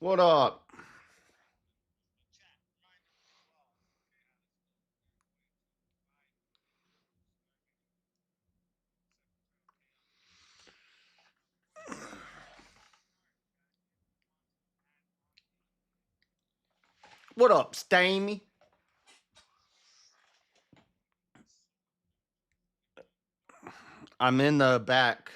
What up? What up, Stamey? I'm in the back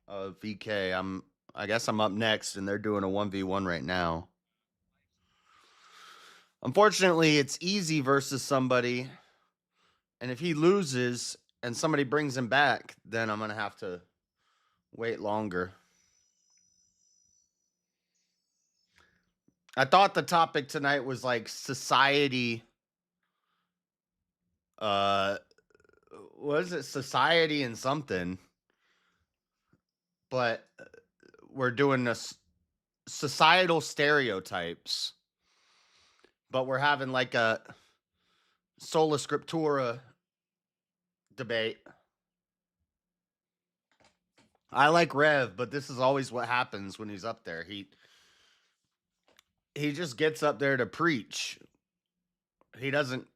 of VK. I guess I'm up next and they're doing a 1v1 right now. Unfortunately, it's easy versus somebody, and if he loses and somebody brings him back, then I'm going to have to wait longer. I thought the topic tonight was like society what is it? Society and something. But we're doing this societal stereotypes. But we're having like a sola scriptura debate. I like Rev, but this is always what happens when he's up there. He just gets up there to preach. He doesn't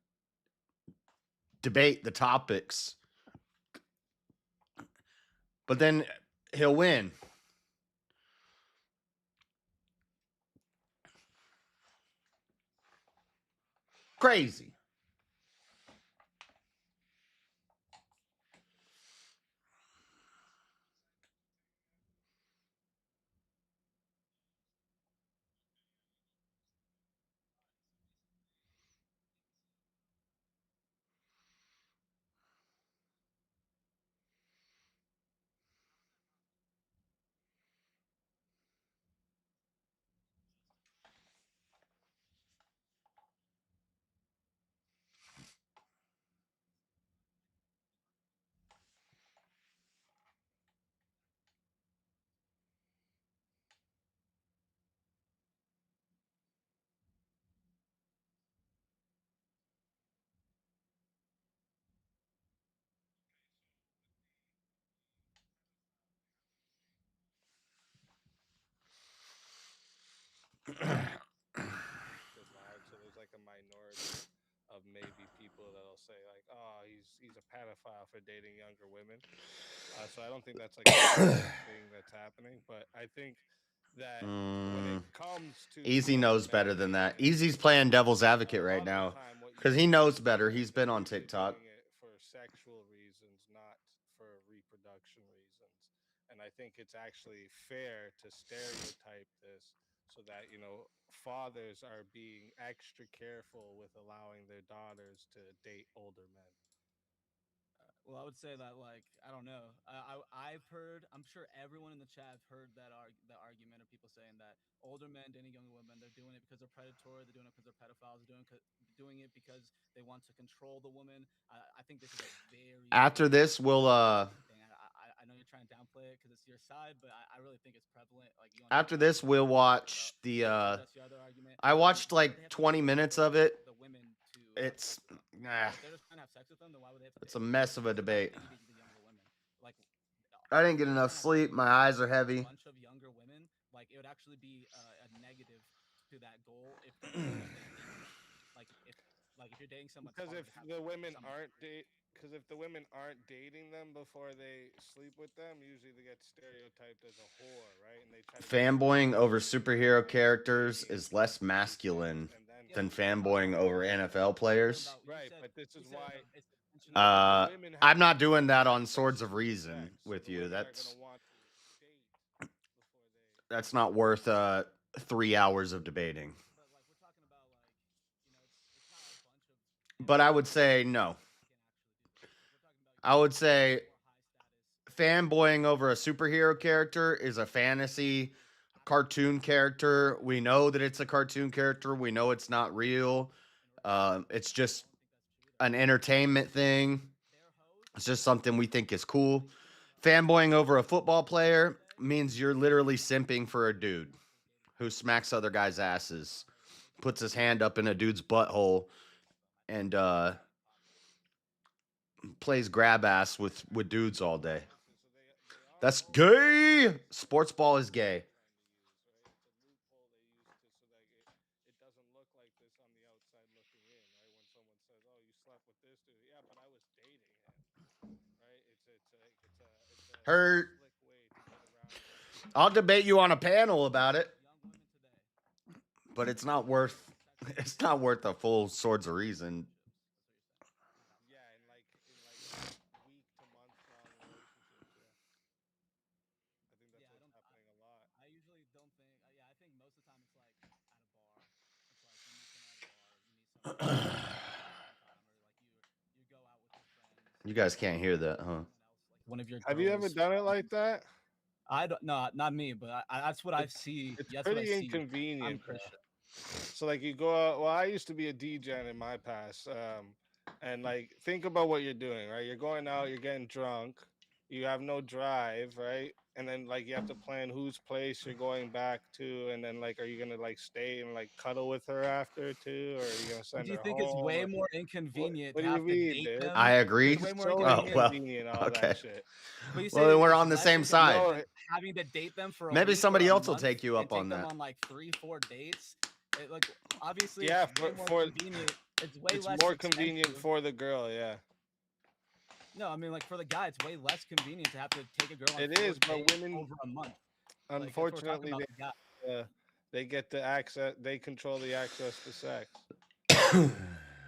debate the topics. But then he'll win. Crazy. Divide. So there's like a minority of maybe people that'll say like, "Oh, he's a pedophile for dating younger women." So I don't think that's like a big thing that's happening. But I think that when it comes to Easy older knows men better than that. dating Easy's playing devil's a advocate right lot of the now time, what you because he see knows is better. He's they're been on usually TikTok. doing it for sexual reasons, not for reproduction reasons. And I think it's actually fair to stereotype this so that, fathers are being extra careful with allowing their daughters to date older men. Well, I would say that I don't know. I've heard. I'm sure everyone in the chat have heard that argument of people saying that older men dating younger women, they're doing it because they're predatory. They're doing it because they're pedophiles. They're doing it because they want to control the woman. I think this is a very After very this, we'll common thing. I know you're trying to downplay it because it's your side, but I really think it's prevalent. Like you want to after talk about this it, we'll talk about watch the make sure that's your other argument. I watched Why would they like have to 20 minutes of control it. the women to have It's sex with them? nah, If they're just trying to have sex with them, then why would they have to it's a mess of a debate. date the younger women? Like, I didn't if get they're just enough trying to have sex sleep. with My them eyes are and date a heavy. bunch of younger women, like it would actually be a negative to that goal if the women don't date them. Like if you're dating someone, it's Because harder if to have the women some aren't sort of date, because if the women aren't dating them before they sleep with them, usually they get stereotyped as a whore, right? And they try to get rid of Fanboying that over stigma superhero of characters dating is less these things masculine and then yeah. than sleeping with fanboying them. over NFL But you're talking players. about Right, but this you is said why it's intentional. if the women I'm have not to doing have that on sex, that's Swords of usually Reason sex. So with the you. women are going to want to date before they That's not worth 3 hours of debating. But like we're talking about it's not a bunch of But I NFL would players say no. that can actually do this. Like we're talking about I would much say more high status fanboying over a individuals superhero character is a fantasy who have to have cartoon sex character. We know that in it's a order cartoon character. We know it's not real. to have sex with It's them. I just don't think that's true either. an entertainment thing. They're hoes, It's just but something we think is cool. they shouldn't be hoes. Fanboying over a football At the end of player the day, means you're literally simping for a dude actually dating who them. smacks other guys' It's asses, not her. They can puts his still hand up in a dude's butthole, and plays grab ass with dudes all day. Exactly. So they are That's hoes, but gay. it's Sports a ball is loophole they're gay. trying to use, right? It's a loophole they use to Her. slick way to get around it. I'll debate you on a panel about it, Young women today. but it's not worth. It's not worth the full swords of reason. Yeah, in like week to month long relationships. Yeah, I think that's what's happening a lot. I usually don't think. Yeah, I think most of the time it's like at a bar. It's like you meet someone at a bar, you meet someone at sometime, or like you go out with your friends. You guys can't hear that, huh? One of your Have you ever girls. done it like that? I don't. No, not me, but that's what I see. It's That's what I pretty see. I'm inconvenient. Bro. Christian. So like you go out. Well, I used to be a DJ in my past, and like think about what you're doing, right? You're going out, you're getting drunk, you have no drive, right? And then like you have to plan whose place you're going back to, and then like are you gonna like stay and like cuddle with her after too, or are you gonna But send do you her think it's home? way Or, more inconvenient what to do you have to mean, date dude? them? I agree. It's way more So Oh, well, inconvenient, all okay. that shit. But you Well, say then we're it's on the less same side. inconvenient having to date them for a Maybe week or somebody a else will month take you and up on take them that. on like 3-4 dates. It, like obviously, Yeah, it's way more convenient. It's way it's less more convenient expensive. for the girl. Yeah. No, I mean like for the guy, it's way less convenient to have to take a girl on It 4 is, but dates women, over a month. Like, if we're talking unfortunately, about the guy. they get the access. They control the access to sex.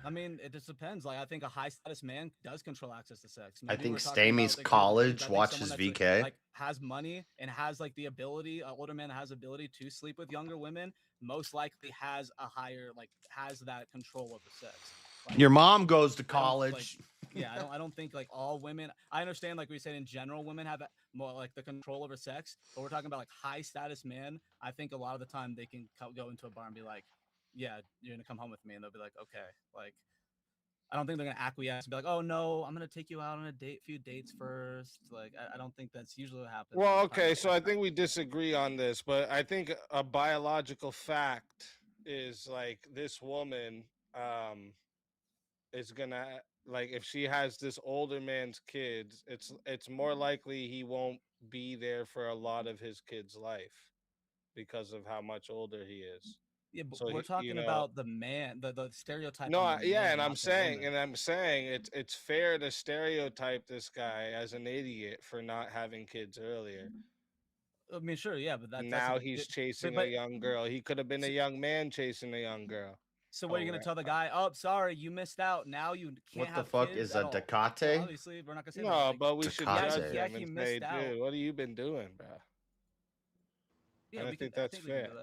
I mean, it just depends. Like, I think a high status man does control access to sex. I Maybe think we're talking Stamey's about, like, older dudes. college I think watches someone that's, VK. like has money and has like the ability. An older man has ability to sleep with younger women. Most likely has a higher has that control over sex. Like, Your mom goes to I don't, college. yeah, I don't think like all women. I understand, like we said, in general, women have more like the control over sex. But we're talking about like high status men. I think a lot of the time they can go into a bar and be like, "Yeah, you're gonna come home with me," and they'll be like, "Okay." Like, I don't think they're gonna acquiesce and be like, "Oh no, I'm gonna take you out on a few dates first." Like, I don't think that's usually what happens. Well, okay, so I think we disagree on this, but I think a biological fact is like this woman is gonna like if she has this older man's kids, it's more likely he won't be there for a lot of his kids' life because of how much older he is. Yeah, but So we're talking about the man, the stereotype. no, On the yeah, man, and not the woman. I'm saying it's fair to stereotype this guy as an idiot for not having kids earlier. I mean, sure, yeah, but Now he's chasing a young girl. He could have been a young man chasing a young girl. So what are you gonna tell the guy? Oh, sorry, you missed out. Now you can't What the have fuck kids is at a all. Ducati? Well, obviously, we're not gonna say that. No, Like, but we should Ducati. judge yeah, him he and missed say, out. dude, what have you been doing, bro? Yeah, And I think that's fair. No,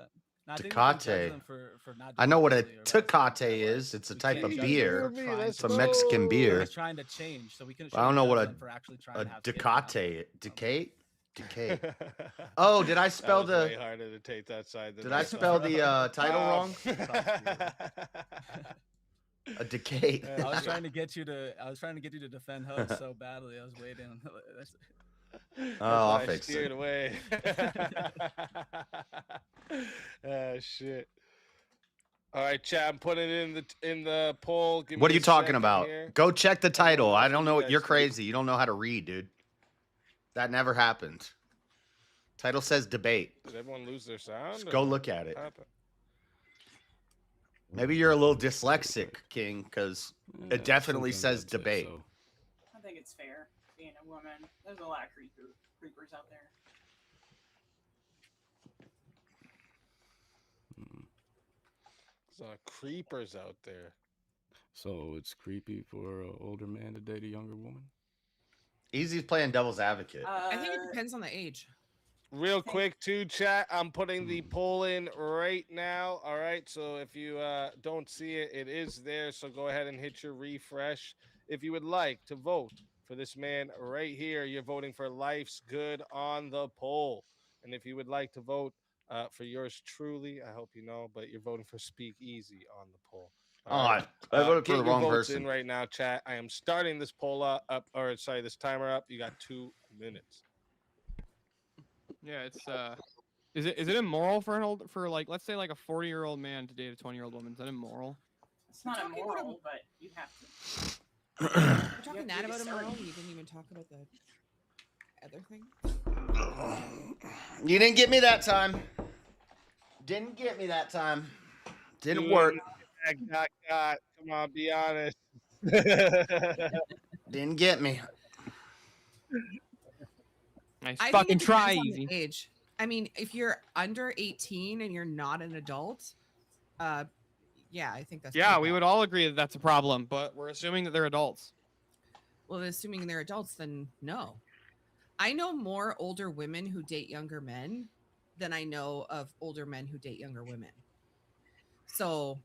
I think we can judge Ducati. them for not. I know what a doing it earlier, but I think Tecate is. It's a we type can't of judge them beer. for trying It's to a change. Mexican beer. He's trying to change, so we can. I don't know what them for actually trying to have kids now. Ducati. Oh, did I spell That was the? way harder to take that side than Did I spell the title wrong? A decay. I was trying to get you to defend Hope so badly. I was waiting. Oh, I'll fix steered it. away. Shit. All right, chat. I'm putting it in the poll. Give What me are you a talking second about? here. Go check the title. I that's don't what know. you guys You're think. crazy. You don't know how to read, dude. That never happened. Title says debate. Did everyone lose their sound? Just go look at it. What happened? Maybe you're a little dyslexic, King, because it definitely sometimes says that's it, debate. so. I think it's fair being a woman. There's a lot of creepers out there. There's a lot of creepers out there. So it's creepy for an older man to date a younger woman? Easy's playing devil's advocate. I think it depends on the age. Real quick, too, chat. I'm putting the poll in right now. All right. So if you don't see it, it is there. So go ahead and hit your refresh. If you would like to vote for this man right here, you're voting for Life's Good on the poll. And if you would like to vote for yours truly, I hope you know, but you're voting for Speak Easy on the poll. I voted for the wrong votes person. in right now, chat. I am starting this poll this timer up. You got 2 minutes. Yeah, it's is it immoral for like let's say like a 40-year-old man to date a 20-year-old woman? Is that immoral? It's not immoral, but you have to. We're talking have that to about be immoral. certain. You didn't even talk about the other thing. You didn't get me that time. Didn't work. Come on, be honest. Didn't get me. Nice I fucking think it try, depends on easy. the age. I mean, if you're under 18 and you're not an adult, yeah, I think that's Yeah, pretty we bad. would all agree that that's a problem, but we're assuming that they're adults. Well, assuming they're adults, then no. I know more older women who date younger men than I know of older men who date younger women. So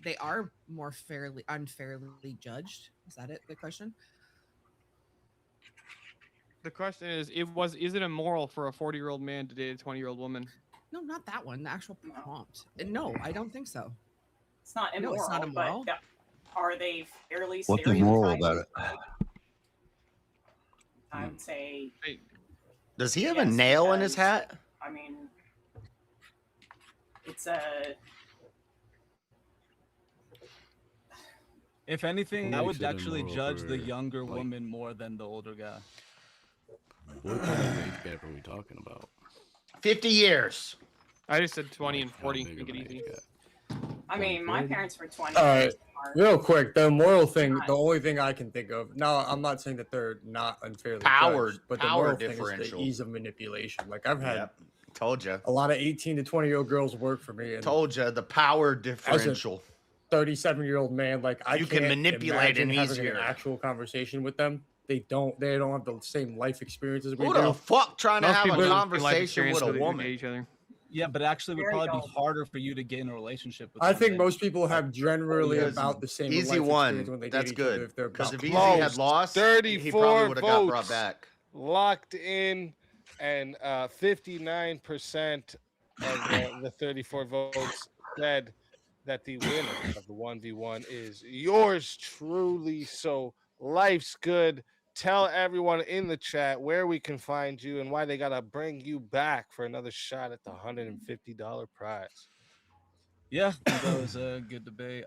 they are more unfairly judged. Is that it? The question? The question is, is it immoral for a 40-year-old man to date a 20-year-old woman? No, not that one. The actual No. prompt. No, I don't think so. It's not No, immoral, it's not immoral. but are they fairly What's immoral stereotyped? about it? I would say Does he have a yes, nail in his because, hat? I mean, it's a. If anything, I What would makes it actually immoral judge the for, younger like- woman more than the older guy. What kind of age gap are we talking about? 50 years. I just said 20 and How 40. big Make of it an age easy. gap? I mean, my 40. parents were 20. Alright. Real quick, the moral thing, Nice. the only thing I can think of. Now, I'm not saying that they're not unfairly Power- judged, but the power moral thing is differential. the ease of manipulation. Like I've had Yep. Told you. a lot of 18 to 20-year-old girls work for me, and Told you the power differential. 37-year-old man, like I You can can't manipulate imagine him having easier. an actual conversation with them. They don't have the same life experiences we Who do. the fuck trying to Most have a people don't have life conversation experience with a with woman? each other. Yeah, but actually, it would Very probably be gullible. harder for you to get in a relationship with. I think somebody. most people have generally Because about the same Easy life experience when one. they That's date each other. good. If they're Because about if Easy Close. had lost, he 34 probably would have got brought votes. back. Locked in, and 59% of the 34 votes said that the winner of the 1v1 is yours truly. So life's good. Tell everyone in the chat where we can find you and why they gotta bring you back for another shot at the $150 prize. Yeah, I think that was a good debate.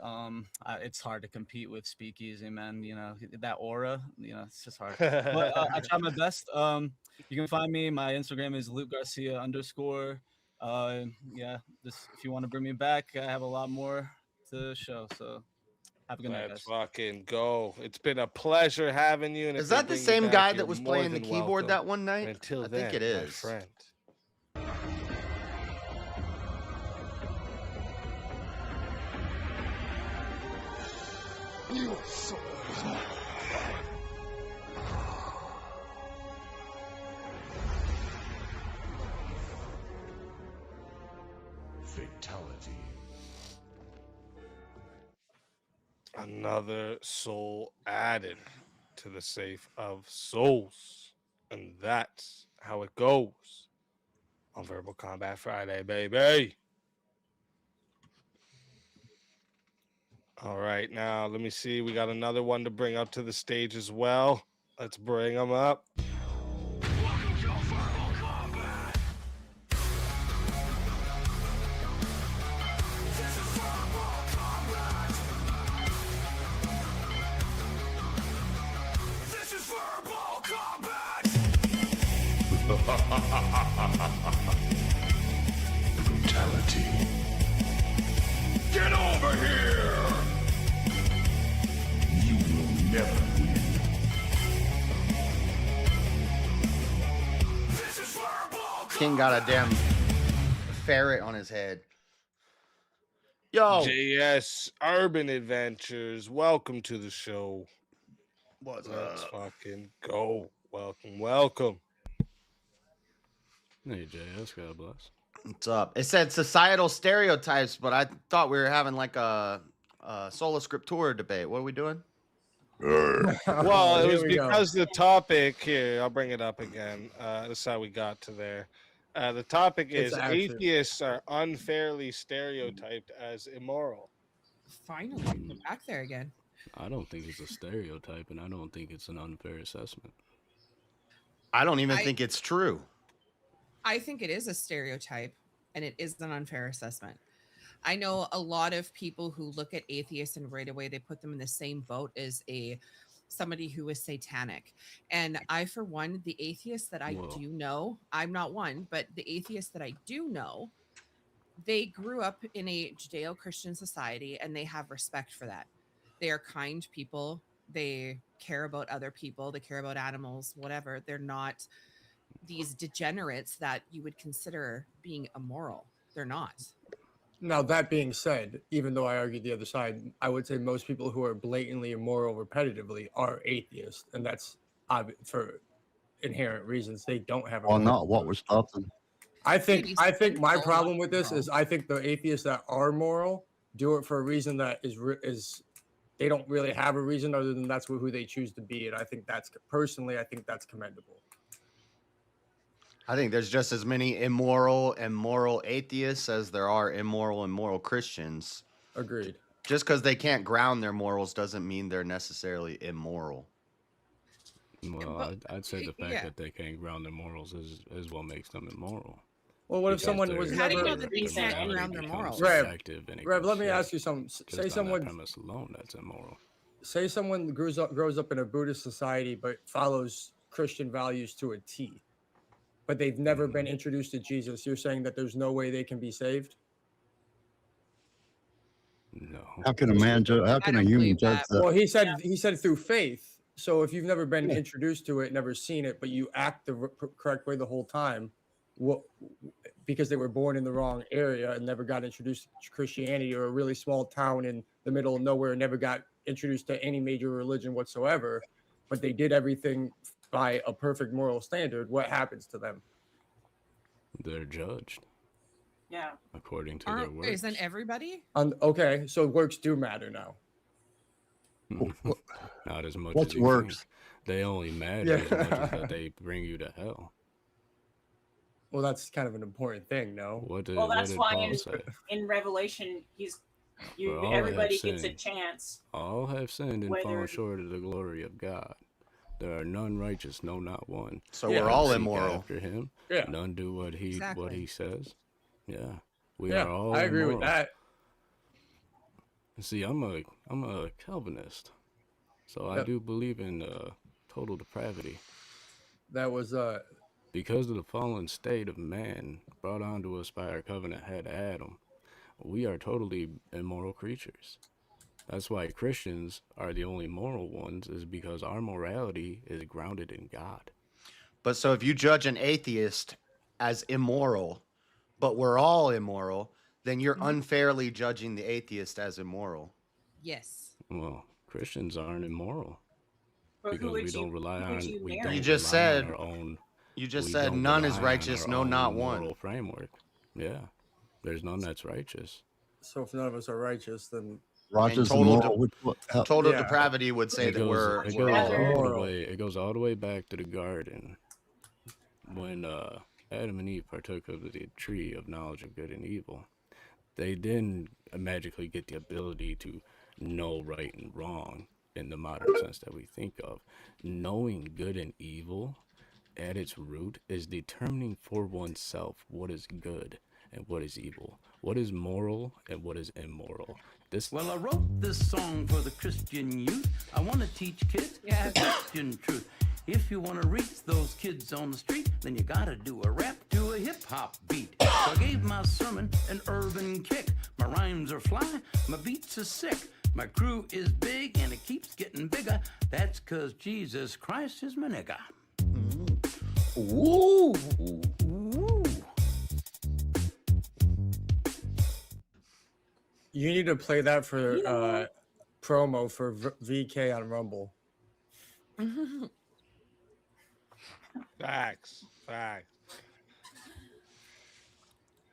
It's hard to compete with Speakeasy, man. You know that aura. You know, it's just hard. But I try my best. You can find me. My Instagram is Luke Garcia _. Yeah, just if you want to bring me back, I have a lot more to show. So have a good night, Let's guys. fucking go. It's been a pleasure having you. And Is if they that the bring you same back, guy you're that was more playing the than keyboard welcome. that one night? And until I then, think it my is. friend. Fatality. Another soul added to the safe of souls. And that's how it goes on Verbal Combat Friday, baby. All right, now let me see. We got another one to bring up to the stage as well. Let's bring them up. Brutality. Get over here! You will never win. King got a damn ferret on his head. Yo, JS Urban Adventures, welcome to the show. what's Let's up? fucking go. Welcome, welcome. Hey, JS, God bless. What's up? It said societal stereotypes, but I thought we were having like a sola scriptura debate. What are we doing? Well, it Here was we go. because the topic here, I'll bring it up again. That's how we got to there. The topic It's is actually- atheists are unfairly stereotyped as immoral. Finally, we're back there again. I don't think it's a stereotype, and I don't think it's an unfair assessment. I don't even I- think it's true. I think it is a stereotype and it is an unfair assessment. I know a lot of people who look at atheists and right away they put them in the same boat as somebody who is satanic. And I, for one, the atheists that I Whoa. do know, I'm not one, but the atheists that I do know, they grew up in a Judeo-Christian society and they have respect for that. They are kind people. They care about other people. They care about animals, whatever. They're not these degenerates that you would consider being immoral. They're not. Now, that being said, even though I argued the other side, I would say most people who are blatantly immoral repetitively are atheists, and that's for inherent reasons. They don't have a Or moral not. What code. was stopping? I think my Moral, problem not with this is moral. I think the atheists that are moral do it for a reason that is they don't really have a reason other than that's who they choose to be, and I think that's personally I think that's commendable. I think there's just as many immoral and moral atheists as there are immoral and moral Christians. Agreed. Just because they can't ground their morals doesn't mean they're necessarily immoral. Well, I'd say the fact yeah. that they can't ground their morals is what makes them immoral. Well, what if Because someone was How do you never? know that they their can't morality ground their becomes morals? Rev, subjective and it Rev, can let me shift ask you something. just Say on someone that premise alone, that's immoral. say someone grows up in a Buddhist society but follows Christian values to a T, but they've never been introduced to Jesus. You're saying that there's no way they can be saved? No. How can a man judge? How I can a don't human believe judge that. that? Well, he said through faith. So if you've never been introduced to it, never seen it, but you act the correct way the whole time, what? Because they were born in the wrong area and never got introduced to Christianity, or a really small town in the middle of nowhere and never got introduced to any major religion whatsoever, but they did everything by a perfect moral standard, what happens to them? They're judged Yeah. according to their works. Isn't everybody? Okay, so works do matter now. Not as much What's as you works? think. They only matter as much as that they bring you to hell. Well, that's kind of an important thing, no? What did, Well, what that's did why Paul say? in Revelation, For all have everybody gets a sinned. chance. All have sinned and fallen Whether- short of the glory of God. There are none righteous, no, not one. So Yeah. we're None all seek immoral. after him. Yeah. None do what he Exactly. says. Yeah, we Yeah, are all I agree immoral. with that. See, I'm a Calvinist, so I Yep. do believe in total depravity. That was Because of the fallen state of man brought onto us by our covenant head Adam, we are totally immoral creatures. That's why Christians are the only moral ones, is because our morality is grounded in God. But so if you judge an atheist as immoral, but we're all immoral, then you're unfairly judging the atheist as immoral. Yes. Well, Christians aren't immoral But because we don't rely who would on you we marry? don't You just rely on said- our own. You just we said don't none is rely on righteous, our no, own not moral one. framework. Yeah, there's none that's righteous. so if none of us are righteous, then Righteous and total moral. Total Yeah. depravity would say that we're it all goes all the Moral. way. It goes all the way back to the garden when Adam and Eve partook of the tree of knowledge of good and evil. They didn't magically get the ability to know right and wrong in the modern sense that we think of. Knowing good and evil at its root is determining for oneself what is good and what is evil, what is moral and what is immoral. This Well, I wrote this song for the Christian youth. I want to teach kids Yeah. the Christian truth. If you want to reach those kids on the street, then you got to do a rap to a hip-hop beat. So I gave my sermon an urban kick. My rhymes are fly, my beats are sick. My crew is big and it keeps getting bigger. That's 'cause Jesus Christ is my nigga. Ooh. you need to play that for promo for VK on Rumble. Facts.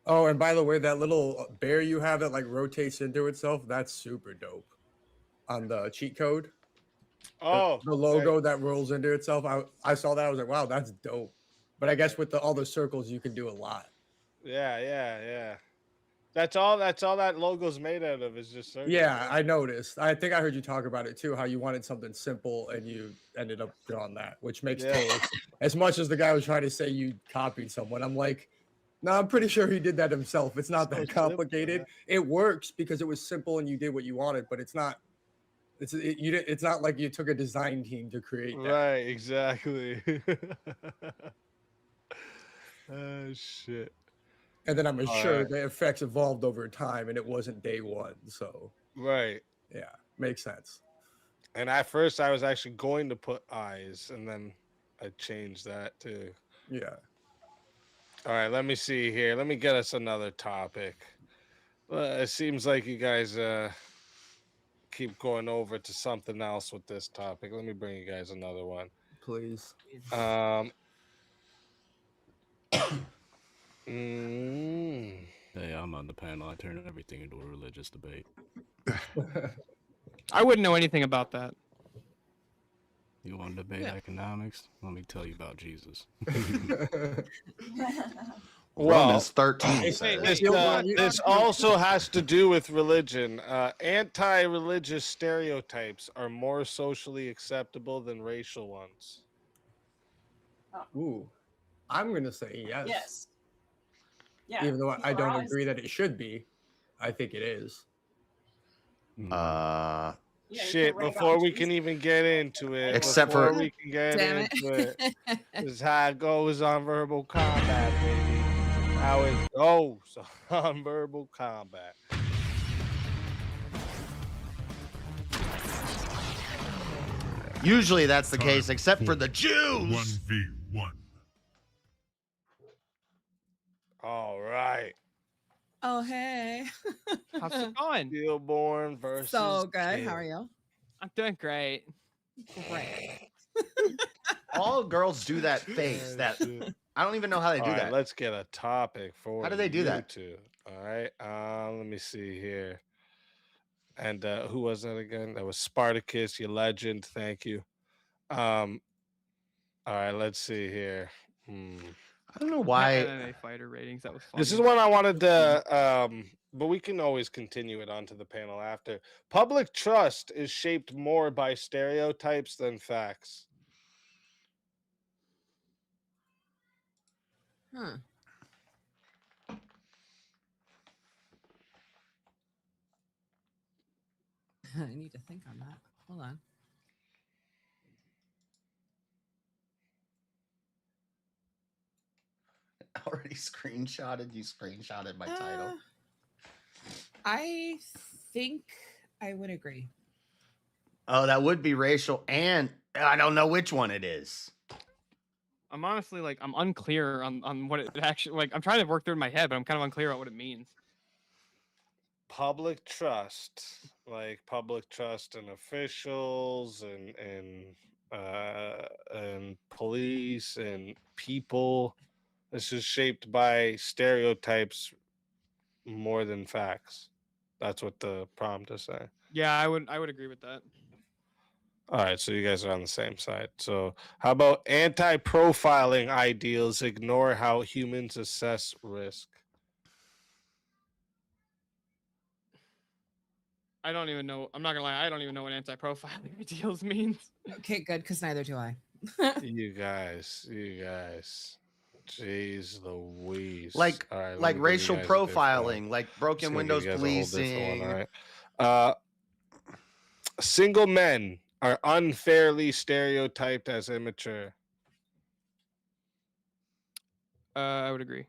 Oh, and by the way, that little bear you have that like rotates into itself, that's super dope. On the cheat code, Oh, the logo that rolls into itself. I saw that. I was like, wow, that's dope. But I guess with all the circles, you can do a lot. Yeah. That's all that logo's made out of is just circles. Yeah, I noticed. I think I heard you talk about it too, how you wanted something simple and you ended up drawing that, which makes Yeah. total. As much as the guy was trying to say you copied someone, I'm like, no, I'm pretty sure he did that himself. It's not So that simple, complicated. It works because it was simple and you did what you wanted, but it's not. It's not like you took a design team to create that. Right, exactly. Oh shit. And then I'm sure Alright. the effects evolved over time and it wasn't day one. So Right. yeah, makes sense. And at first, I was actually going to put eyes, and then I changed that too. Yeah. All right, let me see here. Let me get us another topic. It seems like you guys keep going over to something else with this topic. Let me bring you guys another one. Please. Hey, I'm on the panel. I turn everything into a religious debate. I wouldn't know anything about that. You want to debate economics? Let me tell you about Jesus. Romans 13 Hey, says. this also has to do with religion. Anti-religious stereotypes are more socially acceptable than racial ones. Ooh, I'm gonna say yes. Yes. Yeah. Even though I keep our don't eyes- agree that it should be, I think it is. Yeah, you Shit, can't write before about we Jesus. can even get into it, Except before for- we can get Damn into it. it, this is how it goes on verbal combat, baby. How it goes on verbal combat. Usually that's the case, except for the Jews. 1v1. All right. Oh, hey. How's it going? Steelborn versus So good. How are King. you? I'm doing great. Great. All girls do that face. That I don't even know how they do All right, that. let's get a topic for How do they do you that? two. All right. Let me see here. And who was that again? That was Spartacus, your legend. Thank you. All right, let's see here. I don't know why. MMA fighter ratings. That was funny. This is one I wanted to but we can always continue it onto the panel after. Public trust is shaped more by stereotypes than facts. Huh. I need to think on that. Hold on. Already screenshotted. You screenshotted my title. I think I would agree. Oh, that would be racial, and I don't know which one it is. I'm honestly like I'm unclear on what it actually like. I'm trying to work through in my head, but I'm kind of unclear on what it means. Public trust, like public trust in officials and police and people. This is shaped by stereotypes more than facts. That's what the prompt is saying. Yeah, I would agree with that. All right, so you guys are on the same side. So how about anti-profiling ideals ignore how humans assess risk? I don't even know. I'm not gonna lie. I don't even know what anti-profiling ideals means. Okay, good, because neither do I. You guys. Jeez Louise. Like, all right, let like me give you racial guys a different one. profiling, like broken Just gonna windows give you guys a whole different one, policing. all right. Single men are unfairly stereotyped as immature. I would agree.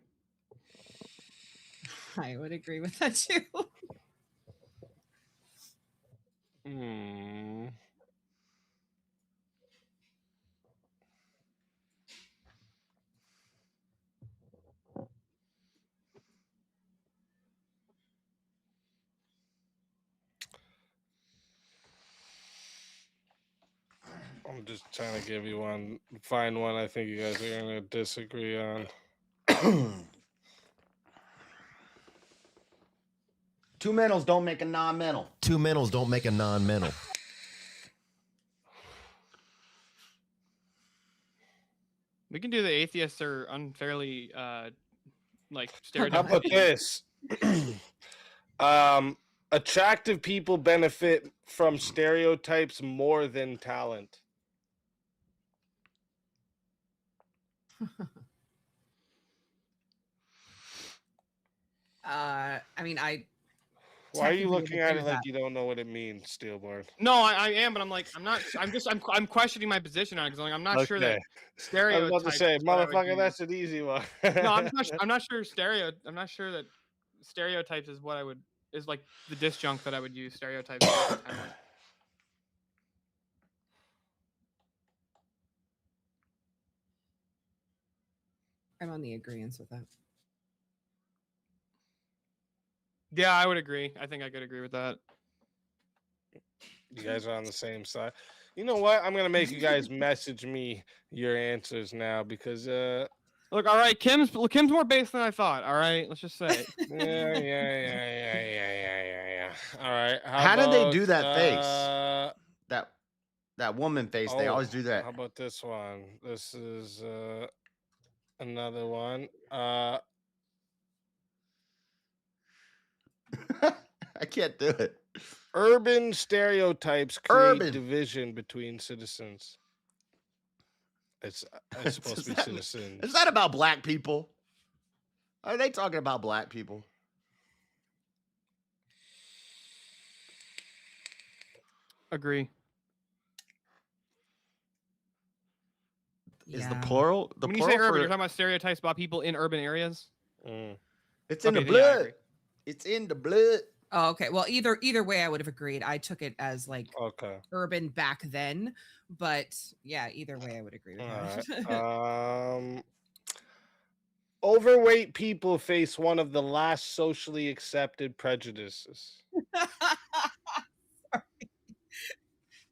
I would agree with that too. I'm just trying to give you one, find one I think you guys are going to disagree on. Two mentals don't make a non-mental. Two mentals don't make a non-mental. We can do the atheists are unfairly like How stereotyped. about this? Attractive people benefit from stereotypes more than talent. I mean, I. Why are you technically would looking agree at it with like that. you don't know what it means, Steelborn? No, I am, but I'm like I'm not. I'm questioning my position on it because I'm not sure that Okay. I was stereotypes. about to say, is what I would motherfucker, use. that's an easy one. No, I'm not sure I'm not sure that stereotypes is what I would is like the disjunct that I would use. Stereotypes. I'm on the agreement with that. Yeah, I would agree. I think I could agree with that. You guys are on the same side. You know what? I'm gonna make you guys message me your answers now because Look, all right, Kim's more based than I thought. All right, let's just say it. yeah. All right. How did they do that face? face? That woman face. They always do that. How about this one? This is another one. I can't do it. Urban stereotypes create division between citizens. It's supposed to be citizens. Is that about black people? Are they talking about black people? Agree. Is the plural? When you say urban, you're talking about stereotypes about people in urban areas? It's in the blood. It's in the blood. Oh, okay. Well, either way, I would have agreed. I took it as like urban back then, but yeah, either way, I would agree with that. Overweight people face one of the last socially accepted prejudices. Sorry.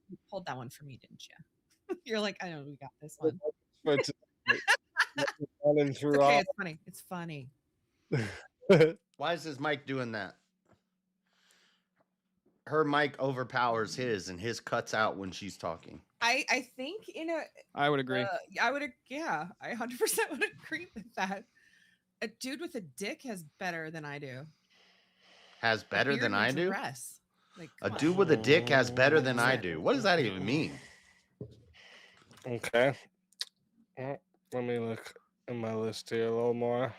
You pulled that one for me, didn't you? You're like, I know we got this one. It's okay. It's funny. It's funny. Why is his mic doing that? Her mic overpowers his, and his cuts out when she's talking. I think I would agree. I 100% would agree with that. A dude with a dick has better than I do. Has better than I do? Like, a dude with a dick has better than I do. What does that even mean? Okay. Well, let me look in my list here a little more.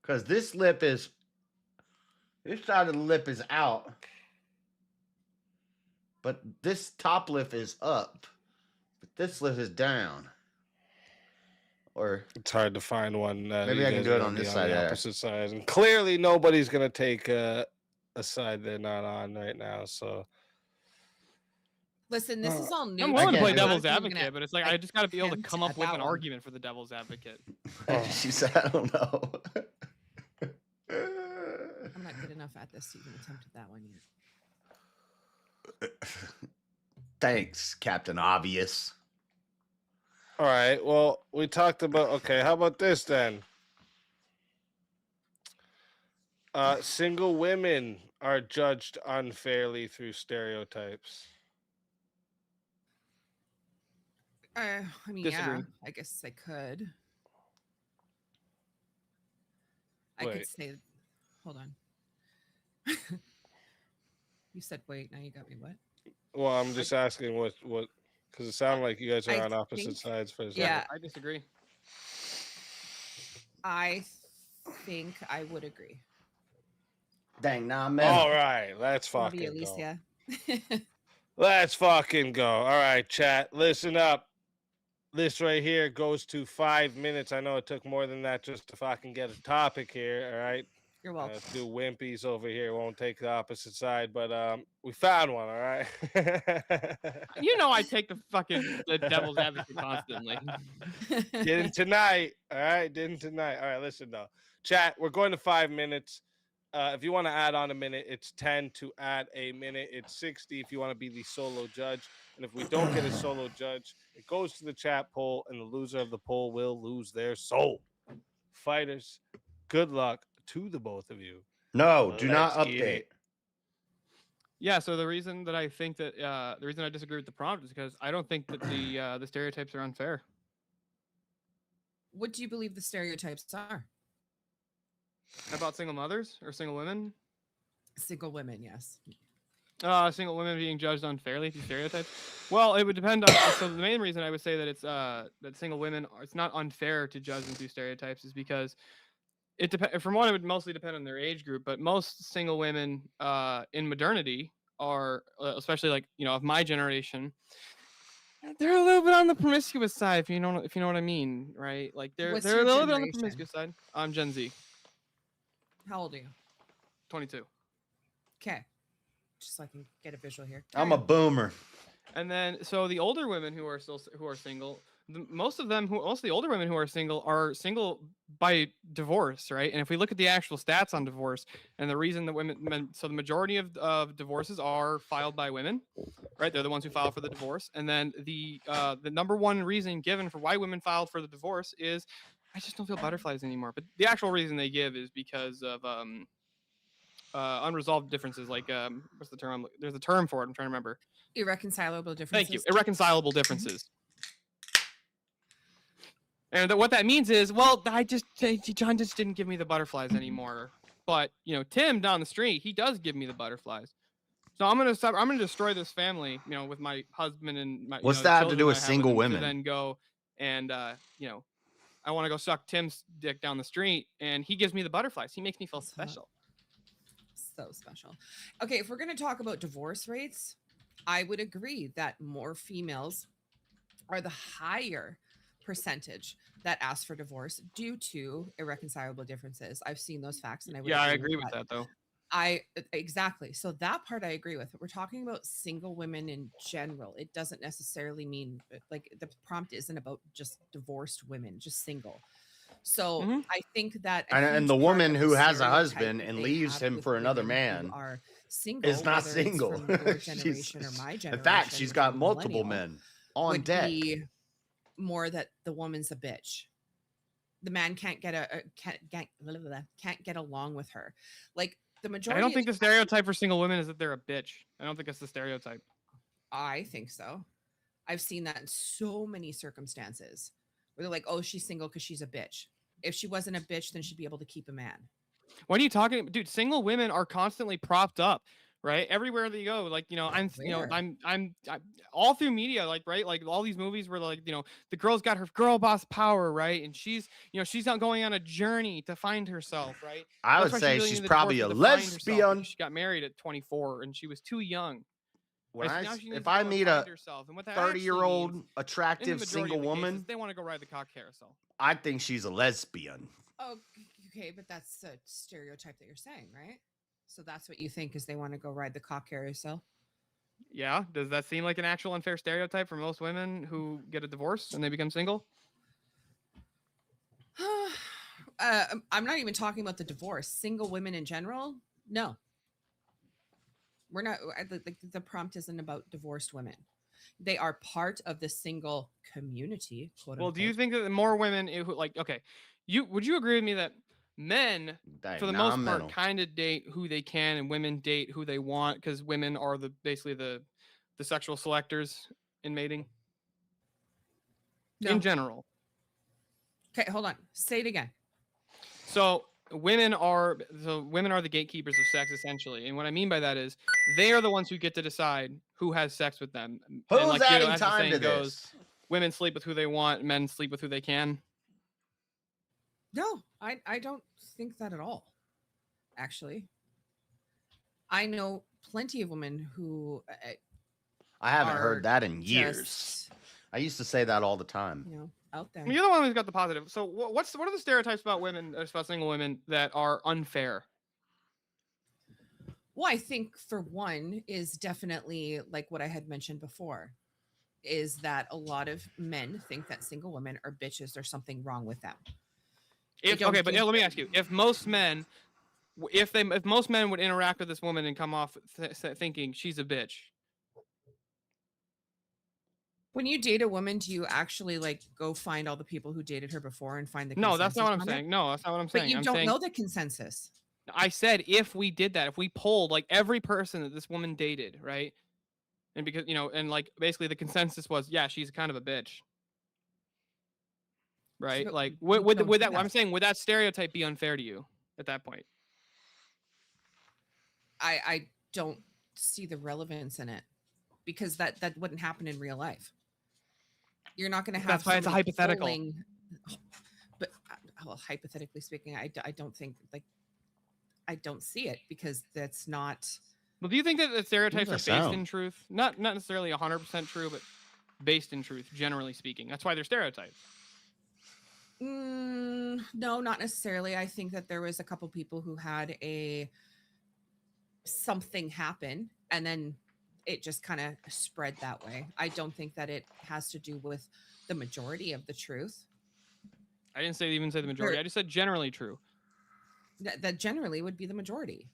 Because this side of the lip is out, but this top lip is up, but this lip is down. Or it's hard to find one. Maybe I can do it on this side. The opposite side, and clearly nobody's gonna take a side they're not on right now. So. Listen, this is all new. I'm willing to play devil's advocate, but it's like I just got to be able to come up with an argument for the devil's advocate. She said, I don't know. I'm not good enough at this to even attempt that one yet. Thanks, Captain Obvious. All right. Well, we talked about. Okay, how about this then? Single women are judged unfairly through stereotypes. I mean, Disagree. yeah, I guess I could. I could say, hold on. You said wait. Now you got me. What? Well, I'm just asking what because it sounded like you guys are on opposite sides for a second. Yeah, I disagree. I think I would agree. Dang, nah, man. All right, let's fucking go. Alicia. Let's fucking go. All right, chat, listen up. This right here goes to 5 minutes. I know it took more than that just to fucking get a topic here. All right. You're welcome. Do wimpies over here won't take the opposite side, but we found one. All right. You know I take the devil's advocate constantly. Didn't tonight. All right. Didn't tonight. All right. Listen though, chat. We're going to 5 minutes. If you want to add on a minute, it's 10 to add a minute. It's 60 if you want to be the solo judge. And if we don't get a solo judge, it goes to the chat poll, and the loser of the poll will lose their soul. Fighters, good luck to the both of you. No, do not update. it. Yeah, so the reason that I think that the reason I disagree with the prompt is because I don't think that the stereotypes are unfair. What do you believe the stereotypes are? About single mothers or single women? Single women, yes. Single women being judged unfairly through stereotypes. Well, it would depend on. So the main reason I would say that it's that single women it's not unfair to judge them through stereotypes is because it depends. From one, it would mostly depend on their age group, but most single women in modernity are, especially like of my generation, they're a little bit on the promiscuous side. If you know what I mean, right? Like they're a little bit on the promiscuous side. I'm Gen Z. How old are you? 22. Okay. Just so I can get a visual here. I'm a boomer. And then, so the older women who are single, most of the older women who are single by divorce, right? And if we look at the actual stats on divorce, and the reason that so the majority of divorces are filed by women, right? They're the ones who file for the divorce. And then the number one reason given for why women filed for the divorce is, I just don't feel butterflies anymore. But the actual reason they give is because of unresolved differences. Like what's the term? There's a term for it. I'm trying to remember. Irreconcilable differences. Thank you. Irreconcilable differences. And what that means is, well, John just didn't give me the butterflies anymore. But Tim down the street, he does give me the butterflies. So I'm gonna destroy this family, with my husband and my. What's that have to do with single women? To then go and I want to go suck Tim's dick down the street, and he gives me the butterflies. He makes me feel special. So special. Okay, if we're gonna talk about divorce rates, I would agree that more females are the higher percentage that ask for divorce due to irreconcilable differences. I've seen those facts, and I agree with that though. Exactly. So that part I agree with. But we're talking about single women in general. It doesn't necessarily mean like the prompt isn't about just divorced women, just single. So I think that and the woman who has a husband and leaves him for another man are single, is not single. Generation or my generation. In fact, she's got multiple men on deck. Be more that the woman's a bitch. The man can't get along with her. Like the majority. I don't think the stereotype for single women is that they're a bitch. I don't think it's the stereotype. I think so. I've seen that in so many circumstances where they're like, "Oh, she's single because she's a bitch. If she wasn't a bitch, then she'd be able to keep a man." What are you talking about? Dude, single women are constantly propped up, right? Everywhere they go, like, I'm all through media, like, right? Like all these movies where like, the girl's got her girl boss power, right? And she's not going on a journey to find herself, right? I would say she's probably a lesbian. She got married at 24 and she was too young. If I meet a 30-year-old attractive single woman, they want to go ride the cock carousel. I think she's a lesbian. Oh, okay, but that's a stereotype that you're saying, right? So that's what you think is they want to go ride the cock carousel? Yeah. Does that seem like an actual unfair stereotype for most women who get a divorce and they become single? I'm not even talking about the divorce. Single women in general? No. We're not. The prompt isn't about divorced women. They are part of the single community. Quote well, unquote. Do you think that more women who would you agree with me that men, for the most part, kind of date who they can, and women date who they want, because women are basically the sexual selectors in mating? No. In general. Okay, hold on. Say it again. So women are the gatekeepers of sex, essentially, and what I mean by that is they are the ones who get to decide who has sex with them. Who's adding time to this? Women sleep with who they want, men sleep with who they can. No, I don't think that at all. Actually, I know plenty of women who. I haven't heard that in years. I used to say that all the time. Out there. You're the one who's got the positive. So what are the stereotypes about women, about single women, that are unfair? Well, I think for one is definitely like what I had mentioned before, is that a lot of men think that single women are bitches. There's something wrong with them. But let me ask you: if most men would interact with this woman and come off thinking she's a bitch. When you date a woman, do you actually go find all the people who dated her before and find the consensus? No, that's not what I'm saying. No, that's not what I'm saying. But you don't know the consensus. I said if we did that, if we polled every person that this woman dated, right? And because and basically the consensus was, yeah, she's kind of a bitch. Right? Would that I'm saying, would that stereotype be unfair to you at that point? I don't see the relevance in it, because that wouldn't happen in real life. You're not going to have. That's why it's a hypothetical. But hypothetically speaking, I don't think I don't see it, because that's not. Well, do you think that the stereotypes are based in truth? Not necessarily 100% true, but based in truth, generally speaking. That's why they're stereotypes. No, not necessarily. I think that there was a couple people who had a something happen and then it just kind of spread that way. I don't think that it has to do with the majority of the truth. I didn't even say the majority. I just said generally true. That generally would be the majority.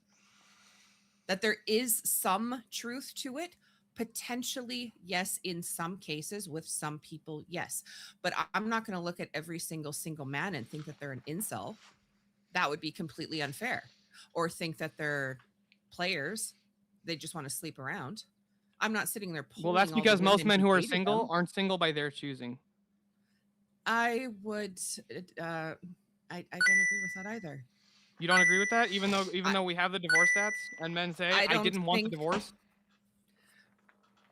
That there is some truth to it. Potentially, yes, in some cases, with some people, yes. But I'm not going to look at every single man and think that they're an incel. That would be completely unfair. Or think that they're players. They just want to sleep around. I'm not sitting there. Well, that's because most men who are single aren't single by their choosing. I would. I don't agree with that either. You don't agree with that, even though we have the divorce stats and men say I didn't want the divorce.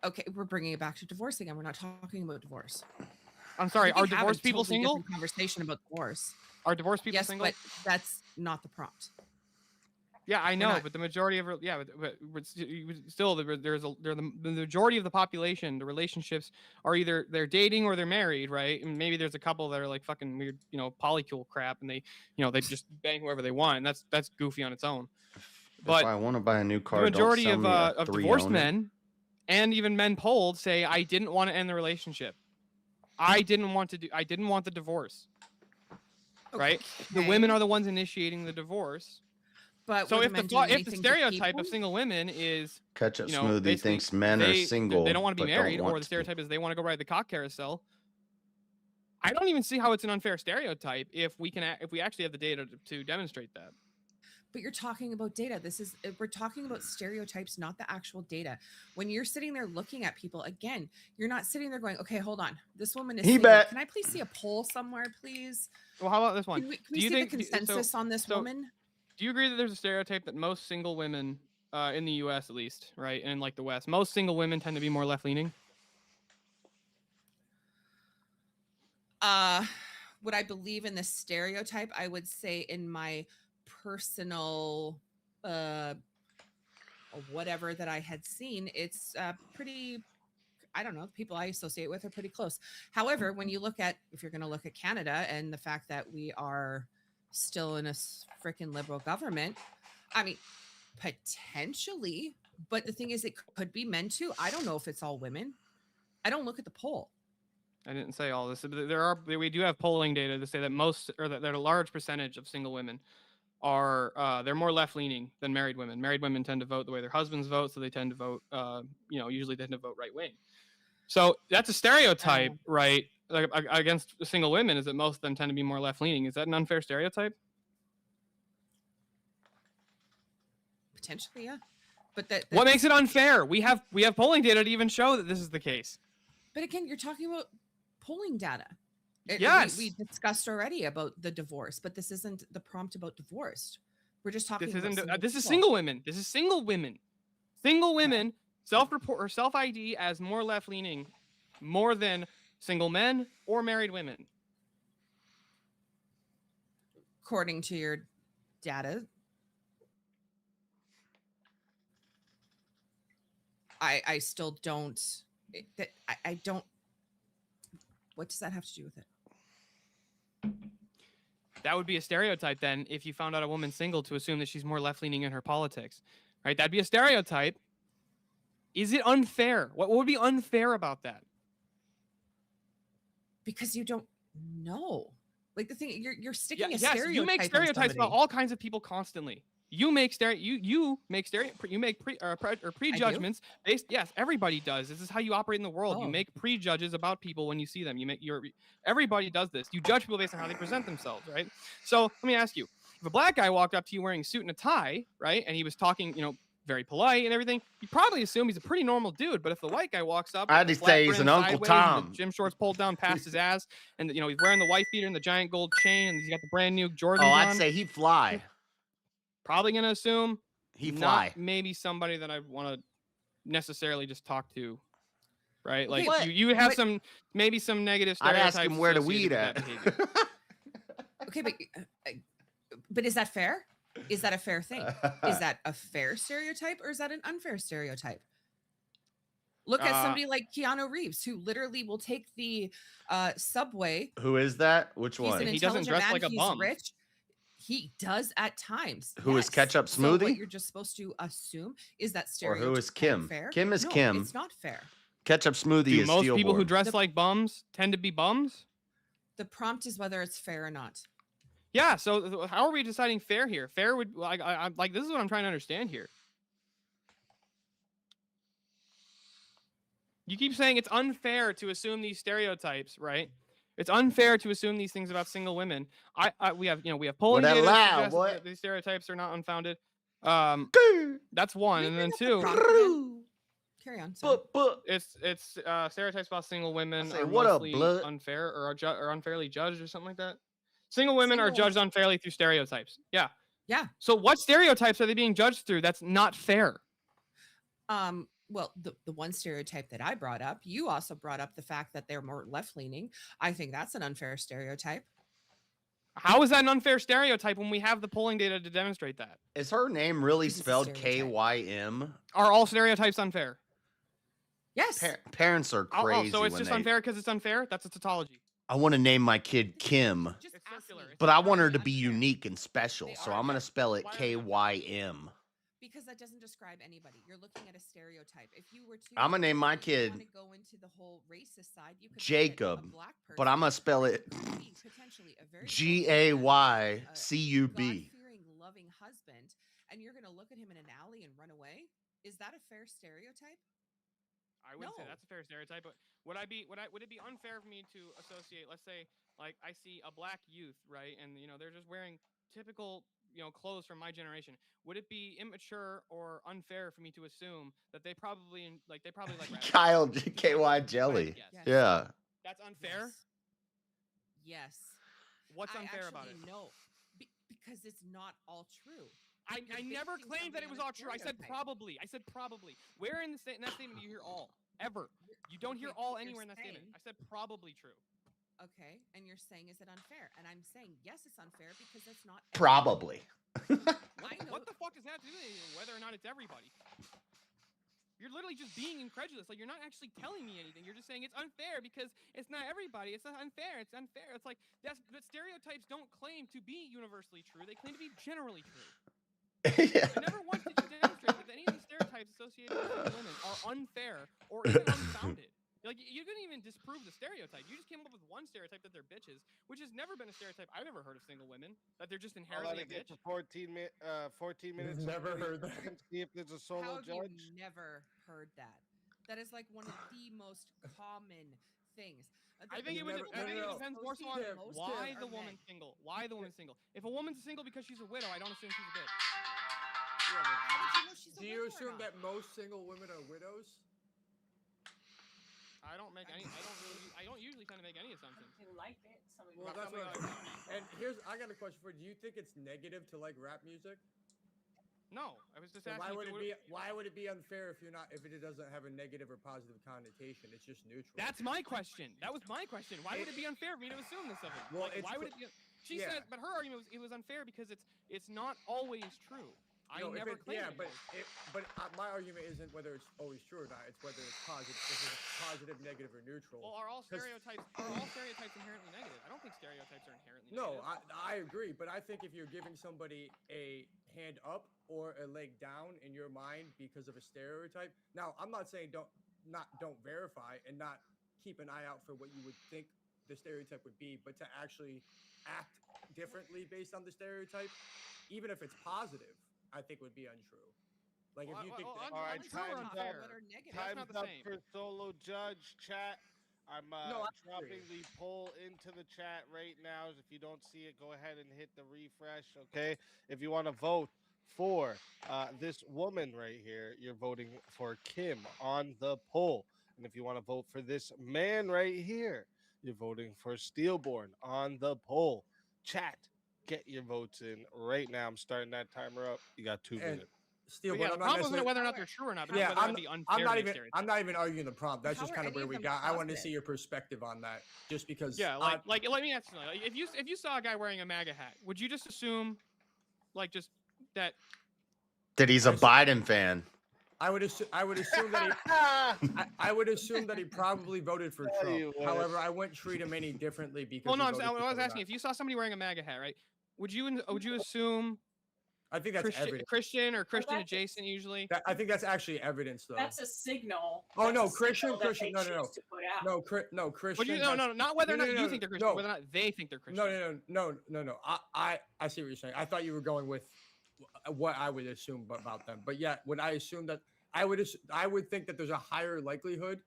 Okay, we're bringing it back to divorce again. We're not talking about divorce. I'm sorry. Are divorced people single? Conversation about divorce. Are divorced people single? Yes, but that's not the prompt. Yeah, I know, but the majority of but still the majority of the population, the relationships are either they're dating or they're married, right? And maybe there's a couple that are like fucking weird, polycule crap, and they just bang whoever they want, and that's goofy on its own. But if I want to buy a new car, the majority of divorced men and even men polled say I didn't want to end the relationship. I didn't want the divorce. Okay. Right? The women are the ones initiating the divorce. But so if the stereotype of single women is Ketchup Smoothie thinks men are single, they don't want to be married, or the stereotype is they want to go ride the cock carousel, I don't even see how it's an unfair stereotype if we actually have the data to demonstrate that. But you're talking about data. We're talking about stereotypes, not the actual data. When you're sitting there looking at people, again, you're not sitting there going, okay, hold on. This woman is single. Can I please see a poll somewhere, please? Well, how about this one? Can we see the consensus on this woman? Do you agree that there's a stereotype that most single women, in the U.S. at least, right, and in like the West, most single women tend to be more left-leaning? Would I believe in this stereotype? I would say in my personal whatever that I had seen, it's pretty, I don't know, people I associate with are pretty close. However, when you look at, if you're going to look at Canada and the fact that we are still in a freaking liberal government, I mean, potentially, but the thing is, it could be men too. I don't know if it's all women. I don't look at the poll. I didn't say all this. We do have polling data to say that that a large percentage of single women are they're more left-leaning than married women. Married women tend to vote the way their husbands vote, so they tend to vote usually they tend to vote right-wing. So that's a stereotype, right? Like against single women, is that most of them tend to be more left-leaning. Is that an unfair stereotype? Potentially, yeah. But that's what makes it unfair? We have polling data to even show that this is the case. But again, you're talking about polling data. Yes, we discussed already about the divorce, but this isn't the prompt about divorced. We're just talking. This is single women. This is single women. Single women self-report or self-ID as more left-leaning, more than single men or married women. According to your data, I still don't. I don't. What does that have to do with it? That would be a stereotype then, if you found out a woman single, to assume that she's more left-leaning in her politics, right? That'd be a stereotype. Is it unfair? What would be unfair about that? Because you don't know. Like the thing, you're sticking a stereotype. You make stereotypes about all kinds of people constantly. You make prejudgments based. Yes, everybody does. This is how you operate in the world. You make prejudges about people when you see them. Everybody does this. You judge people based on how they present themselves, right? So let me ask you: if a black guy walked up to you wearing a suit and a tie, right, and he was talking, very polite and everything, you probably assume he's a pretty normal dude. But if the white guy walks up, I'd say he's an Uncle Tom. Gym shorts pulled down past his ass, and he's wearing the wife beater and the giant gold chain, and he's got the brand new Jordans on. I'd say he'd fly. Probably gonna assume he fly. Not maybe somebody that I want to necessarily just talk to, right? Okay, like you have some negative stereotypes. I'd ask him where the weed at. Okay, but is that fair? Is that a fair thing? Is that a fair stereotype, or is that an unfair stereotype? Look at somebody like Keanu Reeves, who literally will take the subway. Who is that? Which one? He doesn't dress like a bum. Rich. He does at times. Who is yes. Ketchup So what Smoothie? you're just supposed to assume is that Or stereotype who is Kim? fair? Kim is No, Kim. It's not fair. Ketchup Smoothie Do is most people who stillborn. dress like bums tend to be bums? The prompt is whether it's fair or not. Yeah. So how are we deciding fair here? Fair would I'm like this is what I'm trying to understand here. You keep saying it's unfair to assume these stereotypes, right? It's unfair to assume these things about single women. We have polling that data loud, that suggests boy? that these stereotypes are not unfounded. That's one, and then Bring up the two, prompt again. Carry on. Sorry. it's stereotypes about single women say, are "What up, mostly blood?" unfair or are unfairly judged or something like that. Single women are Single- judged unfairly through stereotypes. Yeah. Yeah. So what stereotypes are they being judged through? That's not fair. Well, the one stereotype that I brought up, you also brought up the fact that they're more left leaning. I think that's an unfair stereotype. How is that an unfair stereotype when we have the polling data to demonstrate that? Is her name really It's a spelled stereotype. KYM? Are all stereotypes unfair? Yes. Parents are Oh, crazy. so it's when just they- unfair because it's unfair? That's a tautology. I want to name my kid Kim, Just It's ask circular. me. It's but I not want her to unfair. be unique and special. They So are I'm going to unfair. spell it Why are they unfair? KYM. Because that doesn't describe anybody. You're looking at a stereotype. If you were to, I'ma name my if you kid wanna go into the whole racist side, you could look at a Jacob, black but person I'm going to spell it who could be potentially a very GAYCUB. God-fearing, loving husband, and you're going to look at him in an alley and run away. Is that a fair stereotype? I wouldn't say No. that's a fair stereotype, but would it be unfair for me to associate, let's say, like I see a black youth, right? And they're just wearing typical, clothes from my generation. Would it be immature or unfair for me to assume that they probably like rabbit Kyle food? KY Jelly. Yes. Yes. Yeah. That's unfair? Yes. What's I unfair about it? actually know, because it's not all true. I You're never basing claimed that it something was on a all true. I said stereotype. probably. Where in that statement do you hear all? Ever. You don't hear Okay, all but you're anywhere in that statement. saying- I said probably true. Okay, and you're saying, is it unfair? And I'm saying, yes, it's unfair because it's not Probably. I know. What the fuck does that have to do with anything, whether or not it's everybody? You're literally just being incredulous. Like, you're not actually telling me anything. You're just saying it's unfair because it's not everybody. It's not unfair. It's unfair. It's like but stereotypes don't claim to be universally true. They claim to be generally true. Yeah. I never once did you demonstrate that any of these stereotypes associated with single women are unfair or even unfounded. Like, you couldn't even disprove the stereotype. You just came up with one stereotype that they're bitches, which has never been a stereotype I've ever heard of single women, that they're just I'll inherently let a it get bitch. to 14 minutes. Never heard that. And see if there's a How solo have judge. you never heard that? That is like one of the most common things. I think it never- depends more so on Tim, why Tim. the woman's single. Why the woman's single. If a woman's single because she's a widow, I don't assume she's a bitch. How did you know she's a Do you widow or assume not? that most single women are widows? I don't usually kind of make any assumptions. They like it. Some Well, people that's Something what like I'm And I got a question for you. Do you think it's negative to like rap music? No, I was just So asking. why would it be unfair if it doesn't have a negative or positive connotation? It's just neutral. That's my question. That was my question. Why would it be unfair for me to assume this of it? Well, Like, it's why would it be? She yeah. said, but her argument was it was unfair because it's not always true. I No, if never it- claimed yeah, it but was. my argument isn't whether it's always true or not. It's whether it's positive, if it's positive, negative, or neutral. Well, are all 'Cause- stereotypes inherently negative? I don't think stereotypes are inherently No, negative. I agree, but I think if you're giving somebody a hand up or a leg down in your mind because of a stereotype, now I'm not saying don't verify and not keep an eye out for what you would think the stereotype would be, but to actually act differently based on the stereotype, even if it's positive, I think would be untrue. Like if you think that, All right, Untrue or time's unfair, up. what are negative? That's not Time's the up same. for solo judge chat. I'm No, I dropping agree. the poll into the chat right now. If you don't see it, go ahead and hit the refresh. Okay. If you want to vote for this woman right here, you're voting for Kim on the poll. And if you want to vote for this man right here, you're voting for Steelborn on the poll. Chat, get your votes in right now. I'm starting that timer up. You got 2 And minutes. still, But yeah, but the I'm not problem isn't necessarily. whether or not they're true or not, but Yeah, whether it'd be unfair I'm to not make even. stereotypes. I'm not even arguing the prompt. That's How just are kind of any where of we them got. I wanted to positive? see your perspective on that, just because. Yeah, like let me ask you something. Like, if you saw a guy wearing a MAGA hat, would you just assume, like, just that? That he's a Biden fan. I would assume that he. I would assume that he probably voted for Tell Trump. you what. However, I wouldn't treat him any differently because. Well, no, he I voted for was Trump or asking not. if you saw somebody wearing a MAGA hat, right? would you assume I think that's evidence. Christian or Christian that's- adjacent usually? I think that's actually evidence, though. That's a signal. Oh, That's no, a signal Christian, that they no. choose to put out. No, Christian. Not whether or not you think they're Christian, whether or not they think they're Christian. No. I see what you're saying. I thought you were going with what I would assume about them. But yeah, would I assume that I would think that there's a higher likelihood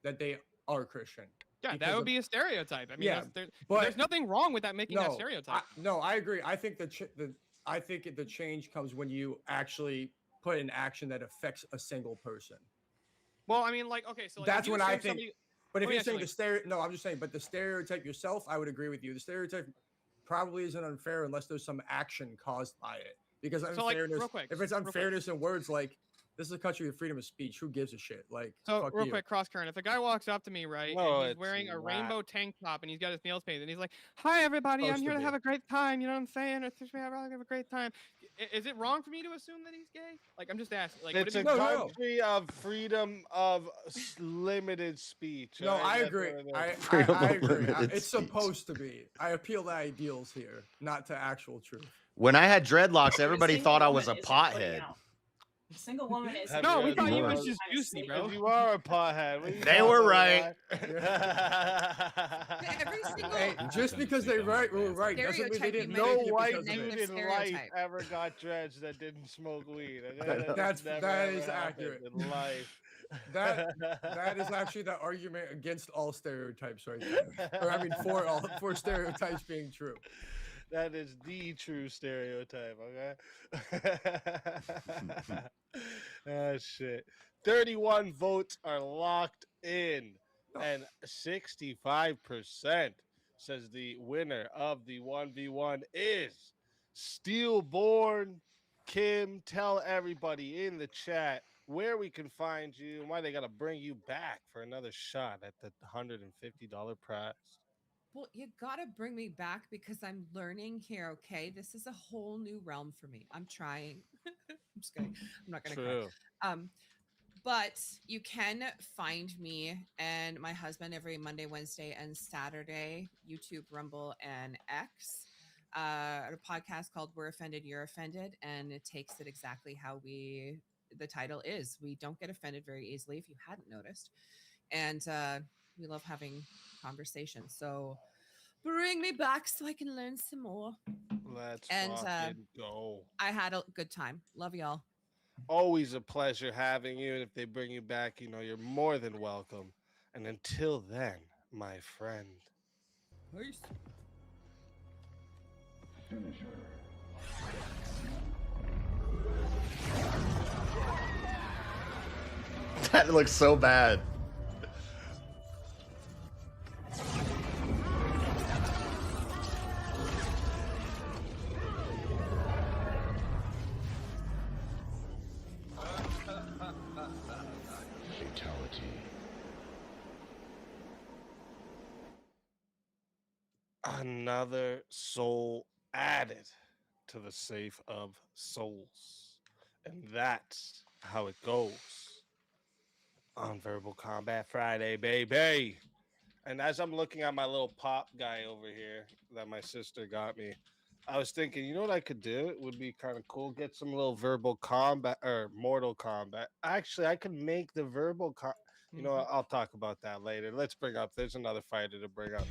that they are Christian. Yeah, that would be a stereotype. I mean, Yeah, there's nothing wrong with that making that stereotype. I agree. I think the change comes when you actually put in action that affects a single person. Well, I mean, like, okay, so like, that's when I think. somebody, But if you're saying no, I'm just saying. But the stereotype yourself, I would agree with you. The stereotype probably isn't unfair unless there's some action caused by it. Because unfairness, if it's unfairness in words like this is a country of freedom of speech, who gives a shit? Like, so real quick, cross current. If a guy walks up to me, right, and he's wearing a rainbow tank top and he's got his nails painted, and he's like, "Hi, everybody, I'm here to have a great time." You know what I'm saying? Or have a great time. Is it wrong for me to assume that he's gay? Like, I'm just asking. Like, it's a country of freedom of limited speech. No, right? I agree. I agree. It's supposed to be. I appeal to ideals here, not to actual truth. When I had dreadlocks, everybody thought I was a pothead. A single woman is. No, we thought you was just juicy, bro. You are a pothead. They were right. Every single Hey, just because they were right doesn't mean they didn't. No make it white because of dude it. in life ever got dreads that didn't smoke weed. That is accurate. In life. That is actually the argument against all stereotypes right there. Or I mean, for stereotypes being true. That is the true stereotype, okay? Ah, shit. 31 votes are locked in, and 65% says the winner of the 1v1 is Steelborn Kim. Tell everybody in the chat where we can find you and why they got to bring you back for another shot at the $150 prize. Well, you gotta bring me back because I'm learning here. Okay, this is a whole new realm for me. I'm trying. I'm just kidding. I'm not gonna cry. But you can find me and my husband every Monday, Wednesday, and Saturday, YouTube, Rumble, and X. A podcast called "We're Offended, You're Offended," and it takes it exactly how the title is. We don't get offended very easily, if you hadn't noticed, and we love having conversation. So bring me back so I can learn some more. Let's fucking go. I had a good time. Love y'all. Always a pleasure having you. And if they bring you back, you know, you're more than welcome. And until then, my friend. Peace. That looks so bad. Fatality. Another soul added to the safe of souls. And that's how it goes on Verbal Combat Friday, baby. And as I'm looking at my little pop guy over here that my sister got me, I was thinking, you know what I could do? It would be kind of cool. Get some little verbal combat or Mortal Kombat. Actually, I could make the verbal you know what? I'll talk about that later. Let's bring up. There's another fighter to bring up.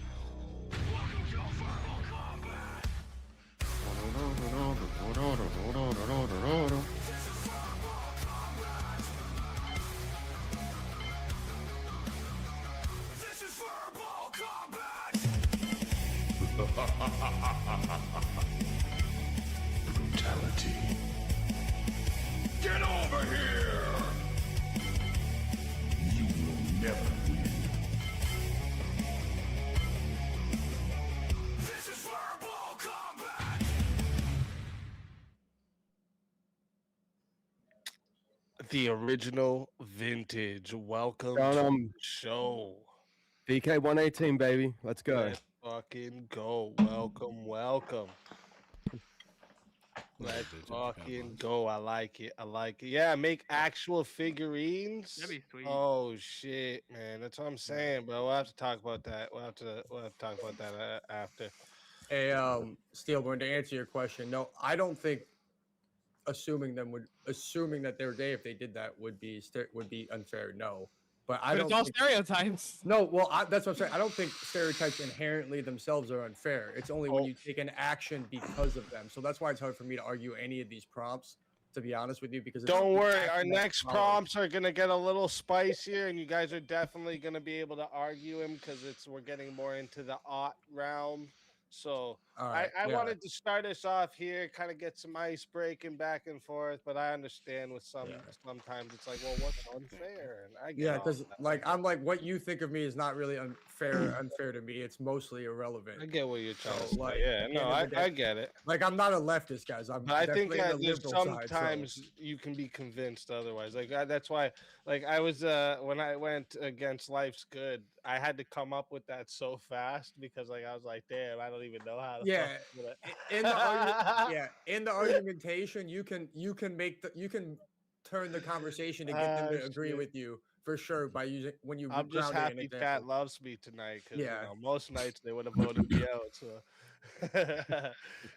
This is Verbal Combat! Brutality. Get over here! You will never win. This is Verbal Combat! The original vintage. Welcome Down to on the show. VK 118, baby. Let's go. Let's fucking go. Welcome. Let's fucking go. I like it. Yeah, make actual figurines. That'd be sweet. Oh shit, man. That's what I'm saying, bro. We'll have to talk about that. We'll have to talk about that after. Steelborn, to answer your question, no, I don't think assuming that they're gay if they did that would be unfair. No, but I But don't it's all think, stereotypes. no. Well, that's what I'm saying. I don't think stereotypes inherently themselves are unfair. It's only when you take an action because of them. So that's why it's hard for me to argue any of these prompts. To be honest with you, because it's Don't the worry, action our that next follows. prompts are gonna get a little spicier, and you guys are definitely gonna be able to argue him because we're getting more into the art realm. So All right, I yeah. wanted to start us off here, kind of get some ice breaking back and forth, but I understand with sometimes it's like, well, what's unfair? And I get Yeah, all because that. like I'm like what you think of me is not really unfair to me. It's mostly irrelevant. I get what you're trying to say. like, Yeah, at the no, end of the I day- get it. Like I'm not a leftist, guys. I'm But I think definitely in the there's liberal side. sometimes you can be convinced otherwise. Like that's why, like I was when I went against Life's Good, I had to come up with that so fast because like I was like, damn, I don't even know how to. Yeah, fuck with it. in the in the argumentation, you can turn the conversation to get them to agree Shit. with you for sure by using when you I'm just ground it in happy example. Fat loves me tonight because Yeah. most nights they would have voted me out. So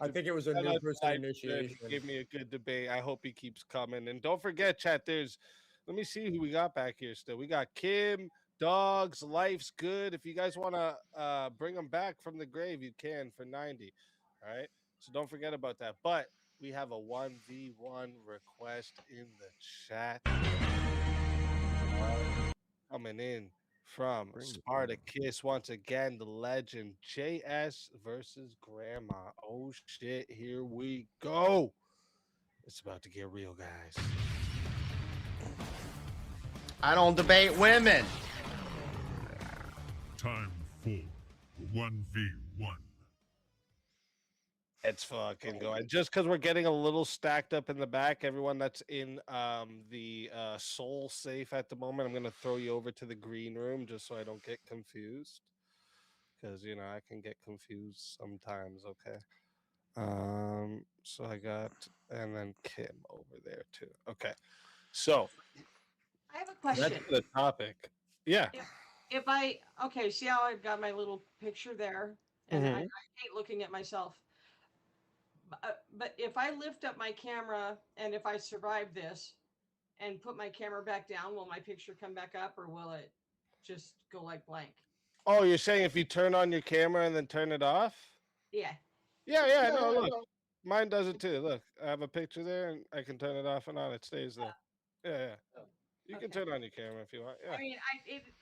I think it was a Shout new out to person Life's Good. initiation. He gave me a good debate. I hope he keeps coming. And don't forget, chat. Let me see who we got back here. Still, we got Kim, Dogs, Life's Good. If you guys want to bring them back from the grave, you can for 90. All right. So don't forget about that. But we have a 1v1 request in the chat coming in from Spartacus once again. The legend JS versus Grandma. Oh shit! Here we go. It's about to get real, guys. I don't debate women. Time for 1v1. It's fucking going. Just because we're getting a little stacked up in the back, everyone that's in the soul safe at the moment, I'm gonna throw you over to the green room just so I don't get confused. Because I can get confused sometimes. Okay. So I got and then Kim over there too. Okay. So I have a that's question. the topic. Yeah. If okay, see how I've got my little picture there, and I hate looking at myself. But if I lift up my camera and if I survive this and put my camera back down, will my picture come back up or will it just go like blank? Oh, you're saying if you turn on your camera and then turn it off? Yeah. Yeah. No, look, mine does it too. Look, I have a picture there, and I can turn it off and on. It stays there. Yeah. You can turn on your camera if you want. Yeah. I mean,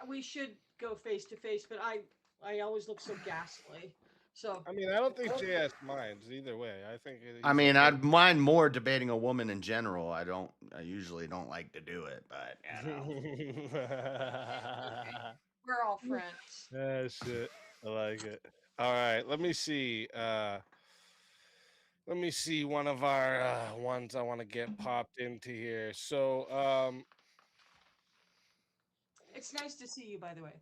we should go face to face, but I always look so ghastly. So I mean, I don't think JS minds either way. I think. I mean, I'd mind more debating a woman in general. I usually don't like to do it, but we're all friends. Shit. I like it. All right, let me see. Let me see one of our ones I want to get popped into here. So, it's nice to see you, by the way.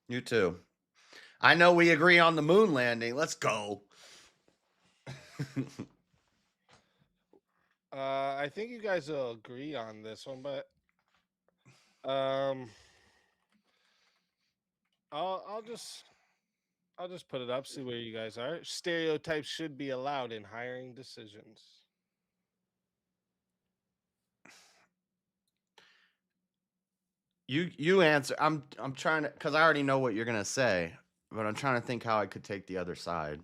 you too. I know we agree on the moon landing. Let's go. I think you guys will agree on this one, but I'll just put it up, see where you guys are. Stereotypes should be allowed in hiring decisions. You answer. I'm trying to, because I already know what you're gonna say, but I'm trying to think how I could take the other side.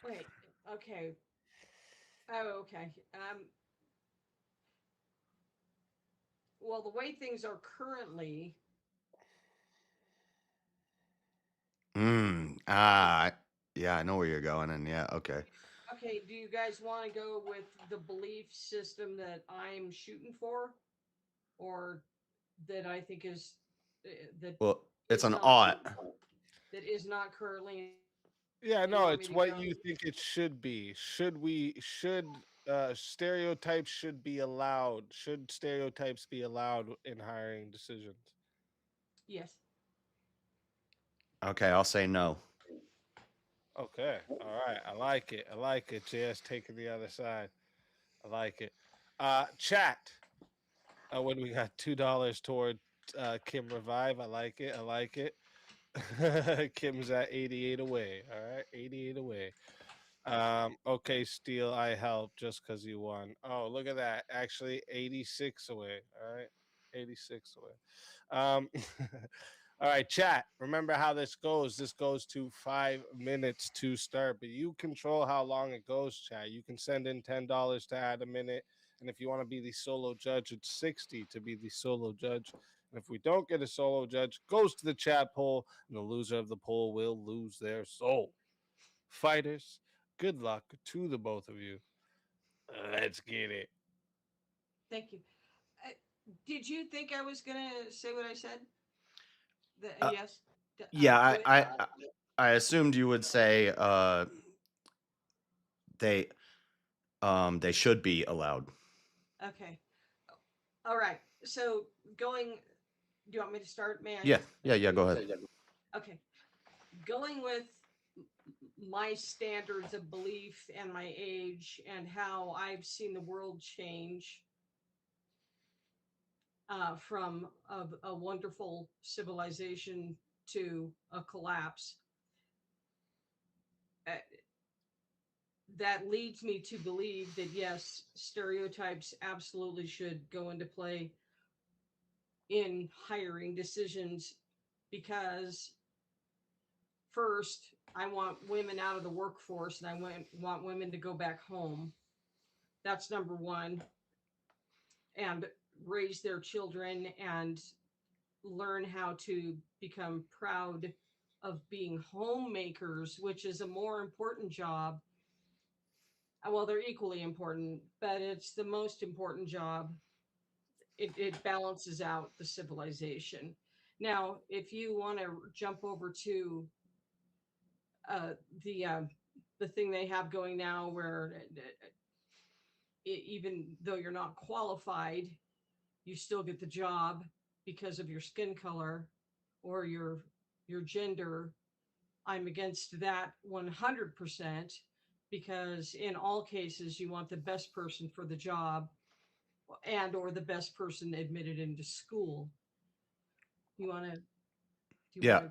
Wait. Okay. Oh, okay. Well, the way things are currently. Yeah, I know where you're going, and yeah, okay. Okay, do you guys want to go with the belief system that I'm shooting for, or that I think is that? Well, it's an not- ought. That is not currently. Yeah, You no, want me it's to what go? you think it should be. Stereotypes should be allowed? Should stereotypes be allowed in hiring decisions? Yes. Okay, I'll say no. Okay, all right, I like it. JS taking the other side. I like it. Chat. When we got $2 toward Kim Revive. I like it. I like it. Kim's at 88 away. All right, 88 away. Okay, Steel, I help just because you won. Oh, look at that. Actually, 86 away. All right, 86 away. All right, chat. Remember how this goes. This goes to 5 minutes to start, but you control how long it goes, chat. You can send in $10 to add a minute. And if you want to be the solo judge, it's 60 to be the solo judge. And if we don't get a solo judge, goes to the chat poll, and the loser of the poll will lose their soul. Fighters, good luck to the both of you. Let's get it. Thank you. Did you think I was gonna say what I said? Yes. Yeah, Do it? I assumed you would say they should be allowed. Okay. All right. So going. Do you want me to start? May I? Yeah. Go ahead. Okay. Going with my standards of belief and my age and how I've seen the world change from a wonderful civilization to a collapse. That leads me to believe that yes, stereotypes absolutely should go into play in hiring decisions because first, I want women out of the workforce and I want women to go back home. That's number one. And raise their children and learn how to become proud of being homemakers, which is a more important job. Well, they're equally important, but it's the most important job. It balances out the civilization. Now, if you want to jump over to uh, the uh, the thing they have going now, where even though you're not qualified, you still get the job because of your skin color or your gender. I'm against that 100% because in all cases you want the best person for the job and or the best person admitted into school. You want to Yeah.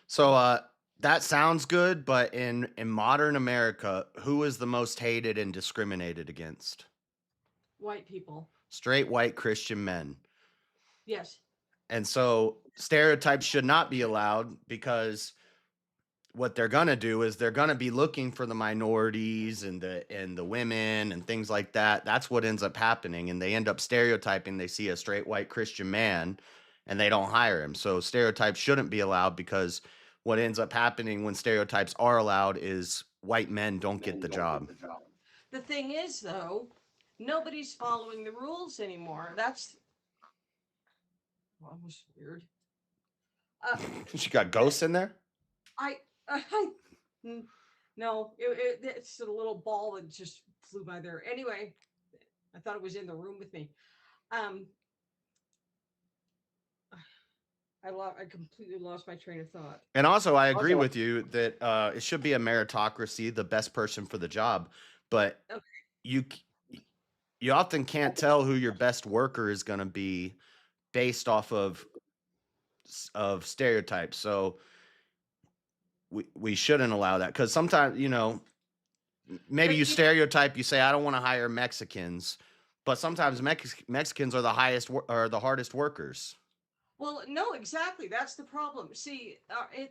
So that sounds good, but in modern America, who is the most hated and discriminated against? white people? Straight white Christian men. Yes. And so stereotypes should not be allowed because what they're going to do is they're going to be looking for the minorities and the women and things like that. That's what ends up happening, and they end up stereotyping. They see a straight white Christian man and they don't hire him. So stereotypes shouldn't be allowed because what ends up happening when stereotypes are allowed is white men don't get the job. The thing is, though, nobody's following the rules anymore. That's almost weird. She got ghosts in there? I no, it's a little ball that just flew by there. Anyway, I thought it was in the room with me. I completely lost my train of thought. And also, I agree with you that it should be a meritocracy, the best person for the job. But Okay. you often can't tell who your best worker is going to be based off of stereotypes. So we shouldn't allow that because sometimes maybe you stereotype. You say I don't want to hire Mexicans, but sometimes Mexicans are the hardest workers. Well, no, exactly. That's the problem. See,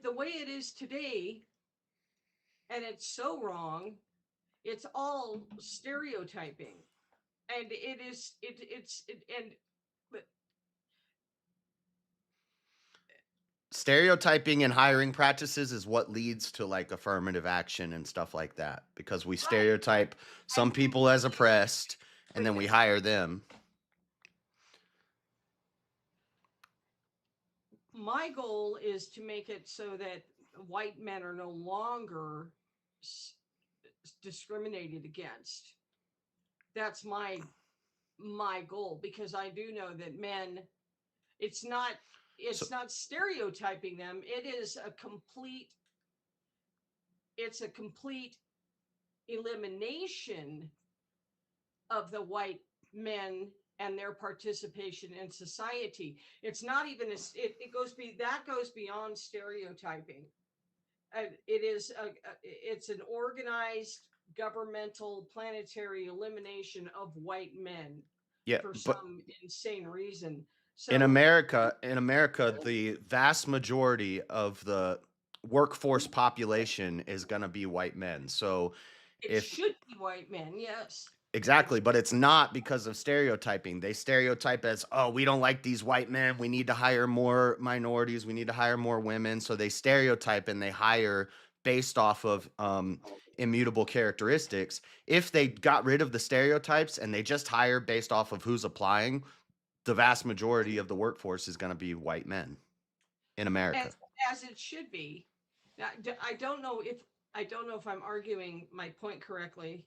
the way it is today, and it's so wrong. It's all stereotyping, and but Stereotyping and hiring practices is what leads to like affirmative action and stuff like that because we stereotype some people as oppressed and then we hire them. my goal is to make it so that white men are no longer discriminated against. That's my goal because I do know that men, it's not stereotyping them. It's a complete elimination of the white men and their participation in society. It's not even that goes beyond stereotyping. It's an organized governmental planetary elimination of white men Yeah, for but some insane reason. in So America, the vast majority of the workforce population is going to be white men. So it if should be white men, yes. exactly, but it's not because of stereotyping. They stereotype as, oh, we don't like these white men. We need to hire more minorities. We need to hire more women. So they stereotype and they hire based off of immutable characteristics. If they got rid of the stereotypes and they just hire based off of who's applying, the vast majority of the workforce is going to be white men in America. As it should be. Now, I don't know if I'm arguing my point correctly.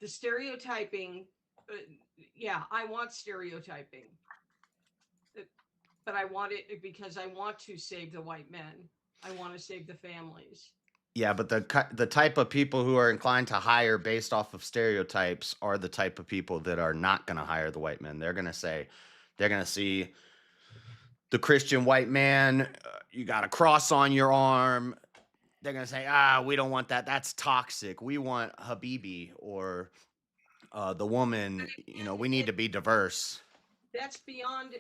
The stereotyping, yeah, I want stereotyping, but I want it because I want to save the white men. I want to save the families. Yeah, but the type of people who are inclined to hire based off of stereotypes are the type of people that are not going to hire the white men. They're going to see the Christian white man, you got a cross on your arm. They're going to say, we don't want that. That's toxic. We want Habibi, or the woman, we need to be diverse. That's beyond,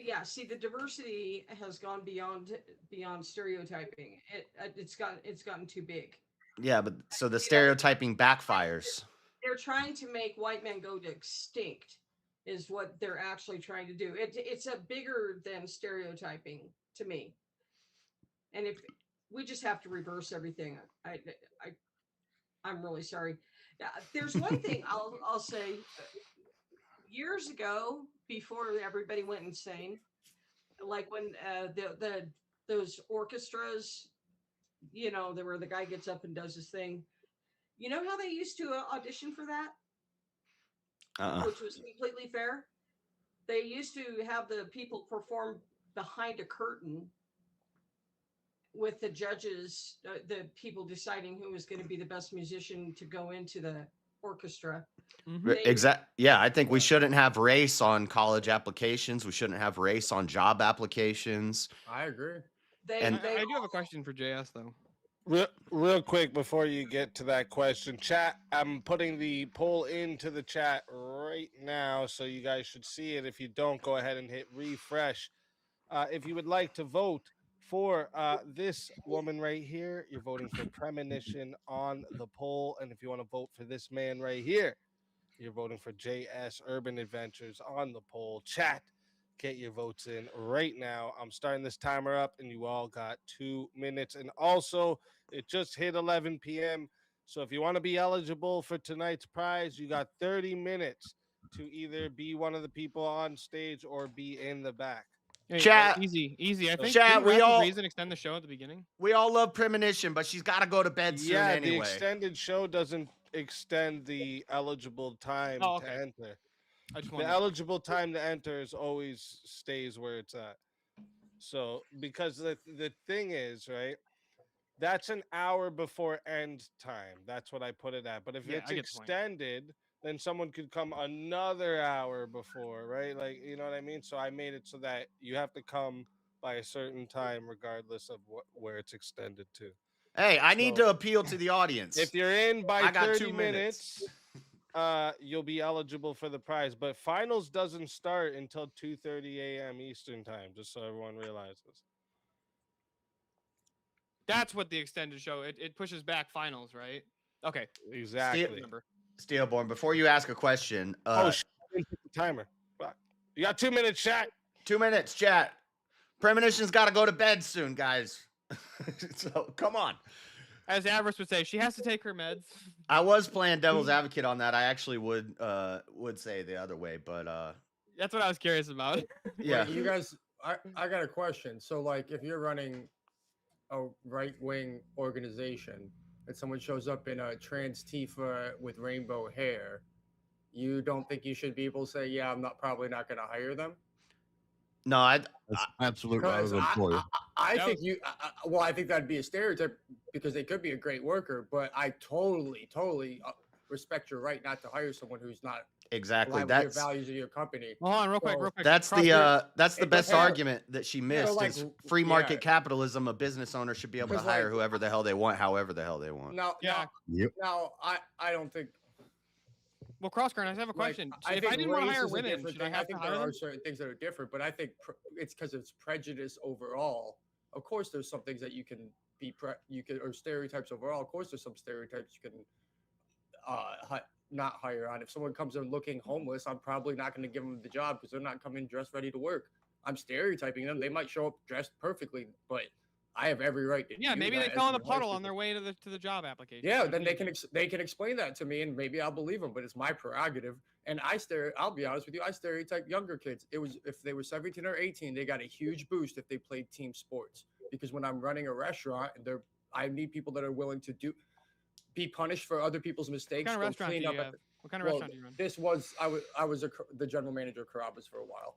yeah. See, the diversity has gone beyond stereotyping. It's gotten too big. Yeah, but so the stereotyping backfires. They're trying to make white men go to extinct, is what they're actually trying to do. It's a bigger than stereotyping to me. And if we just have to reverse everything, I'm really sorry. There's one thing I'll say. Years ago, before everybody went insane, like when those orchestras, where the guy gets up and does his thing. You know how they used to audition for that, which was completely fair. They used to have the people perform behind a curtain with the judges, the people deciding who was going to be the best musician to go into the orchestra. Yeah, I think we shouldn't have race on college applications. We shouldn't have race on job applications. I agree. I do have a question for JS though. Real quick before you get to that question, chat, I'm putting the poll into the chat right now, so you guys should see it. If you don't, go ahead and hit refresh. If you would like to vote for this woman right here, you're voting for premonition on the poll. And if you want to vote for this man right here, you're voting for JS Urban Adventures on the poll. Chat, get your votes in right now. I'm starting this timer up, and you all got 2 minutes. And also, it just hit 11 p.m. So if you want to be eligible for tonight's prize, you got 30 minutes to either be one of the people on stage or be in the back. Hey, Chat, easy. I think chat. We all reason extend the show at the beginning. We all love premonition, but she's got to go to bed soon anyway. The extended show doesn't extend the eligible time to enter. The eligible time to enter always stays where it's at. So because the thing is, right, that's an hour before end time. That's what I put it at. But if it's extended, then someone could come another hour before, right? Like, you know what I mean? So I made it so that you have to come by a certain time regardless of where it's extended to. Hey, I need to appeal to the audience. If you're in by 30 minutes, you'll be eligible for the prize. But finals doesn't start until 2:30 a.m. Eastern time, just so everyone realizes. That's what the extended show, it pushes back finals, right? Okay. Exactly. Steelborn, before you ask a question. The timer. You got 2 minutes, chat. 2 minutes, chat. Premonition's got to go to bed soon, guys. So come on. As Avarice would say, she has to take her meds. I was playing devil's advocate on that. I actually would say the other way, but that's what I was curious about. Yeah. Wait, you guys, I got a question. So like if you're running a right-wing organization and someone shows up in a trans Tifa with rainbow hair, you don't think you should be able to say, yeah, I'm probably not going to hire them? No, that's absolutely relevant for you. I think well, I think that'd be a stereotype because they could be a great worker, but I totally respect your right not to hire someone who's not Exactly. aligned with your values of your company. Hold on, real quick. That's Cross the it best depends. argument that she missed like, is free yeah. market capitalism. A business owner should be able to 'Cause, hire like- whoever the hell they want, however the hell they want. Now, I don't think. Well, Crosscurrent, I just have a Like, question. I if think I didn't want to race hire is a women, different should I thing. have to think hire there them? are certain things that are different, but I think it's because it's prejudice overall. Of course, there's some things that you can be or stereotypes overall. Of course, there's some stereotypes you can not hire on. If someone comes in looking homeless, I'm probably not going to give them the job because they're not coming dressed ready to work. I'm stereotyping them. They might show up dressed perfectly, but I have every right to. Yeah, do maybe that they as fell in the a puddle hardest on their way to the job application. Yeah, then they can explain that to me, and maybe I'll believe them. But it's my prerogative, and I'll be honest with you. I stereotype younger kids. It was if they were 17 or 18, they got a huge boost if they played team sports. Because when I'm running a restaurant, and I need people that are willing to be punished for other people's mistakes. What kind of restaurant do you have? What kind of restaurant do you run? This was I was the general manager of Carrabba's for a while.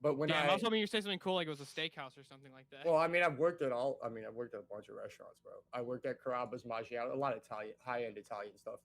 But when I was hoping you'd say something cool like it was a steakhouse or something like that. Well, I mean, I've worked at a bunch of restaurants, bro. I worked at Carrabba's, Maggiano, a lot of high-end Italian stuff.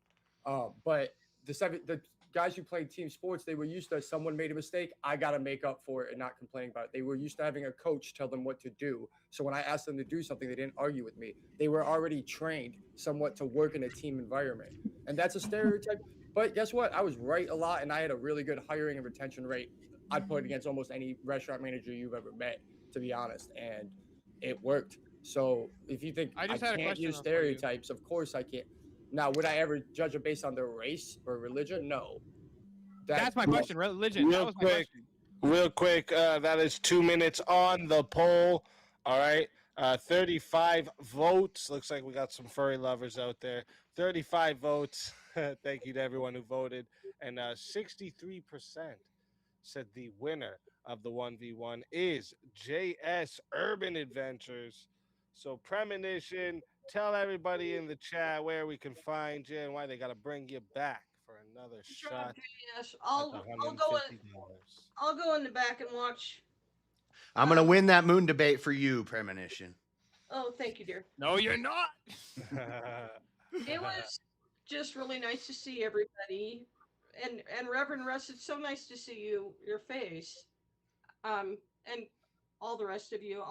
But the guys who played team sports, they were used to someone made a mistake, I got to make up for it and not complain about it. They were used to having a coach tell them what to do. So when I asked them to do something, they didn't argue with me. They were already trained somewhat to work in a team environment. And that's a stereotype. But guess what? I was right a lot, and I had a really good hiring and retention rate. I'd put against almost any restaurant manager you've ever met, to be honest, and it worked. So if you think I can't use stereotypes, of course I can't. Now, would I ever judge it based on their race or religion? No. That's my question. Religion. That was my question. Real quick, that is 2 minutes on the poll. All right. 35 votes. Looks like we got some furry lovers out there. 35 votes. Thank you to everyone who voted. And 63% said the winner of the 1v1 is JS Urban Adventures. So Premonition, tell everybody in the chat where we can find you and why they got to bring you back for another shot. Yes, I'll go in the back and watch. I'm gonna win that moon debate for you, Premonition. Oh, thank you, dear. No, you're not. It was just really nice to see everybody. And Reverend Russ, it's so nice to see your face, and all the rest of you.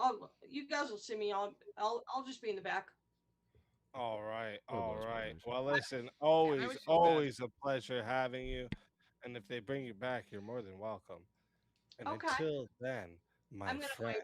You guys will see me. I'll just be in the back. All right. Well, listen, always a pleasure having you. And if they bring you back, you're more than welcome. And until then, my friend.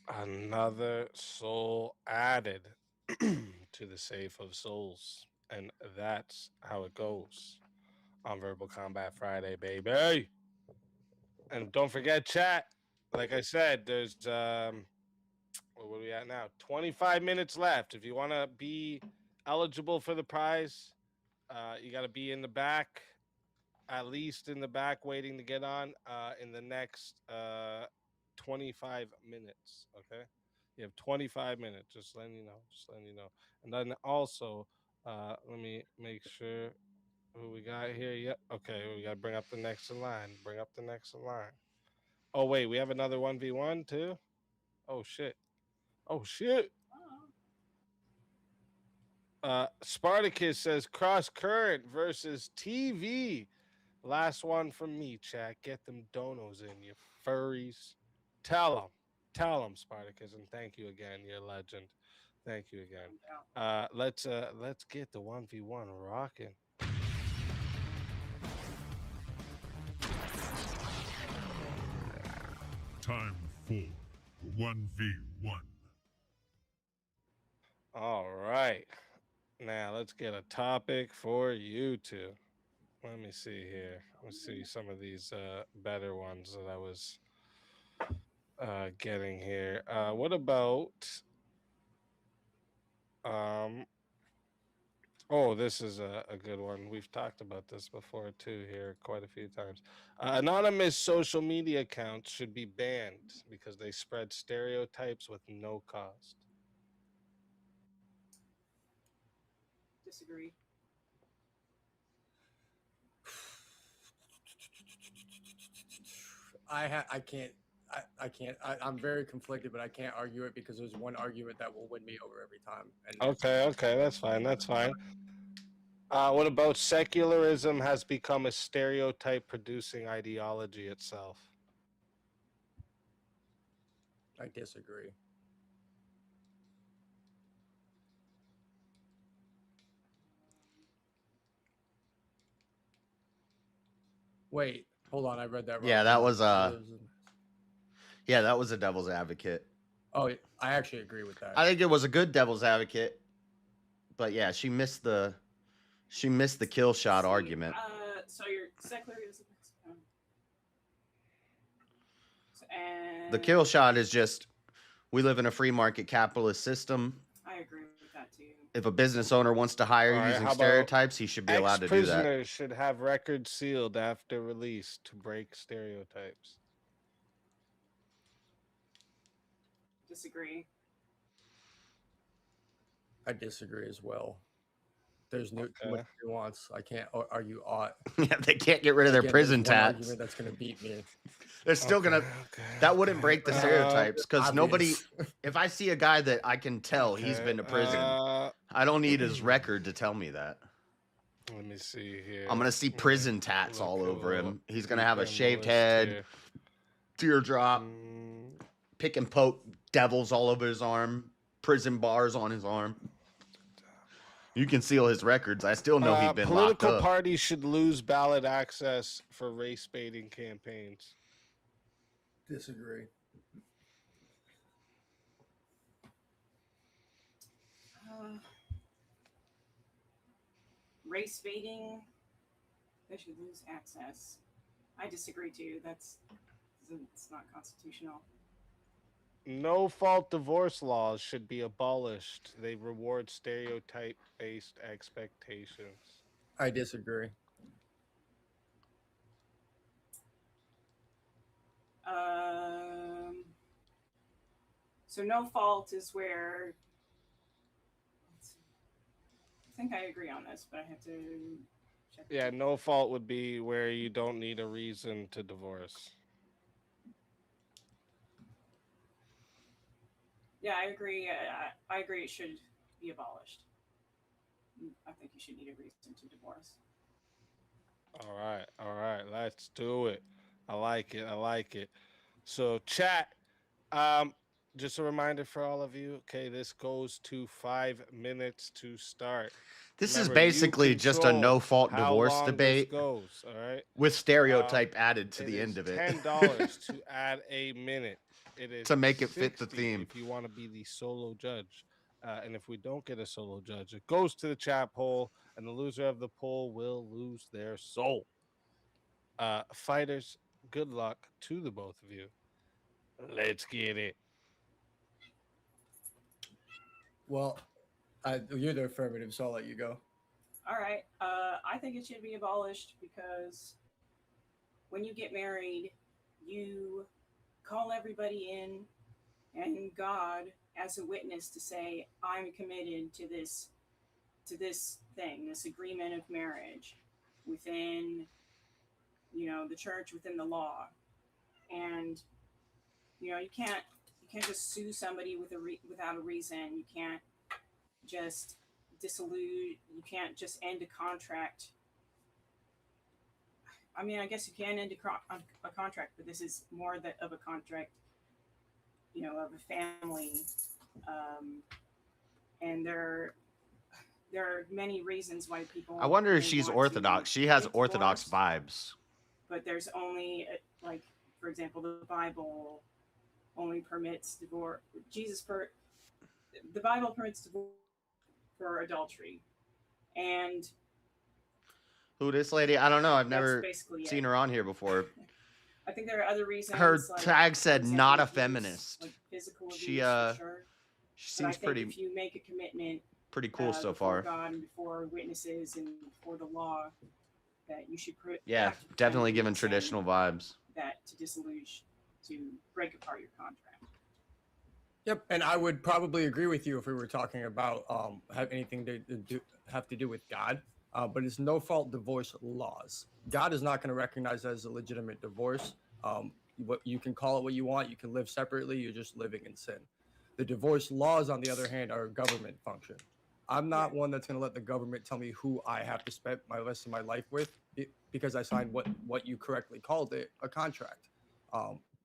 Another soul added to the safe of souls. And that's how it goes on Verbal Combat Friday, baby. And don't forget, chat. Like I said, there's where are we at now? 25 minutes left. If you want to be eligible for the prize, you got to be in the back, at least in the back, waiting to get on in the next 25 minutes. Okay, you have 25 minutes. Just letting you know. And then also, let me make sure who we got here. Yep. Okay, we got to bring up the next in line. Oh wait, we have another 1v1 too. Oh shit. Spartacus says Cross Current versus TV. Last one from me, chat. Get them donos in, you furries. Tell them, Spartacus, and thank you again. You're a legend. Thank you again. Let's get the 1v1 rocking. Time for 1v1. All right. Now let's get a topic for you two. Let me see here. Let's see some of these better ones that I was getting here. What about um? Oh, this is a good one. We've talked about this before too here quite a few times. Anonymous social media accounts should be banned because they spread stereotypes with no cost. Disagree. I can't. I can't. I'm very conflicted, but I can't argue it because there's one argument that will win me over every time. And Okay, that's fine. That's fine. What about secularism has become a stereotype producing ideology itself? I disagree. Wait, hold on. I read that wrong. Yeah, that was yeah, that was a devil's advocate. Oh, I actually agree with that. I think it was a good devil's advocate, but yeah, she missed the kill shot argument. So your secularism. And The kill shot is just we live in a free market capitalist system. I agree with that too. If a business owner wants to hire All right, using how about stereotypes, he should be allowed to do that. Ex-prisoners should have records sealed after release to break stereotypes. Disagree. I disagree as well. There's too Okay. much nuance. I can't argue ought. Yeah, they can't get rid of their Again, prison there's one tats. argument that's going to beat me. They're still gonna. That wouldn't break the stereotypes because nobody. Obvious. If I see a guy that I can tell he's been to prison, I don't need his record to tell me that. Let me see here. I'm gonna see prison tats all over him. He's gonna have a Weekend shaved list head, here. teardrop, pick and poke devils all over his arm, prison bars on his arm. You can seal his records. I still know he's been locked Political up. parties should lose ballot access for race baiting campaigns. Disagree. Race baiting. They should lose access. I disagree too. It's not constitutional. No fault divorce laws should be abolished. They reward stereotype based expectations. I disagree. So no fault is where. I think I agree on this, but I have to check. Yeah, no fault would be where you don't need a reason to divorce. Yeah, I agree. I agree. It should be abolished. I think you should need a reason to divorce. All right. Let's do it. I like it. So, chat. Just a reminder for all of you. Okay, this goes to 5 minutes to start. This Remember, is you basically just a control no-fault how divorce long this debate goes. All right. with stereotype added to It the is end of it. $10 to add a minute. It is To make it fit the 60 theme. If you want to be the solo judge, and if we don't get a solo judge, it goes to the chat poll, and the loser of the poll will lose their soul. Fighters, good luck to the both of you. Let's get it. Well, you're the affirmative, so I'll let you go. All right. I think it should be abolished because when you get married, you call everybody in and God as a witness to say, I'm committed to this thing, this agreement of marriage within, the church, within the law. And, you can't just sue somebody without a reason. You can't just dissolute. You can't just end a contract. I mean, I guess you can end a contract, but this is more of a contract, of a family. And there are many reasons why people. I wonder if may she's want Orthodox. to she has get Orthodox divorced, vibes. but there's only, like, for example, the Bible only permits divorce. The Bible permits divorce for adultery, and Who this lady? I don't know. I've that's never basically seen it. her on here before. I think there are other reasons. Her like, tag said for example, not a abuse, feminist. like physical abuse, She for sure. she But I seems think pretty if you make a commitment, cool so before far. God and before witnesses and before the law, that you should Yeah, have to protect definitely your giving consent, traditional vibes. that to disilluge, to break apart your contract. Yep, and I would probably agree with you if we were talking about have anything to do with God. But it's no fault divorce laws. God is not going to recognize that as a legitimate divorce. What you can call it what you want. You can live separately. You're just living in sin. The divorce laws, on the other hand, are a government function. I'm not one that's going to let the government tell me who I have to spend my rest of my life with because I signed what you correctly called it, a contract.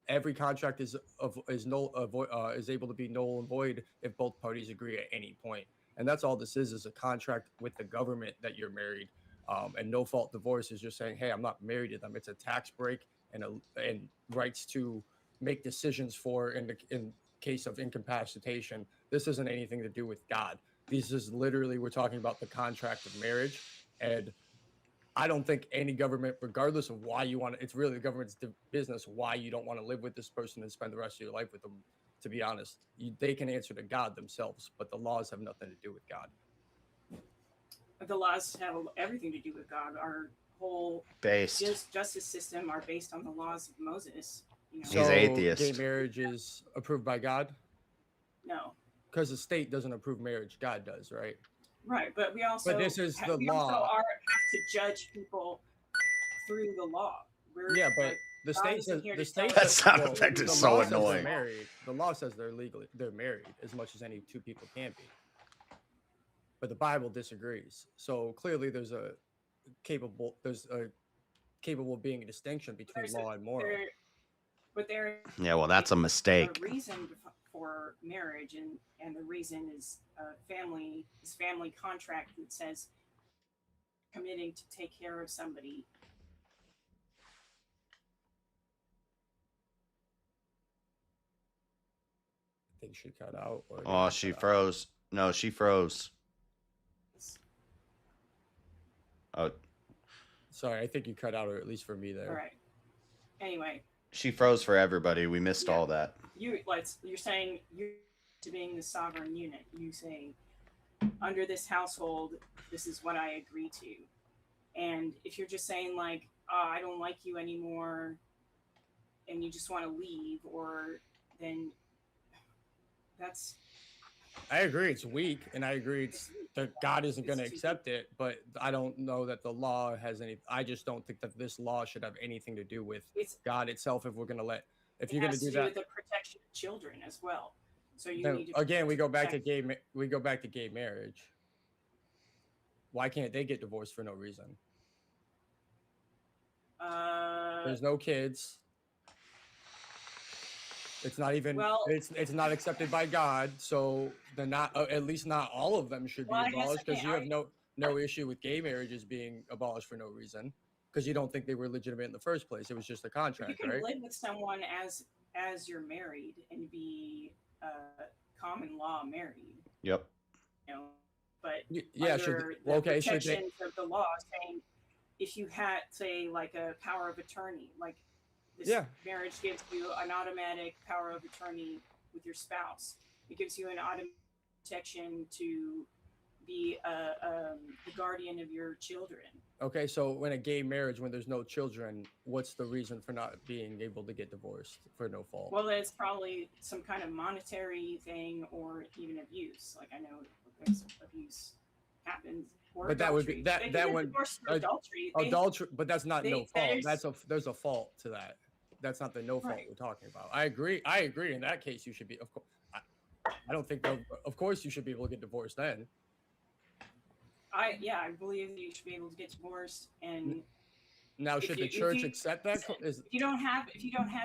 Every contract is able to be null and void if both parties agree at any point. And that's all this is a contract with the government that you're married. And no fault divorce is just saying, hey, I'm not married to them. It's a tax break and rights to make decisions for in case of incapacitation. This isn't anything to do with God. This is literally, we're talking about the contract of marriage. And I don't think any government, regardless of why you want to, it's really the government's business why you don't want to live with this person and spend the rest of your life with them. To be honest, they can answer to God themselves, but the laws have nothing to do with God. The laws have everything to do with God. Our whole justice system are based on the laws of Moses. You know? He's atheist. Gay marriage is approved by God? No. Because the state doesn't approve marriage, God does, right? Right, but we also this is the we law. also have to judge people through the law. But the state says the state. That sound effect is so annoying. The law says they're married as much as any two people can be. But the Bible disagrees. So clearly, there's a capable being a distinction between law and moral. Yeah, well, that's a mistake. The reason for marriage and the reason is family contract that says committing to take care of somebody. I think she cut out. Oh, she froze. No, she froze. Oh, Sorry, I think you cut out, or at least for me there. All right. Anyway. She froze for everybody. We missed all that. You're saying you're to being the sovereign unit. You say, under this household, this is what I agree to. And if you're just saying like, oh, I don't like you anymore, and you just want to leave, or then that's. I agree it's weak, and I agree that God isn't going to accept it, but I don't know that the law has any. I just don't think that this law should have anything to do with God itself. If we're going to if you're going to do that, with the protection of children as well. So you then, need to again, we go back to gay marriage. Why can't they get divorced for no reason? There's no kids. It's not even. It's not accepted by God, so they're not. At least not all of them should be abolished, because you have no issue with gay marriages being abolished for no reason, because you don't think they were legitimate in the first place. It was just a contract, you can right? live with someone as you're married and be common law married. Yep. You know, but yeah, under the protections of the law, saying if you had, say, like a power of attorney, like. This marriage gives you an automatic power of attorney with your spouse. It gives you an automatic protection to be the guardian of your children. Okay, so when a gay marriage, when there's no children, what's the reason for not being able to get divorced for no fault? Well, it's probably some kind of monetary thing, or even abuse. Like I know abuse happens. But that would be that one adultery, but that's not no fault. There's a fault to that. That's not the no fault we're talking about. I agree. In that case, you should be. Of course, I don't think. Of course, you should be able to get divorced then. I believe you should be able to get divorced. And now, should the church accept that? If you don't have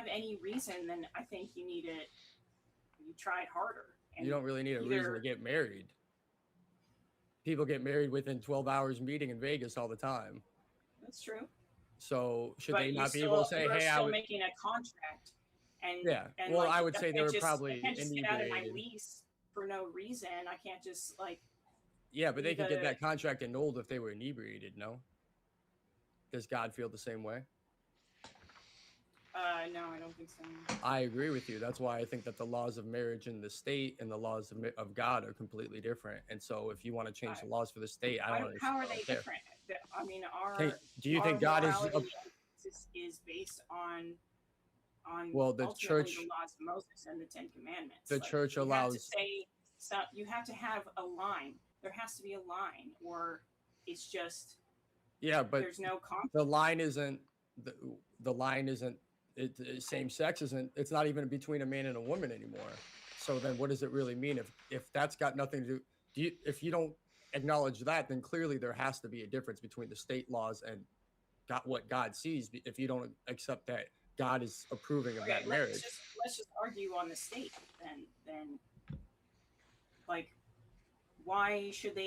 any reason, then I think you need it. You tried harder. You don't really need a reason to get married. People get married within 12 hours meeting in Vegas all the time. That's true. So should they not be able to say, "Hey, I was making a contract"? And well, I would say they were probably I can't just get out of my lease for no reason. I can't just like. Yeah, but they could get that contract annulled if they were inebriated. No. Does God feel the same way? No, I don't think so. I agree with you. That's why I think that the laws of marriage in the state and the laws of God are completely different. And so, if you want to change the laws for the state, I don't How are understand. they different? I mean, Do you our think God is? morality is based on Well, the ultimately church. the laws of Moses and the Ten Commandments. The church you have to allows. say so. You have to have a line. There has to be a line, or it's just Yeah, but there's no conflict. the line isn't the line isn't same sex isn't. It's not even between a man and a woman anymore. So then, what does it really mean if that's got nothing to do? If you don't acknowledge that, then clearly there has to be a difference between the state laws and what God sees. If you don't accept that God is approving of that marriage, let's just argue on the state. Then like, why should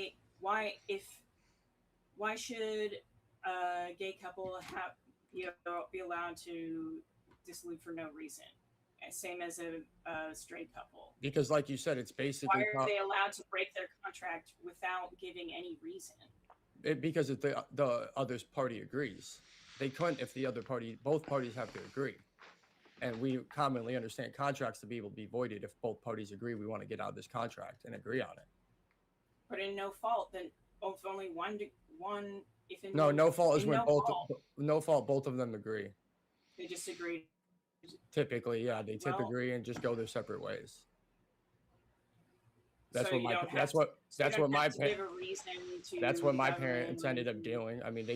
a gay couple have be allowed to dissolute for no reason? Same as a straight couple. Because, like you said, it's basically why are they allowed to break their contract without giving any reason? Because if the other party agrees, they couldn't if both parties have to agree. And we commonly understand contracts to be able to be voided if both parties agree we want to get out of this contract and agree on it. But in no fault, then if only one. If in no fault is in when no fault, both of them agree. They just agree. Typically, yeah, they agree and just go their separate ways. That's So what my parents ended up doing. I mean,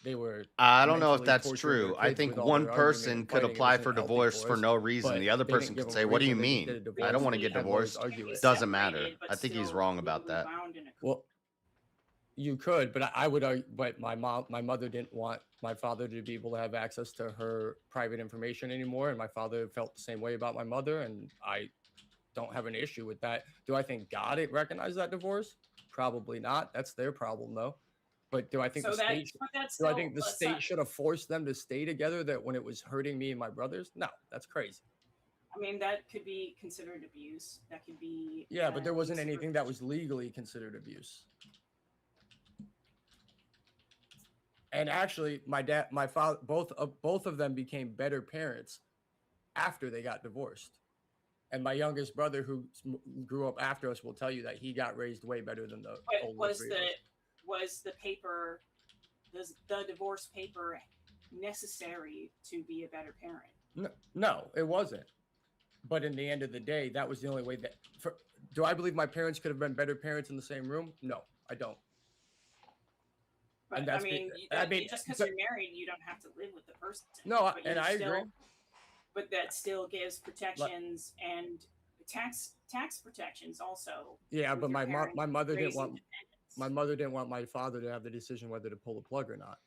they were. I don't know if mentally that's torturing their true. I kids think with all one their person argument, could fighting apply isn't for healthy divorce for no reason. but The other they didn't person give could them say, a "What do you reason, they just mean? did a I don't divorce want to and get had lawyers divorced." argue it. Doesn't matter. separated, but I think he's still wrong about legally that. bound in a Well, you could, but I would argue. But my mother didn't want my father to be able to have access to her private information anymore, and my father felt the same way about my mother, and I don't have an issue with that. Do I think God recognized that divorce? Probably not. That's their problem, though. But do I think So the that- state? but that's Do I still- think the that's state not- should have forced them to stay together? That when it was hurting me and my brothers? No, that's crazy. I mean, that could be considered abuse. That could be. Yeah, but there wasn't abuse of anything that was legally considered abuse. And actually, my dad, my father, both of them became better parents after they got divorced. And my youngest brother, who grew up after us, will tell you that he got raised way better than the But older was three of us. the divorce paper necessary to be a better parent? No, it wasn't. But in the end of the day, that was the only way that. Do I believe my parents could have been better parents in the same room? No, I don't. But And I that's mean, just because but- you're married, you don't have to live with the person. No, But and you I still- agree. But that still gives protections and tax protections also. Yeah, with but your parents my mother didn't raising want dependents. my mother didn't want my father to have the decision whether to pull the plug or not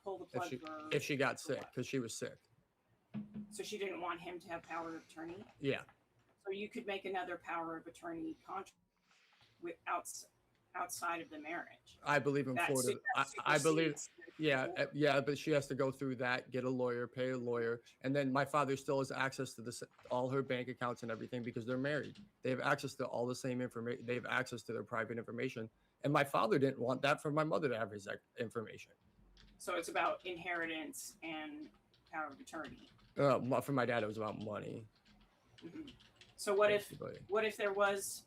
Pull the plug if she got for sick what? because she was sick. So she didn't want him to have power of attorney. Yeah, So you could make another power of attorney contract outside of the marriage. I believe in That Florida. su- that I believe. supersedes Yeah, divorce. yeah, but she has to go through that, get a lawyer, pay a lawyer, and then my father still has access to all her bank accounts and everything because they're married. They have access to all the same information. They have access to their private information, and my father didn't want that for my mother to have his information. So it's about inheritance and power of attorney. For my dad, it was about money. Mhm. So what basically. if there was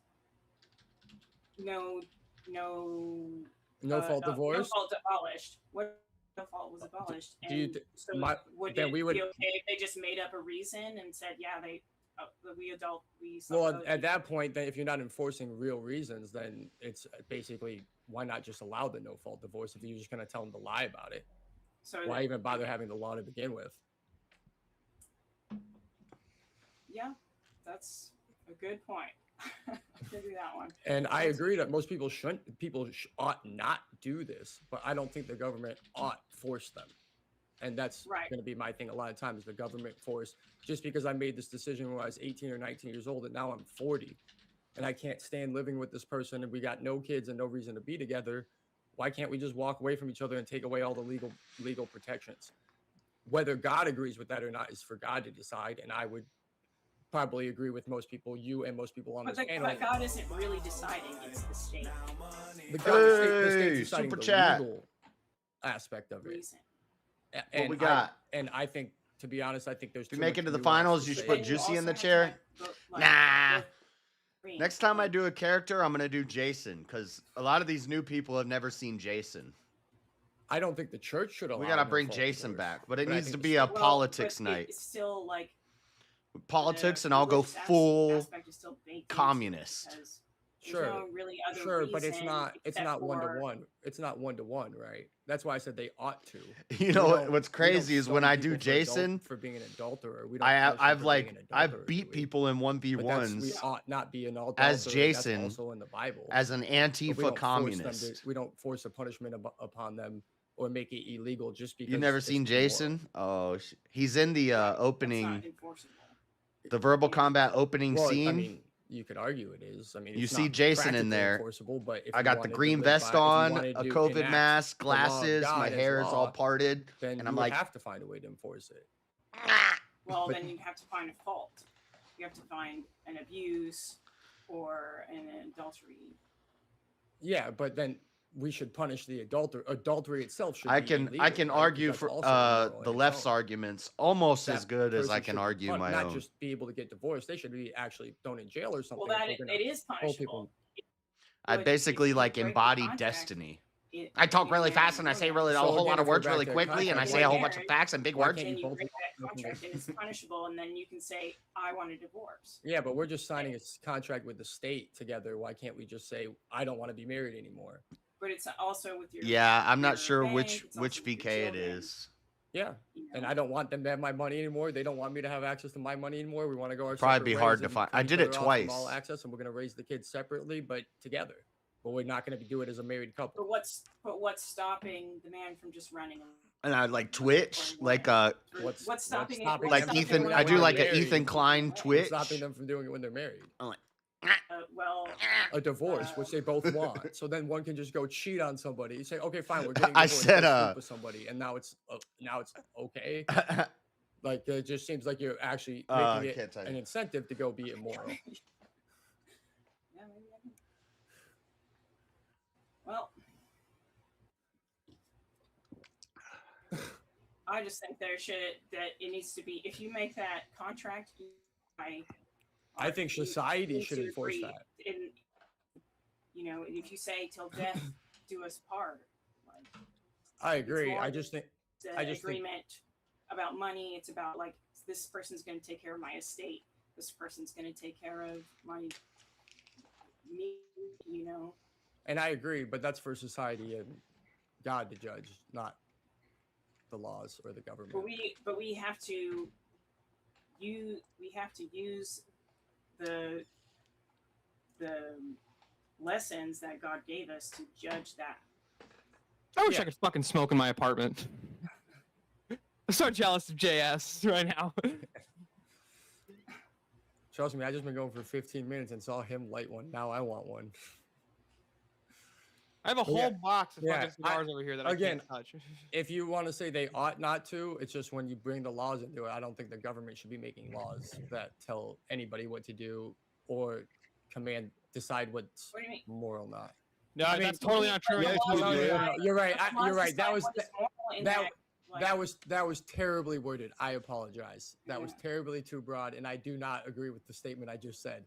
no No fault divorce? No fault abolished. What if no fault was abolished? Do you And th- so would then it we would- be okay if they just made up a reason and said, yeah, we Well, at that point, then if you're not enforcing real reasons, then it's basically why not just allow the no fault divorce if you're just going to tell them to lie about it? So Why even bother having the law to begin with? yeah, that's a good point. I'll give you that one. And I agree that most people ought not do this, but I don't think the government ought force them. And that's Right. going to be my thing a lot of times, the government force. Just because I made this decision when I was 18 or 19 years old and now I'm 40 and I can't stand living with this person and we got no kids and no reason to be together, why can't we just walk away from each other and take away all the legal protections? Whether God agrees with that or not is for God to decide, and I would probably agree with most people, you and most people on But this panel. but God isn't really deciding; it's the state. The Hey, state's deciding super the chat. legal aspect of it. Reason. What we got? And I think to be honest, I think there's If you too make much it to the nuance finals, you say should put it. Juicy in the also have to chair. have Nah. both extremes, Next time I like- do a character, I'm gonna do Jason because a lot of these new people have never seen Jason. I don't think the church should allow. We gotta no bring false Jason doors, back, but it I needs think to the be a state- politics but night. It's still like Politics, the and I'll go religious full aspect is still baked into it communist. because there's Sure, no really other sure, but it's reason not. It's except not one to for- one. It's not 1-to-1, right? That's why I said they ought to. You know what's crazy is when I do Jason, for being an adulterer, we don't. I've beat people in 1v1s. We ought not be an adulterer. as That's Jason, also in the Bible, as an But we Antifa don't force them communist. we don't force a punishment upon them or make it illegal just because. You never it's seen immoral. Jason? Oh, he's in the opening, enforceable. the verbal combat opening Well, scene. I mean, you could argue it is. I mean, You it's see not Jason in practically there. enforceable, but if I you got the wanted to green live vest by- if you on, wanted a to COVID enact mask, the law of glasses, God my as hair's all law, parted, then and I'm you would like, have to find a way to enforce it. Well, But- then you have to find a fault. You have to find an abuse or an adultery. Yeah, but then we should punish the adultery. Adultery itself should. I be can illegal, I can right? 'Cause argue that's for also immoral the in left's itself. arguments almost That as good as I person can should be argue my not own. just be able to get divorced; they should be actually thrown in jail or something. Well, if that we're gonna it is hold punishable. I But if basically you like break the embody contract, destiny. it- I talk you really marry fast and I the say woman. really a So whole again, lot of if we're words back really to quickly, and I contract, say a why whole bunch of can't- facts and big why words. can't Then you both break that of them contract and it's punishable, and then you can say, "I want a divorce." Yeah, but we're just signing a contract with the state together. Why can't we just say I don't want to be married anymore? But it's also with your Yeah, I'm not your sure bank, which it's also which with your VK it children, is. Yeah, you and know? I don't want them to have my money anymore. They don't want me to have access to my money anymore. We want to go our Probably separate be ways hard to and find. cut I each did it other off from all twice. access, and we're gonna raise the kids separately, but together. But we're not gonna do it as a married couple. But what's stopping the man from just running? And I like Twitch, like What's stopping it? stopping What's like them stopping Ethan. when I they're do like an married? Ethan Klein What's Twitch. stopping them from doing it when they're married? Well, A divorce, which they both want. So then one can just go cheat on somebody. You say, okay, fine, we're getting I divorced. said, go sleep with somebody, and now it's okay. Like it just seems like you're actually I making can't it tell an you. incentive to go be immoral. yeah, maybe I can. Well, I just think that it needs to be, if you make that contract, I think society need should to enforce agree that. in, if you say till death do us part, like, I it's agree. more I just think the I just think- agreement about money. It's about like this person's going to take care of my estate. This person's going to take care of me. and I agree, but that's for society and God to judge, not the laws or the government. But we have to use the lessons that God gave us to judge that. I wish Yeah. I could fucking smoke in my apartment. I'm so jealous of JS right now. Trust me, I just been going for 15 minutes and saw him light one. Now I want one. I have a But whole yeah, box of yeah, fucking cigars over here that again, I can't touch. If you want to say they ought not to, it's just when you bring the laws into it, I don't think the government should be making laws that tell anybody what to do or decide what's What do you mean? moral or not. No, I mean, that's totally not true. Yeah, It's you totally do. not. No, you're right. You're right. That was that that was terribly worded. I apologize. That was Yeah. terribly too broad, and I do not agree with the statement I just said.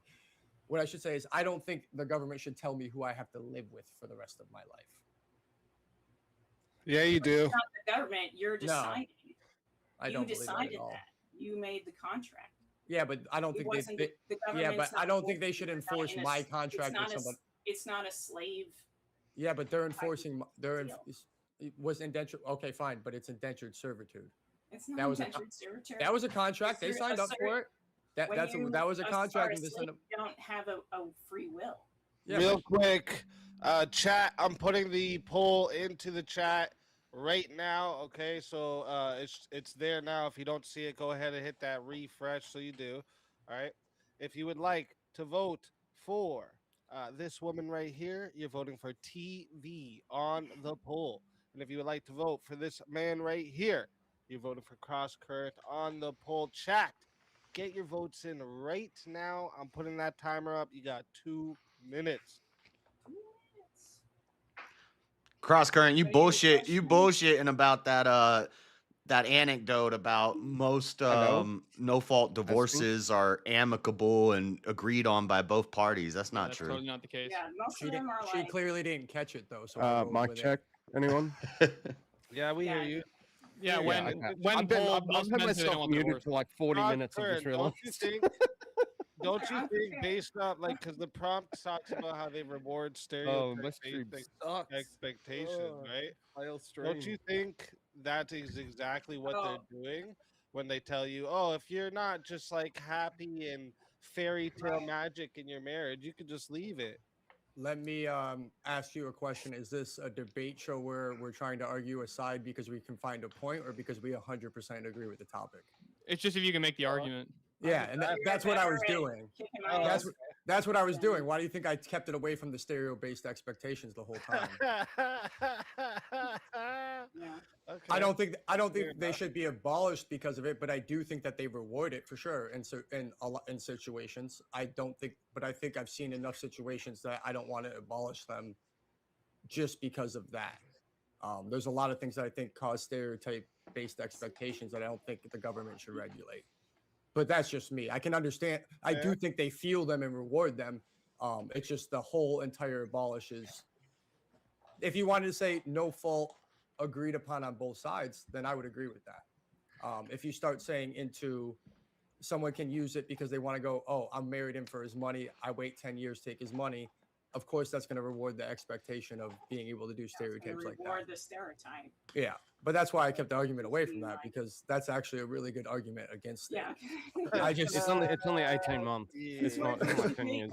What I should say is I don't think the government should tell me who I have to live with for the rest of my life. Yeah, you do. Not the government. You're No, deciding. I You don't believe that decided at all. that. You made the contract. Yeah, but I don't It think wasn't they the yeah, but government's I not don't think they should forcing you enforce in a my s- contract with somebody. It's not a slave. Yeah, but they're enforcing. deal. It was indentured. Okay, fine, but it's indentured servitude. It's not That was a indentured servitude. That was a contract. They It's signed a up ser- for it. That When that's you that was a are contract. a And they slave, signed up. you don't have a free will. Yeah, Real but- quick, chat. I'm putting the poll into the chat right now. Okay, so it's there now. If you don't see it, go ahead and hit that refresh so you do. All right. If you would like to vote for this woman right here, you're voting for TV on the poll. And if you would like to vote for this man right here, you're voting for Cross Current on the poll. Chat, get your votes in right now. I'm putting that timer up. You got 2 minutes. Cross current, you bullshit. You bullshitting about that that anecdote about most Hello? no fault Testing. divorces are amicable and agreed on by both parties. That's not That's true. totally not the case. Yeah, most She of them didn't. are She like, clearly didn't catch it though. So I rolled Mic with check. it. Anyone? Yeah, we hear yeah, you. Yeah, Yeah, when okay. when I've been polled, I've most had men say they don't myself want the muted divorce. for like 40 minutes. I just Coulter, realized. don't you I'm think prepared. based on like because the prompt talks about how they reward Oh, my stereotype stream based sucks. expectations, right? I'll Don't stream. you think that is exactly what Oh, they're doing when they tell you, oh, if you're not just like happy and fairy tale right. magic in your marriage, you could just leave it. Let me ask you a question. Is this a debate show where we're trying to argue a side because we can find a point, or because we 100% agree with the topic? It's just if you can make the Well, argument. Yeah, and You're that's what I better was at doing. kicking Oh, my That's ass. that's what I was than- doing. Why do you think I kept it away from the stereo-based expectations the whole time? Yeah. Okay. I don't think Fair they enough. should be abolished because of it, but I do think that they reward it for sure. And so in situations, I don't think, but I think I've seen enough situations that I don't want to abolish them just because of that. There's a lot of things that I think cause stereotype-based expectations that I don't think the government should regulate. But that's just me. I can understand. I do think they feel them and reward them. It's just the whole entire abolishes. If you wanted to say no fault agreed upon on both sides, then I would agree with that. If you start saying into someone can use it because they want to go, oh, I'm married him for his money. I wait 10 years, take his money. Of course, that's going to reward the expectation of being able to do stereotypes like Reward that. the stereotype. Yeah. But that's why I kept the argument away from that, because that's actually a really good argument against it. Yeah. I just It's only 18 months. It's not 10 years.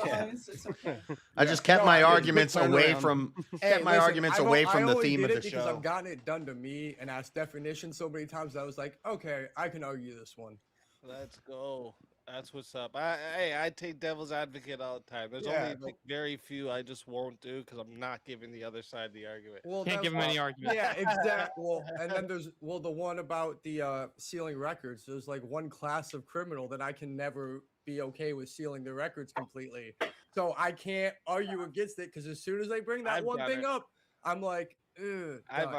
It's okay. I just kept my arguments quick away turnaround. from Hey, kept my listen, arguments I away o- from I the only theme of did the it because show. I've gotten it done to me and asked definition so many times that I was like, okay, I can argue this one. Let's go. That's what's up. I take devil's advocate all the time. There's Yeah, only like very few I just won't do because I'm not giving the other side the argument. Well, Can't give that's- them any argument. Yeah, exactly. Well, and then there's the one about the sealing records. There's like one class of criminal that I can never be okay with sealing the records completely. So I can't argue against it because as soon as they bring that I've one done thing it. up, I'm like, ugh. I've done.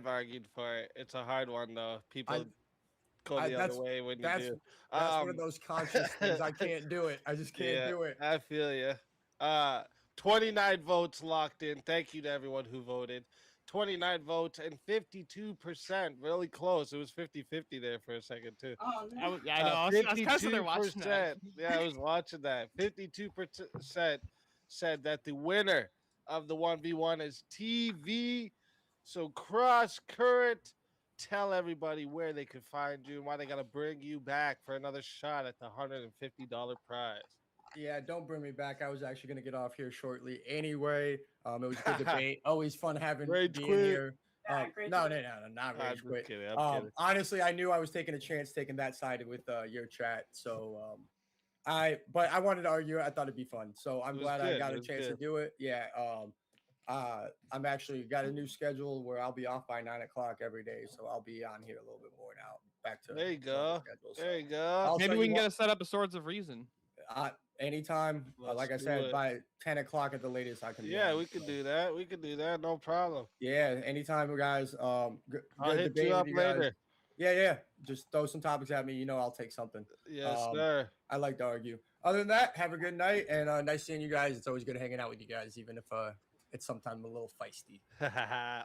argued for it. It's a hard one though. People go the that's- other way when you That's do. that's one of those conscious things. I can't do it. I just can't do it. I feel you. 29 votes locked in. Thank you to everyone who voted. 29 votes and 52%. Really close. It was 50-50 there for a second too. Oh, no. I know. I was kind of sitting there watching that. 52%. Yeah, I was watching that. 52% said that the winner of the 1v1 is TV. So cross current. Tell everybody where they can find you and why they gotta bring you back for another shot at the $150 prize. Yeah, don't bring me back. I was actually going to get off here shortly anyway. It was a good debate. Always fun having Rage being quit. here. Yeah, great No, debate. not I'm rage just quit. kidding. I'm kidding. Honestly, I knew I was taking a chance taking that side with your chat. So but I wanted to argue it. I thought it'd be fun. So I'm It was glad I good. got It a was chance to good. do it. Yeah. I'm actually got a new schedule where I'll be off by 9 o'clock every day. So I'll be on here a little bit more now. Back to There you normal go. schedule, There so you go. I'll Maybe tell we you can what- get a set up of Swords of Reason. anytime, like I Let's do said, it. by 10 o'clock at the latest, I can. be Yeah, on, we could so. do that. We could do that. No problem. Yeah, anytime, guys. Good I'll good hit debate you with up you guys. later. Yeah. Just throw some topics at me. You know, I'll take something. Yes, sir. I like to argue. Other than that, have a good night and nice seeing you guys. It's always good hanging out with you guys, even if it's sometimes a little feisty.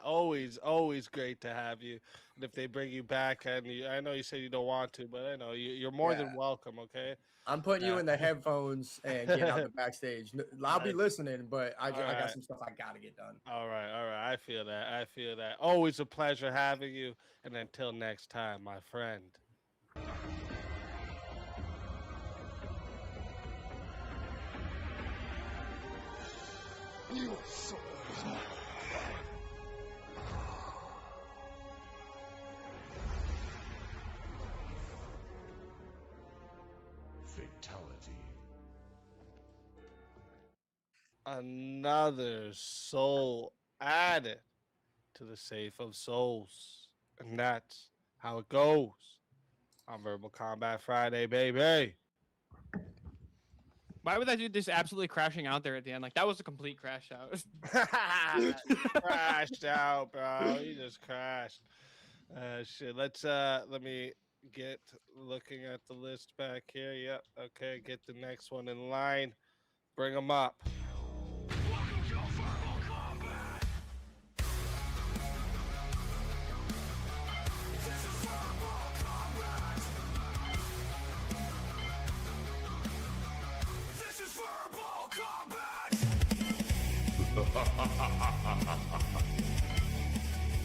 always great to have you. And if they bring you back, and I know you said you don't want to, but I know you're more than welcome. Okay. I'm putting you in the headphones and getting out the backstage. I'll be Alright. listening, but I got Alright. some stuff I gotta get done. All right. I feel that. Always a pleasure having you. And until next time, my friend. Fatality. Another soul added to the safe of souls. And that's how it goes on Verbal Combat Friday, baby. Why would that dude just absolutely crashing out there at the end? Like that was a complete crash out. Crashed out, bro. He just crashed. Shit. Let me get looking at the list back here. Yep. Okay. Get the next one in line. Bring them up.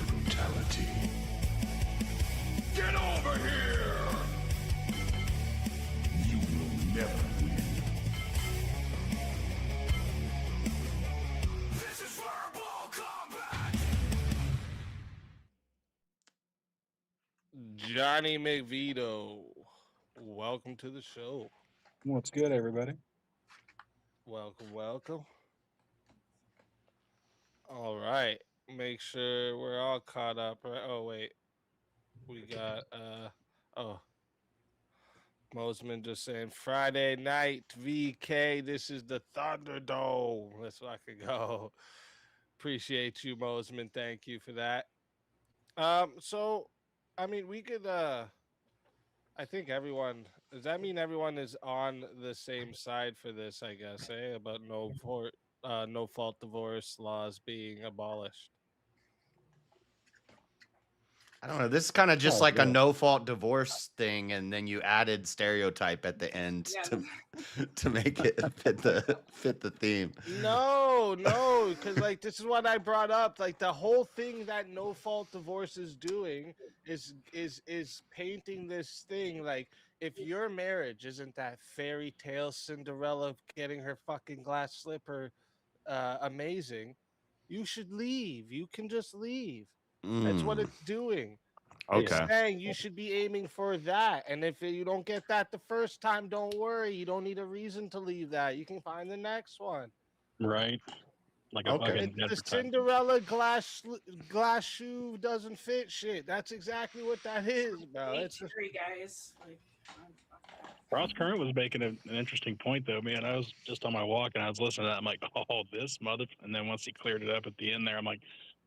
Brutality. Get over here! You will never win. This is verbal combat! Johnny McVito, welcome to the show. What's good, everybody? Welcome, welcome. All right. Make sure we're all caught up, right? Oh wait. We got Mosman just saying Friday night VK. This is the Thunderdome. Let's fucking go. Appreciate you, Mosman. Thank you for that. So I mean we could I think everyone does that mean everyone is on the same side for this, I guess, about no fault divorce laws being abolished. I don't know. This is kind of just Oh, like a yeah. no fault divorce thing, and then you added stereotype at the end Yeah. to make it fit the theme. No, because like this is what I brought up. Like the whole thing that no fault divorce is doing is painting this thing like if your marriage isn't that fairy tale Cinderella getting her fucking glass slipper amazing, you should leave. You can just leave. That's what Mm, it's doing. okay. It's saying you should be aiming for that. And if you don't get that the first time, don't worry. You don't need a reason to leave that. You can find the next one. Right? Like a Okay. fucking It's the advertisement. Cinderella glass shoe doesn't fit shit. That's exactly what that is, bro. Me It's too, guys. Like, Ross Current was making an interesting point, though, man. I was just on my walk and I was listening to that. I'm like, oh, this mother. And then once he cleared it up at the end there, I'm like,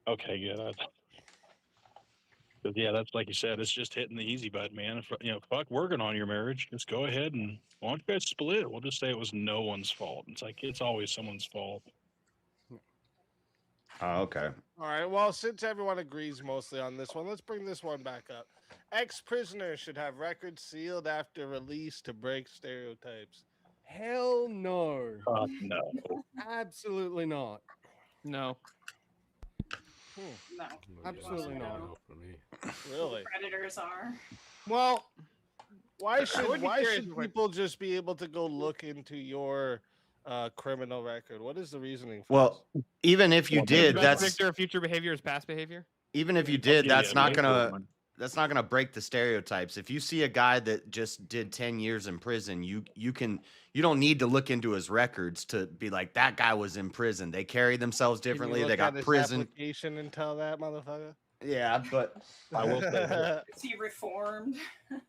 okay, good. Because, yeah, that's like you said, it's just hitting the easy button, man. Fuck working on your marriage. Just go ahead and why don't you guys split? We'll just say it was no one's fault. It's like, it's always someone's fault. Oh, okay. all right. Well, since everyone agrees mostly on this one, let's bring this one back up. Ex-prisoners should have records sealed after release to break stereotypes. Hell no. No. Absolutely not. No. no. Absolutely not. No for me. Really? Predators are. Well, why would should be curious should if, like- people just be able to go look into your criminal record? What is the reasoning for Well, even if you Well, did, Does that that's predict your future behavior is past behavior? even if you did, Yeah, that's yeah, not yeah. gonna break the stereotypes. If you see a guy that just did 10 years in prison, you don't need to look into his records to be like that guy was in prison. They carry themselves Can you differently. look They at got his prison. application and tell that motherfucker. Yeah, but I will say this. Is he reformed?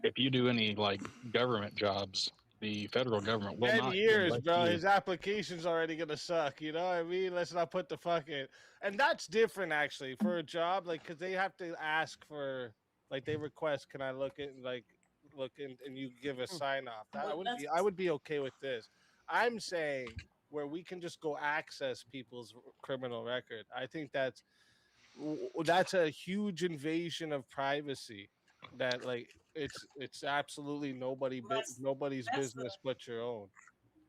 If you do any like government jobs, the federal government will 10 not years, let bro. you- His application's already gonna suck. You know what I mean? Let's not put the fucking. And that's different actually for a job, like because they have to ask for, like they request, can I look in, and you give a sign off. Well, I would be okay with this. I'm saying where we can just go access people's criminal record. I think that's a huge invasion of privacy. That like it's absolutely nobody's that's business but your own.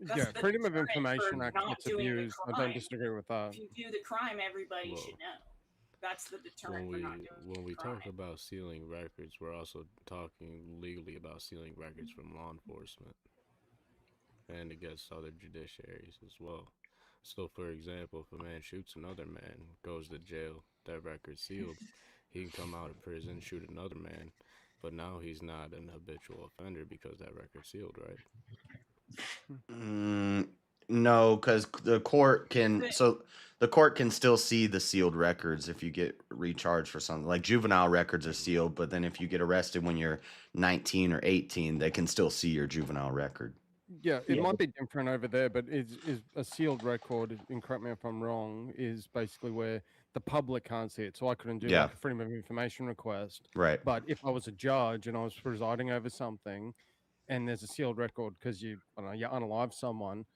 That's Yeah, the freedom of deterrent for information act not gets doing the abused. I crime. don't disagree with that. If you do the crime, everybody Whoa. should know. That's the deterrent When for we not doing when the we crime. talk about sealing records, we're also talking legally about sealing records from law enforcement and against other judiciaries as well. So, for example, if a man shoots another man, goes to jail, that record's sealed. He can come out of prison, shoot another man, but now he's not an habitual offender because that record's sealed, right? no, because the court can. So the court can still see the sealed records if you get recharged for something. Like juvenile records are sealed, but then if you get arrested when you're 19 or 18, they can still see your juvenile record. Yeah, it Yeah. might be different over there, but is a sealed record, and correct me if I'm wrong, is basically where the public can't see it. So I couldn't do Yeah. like a freedom of information request. Right. But if I was a judge and I was presiding over something and there's a sealed record because you unalive someone,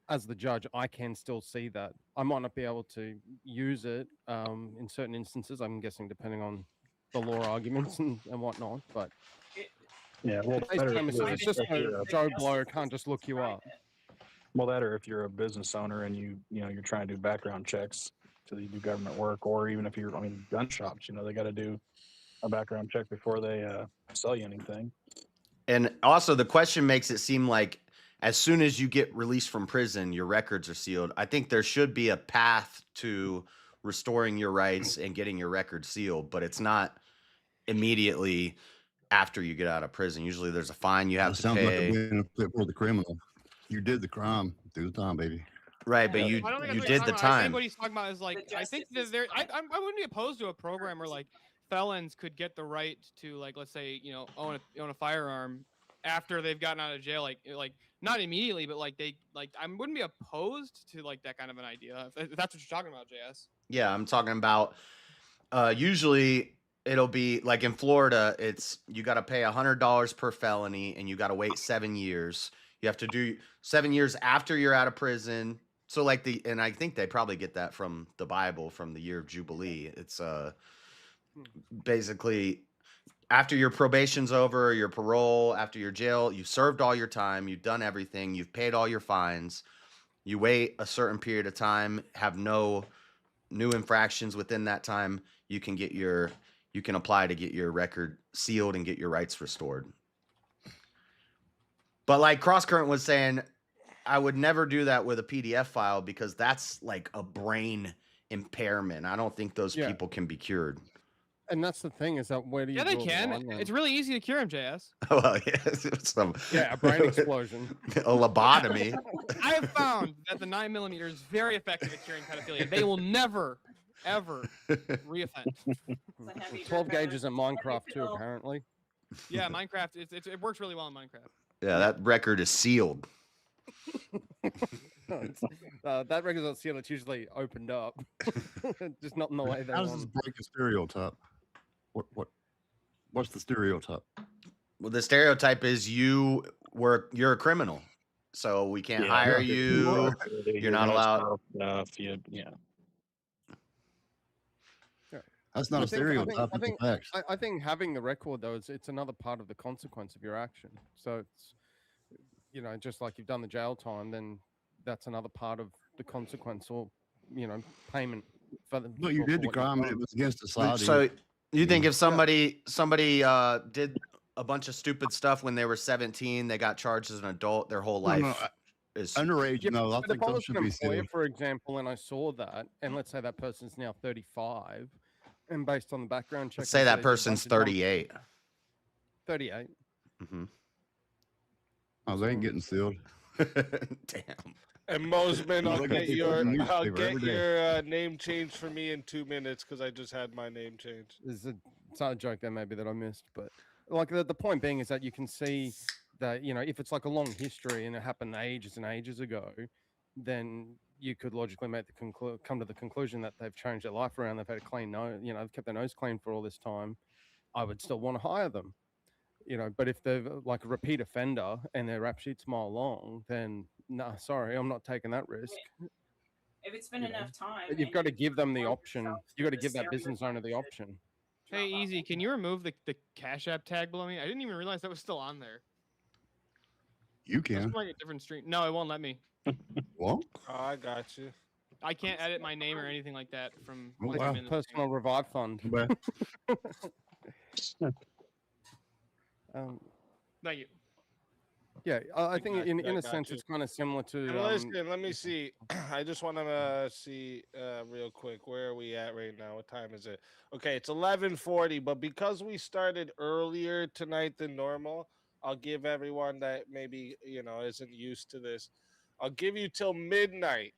as the judge, I can still see that. I might not be able to use it in certain instances, I'm guessing, depending on the law arguments and whatnot. But Yeah, well, the basic better premise is it's just if you're so a, Joe Blow can't just look you up. well, that or if you're a business owner and you're trying to do background checks so that you do government work, or even if you're, gun shops, they got to do a background check before they sell you anything. And also, the question makes it seem like as soon as you get released from prison, your records are sealed. I think there should be a path to restoring your rights and getting your records sealed, but it's not immediately after you get out of prison. Usually there's a fine you have That to sounds like a pay. benefit for the criminal. You did the crime, do the time, baby. Right, but I you don't think you that's what did you're the talking about. I think time. what he's talking about is like, I think that there, I wouldn't be opposed to a program where like felons could get the right to, like, let's say, own a firearm after they've gotten out of jail, like not immediately, but like I wouldn't be opposed to like that kind of an idea if that's what you're talking about, JS. Yeah, I'm talking about usually it'll be like in Florida, it's you got to pay $100 per felony and you got to wait 7 years. You have to do 7 years after you're out of prison. So like and I think they probably get that from the Bible, from the year of Jubilee. It's basically after your probation's over, your parole, after your jail, you've served all your time, you've done everything, you've paid all your fines. You wait a certain period of time, have no new infractions within that time, you can apply to get your record sealed and get your rights restored. But like Crosscurrent was saying, I would never do that with a PDF file because that's like a brain impairment. I don't think those people can be cured. And that's the thing, is that where do you Yeah, they draw the can. line then? It's really easy to cure him, JS. Well, yeah, a brain explosion. A lobotomy. I have found that the 9mm is very effective at curing pedophilia. They will never, ever reoffend. 12 gauges in Minecraft too, apparently. Yeah, Minecraft. It works really well in Minecraft. Yeah, that record is sealed. That record's not sealed. It's usually opened up, just not in the way they How want. does this break a stereotype? What's the stereotype? Well, the stereotype is you're a criminal, so we can't hire you. You're not allowed. That's not a stereotype. It's a fact. I think having the record though it's another part of the consequence of your action. So it's just like you've done the jail time, then that's another part of the consequence, or payment for the. But you did the crime, and it was against society. So you think if somebody did a bunch of stupid stuff when they were 17, they got charged as an adult, their whole life is underage? No, I But think if I those was should an be employer, sealed. for example, and I saw that, and let's say that person's now 35, and based on the background check, Let's say that person's 38. 38. Mm-hmm. Oh, they ain't getting sealed. Damn. And Mosman, I'll Look get at the your newspaper every day. name changed for me in 2 minutes because I just had my name changed. It's not a joke there, maybe, that I missed, but like the point being is that you can see that if it's like a long history and it happened ages and ages ago, then you could logically make come to the conclusion that they've changed their life around. They've had a clean nose, they've kept their nose clean for all this time. I would still want to hire them, But if they're like a repeat offender and their rap sheet's mile long, then no, sorry, I'm not taking that risk. If it's been enough time, But you've got to give them the option. You've got to give that business owner the option. Hey, Easy, can you remove the Cashapp tag below me? I didn't even realize that was still on there. You That's can. from, like a different stream. No, it won't let me. What? Oh, I got you. I can't edit my name or anything like that from. Like I'm a in the personal revive fund. Thank you. Yeah, I think in I a got sense you. it's kind of similar to. And listen, let me see. I just want to see real quick. Where are we at right now? What time is it? Okay, it's 11:40. But because we started earlier tonight than normal, I'll give everyone that maybe isn't used to this. I'll give you till midnight.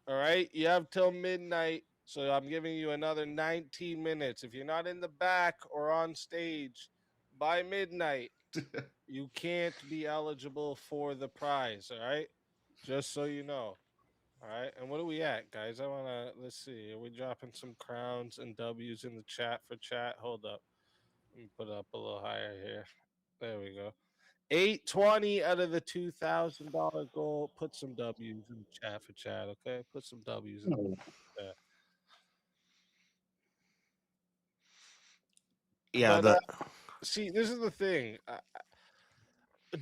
All right, you have till midnight. So I'm giving you another 19 minutes. If you're not in the back or on stage by midnight, you can't be eligible for the prize. All right, just so you know. All right, and what are we at, guys? Let's see. Are we dropping some crowns and W's in the chat for chat? Hold up. Let me put it up a little higher here. There we go. 820 out of the $2,000 goal. Put some W's in the chat for chat, okay? Put some W's in the chat. Yeah, But see, this is the thing.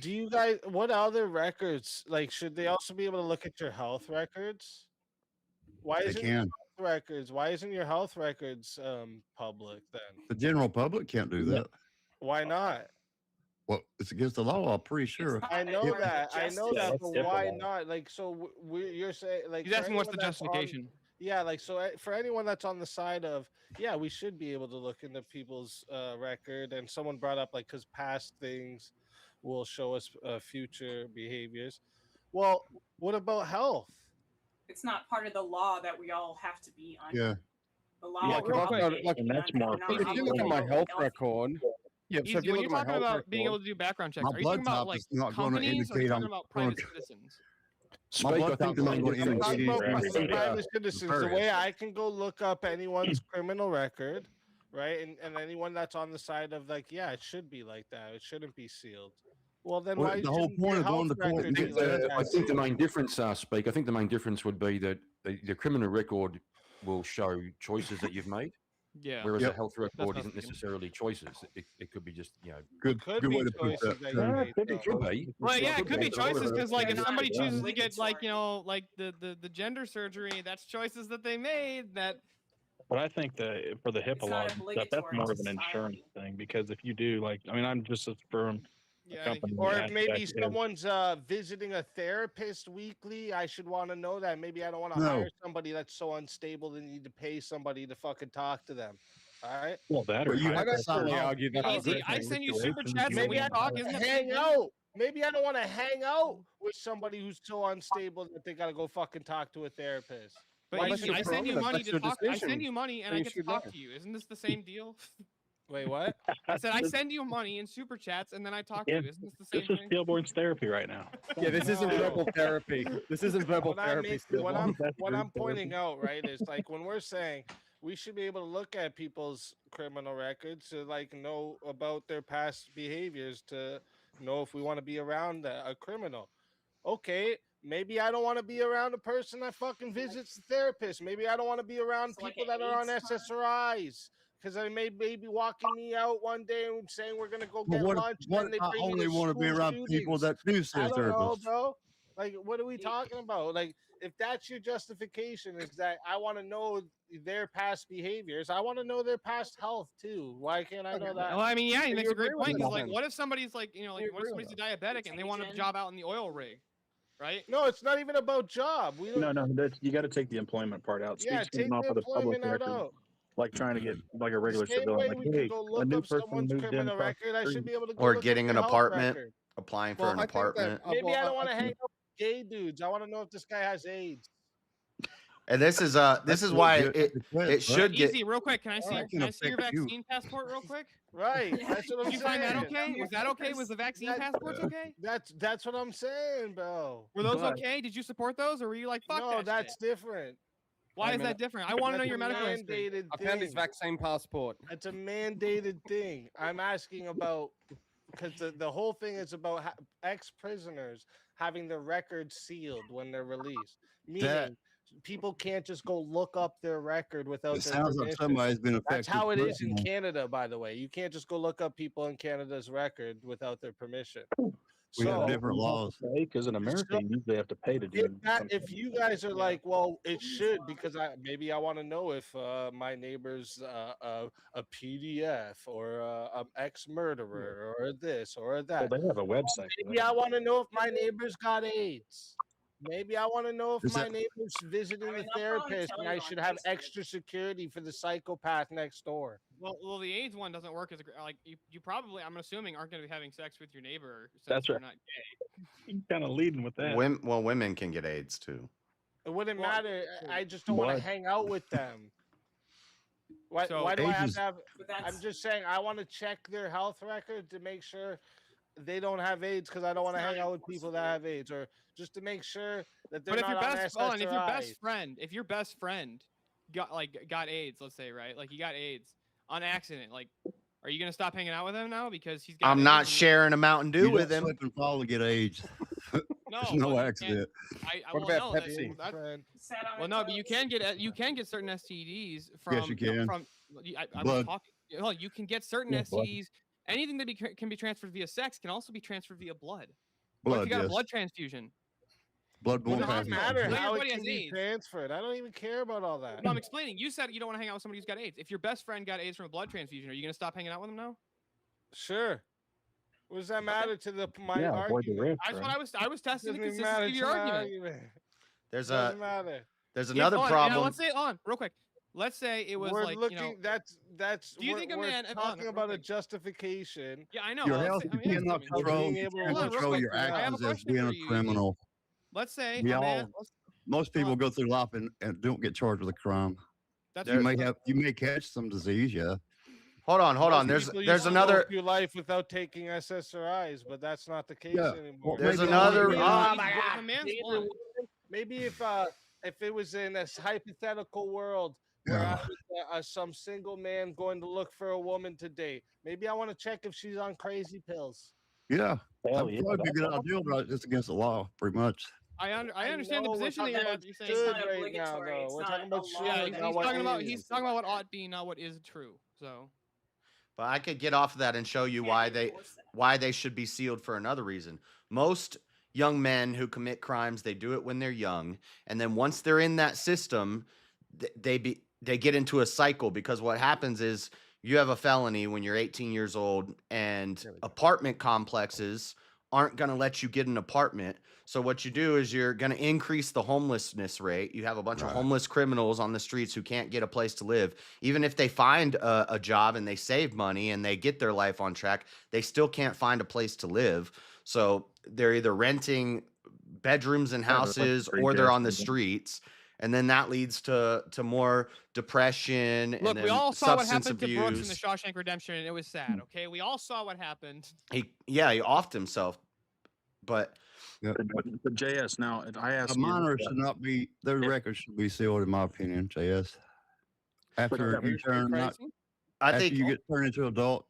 Do you guys? What other records? Like, should they also be able to look at your health records? Why They isn't your can. health records? Why isn't your health records public then? The general public can't do that. Why not? Well, it's against the law. I'm pretty sure. I know that. I know Yeah, that. that's But HIPAA why law. not? Like, so you're saying like He's for asking what's the anyone that's on- justification. Yeah, like so for anyone that's on the side of we should be able to look into people's record, and someone brought up like because past things will show us future behaviors. Well, what about health? It's not part of the law that we all have to be on. Yeah. The law. Like, we're if I've got, obligated like, to be that's under. more We're not if you look at obligated my to health healthy. record, yeah. So Easy, if you when look you're at my talking health about being able record, to do background checks, My are you blood talking about type like is not going to companies or are you indicate talking I'm about going private to. citizens? My Spike, I blood think type the is not main going to difference Talking indicate. about is private citizens, the way nefarious. I can go look up anyone's criminal record, right? And anyone that's on the side of like, it should be like that. It shouldn't be sealed. Well, then Well, why the whole shouldn't point your of going health to court record and be get like that. I that? think the too? main difference, Speak, I think the main difference would be that the criminal record will show choices that you've made, Yeah. whereas a Yep. health That's record what I was isn't thinking. necessarily choices. It could be just, Good, Could good be way to put choices that. that too. you Yeah, made. it could be though. choices. Well, yeah, it could be Could be. choices because, like, They're if somebody not chooses to get, like, obligatory. like the gender surgery, that's choices that they made. That But I think that for the It's HIPAA not laws and stuff, that's obligatory more to of an insurance society. thing because if you do, like, I mean, I'm just a firm, yeah, I think company, Or if and maybe executive. someone's visiting a therapist weekly, I should want to know that. Maybe I don't want to No. hire somebody that's so unstable they need to pay somebody to fucking talk to them. All right. Well, that or But you high have I'd to sign actually off. argue that's a easy. good I thing. send you super situations chats you and we Maybe I talk. don't Isn't want that to the same hang thing? out. Maybe I don't want to hang out with somebody who's so unstable that they got to go fucking talk to a therapist. But Why that's easy, your I send you prerogative. money That's to your talk. I decision. send you money and So I you get to should talk know. to you. Isn't this the same deal? Wait, what? I said I send you money in super chats and then I talk to Yeah, you. Isn't this the this same is thing? Steelborn's therapy right now. Yeah, this isn't No. verbal therapy. This isn't verbal What therapy. Stillborn. I'm pointing out, right, is like when we're saying we should be able to look at people's criminal records to like know about their past behaviors to know if we want to be around a criminal. Okay, maybe I don't want to be around a person that fucking visits the therapist. Maybe I don't want to be around So like people an that are on AIDS card? SSRIs. Because I may be walking me out one day and saying we're gonna go But get what, lunch, what and then if they I bring me only to want to be school around people shootings. that do see I a don't know, therapist? bro. Like, what are we talking about? Like, if that's your justification, is that I want to know their past behaviors, I want to know their past health too. Why can't I know that? Well, I mean, yeah, he So makes you a great agree with point. me Because, like, then? what if somebody's like, like, You what if agree somebody's a with diabetic and they want a Contagion. job out in the oil rig, right? No, it's not even about job. We don't. No, you got to take the employment part out. Yeah, Speaks coming take off the of the public employment record, out. like trying to get like a The regular same civilian. way Like, we can hey, go a look new up person someone's moved in criminal across record, the I should street. be able to go Or look up getting an their health apartment, record. applying for Well, an I think that apartment. Maybe I don't want to I hang think- out with gay dudes. I want to know if this guy has AIDS. And this is That's why legit it request, it should get Easy, real quick. Can I see That your can Can I see your affect you. vaccine passport real quick? Right. That's what I'm Did you find that saying. okay? Was that okay? Was the vaccine That- passports okay? That's what I'm saying, bro. Were those But- okay? Did you support those, or were you like, fuck No, that that's shit? different. Why Wait a is that minute. different? I want to know That's your a medical history. mandated I found his thing. vaccine passport. It's a mandated thing. I'm asking about because the whole thing is about ex-prisoners having their records sealed when they're released. Meaning, people can't just go look up their record without It their sounds like permission. somebody's been affected. That's how it is in personally. Canada, by the way. You can't just go look up people in Canada's record without their permission. We have So, different laws. Because in America, you usually have to pay to do. if you guys are like, well, it should because maybe I want to know if my neighbor's a PDF or an ex-murderer or this or Well, that. they have a website. for Maybe that. I want to know if my neighbor's got AIDS. Maybe I want to know if Is my that- neighbor's visiting I mean, the they'll probably therapist tell and you I on should have Facebook. extra security for the psychopath next door. Well, the AIDS one doesn't work as like you probably, I'm assuming, aren't going to be having sex with your neighbor since That's you're right. not gay. You're kind of leading with that. women can get AIDS too. It wouldn't Well, matter. I just don't want to Blood. hang out with them. Why So- do I have AIDS to have? But that's I'm just saying I want to check their health record to make sure they don't have AIDS because I don't want to hang out with people that have AIDS, or just to make sure that they're But if not your on best, hold on, SSRIs. if your best friend got AIDS, let's say, right? Like he got AIDS on accident, like, are you gonna stop hanging out with him now because he's got I'm AIDS? not sharing a Mountain Dew You with don't him. slip and fall to get AIDS. No, There's no but accident. What well, about no, Pepsi? well, no, but you can get certain STDs from Yes, you can. from. I was Blood. talking. Well, you can get certain Yeah, blood. STDs. Anything that can be transferred via sex can also be transferred via blood. What if Blood, you got a yes. blood transfusion? Bloodborne It doesn't transmission. matter Well, your how it buddy can has be AIDS. transferred. I don't even care about all that. No, I'm explaining. You said you don't want to hang out with somebody who's got AIDS. If your best friend got AIDS from a blood transfusion, are you gonna stop hanging out with him now? Sure. What does that matter to my Yeah, avoid the argument? risk, That's what right? I was testing the Doesn't even consistency matter of to your my argument. argument. There's Doesn't matter. There's another problem. Now let's say real quick. Let's say it was We're like looking. That's. Do you think a we're man? talking about a justification. Yeah, I know. Your let's health, say, you I'm asking cannot you. control. being You able to can't Hold on, real control quick. your I have a actions as question being for a you. criminal. Let's say We a all, man. most people go through life and don't get charged with a crime. That's You may catch some disease, yeah. Hold on. Most There's people used to another. go through life without taking SSRIs, but that's not the case Yeah. anymore. There's Maybe another. only- Oh If my a god. man's blind, Maybe if it was in a hypothetical world where I was some single man going to look for a woman to date, maybe I want to check if she's on crazy pills. Yeah. Hell That'd yeah, probably be a good that's idea, but it's against the law, pretty much. I understand the know we're position that talking you're, about you're should saying. not right now, obligatory. though. It's We're not talking about a should, law. Yeah, not he's what talking about is. he's talking about what ought be, not what is true. So But I could get off of that and show you why they should be sealed for another reason. Most young men who commit crimes, they do it when they're young, and then once they're in that system, they get into a cycle, because what happens is you have a felony when you're 18 years old, and apartment complexes aren't going to let you get an apartment. So what you do is you're going to increase the homelessness rate. You have a bunch of homeless criminals on the streets who can't get a place to live. Even if they find a job and they save money and they get their life on track, they still can't find a place to live. So they're either renting bedrooms in houses or they're on the streets. And then that leads to more depression. look, and we then all saw what substance happened to Brooks in the abuse. Shawshank Redemption, and it was sad. Okay, we all saw what happened. He offed himself, but But JS, now I A ask minor you, should not be, their records should be sealed, in my opinion, JS. After you turn, I after think you get turned into adult.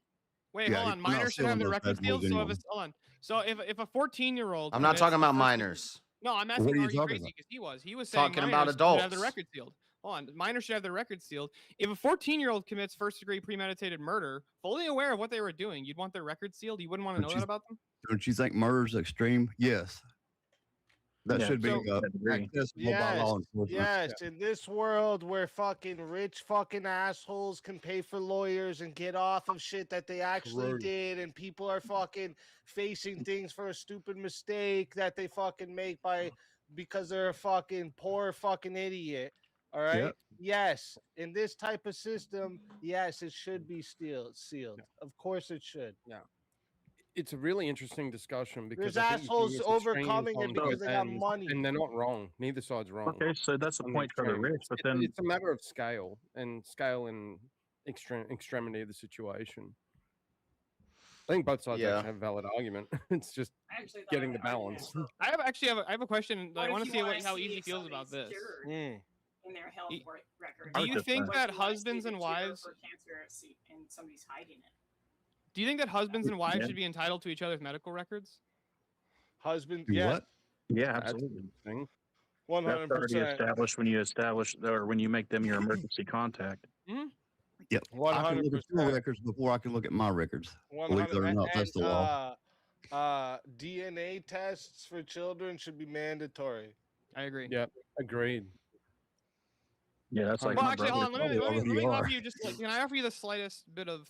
Wait, yeah, hold on. you're not Minors should have sealing their those records bad sealed. boys So anyway. hold on. So if a 14-year-old, I'm not talking about minors. No, I'm What asking, are you are you talking crazy? about? Because he was saying Talking about minors should have their adults. records sealed. Hold on, minors should have their records sealed. If a 14-year-old commits first-degree premeditated murder, fully aware of what they were doing, you'd want their records sealed. You wouldn't want to know that about them. Don't you think murder's extreme? Yes. That should be accessible by law enforcement. Yes, in this world where fucking rich fucking assholes can pay for lawyers and get off of shit that they actually True. did, and people are fucking facing things for a stupid mistake that they fucking make because they're a fucking poor fucking idiot. All right. Yep. Yes, in this type of system, yes, it should be sealed. Of course, it should. Yeah. It's a really interesting discussion because There's I think you can assholes use overcoming extremes it on because both they got ends, money. and they're not wrong. Neither side's wrong. Okay, so that's the on point for the extremes. rich, but then It's a matter of scale and extremity of the situation. I think both sides actually have a valid argument. It's just getting the balance. I have a question. I want to see how easy feels about this. In their health record. Do you think that husbands and wives for cancer and somebody's hiding it? Do you think that husbands and wives should be entitled to each other's medical records? Husband, yeah. What? Yeah, absolutely. 100%. That's already established when you make them your emergency contact. Mm-hmm. Yep. I can look at your records before I can look at my records. Believe it or not, that's the law. DNA tests for children should be mandatory. I agree. Yep, agreed. Yeah, that's like well, my actually, hold on. brother. Let me offer you can I offer you the slightest bit of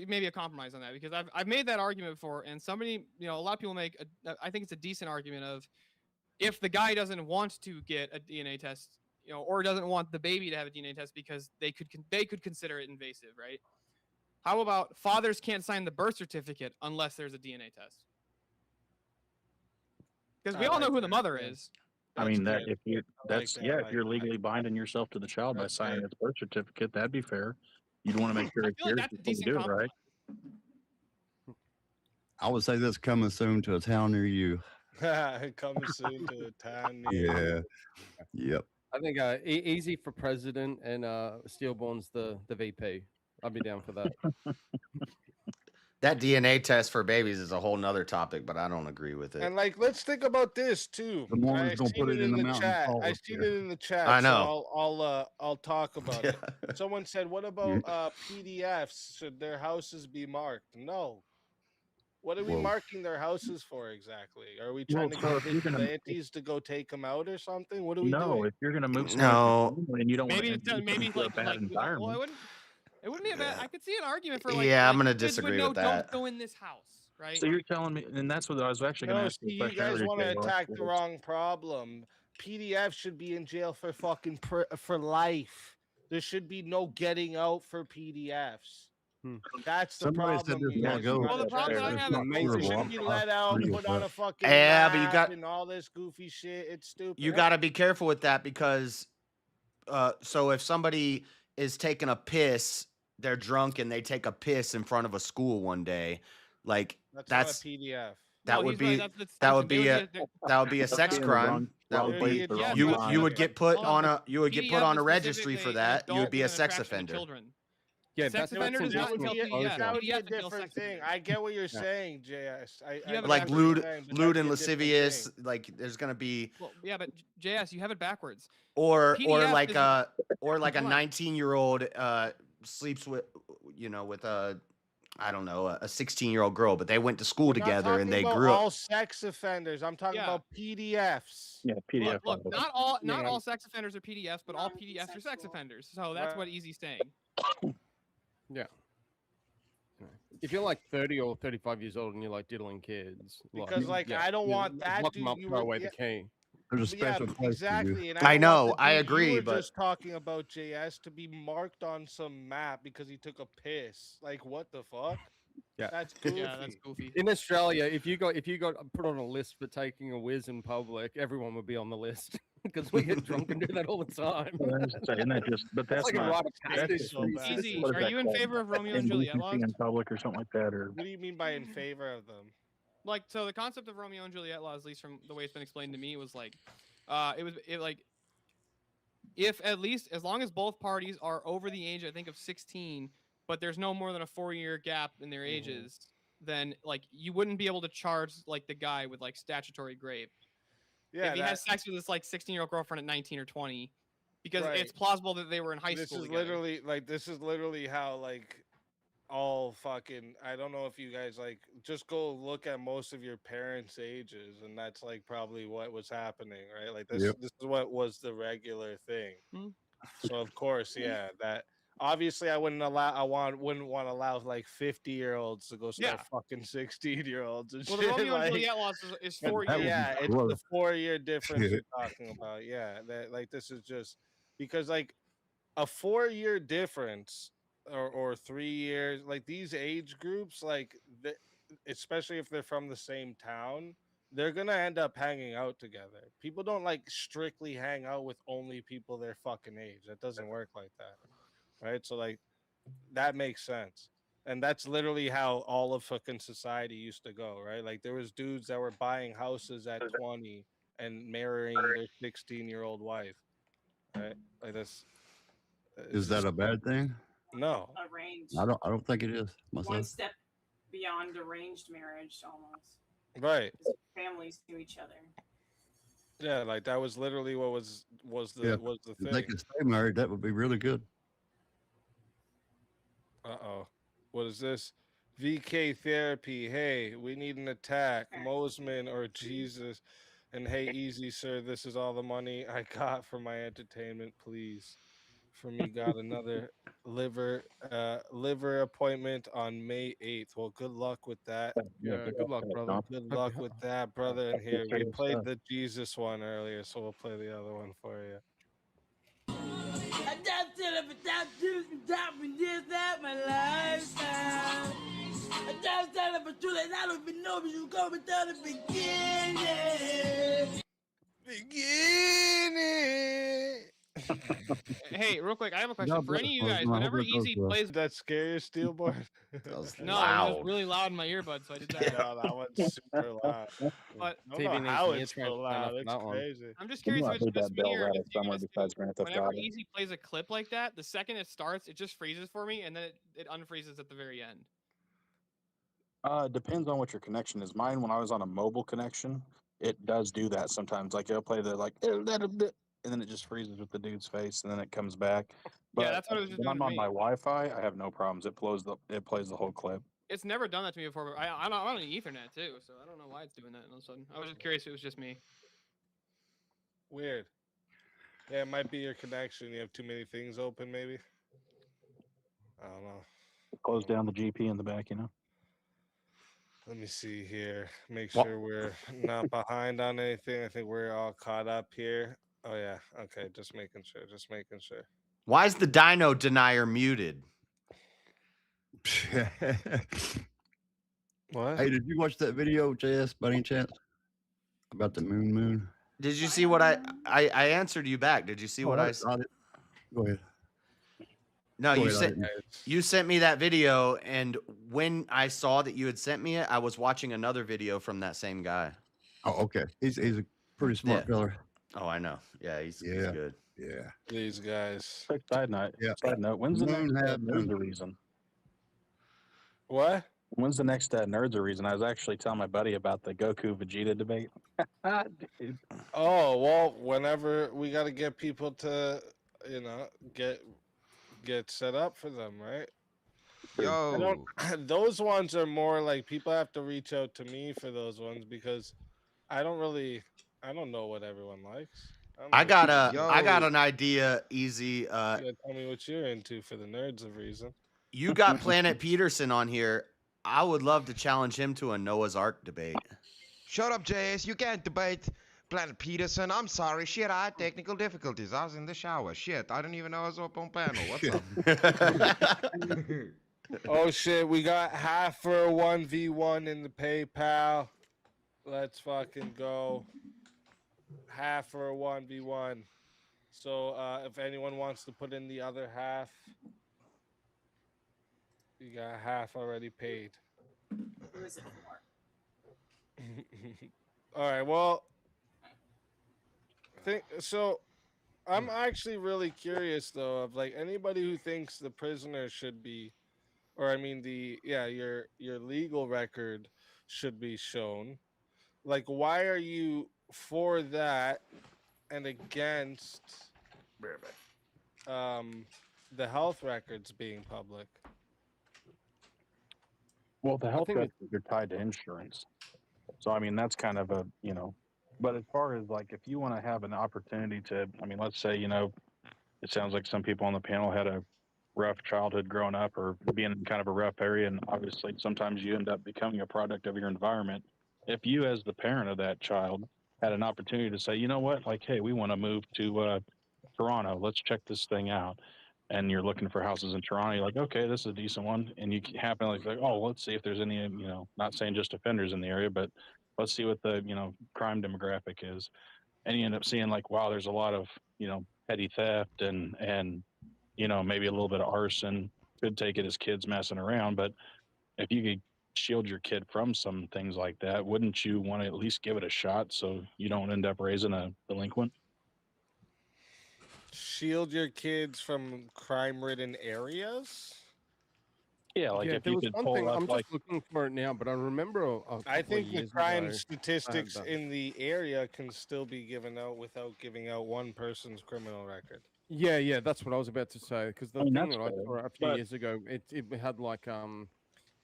maybe a compromise on that, because I've made that argument before, and somebody, a lot of people make I think it's a decent argument of, if the guy doesn't want to get a DNA test, or doesn't want the baby to have a DNA test because they could consider it invasive, right? How about fathers can't sign the birth certificate unless there's a DNA test? Because we all know who the mother is. I mean, that if you're legally binding yourself to the child by signing its birth certificate, that'd be fair. You'd want to make sure it's yours before you do it, right? I would say this coming soon to a town near you. Coming soon to a town near Yeah. you. Yep. I think easy for president and Steelborn's the VP. I'd be down for that. That DNA test for babies is a whole nother topic, but I don't agree with it. And like, let's think about this too. The Mormons I gonna seen put it in the chat. mountain. I seen it in the chat. I know. So I'll talk about it. Someone said, "What about PDFs? Should their houses be marked?" No. What are we Whoa. marking their houses for exactly? Are we trying to get vigilantes to go take them out or something? What are we doing? No, if you're gonna move No. somewhere and you don't want Maybe to maybe like bad environment. well, it wouldn't be a bad. I could see an argument for like. Yeah, I'm like, gonna kids would disagree know, with that. Don't go in this house, right? So you're telling me, and that's what I was actually going to No, ask see, you. you guys want to attack the wrong problem. PDF should be in jail for fucking for life. There should be no getting out for PDFs. That's the Somebody problem. said this you while guys ago. want Well, the to problem try that I to- have They is shouldn't be let out, put on a fucking Yeah, but you map got- and all this goofy shit. It's stupid. You got to be careful with that because, so if somebody is taking a piss, they're drunk and they take a piss in front of a school one day, like That's that's not a PDF. that No, would he's be right, that's that would they be would a be- that would be a sex being the crime. wrong- That wrong would place, be the wrong you time. you would get put Hold on on, a you would get put PDF on a is registry for specifically that. You would adult be a with an sex attraction to offender. children. Yeah, Sex that's offender does not national entail exposure. PDF. That would be a PDF entails different sex thing. offender. I get what you're saying, JS. I You have it Like get what you're lewd, saying, but lewd that's and a different lascivious. thing. Like there's gonna be Well, yeah, but JS, you have it backwards. or PDF like is- a Hold on. 19-year-old sleeps with with a I don't know a 16-year-old girl, but they went to school I'm not together and they talking about grew up. all sex offenders. I'm talking Yeah. about PDFs. Yeah, PDF. Look, not all Yeah. sex offenders are PDFs, but all PDFs are sex offenders. So that's Right. what Easy's saying. Yeah. If you're like 30 or 35 years old and you're like diddling kids, Because, like, I don't want that, Lock them dude. up, You throw were- away yeah. the key. There's a Yeah, special place for you. exactly. And I don't know, want the I dude agree, you were but- just talking about JS to be marked on some map because he took a piss. Like, what the fuck? Yeah. That's goofy. Yeah, that's goofy. In Australia, if you got put on a list for taking a whiz in public, everyone would be on the list because we get drunk and do that all the time. Isn't that just? But that's like a not. rite of that's passage. just- so bad. Easy, what is are that you in called? favor of Romeo and Juliet laws? Indecency in public or something like that, or What do you mean by in favor of them? Like, so the concept of Romeo and Juliet laws, at least from the way it's been explained to me, was like, if at least as long as both parties are over the age, I think, of 16, but there's no more than a 4-year gap in their ages, then like you wouldn't be able to charge like the guy with like statutory rape Yeah, if he has sex with his like 16-year-old girlfriend at 19 or 20, because Right. it's plausible that they were in high this school is together. this is literally how like all fucking I don't know if you guys like just go look at most of your parents' ages and that's like probably what was happening, right? Like this Yep. this is what was the regular thing. Hmm. So of course, yeah, that obviously I wouldn't want to allow like 50-year-olds to go start Yeah. fucking 16-year-olds and Well, the shit. Romeo and like, Juliet laws is but 4 that years. would be yeah, it's gross. the 4-year difference you're talking about. Yeah, that like this is just because like a 4-year difference or 3 years, like these age groups, like especially if they're from the same town, they're gonna end up hanging out together. People don't like strictly hang out with only people their fucking age. That doesn't work like that, right? So like that makes sense. And that's literally how all of fucking society used to go, right? Like there was dudes that were buying houses at 20 and marrying their 16-year-old wife, right? Like this. Is that a bad thing? No. Arranged. I don't think it is One myself. step beyond arranged marriage, almost. Right. 'Cause families knew each other. Yeah, like that was literally what was the Yeah. was the If they thing. could stay married, that would be really good. Uh-oh. What is this? VK therapy. Hey, we need an attack. Mosman or Jesus. And hey, easy, sir. This is all the money I got for my entertainment, please. For me, got another liver appointment on May 8th. Well, good luck with that. Yeah, good luck, brother. Good luck with that, brother. And here, we played the Jesus one earlier, so we'll play the other one for you. I just tell if without juice and topping this out my lifestyle. I just tell if it's true that I don't even know if you go without the beginning. Beginning. Hey, real quick, I have a question God for bless, any of you Mother. guys. I hope Whenever that goes Easy well. plays, That scare steelboard. That was no, it was just loud. really loud in my earbuds, so I did that. No, that one's super loud. But I don't know TV needs how an ear it's so transplant loud. after It's that one. crazy. I'm just You curious know if I it's heard just that me bell or if rattle it's you somewhere guys besides too. Grand Theft Whenever Auto. Easy plays a clip like that, the second it starts, it just freezes for me, and then it unfreezes at the very end. Depends on what your connection is. Mine, when I was on a mobile connection, it does do that sometimes. Like it'll play the like, and then it just freezes with the dude's face, and then it comes back. But Yeah, that's what it was just when doing I'm to on me. my Wi-Fi, I have no problems. It plays the whole clip. It's never done that to me before, but I'm on an Ethernet too, so I don't know why it's doing that all of a sudden. I was just curious if it was just me. Weird. Yeah, it might be your connection. You have too many things open, maybe. I don't know. Close down the GP in the back, you know. Let me see here. Make Well- sure we're not behind on anything. I think we're all caught up here. Oh yeah. Okay. Just making sure. Just making sure. Why is the dino denier muted? What? Hey, did you watch that video, JS, by any chance? About the moon? Did you see what I answered you back? Did you see what I said? Go ahead. No, Go you ahead, I sent didn't. you sent me that video, and when I saw that you had sent me it, I was watching another video from that same guy. Oh, okay. He's a pretty smart fella. Oh, I know. Yeah, he's good. Yeah. These guys. Quick side note. Yeah. Side note. When's the Moon next have Nerds moon. a Reason? What? When's the next Nerds a Reason? I was actually telling my buddy about the Goku Vegeta debate. Dude. Oh well, whenever we got to get people to, get set up for them, right? I don't. Those ones are more like people have to reach out to me for those ones because I don't know what everyone likes. I got an idea, Easy. You gotta tell me what you're into for the Nerds of Reason. You got Planet Peterson on here. I would love to challenge him to a Noah's Ark debate. Shut up, JS. You can't debate Planet Peterson. I'm sorry. Shit, I had technical difficulties. I was in the shower. Shit, I didn't even know I was up on panel. What's up? Oh shit, we got half for a 1v1 in the PayPal. Let's fucking go. Half for a 1v1. So if anyone wants to put in the other half, you got half already paid. Who is it for? All right, well, I'm actually really curious though of like anybody who thinks the prisoner should be, or I mean your legal record should be shown. Like, why are you for that and against the health records being public? Well, the health records are tied to insurance. So, I mean, that's kind of a, but as far as like, if you want to have an opportunity to, I mean, let's say, it sounds like some people on the panel had a rough childhood growing up or being in kind of a rough area. And obviously sometimes you end up becoming a product of your environment. If you, as the parent of that child, had an opportunity to say, you know what, like, hey, we want to move to Toronto, let's check this thing out. And you're looking for houses in Toronto, you're like, okay, this is a decent one. And you happen like, oh, let's see if there's any, not saying just offenders in the area, but let's see what the, crime demographic is. And you end up seeing like, wow, there's a lot of, petty theft and, maybe a little bit of arson. Could take it as kids messing around. But if you could shield your kid from some things like that, wouldn't you want to at least give it a shot so you don't end up raising a delinquent? Shield your kids from crime-ridden areas? Yeah, like if there you was could one pull thing. up I'm like just looking for it now, but I remember I think the crime ago, statistics that. in the area can still be given out without giving out one person's criminal record. Yeah, that's what I was about to say. Because the I mean, thing that's that I fair, saw a few but- years ago, it had like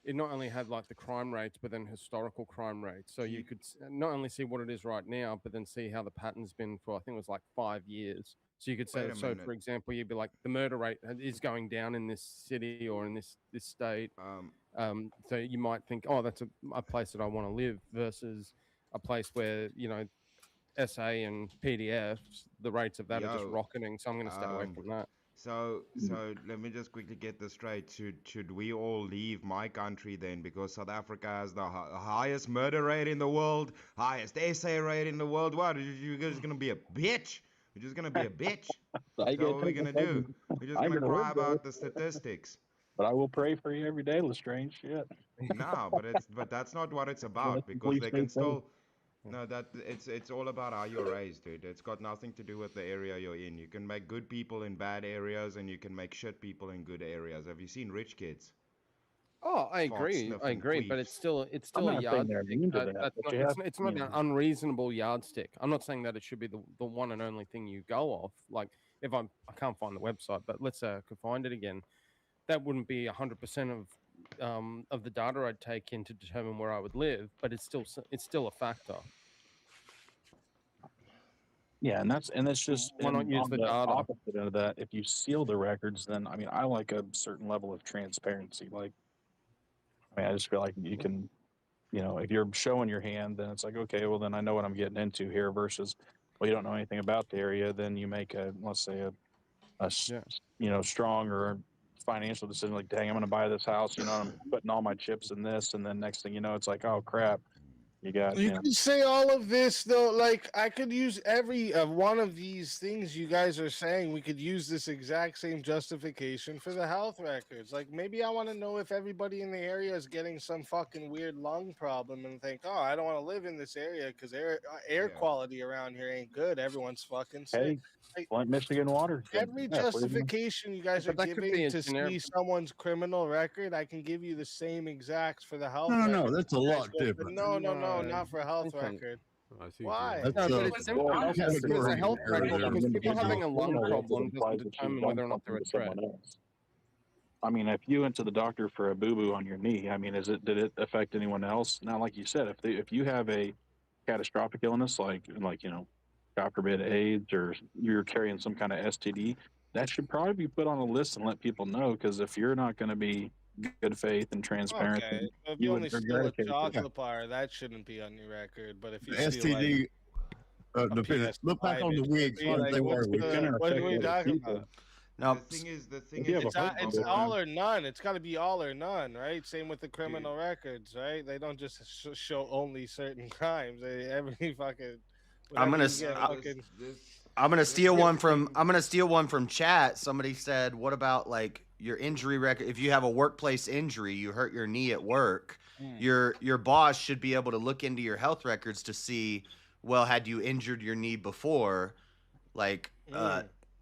it not only had like the crime rates, but then historical crime rates. So you could not only see what it is right now, but then see how the pattern's been for I think it was like 5 years. So you could say, Wait a so minute. for example, you'd be like the murder rate is going down in this city or in this state. So you might think, oh, that's a place that I want to live versus a place where SA and PDFs, the rates of that are just Yo, rocketing. So I'm going to stay away from that. So let me just quickly get this straight. Should we all leave my country then? Because South Africa has the highest murder rate in the world, highest SA rate in the world. What? You guys gonna be a bitch? We're just gonna be a bitch. I So get what are we gonna do? We're just I gonna get a cry word there, about the statistics. but I will pray for you every day, Lestrange. Shit. No, but that's not what it's about because Please they stay can safe. still. No, that it's all about how you're raised, dude. It's got nothing to do with the area you're in. You can make good people in bad areas, and you can make shit people in good areas. Have you seen rich kids? Oh, I Fart agree. I sniffing agree, but queefs. it's still I'm a not saying they're yardstick. immune to that, That's but not you have, it's not you an know, unreasonable yardstick. I'm not saying that it should be the one and only thing you go off. Like if I can't find the website, but let's say I could find it again. That wouldn't be 100% of the data I'd take in to determine where I would live, but it's still a factor. yeah, and that's just Why not and use on the the data? opposite of that, if you seal the records, then I mean, I like a certain level of transparency. Like, I mean, I just feel like you can, you know, if you're showing your hand, then it's like, okay, well, then I know what I'm getting into here. Versus, well, you don't know anything about the area, then you make a, let's say you know, strong or financial decision, like, dang, I'm going to buy this house. You know, I'm putting all my chips in this, and then next thing you know, it's like, oh crap, you got, You can say all of this though. Like I could use every one of these things you guys are saying. We could use this exact same justification for the health records. Like maybe I want to know if everybody in the area is getting some fucking weird lung problem and think, oh, I don't want to live in this area because air quality around here ain't good. Everyone's fucking sick. hey, Like, Flint, Michigan water. every Yeah, what do you mean? justification you guys are But that could be giving a to generic. see someone's criminal record, I can give you the same exacts for the health No, record. that's a You guys lot go, but different. no, not for health record. I see. Why? That's No, but a it's simple. It's a category health error record there. because people having a lung Criminal record problem doesn't implies that you've determine done whether or not they're a something to threat. someone else. I mean, if you went to the doctor for a boo boo on your knee, I mean, did it affect anyone else? Now, like you said, if you have a catastrophic illness like you know, God forbid AIDS, or you're carrying some kind of STD, that should probably be put on a list and let people know. Because if you're not going to be good faith and transparent, Okay, then so if you you would only steal a eradicate it. chocolate bar, that shouldn't be on your record. But if you The steal like STD, a look back PS5, on the it wig. should be like, What what are we talking about? Now, The thing If you is, have a It's all or none. It's got to be all or none, right? Same with the criminal records, right? They don't just show only certain crimes. Every fucking. I'm whenever gonna you get fucking. I'm gonna steal one from chat. Somebody said, "What about like your injury record? If you have a workplace injury, you hurt your knee at work, your boss should be able to look into your health records to see, well, had you injured your knee before, like,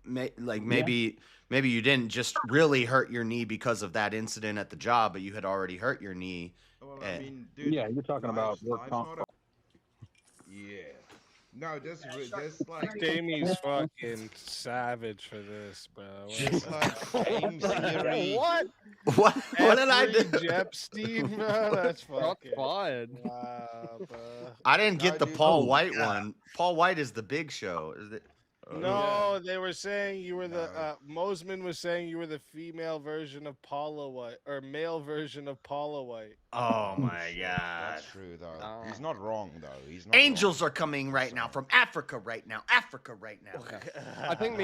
maybe you didn't just really hurt your knee because of that incident at the job, but you had already hurt your knee." Well, I mean, dude, yeah, you're talking about work life's comp. not a- Yeah. No, this like Jamie's fucking savage for this, bro. Just like game theory. What? What did I do? Jepstein, bro. That's fucking fired. Wow, bro. I didn't get the dude. Paul Oh, White God. one. Paul White is the Big Show. Is it? No, they were saying you were the Mosman was saying you were the female version of Paula White or male version of Paula White. Oh my God. That's true though. He's not wrong though. He's not Angels are coming right now from Africa right now. Africa right now. I think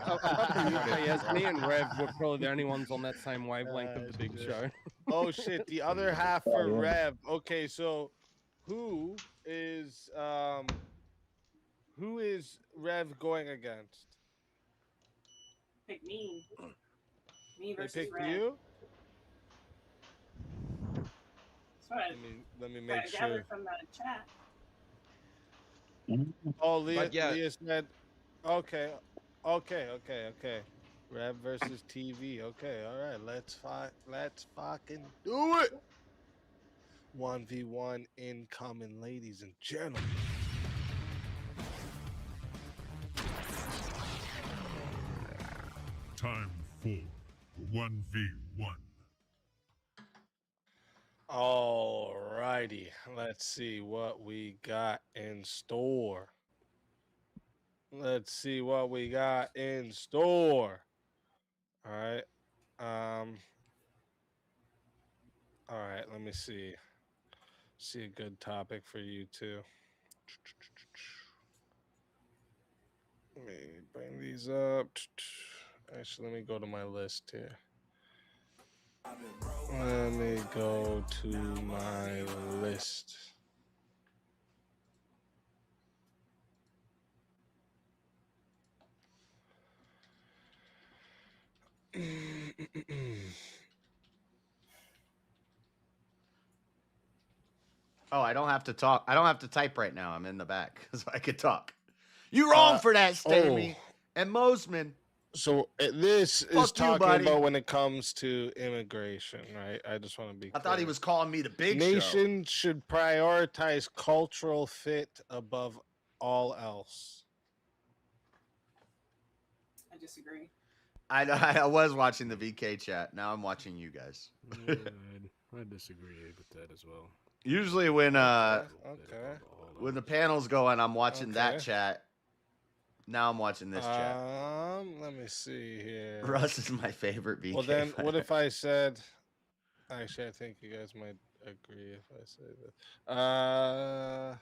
apart from you, yes, me and Rev were probably the only ones on that same wavelength of the Big Show. Oh shit, the other half for Rev. Okay, so who is Rev going against? Pick me. Me They versus picked Red. you? That's what Let me make I gathered sure. from that chat. Oh, Leah, But yeah. Leah said, okay. Rev versus TV. Okay, all right. Let's fucking do it. 1v1 incoming, ladies and gentlemen. Time for 1v1. All righty. Let's see what we got in store. All right. All right, let me see. See a good topic for you too. Let me bring these up. Actually, let me go to my list here. Let me go to my list. Oh, I don't have to talk. I don't have to type right now. I'm in the back, so I could talk. You wrong for that, Stamey. And Mosman. So this is Fuck you, talking buddy. about when it comes to immigration, right? I just want to be I thought he was calling me the big show. Nation should prioritize cultural fit above all else. I disagree. I was watching the VK chat. Now I'm watching you guys. Yeah, I disagree with that as well. Usually when when the panel's going, I'm watching that Okay. chat. Now I'm watching this chat. Let me see here. Russ is my favorite VK. Well, then, fan. what if I said? Actually, I think you guys might agree if I say that.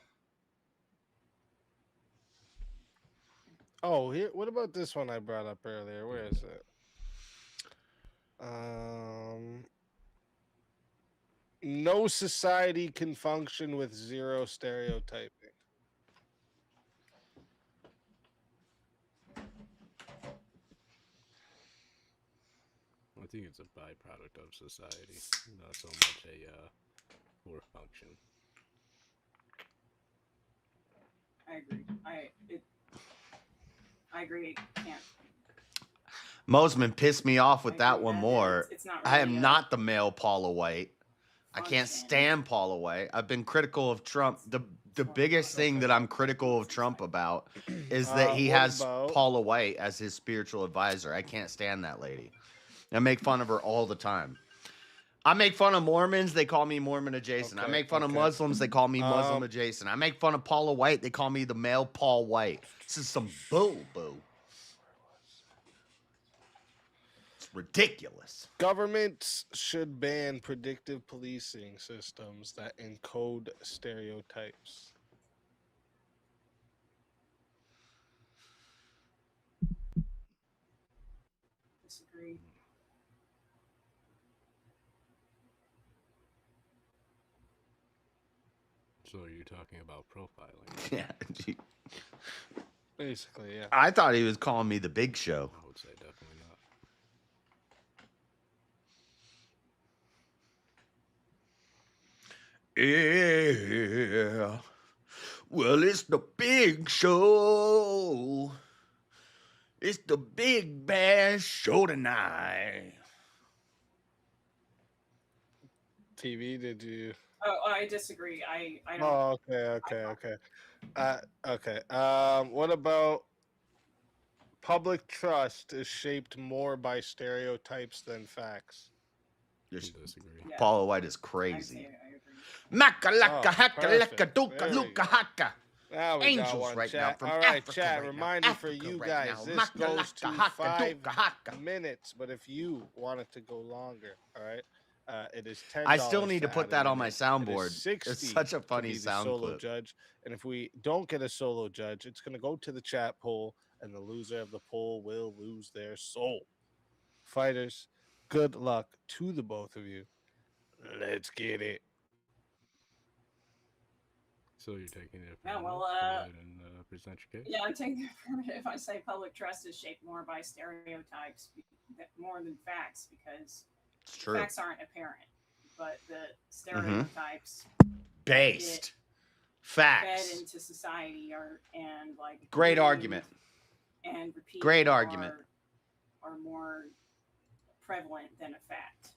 Oh, here. What about this one I brought up earlier? Where is it? No society can function with zero stereotyping. I think it's a byproduct of society, not so much a poor function. I agree. I agree. It can't. Mosman pissed me off with that one more. It's not I am really not the male Paula White. I can't stand Paula White. I've been critical of Trump. The biggest thing that I'm critical of Trump about is that he has Paula White as his spiritual advisor. I can't stand that lady. I make fun of her all the time. I make fun of Mormons. They call me Mormon adjacent. I make fun of Muslims. They call me Muslim adjacent. I make fun of Paula White. They call me the male Paul White. This is some boo-boo. It's ridiculous. Governments should ban predictive policing systems that encode stereotypes. Disagree. So are you talking about profiling? Yeah. Basically, yeah. I thought he was calling me the big show. I would say definitely not. Yeah. Well, it's the big show. It's the big bad show tonight. TV, did you? Oh, I disagree. I don't. Oh, okay. What about public trust is shaped more by stereotypes than facts? Disagree. Yeah. Paula White is crazy. I agree. Maka laka haka perfect. leka duka There we luka go. haka. Now we Angels got one, right chat. now from All right, Africa chat. right now, Reminder for Africa you right guys, now. this Maka goes laka to haka 5 duka haka. minutes, but if you want it to go longer, all right, it is $10. I still need to put add that a on my minute. It is soundboard. $60 It's such a to funny be the sound solo clip. judge, and if we don't get a solo judge, it's going to go to the chat poll, and the loser of the poll will lose their soul. Fighters, good luck to the both of you. Let's get it. So you're taking it. Yeah, well, Go ahead and present your case. Yeah, I'm taking the affirmative. I say public trust is shaped more by stereotypes more than facts because It's true. facts aren't apparent, but the stereotypes Based. fed Facts. into society and like Great argument. and repeated Great argument. are more prevalent than a fact.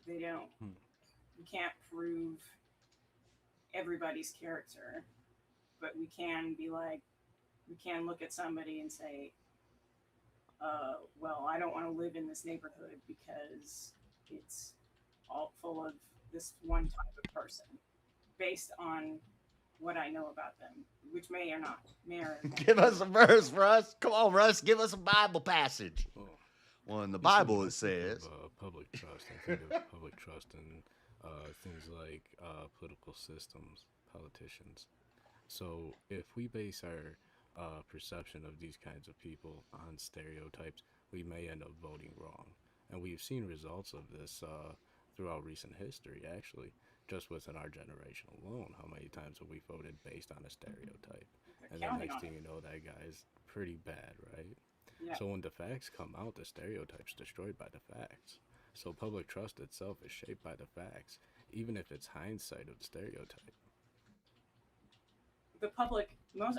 They don't. You can't prove everybody's character, but we can look at somebody and say, well, I don't want to live in this neighborhood because it's all full of this one type of person based on what I know about them, which may or not. Give us a verse, Russ. Come on, Russ. Give us a Bible passage. Well, in the Bible it says. Public trust. I think of public trust in things like political systems, politicians. So if we base our perception of these kinds of people on stereotypes, we may end up voting wrong. And we've seen results of this throughout recent history, actually, just within our generation alone. How many times have we voted based on a stereotype? And then next thing you know, that guy's pretty bad, right? Yeah. So when the facts come out, the stereotype's destroyed by the facts. So public trust itself is shaped by the facts, even if it's hindsight of the stereotype. The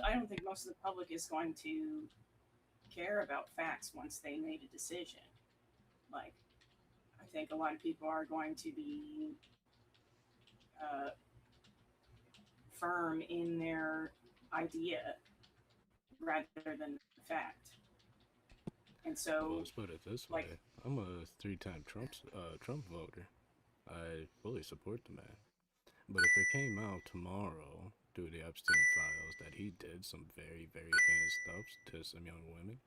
I don't think most of the public is going to care about facts once they made a decision. Like, I think a lot of people are going to be uh, firm in their idea rather than the fact. And so, Well, let's put it this way: I'm a 3-time Trump voter. I fully support the man. But if it came out tomorrow through the Epstein files that he did some very, very heinous stuff to some young women,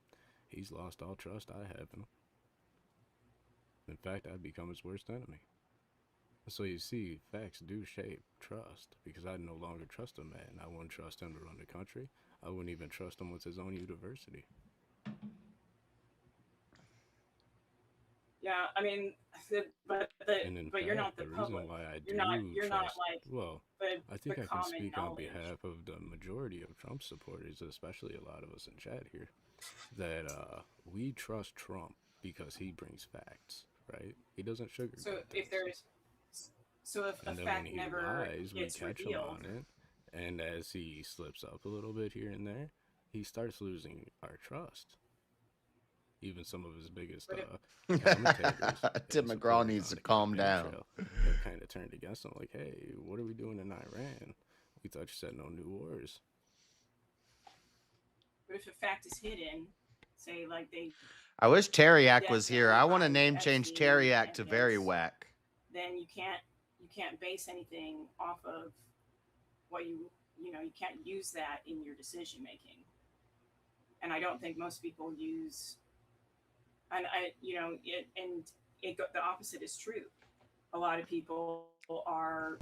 he's lost all trust I have in him. In fact, I've become his worst enemy. So you see, facts do shape trust, because I no longer trust a man. I wouldn't trust him to run the country. I wouldn't even trust him with his own university. yeah, I mean, but you're not the public. Reason why I You're do not. You're trust, not like. well, I think the I can common speak knowledge. on behalf of the majority of Trump supporters, especially a lot of us in chat here, that we trust Trump because he brings facts, right? He doesn't sugarcoat So if things. there's, so if And a then fact when he never lies, we gets catch him revealed, on it. And as he slips up a little bit here and there, he starts losing our trust. Even some of his biggest commentators, Tim McGraw needs to calm down. Have kind of turned against him, like, hey, what are we doing in Iran? We thought you said no new wars. but if a fact is hidden, say like they, I wish Teriak Yes, was here. I want to name change Epstein Teriak to and very his- whack. then you can't base anything off of what you can't use that in your decision making. And I don't think most people use, and the opposite is true. A lot of people are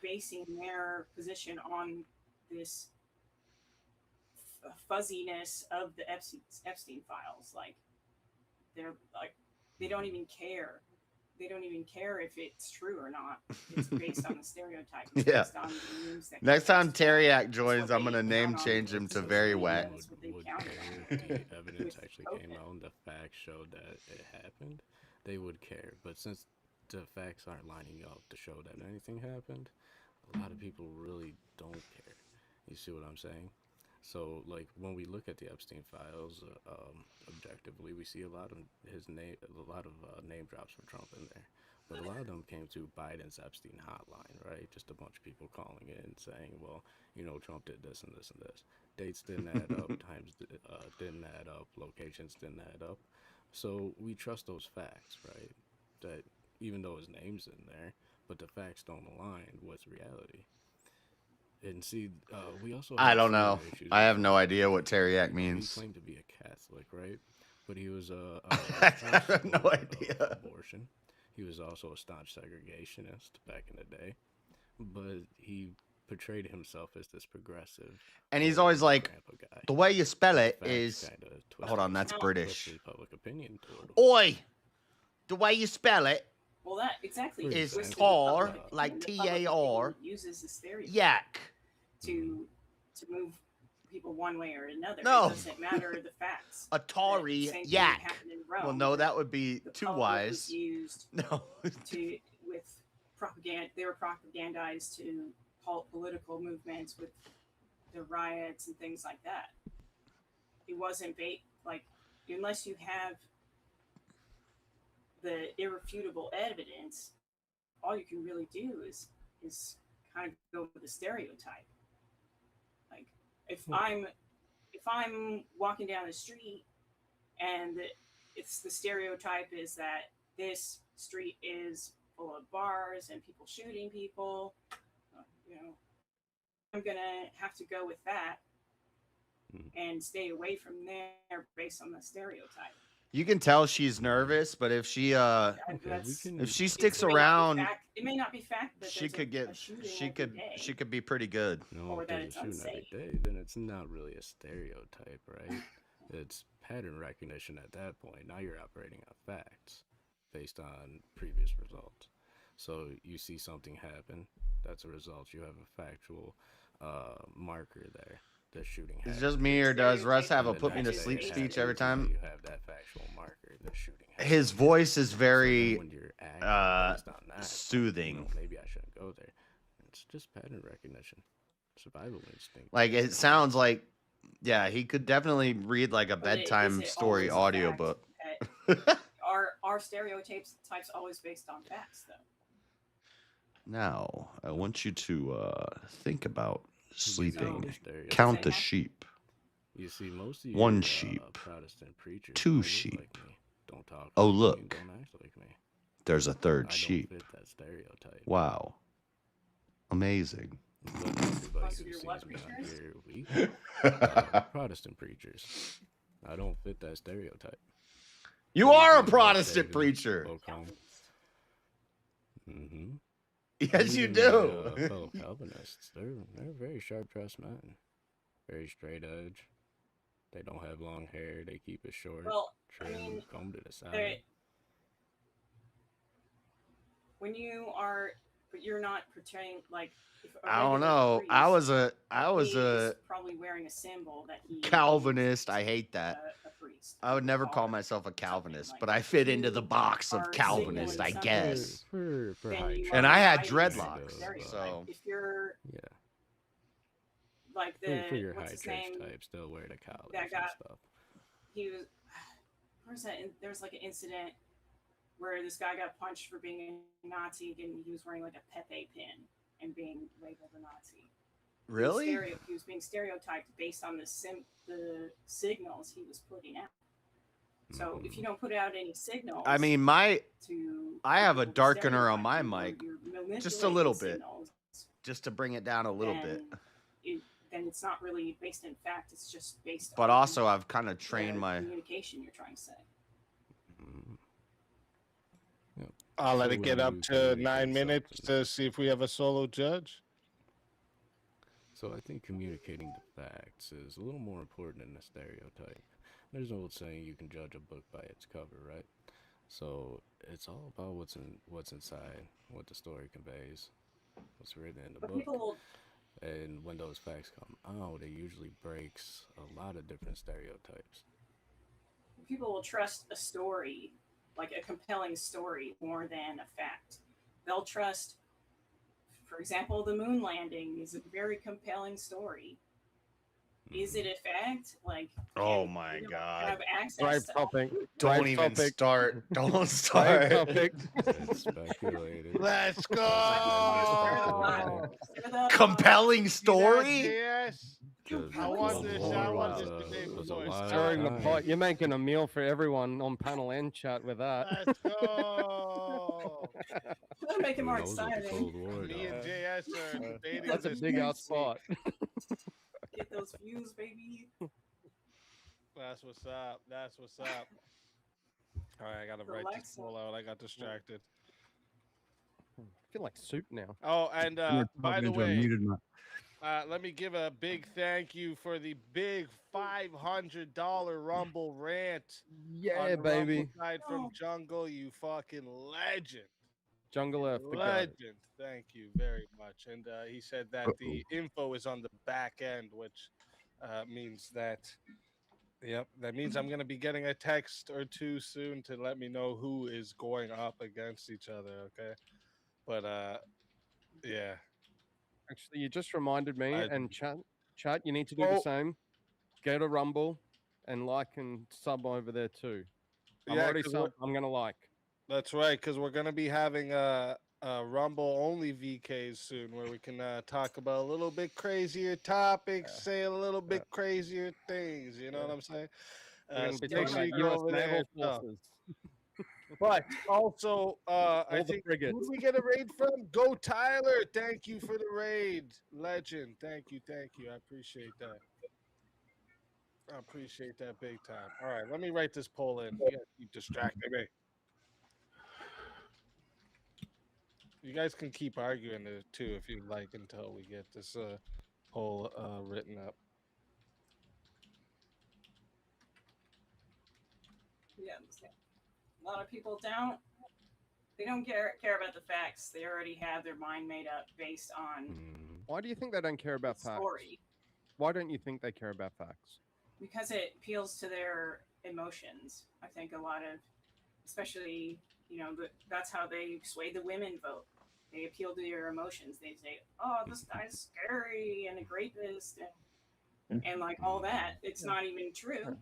basing their position on this fuzziness of the Epstein files. Like they're like they don't even care. They don't even care if it's true or not. It's based on the stereotype. It's Yeah. based on the news that Next time comes out. Teriak joins, I'm gonna count name on change him to social very media. whack. That's what they Would count care on. if the evidence With actually COVID. came out and the facts showed that it happened, they would care. But since the facts aren't lining up to show that anything happened, a lot of people really don't care. You see what I'm saying? So, like, when we look at the Epstein files, objectively, we see a lot of name drops for Trump in there. But a lot of them came to Biden's Epstein hotline, right? Just a bunch of people calling in saying, well, Trump did this and this and this. Dates didn't add up, times didn't add up, locations didn't add up. So we trust those facts, right? That even though his name's in there, but the facts don't align with reality. And see, we also I have don't know. similar issues I have with no Trump. idea what Teriak He means. claimed to be a Catholic, right? But he was a I staunch have no supporter idea. of abortion. He was also a staunch segregationist back in the day. But he portrayed himself as this progressive. And he's always like, grandpa guy. the way you spell it Facts is. kinda Hold on, that's twisted British. public opinion toward him. Oi! The way you spell it Well, that exactly is twisted the tar, public like opinion. The public TAR. opinion uses the stereotype Yak. to move people one way or another. No. It doesn't matter the facts. Atari Same thing yak. happened in Rome, Well, no, where that would be the too public wise. was used No. with propaganda. They were propagandized to political movements with the riots and things like that. It wasn't unless you have the irrefutable evidence, all you can really do is kind of go with the stereotype. Like if I'm walking down the street and it's the stereotype is that this street is full of bars and people shooting people, I'm gonna have to go with that and stay away from there based on the stereotype. You can tell she's nervous, but if she if she sticks around, it may not be fact that she could there's get a shooting she every could day. she could be pretty good. No, Or if that there's it's a shooting every unsafe. day, then it's not really a stereotype, right? It's pattern recognition at that point. Now you're operating on facts based on previous results. So you see something happen, that's a result. You have a factual marker there the shooting. Is it just me, or does Russ have a And the put me to next day sleep it speech happens, every and now time? you have that factual marker. The shooting. His voice is So then very when you're acting based on that, soothing. maybe I shouldn't go there. It's just pattern recognition, survival instinct. Like it sounds like, yeah, he could definitely read like a Is bedtime it story always a fact audiobook. that- Are stereotypes always based on facts, though? Now, I want you to think about sleeping. stereotypes. Count the sheep. You see, most of One your, sheep. Protestant preachers Two don't look sheep. like me, don't talk Oh, like me, look. and don't act like me. There's a third I don't sheep. fit that stereotype. Wow. Amazing. But everybody who sees me on here weak, Protestant preachers. I don't fit that stereotype. You are a Protestant preacher. Mm-hmm. Yes, you do. Fellow Calvinists, they're very sharp-dressed men, very straight edge. They don't have long hair. They keep it short, trim, combed to the side. When you are, but you're not portraying like. If a I don't regular know. I priest, was he a is probably wearing a symbol that he Calvinist. I hate that. a priest. I would never call myself a Calvinist, but I fit into the box of Calvinist, I guess. For And I had dreadlocks, so If you're yeah, like for your high what's his church name? type, still wear the collars That and got stuff. he was. Where's that? There's like an incident where this guy got punched for being a Nazi, and he was wearing like a Pepe pin and being labeled a Nazi. Really? He was being stereotyped based on the signals he was putting out. So if you don't put out any signals, I mean, I have a darkener on my mic, just a little bit, just to bring it down a little bit. Then it's not really based in fact. It's just based. But on also, I've kind of trained the my. communication you're trying to say. I'll let it get up to 9 minutes to see if we have a solo judge. So I think communicating the facts is a little more important than a stereotype. There's an old saying, you can judge a book by its cover, right? So it's all about what's inside, what the story conveys, what's written in the But book. people, And when those facts come out, it usually breaks a lot of different stereotypes. people will trust a story, like a compelling story, more than a fact. They'll trust, for example, the moon landing is a very compelling story. Is it a fact? Like, Oh my God! have access to topic. Don't even start. Don't start. It's speculated. Let's go. Compelling story. Yes. I want this. I want this today for boys. Stirring the pot. You're making a meal for everyone on panel and chat with that. Let's go. That'll make it more Who knows what the exciting. Cold War Me and does. JS are debating That's a this big ass PC. spot. Get those views, baby. That's what's up. That's what's up. All right, I gotta write this Alexa. all out. I got distracted. I feel like soup now. Oh, and Yeah, by the I way, muted my- let me give a big thank you for the big $500 Rumble rant. Yeah, on the baby. Rumble side from Jungle, you fucking legend. Jungle Earth. The goat. Legend. Thank you very much. And he said that the info is on the back end, which means that, that means I'm going to be getting a text or two soon to let me know who is going up against each other. Okay. But yeah. Actually, you just reminded me, and chat, you need to do Oh. the same. Go to Rumble and like and sub over there too. I'm Yeah, already 'cause sub. I'm gonna like. That's right, because we're going to be having a Rumble only VKs soon where we can talk about a little bit crazier topics, say a little bit crazier things. You know what I'm saying? We're gonna be So make talking sure you about go US over there naval and stuff. forces. But also, I the think frigates. who did we get a raid from? Go Tyler! Thank you for the raid, legend. Thank you. I appreciate that. I appreciate that big time. All right, let me write this poll in. You guys keep distracting me. You guys can keep arguing it too if you'd like until we get this poll written up. Yeah, a lot of people don't. They don't care about the facts. They already have their mind made up based on Why do you think they don't care about facts? story. Why don't you think they care about facts? Because it appeals to their emotions. I think a lot of, especially, that's how they sway the women vote. They appeal to your emotions. They say, "Oh, this guy's scary and a rapist," and like all that. It's not even true.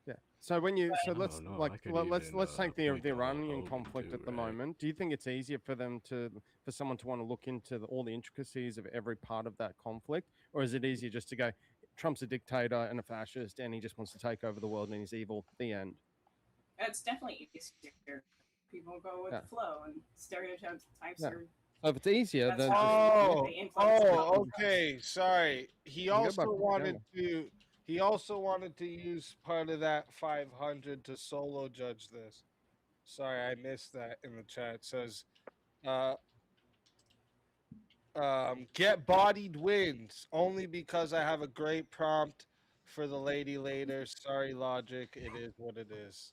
Yeah. So when you But- let's no, like I could let's even, take the point to Iranian Hogan conflict too, at the right? moment. Do you think it's easier for someone to want to look into all the intricacies of every part of that conflict, or is it easier just to go, Trump's a dictator and a fascist, and he just wants to take over the world and he's evil? The end. It's definitely easier. People go with Yeah. the flow, and stereotypes Yeah. are. So if it's easier, That's then how they influence the world. Okay. Sorry. He You go by also wanted propaganda. to. He also wanted to use part of that 500 to solo judge this. Sorry, I missed that in the chat. It says, get bodied wins only because I have a great prompt for the lady later. Sorry, Logic. It is what it is.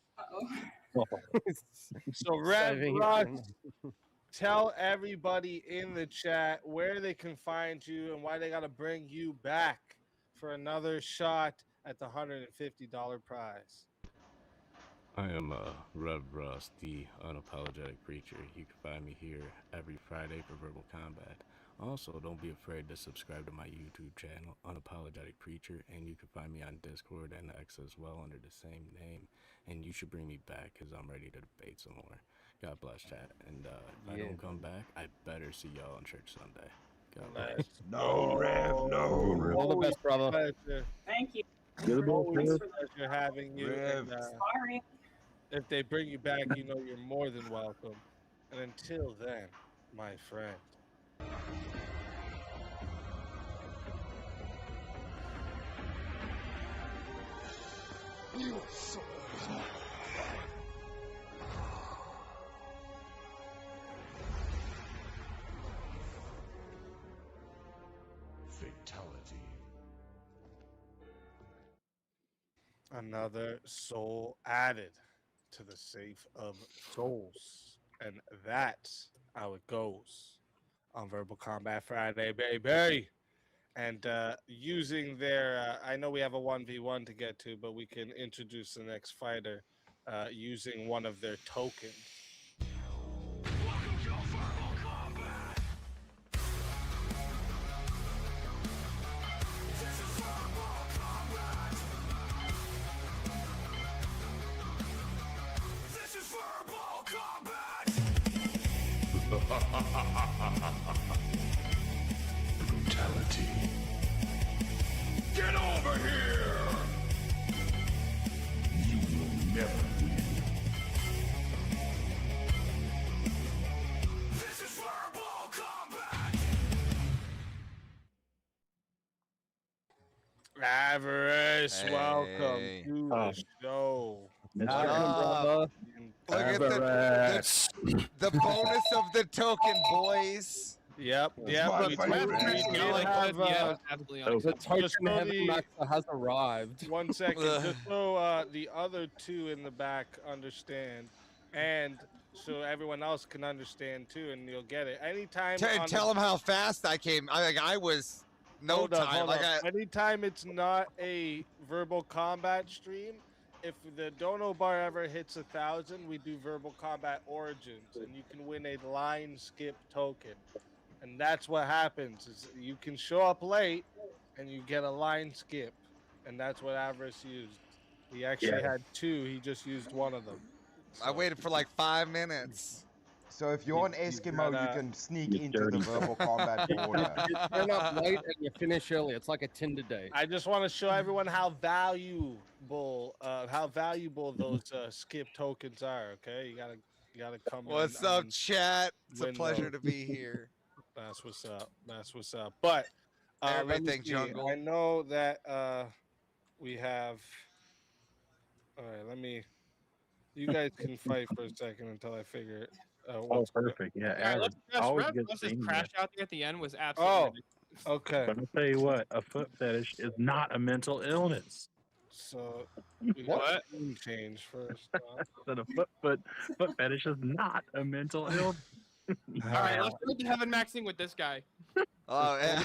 So, Rev Saving it Russ, for tell everybody in the chat where they can find you and why they got to bring you back for another shot at the $150 prize. I am Rev Russ, the unapologetic preacher. You can find me here every Friday for Verbal Combat. Also, don't be afraid to subscribe to my YouTube channel, Unapologetic Preacher, and you can find me on Discord and X as well under the same name. And you should bring me back because I'm ready to debate some more. God bless, chat. And if I Yeah. don't come back, I better see y'all on church Sunday. God bless. Let's No, Rev, no. All the best, brother. Pleasure. Thank you. Always a pleasure having you. Rev. And, Sorry. if they bring you back, you know you're more than welcome. And until then, my friend. Fatality. Another soul added to the safe of souls. And that's how it goes on Verbal Combat Friday, baby. And using their, I know we have a 1v1 to get to, but we can introduce the next fighter using one of their tokens. Brutality. Get over here! You will never win. This is verbal combat! Avarice, welcome Hey. to the show. What up? Look at the bonus of the token, boys. Yep, yep. We did have, The token heaven master has arrived. 1 second, just so the other two in the back understand, and so everyone else can understand too, and you'll get it. Anytime. Tell them how fast I came. I was no time. Hold like up. Anytime it's not a verbal combat stream, if the dono bar ever hits 1,000, we do verbal combat origins, and you can win a line skip token. And that's what happens is you can show up late and you get a line skip, and that's what Avarice used. He actually had two. He just used one of them. I waited for like 5 minutes. So if you're an Eskimo, you can sneak into the verbal combat border. You turn up late and you finish early. It's like a Tinder date. I just want to show everyone how valuable those skip tokens are. Okay, you gotta come. What's up, chat? It's a pleasure to be here. That's what's up. That's what's up. But Everything jungle. I know that we have. All right, you guys can fight for a second until I figure it. What's perfect. Yeah, Alright, always good let's seeing just you. crash out there at the end was absolutely Oh, ridiculous. okay. But I'll tell you what, a foot fetish is not a mental illness. So we got name change first. That a foot fetish is not a mental illness. All right, let's do the heaven maxing with this guy. Oh, yeah.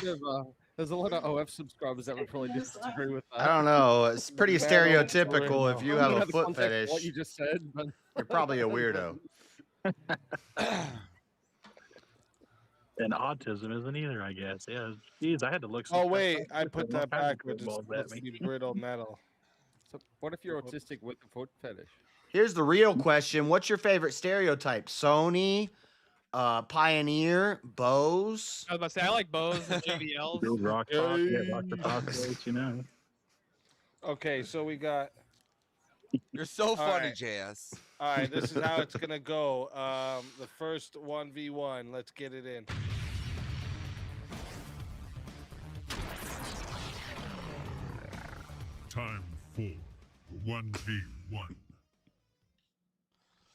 There's a lot of OF subscribers that would probably disagree with that. I don't know. It's pretty Metal stereotypical. If you I have don't a know the foot context of fetish, what you just said, but you're probably a weirdo. And autism isn't either, I guess. Yeah. Jeez, I had to look. Some Oh stuff wait, up. I put All that kinds of backwards. It's curveballs at supposed me. to be brittle metal. So what if you're autistic with a foot fetish? Here's the real question: what's your favorite stereotype? Sony, Pioneer, Bose. I was about to say I like Bose and JBLs. Build rock pop, yeah, rock the prostate, you know. Okay, so we got. You're so All funny, right. JS. All right, this is how it's gonna go. The first 1v1. Let's get it in. Time for 1v1.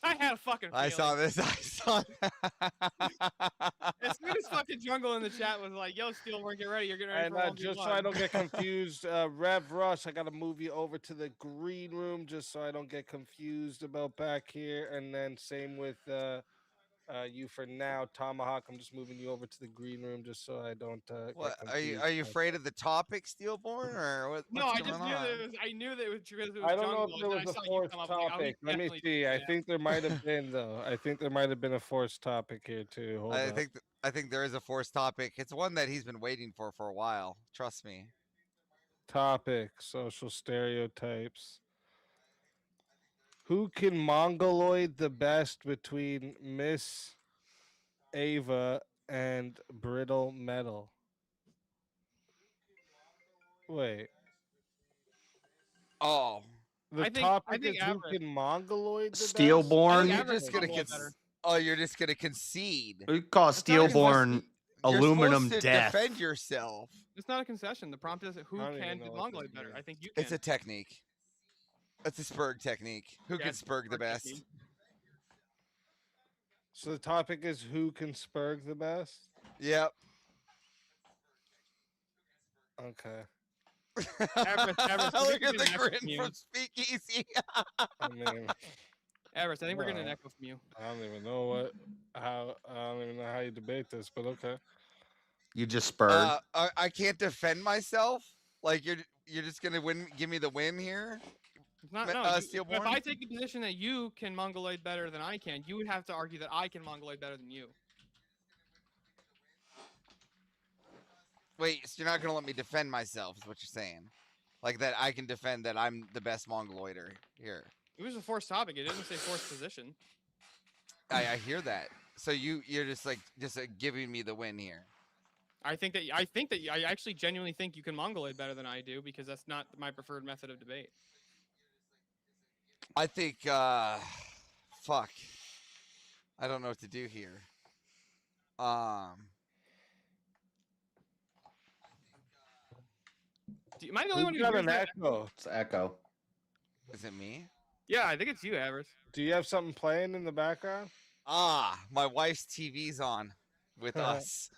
I had a fucking feeling. I saw this. I saw As soon as fucking Jungle in the chat was like, yo, Steelborn, get ready. You're getting ready And for 1v1. just so I don't get confused, Rev Rush, I got to move you over to the green room just so I don't get confused about back here. And then same with you for now, Tomahawk. I'm just moving you over to the green room just so I don't What get are you? confused. Are you afraid of the topic, Steelborn, or what? No, what's I just going knew on? that it was. I knew that it was because it was I don't know Jungle. if there and was then a I saw you forced come up, like, oh, he's topic. Let me definitely see. doing I that. think there might have been though. I think there might have been a forced topic here too. Hold I up. think there is a forced topic. It's one that he's been waiting for a while. Trust me. Topic: social stereotypes. Who can mongoloid the best between Miss Ava and Brittle Metal? Wait. Oh, The topic is who can mongoloid the best? Steelborn. You're just gonna you're just gonna concede. We call Steelborn aluminum supposed to death. defend yourself. It's not a concession. The prompt is who I don't can even know do what Mongoloid this better. means. I think you can. It's a technique. It's a Spurg technique. Who Yeah, can it's a Spurg the Spurg best? technique. So the topic is who can Spurg the best? Yep. Okay. Everest, Look at the grin from Speakeasy. I mean, Everest, I think we're getting an well, echo from you. I don't even know I don't even know how you debate this, but okay. You just spurred. I can't defend myself. Like you're just gonna give me the win here. It's not, no, if I take the position that you can Mongoloid better than I can, you would have to argue that I can Mongoloid better than you. Wait, so you're not gonna let me defend myself? Is what you're saying? Like that I can defend that I'm the best Mongoloider here. It was a forced topic. It didn't say forced position. I hear that. So you're just giving me the win here. I actually genuinely think you can Mongoloid better than I do because that's not my preferred method of debate. I think fuck. I don't know what to do here. Am I the only one who got hears an that? echo? It's echo. Is it me? Yeah, I think it's you, Everest. Do you have something playing in the background? Ah, my wife's TV's on with us.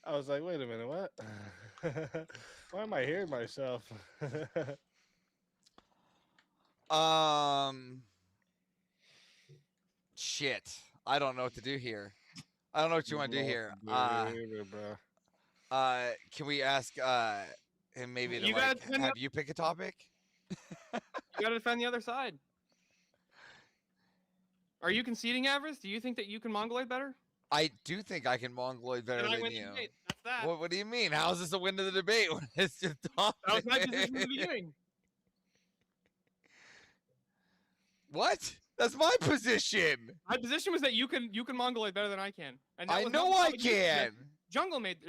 I was like, wait a minute, what? Why am I hearing myself? Shit. I don't know what to do here. I don't know what you want to do here. Can we ask him maybe to have you pick a topic? You gotta defend the other side. Are you conceding, Everest? Do you think that you can Mongoloid better? I do think I can Mongoloid better Then I than win the you. debate. That's that. What do you mean? How is this a win to the debate when it's just topic? That was my position from the beginning. What? That's my position. My position was that you can Mongoloid better than I can. And that I was know not the I topic you did. can.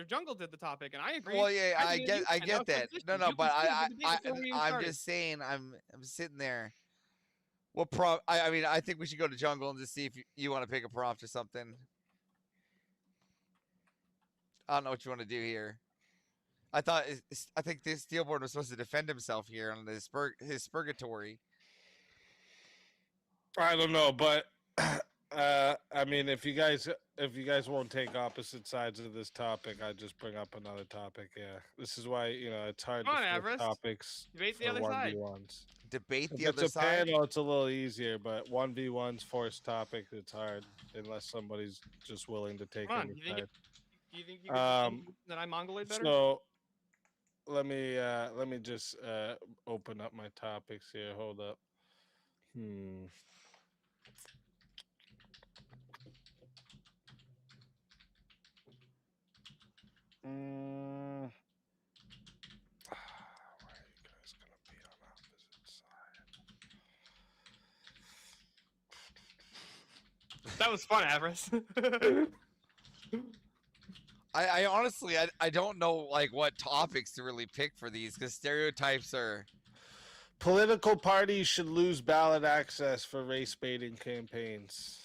Jungle did the topic, and I agree. Well, yeah, I think you get can. That was my that. position. No, You but conceded the debate before we even I'm started. just saying I'm sitting there. What I mean, I think we should go to jungle and just see if you want to pick a prompt or something. I don't know what you want to do here. I think this Steelborn was supposed to defend himself here on his purgatory. I don't know, but I mean, if you guys won't take opposite sides of this topic, I just bring up another topic. Yeah, this is why it's hard Come on, to flip Everest. topics Debate the for other side. 1v1s. Debate If the it's other a side. panel, it's a little easier, but 1v1s forced topic, it's hard unless somebody's just willing to take Come on, any do you think side. you can that I Mongoloid better? So let me just open up my topics here. Hold up. Where are you guys gonna be on opposite side? That was fun, Avarice. I honestly I don't know like what topics to really pick for these because stereotypes are. Political parties should lose ballot access for race baiting campaigns.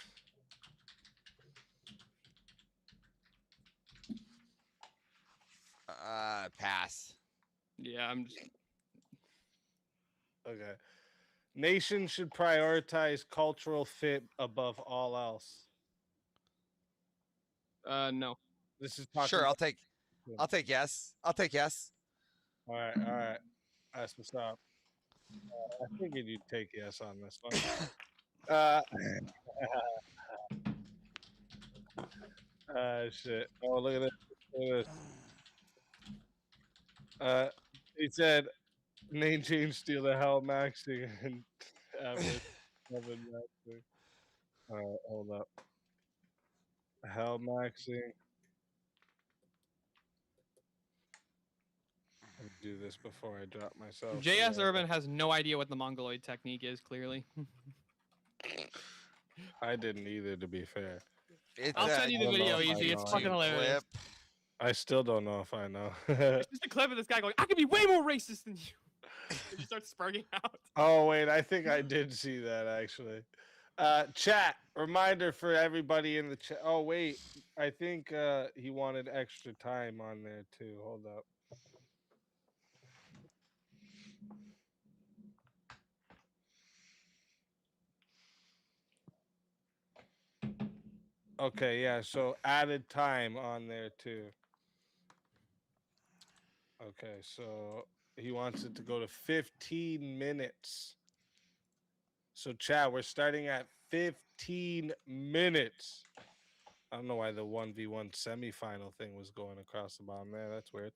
Pass. Yeah, I'm just. Okay. Nations should prioritize cultural fit above all else. No. This is talking Sure. I'll about- take yes. I'll take yes. All right. That's what's up. I figured you'd take yes on this one. Shit. Oh, look at this. Look at this. He said, name change, steal the hell maxing, and average 7 maxing. All right, hold up. Hell maxing. I'll do this before I drop myself. JS Urban has no idea what the Mongoloid technique is, clearly. I didn't either, to be fair. I'll send you the video, Easy. It's fucking hilarious. I still don't know if I know. It's just a clip of this guy going, I can be way more racist than you. He starts sparking out. Oh, wait, I think I did see that, actually. Chat, reminder for everybody in the chat. Oh, wait, I think he wanted extra time on there, too. Hold up. Okay, yeah, so added time on there too. Okay, so he wants it to go to 15 minutes. So chat, we're starting at 15 minutes. I don't know why the 1v1 semifinal thing was going across the bottom there. That's weird.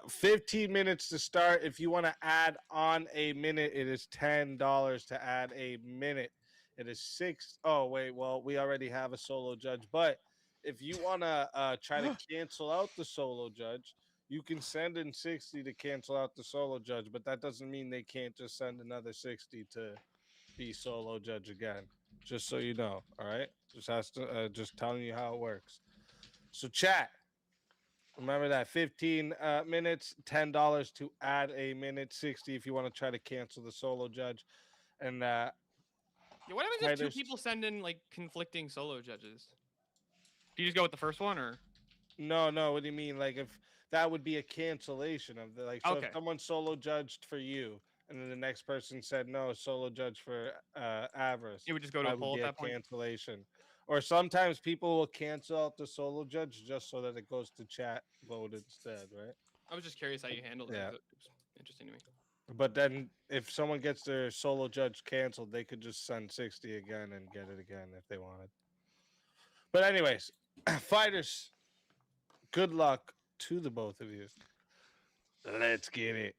15 minutes to start. If you want to add on a minute, it is $10 to add a minute. It is $6. Oh, wait. Well, we already have a solo judge. But if you want to try to cancel out the solo judge, you can send in 60 to cancel out the solo judge. But that doesn't mean they can't just send another 60 to be solo judge again. Just so you know. All right. Just telling you how it works. So chat. Remember that 15 minutes, $10 to add a minute, 60 if you want to try to cancel the solo judge. And Yeah, what happens if two people send in like conflicting solo judges? Do you just go with the first one, or? No. What do you mean? Like if that would be a cancellation of the like. So Okay. if someone solo judged for you, and then the next person said no, solo judge for Avarice, it would just go to a poll at that point. Cancellation. Or sometimes people will cancel out the solo judge just so that it goes to chat vote instead, right? I was just curious how you handled it. Yeah. It was interesting to me. But then if someone gets their solo judge canceled, they could just send 60 again and get it again if they wanted. But anyways, fighters, good luck to the both of you. Let's get it.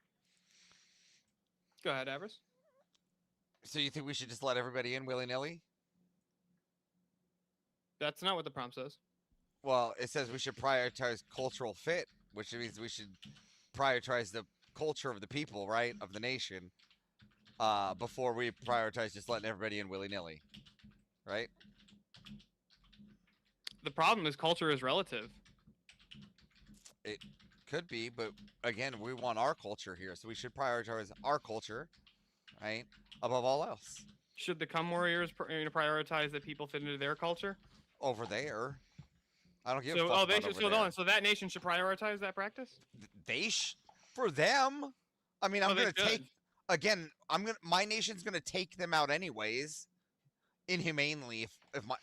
Go ahead, Avarice. So you think we should just let everybody in willy-nilly? That's not what the prompt says. Well, it says we should prioritize cultural fit, which means we should prioritize the culture of the people, right, of the nation, before we prioritize just letting everybody in willy-nilly, right? The problem is culture is relative. It could be, but again, we want our culture here, so we should prioritize our culture, right, above all else. Should the Cum Warriors prioritize that people fit into their culture? Over there, I don't give a So, fuck. oh, they about should. over there. So that nation should prioritize that practice. For them. I mean, I'm they gonna should. take again. My nation's gonna take them out anyways, inhumanely,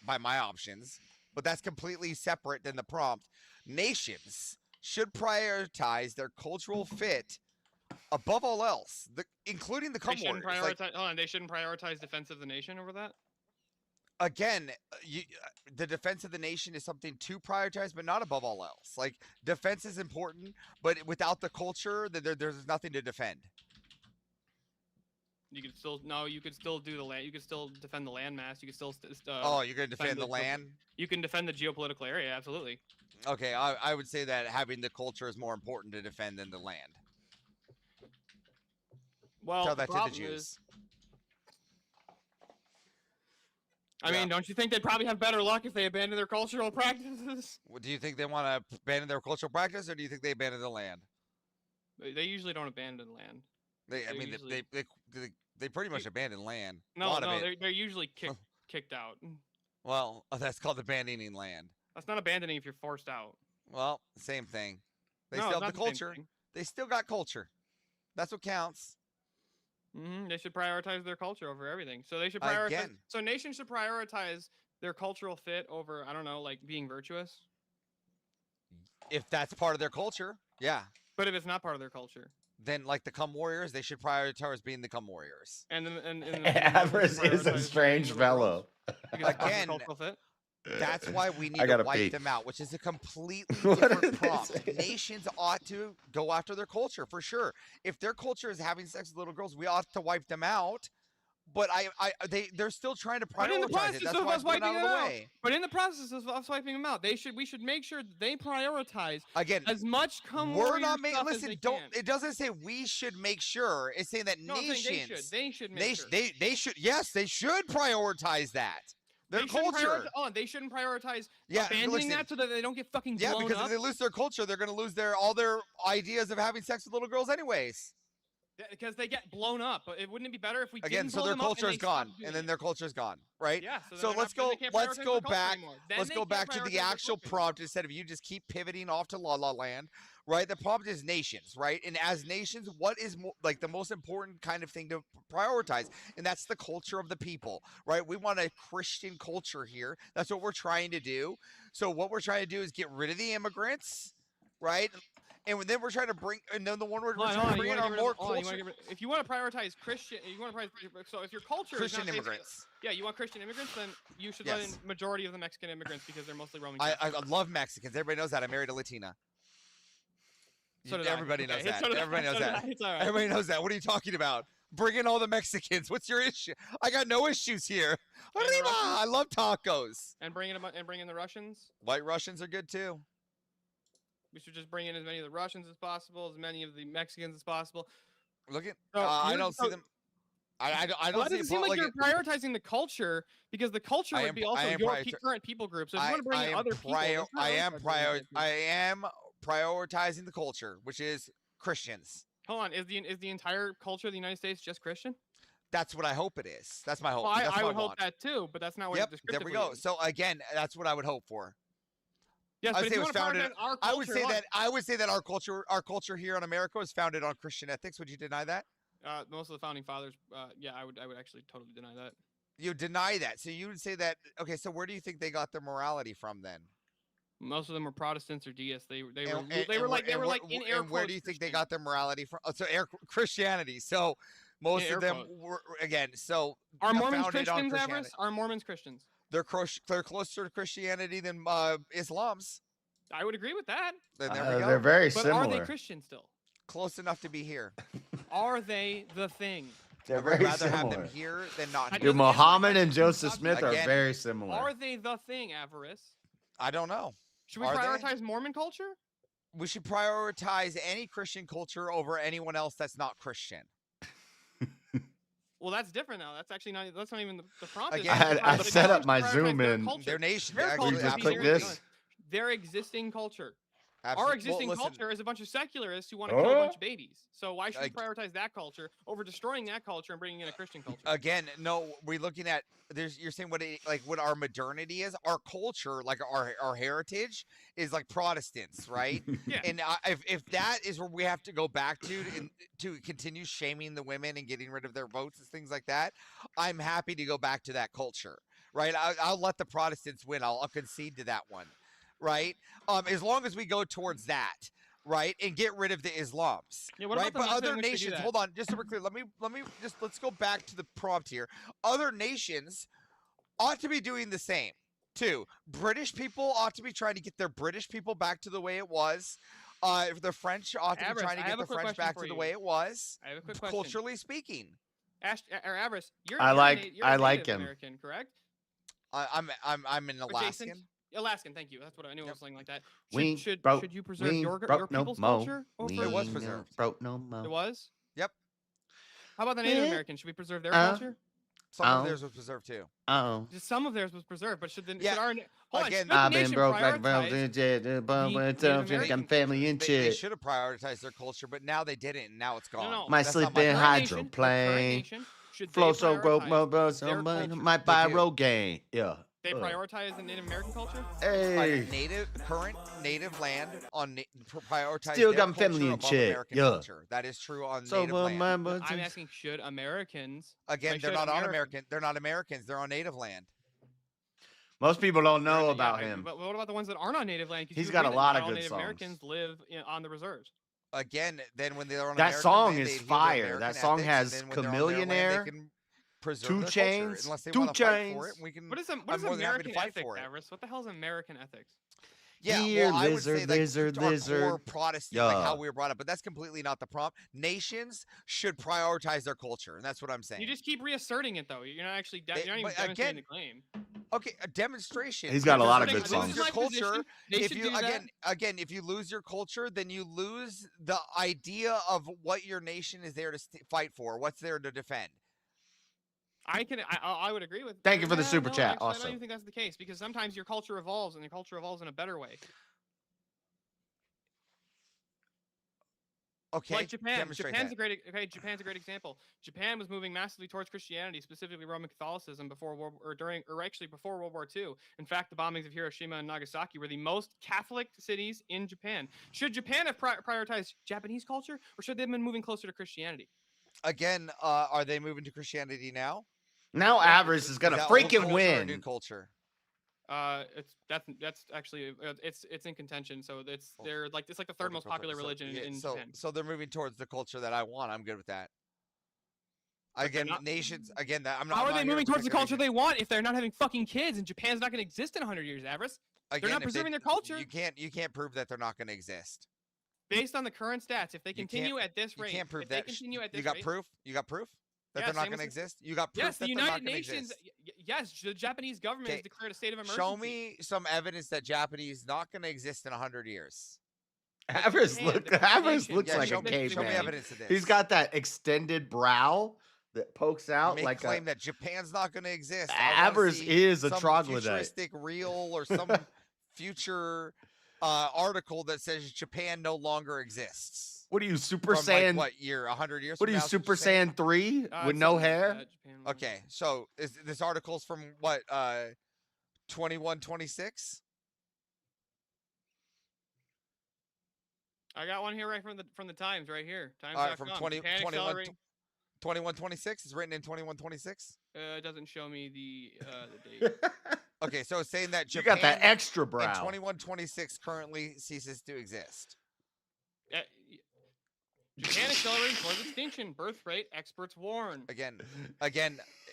by my options. But that's completely separate than the prompt. Nations should prioritize their cultural fit above all else, including the Cum They shouldn't Warriors. prioritize. Hold on, they shouldn't prioritize defense of the nation over that. again, the defense of the nation is something to prioritize, but not above all else. Like defense is important, but without the culture, there's nothing to defend. You could still You could still do the land. You could still defend the landmass. You could still. Oh, you're gonna defend the land? You can defend the geopolitical area. Absolutely. Okay, I would say that having the culture is more important to defend than the land. Well, tell that to the problem Jews. is- I mean, don't you think they'd probably have better luck if they abandoned their cultural practices? Do you think they want to abandon their cultural practice, or do you think they abandon the land? They usually don't abandon land. I mean, usually- they pretty much abandon land. A No, lot of no, it. they're usually kicked out. Well, that's called abandoning land. That's not abandoning if you're forced out. Well, same thing. They No, still it's have the not the same culture. thing. They still got culture. That's what counts. They should prioritize their culture over everything. So they should prioritize. Again. So nations should prioritize their cultural fit over, I don't know, like being virtuous. If that's part of their culture, yeah. But if it's not part of their culture, Then, like the Come Warriors, they should prioritize being the Come Warriors. and then Avarice is a strange fellow. Again, cultural fit. that's why we need I to gotta wipe pee. them out, which is a completely What different did they prompt. say? Nations ought to go after their culture for sure. If their culture is having sex with little girls, we ought to wipe them out. But they're still trying to But in the prioritize process it. That's of why us it's going wiping out them of the out, way. but in the process of us wiping them out, we should make sure that they prioritize Again, as much come we're warrior not making. stuff as Listen, they don't. can. It doesn't say we should make sure. It's saying that No, I'm saying nations. they should make sure. They should. Yes, they should prioritize that. Their They shouldn't culture. They shouldn't prioritize Yeah, abandoning listen. that so that they don't get fucking Yeah, blown because up. if they lose their culture, they're going to lose all their ideas of having sex with little girls, anyways. Because they get blown up. But wouldn't it be better if we Again, didn't so blow their them up culture and is they stopped gone, doing and then it? their culture is gone, right? Yeah, so So then let's then go. they can't Let's prioritize go their culture back. anymore. Then Let's they go can't back to prioritize the their actual culture. prompt instead of you just keep pivoting off to La La Land, right? The prompt is nations, right? And as nations, what is like the most important kind of thing to prioritize? And that's the culture of the people, right? We want a Christian culture here. That's what we're trying to do. So what we're trying to do is get rid of the immigrants, right? And then we're trying to bring, and then the one we're trying to bring in are more culture. If you want to prioritize Christian, you want to prioritize. So if your culture Christian is not immigrants. yeah, you want Christian immigrants, then you should let in Yes. majority of the Mexican immigrants because they're mostly Roman. I Catholic. love Mexicans. Everybody knows that. I married a Latina. So did I. Everybody Okay, knows that. so did I. Everybody knows So did that. I. It's all right. Everybody knows that. What are you talking about? Bring in all the Mexicans. What's your issue? I got no issues here. And the Arriba! Russians? I love tacos. And bring in the Russians. White Russians are good too. We should just bring in as many of the Russians as possible, as many of the Mexicans as possible. Look at. So I you're- don't see so- them. I Well, don't that see. doesn't seem like you're prioritizing the culture because the culture I would am- be I also am your priorita- current people group. So if you want to bring in other people, I that's not am prioritizing other people. I am prioritizing the culture, which is Christians. Hold on, is the entire culture of the United States just Christian? That's what I hope it is. That's my hope. Well, That's I what would hope want. that too, but that's not what Yep, it there we descriptively go. is. So again, that's what I would hope for. Yes, I but would if say you it was want to founded. prioritize our I would culture, say look, that our culture here in America was founded on Christian ethics. Would you deny that? most of the founding fathers, yeah, I would actually totally deny that. You deny that. So you would say that. Okay, so where do you think they got their morality from then? Most of them were Protestants or deists. They were And like where- in air and where quotes do you think they Christian. got their morality from? Oh, so Christianity. So most Yeah, of air them quotes. were again. So Are Mormons founded on Christians, Christianity. Avarice? Are Mormons Christians? They're closer to Christianity than Islam's. I would agree with that. Then there we go. They're very But similar. are they Christian still? Close enough to be here. Are they the thing? They're I would very rather have similar. them here than not I here. Dude, Muhammad and Joseph Smith are Again, very similar. Are they the thing, Avarice? I don't know. Should we Are they? prioritize Mormon culture? We should prioritize any Christian culture over anyone else that's not Christian. Well, that's different now. That's actually not. That's not even the prompt. Again, is I had- to I prioritize set up my their zoom in. culture. Their nation. Their actually, culture just is click very this? different. Their existing culture. Absolutely. Our Well, existing listen, culture is a bunch of secularists who want to kill a Huh? bunch of babies. So why should we Ag- prioritize that culture over destroying that culture and bringing in a Christian culture? Again, no, we're looking at you're saying what our modernity is. Our culture, like our heritage, is like Protestants, right? Yeah. And if that is where we have to go back to continue shaming the women and getting rid of their votes and things like that, I'm happy to go back to that culture, right? I'll let the Protestants win. I'll concede to that one, right? As long as we go towards that. Right, and get rid of the Islams. Yeah, what right, about the but method other in which they do nations. that? Hold on, just so we're clear. Let's go back to the prompt here. Other nations ought to be doing the same. 2, British people ought to be trying to get their British people back to the way it was. The French ought to be Avarice, trying to I get have a the quick French question back for to the you. way it was, I have a quick question. culturally speaking. Avarice, you're I you're like- you're I a like Native him. American, correct? I'm an Or Alaskan. Jason? Alaskan, thank you. That's what I knew. It was something like that. We Should broke- you preserve we your broke no people's mo. culture over? It was We preserved. broke no mo. It was. Yep. How about the Native Eh? Americans? Should we preserve their Uh, culture? Some of Oh. theirs was preserved too. Oh. Just some of theirs was preserved, but should Yeah, our hold on, again, should the I've been nation broke like prioritize a family and They shit. should have prioritized their culture, but now they didn't, and now it's gone. no. My That's not sleeping current hydroplane. nation, should they Flow so broke, prioritize so their much. culture? My They buy do. Rogaine. Yeah. They prioritize the Native American culture? Hey. Current native land on prioritize Still their got culture family and above shit, American yeah. culture. That is true on So, native land. but I'm asking, should Americans Again, like, they're should not on American- American. They're not Americans. They're on native land. most people don't know Yeah, about but- him. But what about the ones that aren't on native land? 'Cause He's you got agree a that lot not of all good Native songs. Americans live on the reserves. Again, then when they're on That American song land, is they adhere to fire. American That song ethics, has and then when they're on their land, Chameleonaire, they can preserve 2 their culture, Chainz, unless they 2 want to fight for Chainz. it. We can. What is I'm American more than happy to fight ethics, for it. Avarice? What the hell is American ethics? Yeah, Here, well, I would lizard, say like lizard, our core lizard. Protestant, like how Yeah. we were brought up, but that's completely not the prompt. Nations should prioritize their culture, and that's what I'm saying. You just keep reasserting it, though. You're not actually They- you're not even but demonstrating again, the claim. Okay, a demonstration. He's got a lot of If good you lose songs. your My position, culture, they if should you do that. again, if you lose your culture, then you lose the idea of what your nation is there to fight for, what's there to defend. I would agree with. Thank you for the Yeah, super no, chat. actually, I don't Also. even think that's the case because sometimes your culture evolves and your culture evolves in a better way. Okay, Like Japan. demonstrate Japan's that. Japan's a great example. Japan was moving massively towards Christianity, specifically Roman Catholicism, before World War II. In fact, the bombings of Hiroshima and Nagasaki were the most Catholic cities in Japan. Should Japan have prioritized Japanese culture, or should they have been moving closer to Christianity? Again, are they moving to Christianity now? Now Avarice is gonna Is that old freaking culture or new win. culture. That's actually it's in contention. So it's it's like the third most popular religion in so, Japan. so they're moving towards the culture that I want. I'm good with that. Again, nations. Again, that I'm not. How I'm are not they here to moving towards the predict culture they want if they're not having fucking kids and Japan's not going to exist in 100 years, Avarice? Again, They're not if they- preserving their culture. You can't prove that they're not going to exist. Based on the current stats, if they continue at this rate, You can't prove if that. they continue at this You got rate, proof? You got proof that Yeah, they're not same going to with exist? You got proof yes, that the they're not United going to Nations. exist? Yes, the Japanese government has Okay, declared a state of emergency. Show me some evidence that Japanese not going to exist in 100 years. Avarice Avarice looks Yeah, like show a me caveman. evidence of this. He's got that extended brow that pokes out Make like a claim a. that Japan's not going to exist. I wanna Avarice see is a some troglodyte. futuristic reel or some future article that says Japan no longer exists. What are you, Super From, Saiyan? Like, what year? 100 years? What are from you, now, Super you're saying? Saiyan 3 with it's no something like hair? that, Japan Okay, so is this article's from what? 2126? I got one here right from the Times right here. Times. All right, from Japan accelerating- 2126 is written in 2126. It doesn't show me the date. Okay, so it's saying that You Japan got that extra in brow. 2126 currently ceases to exist. Japan accelerating towards extinction. Birth rate experts warn. Again,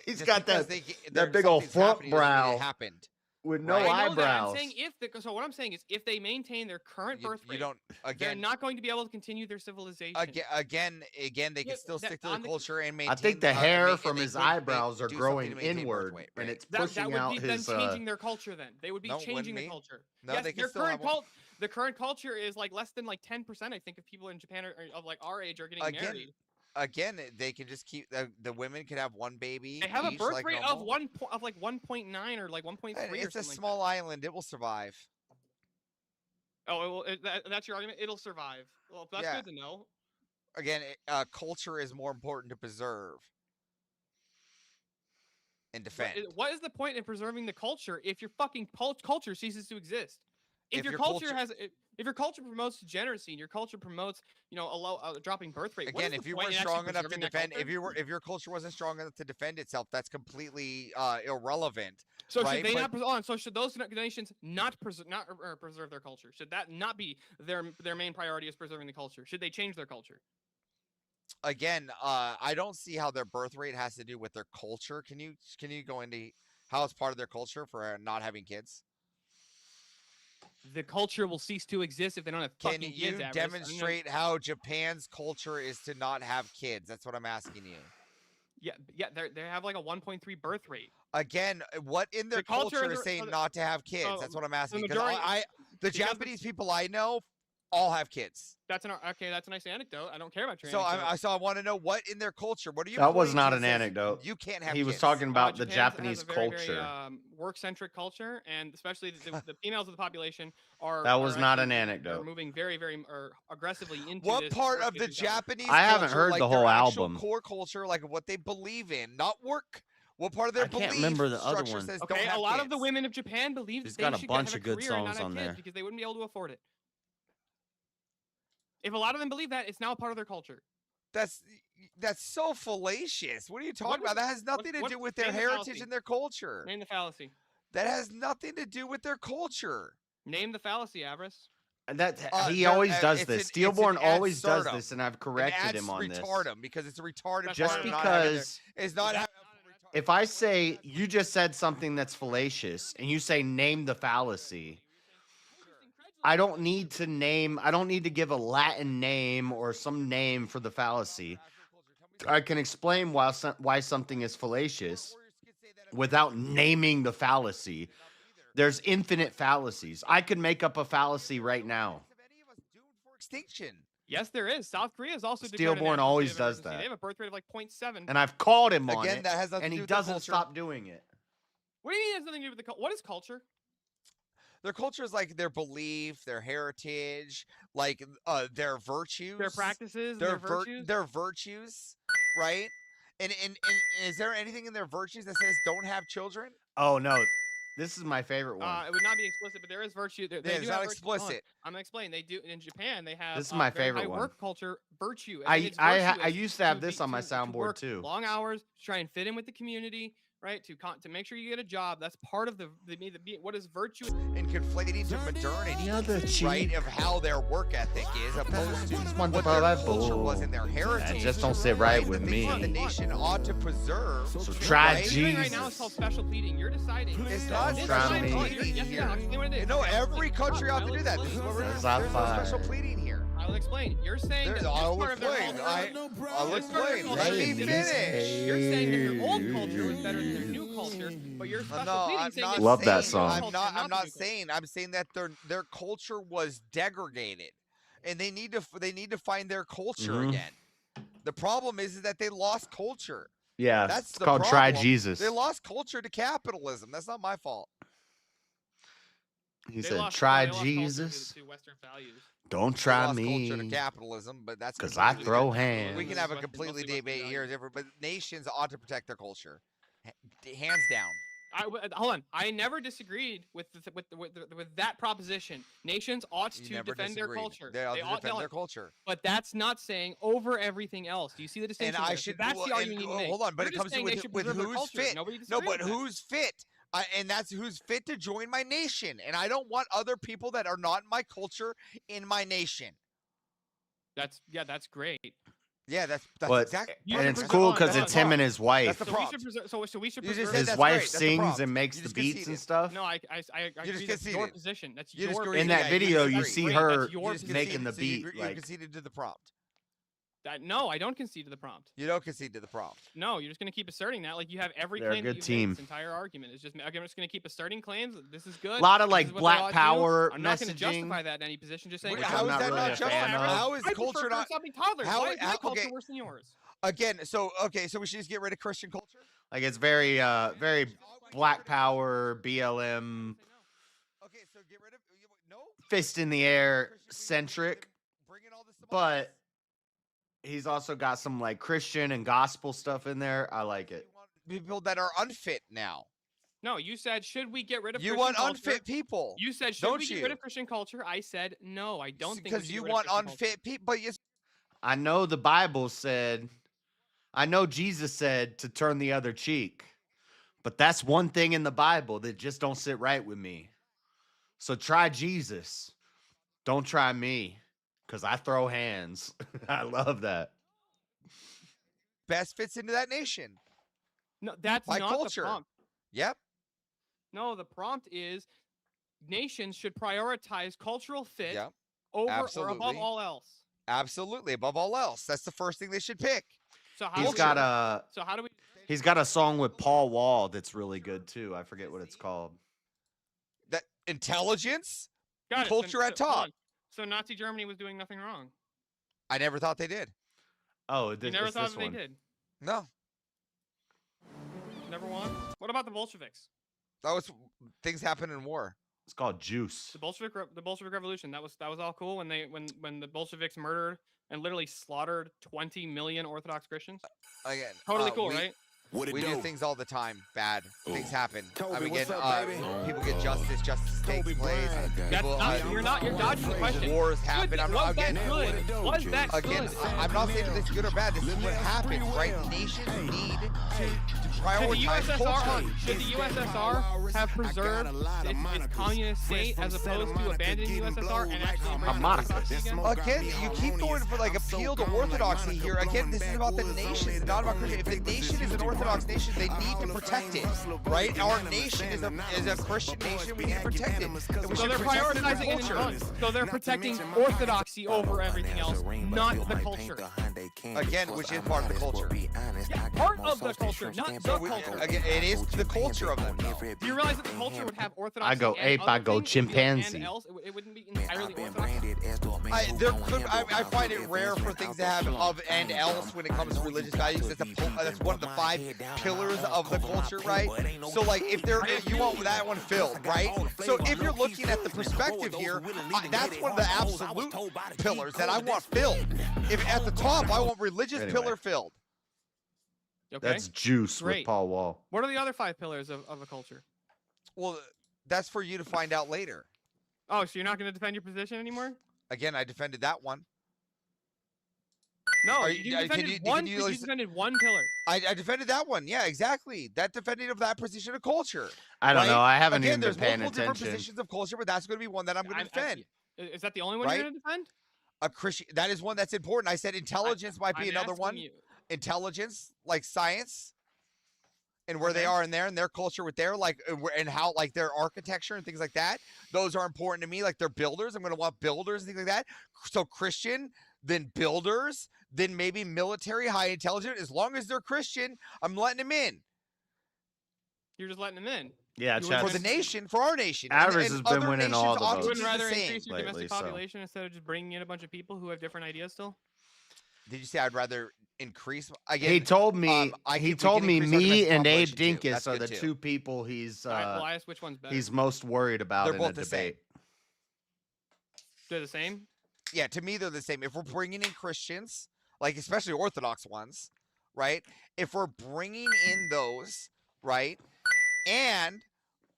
He's just got because that there- that big old something's front happening doesn't mean brow it happened. with no Right. I know that. I'm eyebrows. saying so what I'm saying is if they maintain their current birth rate, You don't they're again. not going to be able to continue their civilization. Again, they Yeah, can still that- stick to the on the- culture and maintain. I think the and hair and from they his could eyebrows are do something growing to maintain birth inward, weight, and right? it's That pushing would out be them his. changing their culture. Then they would be No, changing wouldn't the be. culture. No, Yes, they can their still current have one. the current culture is like less than like 10%. I think of people in Japan are of like our age are getting married. Again, they can just keep the women can have one baby. They have a each, birth like rate normal. of like 1.9 or like 1.3. It's or a something small island. It will survive. Like that. Oh, it will, that's your argument. It'll survive. Well, that's Yeah. good to know. Again, culture is more important to preserve and defend. What is the point in preserving the culture if your fucking culture ceases to exist? If your culture if your culture promotes degeneracy and your culture promotes, a dropping birth rate. what Again, is if the you point weren't in actually strong enough to preserving that defend, culture? if your culture wasn't strong enough to defend itself, that's completely irrelevant. So right? should they But- not? So should those nations not preserve their culture? Should that not be their main priority is preserving the culture? Should they change their culture? Again, I don't see how their birth rate has to do with their culture. Can you go into How it's part of their culture for not having kids? The culture will cease to exist if they don't have Can fucking you kids. demonstrate how Japan's culture is to not have kids? That's what I'm asking you. Yeah, they have like a 1.3 birth rate. Again, what in their The culture culture is is saying the- not to have kids? so That's what I'm the asking. Because majority- the because Japanese people I know all have kids. That's that's a nice anecdote. I don't care about your So anecdote. I want to know what in their culture. What are you? That was pointing not to an that says anecdote. You can't have. He was kids? talking about the Japan Japanese has a very, culture. Very, work-centric culture, and especially the females of the population are. That was not actually- an anecdote. They're moving very, very aggressively into What this part work of the issue zone. Japanese I haven't culture, heard like the their whole actual album. core culture, like what they believe in, not work? What part of their I can't belief remember the other structure one. says Okay, don't have a lot kids? of the women of Japan believe He's that got they a should bunch have of good career and not songs have on kids there. because they wouldn't be able to afford it. If a lot of them believe that, it's now a part of their culture. That's so fallacious. What are you talking What about? was- That has nothing to what- do with their name the heritage fallacy. and their culture. Name the fallacy. That has nothing to do with their culture. Name the fallacy, Avarice. And that he they're- always does it's this. an Stillborn ad always does stardom. this, and I've An corrected ad him on this. retardum because it's a retarded. Just part of not having their- because it's not. if I say you just said something that's fallacious, and you say name the fallacy, I don't need to give a Latin name or some name for the fallacy. I can explain why something is fallacious without naming the fallacy. There's infinite fallacies. I could make up a fallacy right now. Extinction. Yes, there is. South Korea is also declared a Stillborn national always state of does emergency. that. They have a birth rate of like 0.7. And I've called him on Again, it, that has nothing and to he do with their doesn't culture. stop doing it. What do you mean it has nothing to do with what is culture? Their culture is like their belief, their heritage, like their virtues, Their practices, their virtues. their virtues, right? And is there anything in their virtues that says don't have children? Oh no, this is my favorite one. It would not be explicit, but there is virtue. They Yeah, do it's have not virtue. Hold on. explicit. I'm gonna explain. They do in Japan. They have This is my very favorite high one. work culture virtue. I And it's I virtuous used to have be- this on my to soundboard work too. long hours to try and fit in with the community, right? To make sure you get a job. That's part of the what is virtue. And conflating to modernity, Another right? cheat. Of how their work ethic is, opposed to One what for their that culture bull. was in their heritage. That just don't sit right with The me. things that the nation ought to preserve. So try right? What you're doing right now is Jesus. called special pleading. You're deciding. It's not This try is me. fine. Yes, yeah, I'll explain what it is. No, Okay, I'll every explain. country ought to I'll do that. This is explain. what we're That's doing. not There's no special fine. pleading here. I'll explain. You're saying that this I'll part of their explain. culture- I'll explain. Let me finish. You're saying that their old culture was better than their new culture, but you're special No, pleading I'm saying not Love that saying- song. I'm not saying. I'm saying that their culture was degraded, and they need to find their culture Mhm. again. The problem is that they lost culture. Yeah, That's it's the called Try problem. Jesus. They lost culture to capitalism. That's not my fault. He They said, lost- "Try they lost culture Jesus. to Western values. Don't They try lost culture to me, capitalism, but that's 'cause I completely throw different. hands." We can have a Mostly completely Western debate values. here, different, but nations ought to protect their culture, hands down. Hold on. I never disagreed with that proposition. Nations ought You to never defend their disagreed. culture. They ought to defend their ought- culture. But that's not saying over everything else. Do you see the And distinction? I there? should. That's well, the argument you need to make. hold on, but You're it just comes saying they with should preserve their who's culture. fit. Nobody No, disagreed but with that. who's fit? And that's who's fit to join my nation. And I don't want other people that are not my culture in my nation. That's great. Yeah, that's But exactly. and it's cool because it's him and his wife. That's the So we prompt. should preserve. So we should You just preserve. said His that's wife right. That's the sings prompt. and makes You the just beats and conceded. stuff. No, I just agree. That's your conceded. position. That's You just your. agreed. In that Yeah, video, just you agreed. see Great, her that's your just making the conceded. beat. You Like, conceded to the prompt. No, I don't concede to the prompt. You don't concede to the prompt. No, you're just going to keep asserting that. Like you have every They're a claim good that you've team. made. This entire argument is just. I'm just going to keep asserting claims. This is good. a lot of this like is what they Black ought to do. Power I'm not going to justify messaging. that in any position. Just saying. Wait, Which how I'm is not that really not a fan justified? of. How is I culture prefer not? stopping toddlers. how- Why is my how- culture okay. worse than yours? Again, so we should just get rid of Christian culture. Like it's very very Black Power BLM Okay, so get rid of no. fist in the air centric, Bring in all this. but he's also got some like Christian and gospel stuff in there. I like it. People that are unfit now. No, you said should we get rid of? You Christian want culture? unfit people. You said should don't we get rid of Christian culture? I said no. I don't think we because should you get rid of want Christian culture. unfit people. But you I know the Bible said, I know Jesus said to turn the other cheek, but that's one thing in the Bible that just don't sit right with me. So try Jesus. Don't try me, because I throw hands. I love that. best fits into that nation. No, that's By not culture. the prompt. Yep. No, the prompt is nations should prioritize cultural fit Yep. over or above Absolutely. all else. Absolutely, above all else. That's the first thing they should pick. So how He's do got we, a so how do we he's got a song with Paul Wall that's really good too. I forget what it's called. That intelligence, got it. culture at hold top. on. So Nazi Germany was doing nothing wrong. I never thought they did. Oh, You never it's thought this that they one. did. No, Never won. What about the Bolsheviks? that was things happen in war. It's called Juice. The Bolshevik Revolution. That was all cool when the Bolsheviks murdered and literally slaughtered 20 million Orthodox Christians. Again, Totally cool, right? We do things all the time. Bad things happen. Toby, I mean, what's again, up, baby? people get justice. Justice takes place. People, You're dodging the question. Wars happen. I'm not again. Was that Again, good? I'm not saying that this is good or bad. This is what happens, right? Nations need to prioritize culture. Should the USSR have preserved its communist state as opposed to abandoning USSR and actually embracing orthodoxy again? Again, you keep going for like appeal to orthodoxy here. Again, this is about the nations, not about Christian. If the nation is an Orthodox nation, they need to protect it, right? Our nation is a Christian nation. We need to protect it. And we So should they're protect the prioritizing it in culture. guns. So they're protecting orthodoxy over everything else, not the culture. Again, which is part of the culture. Yeah, part of the culture, not the culture. Again, it is the culture of them. Though. Do you realize that the culture would have orthodoxy? I go and ape, other I go things, and chimpanzee. else? It wouldn't be entirely orthodox. I find it rare for things to have of and else when it comes to religious values. That's one of the 5 pillars of the culture, right? So, like, if you want that one filled, right? So, if you're looking at the perspective here, that's one of the absolute pillars that I want filled. If at the top, I want religious Anyway. pillar filled. Okay. That's Juice Great. with Paul Wall. What are the other 5 pillars of a culture? Well, that's for you to find out later. Oh, so you're not going to defend your position anymore? Again, I defended that one. No, Are you you- defended can one. you You listen- defended one pillar. I defended that one. Yeah, exactly. That defended of that position of culture. I don't right? know. I haven't Again, even there's been paying multiple different attention. positions of culture, but that's going to be one that I'm going to defend. Is that the only one Right? you're going to defend? A Christian. That is one that's important. I said intelligence might be I'm another asking one. you. Intelligence, like science, and where they Okay. are in there, and their culture with their and how like their architecture and things like that. Those are important to me. Like they're builders. I'm going to want builders and things like that. So Christian, then builders, then maybe military, high intelligence. As long as they're Christian, I'm letting them in. You're just letting them in. Yeah, You Chad. For the nation, for our nation. Avers and has been other winning nations all the ought to votes. You wouldn't do the rather same. increase your lately, domestic so. population instead of just bringing in a bunch of people who have different ideas still? Did you say I'd rather increase? Again, He told me. we can me increase our me domestic and Abe population too. Dinkus That's are good the too. 2 people he's All right, well, I asked which one's better. he's most worried about They're in both the the same. debate. They're the same? Yeah, to me they're the same. If we're bringing in Christians, like especially Orthodox ones, right? If we're bringing in those, right, and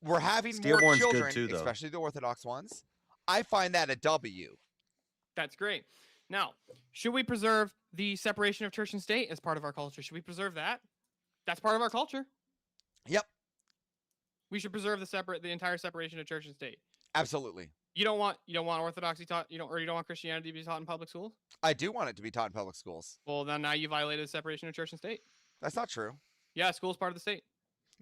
we're having more Steelborn's good children, too, though. especially the Orthodox ones, I find that a W. That's great. Now, should we preserve the separation of church and state as part of our culture? Should we preserve that? That's part of our culture. Yep, We should preserve the entire separation of church and state. absolutely. You don't want orthodoxy taught, you don't want Christianity to be taught in public schools? I do want it to be taught in public schools. Well, then now you violated the separation of church and state. That's not true. Yeah, school's part of the state.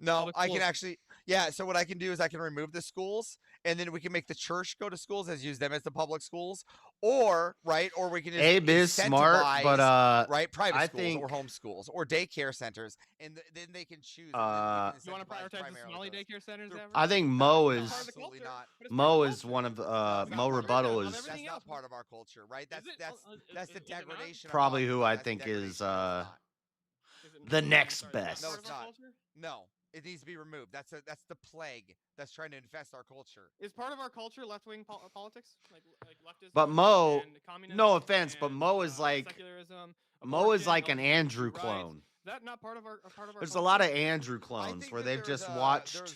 No, Public I can schools. actually, yeah. So what I can do is I can remove the schools, and then we can make the church go to schools as use them as the public schools, or we can just Abe is smart, but incentivize, right, private I schools think or home schools or daycare centers, and then they can choose. You want to incentivize prioritize the primarily Somali those. daycare centers? ever? I think Mo is Absolutely not. Mo is one of Mo Rebuttal is That's not part of our culture, right? That's the is it not? degradation. of probably culture. who I That's think degradation. is No, it's not. the next best. No, it's not. No, it needs to be removed. That's the plague that's trying to infest our culture. Is part of our culture left-wing politics, like leftism? But Mo, and communism no offense, but and, Mo is like secularism, Mo is abortion, like an LGBT Andrew rights. clone. Is that not part of our There's a culture? lot of Andrew clones where they've just watched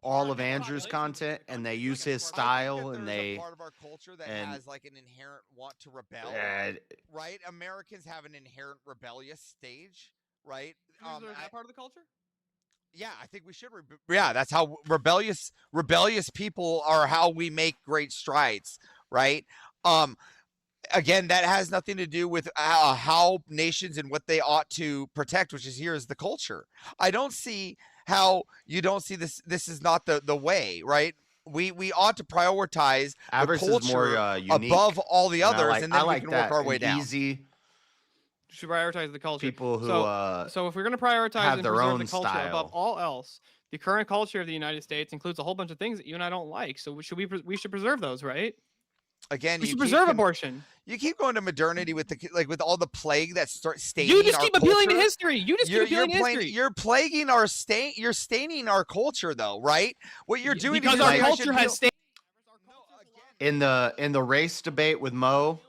all of Andrew's content and they use his style and they part of our culture that and has like an inherent want to rebel, right? Americans have an inherent rebellious stage, right? Is that part of the culture? Yeah, I think we should. Yeah, that's how rebellious people are. How we make great strides, right? Again, that has nothing to do with how nations and what they ought to protect, which is here is the culture. I don't see how you don't see this. This is not the way, right? We ought to prioritize the Avarice is culture more unique, above all the and I others, like and I then we like can work that. our And way down. easy Should prioritize the culture. people who So if we're going to prioritize have and their preserve own the culture above style. all else, the current culture of the United States includes a whole bunch of things that you and I don't like. So we should preserve those, right? Again, We you should keep preserve abortion. You keep going to modernity with with all the plague that starts staining You just our keep appealing to culture. history. You just keep appealing to history. You're plaguing our stain. You're staining our culture, though, right? What you're doing because is our you're culture has stained. In the race debate with Mo,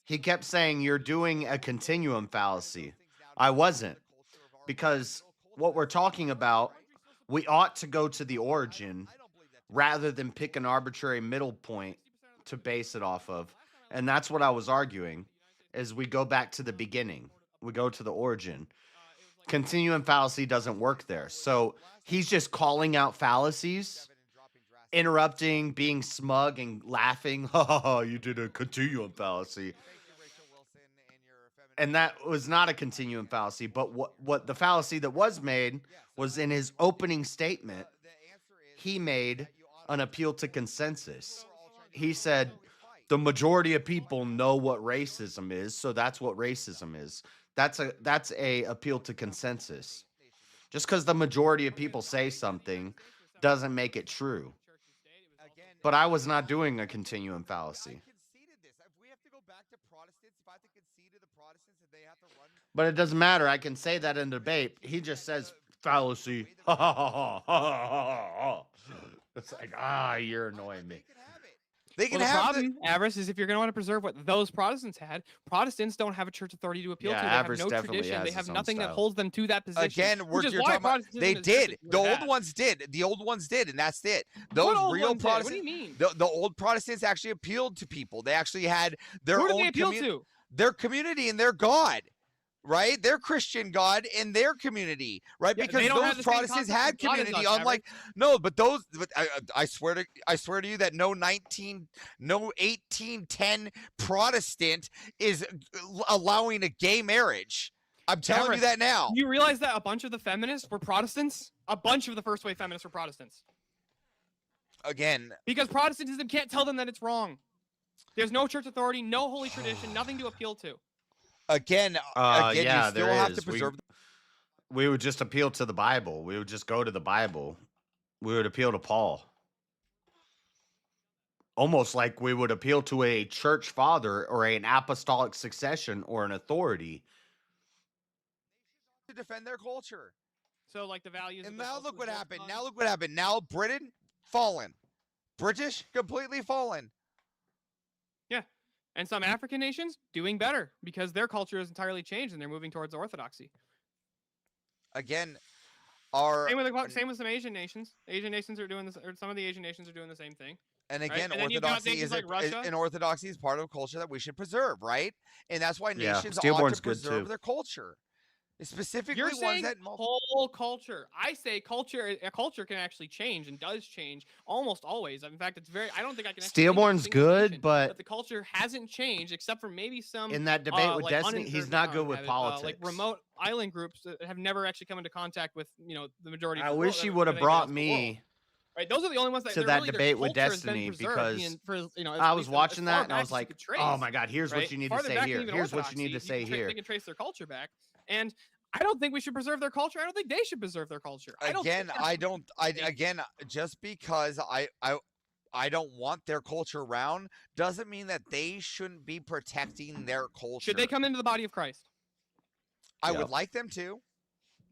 he kept saying you're doing a continuum fallacy. I wasn't, because what we're talking about, we ought to go to the origin rather than pick an arbitrary middle point to base it off of. And that's what I was arguing, is we go back to the beginning. We go to the origin. Continuum fallacy doesn't work there. So he's just calling out fallacies, interrupting, being smug and laughing. Ha ha ha, you did a continuum fallacy. And that was not a continuum fallacy, but what the fallacy that was made was in his opening statement, he made an appeal to consensus. He said, the majority of people know what racism is, so that's what racism is. That's a appeal to consensus. Just because the majority of people say something doesn't make it true. But I was not doing a continuum fallacy. But it doesn't matter. I can say that in debate. He just says fallacy. Ha ha ha ha ha ha ha. It's like, you're annoying me. They can The have problem, Avarice, is if you're going to want to preserve what those Protestants had, Protestants don't have a church authority to appeal Yeah, to. They have Avarice no definitely tradition. has They have his own nothing that style. holds them to that position. Again, which is you're why talking about, Protestantism they is did. just The bad. old ones did. The old ones did, and that's it. Those What old real ones did? What do Protestants. you mean? The old Protestants actually appealed to people. They actually had their Who did own they appeal to? their community and their God. Right, their Christian God in their community, right? Yeah, because they don't have those the same Protestants concept had of God as community, us, unlike but those. But I swear to you that no 1810 Protestant is allowing a gay marriage. I'm telling Avarice, you that now. You realize that a bunch of the feminists were Protestants? A bunch of the first wave feminists were Protestants. Again, because Protestantism can't tell them that it's wrong. There's no church authority, no holy tradition, nothing to appeal to. Again, Yeah, you still there have is. to preserve. We would just appeal to the Bible. We would just go to the Bible. We would appeal to Paul. Almost like we would appeal to a church father or an apostolic succession or an authority. To defend their culture. So, like the values. And now look what happened. Now look what happened. Now Britain fallen. British completely fallen. Yeah. And some African nations doing better because their culture has entirely changed and they're moving towards orthodoxy. Again, same with some Asian nations. Asian nations are doing this, or some of the Asian nations are doing the same thing. And again, right? And then you've got orthodoxy nations like Russia. and orthodoxy is part of a culture that we should preserve, right? And that's why Yeah, nations ought Steelborn's to good preserve too. their culture. Specifically, You're ones saying that whole culture. I say a culture can actually change and does change almost always. In fact, I don't think I can. actually think of a Steelborn's single good, nation but that the culture hasn't changed except for maybe some. in that debate with like Destiny, he's not good with like politics. remote island groups that have never actually come into contact with the majority. I of the wish world, he that would have they brought against the world. me Right, those are the only ones that to they're that really, their debate with culture has been Destiny preserved because for, at I least was watching as far that and I back was as you like, could trace, oh my God, here's right? what you need to Farther say back here. than even Here's what you need to orthodoxy, say you can here. They can trace their culture back, and I don't think we should preserve their culture. I don't think they should preserve their culture. Again, just because I don't want their culture around doesn't mean that they shouldn't be protecting their culture. Should they come into the body of Christ? I would like them to.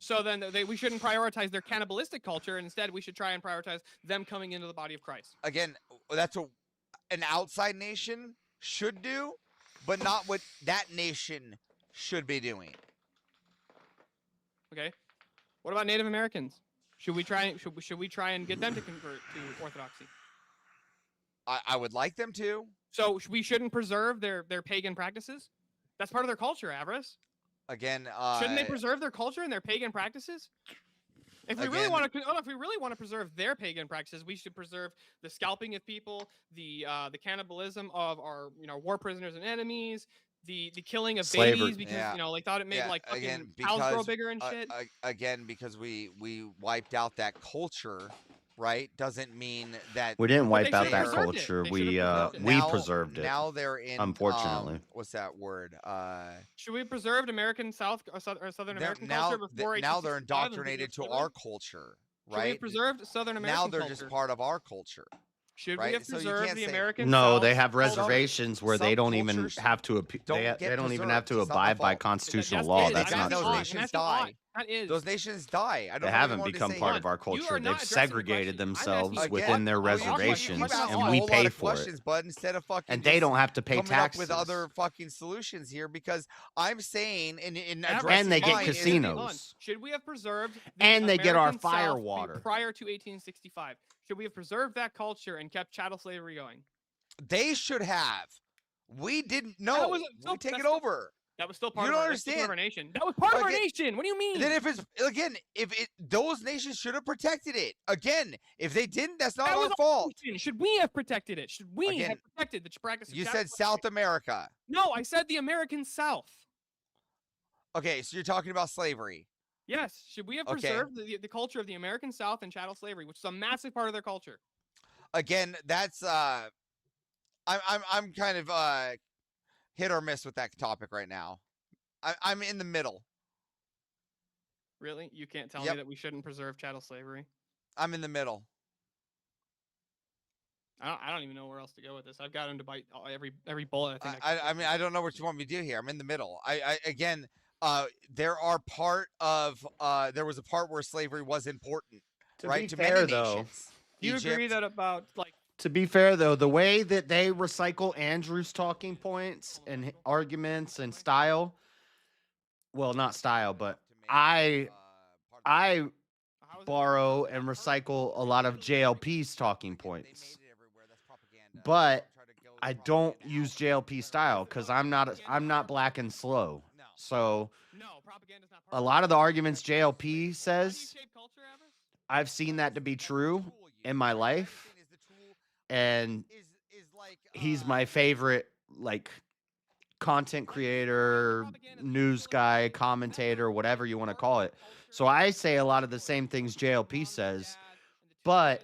So then we shouldn't prioritize their cannibalistic culture. And instead, we should try and prioritize them coming into the body of Christ. Again, that's what an outside nation should do, but not what that nation should be doing. Okay. What about Native Americans? Should we try and get them to convert to Orthodoxy? I would like them to. So we shouldn't preserve their pagan practices? That's part of their culture, Avarice. Again, shouldn't they preserve their culture and their pagan practices? If we really want to preserve their pagan practices, we should preserve the scalping of people, the cannibalism of our war prisoners and enemies, the killing of Slavery. babies because Yeah. you know, like thought it made like fucking again cows grow because bigger and shit. again because we wiped out that culture, right? Doesn't mean that We didn't But they wipe out should've that preserved it. culture. They We should've preserved it. we preserved it. Now they're in unfortunately. what's that word? Should we have preserved American South or Southern American now culture before now they're 1865 and indoctrinated to slavery? our culture, Should we have right? preserved Southern American Now they're culture? just part of our culture. Should right? we have So you preserved can't the say- American No, South they have culture? reservations where they some don't even cultures have to don't they get don't even have to preserved. It's not my abide by fault. constitutional Yes, law. it is. That's And not that's those true. fine. nations And that's not die. fine. That is. Those nations die. I don't They know what you haven't want me to become say. part of our You are culture. not They've addressing the segregated question. I'm themselves asking within their Well, you keep reservations, asking and a we whole lot pay of for it. questions, bud, instead of fucking And they just don't have to pay coming taxes. up with other fucking solutions here because I'm saying and Average addressing they get mine is- casinos. Should we have preserved the And they get our American South fire be- water. prior to 1865? Should we have preserved that culture and kept chattel slavery going? They should have. We didn't know. That was We take that's it over. That was still part You of don't our, that's still part of our understand. nation. That was part of our Again- nation. What do you mean? Then if it's again, those nations should have protected it. Again, if they didn't, that's not That was our our fault. nation. Should we have protected it? Should we Again, have protected the practice of You chattel said slavery? South America. No, I said the American South. Okay, so you're talking about slavery. Yes. Should we have Okay. preserved the culture of the American South and chattel slavery, which is a massive part of their culture? Again, that's I'm kind of hit or miss with that topic right now. I'm in the middle. Really? You can't tell Yep. me that we shouldn't preserve chattel slavery? I'm in the middle. I don't even know where else to go with this. I've got him to bite every bullet. I think I mean I don't know what you want me to do here. I'm in the middle. Again, there are there was a part where slavery was important, To right? be To fair, many though, nations. Do you agree Egypt- that about like To be fair, though, the way that they recycle Andrew's talking points and arguments and style, well, not style, but I borrow and recycle a lot of JLP's talking points, but I don't use JLP style because I'm not black and slow. So a lot of the arguments JLP says, I've seen that to be true in my life. And he's my favorite, like, content creator, news guy, commentator, whatever you want to call it. So I say a lot of the same things JLP says, but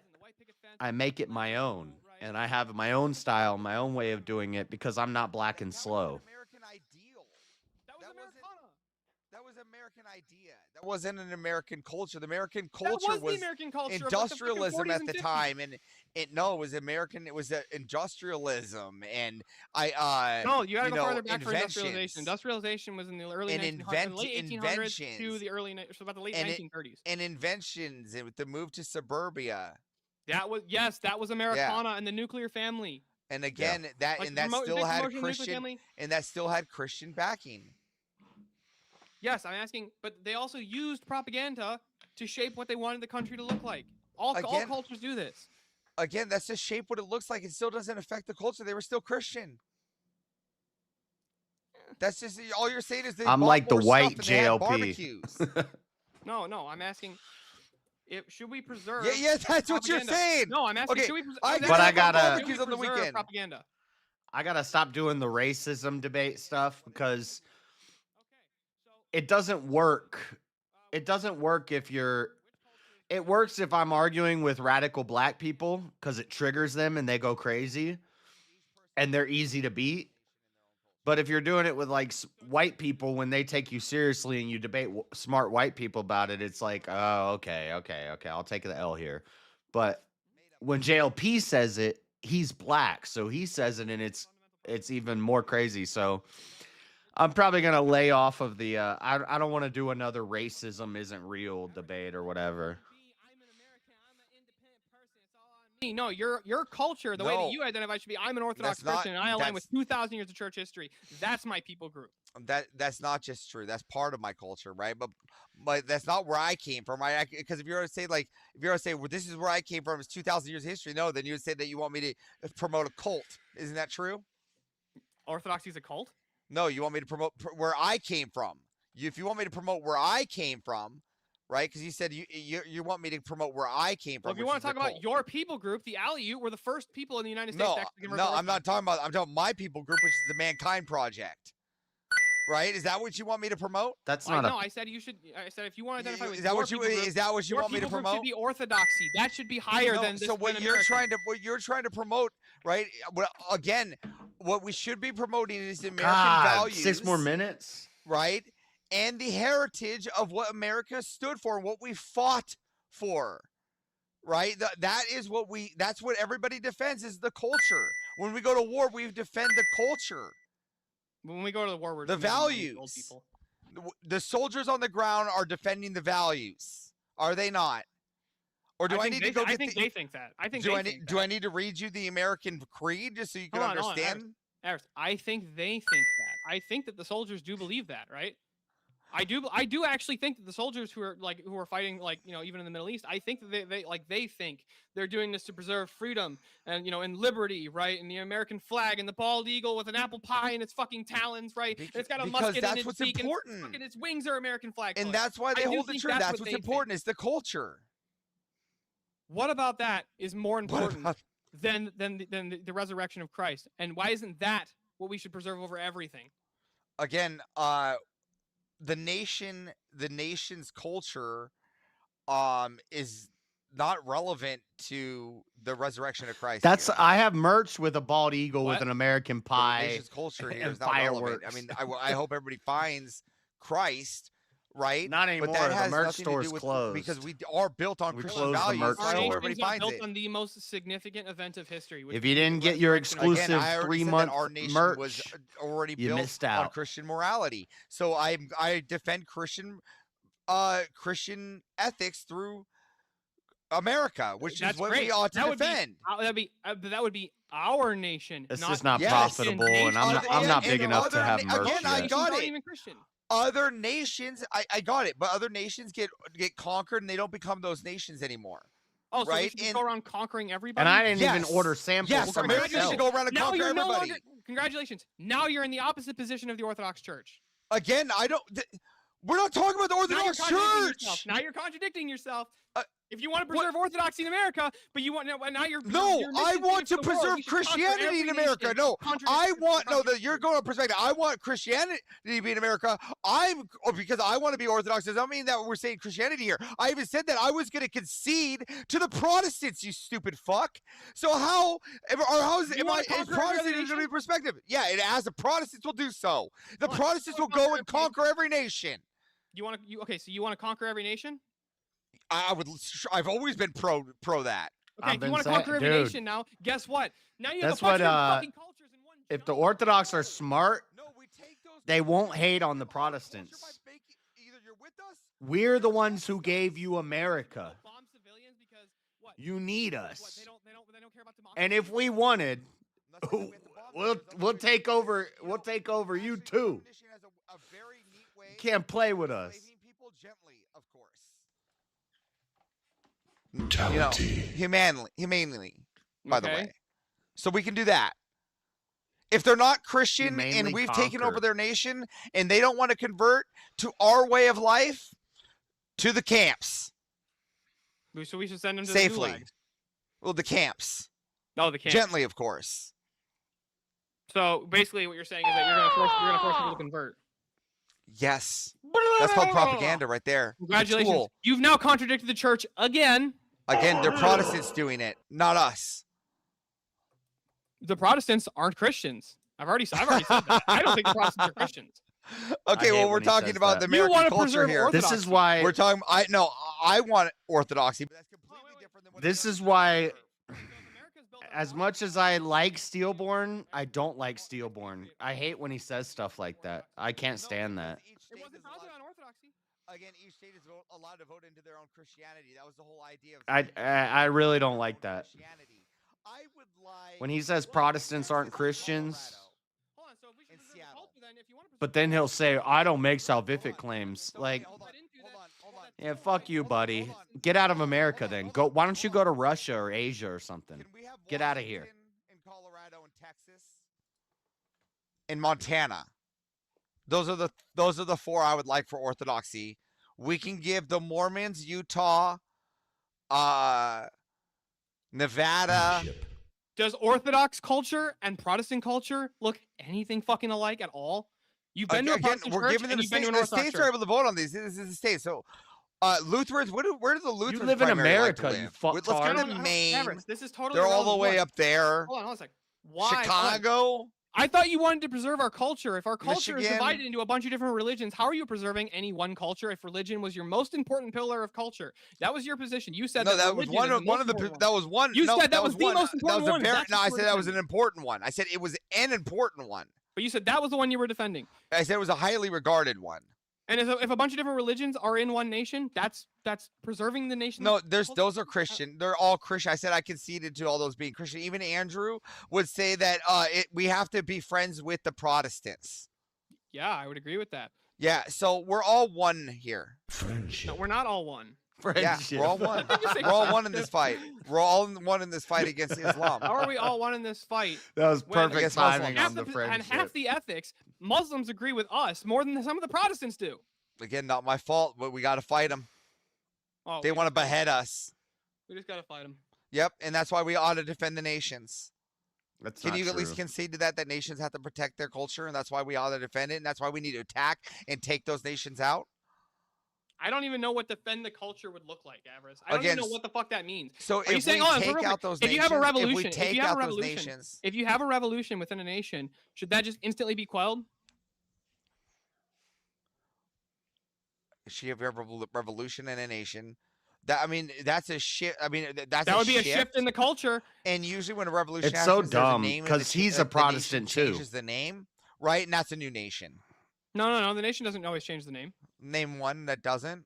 I make it my own. And I have my own style, my own way of doing it because I'm not black and slow. That was American idea. That wasn't an American culture. The American culture was the American culture of, like, the fucking industrialism 40s at and the 50s. time, and it was American. It was industrialism, and No, you gotta you go know, farther back for industrialization. inventions. Industrialization was in the early And 1900s, late 1800s to inventions. the early, so about the late And 1930s. and inventions, and with the move to suburbia, That was Americana and the nuclear family. and again Like, that still big had promotion of the nuclear Christian, family. and that still had Christian backing. Yes, I'm asking, but they also used propaganda to shape what they wanted the country to look like. All Again- cultures do this. Again, that's just shape what it looks like. It still doesn't affect the culture. They were still Christian. That's just all you're saying is they I'm bought like the more white stuff and they had JLP. barbecues. No, I'm asking. Should we preserve? Yeah, that's what you're propaganda? saying. No, I'm asking. Okay, Should we preserve? I I'm get But I asking, gotta- should we barbecues on the preserve weekend. propaganda. I gotta stop doing the racism debate stuff because it doesn't work. It doesn't work if you're. It works if I'm arguing with radical black people because it triggers them and they go crazy, and they're easy to beat. But if you're doing it with like white people when they take you seriously and you debate smart white people about it, it's like, oh, okay, I'll take the L here. But when JLP says it, he's black, so he says it, and it's even more crazy. So I'm probably gonna lay off of the. I don't want to do another racism isn't real debate or whatever. No, your culture, the way that No. you identify should be I'm an Orthodox That's not- Christian and I align with that's- 2,000 years of church history. That's my people group. That's not just true. That's part of my culture, right? But that's not where I came from, right? Because if you were to say well, this is where I came from, it's 2,000 years of history. No, then you would say that you want me to promote a cult. Isn't that true? Orthodoxy is a cult? No, you want me to promote where I came from. If you want me to promote where I came from, right? Because you said you want me to promote where I came from. Well, if you which want is to talk the about cult. your people group, the Aleut were the first people in the United States No, to actually convert no, to I'm not talking about. I'm talking about my people group, which is the Mankind Project. Right? Is that what you want me to promote? That's I not know. a. I said you should. I said if you want to identify with Is that your what you people group, is that what you your want me to people group promote? should be orthodoxy. That should be higher No, than this. so what than you're American. trying to promote, right? Well, again, what we should be promoting is the American God, values. 6 more minutes. Right? And the heritage of what America stood for and what we fought for. Right? That's what everybody defends is the culture. When we go to war, we defend the culture. When we go to the war, we're The defending values. old people. The soldiers on the ground are defending the values. Are they not? Or do I need to go get I think they think that. I think do I need to read you the American Creed just so you can Hold on, understand? Aris, I think they think that. I think that the soldiers do believe that, right? I do actually think that the soldiers who are fighting, like, you know, even in the Middle East, I think that they think they're doing this to preserve freedom and, you know, and liberty, right? And the American flag and the bald eagle with an apple pie in its fucking talons, right? And it's got a musket that's in its what's beak important. and its wings are American flag And colors. that's why they I do hold the think true. That's what what's they important think. is the culture. What about that is more important than the resurrection of Christ? And why isn't that what we should preserve over everything? Again, the nation's culture is not relevant to the resurrection of Christ. That's here. I have merch with a bald eagle with an American The pie nation's culture here and is not relevant. fireworks. I mean, I hope everybody finds Christ, right? Not anymore. But that The has merch nothing to store's do with closed. because we are built on We Christian closed the values. merch So I hope store. everybody Nations are finds built it. on the most significant event of history. which If you is the didn't get your resurrection of Christ. exclusive Again, I already said 3-month that our nation merch, was already you built missed on out. Christian morality. So I defend Christian ethics through America, which That's is what great. we ought to That would be- defend. that would be our nation. It's not just not Yes. profitable, and I'm not big enough to have merch Again, I yet. got Not it. even Christian. Other nations, I got it, but other nations get conquered and they don't become those nations anymore. Oh, so we right? should just go around conquering everybody? And I didn't even Yes. order samples Yes, for America myself. should go around and Now conquer you're no everybody. longer. Congratulations. Now you're in the opposite position of the Orthodox Church. Again, we're not talking about the Orthodox Church. Now you're contradicting yourself. If you want to preserve orthodoxy in America, but you want now you're No, you're I missing want things to for the world. preserve We should conquer Christianity every in America. nation. No, I want Contradiction. you're going on perspective. I want Christianity to be in America. Because I want to be Orthodox. Does not mean that we're saying Christianity here. I even said that I was going to concede to the Protestants. You stupid fuck. So how is Protestant going to be perspective? Yeah, as the Protestants will do so. The Protestants will go and conquer every nation. Okay, so you want to conquer every nation? I've always been pro that. Okay, if you want to conquer every nation now, guess what? Now you have That's a bunch what. of fucking cultures in one. If the Orthodox are smart, they won't hate on the Protestants. We're the ones who gave you America. You need us. And if we wanted, we'll take over. We'll take over you too. You can't play with us. You know, humanely, by the way. So we can do that. If they're not Christian Humanely and we've taken over conquer. their nation and they don't want to convert to our way of life, to the camps. So we should send them to Safely. The gulags. Well, the camps. No, the camps. Gently, of course. So basically, what you're saying is that you're gonna force people to convert. Yes. That's called propaganda right there. The Congratulations. tool. You've now contradicted the church again. Again, they're Protestants doing it, not us. The Protestants aren't Christians. I've already said that. I don't think the Protestants are Christians. Okay, well, we're talking about the American wanna culture preserve here. orthodoxy. This is why. We're talking. I want orthodoxy, but that's completely different than what. This is why. As much as I like Steelborn, I don't like Steelborn. I hate when he says stuff like that. I can't stand that. It wasn't founded on orthodoxy. Again, each state is allowed to vote into their own Christianity. That was the whole idea of. I really don't like that. Christianity. I would like. When he says Protestants aren't Christians, Hold on, so if we should preserve the culture, then if you want to but then he'll say, I don't make salvific claims. Like, yeah, fuck you, buddy. Get out of America then. Go. Why don't you go to Russia or Asia or something? Get out of here. In Colorado and Texas, in Montana. Those are the four I would like for orthodoxy. We can give the Mormons, Utah, Nevada. Does Orthodox culture and Protestant culture look anything fucking alike at all? You've been to a Again, Protestant we're church giving them and the you've been to states. an The Orthodox states church. are able to vote on these. This is the state. So, Lutherans, where do the Lutherans live in primarily like to America, you live? fucktard. Let's I go don't to know, Maine. Everett, this is totally They're all irrelevant. the way up there. Hold on a second. Why? Hold on. Chicago. I thought you wanted to preserve our culture. If our culture is Michigan. divided into a bunch of different religions, how are you preserving any one culture if religion was your most important pillar of culture? That was your position. You said No, that was religion is one of the. most important That was one. You no, said that was the one. most important That was one. a very. That's No, what I you were said that was an defending. important one. I said it was an important one. But you said that was the one you were defending. I said it was a highly regarded one. And if a bunch of different religions are in one nation, that's preserving the nation. No, those are Christian. They're all Christian. I said I conceded to all those being Christian. Even Andrew would say that we have to be friends with the Protestants. Yeah, I would agree with that. Yeah, so we're all one here. No, we're not all one. Yeah, we're all one. We're all one in this fight. We're all one in this fight against Islam. How are we all one in this fight? That was when perfect Against Muslims. timing half on the and friendship. half the ethics, Muslims agree with us more than some of the Protestants do. Again, not my fault, but we got to fight them. Oh, They want to behead us. We just gotta fight them. Yep, and that's why we ought to defend the nations. That's Can not you at least true. concede to that nations have to protect their culture, and that's why we ought to defend it, and that's why we need to attack and take those nations out? I don't even know what defend the culture would look like, Avarice. I don't Again, even know what the fuck that means. So Are you if saying, we hold on, take real quick, out those if you have a nations- if we revolution, take you have out a those revolution, nations- if you have a revolution within a nation, should that just instantly be quelled? She have a revolution in a nation. That's a shift. That's That would be a shift in the culture. And usually, when a revolution It's so happens, there's a dumb, name in 'cause the- he's a the nation Protestant too. Changes the name, right? And that's a new nation. No. The nation doesn't always change the name. Name one that doesn't.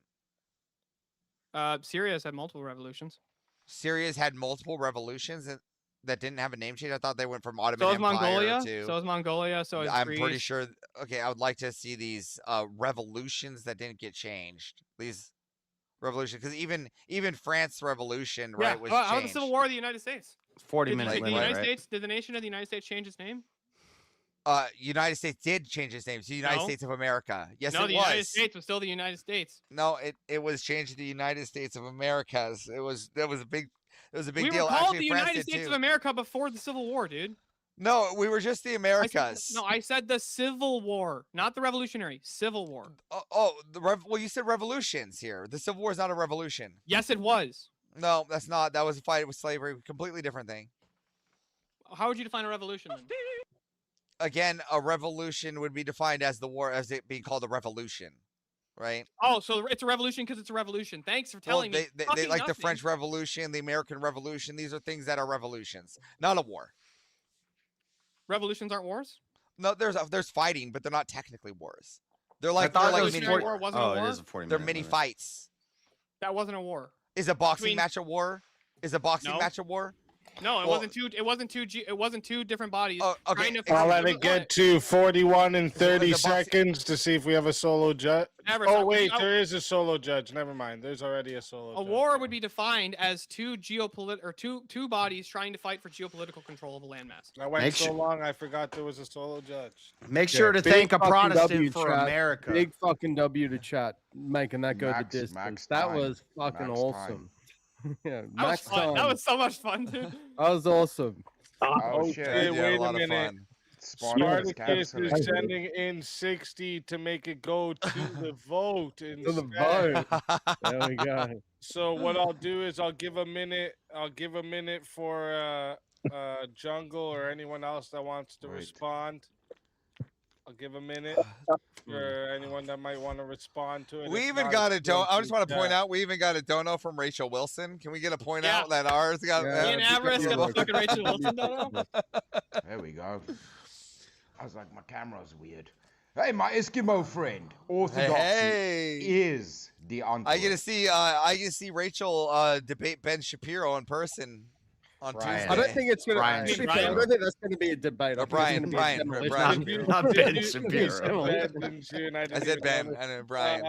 Syria's had multiple revolutions. Syria's had multiple revolutions that didn't have a name change. I thought they went from Ottoman So is Empire Mongolia. to. So is Mongolia. So is I'm Greece. pretty sure. Okay, I would like to see these revolutions that didn't get changed. These revolutions, because even France Revolution, Yeah. right, was How about the changed. Civil War of the United States? 40 Did minute the limit, United right? States? Did the nation of the United States change its name? United States did change its name to the United No. States of America. Yes, no, it the was. United States was still the United States. No, it was changed to the United States of Americas. That was a big We deal. were called Actually, the France United did States too. of America before the Civil War, dude. No, we were just the Americas. I said the Civil War, not the Revolutionary. Civil War. Well, you said revolutions here. The Civil War is not a revolution. Yes, it was. No, that's not. That was a fight with slavery. Completely different thing. How would you define a revolution then? Again, a revolution would be defined as the war, as it being called a revolution, right? Oh, so it's a revolution because it's a revolution. Thanks for telling me. They fucking like the nothing. French Revolution, the American Revolution. These are things that are revolutions, not a war. Revolutions aren't wars? No, there's fighting, but they're not technically wars. They're like thought they're it like was mini 40 war wasn't a Oh, war? it is a 40 They're minute mini limit. fights. That wasn't a war. Is a boxing Between- match a war? Is a boxing No. match a war? No, it Well- wasn't two. It wasn't two different bodies. Oh, okay. trying to I'll fight let for it the- get to 41 and 30 the boxing- seconds to see if we have a solo judge. Average, Oh, wait, I- there is a solo judge. Never mind. There's already a solo A judge. war would be defined as two bodies trying to fight for geopolitical control of a landmass. I went Make so sure- long, I forgot there was a solo judge. Make sure to thank a Protestant for chat. America. Big fucking W to chat, making that go Max- the distance. max that time. was fucking Max awesome. Yeah, That was max fun. time. That was so much fun, dude. That was awesome. Oh, shit. Okay, Yeah, a wait a lot of minute. fun. Spartacus Spartacus canceled is it. sending in 60 to make it go to the vote. To the instead. vote. There we go. So what I'll do is I'll give a minute for Jungle or anyone else that wants to Wait. respond. I'll give a minute for anyone that might want to respond to it. We If even not, got a it's don. I going just want to point chat. out we even got a dono from Rachel Wilson. Can we get a point Yeah. out that ours got? Yeah, Me and Avarice got the fucking Rachel Wilson dono. There we go. I was like, my camera's weird. Hey, my Eskimo friend. Orthodoxy Hey. is the answer. I get to see Rachel debate Ben Shapiro in person on Brian. Tuesday. I don't think it's gonna. Brian to be fair, I Shapiro. don't think that's gonna be a debate. I think it's Brian, gonna be Brian, a demolition. Brian. Not Ben It's Shapiro. I said Ben. I know Brian.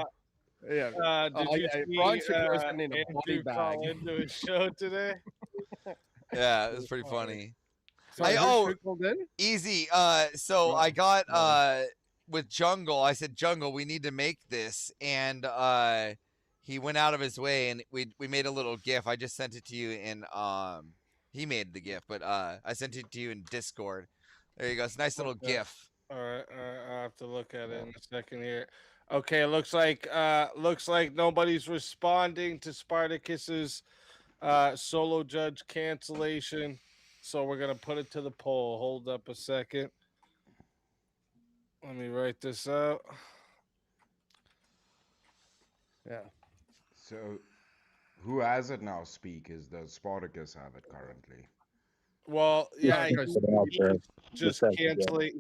Yeah. Did Oh, you yeah, see Brian Shapiro's gonna need a Andrew body bag. call into his show today? Yeah, it was pretty funny. So I- who oh, called in? Easy. So I got with Jungle. I said, Jungle, we need to make this, and he went out of his way, and we made a little GIF. I just sent it to you in he made the GIF, but I sent it to you in Discord. There you go. It's a nice little Okay. GIF. All right, I'll have to look at it in a second here. Okay, looks like nobody's responding to Spartacus's solo judge cancellation. So we're gonna put it to the poll. Hold up a second. Let me write this out. Yeah. So, who has it now? Does Spartacus have it currently? Well, yeah, Yeah, he just cancel it.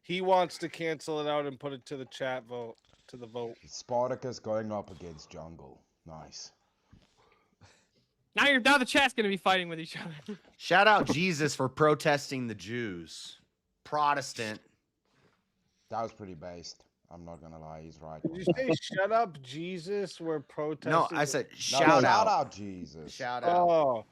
He wants to cancel it out and put it to the chat vote, to the vote. Spartacus going up against Jungle. Nice. Now the chat's gonna be fighting with each other. Shout out Jesus for protesting the Jews. Protestant. That was pretty based. I'm not gonna lie, he's right. Did you say "Shut up, Jesus"? We're protesting. No, I said No, shout out. Shout out, Jesus. Shout out. Oh,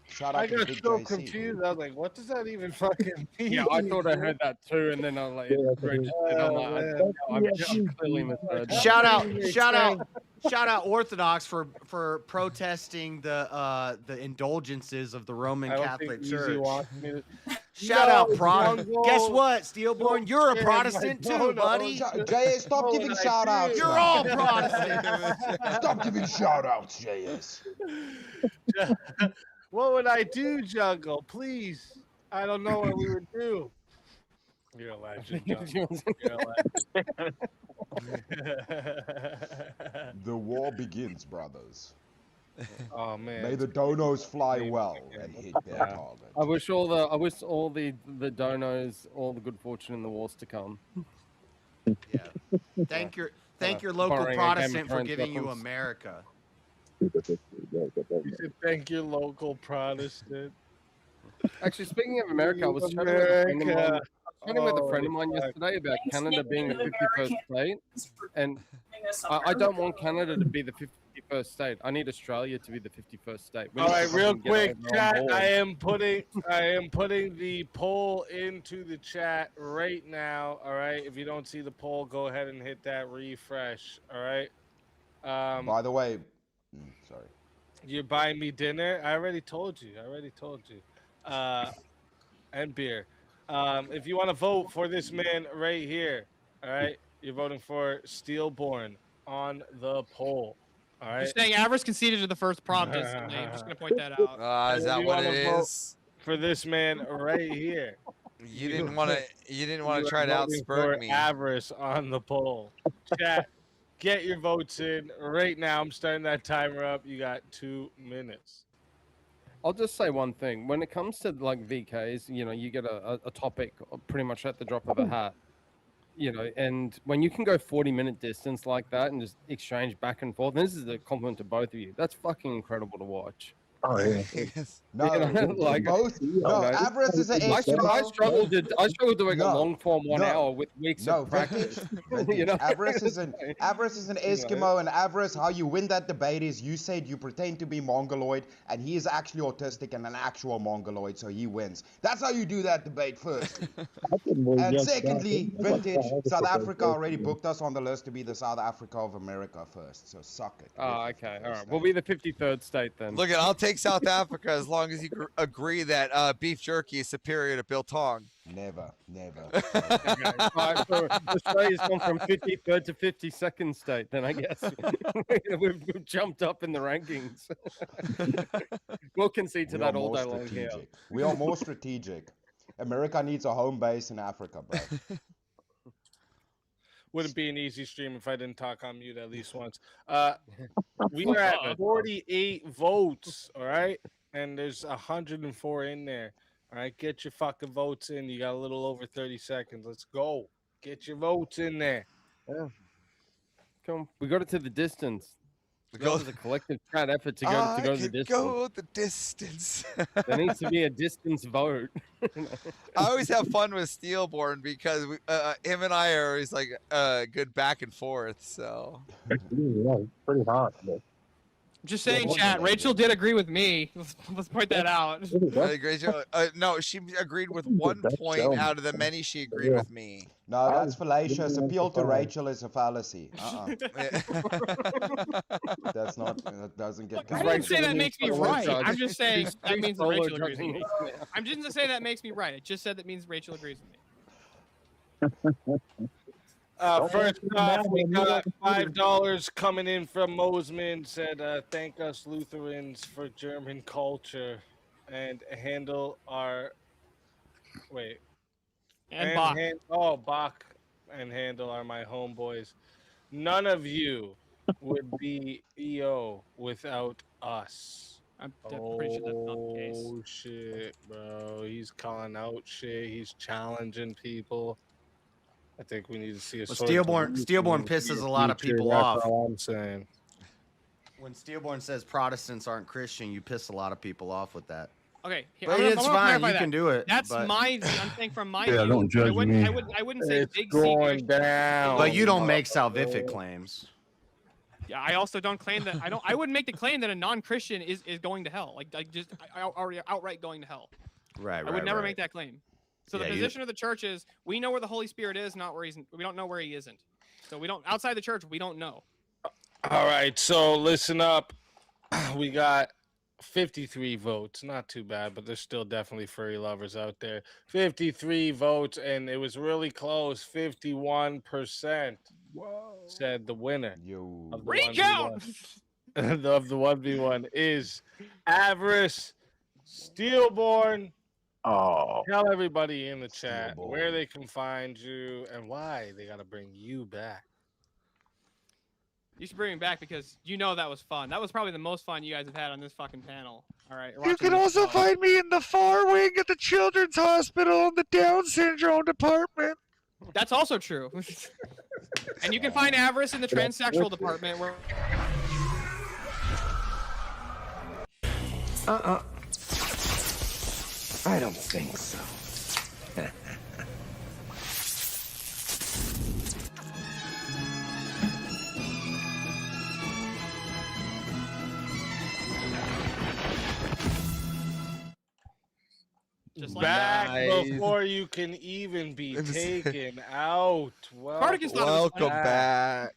Shout I out to got Big so JC. confused. I was like, "What does that even fucking mean?" Yeah, I thought I heard that too, and then I like registered. I'm like, I'm clearly misheard. Shout out Orthodox for protesting the indulgences of the Roman I don't Catholic think Easy Church. wants me to- Shout No, out Protestant. Jungle. Guess what, Steelborn? You're a share Protestant my too, buddy. JS, stop Oh, giving and I shout outs. did. You're all Protestant. Stop giving shout outs, JS. What would I do, Jungle? Please. I don't know what we would do. You're a legend, Jungle. You're a legend. The war begins, brothers. Oh man. May the donos fly well and hit their target. I wish all the donos all the good fortune in the wars to come. Thank your local Barring a Game of Protestant for Thrones giving you reference. America. You should thank your local Protestant. Actually, speaking of America, I was chatting with a friend of mine. America. With a friend of mine Oh, yesterday about Thanks, Canada Nick, being the to 51st state, and I don't want Canada to be the 51st state. I need Australia to be the 51st state. We All need to right, real fucking get quick, over on chat. board. I am putting the poll into the chat right now. All right. If you don't see the poll, go ahead and hit that refresh. All right. By the way, sorry. You're buying me dinner. I already told you. And beer. If you want to vote for this man right here, all right, you're voting for Steelborn on the poll. All right. Just saying, Avarice conceded to the first prompt. I'm just gonna point that out. Is that You what wanna it vote is? For this man right here. You didn't want to are try to voting outspurt for me. Avarice on the poll. Chat, get your votes in right now. I'm starting that timer up. You got 2 minutes. I'll just say one thing. When it comes to like VKs, you get a topic pretty much at the drop of a hat. And when you can go 40-minute distance like that and just exchange back and forth, and this is a compliment to both of you. That's fucking incredible to watch. Oh yeah. No, like both. No, Avarice is an I Eskimo. struggled doing a No, long form 1 no, hour with weeks of practice. Avarice is an Eskimo, and Avarice, how you win that debate is you said you pretend to be Mongoloid, and he is actually autistic and an actual Mongoloid, so he wins. That's how you do that debate first. And secondly, vintage, South Africa already booked us on the list to be the South Africa of America first, so suck it. Oh, okay. All right. We'll be the 53rd state then. Look, I'll take South Africa as long as you agree that beef jerky is superior to biltong. Never. Right, so Australia's gone from 53rd to 52nd state, then I guess. we've jumped up in the rankings. We'll concede to We that are all more day long here. strategic. We are more strategic. America needs a home base in Africa, bro. Wouldn't be an easy stream if I didn't talk on mute at least once. We are at 48 votes, all right? And there's 104 in there. All right, get your fucking votes in. You got a little over 30 seconds. Let's go. Get your votes in there. Yeah. Come on. We got it to the distance. Go- That was a collective chat effort to go I to the could distance. go the distance. There needs to be a distance vote. I always have fun with Steelborn because him and I are always like good back and forth. So Pretty hot. Just saying, chat. Rachel did agree with me. Let's point that out. Rachel, no, she agreed with 1 point out of the many she agreed with me. No, that's fallacious. Appeal to Rachel is a fallacy. That's not. That doesn't get. I didn't say that makes me right. I'm just saying that means that Rachel agrees with me. I'm just saying that makes me right. It just said that means Rachel agrees with me. First off, we got $5 coming in from Mosman. Said, "Thank us Lutherans for German culture, and handle our Bach. Bach and Handel are my homeboys. None of you would be EO without us." I'm pretty sure that's not the case. Oh shit, bro! He's calling out shit. He's challenging people. I think we need to see a Well, sword Steelborn pisses a lot of people That's off. all I'm saying. When Steelborn says Protestants aren't Christian, you piss a lot of people off with that. Okay, but it's fine. You can do it. That's but... my view. I'm saying from my Yeah, view. don't judge me. I wouldn't say It's big going C down. But you don't make salvific claims. Yeah, I also don't claim that. I wouldn't make the claim that a non-Christian is going to hell. Outright going to hell. Right. I would never make that claim. So Yeah, the position of the church is we know where the Holy Spirit is, not where we don't know where he isn't. So we don't outside the church. We don't know. All right, so listen up. We got 53 votes. Not too bad, but there's still definitely furry lovers out there. 53 votes, and it was really close. 51% said the winner of the Recount! 1v1 of the 1v1 is Avarice Steelborn. Oh, Tell everybody in the chat where they can find you and why they got to bring you back. You should bring me back because you know that was fun. That was probably the most fun you guys have had on this fucking panel. All right. You can also find me in the far wing at the Children's Hospital in the Down syndrome department. That's also true. And you can find Avarice in the transsexual department where. I don't think so. Just like back Nice. before you can even be taken out. Welcome back.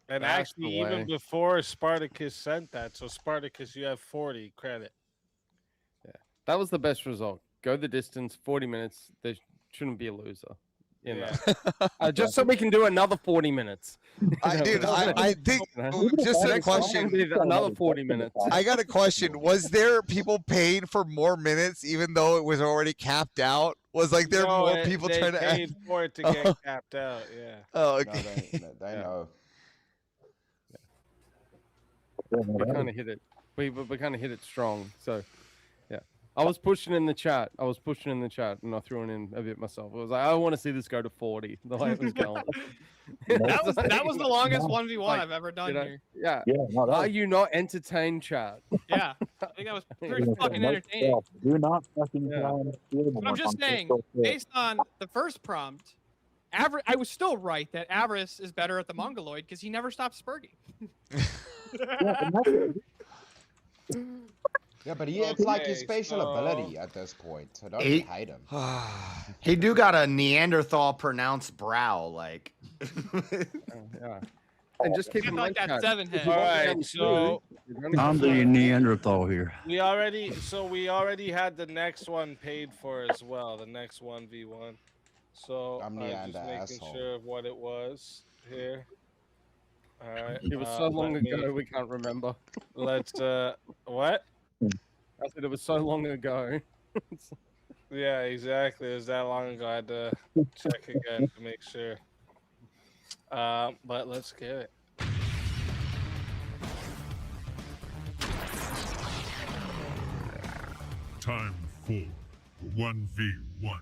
And Back actually, away. even before Spartacus sent that, so Spartacus, you have 40 credit. Yeah, that was the best result. Go the distance, 40 minutes. There shouldn't be a loser. You know, just so we can do another 40 minutes. I think just a question. Another 40 minutes. I got a question. Was there people paying for more minutes even though it was already capped out? Was like there No, more people they trying to paid for it to get capped out? Yeah. Oh, No, okay. they know. We kind of hit it. We kind of hit it strong. So, yeah, I was pushing in the chat. And I threw it in a bit myself. I was like, I want to see this go to 40. The way it was going. that was the longest 1v1 Like, I've ever done here. Yeah. no, Are you not entertained, chat? Yeah, I think that was pretty fucking entertaining. Do not fucking But I'm just saying, based on the first prompt, I was still right that Avarice is better at the Mongoloid because he never stops spurging. Yeah, but it's like his special ability at this point, so don't He- hate him. He do got a Neanderthal pronounced brow, like. Yeah. And just keep in mind, that chat, 7 head. All right, so I'm the Neanderthal here. we already had the next one paid for as well. The next 1v1. So I'm just the making asshole. sure of what it was here. All right. It was so long ago, we can't remember. Let's what? I said it was so long ago. Yeah, exactly. It was that long ago. I had to check again to make sure. But let's get it. Time for 1v1.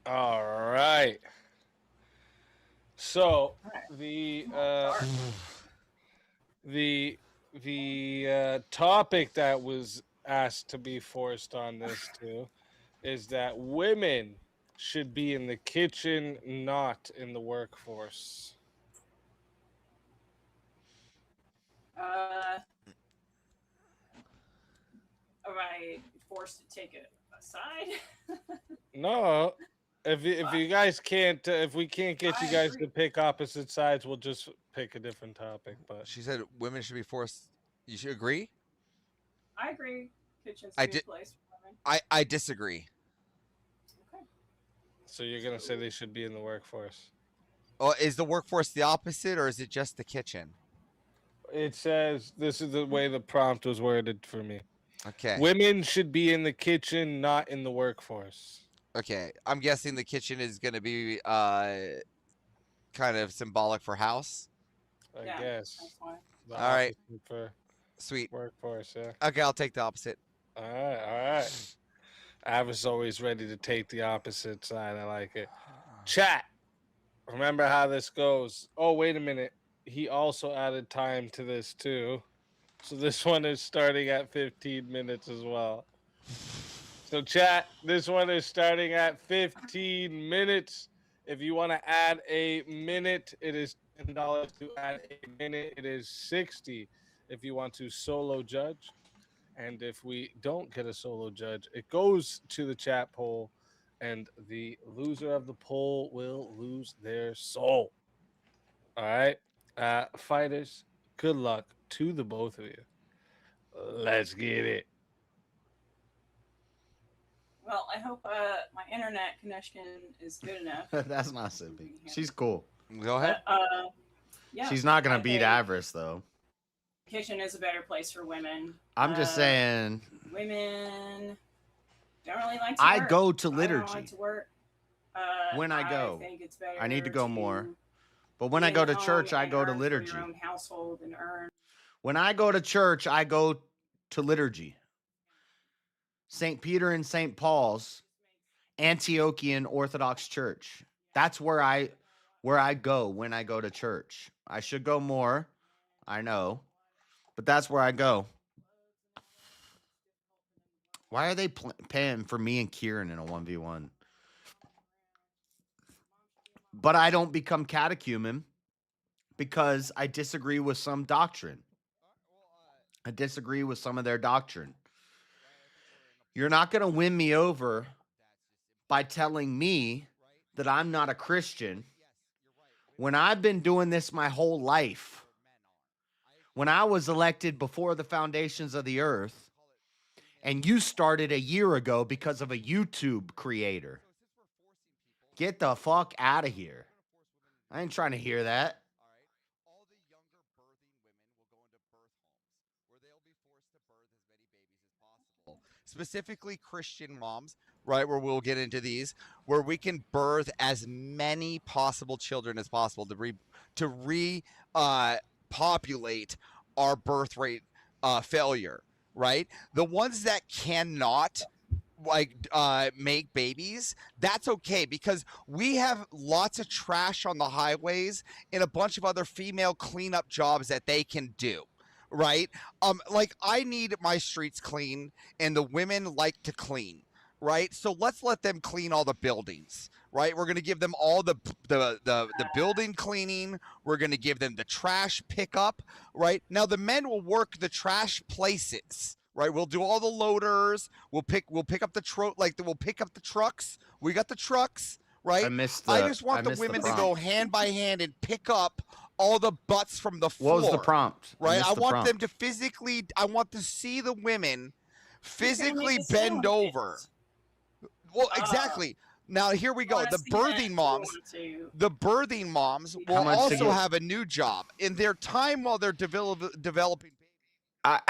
All right. So the topic that was asked to be forced on this too is that women should be in the kitchen, not in the workforce. Am I forced to take it aside? No, if you guys can't, if we can't get you guys to pick opposite sides, we'll just pick a different topic. But She said women should be forced. You should agree? I agree. Kitchen's I a good did- place for women. I disagree. So you're gonna say they should be in the workforce? Oh, is the workforce the opposite, or is it just the kitchen? It says this is the way the prompt was worded for me. Okay. Women should be in the kitchen, not in the workforce. Okay, I'm guessing the kitchen is going to be kind of symbolic for house. I guess. That's why. The All right. opposite for Sweet. workforce, yeah. Okay, I'll take the opposite. All right. I was always ready to take the opposite side. I like it. Chat. Remember how this goes. Oh, wait a minute. He also added time to this too. So this one is starting at 15 minutes as well. So chat, this one is starting at 15 minutes. If you want to add a minute, it is $10 to add a minute. It is 60 if you want to solo judge. And if we don't get a solo judge, it goes to the chat poll, and the loser of the poll will lose their soul. All right. Fighters, good luck to the both of you. Let's get it. Well, I hope my internet connection is good enough. That's not simping. She's cool. Go ahead. Yeah, She's not gonna I beat think Avarice though. kitchen is a better place for women. I'm just saying. Women don't really like to I work. go to I don't liturgy. like to work. When I go, think it's better I need to go more. to But when be I in go the to church, home I and go to earn for liturgy. your own household and earn. When I go to church, I go to liturgy. St. Peter and St. Paul's Antiochian Orthodox Church. That's where I go when I go to church. I should go more, I know, but that's where I go. Why are they paying for me and Kieran in a 1v1? But I don't become catechumen because I disagree with some doctrine. I disagree with some of their doctrine. You're not going to win me over by telling me that I'm not a Christian when I've been doing this my whole life. When I was elected before the foundations of the earth, and you started a year ago because of a YouTube creator. Get the fuck out of here. I ain't trying to hear that. Specifically Christian moms, right, where we'll get into these, where we can birth as many possible children as possible to repopulate our birth rate failure, right? The ones that cannot make babies, that's okay, because we have lots of trash on the highways and a bunch of other female cleanup jobs that they can do. Right? Like I need my streets clean and the women like to clean, right? So let's let them clean all the buildings, right? We're going to give them all the building cleaning. We're going to give them the trash pickup, right? Now the men will work the trash places, right? We'll do all the loaders. We'll pick up the we'll pick up the trucks. We got the trucks, right? I just want the women to go hand by hand and pick up all the butts from the floor. What was the prompt? Right? I want them to I want to see the women physically bend over. Well, exactly. Now, here we go. The birthing moms will also have a new job. In their time while they're developing. I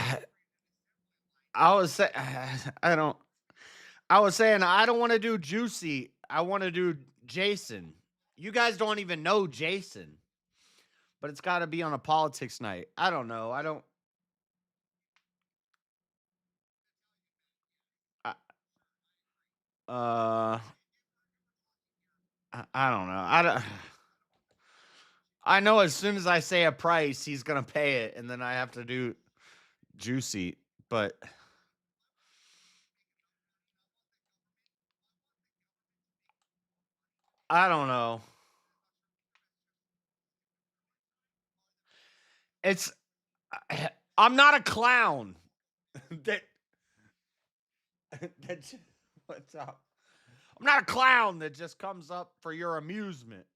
was saying, I don't want to do Juicy. I want to do Jason. You guys don't even know Jason. But it's got to be on a politics night. I don't know. I don't know. I know as soon as I say a price, he's going to pay it, and then I have to do Juicy, but I don't know. I'm not a clown. What's up? I'm not a clown that just comes up for your amusement.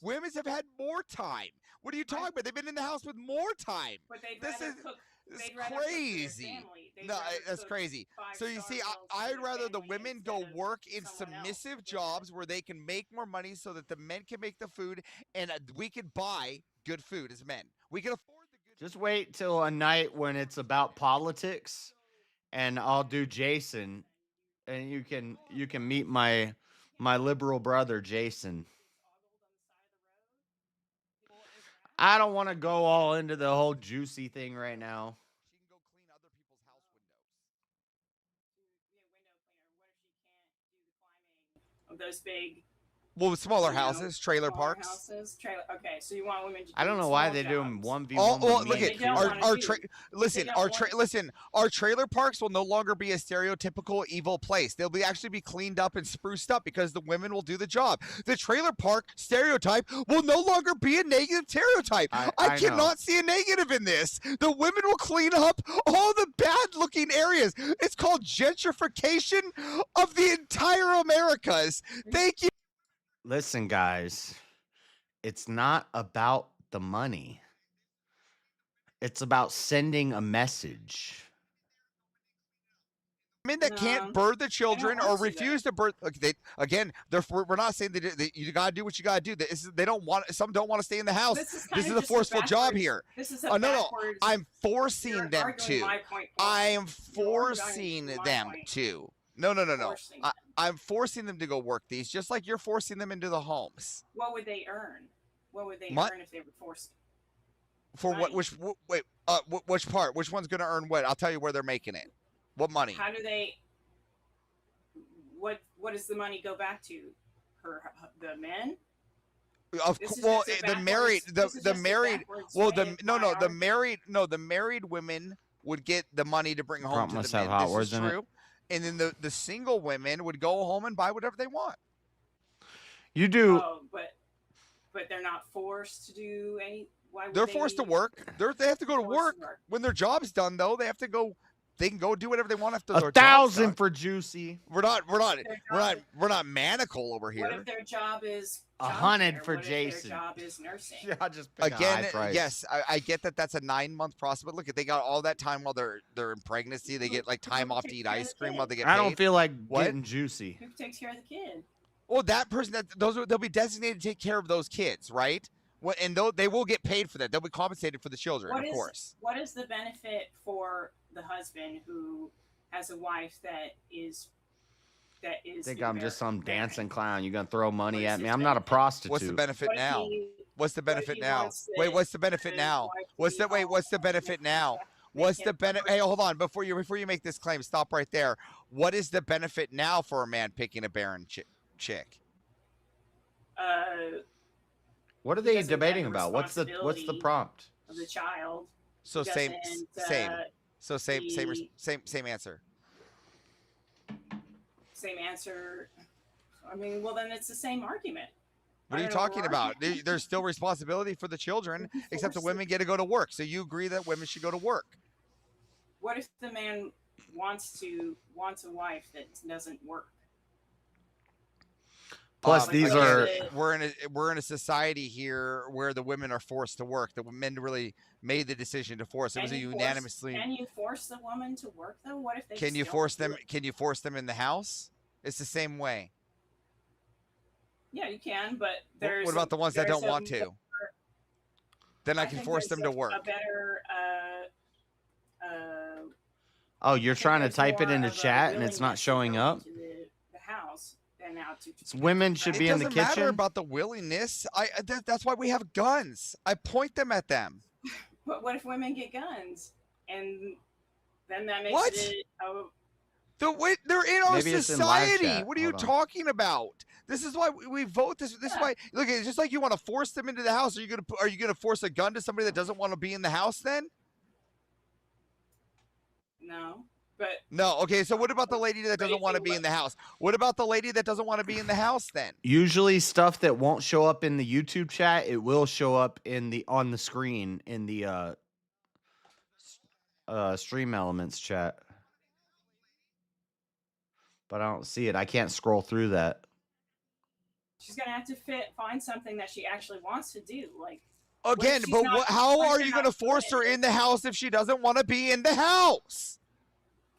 Women have had more time. What are you talking about? They've been in the house with more time. But they'd rather cook It's They'd rather cook for their crazy. family. They'd No, rather that's cook crazy. So you 5-star see, meals for I'd their rather the family women instead go of work in someone else. submissive jobs where they can make more money so that the men can make the food and we can buy good food as men. We can afford the good Just wait till a night when it's about politics, and I'll do Jason, and you can meet my liberal brother Jason. I don't want to go all into the whole juicy thing right now. She can go clean other people's house windows. Of those big, Well, smaller you know, houses, trailer smaller parks. houses, trailer. Okay, so you want women to do I don't know small why they do jobs. them 1v1 Oh, with well, me look and at don't Coulter. wanna do. listen, don't want- listen. Our trailer parks will no longer be a stereotypical evil place. They'll be actually be cleaned up and spruced up because the women will do the job. The trailer park stereotype will no longer be a negative stereotype. I I know. cannot see a negative in this. The women will clean up all the bad-looking areas. It's called gentrification of the entire Americas. Thank you. Listen, guys, it's not about the money. It's about sending a message. Men that can't birth the children or refuse to birth. We're not saying that you got to do what you got to do. They don't want. Some don't want to stay in the house. This is a forceful job here. This is a No. backwards. I'm forcing them arguing to. my point, I am You're arguing forcing my them point. to. No. Forcing I'm forcing them to go work these, just like you're forcing them into the homes. What would they earn? What would they What? earn if they were forced? For what? Which part? Which one's going to earn what? I'll tell you where they're making it. What money? How do they? What does the money go back to? The men? The married women would get the money to bring home Prompt to must the have men. hot This words is in it. true. And then the single women would go home and buy whatever they want. You do. Oh, but they're not forced to do any. Why would They're forced to work. They have to go to work. When their job's done, though, they have to go. They can go do whatever they want after their job's 1,000 done. for Juicy. We're not manacle over here. What if their job is 100 childcare? for What Jason. If their job is nursing. Yeah, I'll just pick a high Again, price. yes, I get that that's a 9-month process, but look, they got all that time while they're in pregnancy. They get like time off to eat ice cream while they get paid. I don't feel like What? getting juicy. Who takes care of the kid? Well, that person they'll be designated to take care of those kids, right? And they will get paid for that. They'll be compensated for the children, of course. What is the benefit for the husband who has a wife that is? Think I'm just some dancing clown. You gonna throw money What is at me? his I'm not a benefit? prostitute. What's the benefit What if now? he- What's the benefit he now? wants Wait, the- what's the benefit his now? wife to What's be the what's the home benefit now? What's the benefit? Hey, hold on. Before you make this claim, stop right there. What is the benefit now for a man picking a barren chick? What are he they doesn't have debating the about? What's the responsibility prompt? of the child? So He same doesn't, same answer. Same answer. I mean, well, then it's the same argument. What are you I don't know talking what about? argument. There's still responsibility for the children, except the force women get to go to work. So you agree that women should go to work? What if the man wants a wife that doesn't work? Plus, these are we're in a society here where the women are forced to work. The men really made the decision to force. It was a unanimously. Can you force the woman to work though? What if they? Can you still force do them? it? Can you force them in the house? It's the same way. Yeah, you can, but there's. What about the ones that there's don't want to? Then I can think force there's them to work. A better. Oh, you're trying to there's type it more into of a chat and it's not willingness to showing go up? into the house than out to. Women should be in the It doesn't matter kitchen. about the willingness. That's why we have guns. I point them at them. But what if women get guns, and then that makes What? it? They're in our Maybe it's in live society. chat. What are you Hold on. talking about? This is why we vote. This is why. Look, it's just like you want to force them into the house. Are you gonna force a gun to somebody that doesn't want to be in the house? Then No, but no. Okay, so what about the lady that doesn't want to be in the house? What about the lady that doesn't want to be in the house? Then Usually, stuff that won't show up in the YouTube chat, it will show up on the screen in the Stream Elements chat. But I don't see it. I can't scroll through that. she's gonna have to find something that she actually wants to do, like Again, she's but not how like are the you going to house force her in the house if she doesn't want to be in the house?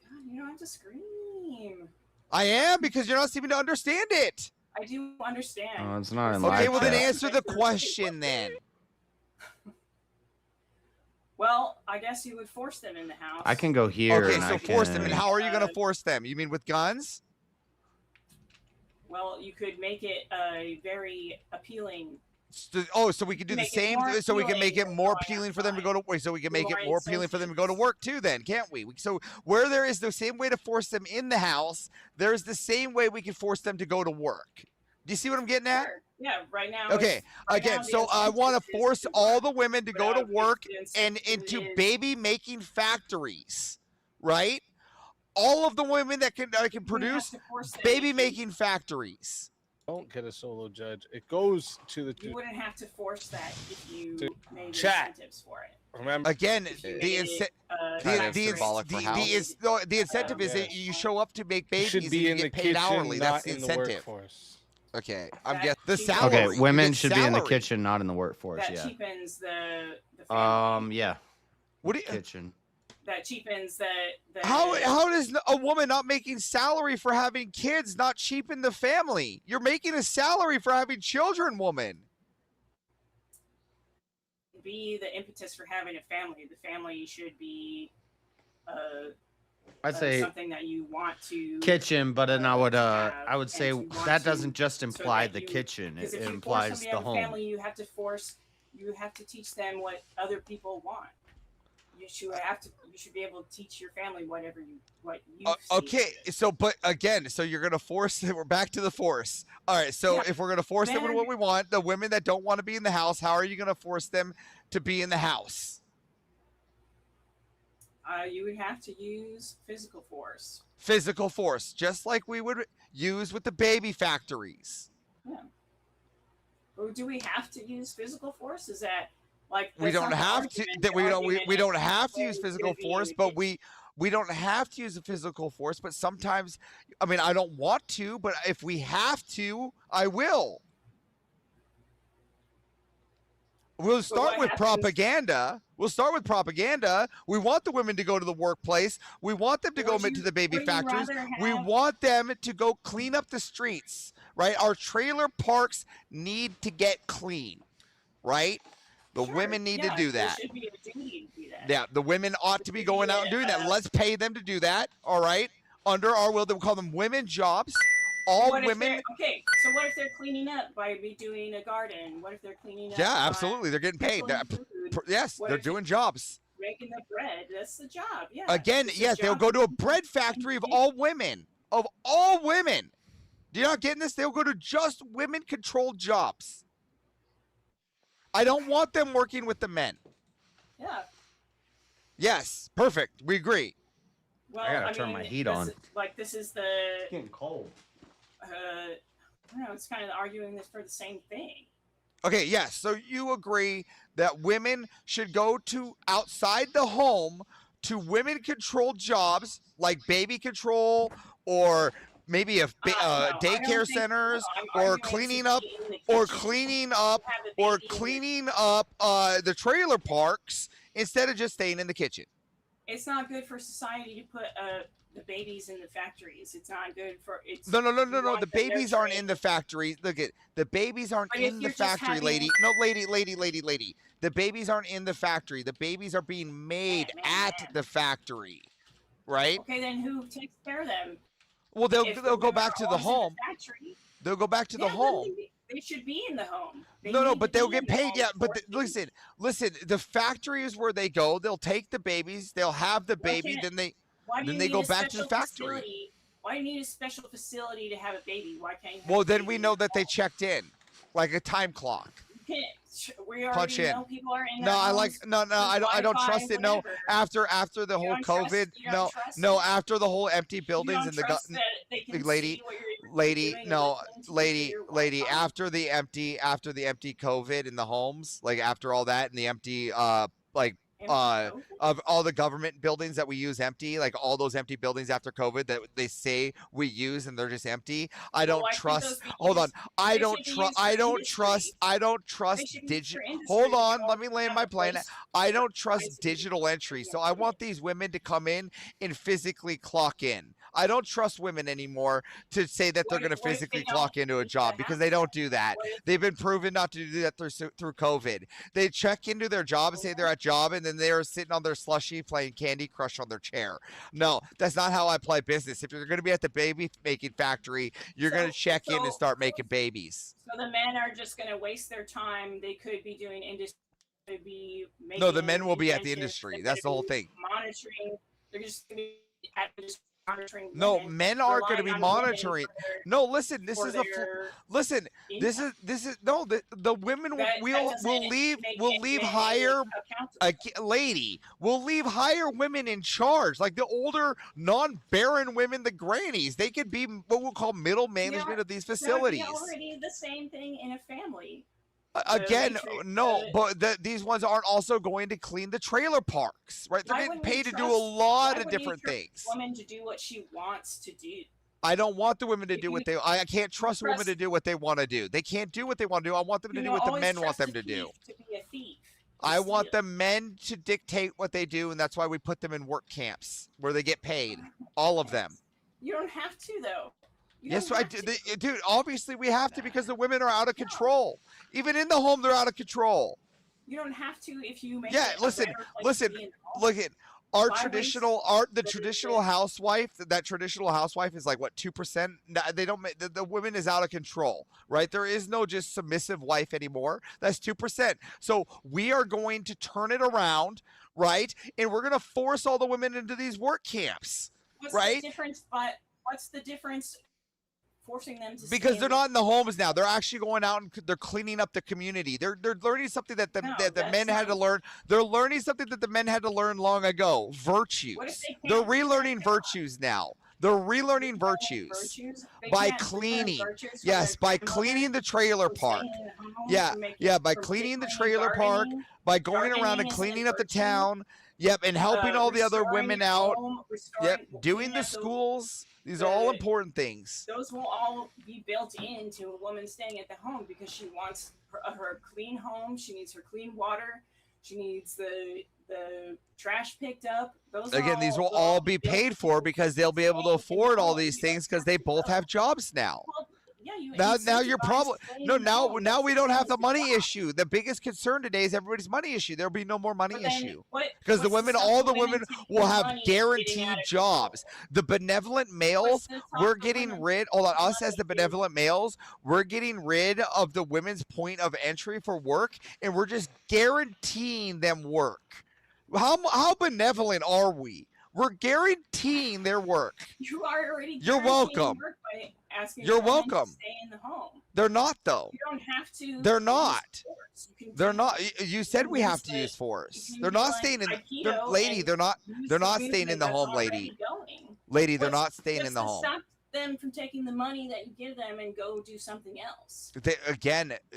God, you don't have to scream. I am, because you're not seeming to understand it. I do understand. Oh, it's not in Okay, live well then chat. answer the question then. Well, I guess you would force them in the house. I can go here. Okay, and so I force them, can- and how are you going to force them? You mean with guns? Well, you could make it a very appealing. So we could do the Make it same. more So we can make it appealing more appealing for them to go to work. So we can make it More more appealing for them to go to work too. Then can't we? So where there is the same way to force them in the house, there's the same way we can force them to go to work. Do you see what I'm getting at? Sure. Yeah, right now. Okay, again, so I want to force all the women to go to work and into baby making factories, right? All of the women that can produce baby making factories. Don't get a solo judge. It goes to the. You wouldn't have to force that if you made Chat. incentives for it. Remember, again, If you the made incentive is that you show up to make babies should and be you in the get paid kitchen, hourly. That's not the in the incentive. workforce. Okay, I'm guessing the salary. Okay, women the should be in the salary. kitchen, not in the workforce. That Yeah. cheapens the Yeah. What do you? Kitchen. that cheapens the How does a woman not making salary for having kids not cheapen the family? You're making a salary for having children, woman. be the impetus for having a family. The family should be I'd say something that you want to kitchen, but then I would and say to want that to- doesn't just so imply that the you- kitchen. because It if you force implies somebody the to have a home. family, you have to teach them what other people want. You should be able to teach your family what you Okay, so but again, so you're gonna force. We're back to the force. All right, so Yeah, if we're gonna force them with then- what we want, the women that don't want to be in the house, how are you gonna force them to be in the house? You would have to use physical force. Physical force, just like we would use with the baby factories. Yeah. Or do we have to use physical force? Is that like We that's don't not the have to. argument. That The we don't. argument We is don't have to use it's physical gonna be in force, the but we don't have to use the physical force. But sometimes, I mean, I don't want to, but if we have to, I will. We'll start what with happens- propaganda. We'll start with propaganda. We want the women to go to the workplace. We want them to go Would to you- the baby would you factories. rather We have- want them to go clean up the streets, right? Our trailer parks need to get clean, right? The women need to do that. There should be a duty to do that. Yeah, the women ought to be going out and doing that. Let's pay them to do that, all right? Under our will, we'll call them women jobs. All What if women. they're- Okay, so what if they're cleaning up by redoing a garden? What if they're cleaning up? Yeah, by absolutely. They're getting paid. pickling food? Yes, What they're if doing jobs. Making the bread. That's the job. Yeah. Again, it's a yes, they'll job go to for a bread factory of all women. Of all women. Do you not getting this? They'll go to just women-controlled jobs. I don't want them working with the men. Yeah. Yes, perfect. We agree. Well, I gotta turn my heat on. Like this is the. It's getting cold. I don't know. It's kind of arguing this for the same thing. Okay, yes. So you agree that women should go to outside the home to women-controlled jobs like baby control or maybe daycare centers or cleaning up the trailer parks instead of just staying in the kitchen. It's not good for society to put the babies in the factories. It's not good for it's. No. you want The them babies aren't nurturing. in the factory. Look at the babies aren't But if in the you're just factory, having- lady. No, lady. The babies aren't in the factory. The babies are being made at the factory, right? Okay, then who takes care of them? Well, If the they'll go women back are to the always in home. factory, They'll go back to the yeah, then home. They should be in the home. They No, need but to they'll be in get the paid. home Yeah, but for- listen. The factory is where they go. They'll take the babies. They'll have the Why baby. can't- Then they Why do then you they need go a back to the special factory. facility? Why do you need a special facility to have a baby? Why can't you have Well, a then baby we in know the that they home? checked in, like a time clock. You can't- We already Punch in. know people are in No, their I homes like no. with I don't Wi-Fi, trust it. No, whatever. after the You whole don't trust- COVID. you don't No, trust no. it? After the whole empty You buildings don't and the trust that they can lady, see what you're lady, doing and no, listen to lady, your lady. Wi-Fi? After the empty COVID in the homes, like after all that and the empty of all the government buildings that we use empty, like all those empty buildings after COVID that they say we use and they're just empty. I don't trust. Hold on. I don't trust. I don't trust. I don't trust digital. Hold on. Let me land my plane. I don't trust digital entry. So I want these women to come in and physically clock in. I don't trust women anymore to say that they're going to physically clock into a job because they don't do that. They've been proven not to do that through COVID. They check into their job and say they're at job, and then they're sitting on their slushy playing Candy Crush on their chair. No, that's not how I play business. If you're going to be at the baby making factory, you're going to check in and start making babies. So the men are just going to waste their time. They could be doing industry. Be no, the men will be at the industry. That's the whole thing. Monitoring. They're just going to be at monitoring. No, men aren't going to be monitoring. No, listen, this is listen. This is no. The women will leave higher lady. Will leave higher women in charge, like the older non-barren women, the grannies. They could be what we'll call middle management of these facilities. That would be already the same thing in a family. Again, no, but these ones aren't also going to clean the trailer parks, right? They're getting paid to do a lot of different things. Woman to do what she wants to do. I don't want the women to do what they. I can't trust women to do what they want to do. They can't do what they want to do. I want them to do what the men want them to do. To be a thief. I want the men to dictate what they do, and that's why we put them in work camps where they get paid. All of them. You don't have to, though. Yes, I do. Dude, obviously we have to because the women are out of control. Even in the home, they're out of control. You don't have to if you make listen. Look at our traditional the traditional housewife. That traditional housewife is like what 2%. They don't. The women is out of control, right? There is no just submissive wife anymore. That's 2%. So we are going to turn it around, right? And we're going to force all the women into these work camps, right? What's the difference? Forcing them to because they're not in the homes now. They're actually going out and they're cleaning up the community. They're learning something that the men had to learn. They're learning something that the men had to learn long ago. Virtues. They're relearning virtues now. They're relearning virtues by cleaning. Yes, by cleaning the trailer park. Yeah, by cleaning the trailer park, by going around and cleaning up the town. Yep, and helping all the other women out. Yep, doing the schools. These are all important things. Those will all be built into a woman staying at the home because she wants her clean home. She needs her clean water. She needs the trash picked up. These will all be paid for because they'll be able to afford all these things because they both have jobs now. Now your problem. No, now we don't have the money issue. The biggest concern today is everybody's money issue. There'll be no more money issue because all the women will have guaranteed jobs. The benevolent males, we're getting rid. Hold on, us as the benevolent males, we're getting rid of the women's point of entry for work, and we're just guaranteeing them work. How benevolent are we? We're guaranteeing their work. You are already. You're welcome. You're welcome. To stay in the home. They're not though. You don't have to. They're not. They're not. You said we have to use force. They're not staying in. Lady, they're not. They're not staying in the home, lady. Lady, they're not staying in the home. Stop them from taking the money that you give them and go do something else.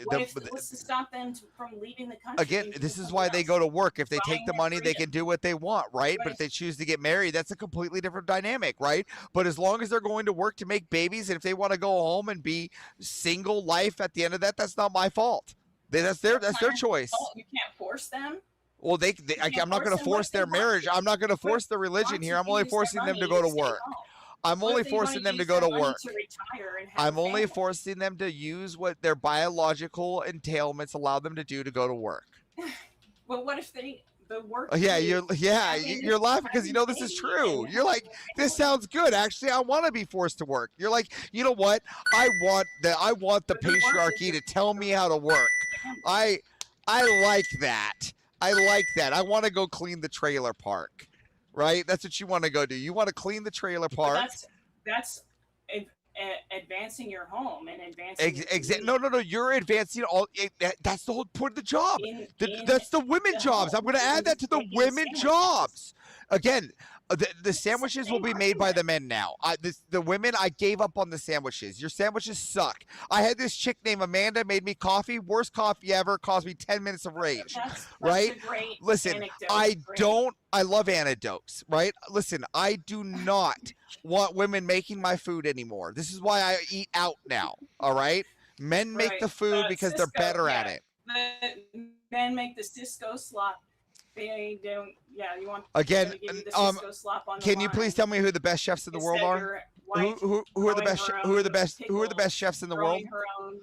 What's to stop them from leaving the country? Again, this is why they go to work. If they take the money, they can do what they want, right? But if they choose to get married, that's a completely different dynamic, right? But as long as they're going to work to make babies, and if they want to go home and be single life at the end of that, that's not my fault. That's their choice. You can't force them. Well, I'm not going to force their marriage. I'm not going to force the religion here. I'm only forcing them to go to work. I'm only forcing them to go to work. I'm only forcing them to use what their biological entailments allow them to do to go to work. Well, what if the work? You're laughing because you know this is true. You're like, this sounds good. Actually, I want to be forced to work. You're like, you know what? I want the patriarchy to tell me how to work. I like that. I like that. I want to go clean the trailer park. Right? That's what you want to go do. You want to clean the trailer park. That's advancing your home and advancing. No. You're advancing all. That's the whole point of the job. That's the women jobs. I'm going to add that to the women jobs. Again, The sandwiches will be made by the men now. The women, I gave up on the sandwiches. Your sandwiches suck. I had this chick named Amanda made me coffee. Worst coffee ever. Caused me 10 minutes of rage. That's Right? a great Listen, anecdote. I love anecdotes, right? Listen, I do not want women making my food anymore. This is why I eat out now. All right? Men make the food because they're better at it. The men make the Cisco slop. They don't. Yeah, you want Again, them to give you the Cisco slop on the can you line. please tell me who the best chefs in the world Instead are? you're white, Who are the growing best? her Who are the own best? Who are the best pickles, chefs in the world? growing her own,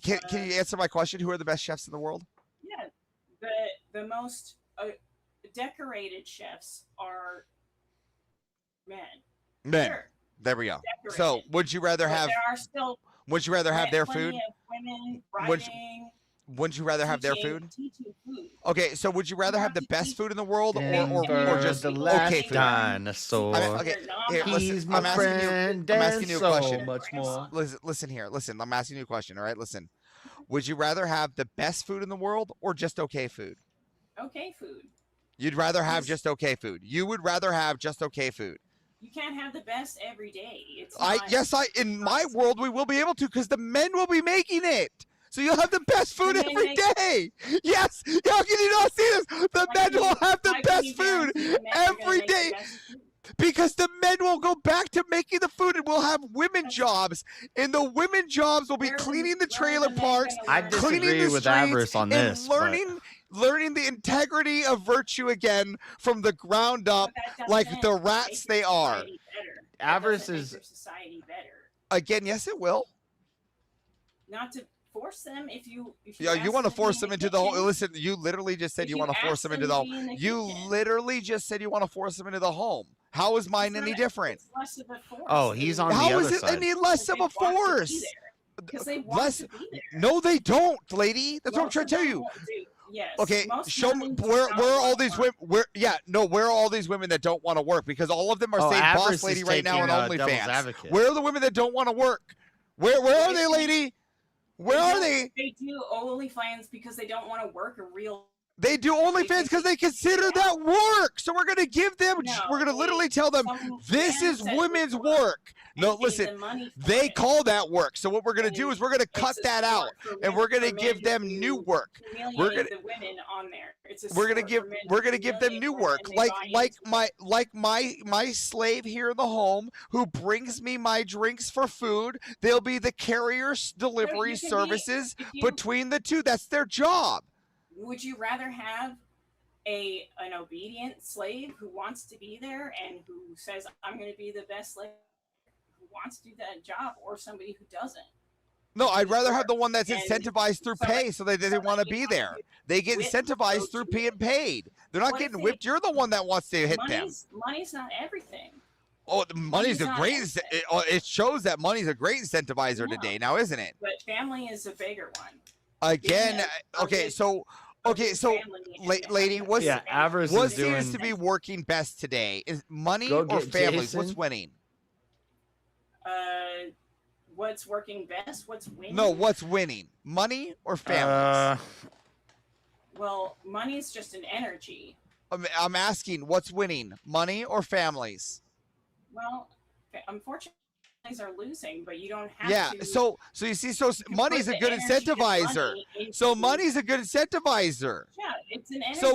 Can you answer my question? Who are the best chefs in the world? yeah, the most decorated chefs are men. Men. Sure, There we go. decorated. So, would you rather But have? there are still Would you rather have their plenty food? of women Would you- writing, Wouldn't you rather have their food? teaching food. Okay, so would you rather have the best food in the world or Denver, just the okay last food? dinosaur. Okay, here, He's listen. my I'm friend asking you a and question. so much more. Listen here. Listen, I'm asking you a question. All right, listen. Would you rather have the best food in the world or just okay food? Okay food. You'd rather have just okay food. You would rather have just okay food. You can't have the best every day. It's In my world we will be able to because the men will be making it. So you'll have the best food every day. Yes. How can you not see this? The men will have the best food every day. Because the men will go back to making the food and we'll have women jobs. And the women jobs will be cleaning the trailer parks, I cleaning disagree the with streets, Avarice on and this, but- learning the integrity of virtue again from the ground up like the rats they are. Avarice is society better. Again, yes it will. Not to force them if you Yeah, you ask want to them force be them in into the whole. kitchen, Listen, you literally just said If you you want to force ask them them into to the. be in the You kitchen. literally just said you want to force them into the home. How is mine any different? it's less of a force. Oh, he's on the How other is it side. any less of a force? Because they want Less. to be there. No, they don't, lady. That's what I'm Most trying of to tell them you. won't do- Yes. Okay, most show me women do where not are all want these women? Where are all these women that don't want to work? Because all of them are Oh, saying Avarice boss is lady right now on taking, devil's OnlyFans. advocate. Where are the women that don't want to work? Where are they, lady? Where are they? They do OnlyFans because they don't want to work a real. They do OnlyFans because they consider that work. So we're gonna give them. We're gonna literally tell them this is women's work. No, listen. They call that work. So what we're gonna do is we're gonna cut that out, and we're gonna give them new work. We're gonna. The women on there. It's a We're gonna sport give for men we're to gonna give them humiliate new women, work, and they buy into my slave here in the home who brings me my drinks for food. They'll be the carrier delivery you can be- services if you- between the two. That's their job. Would you rather have an obedient slave who wants to be there and who says I'm going to be the best slave who wants to do that job, or somebody who doesn't? No, I'd rather have the one that's And incentivized through pay so that they want to be there. They get incentivized through being paid. They're not What if getting they- whipped. You're the one that wants to hit them. Money's not everything. Oh, the money's a not great. everything. It shows that money's a great incentivizer No. today, now, isn't it? But family is a bigger one. Again, Being a okay, good- so good family and lady, what's Yeah, Avarice what is seems doing- to be working best today? Is money Go or get families? What's Jason. winning? What's working best? What's winning? No, what's winning? Money or families? Well, money's just an energy. I'm asking, what's winning? Money or families? Well, unfortunately, families are losing, but you don't have Yeah, to. so you see, so money's a the good energy of incentivizer. money into- So money's a good incentivizer. Yeah, it's an energy. So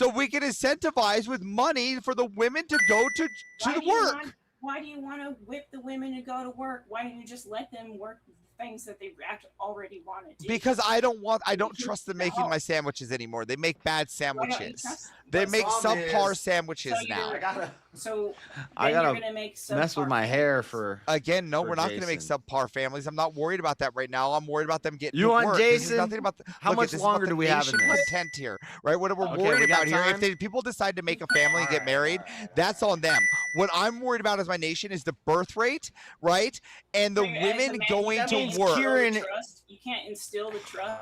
we can incentivize with money for the women to go to Why the do you work. why do you want to whip the women to go to work? Why don't you just let them work things that they already want to do? Because I don't trust them making my sandwiches anymore. They make bad sandwiches. They make subpar sandwiches now. So I then gotta you're gonna make mess with subpar my hair for. Again, no, for we're not going to make Jason. subpar families. I'm not worried about that right now. I'm worried about them getting You to want work. This is Jason? nothing about How look, much this is about longer the do we have in nation this? content here, right? What we're Okay, worried we got about here, time? if people decide to make a family and get married, that's on them. What I'm worried about as my nation is the birth rate, right? And the As a women man, going you to can't work. instill the trust. You can't instill the trust.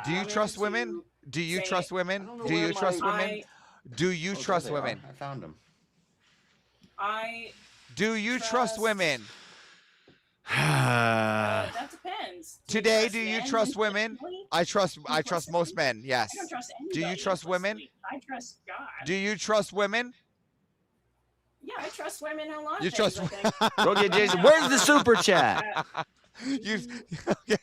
Do you trust women? Do you trust women? Do you trust women? Do you trust women? I found him. Do you trust women? That depends. Today, do you men trust women? individually? I trust most men. Yes. I don't trust Do you anybody trust women? implicitly. I trust God. Do you trust women? Yeah, I trust women in a lot You of things. trust? I think. Go get Jason. Where's the super chat? You okay?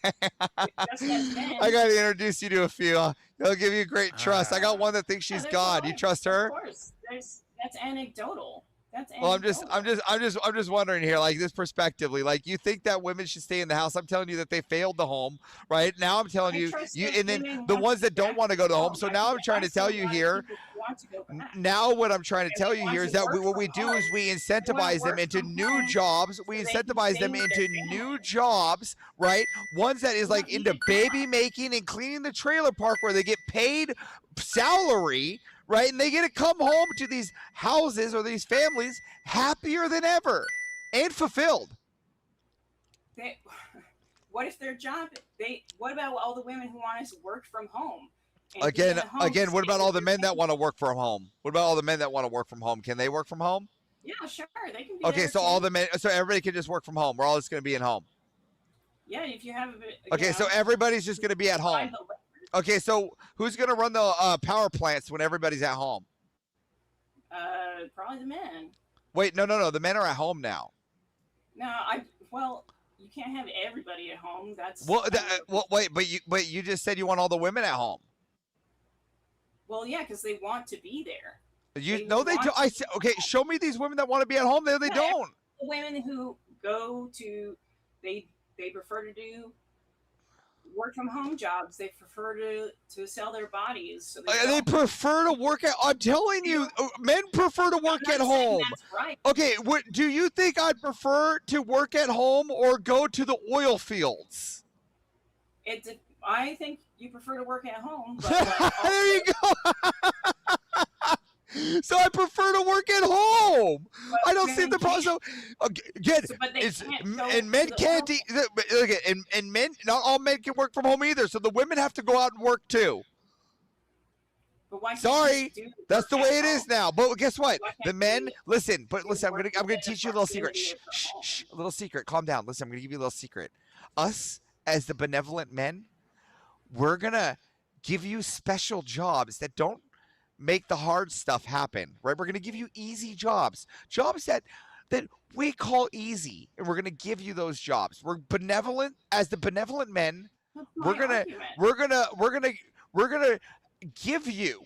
Just as men. I got to introduce you to a few. They'll give you great trust. I got one that thinks Yeah, she's there's God. a You lot- trust her? Of course, that's anecdotal. That's Well, anecdotal. I'm just wondering here, like this prospectively, like you think that women should stay in the house. I'm telling you that they failed the home, right? Now I'm telling I you, trust you, those and then women the want ones to that don't want to go to home. So now I'm trying to tell you here. Want to go back. Now what I'm trying to And tell they you want here to is that work what we from do home. is we They wanna incentivize them work into from new home jobs. We so they can incentivize stay them with into their new jobs, right? Ones that is like into baby making and cleaning the trailer park where they get paid salary, right? And they get to come home to these houses or these families happier than ever and fulfilled. They, what if their job? What about all the women who want us to work from home? And be Again, at home again, what stay about with all the their men that family? want to work from home? What about all the men that want to work from home? Can they work from home? Yeah, sure, they can be. Okay, there so too. all the men, so everybody can just work from home. We're all just going to be at home. Yeah, if you have a bit. Okay, so everybody's just going to be at home. Okay, so who's going to run the power plants when everybody's at home? Probably the men. Wait, no. The men are at home now. No, you can't have everybody at home. That's Wait, but you just said you want all the women at home. well, yeah, because they want to be there. They don't. I said, okay, show me these women that want to be at home. They Yeah, don't. The women who go to they prefer to do work from home jobs. They prefer to sell their bodies. So They prefer to work at. I'm telling you, men prefer to work at home. That's right. Okay, what do you think I'd prefer to work at home or go to the oil fields? I think you prefer to work at home. But, there you go. So I prefer to work at home. I don't see the problem. So again, and men can't. And men, not all men can work from home either. So the women have to go out and work too. But why can't Sorry, you do that's the work way at it is home? now. But guess what? Why The can't men, you listen. But do listen, I'm work gonna within teach the you a little secret. proximity Shh, of your home? shh, a little secret. Calm down. Listen, I'm gonna give you a little secret. Us as the benevolent men, we're gonna give you special jobs that don't make the hard stuff happen, right? We're going to give you easy jobs that we call easy, and we're going to give you those jobs. We're benevolent as the benevolent men. We're going to give you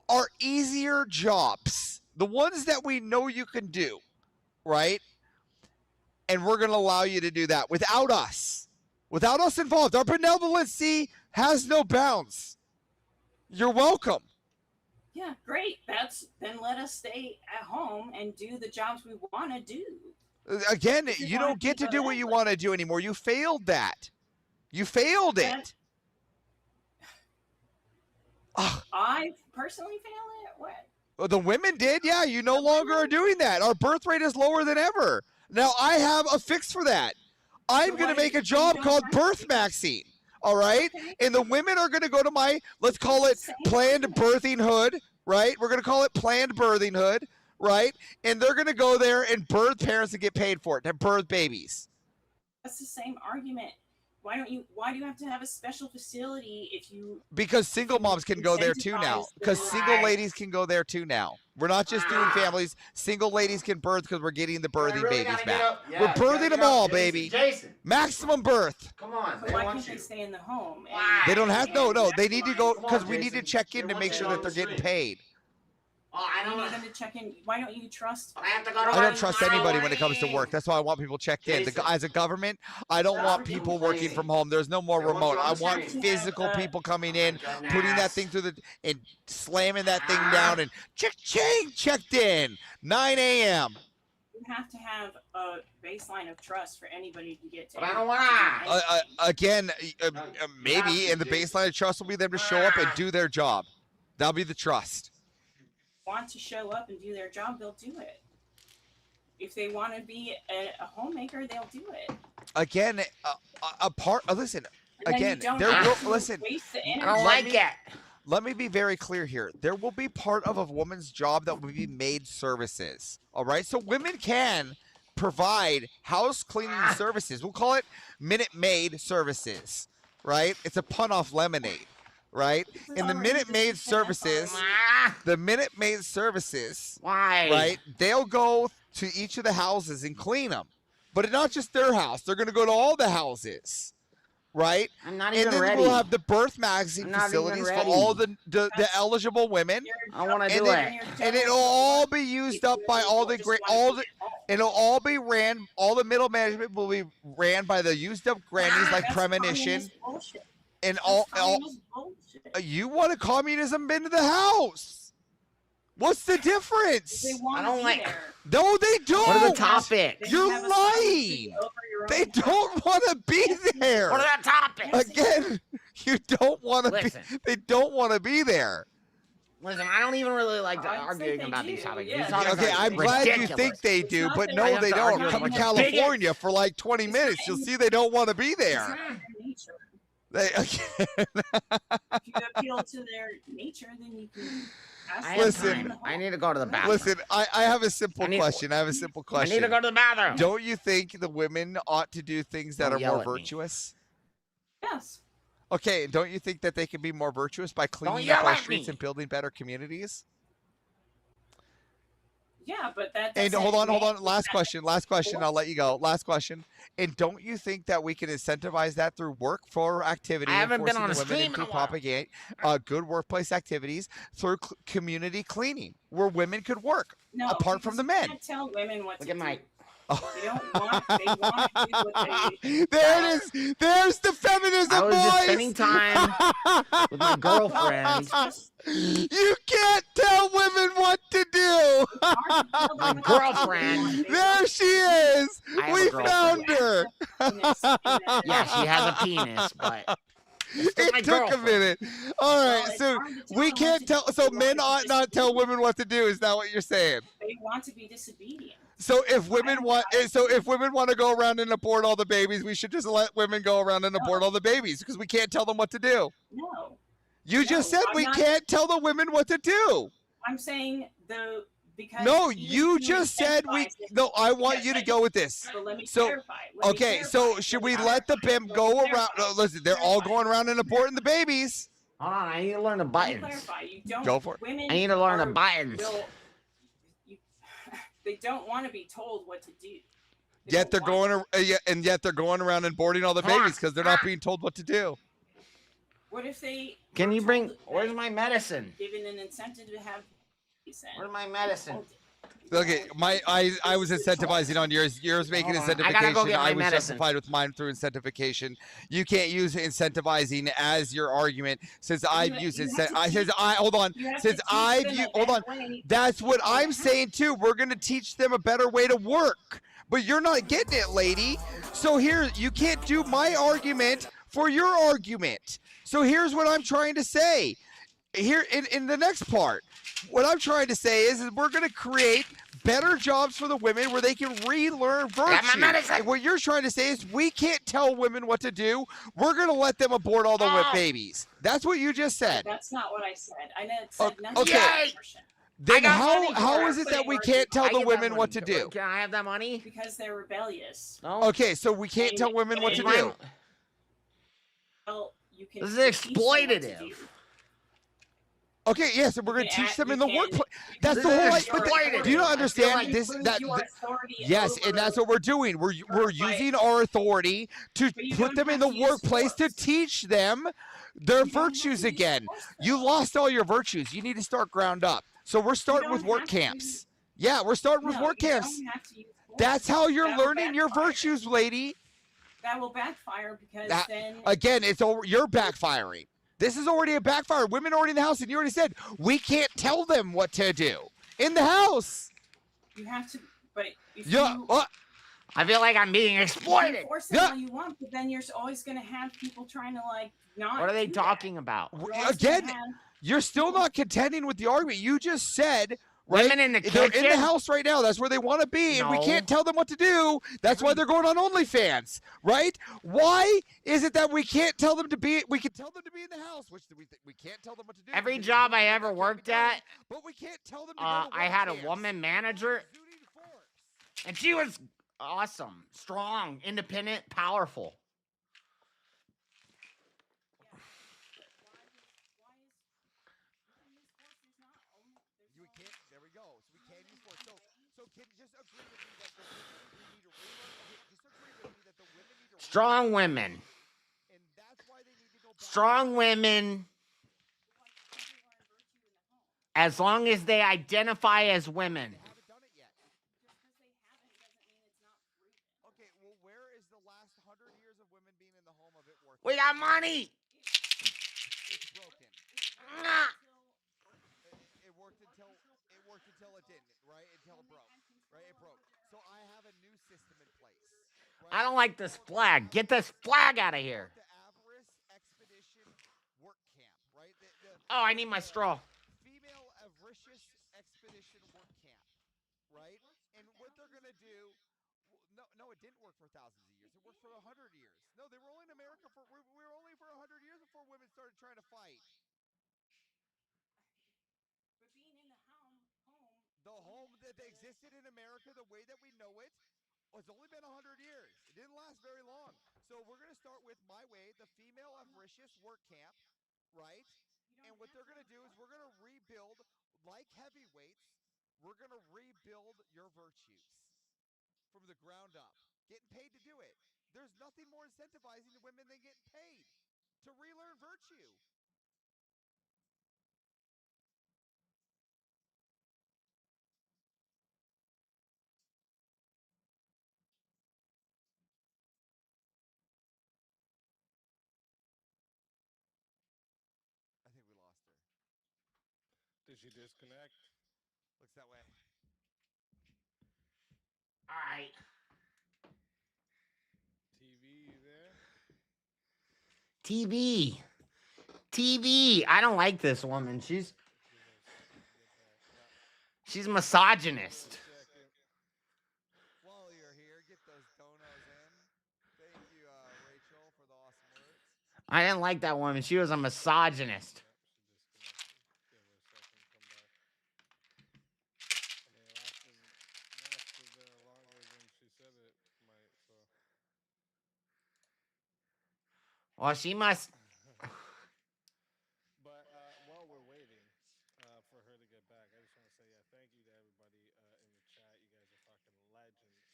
our easier jobs, the ones that we know you can do, right? And we're going to allow you to do that without us involved. Our benevolency has no bounds. You're welcome. Yeah, great. Then let us stay at home and do the jobs we want to do. Again, you don't get to do what you want to do anymore. You failed that. You failed it. I personally failed it. What? Well, the women did. Yeah, you no longer are doing that. Our birth rate is lower than ever. Now I have a fix for that. I'm going to make a job called birth maxing. All right. Okay. And the women are going to go to my, let's call it planned birthing hood, right? We're going to call it planned birthing hood, right? And they're going to go there and birth parents and get paid for it, to birth babies. That's the same argument. Why do you have to have a special facility if you? Because single moms can go there too now. Because single ladies can go there too now. We're not just doing families. Single ladies can birth because we're getting the birthing babies back. We're birthing them all, baby. Jason. Maximum birth. Come on. Why can't they stay in the home? They don't have no. They need to go because we need to check in to make sure that they're getting paid. I don't need them to check in. Why don't you trust? I don't trust anybody when it comes to work. That's why I want people checked in. As a government, I don't want people working from home. There's no more remote. I want physical people coming in, putting that thing through and slamming that thing down and checked in. 9 a.m. You have to have a baseline of trust for anybody to get to. But I don't want again, maybe, and the baseline of trust will be them to show up and do their job. That'll be the trust. Want to show up and do their job, they'll do it. If they want to be a homemaker, they'll do it. Again, listen. And again, listen. I don't like it. Let me be very clear here. There will be part of a woman's job that will be maid services. All right, so women can provide house cleaning services. We'll call it Minute Maid services. Right? It's a pun off lemonade. right? This is In the already Minute Maid decision, that's services, already- the Minute Maid services, Why? right? They'll go to each of the houses and clean them, but it's not just their house. They're going to go to all the houses, right? I'm not And even then ready. we'll have the birth magazine I'm not even facilities for all ready. the eligible women. I want to And do then, it. and it'll all be used up by all the great, it'll all be ran. All the middle management will be ran by the used up grannies like That's Premonition, communist bullshit. and That's all. communist bullshit. You want a communism into the house? What's the difference? They want I don't to be like- there. No, they don't. What are the topics? You're have a lying. over your They own don't want to be there. What are the topics? Again, you don't want to be. Listen. They don't want to be there. Listen, I don't even really like I think arguing they about do, these topics. yeah. These topics Okay, are I'm glad you ridiculous. think they do, not but that no, I have they to don't. argue Come to with California for like 20 minutes. You'll see they don't want to be It's there. not their nature. They, If you appeal to their nature, then you can ask I them have to come in time. the home. I need to go to the bathroom. listen, I have a simple I need- question. I have a simple I question. need to go to the bathroom. Don't you think the women ought to do things that Don't are yell more at me. virtuous? Yes. Okay, don't you think that they can be more virtuous by cleaning yell up our at streets me. and building better communities? Yeah, but that. And doesn't hold on. make Last that- question. I'll let you go. Last question. And don't you think that we can incentivize that through work for activity? I haven't been forcing on the a women stream into in a while. propagate good workplace activities through community cleaning, where women could work No, apart from the because you men. can't tell women what Look to at my. do. They don't want. They want to do what they. There it is. There's the feminism, I was boys. just spending time with my girlfriend. You can't tell women what to do. My girlfriend. There she is. I have a We girlfriend. found her. Yeah, she has a penis, but it's still my It took a girlfriend. minute. All right, it's so hard to tell we them can't what to tell. do. So They men want to ought be not tell disobedient. women what to do. Is that what you're saying? They want to be disobedient. So if women want, to go around and abort all the babies, we should just let women go around and abort all the babies because we can't tell them what to do. No, You just said I'm we not- can't tell the women what to do. I'm saying because. No, even you if just said we. incentivize it- No, I want Yes, you to I go did. with this. So let me So, clarify. Let me okay, so clarify. should Let we me let the clarify. pimp Let go me around? clarify. No, listen, they're all going around and aborting the babies. Hold on, I need to learn the Let me buttons. clarify. You don't. Go for it. Women I need to learn the are- buttons. They don't want to be told what to do. Yet they're going, yet they're going around and boarding all the Come on. babies because they're not being told what to do. What if they? Can were you bring? told Where's that my medicine? Given an incentive to have. Where's my medicine? Okay, I was incentivizing on yours. Yours making Hold on. incentivization. I gotta go get my was medicine. justified with mine through incentivization. You can't use incentivizing as your argument since I've used it. Hold on. Since I've used, hold on. That's what I'm saying too. We're gonna teach them a better way to work, but you're not getting it, lady. So here, you can't do my argument for your argument. So here's what I'm trying to say. Here in the next part, what I'm trying to say is we're going to create better jobs for the women where they can relearn virtue. And what you're trying to say is we can't tell women what to do. We're going to let them abort all the babies. That's what you just said. That's not what I said. I said nothing. Okay. Then how is it that we can't tell the get that women what money. to do? Can I have that money? Because they're rebellious. No. Okay, so we can't tell women what to do. Well, you can. This is teach them what to exploitative. do. Okay, yes, and we're going to teach them in the workplace. That's This the whole. is exploitative. Do you not I feel understand like this? prove That your authority yes, and that's what we're doing. We're using our authority to put them in the workplace to teach them their virtues again. You lost all your virtues. You need to start ground up. So we're starting with work camps. Yeah, we're starting with work camps. That's how you're learning your virtues, lady. That will backfire because That, then. again, it's over. You're backfiring. This is already a backfire. Women already in the house, and you already said we can't tell them what to do in the house. You have to, but if Yeah. you. I feel like I'm being You exploited. can force them all you want, but then you're always going to have people trying to not. What are they do talking about? You're always gonna Again, have- you're still not contending with the argument. You just said. Right? Women in the They're in the kitchen? house right now. That's where they want to be, and we No. can't tell them what to do. That's why they're going on OnlyFans, right? Why is it that we can't tell them to be? We can tell them to be in the house, which we can't tell them what to do. Every job I ever worked at, but we can't tell them to go to I had a work woman manager, and she was awesome, strong, independent, powerful. just agree with me that the women need to relearn? Okay, just agree with me that the women need to Strong women. and that's why they need to go back. Strong women. As long as they identify as women. They haven't done it yet. Okay, well, where is the last 100 years of women being in the home of it worth? We got money. It's broken. It worked until it didn't, right? Until it broke, right? It broke. So I have a new system in place. Right? I don't like this flag. Get this flag out of here. The Avarice Expedition Work Camp, right? Oh, I need my straw. Female Avaricious Expedition Work Camp, right? And what they're gonna do? No, it didn't work for thousands of years. It worked for 100 years. No, they were only in America we were only for 100 years before women started trying to fight. The home that existed in America, the way that we know it, it's only been 100 years. It didn't last very long. So we're going to start with my way, the Female Avaricious Work Camp, right? And what they're going to do is we're going to rebuild, like heavyweights, we're going to rebuild your virtues from the ground up. Getting paid to do it. There's nothing more incentivizing to women than getting paid to relearn virtue. I think we lost her. Did she disconnect? Looks that way. All right. TV, you there? TV. I don't like this woman. She's misogynist. While you're here, get those donos in. Thank you, Rachel, for the awesome words. I didn't like that woman. She was a misogynist. Well, she must. But while we're waiting for her to get back, I just want to say, thank you to everybody in the chat. You guys are fucking legends.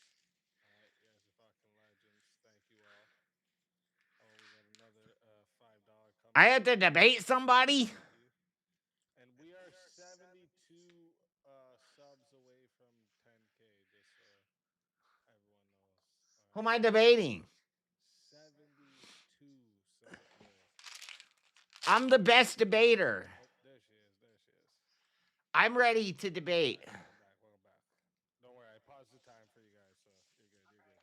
All right, you guys are fucking legends. Thank you all. Oh, we got another $5 coming. I have to debate somebody. And we are 72 subs away from 10K, just so everyone knows. Who am I debating? 72 subs away. I'm the best debater. Oh, there she is. I'm ready to debate. Welcome back. Don't worry, I paused the time for you guys, so you're good.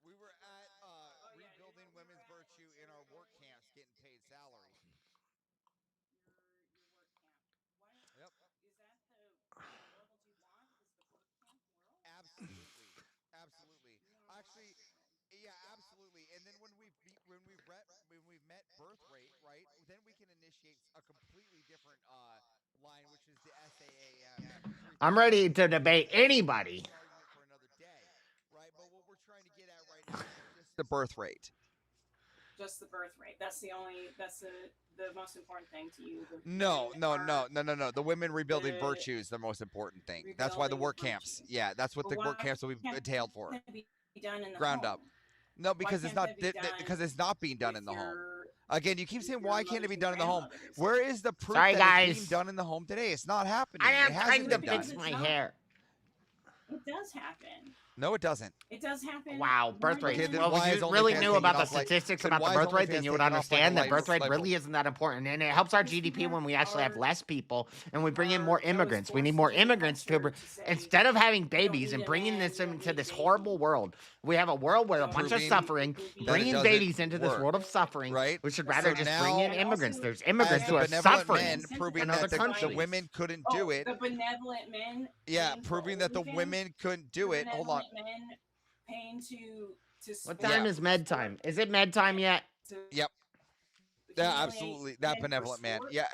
We were at rebuilding women's virtue in our work camps, getting paid salary. Yep. Is that the level you want? Is the work camp world? Absolutely. Actually, yeah, absolutely. And then when we've met birth rate, right? Then we can initiate a completely different line, which is the SAAM. I'm ready to debate anybody. For another day, right? But what we're trying to get at right now is just the birth rate. Just the birth rate. That's the most important thing to you. No. The women rebuilding virtue is the most important thing. That's why the work camps. Yeah, that's what the work camps will be entailed for. Ground up. No, because it's not being done in the home. Again, you keep saying, why can't it be done in the home? Where is the proof that it's being done in the home today? It's not happening. I am it trying to been done. fix my hair. It does happen. No, it doesn't. It does happen. Wow, birth rate. Okay, then Well, why if is you really OnlyFans knew taking about the off like- statistics then about the why is birth rate, then OnlyFans you would taking off like a understand that light birth rate bulb? really isn't that important. And it helps our GDP when we actually have less people and we bring in more immigrants. We need more immigrants to, instead of having babies and bringing this into this horrible world, we have a world with a bunch of Proving suffering, that it bringing doesn't babies into this work. world of suffering. Right? We should rather So just bring in now, immigrants. There's immigrants as who the are benevolent suffering men proving in that other the countries. women couldn't do it. The benevolent men. Yeah, proving that the women couldn't do it. Hold on. Men paying to What time is med time? Is it med time yet? Yep. Yeah, absolutely. That benevolent man. Yeah.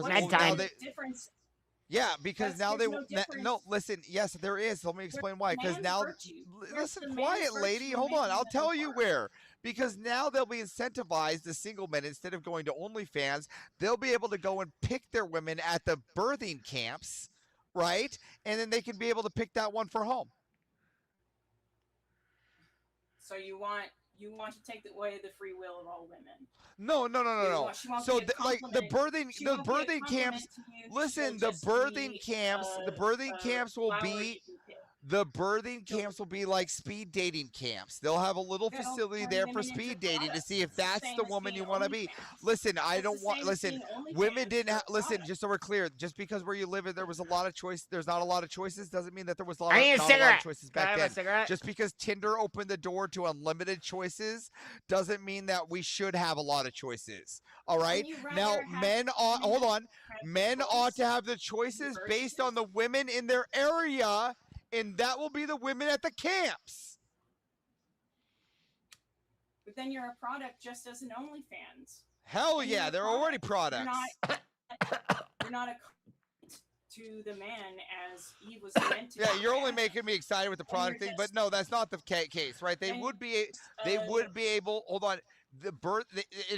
Med time. Yeah, because That's, now there's they no no, difference. listen. Yes, there is. Let me explain why. Because Man's now, virtue. Where's listen, the man's quiet, lady. virtue in Hold on. making I'll them tell you work? where. Because now they'll be incentivized. The single men, instead of going to OnlyFans, they'll be able to go and pick their women at the birthing camps, right? And then they can be able to pick that one for home. So you want to take away the free will of all women. No. She won't So, be a like the compliment- she won't be a birthing camps. compliment to you. Listen, She'll the just birthing be, camps. The birthing camps will flower be. you can pick. The birthing camps will be like speed dating camps. They'll have a little They'll facility turn there women for into speed dating to products. see if It's the that's same the as woman being you want to be. OnlyFans. Listen, I It's the don't want. same as Listen, being women OnlyFans didn't for have. a Listen, product. just so we're clear, just because where you live, there was a lot of choice. There's not a lot of choices. Doesn't mean that there was a lot I of, need a not a lot cigarette. of choices Can I back have a then. cigarette? Just because Tinder opened the door to unlimited choices doesn't mean that we should have a lot of choices. All right. you rather Now, have men ought. Hold on. have Men choice ought to have the choices versus- based on the women in their area, and that will be the women at the camps. But then you're a product just as an OnlyFans. Hell And yeah, you're a they're already product. products. You're not a to the man as he was meant to. Yeah, be. you're only making me excited with the product thing, but no, that's not the case, right? They and would be able. Hold on, and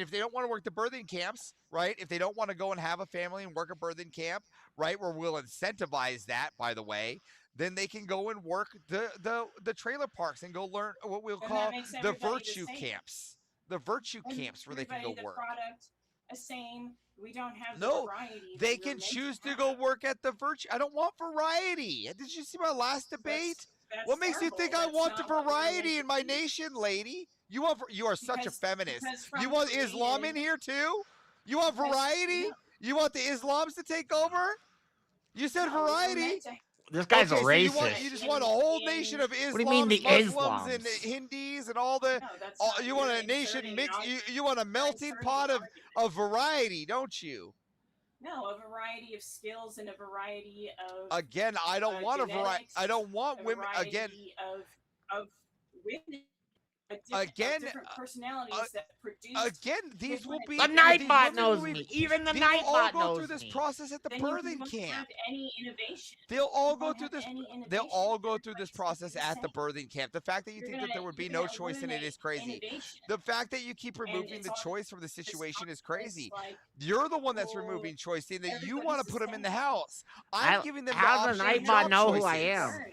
if they don't want to work the birthing camps, right? If they don't want to go and have a family and work a birthing camp, right? Where we'll incentivize that, by the way. Then they can go and work the trailer parks and go learn what we'll And call that makes the everybody the virtue same. camps. The virtue And camps where they can everybody go the work. Product, the same. We don't have the No, variety. that they we're can meant choose to have. go work at the virtue. I don't want variety. Did you see my last debate? That's What makes you horrible. think I That's want the not what we're meant variety to in my be. nation, lady? You are such a Because- feminist. because You from want Islam in created- here too? You want Because- variety? no. You want the Islams to take over? You said No, we're variety. meant to- This guy's a Okay, so racist. you just want a whole nation of What do you Islams, mean the Muslims, and Islams? Hindis, and all the. No, that's all, not- you want you're a nation inserting mix. an You want a melting inserting pot an of variety, don't you? No, a variety of skills and a variety of. Again, I don't want a variety. genetics, I don't want a women. Again, variety of women. Again, different personalities that produce. again, these will be. The these Nightbot women knows will be- me. Even the these will all Nightbot go knows through this me. process at the Then you birthing won't camp. have any innovation. They'll all You go won't through have this. any They'll innovation. all go through this process the at the same. birthing camp. The fact that you You're think that gonna- there would be you're no gonna choice in it eliminate is crazy. innovation. The fact that you keep And removing it's the all- choice from the situation is it's crazy. like, You're the one that's well, removing choice, saying that you everybody's want to the put them in same. the house. I'm How- giving them how the does option of Nightbot job know who I choices. am?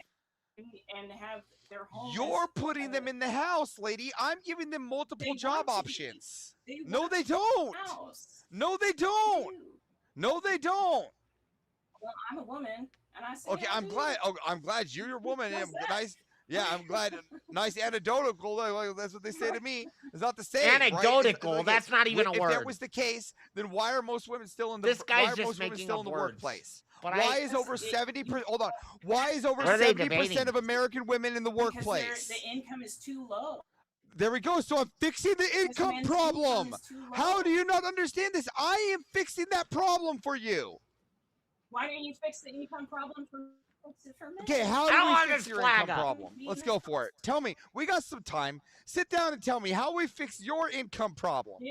And have their home. You're as- putting them in the house, lady. I'm giving them multiple They job want to be. options. They No, want they to be in don't. the house. No, they don't. do. No, they don't. Well, I'm a woman, and I say. Okay, I I'm do. glad. Oh, I'm glad you're a woman. What's and that? nice. Yeah, I'm glad. Nice anecdotal. Like, that's what they say to me. It's not the same. Right? Anecdotal, Like, that's not even a If that word. was the case, then why are most women still in the? This guy's why are just most women making still up in the words. workplace? But Why I- is over 70%? Hold on. Why is over What are they 70% debating? of American women in the Because workplace? the income is too low. There we go. So I'm fixing the income men's problem. income is too low. How do you not understand this? I am fixing that problem for you. Why don't you fix the income problem for men? Okay, how How do long we fix is your flag income up? problem? Let's go for it. Tell me. We got some time. Sit down and tell me how we fix your income problem.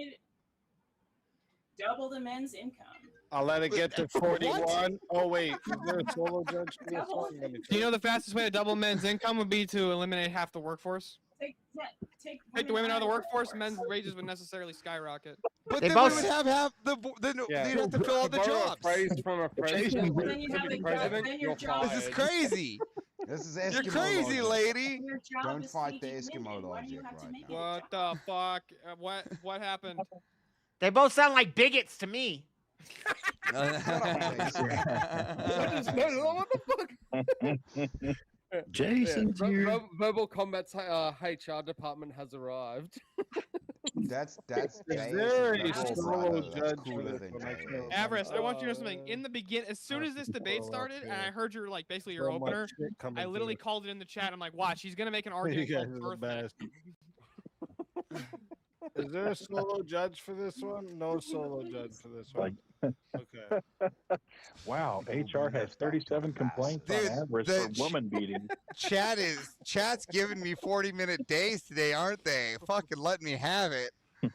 Double the men's income. I'll let it get to What? 41. Oh wait, is there a solo judge for this one? Let me Do you know check. the fastest way to double men's income would be to eliminate half the workforce? Take the women out of the workforce, men's wages would necessarily skyrocket. But They then both- we would have half the. Then Yeah. they'd have to fill all the To borrow a jobs. phrase from a president, Well, then you have a job- president, then your you're job- This is fired. crazy. This is You're Eskimo crazy, logic. lady. Your job Don't is fight the feeding Eskimo women. Why do you logic have to right make now. it a What job? the fuck? What happened? They both sound like bigots to me. What the fuck? Jason's here. Verbal Combat's HR department has arrived. That's Is Jason's there a little solo brother. That's judge for cooler this than one? I Jay. can't Avarice, I want you to know remember. something. In the begin, as soon as this debate started, and I heard your basically your So much opener, shit coming I literally through. called it in the chat. I'm like, watch, he's gonna make an You argument guys called are the birth best. Is there a solo judge for this one? No solo judge for this one. Okay. Wow, HR has 37 complaints Dude, on average the for woman beating. Chat's giving me 40-minute days today, aren't they? Fucking let me have it.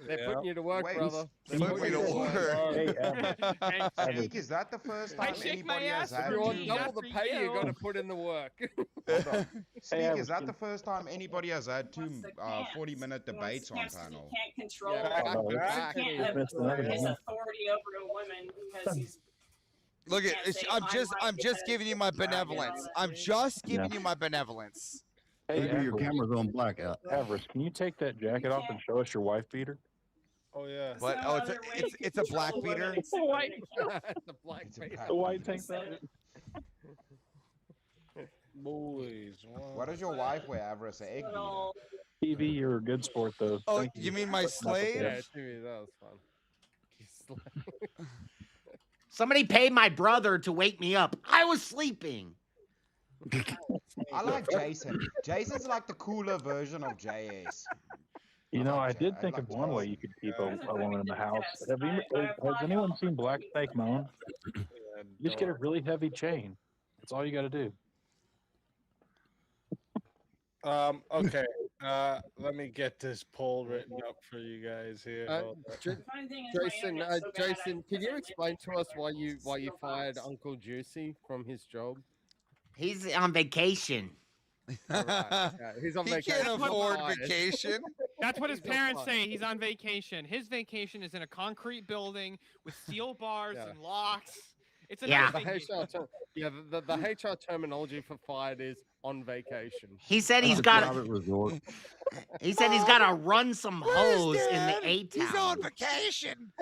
They're putting you to work, Wait, brother. They're Put me putting to you work. Hey, Speak, is that the first I time shake my anybody has ass If had you for want me, to... not double the for pay, you got to you. put in the work. Hold on. Speak, I is was that gonna- the first time anybody has had two Wants the camps. 40-minute He wants debates the on camps 'cause he panel? can't control. Yeah, Oh, no, He exactly. can't it's missing assert his everything. authority over a woman because he's. Look at can't say, I'm "I'm just right I'm just because giving you my it's right," and all benevolence. that. I'm just Yeah. giving you my benevolence. Hey, Maybe your Avarice, camera's on blackout. Avarice, can you take that jacket off and show us your wife beater? Oh yeah. There's What? no Oh, other way to it's a black control women beater. except White. the black It's a face. black The white beater. tank top. Boys. What does your wife wear, Avarice? An egg beater? little. TV, you're a good sport though. Oh, Thank you mean my That's slave? okay. Yeah, TV, that was fun. Somebody paid my brother to wake me up. I was sleeping. I like Jason. Jason's like the cooler version of JS. You know, I did I think like of one way Jason. you could keep a woman in the house. Has anyone seen Black Snake Moan? You just get a really heavy chain. That's all you got to do. Okay. Let me get this poll written up for you guys here. Hold on. Funny thing is, my Jason, internet's so bad, Jason, can you explain to us why you fired Uncle Juicy from his job? He's on vacation. All right, okay. He's on He vacation. can't Not afford fired. vacation. That's what his He's not parents fired. say. He's on vacation. His vacation is in a concrete building with steel bars Yeah. and locks. It's a Yeah. nice vacation. The HR terminology for fired is on vacation. He said he's It's a got. private resort. He said he's got to run some Where's hose in the Dad? A He's town. on vacation.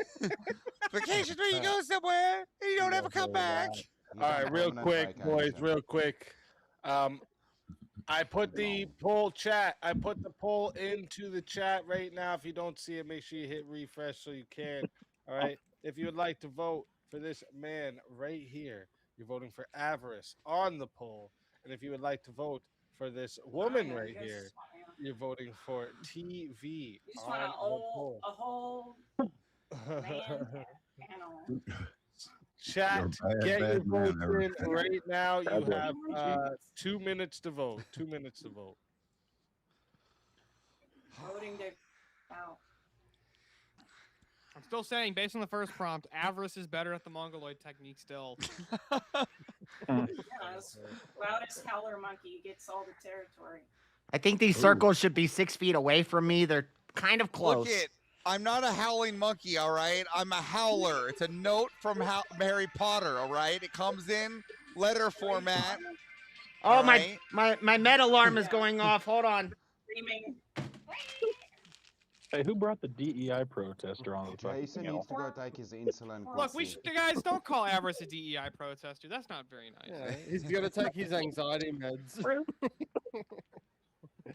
Vacation's where you go somewhere and you don't ever come back. He's All on right, real permanent quick, boys, vacation. real quick. I put the poll chat. I put the poll into the chat right now. If you don't see it, make sure you hit refresh so you can. All right. If you would like to vote for this man right here, you're voting for Avarice on the poll. And if you would like to vote for this woman right here, you're voting for TV You just on want the poll. a whole man panel. Chat, You're a get your bad man, votes in Eric. right now. You Bad have 2 minutes to vote. 2 minutes to vote. Voting day out. I'm still saying, based on the first prompt, Avarice is better at the Mongoloid technique still. Yes. Loudest howler monkey gets all the territory. I think these circles should be 6 feet away from me. They're kind of close. Look it. I'm not a howling monkey, all right? I'm a howler. It's a note from Harry Potter, all right? It comes in letter format. Oh, all my right? med alarm is going off. Hold on. Screaming. Hey, who brought the DEI protester on the fucking Jason panel? needs to go take his insulin. Look, we quickly. should, guys, don't call Avarice a DEI protester. That's not very nice. Yeah, he's gonna take his anxiety meds. He's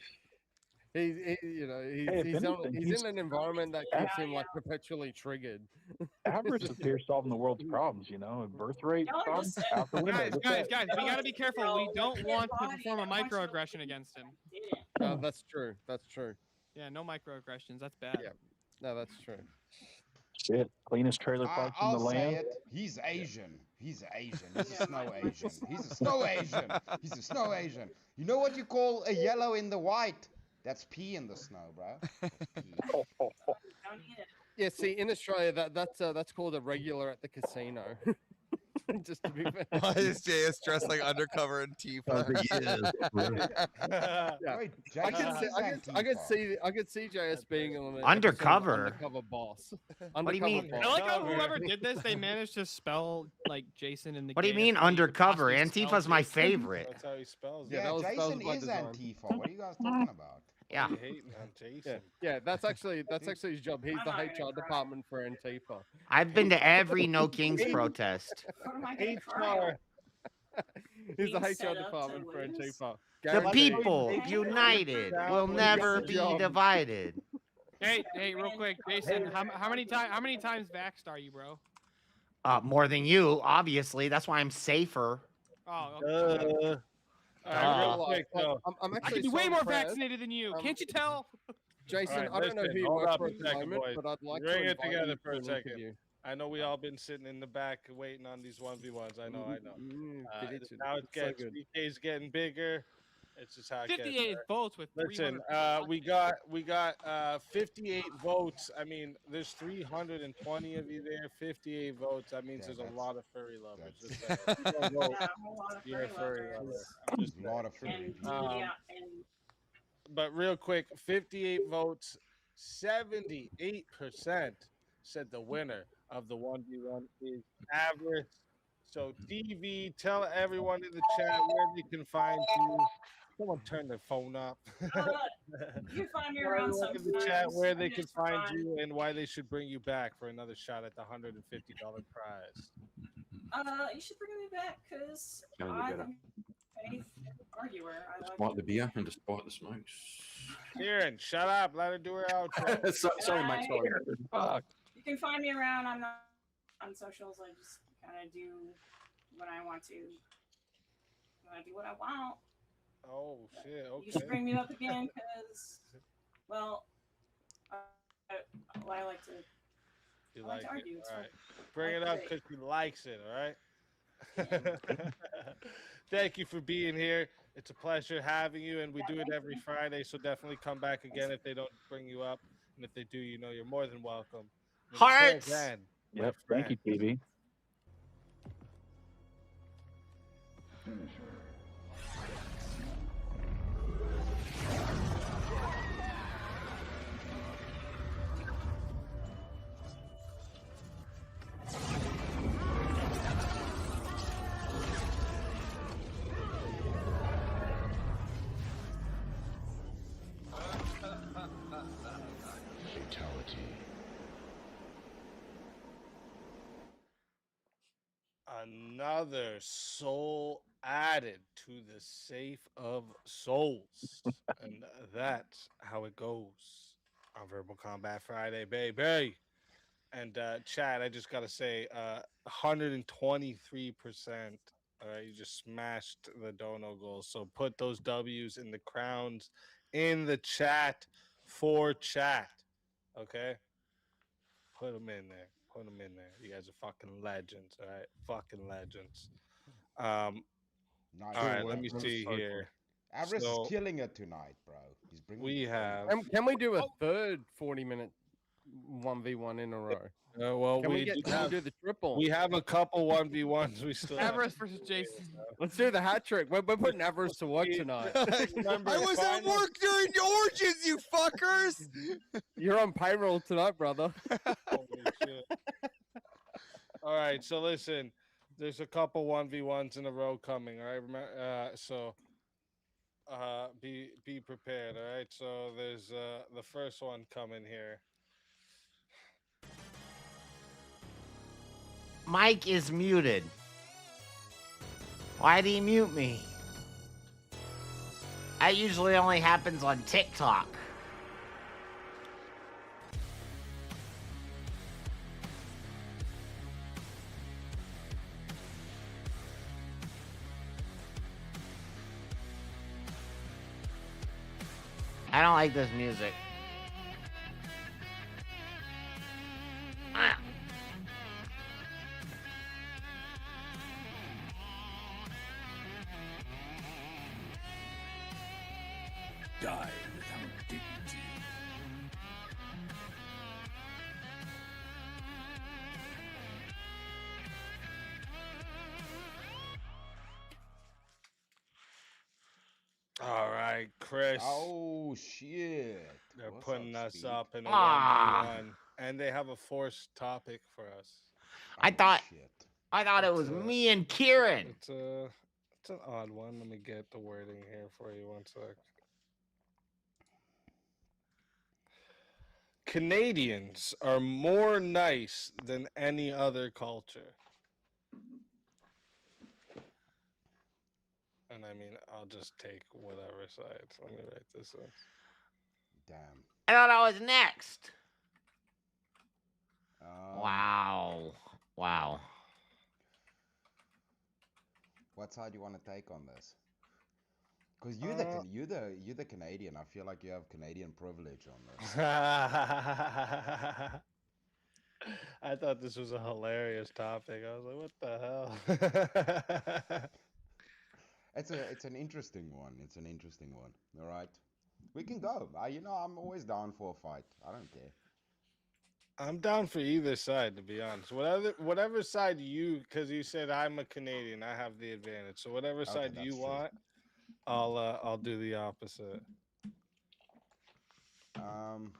Hey, if he's anything, in an environment that keeps him like perpetually triggered. Avarice is here solving the world's problems, you know, birth rate Y'all are problem just- out the window. Guys, we gotta be careful. We don't want to perform a microaggression against him. That's true. That's true. Yeah, no microaggressions. That's bad. Yeah. No, that's true. Shit, cleanest trailer parks in I'll the say land. it. He's Asian. He's Asian. He's a snow Asian. He's a snow Asian. He's a snow Asian. You know what you call a yellow in the white? That's pee in the snow, bro. Don't eat it. Yeah. See, in Australia, that's called a regular at the casino. Just to be fair. Why is JS dressed like undercover in Tifa? Yeah. Wait, I Jason could see, is I could see JS being on an Undercover? undercover boss. What do you mean? I like how whoever did this, they managed to spell like Jason in the. What do you game mean as he undercover? possibly spelled Antifa's my Jason. favorite. That's how he spells it. Yeah, that was Jason by is design. Antifa. What are you guys talking about? Yeah. You hating on Jason. Yeah, that's actually his job. He's the HR department for Antifa. I've been to every No Kings protest. What am I gonna cry? He's the Being set HR up to department for lose? Antifa. The Guaranteed. people united will never be divided. Hey, real quick, Jason, how many times vaxxed are you, bro? More than you, obviously. That's why I'm safer. Oh, okay. All right, real Uh, quick though. I'm I actually can be way so more impressed. vaccinated than you. Can't you tell? Jason, All right, I don't know listen, who you hold work up for a at the second, moment, boys. but I'd like Bring to it invite together you for a an second. interview. I know we all been sitting in the back waiting on these 1v1s. I know. Mm, Now it's getting BK's getting bigger. It's just how it gets. 58 votes with Listen, 300. we got 58 votes. I mean, there's 320 of you there. 58 votes. That means there's a lot of furry lovers. Just saying. If you don't vote, Yeah, a whole lot of you're a furry furry lover. lovers. I'm just A lot of furry And people. yeah, and But real quick, 58 votes, 78% said the winner of the 1v1 is Avarice. So, TV, tell everyone in the chat where they can find you. Someone turn their phone up. you can find me Tell around everyone in the chat sometimes. where I'm they can just for find fun. you and why they should bring you back for another shot at the $150 prize. You should bring me back because Gonna be I'm better. a faith arguer. I love Despite the beer and despite the smokes. Kieran, shut up. Let her do her outro. Sorry, mate. Sorry. Fuck. You can find me around. I'm not on socials. I just kind of do what I want to. I do what I want. Oh, shit. Okay. You should bring me up again because, well, I like to. You I like like to it? argue. It's All fun. right. Bring I it like up debate. because he likes it, all right? Thank you for being here. It's a pleasure having you, and we do it every Friday, so definitely come back again if they don't bring you up. And if they do, you know you're more than welcome. And until Hearts. then, my Yep. Thank you, friends, TV. another soul added to the safe of souls. And that's how it goes on Verbal Combat Friday, baby. And Chad, I just gotta say, 123%. All right, you just smashed the dono goals. So put those W's in the crowns in the chat for chat. Okay, put them in there. Put them in there. You guys are fucking legends. All right, fucking legends. Nice. All right, let That me was see so cool. here. Avarice So is killing it tonight, bro. He's bringing. we have. Can we do a third 40-minute 1v1 in a row? Well, Can we do do the triple? We have a couple 1v1s. We still have. Avarice versus Jason. Let's do the hat trick. We're putting Avarice to work tonight. Remember, I was at work during the origins, you fuckers. You're on payroll tonight, brother. Holy shit. All right, so listen, there's a couple 1v1s in a row coming. All right, remember, be prepared. All right, so there's the first one coming here. Mike is muted. Why'd he mute me? That usually only happens on TikTok. I don't like this music. Ah. Die without dignity. All right, Chris. Oh shit! They're What's putting up, us Speed? up in a Ah. 1v1, and they have a forced topic for us. I thought Shit. it was me and Kieran. It's an odd one. Let me get the wording here for you. One sec. Canadians are more nice than any other culture. And I mean, I'll just take whatever side. Let me write this in. Damn. I thought I was next. Wow. Wow. What side do you want to take on this? Because you're the Canadian. I feel like you have Canadian privilege on this. I thought this was a hilarious topic. I was like, what the hell? It's an interesting one. It's an interesting one. All right, we can go. I'm always down for a fight. I don't care. I'm down for either side, to be honest. Whatever side because you said I'm a Canadian, I have the advantage. So whatever Okay, side that's you true. want, I'll do the opposite. Um.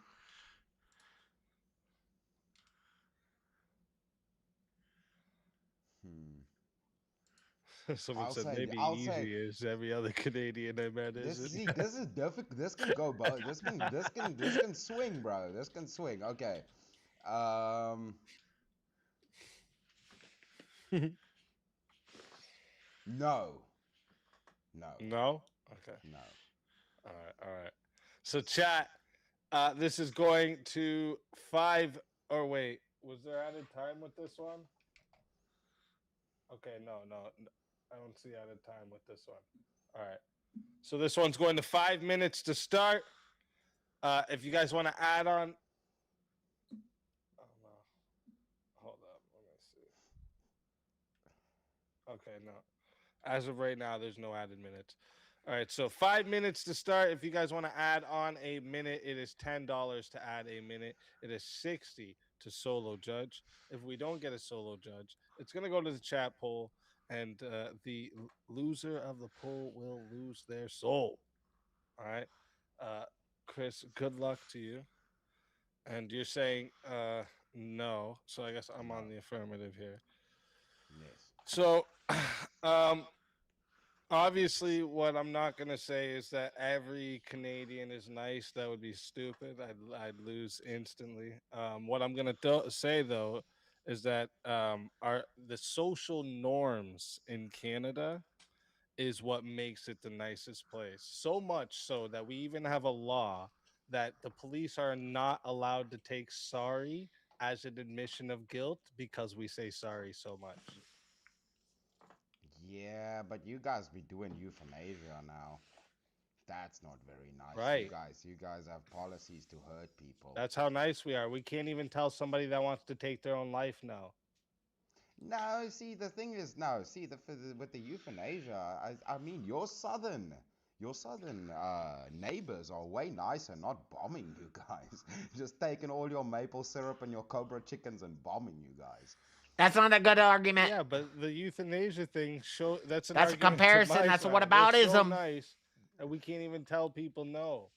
Someone said I'll maybe say easy is every other Canadian I met, this. isn't? See, this is difficult. This can go both. This can swing, bro. This can swing. Okay. Um. No. No. No? Okay. No. All right. So chat, this is going to 5 or wait, was there added time with this one? Okay, no. I don't see added time with this one. All right. So this one's going to 5 minutes to start. If you guys want to add on. Oh no. Hold up. Let me see. Okay, no. As of right now, there's no added minutes. All right, so 5 minutes to start. If you guys want to add on a minute, it is $10 to add a minute. It is 60 to solo judge. If we don't get a solo judge, it's going to go to the chat poll, and the loser of the poll will lose their soul. All right, Chris, good luck to you. And you're saying no, so I guess I'm on the affirmative here. Yes. So, obviously, what I'm not going to say is that every Canadian is nice. That would be stupid. I'd lose instantly. What I'm going to say, though, is that the social norms in Canada is what makes it the nicest place. So much so that we even have a law that the police are not allowed to take sorry as an admission of guilt because we say sorry so much. Yeah, but you guys be doing euthanasia now. That's not very nice. Right. You guys have policies to hurt people. That's how nice we are. We can't even tell somebody that wants to take their own life now. No, see, the thing is, with the euthanasia, I mean, your southern neighbors are way nicer, not bombing you guys. Just taking all your maple syrup and your Cobra chickens and bombing you guys. That's not a good argument. Yeah, but the euthanasia thing that's an That's a comparison. That's a whataboutism. So nice that we can't even tell people no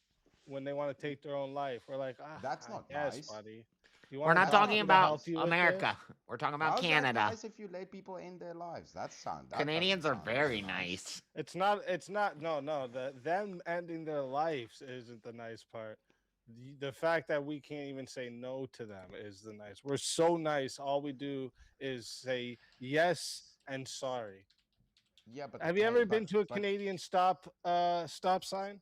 when they want to take their own life. We're like, that's not nice, nice, buddy. We're not talking about America. We're talking about Canada. That nice if you let people end their lives. Canadians are very nice. It's not. No. Them ending their lives isn't the nice part. The fact that we can't even say no to them is the nice. We're so nice. All we do is say yes and sorry. Yeah, but have you ever been to a Canadian stop sign?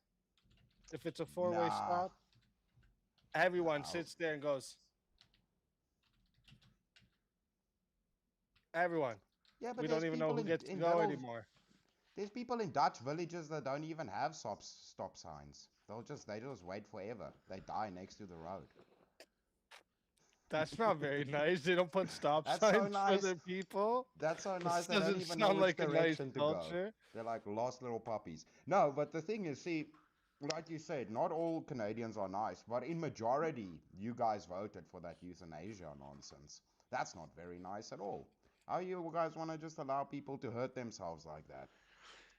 If it's a four-way stop, everyone sits there and goes. Everyone. Yeah, but we don't even know who gets to go anymore. There's people in Dutch villages that don't even have stop signs. They just wait forever. They die next to the road. That's not very nice. They don't put stop signs for their people. That's so nice. This doesn't even sound know like which a nice direction to culture. go. They're like lost little puppies. No, but the thing is, see, like you said, not all Canadians are nice, but in majority, you guys voted for that euthanasia nonsense. That's not very nice at all. How you guys want to just allow people to hurt themselves like that?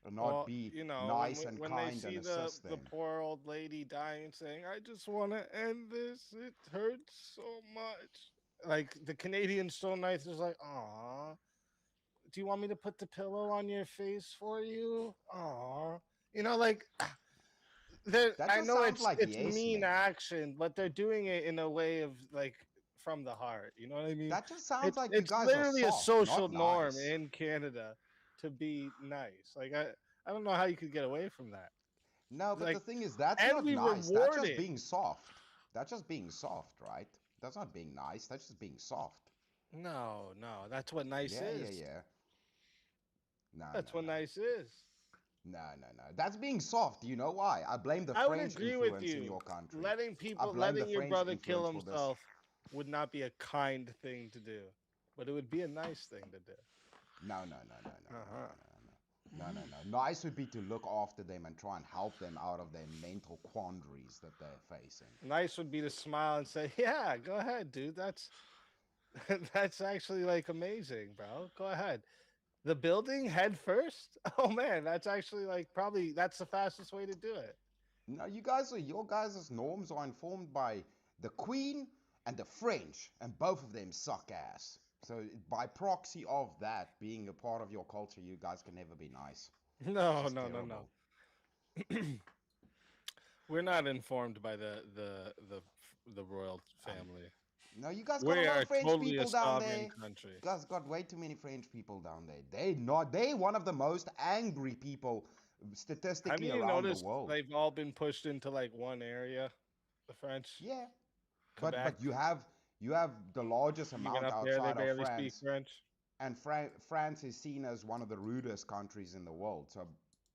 And not be nice and when kind they see and assist the them. poor old lady dying saying, I just want to end this. It hurts so much. Like the Canadians so nice. It's like, aw, do you want me to put the pillow on your face for you? Aw, like I know it's mean action, but they're doing it in a way of like from the heart. You know what I mean? That just sounds like you it's guys literally are soft, a social not norm nice. in Canada to be nice. Like I don't know how you could get away from that. No, but like, the thing is, that's and not we nice. reward That's just it. being soft. That's just being soft, right? That's not being nice. That's just being soft. No, that's what nice is. Yeah. No, that's what nice is. No. That's being soft. You know why? I blame the French influence in your country. Letting your brother kill himself would not be a kind thing to do, but it would be a nice thing to do. No. No. Nice would be to look after them and try and help them out of their mental quandaries that they're facing. Nice would be to smile and say, "Yeah, go ahead, dude. That's that's actually like amazing, bro. Go ahead. The building head first. Oh man, that's actually like probably that's the fastest way to do it." No, your guys' norms are informed by the Queen and the French, and both of them suck ass. So by proxy of that being a part of your culture, you guys can never be nice. No. Terrible. We're not informed by the royal family. No, you guys got We a lot are of French totally people a down sovereign there. country. You guys got way too many French people down there. They one of the most angry people Have statistically you around the noticed world. they've all been pushed into like one area? The French. Yeah. Quebec. But you have the largest Even amount up there, they outside barely of speak France. French. And France is seen as one of the rudest countries in the world. So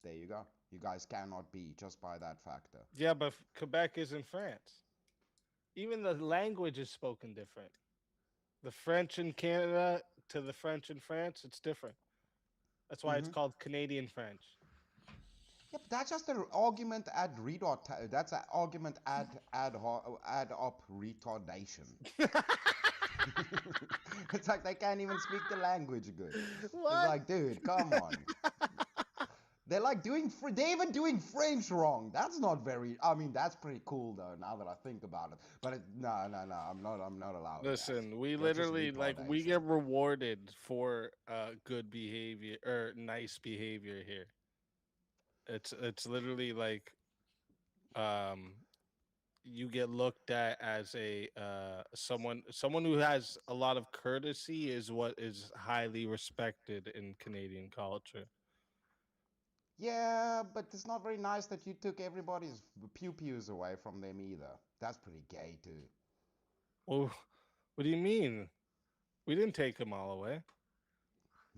there you go. You guys cannot be just by that factor. Yeah, but Quebec is in France. Even the language is spoken different. The French in Canada to the French in France, it's different. That's why it's called Canadian French. Yeah, but that's just an argument ad retard. That's an argument ad op retardation. It's like they can't even speak the language good. What? It's like, dude, come on. They're like they're even doing French wrong. That's not very. I mean, that's pretty cool though. Now that I think about it, but no. I'm not allowed. Listen, we That's just literally like we retardation. get rewarded for good behavior or nice behavior here. It's literally like you get looked at as a someone who has a lot of courtesy is what is highly respected in Canadian culture. Yeah, but it's not very nice that you took everybody's pew-pews away from them either. That's pretty gay too. Well, what do you mean? We didn't take them all away.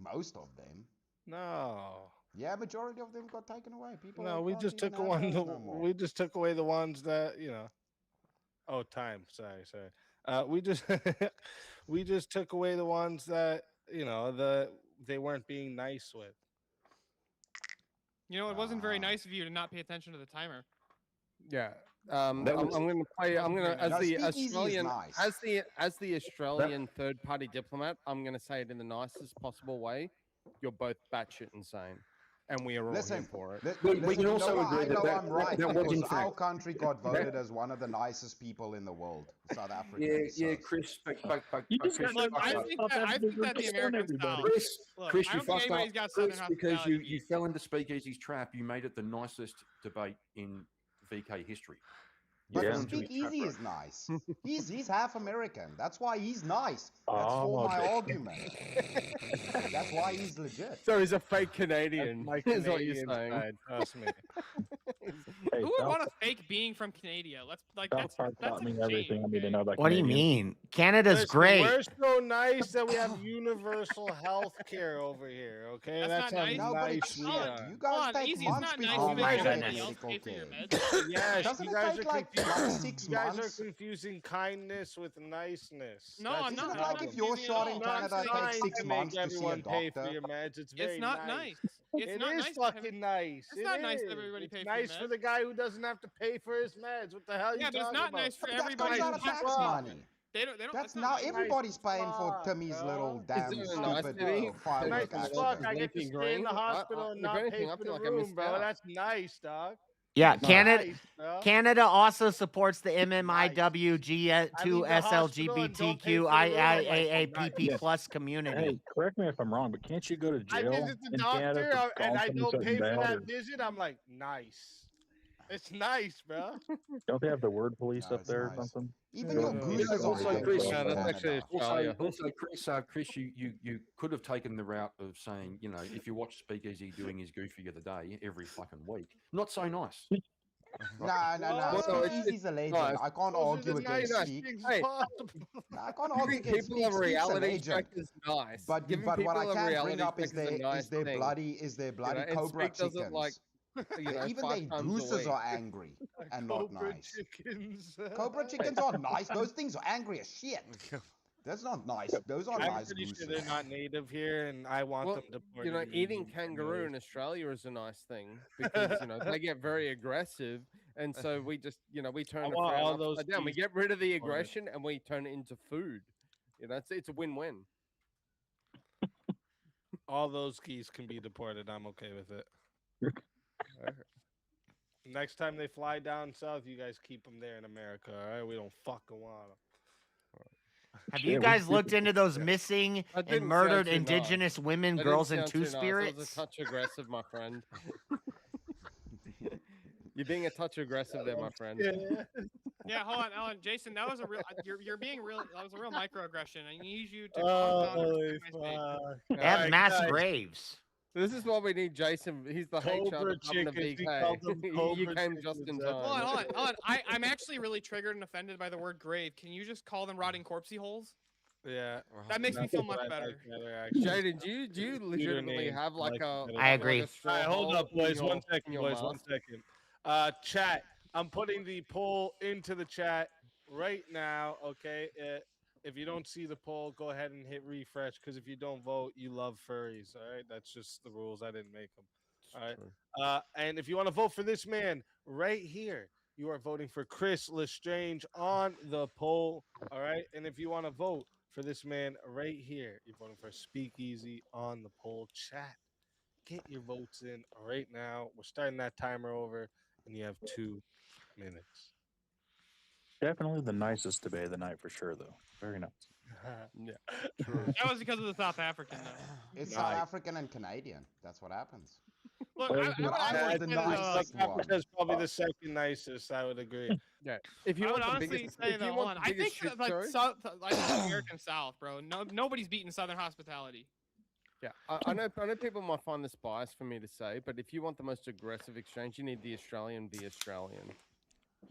Most of them. No. Yeah, majority of them got taken away. People. No, we can't just even took have one. those no more. We just took away the ones that Oh, time. Sorry. We just we just took away the ones that they weren't being nice with. It wasn't very nice of you to not pay attention to the timer. Yeah. I'm going to play. I'm going to as the Australian as the Australian third-party diplomat. I'm going to say it in the nicest possible way. You're both batshit insane, and we are all here for it. We can also agree that I'm right that was in because our fact. country got voted as one of the nicest people in the world. South Africa. Yeah, Chris. You just got I think that the American style. Chris, I you don't think fucked up. anybody's got Chris, Southern because hospitality. you fell into Speakeasy's trap. You made it the nicest debate in VK history. But Yeah. Speakeasy is nice. He's half American. That's why he's nice. That's for my argument. That's why he's legit. So he's a fake Canadian. My is what you're Canadian saying. side, trust me. Who would want to fake being from Canada? That's taught me a everything I need to know about What do you Canadians. mean? Canada's Listen, great. We're so nice that we have universal health care over here. Okay, That's not how nice. No, but nice it's we not. are. You guys take Easy, it's months not nice before Oh to my you make get goodness. everybody else medical pay for your care. meds. Yes, Doesn't you it guys take are like confusing. 6 You guys months? are confusing kindness with niceness. No, That's I'm the not. Isn't it like problem. if your shot in I'm not Canada trying takes 6 to make months to see a everyone pay for doctor? your meds. It's very It's not nice. It's It not is nice. fucking nice. It's not nice that is. everybody It's pay for nice your for meds. the guy who doesn't have to pay for his meds. What the hell Yeah, you but it's talking not about? nice for But that everybody. comes out of who's tax not- money. They don't. That's not now nice. everybody's paying for fuck, Timmy's bro. little Is damn it a stupid nice city? firework Nice as accident. fuck. I get to Anything stay in the green? hospital and If not anything, pay I for feel the like I missed room, bro. out. That's nice, dog. Yeah, That's Canada. nice, bro. Canada also supports the I MMIW leave G2 the hospital and don't pay for the room. I'm like, SLGBTQIAAPP nice. plus community. Hey, correct me if I'm wrong, but can't you go to I jail visit the in Canada doctor for and I calling don't somebody pay for something that bad? visit. I'm like, nice. It's nice, bro. Don't they have the word police No, up it's there or nice. something? Even Yeah, your yeah, gooses are also, angry Chris, in No, that's actually Canada. Australia. Also, Chris, you could have taken the route of saying, if you watch Speakeasy doing his Goofy of the Day every fucking week, not so nice. No. Well, Speakeasy's a legend. nice. I can't Those are argue the against nicest Speak. things Hey. possible. No, I can't argue Giving against people Speak. a Speak's a reality legend. check is nice. But Giving what people I a can't bring reality up check is is a nice their thing. bloody And Cobra Speak does it chickens. like Even 5 their times a gooses week. are angry and not Cobra nice. chickens. Cobra chickens are nice. Those things are angry as shit. That's not nice. Those are I'm nice pretty gooses. sure they're not native here, and I want Well, them deported. you know, eating immediately kangaroo anyways. in Australia is a nice thing because you know they get very aggressive, and so we just we turn the want frown all those upside down. We geese get rid of the deported. aggression and we turn it into food. You know, it's a win-win. All those geese can be deported. I'm okay with it. Next time they fly down south, you guys keep them there in America. All right, we don't fucking want them. Have you guys looked into those missing That and didn't murdered sound too nice. indigenous women, That girls, didn't and sound too nice. That was two-spirits? a touch aggressive, my friend. You're being a touch aggressive there, my friend. Yeah, hold on, Jason. That was a real. You're being real. That was a real microaggression. I need you to calm down and Holy respect my space. fuck. They have Alright, mass guys. graves. This is why we need Jason. He's the Cobra HR department of chickens, we call them BK. You Cobra came just in chickens, time. Hold on. I'm actually really triggered and offended by the word grave. Can you just call them rotting corpsey holes? Yeah. That makes me That's feel what much I better. like better, actually. Jaden, do you legitimately name. have I like like a? it better. I agree. Like a straw All right, hold hole up, in boys. your- One in second, your boys. One mouth? second. Chat. I'm putting the poll into the chat right now. Okay. If you don't see the poll, go ahead and hit refresh. Because if you don't vote, you love furries. All right. That's just the rules. I didn't make them. All right. And if you want to vote for this man right here, you are voting for Chris Lestrange on the poll. All right. And if you want to vote for this man right here, you're voting for Speakeasy on the poll. Chat. Get your votes in right now. We're starting that timer over, and you have 2 minutes. Definitely the nicest debate of the night for sure, though. Very nice. Yeah, true. That was because of the South African, though. It's South African and Canadian. That's what happens. Look, Well, I would I was actually the say that, nicest South one. Africa's probably the second nicest. I would agree. Yeah. If you I would want the honestly biggest, say if though, you hold want on. the I think biggest shit that, like show, South, like the American South, bro. Nobody's beating Southern hospitality. yeah, I know people might find this biased for me to say, but if you want the most aggressive exchange, you need the Australian v Australian.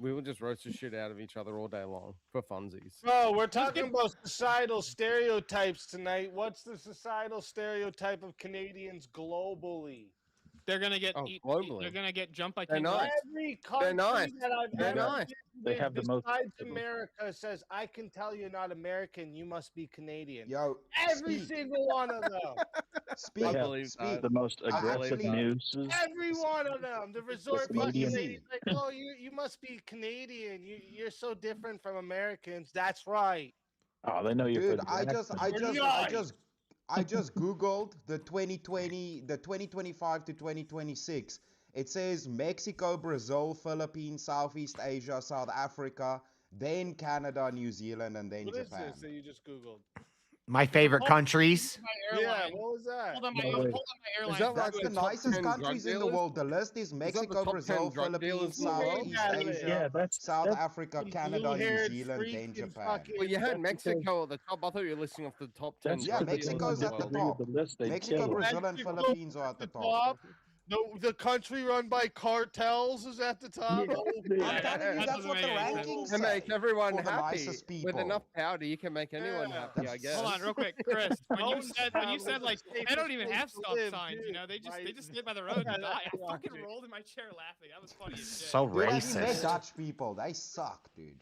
We will just roast the shit out of each other all day long for funsies. Bro, we're talking about societal stereotypes tonight. What's the societal stereotype of Canadians globally? They're gonna get globally. They're gonna get jumped by They're kangaroos. nice. Every country nice. that I've They're ever nice. They have the most. besides America says, I can tell you're not American, you must be Canadian. Yo, Every single one of them. Speak. They have believe Speak. the most I aggressive actually- nooses. Every one of them. The resort Speakeasy. fucking lady's like, oh, you must be Canadian. You're so different from Americans. That's right. Oh, they know you Dude, for the I just googled the 2025 to 2026. It says Mexico, Brazil, Philippines, Southeast Asia, South Africa, then Canada, New Zealand, and then What is Japan. this that you just Googled? My favorite countries. Yeah, what was that? Hold on, my airline. Is that That's like the the top nicest 10 countries drug in the dealers? world. The list is that the Mexico, top 10 Brazil, drug dealers Philippines, in the world? Southeast Asia, Yeah, South that's Africa, some Canada, New blue-haired Zealand, then freaking Japan. fucking- Well, you had That's Mexico at the top. I thought you were listing off the top 10 that's Yeah, drug dealers Mexico's in at the the top. world. the list. They'd Mexico, kill 'em. Brazil, and Mexico Philippines are at the top. The country run by cartels is at the top. Yeah. Oh, I'm yeah. telling you, That that's doesn't what the make any sense. rankings To make say. everyone For the happy. nicest With people. enough powder, you can make anyone Yeah. happy, I guess. Hold on, real quick, Chris. When you Phones said have like the they don't even safest have place to stop live, signs, you dude. know, they Right. just sit by the road and die. I Yeah, fucking dude. rolled in my chair laughing. That was funny as shit. So Dude, have you met racist. Dutch people? They suck, dude.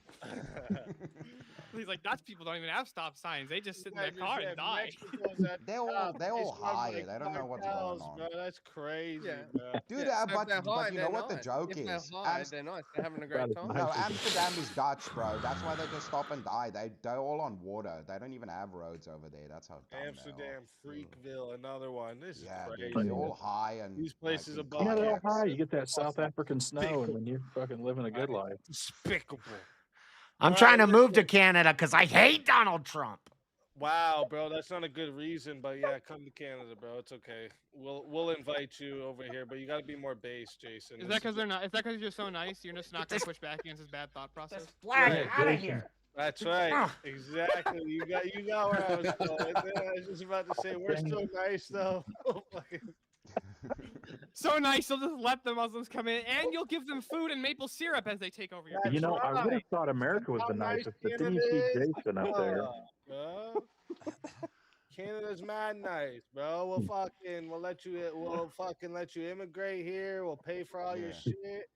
He's like, Dutch people don't even have stop signs. They just sit in their Like I car said, and die. Mexico's at the They're all top. they're all It's run high. by They don't know what's going cartels, on. Bro. That's crazy, Yeah. bro. Dude, Yeah, so if but they're high, you know they're what the nice. joke If they're is? high, they're nice. They're having a great About time. as No, nice as- Amsterdam is Dutch, bro. That's why they just stop and die. They're all on water. They don't even have roads over there. That's how dumb they are. Amsterdam, Freakville, another one. This is Yeah, crazy. dude, they're all high and These places like, above You know, they're all kayaks. high. You get that South African snow, and then you're fucking living a good life. Despicable. I'm All trying right, to move to listen. Canada because I hate Donald Trump. Wow, bro, that's not a good reason, but yeah, come to Canada, bro. It's okay. We'll invite you over here, but you got to be more based, Jason. Is that because they're not? Is that because you're so nice? You're just not gonna push back against his bad thought process. Flag Right. out of here. That's right. Ah. Exactly. You got where I was going. I was just about to say we're so nice though. So nice, you'll just let the Muslims come in, and you'll give them food and maple syrup as they take over your. You know, I would have right. thought America was How the nice nicest, but then Canada you see is. Jason up there. Canada's mad nice, bro. We'll let you immigrate here. We'll pay for all your Yeah. shit.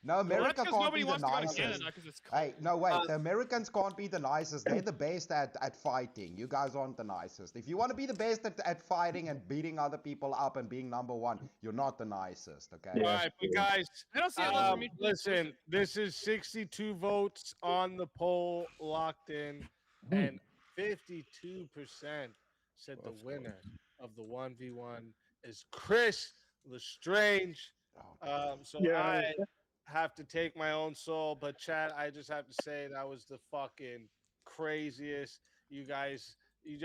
No, Well, America that's 'cause can't nobody be the wants to go to nicest. Canada 'cause it's cold. Hey, no, wait. The Americans can't be the nicest. They're the best at fighting. You guys aren't the nicest. If you want to be the best at fighting and beating other people up and being number one, you're not the nicest, okay? All right, but guys, I don't see it unless we're mutually listen, exclusive. this is 62 votes on the poll locked in, and 52% said the winner of the 1v1 is Chris Lestrange. So I have to take my own soul, but Chad, I just have to say that was the fucking craziest. You guys, you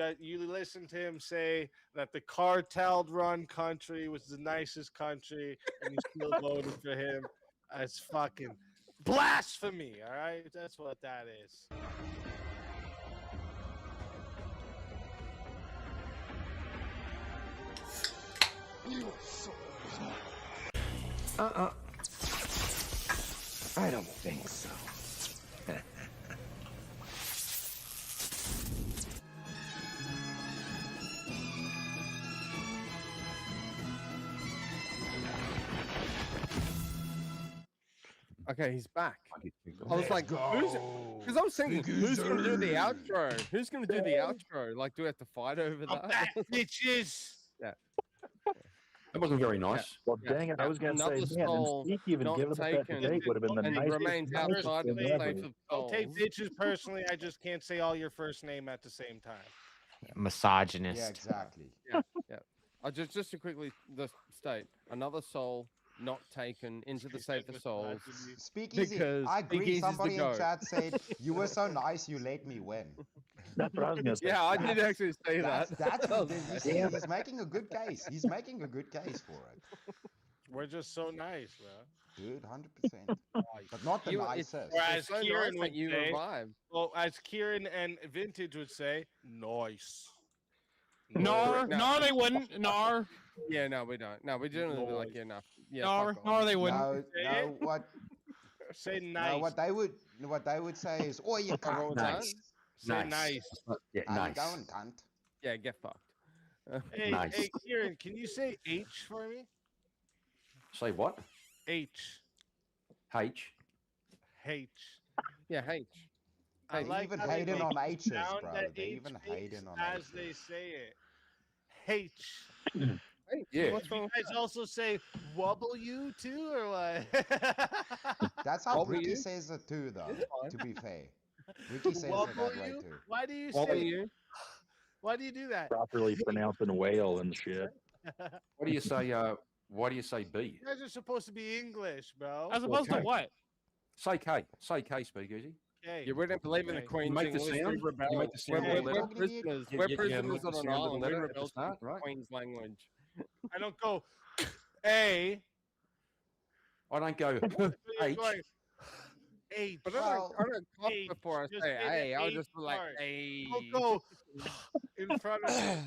listened to him say that the cartel-run country was the nicest country, and you still voted for him. That's fucking blasphemy. All right, that's what that is. I don't think so. Okay, he's back. I was Let's like, because I was thinking, who's going to do the outro? Who's going to do the outro? Like, do we have to fight over that? Bitches. Yeah. That wasn't very nice. Well, dang it! I was gonna say, Another man, soul and Sneak even not giving up that taken debate would have been the and nicest. remains nicest outside of thing the ever. safe of I'll take souls. bitches personally. I just can't say all your first name at the same time. Misogynist. Yeah, exactly. Yeah. Just to quickly state, another soul not taken into the safe of souls. Speakeasy, because I agree. Speakeasy's the Somebody in goat. chat said, you were so nice, you let me win. That's what I was gonna say. Yeah, I did actually say that. He's making a good case. He's making a good case for it. We're just so nice, bro. Dude, 100%. But not the nicest. Or as so Kieran nice would that you say, revived. well, as Kieran and Vintage would say, nice. Nar, they wouldn't. Nar. Yeah, no, we don't. No, we generally like enough. Yeah, Nar, fuck off. nar, they wouldn't. No, what? Say nice. No, what they would say is, "Oh, you cunt." Nice. Say nice. Yeah, How nice. you going, cunt? Yeah, get fucked. Hey, Nice. hey, Kieran, can you say H for me? Say what? H. H. H. Yeah, H. I They like even how they hating make on it H's, sound bro. that They H even makes hating on as H's. they say it. H. Yeah. What's wrong You guys also say W too, or what? That's how W? Ricky says it too, though. To be fair, Ricky says it that way W? too. Why do you W? say? Why do you do that? Properly pronouncing whale and shit. What do you say? Why do you say B? You guys are supposed to be English, bro. As opposed to Okay. what? Say K. Say K, Speakeasy. Okay. Yeah, we don't believe in the Okay. Queen's make the English. sound? We rebel. You make the sound We're, of the we're letter? prisoners. Yeah, We're yeah, prisoners make the on an sound of the island. We letter at the rebel to start, the right? Queen's language. I don't go A. I don't go You're H. going H. But Well, I don't cough H. before I Just say say the hey. I'll H just be like, part. hey. Don't go in front of it.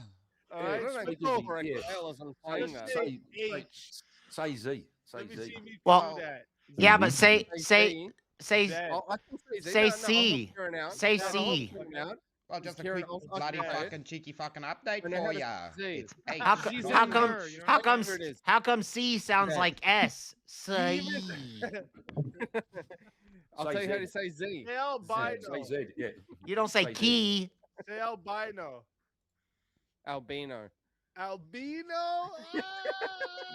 All Yeah, right, I don't so know go. for a Yeah. tail as I'm saying Just that. say Say- H. Say Z. Say Let me Z. see if you can Well, do that. Yeah, but say Z. say Z. I can say Z. say No, I'm C. not hearing out. Say No, I'm C. not hearing out. Well, just a Kieran, quick I'll bloody say it. fucking cheeky fucking update When I for have a ya. Z. It's H. How, She's how in come her, you know? how come Whatever it is. how come C sounds Yeah. like S? I'll Say tell you how Z. to say Z. Say albino. Say Z. Yeah. You don't say Say Z. key. Say albino. Albino. Albino? Ah,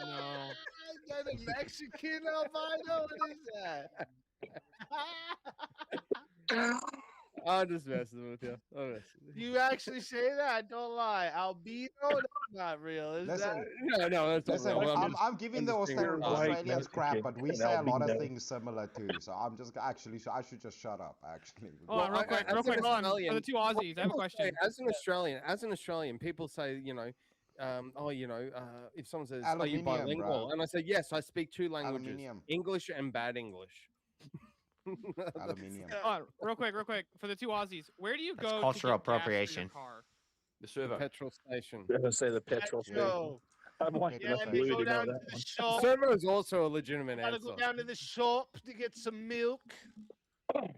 No. is that a Mexican albino? What is that? I'm just messing with you. I'm messing with you. You actually say that? Don't lie. Albino? That's not real, is Listen, that? No, that's listen. not real. I'm giving the understanding. Australians crap, but we and say a lot of albino. things similar too. So I'm just actually, I should just shut up. Actually, Hold on, real quick, as an hold on. For Australian, the two Aussies, I have a people question. say, as an Australian, people say, if someone says, "Are you Aluminium, bilingual?" bro. and I say, "Yes, I speak two languages: Aluminium. English and bad English." Aluminium. Hold on, real quick. For the two Aussies, where do you That's go cultural to get gas for your appropriation. car? The The servo. petrol station. I was gonna say the petrol station. Petro. I'm like, Yeah, that's and they Louis go to know down to that the one. shop. Servo is also a legitimate Gotta answer. go down to the shop to get some milk. No, You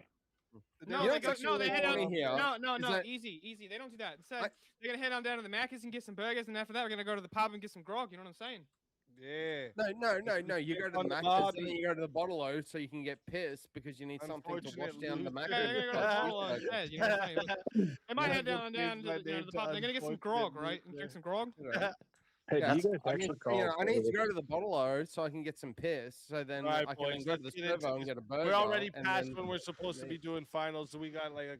know they what's go. No, they actually head funny out. here No, is no, that- easy. They don't do that. Instead, they're gonna head on down to the Macca's and get some burgers, and after that, we're gonna go to the pub and get some grog. You know what I'm saying? Yeah. No. You go to the On the Macca's and body. then you go to the bottle so you can get pissed because you need something to wash Unfortunate down the loser. Yeah, Macca's. they're gonna go to the bottle of instead. You know what I'm saying? They might head down Change my to name the to pub. They're gonna get some grog, unfortunate right? And drink loser. some grog. You know? Hey, Yeah, do you guys I need, actually call? I need to go to the bottle so I can get some piss. So then All right, I can boys, then go to let's the get into servo and this. get a burger. We're already and past then- when we're supposed to be doing finals. So we got like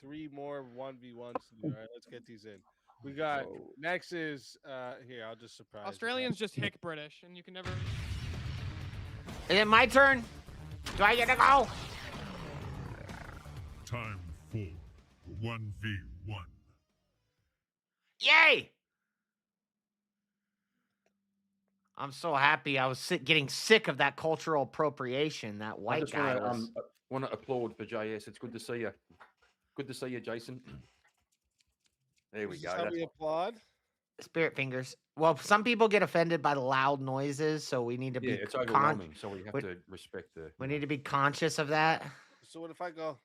3 more 1v1s to do. All right, let's get these in. We got next is here. I'll just surprise. Australians just hick British, and you can never. Is it my turn? Do I get to go? Time for 1v1. Yay! I'm so happy. I was getting sick of that cultural appropriation. That I white just guy was. want to applaud for JS. It's good to see you. Good to see you, Jason. There we Is go. this how That's we applaud? Spirit fingers. Well, some people get offended by the loud noises, so we need to be. it's overwhelming. So we have to respect the. We need to be conscious of that. So what if I go?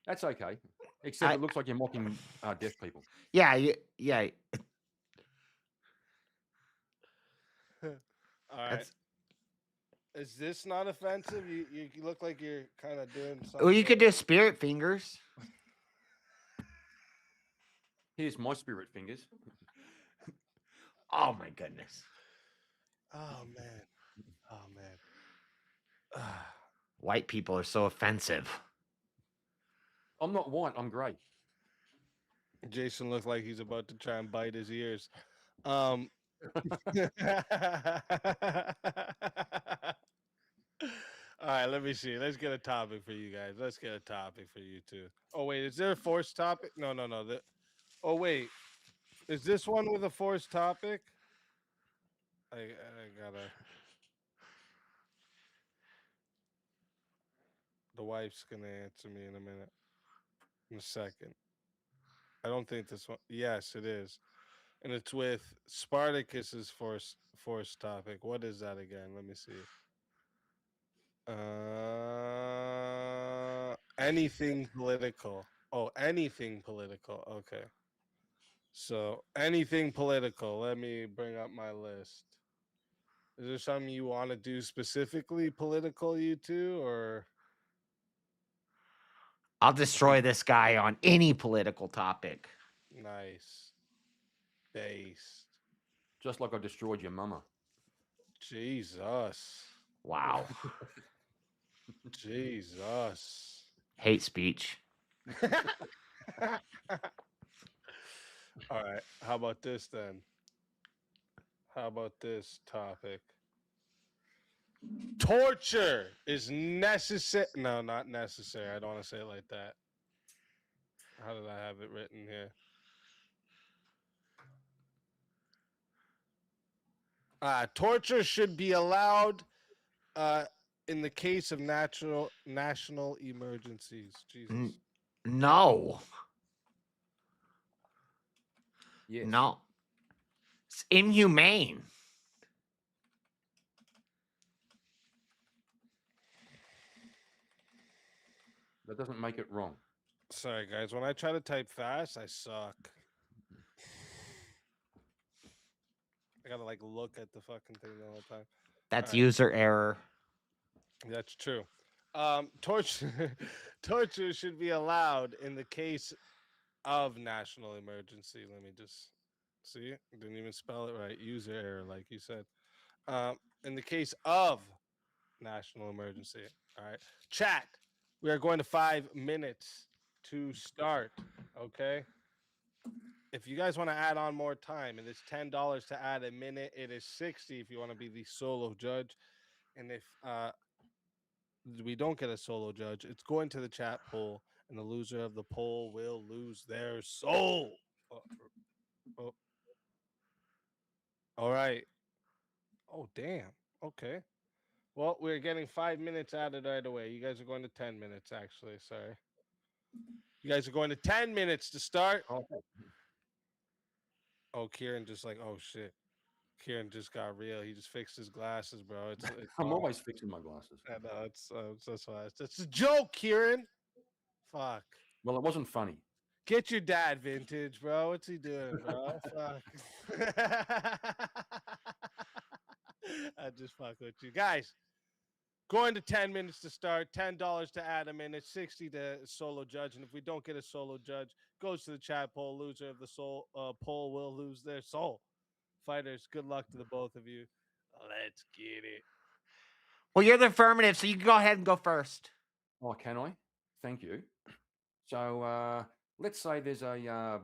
That's okay. Except it looks like you're mocking deaf people. Yeah, yeah. All right. Is this not offensive? You look like you're kind of doing something. Well, you could do spirit fingers. Here's my spirit fingers. Oh my goodness. Oh man. Oh man. White people are so offensive. I'm not white. I'm grey. Jason looked like he's about to try and bite his ears. All right, let me see. Let's get a topic for you guys. Let's get a topic for you too. Oh wait, is there a forced topic? No. Oh wait, is this one with a forced topic? I gotta. The wife's gonna answer me in a minute. In a second. I don't think this one. Yes, it is, and it's with Spartacus's forced topic. What is that again? Let me see. Anything political. Oh, anything political. Okay. So anything political. Let me bring up my list. Is there something you want to do specifically political, you two, or? I'll destroy this guy on any political topic. Nice. Based. Just like I destroyed your mama. Jesus. Wow. Jesus. Hate speech. All right. How about this then? How about this topic? Torture is necessary. No, not necessary. I don't want to say it like that. How did I have it written here? Torture should be allowed in the case of national emergencies. Jesus. No. Yes. No. It's inhumane. That doesn't make it wrong. Sorry, guys. When I try to type fast, I suck. I gotta like look at the fucking thing the whole time. That's user error. That's true. Torture should be allowed in the case of national emergency. Let me just see. Didn't even spell it right. User error, like you said. In the case of national emergency. All right. Chat. We are going to 5 minutes to start. Okay. If you guys want to add on more time, and it's $10 to add a minute, it is $60 if you want to be the solo judge. And if we don't get a solo judge, it's going to the chat poll, and the loser of the poll will lose their soul. Oh. All right. Oh, damn. Okay. Well, we're getting 5 minutes added right away. You guys are going to 10 minutes, actually. Sorry. You guys are going to 10 minutes to start. Oh, Kieran just like, oh, shit. Kieran just got real. He just fixed his glasses, bro. It's I'm always fixing my glasses. I know, that's why. It's a joke, Kieran. Fuck. Well, it wasn't funny. Get your dad, Vintage, bro. What's he doing, bro? Fuck. I just fuck with you guys. Going to 10 minutes to start, $10 to Adam, and it's 60 to solo judge. And if we don't get a solo judge, goes to the chat poll. Loser of the soul poll will lose their soul. Fighters, good luck to the both of you. Let's get it. Well, you're the affirmative, so you can go ahead and go first. Oh, can I? Thank you. So let's say there's a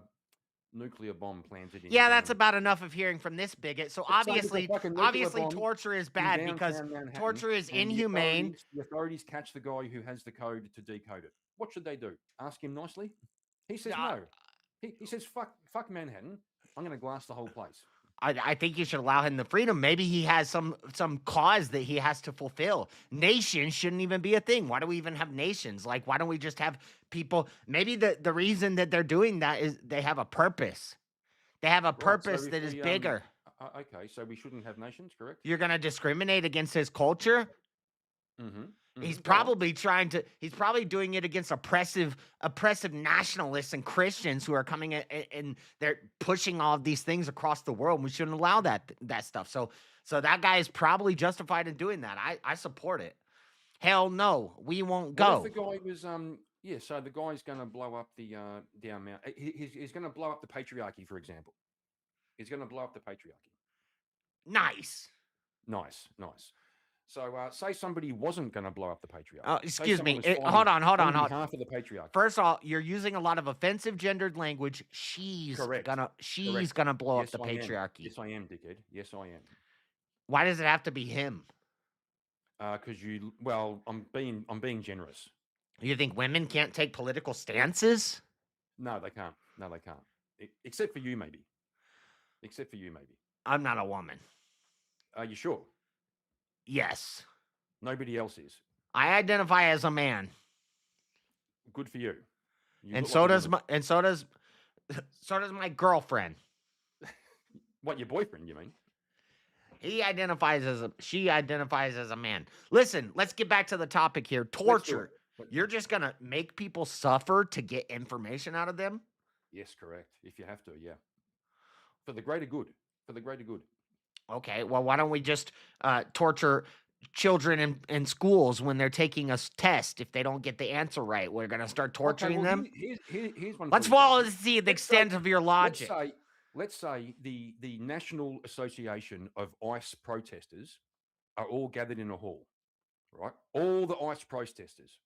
nuclear bomb planted in. Yeah, that's about enough of hearing from this bigot. So Let's say there's a obviously, fucking nuclear obviously, bomb torture is in bad because downtown Manhattan, torture is and inhumane. The authorities catch the guy who has the code to decode it. What should they do? Ask him nicely? He says no. He says, fuck Manhattan. I'm going to glass the whole place. I think you should allow him the freedom. Maybe he has some cause that he has to fulfill. Nations shouldn't even be a thing. Why do we even have nations? Like, why don't we just have people? Maybe the reason that they're doing that is they have a purpose. They have a purpose that is bigger. Okay, so we shouldn't have nations, correct? You're going to discriminate against his culture? Mm-hmm. He's probably he's probably doing it against oppressive nationalists and Christians who are coming in, and they're pushing all of these things across the world. We shouldn't allow that stuff. So that guy is probably justified in doing that. I support it. Hell no, we won't go. What if the guy was so the guy's going to blow up the amount. He's going to blow up the patriarchy, for example. He's going to blow up the patriarchy. Nice. So, say somebody wasn't going to blow up the patriarchy. Excuse me. Hold on. Half of the patriarchy. First of all, you're using a lot of offensive gendered language. She's gonna blow up the patriarchy. Yes, I am, dickhead. Yes, I am. Why does it have to be him? Because I'm being generous. You think women can't take political stances? No, they can't. Except for you, maybe. I'm not a woman. Are you sure? Yes. Nobody else is. I identify as a man. Good for you. And so does my girlfriend. What, your boyfriend, you mean? She identifies as a man. Listen, let's get back to the topic here. Torture. You're just going to make people suffer to get information out of them? Yes, correct. If you have to, yeah. For the greater good. Okay, well, why don't we just torture children in schools when they're taking a test? If they don't get the answer right, we're going to start torturing them? Here's one. Let's follow the extent of your logic. Let's say the National Association of ICE protesters are all gathered in a hall, right? All the ICE protesters.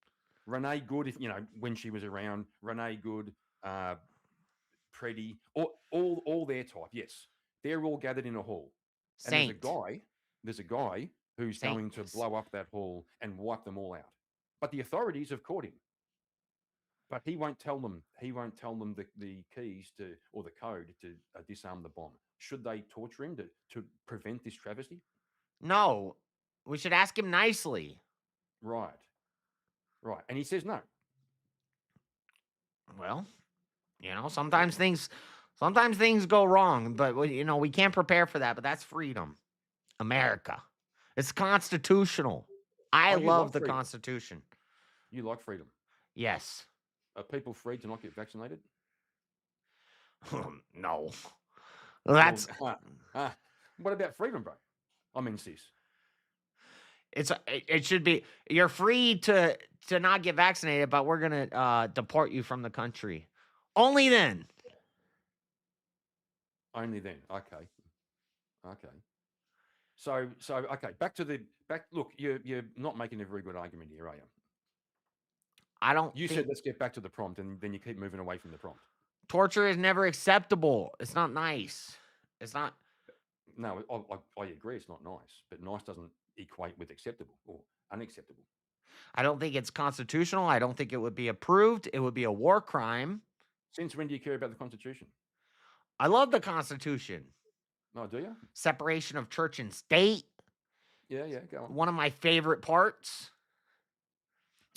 Renee Good, when she was around, Renee Good, Preddy, all their type, yes. They're all gathered in a hall. And there's a guy who's going to blow up that hall and wipe them all out. But the authorities have caught him. But he won't tell them. The keys or the code to disarm the bomb. Should they torture him to prevent this travesty? No, we should ask him nicely. Right. And he says no. Well, sometimes things go wrong, but we can't prepare for that. But that's freedom, America. It's constitutional. I love the Constitution. You like freedom? Yes. Are people free to not get vaccinated? No. That's. What about freedom, bro? I'm in cis. It should be. You're free to not get vaccinated, but we're gonna deport you from the country. Only then. Only then. Okay. So okay. Back. Look, you're not making a very good argument here, are you? I don't. You said let's get back to the prompt, and then you keep moving away from the prompt. Torture is never acceptable. It's not nice. It's not. No, I agree. It's not nice, but nice doesn't equate with acceptable or unacceptable. I don't think it's constitutional. I don't think it would be approved. It would be a war crime. Since when do you care about the Constitution? I love the Constitution. Oh, do you? Separation of church and state. Yeah, go on. One of my favorite parts.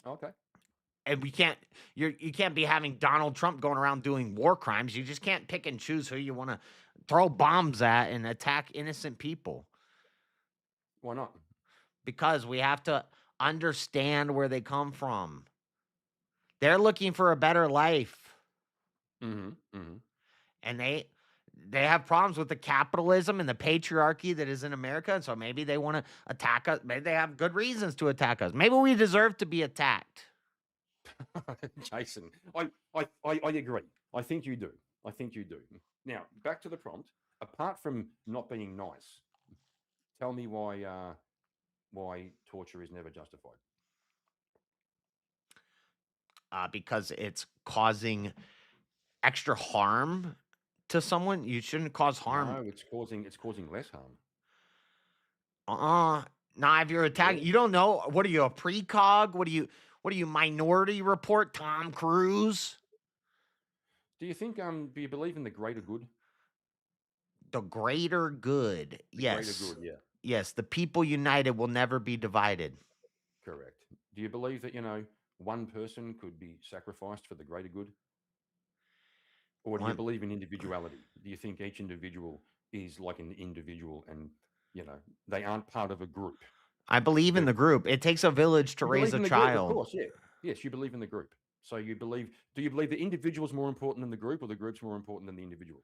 Okay. And you can't be having Donald Trump going around doing war crimes. You just can't pick and choose who you want to throw bombs at and attack innocent people. Why not? Because we have to understand where they come from. They're looking for a better life. And they have problems with the capitalism and the patriarchy that is in America, and so maybe they want to attack us. Maybe they have good reasons to attack us. Maybe we deserve to be attacked. Jason, I agree. I think you do. I think you do. Now, back to the prompt. Apart from not being nice, tell me why torture is never justified. Because it's causing extra harm to someone. You shouldn't cause harm. No, it's causing less harm. Now if you're attacking, you don't know. What are you, a precog? What are you, Minority Report, Tom Cruise? Do you think do you believe in the greater good? The greater good. Yes. Greater good, yeah. Yes, the people united will never be divided. Correct. Do you believe that, one person could be sacrificed for the greater good? Or do you believe in individuality? Do you think each individual is like an individual and, they aren't part of a group? I believe in the group. It takes a village to raise a child. Of course, yeah. Yes, you believe in the group. So do you believe the individual is more important than the group, or the group's more important than the individual?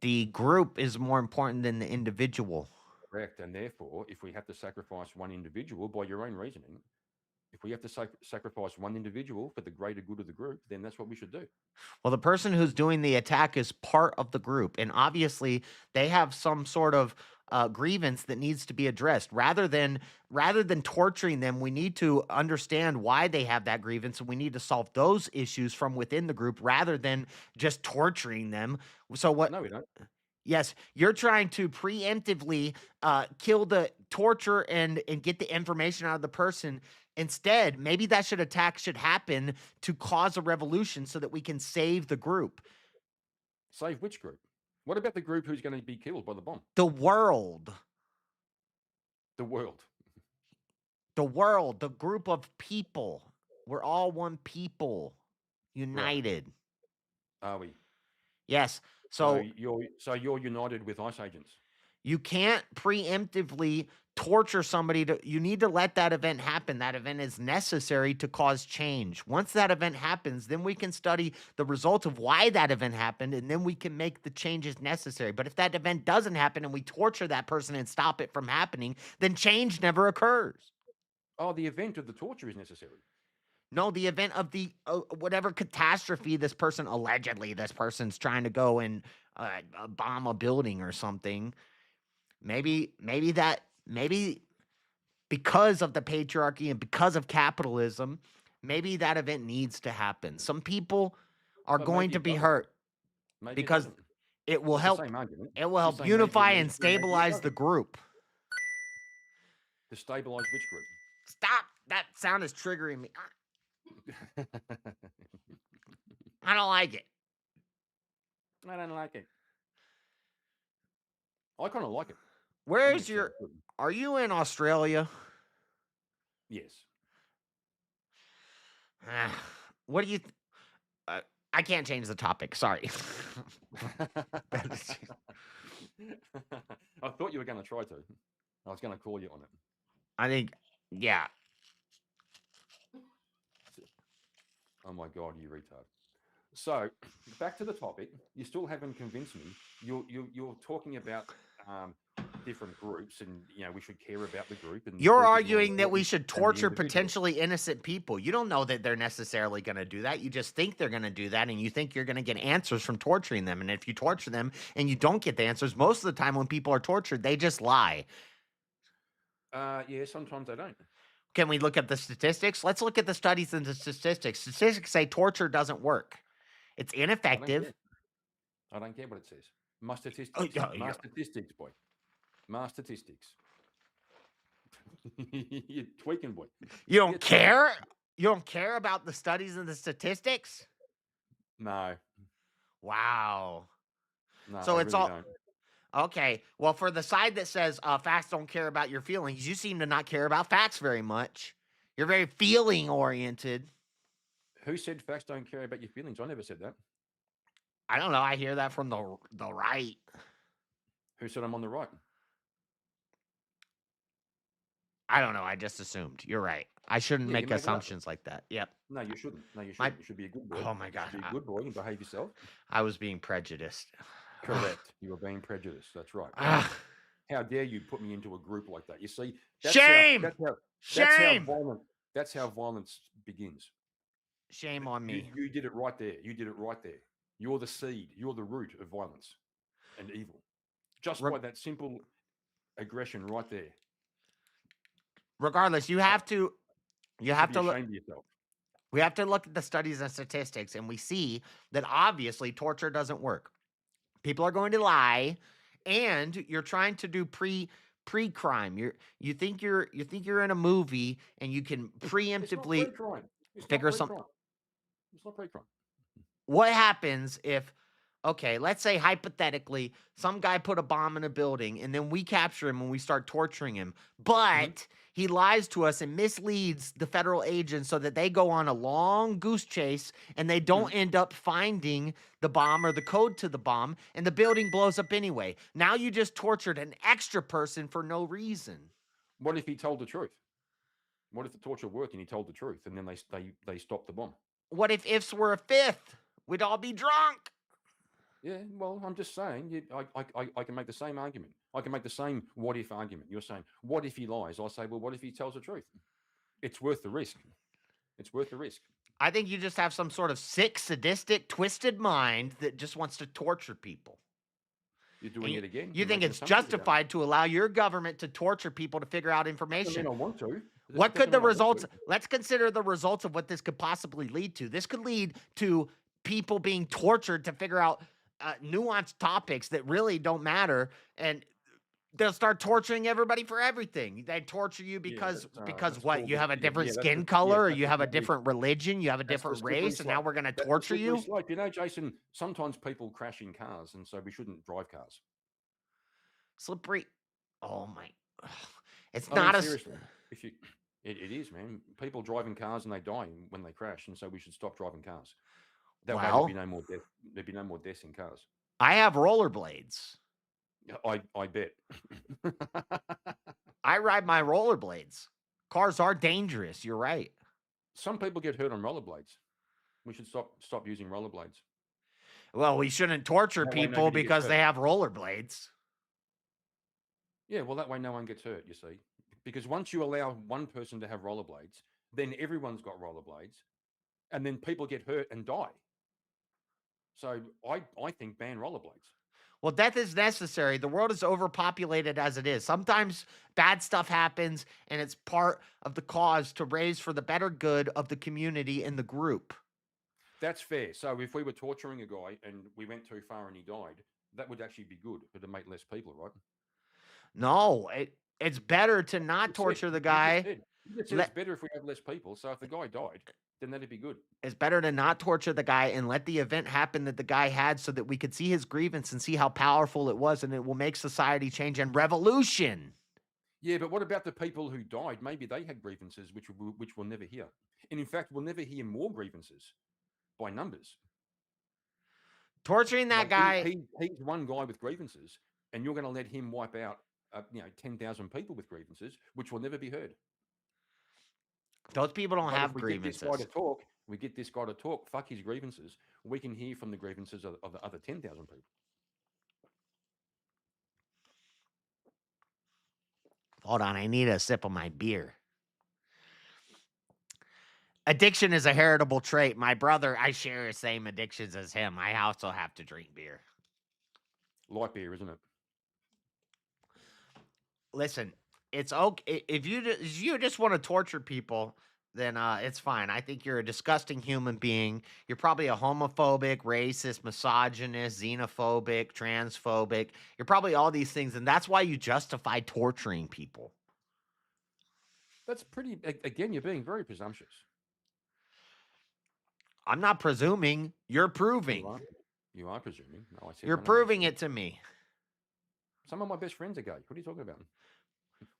The group is more important than the individual. Correct. And therefore, if we have to sacrifice one individual, by your own reasoning, if we have to sacrifice one individual for the greater good of the group, then that's what we should do. Well, the person who's doing the attack is part of the group, and obviously they have some sort of grievance that needs to be addressed. Rather than torturing them, we need to understand why they have that grievance, and we need to solve those issues from within the group rather than just torturing them. So what? No, we don't. Yes, you're trying to preemptively kill the torture and get the information out of the person. Instead, maybe that attack should happen to cause a revolution so that we can save the group. Save which group? What about the group who's going to be killed by the bomb? The world. The world. The world. The group of people. We're all one people. United. Right. Are we? Yes. So you're united with ICE agents. You can't preemptively torture somebody. You need to let that event happen. That event is necessary to cause change. Once that event happens, then we can study the result of why that event happened, and then we can make the changes necessary. But if that event doesn't happen and we torture that person and stop it from happening, then change never occurs. Oh, the event of the torture is necessary. No, the event of the whatever catastrophe this person's trying to go and bomb a building or something. Maybe because of the patriarchy and because of capitalism, maybe that event needs to happen. Some people are going to be hurt because it will help. It will help unify and stabilize the group. To stabilize which group? Stop! That sound is triggering me. I don't like it. I don't like it. I kind of like it. Where's your? Are you in Australia? Yes. What do you? I can't change the topic. Sorry. I thought you were going to try to. I was going to call you on it. I think, yeah. Oh my God, you retard. So back to the topic. You still haven't convinced me. You're talking about different groups, and we should care about the group. And you're arguing that we should torture potentially innocent people. You don't know that they're necessarily going to do that. You just think they're going to do that, and you think you're going to get answers from torturing them. And if you torture them and you don't get the answers, most of the time when people are tortured, they just lie. Yeah, sometimes they don't. Can we look at the statistics? Let's look at the studies and the statistics. Statistics say torture doesn't work. It's ineffective. I don't care what it says. My statistics. Statistics, boy. My statistics. You're tweaking, boy. You don't care? You don't care about the studies and the statistics? No. Wow. No, so I it's really all don't. okay. Well, for the side that says facts don't care about your feelings, you seem to not care about facts very much. You're very feeling oriented. Who said facts don't care about your feelings? I never said that. I don't know. I hear that from the right. Who said I'm on the right? I don't know. I just assumed. You're right. I shouldn't Yeah, you make made it up. assumptions like that. Yep. No, you shouldn't. No, you My, shouldn't. You should be a good boy. oh my You God. should be a good boy and behave yourself. I was being prejudiced. Correct. You were being prejudiced. That's right. Ah, How dare you put me into a group like that? You see, shame! that's how Shame! violent. That's how violence begins. Shame on me. You did it right there. You did it right there. You're the seed. You're the root of violence and evil. Just by that simple aggression right there. Regardless, you have to be look. ashamed of yourself. We have to look at the studies and statistics, and we see that obviously torture doesn't work. People are going to lie, and you're trying to do pre-crime. You think you're in a movie, and you can preemptively figure something. It's not pre-crime. What happens if, okay, let's say hypothetically, some guy put a bomb in a building, and then we capture him and we start torturing him, but he lies to us and misleads the federal agents so that they go on a long goose chase and they don't end up finding the bomb or the code to the bomb, and the building blows up anyway. Now you just tortured an extra person for no reason. What if he told the truth? What if the torture worked and he told the truth, and then they stopped the bomb? What if ifs were a fifth? We'd all be drunk. Yeah, well, I'm just saying, I can make the same argument. I can make the same what if argument. You're saying, what if he lies? I say, well, what if he tells the truth? It's worth the risk. It's worth the risk. I think you just have some sort of sick, sadistic, twisted mind that just wants to torture people. You're doing it again. You think it's justified to allow your government to torture people to figure out information? I want to. What could the results? Let's consider the results of what this could possibly lead to. This could lead to people being tortured to figure out nuanced topics that really don't matter, and they'll start torturing everybody for everything. They torture you because what? You have a different skin color, or you have a different religion, you have a different race, and now we're going to torture you? You know, Jason, sometimes people crash in cars, and so we shouldn't drive cars. Slippery. Oh my. It's not seriously. It is, man. People driving cars and they die when they crash, and so we should stop driving cars. That way there'll be no more death. There'll be no more deaths in cars. I have rollerblades. I bet. I ride my rollerblades. Cars are dangerous. You're right. Some people get hurt on rollerblades. We should stop using rollerblades. Well, we shouldn't torture people because they have rollerblades. Yeah, well, that way no one gets hurt, you see. Because once you allow one person to have rollerblades, then everyone's got rollerblades, and then people get hurt and die. So I think ban rollerblades. Well, death is necessary. The world is overpopulated as it is. Sometimes bad stuff happens, and it's part of the cause to raise for the better good of the community and the group. That's fair. So if we were torturing a guy and we went too far and he died, that would actually be good. It would make less people, right? No, it's better to not torture the guy. It's better if we have less people. So if the guy died, then that'd be good. It's better to not torture the guy and let the event happen that the guy had so that we could see his grievance and see how powerful it was, and it will make society change and revolution. Yeah, but what about the people who died? Maybe they had grievances which we'll never hear. And in fact, we'll never hear more grievances by numbers. Torturing that guy. He's one guy with grievances, and you're going to let him wipe out 10,000 people with grievances, which will never be heard. Those people don't have grievances. We get this guy to talk, fuck his grievances. We can hear from the grievances of the other 10,000 people. Hold on, I need a sip of my beer. Addiction is a heritable trait. My brother, I share the same addictions as him. I also have to drink beer. Light beer, isn't it? Listen, it's okay if you just want to torture people, then it's fine. I think you're a disgusting human being. You're probably a homophobic, racist, misogynist, xenophobic, transphobic. You're probably all these things, and that's why you justify torturing people. That's pretty. Again, you're being very presumptuous. I'm not presuming. You're proving. You are presuming. No, I said you're proving it to me. Some of my best friends are gay. What are you talking about?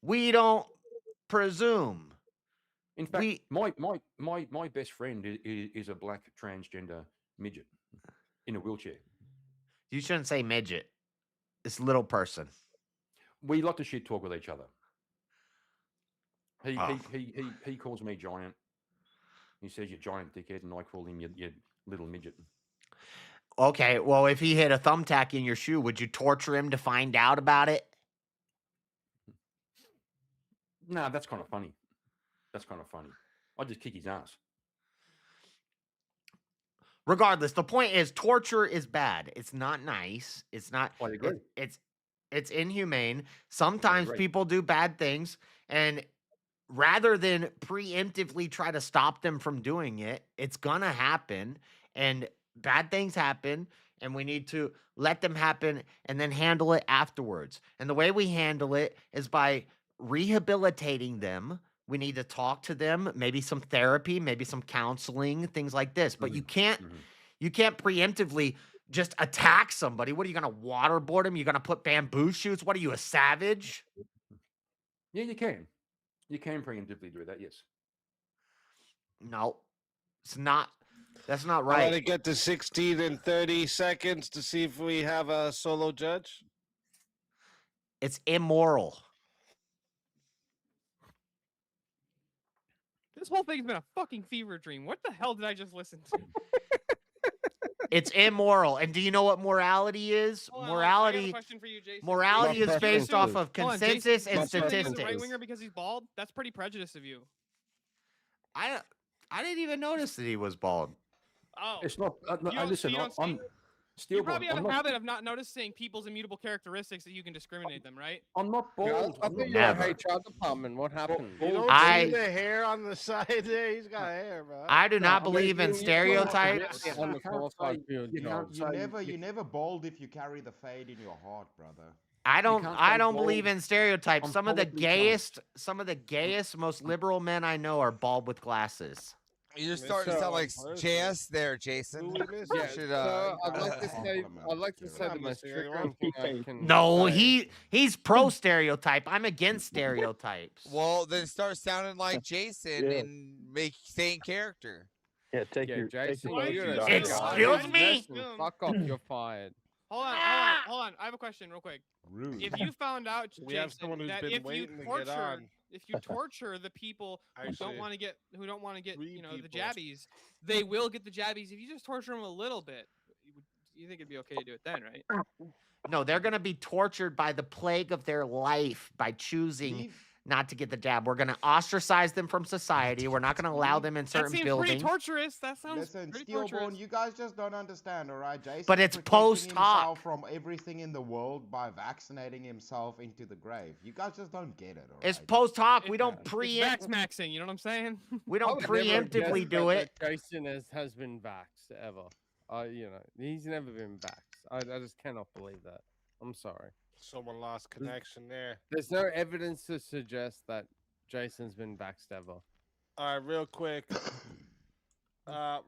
We don't presume. In fact, my best friend is a black transgender midget in a wheelchair. You shouldn't say midget. It's little person. We like to shit talk with each other. He calls me giant. He says you're giant dickhead, and I call him you little midget. Okay, well, if he hid a thumbtack in your shoe, would you torture him to find out about it? Nah, that's kind of funny. That's kind of funny. I'd just kick his ass. Regardless, the point is torture is bad. It's not nice. It's not. I agree. It's inhumane. Sometimes agree. people do bad things, and rather than preemptively try to stop them from doing it, it's gonna happen, and bad things happen, and we need to let them happen and then handle it afterwards. And the way we handle it is by rehabilitating them. We need to talk to them, maybe some therapy, maybe some counseling, things like this. But you can't preemptively just attack somebody. What are you gonna waterboard them? You're gonna put bamboo shoots? What are you, a savage? Yeah, you can. You can preemptively do that, yes. No, it's not. That's not I'll let right. it get to 16 and 30 seconds to see if we have a solo judge. It's immoral. This whole thing's been a fucking fever dream. What the hell did I just listen to? It's immoral. And do you know what morality is? I got a Morality. question for you, Jason. Morality is based off of Hold on, consensus Jason, and do you think he's a right statistics. winger because he's bald? That's pretty prejudiced of you. I didn't even notice that he was bald. Oh, It's not. Listen, you don't I'm see- still. You probably have I'm a not, habit of not noticing people's immutable characteristics that you can discriminate them, right? I'm not Yeah, bald. I I'm think not you're HR department. What happened? You don't I- see the hair on the side there? He's got hair, bro. I do not believe in stereotypes. You never bald if you carry the fade in your heart, brother. I don't say believe bald. in stereotypes. I'm Some of the publicly gayest, most liberal men I know are bald with glasses. You're starting to sound like JS there, Jason. You should, I'd like to say the most triggering thing I can. No, say. he's pro stereotype. I'm against stereotypes. Well, then start sounding like Jason and stay in character. Yeah, take Yeah, your Jason, take you're your a Excuse me? Jason, fuck off, you're fired. Hold on. I have a question, real quick. Rude. If you found out, We have Jason, someone who's that been if waiting to you get torture, on. if you torture the people who Actually, don't want to get, you know, the people. jabbies, they will get the jabbies. If you just torture them a little bit, you think it'd be okay to do it then, right? No, they're gonna be tortured by the plague of their life by choosing not to get the jab. We're gonna ostracize them from society. We're not gonna allow them in That certain seems buildings. pretty torturous. That sounds Listen, pretty Steelborn, torturous. you guys just don't understand, all right? Jason But is it's protecting post-hoc. himself from everything in the world by vaccinating himself into the grave. You guys just don't get it, all right? It's post hoc. We don't It's preempt. maxing. You know what I'm saying? We I don't would never guess preemptively do that it. Jason has been vaxxed ever. You know, he's never been vaxxed. I just cannot believe that. I'm sorry. Someone lost connection there. There's no evidence to suggest that Jason's been vaxxed ever. All right, real quick.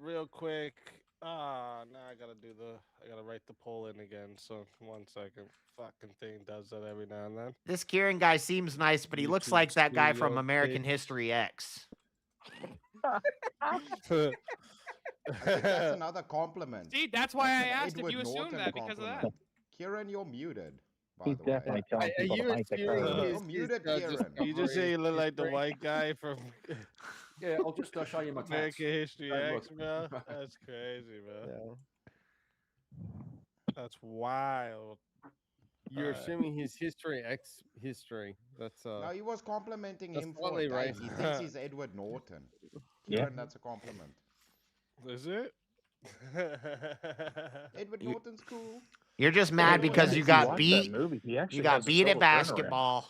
Real quick. Now I gotta write the poll in again. So 1 second. Fucking thing does that every now and then. This Kieran guy seems nice, but he looks YouTube like that guy from studio American page. History X. I think that's another compliment. See, that's why I An asked if Edward you assumed Norton that because of that. compliment. Kieran, you're muted. By He's the way. definitely telling Are people you to bite the assuming curve. You're muted, Kieran. You just say you look like the white guy from Yeah, I'll just show you my tats. American History Hey, X, look. bro. That's crazy, bro. That's wild. You're assuming his history X history. That's No, he was complimenting that's him for slightly a date. He racist. thinks he's Edward Norton. Yeah. Kieran, that's a compliment. Is it? Edward Norton's cool. You're just mad because you If got watch beat. that movie, he actually You got has a beat at total turnaround. basketball.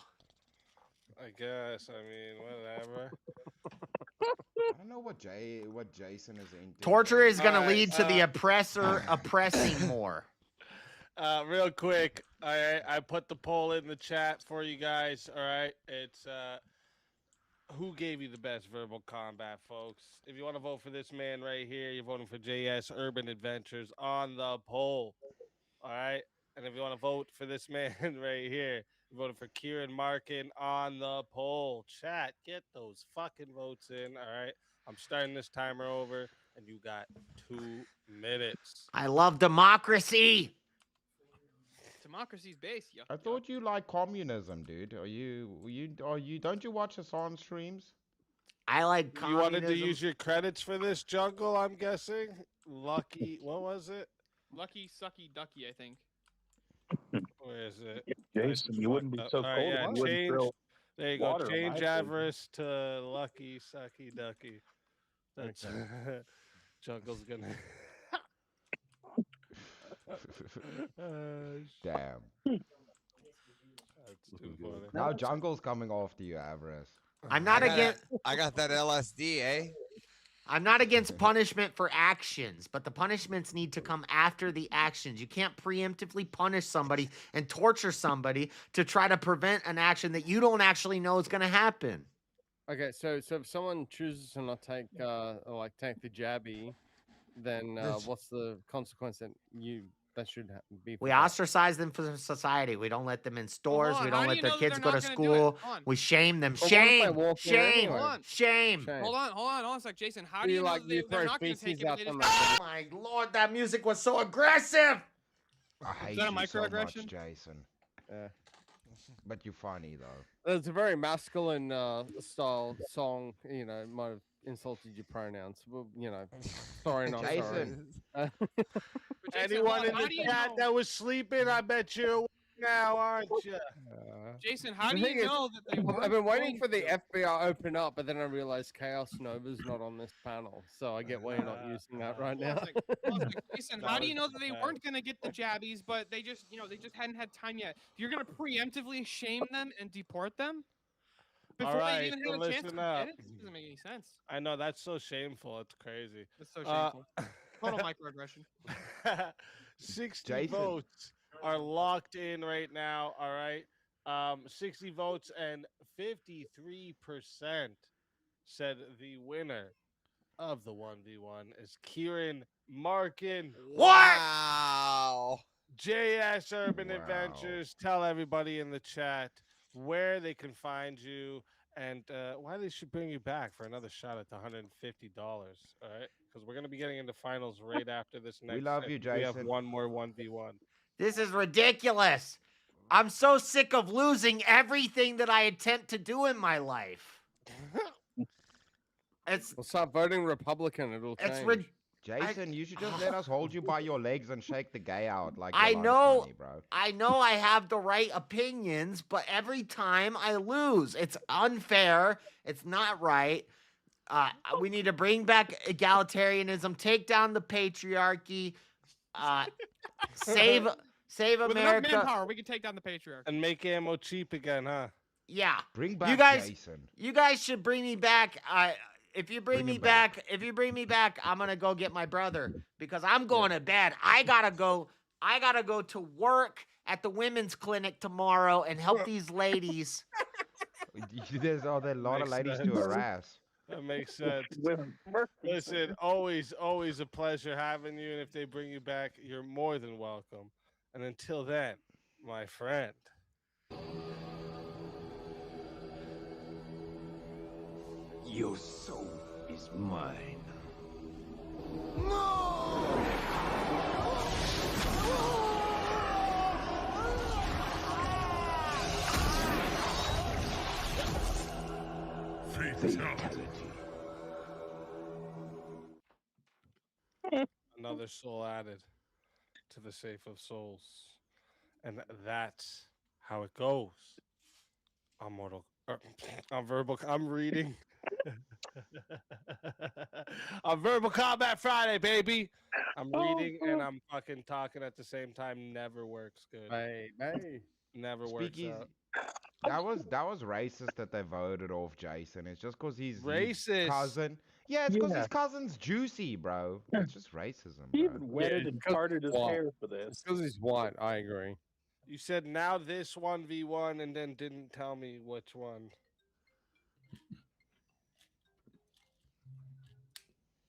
I guess. I mean, whatever. I don't know what Jason is into. Torture is going to Alright, lead to the oppressor oppressing more. Real quick, I put the poll in the chat for you guys. All right, it's who gave you the best verbal combat, folks? If you want to vote for this man right here, you're voting for JS Urban Adventures on the poll. All right, and if you want to vote for this man right here, you're voting for Kieran Markin on the poll. Chat, get those fucking votes in. All right, I'm starting this timer over, and you got 2 minutes. I love democracy. democracy's base. Yuck, I yuck. thought you like communism, dude. Are you? Don't you watch Hassan streams? I like You wanted to communism. use your credits for this jungle, I'm guessing. Lucky, what was it? Lucky Sucky Ducky, I think. Where is it? Jason, you wouldn't be so All right, cold yeah, if you wouldn't change. throw There you go. water on Change my face. avarice to Lucky Sucky Ducky. That's jungle's gonna. Damn. That's too funny. Now jungle's coming after you, Avarice. I'm not against. I got that LSD, eh? I'm not against punishment for actions, but the punishments need to come after the actions. You can't preemptively punish somebody and torture somebody to try to prevent an action that you don't actually know is going to happen. Okay, so if someone chooses to not take or take the jabby, then what's the consequence that should be? For We that? ostracise them from society. We don't let them in stores. on, We how don't do let you their know that kids they're go to not gonna do it? school. Hold on. We shame them. But what if they Shame. walk in Shame. anyway? Hold on. Shame. Hold on a sec, Jason. How So do you you know like that you they're throw not going to take species it? out But they from just... Oh my lord, that music was so aggressive. I hate that a you so much, microaggression? Jason. Yeah. But you're funny though. It's a very masculine style song. You know, might have insulted your pronouns. Well, you know, sorry, not Jason. sorry. Anyone in how the do you chat know? that was sleeping, I bet you're awake now, aren't you? Jason, how The do thing you is, know that they I've weren't been waiting going for the to? FBI open up, but then I realized Chaos Nova's not on this panel, so I get why you're not using that right now. Jason, how do you know that they weren't going to get the jabbies, but they just hadn't had time yet? You're going to preemptively shame them and deport them before All they right, even so had a chance listen to up. get it? This doesn't make any sense. I know that's so shameful. It's crazy. That's so shameful. Total microaggression. 60 Jason. votes are locked in right now. All right. 60 votes and 53% said the winner of the 1v1 is Kieran Markin. Wow. JS Urban Adventures. Tell everybody in the chat where they can find you and why they should bring you back for another shot at the $150. All right, because we're going to be getting into finals right after this next. We love you, We have Jason. one more 1v1. This is ridiculous. I'm so sick of losing everything that I attempt to do in my life. Well, start voting Republican. It'll change. It's Jason, you should just let us hold you by your legs and shake the gay out like I your lunch know, money, bro. I know I have the right opinions, but every time I lose, it's unfair. It's not right. We need to bring back egalitarianism, take down the patriarchy, save With enough America. manpower, we can take down the patriarch. And make ammo cheap again, huh? Yeah, Bring back you guys. Jason. You guys should bring me back. If you bring Bring me him back, I'm gonna go get my brother because I'm going to bed. I gotta go to work at the women's clinic tomorrow and help these ladies. There's a lot of Makes ladies sense. to harass. That makes sense. Listen, always a pleasure having you. And if they bring you back, you're more than welcome. And until then, my friend. Your soul is mine. Fatality. Another soul added to the safe of souls. And that's how it goes. I'm reading. On Verbal Combat Friday, baby. I'm reading and I'm fucking talking at the same time. Never works good. Hey. Never works Speakeasy. out. That was racist that they voted off Jason. It's just because he's Racist. cousin. Yeah, it's because his cousin's juicy, bro. It's just racism, He bro. even wetted and parted his hair for this. Because he's white. I agree. You said now this 1v1 and then didn't tell me which one.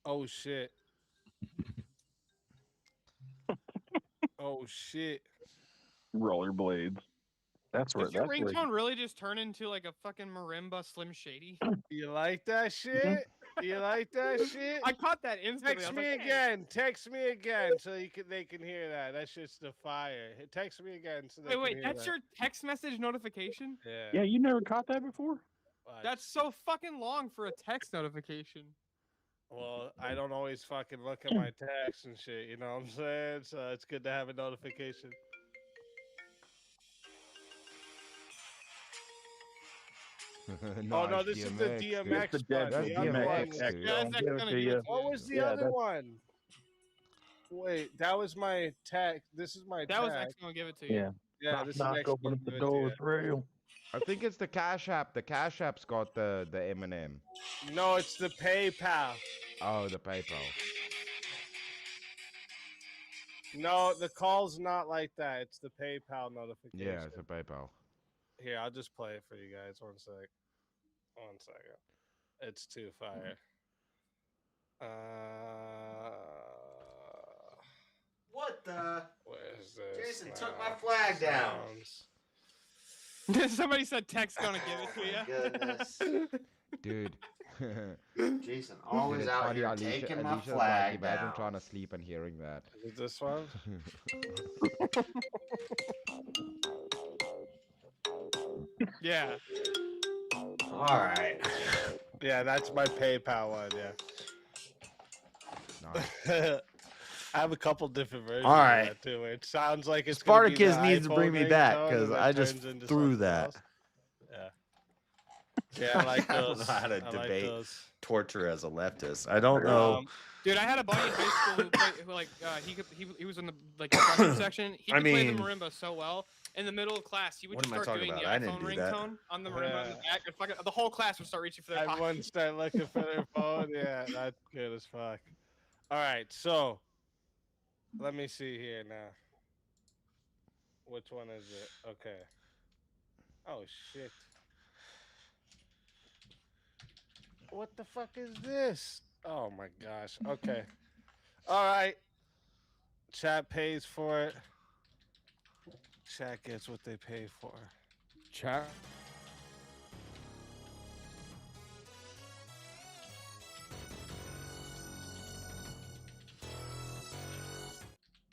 Oh shit. Oh shit. Rollerblades. That's where. Does your That's where. ringtone really just turn into like a fucking marimba Slim Shady? You like that shit? You like that shit? I caught that instantly. Text I was me like, "Hey." again. Text me again so they can hear that. That shit's the fire. Text me again so they can Wait, hear that's that. your text message notification? Yeah. Yeah, you never caught that before? That's so fucking long for a text notification. Well, I don't always fucking look at my texts and shit. You know what I'm saying? So it's good to have a notification. Oh no, Nice this is the DMX, dude. DMX The one. That's The other one. DMX, was- dude. Yeah, that's Give it gonna to give you. it to What you. was the Yeah, other that's- one? Wait, that was my text. This is my That was text. X gonna give it to you. Yeah. Yeah, this is Knock, X open gonna up the give it to door. you. It's real. I think it's the Cash App. The Cash App's got the Eminem. No, it's the PayPal. Oh, the PayPal. No, the call's not like that. It's the PayPal notification. Yeah, it's a PayPal. Here, I'll just play it for you guys. One sec. 1 second. It's too fire. What the? Where's this? Jason took my flag down. Somebody said text gonna give it to you. Goodness. Dude. Jason always It's out funny, here Alicia- taking my Alicia's like, flag imagine down. trying to sleep and hearing that. Is it this one? Yeah. All right. Yeah, that's my PayPal one. Yeah. Nice. I have a couple different versions All right. of that too. It sounds like it's gonna be Spartacus the needs to bring iPhone me back ringtone, because and then I just turns into threw something that. else. Yeah. Yeah, I like I don't those. know how to I like debate those. torture as a leftist. I don't know. Dude, I had a buddy in high school who like he was in the like freshman section. He I could play the mean- marimba so well. In the middle of class, he would What just am I start talking doing about? I the didn't iPhone do that. ringtone on the marimba in the Yeah. back. And fucking, the whole class would start reaching for their pocket. Everyone start looking for their phone. Yeah, that's good as fuck. All right, so let me see here now. Which one is it? Okay. Oh shit. What the fuck is this? Oh my gosh. Okay. All right. Chat pays for it. Chat gets what they pay for. Chat.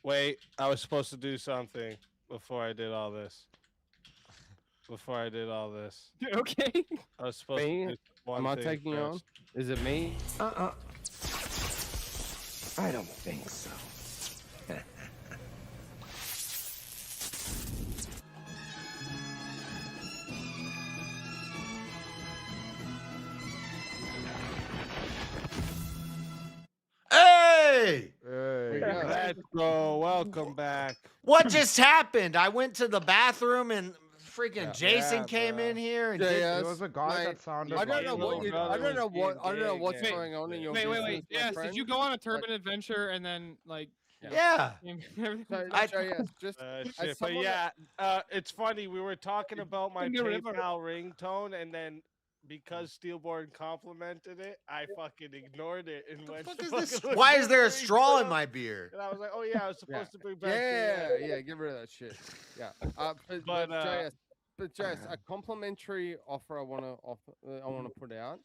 Wait, I was supposed to do something before I did all this. Before I did all this. Okay. I was supposed to Me? do one Am I thing taking you on? first. Is it me? I don't think so. Hey! Let's go. Welcome back. What just happened? I went to the bathroom and freaking Yeah. Jason Yeah, came bro. in here and Yeah, did. yeah. There was a guy Mate, that sounded I don't like know what you. brother I don't know was what. I don't know being what's gay. going on in your Wait, business, my yes. friend. Did you go on a turban adventure and then like? Yeah. everything- So, I- JS, just Shit, as but someone yeah, it's funny. We were talking about my Get rid of it. PayPal ringtone, and then because Steelborn complimented it, I fucking ignored it and went. Fuck to is this? fucking look Why for is there a the straw in ringtone. my beer? And I was like, oh yeah, I was supposed to bring back. yeah, get rid of that shit. Yeah, but But, JS, a complimentary offer I want to put out.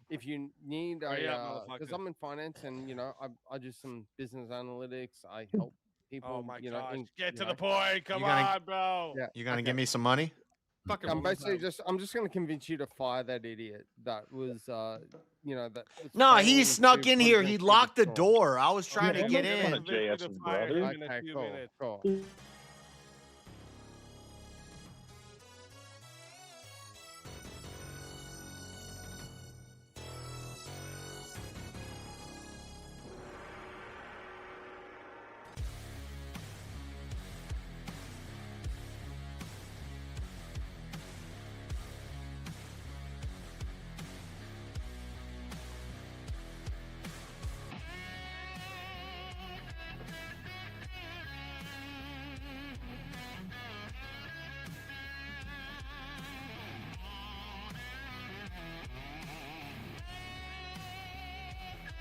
If you need Oh, yeah, a, because motherfucker. I'm in finance and I do some business analytics. I help people. Oh my you know, gosh, in- get you to know. the point. Come gonna- on, bro. Yeah. You gonna Okay. give me some money? Fucking I'm woman basically time. I'm just going to convince you to fire that idiot that was that was No, failing he snuck to in put here. it He into locked the control. door. I was trying Okay, to get I'm gonna in. convince you to JS's fire brother. him in a Okay, few cool, minutes. cool.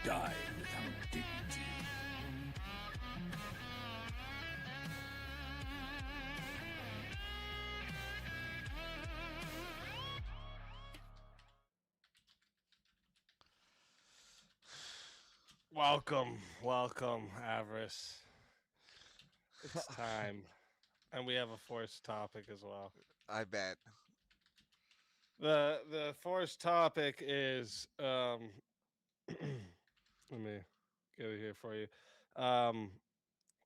Die without dignity. welcome, Avarice. It's time, and we have a forced topic as well. I bet. The forced topic is let me get it here for you.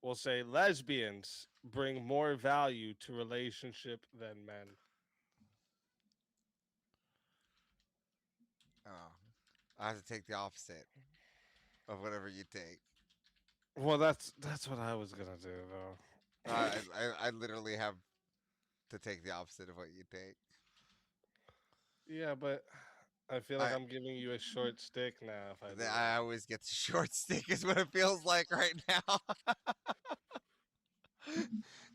We'll say lesbians bring more value to relationship than men. Oh, I have to take the opposite of whatever you take. Well, that's what I was gonna do though. I literally have to take the opposite of what you take. Yeah, but I feel like I'm giving you a short stick now. If I do I always get the short stick, is what it feels like right now.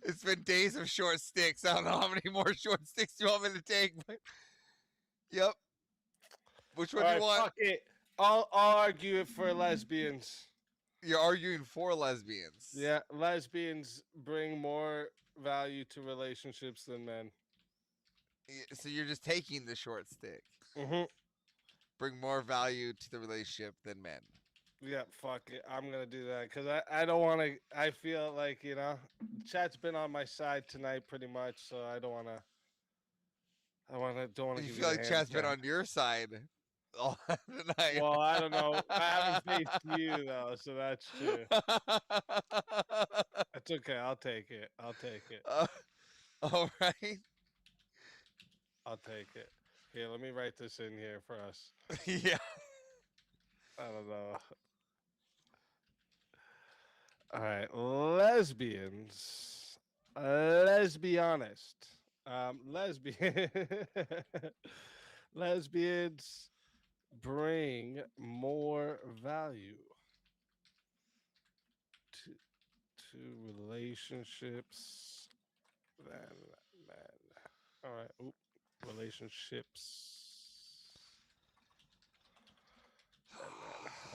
It's been days of short sticks. I don't know how many more short sticks you want me to take. But... Yep. Which one do you want? Fuck it. I'll argue it for lesbians. You're arguing for lesbians. Yeah, lesbians bring more value to relationships than men. So you're just taking the short stick. Mm-hmm. Bring more value to the relationship than men. Yeah, fuck it. I'm gonna do that because I don't want to. I feel like chat's been on my side tonight pretty much, so I don't want to. Don't want to. You feel like chat's been on your side all tonight. Well, I don't know. I haven't faced you though, so that's true. That's okay. I'll take it. All right. I'll take it. Here, let me write this in here for us. Yeah. I don't know. All right, lesbians. Let's be honest. Lesbians bring more value to relationships than men. All right. Oop. Relationships.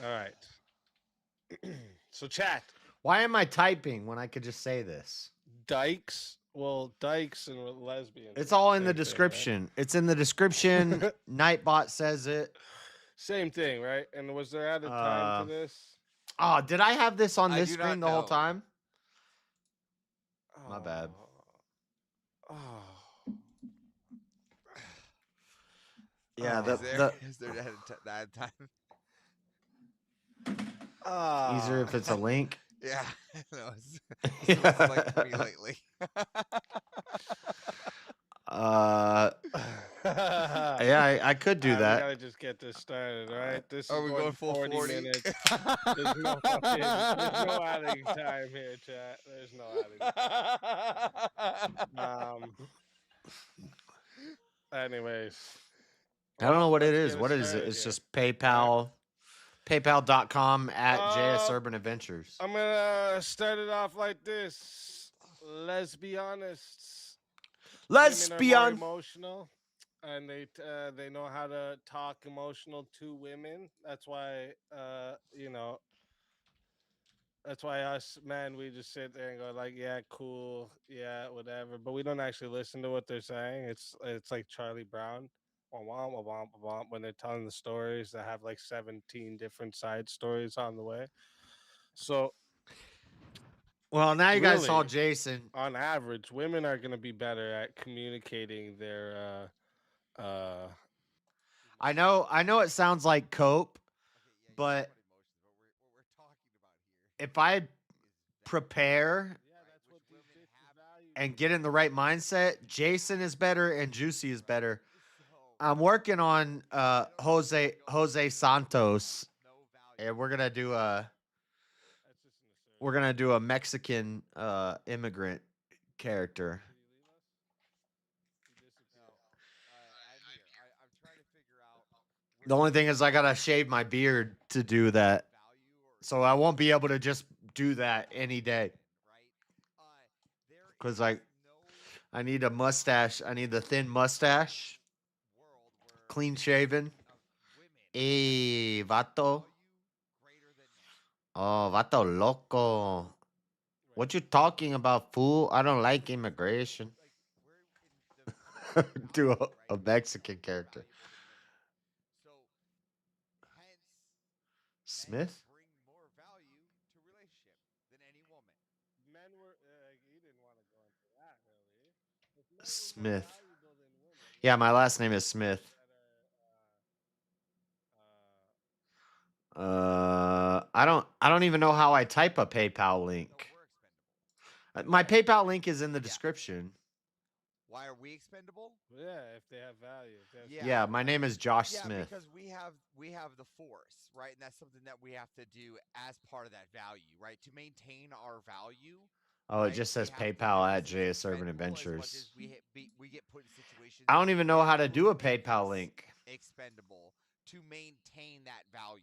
All right. So chat. Why am I typing when I could just say this? Dykes. Well, dykes and lesbians. It's all in the description. Right? It's in the description. Nightbot says it. Same thing, right? And was there added time to this? Oh, did I have this on this screen the whole time? My bad. Oh. Yeah, is there added time? Easier if it's a link. Yeah, no, it's like me lately. Yeah, I could do that. We gotta just get this started, right? This Are we going full 40 minutes. There's no adding time here, chat. There's no adding. Anyways, I don't know what it is. What is it? It's just PayPal. PayPal.com at jsurbanadventures. I'm gonna start it off like this. Let's be honest. Let's be honest. Emotional, and they know how to talk emotional to women. That's why That's why us men, we just sit there and go like, yeah, cool, yeah, whatever. But we don't actually listen to what they're saying. It's like Charlie Brown. When they're telling the stories that have like 17 different side stories on the way. So, well, now you guys saw Jason. On average, women are going to be better at communicating their. I know it sounds like cope, but if I prepare and get in the right mindset, Jason is better and Juicy is better. I'm working on Jose Santos, and we're gonna do a Mexican immigrant character. The only thing is I gotta shave my beard to do that, so I won't be able to just do that any day. Cause I need a mustache. I need the thin mustache. Clean shaven. Vato. Oh, vato loco. What you talking about, fool? I don't like immigration. Do a Mexican character. Smith? Smith. Yeah, my last name is Smith. I don't even know how I type a PayPal link. My PayPal link is in the description. Why are we expendable? Yeah, if they have value. If they have Yeah, my name is Josh yeah, Smith. because we have the force, right? And that's something that we have to do as part of that value, right? To maintain our value. Oh, it just says PayPal at jsurbanadventures. We get put in situations. I don't even know how to do a make us PayPal link. Expendable to maintain that value,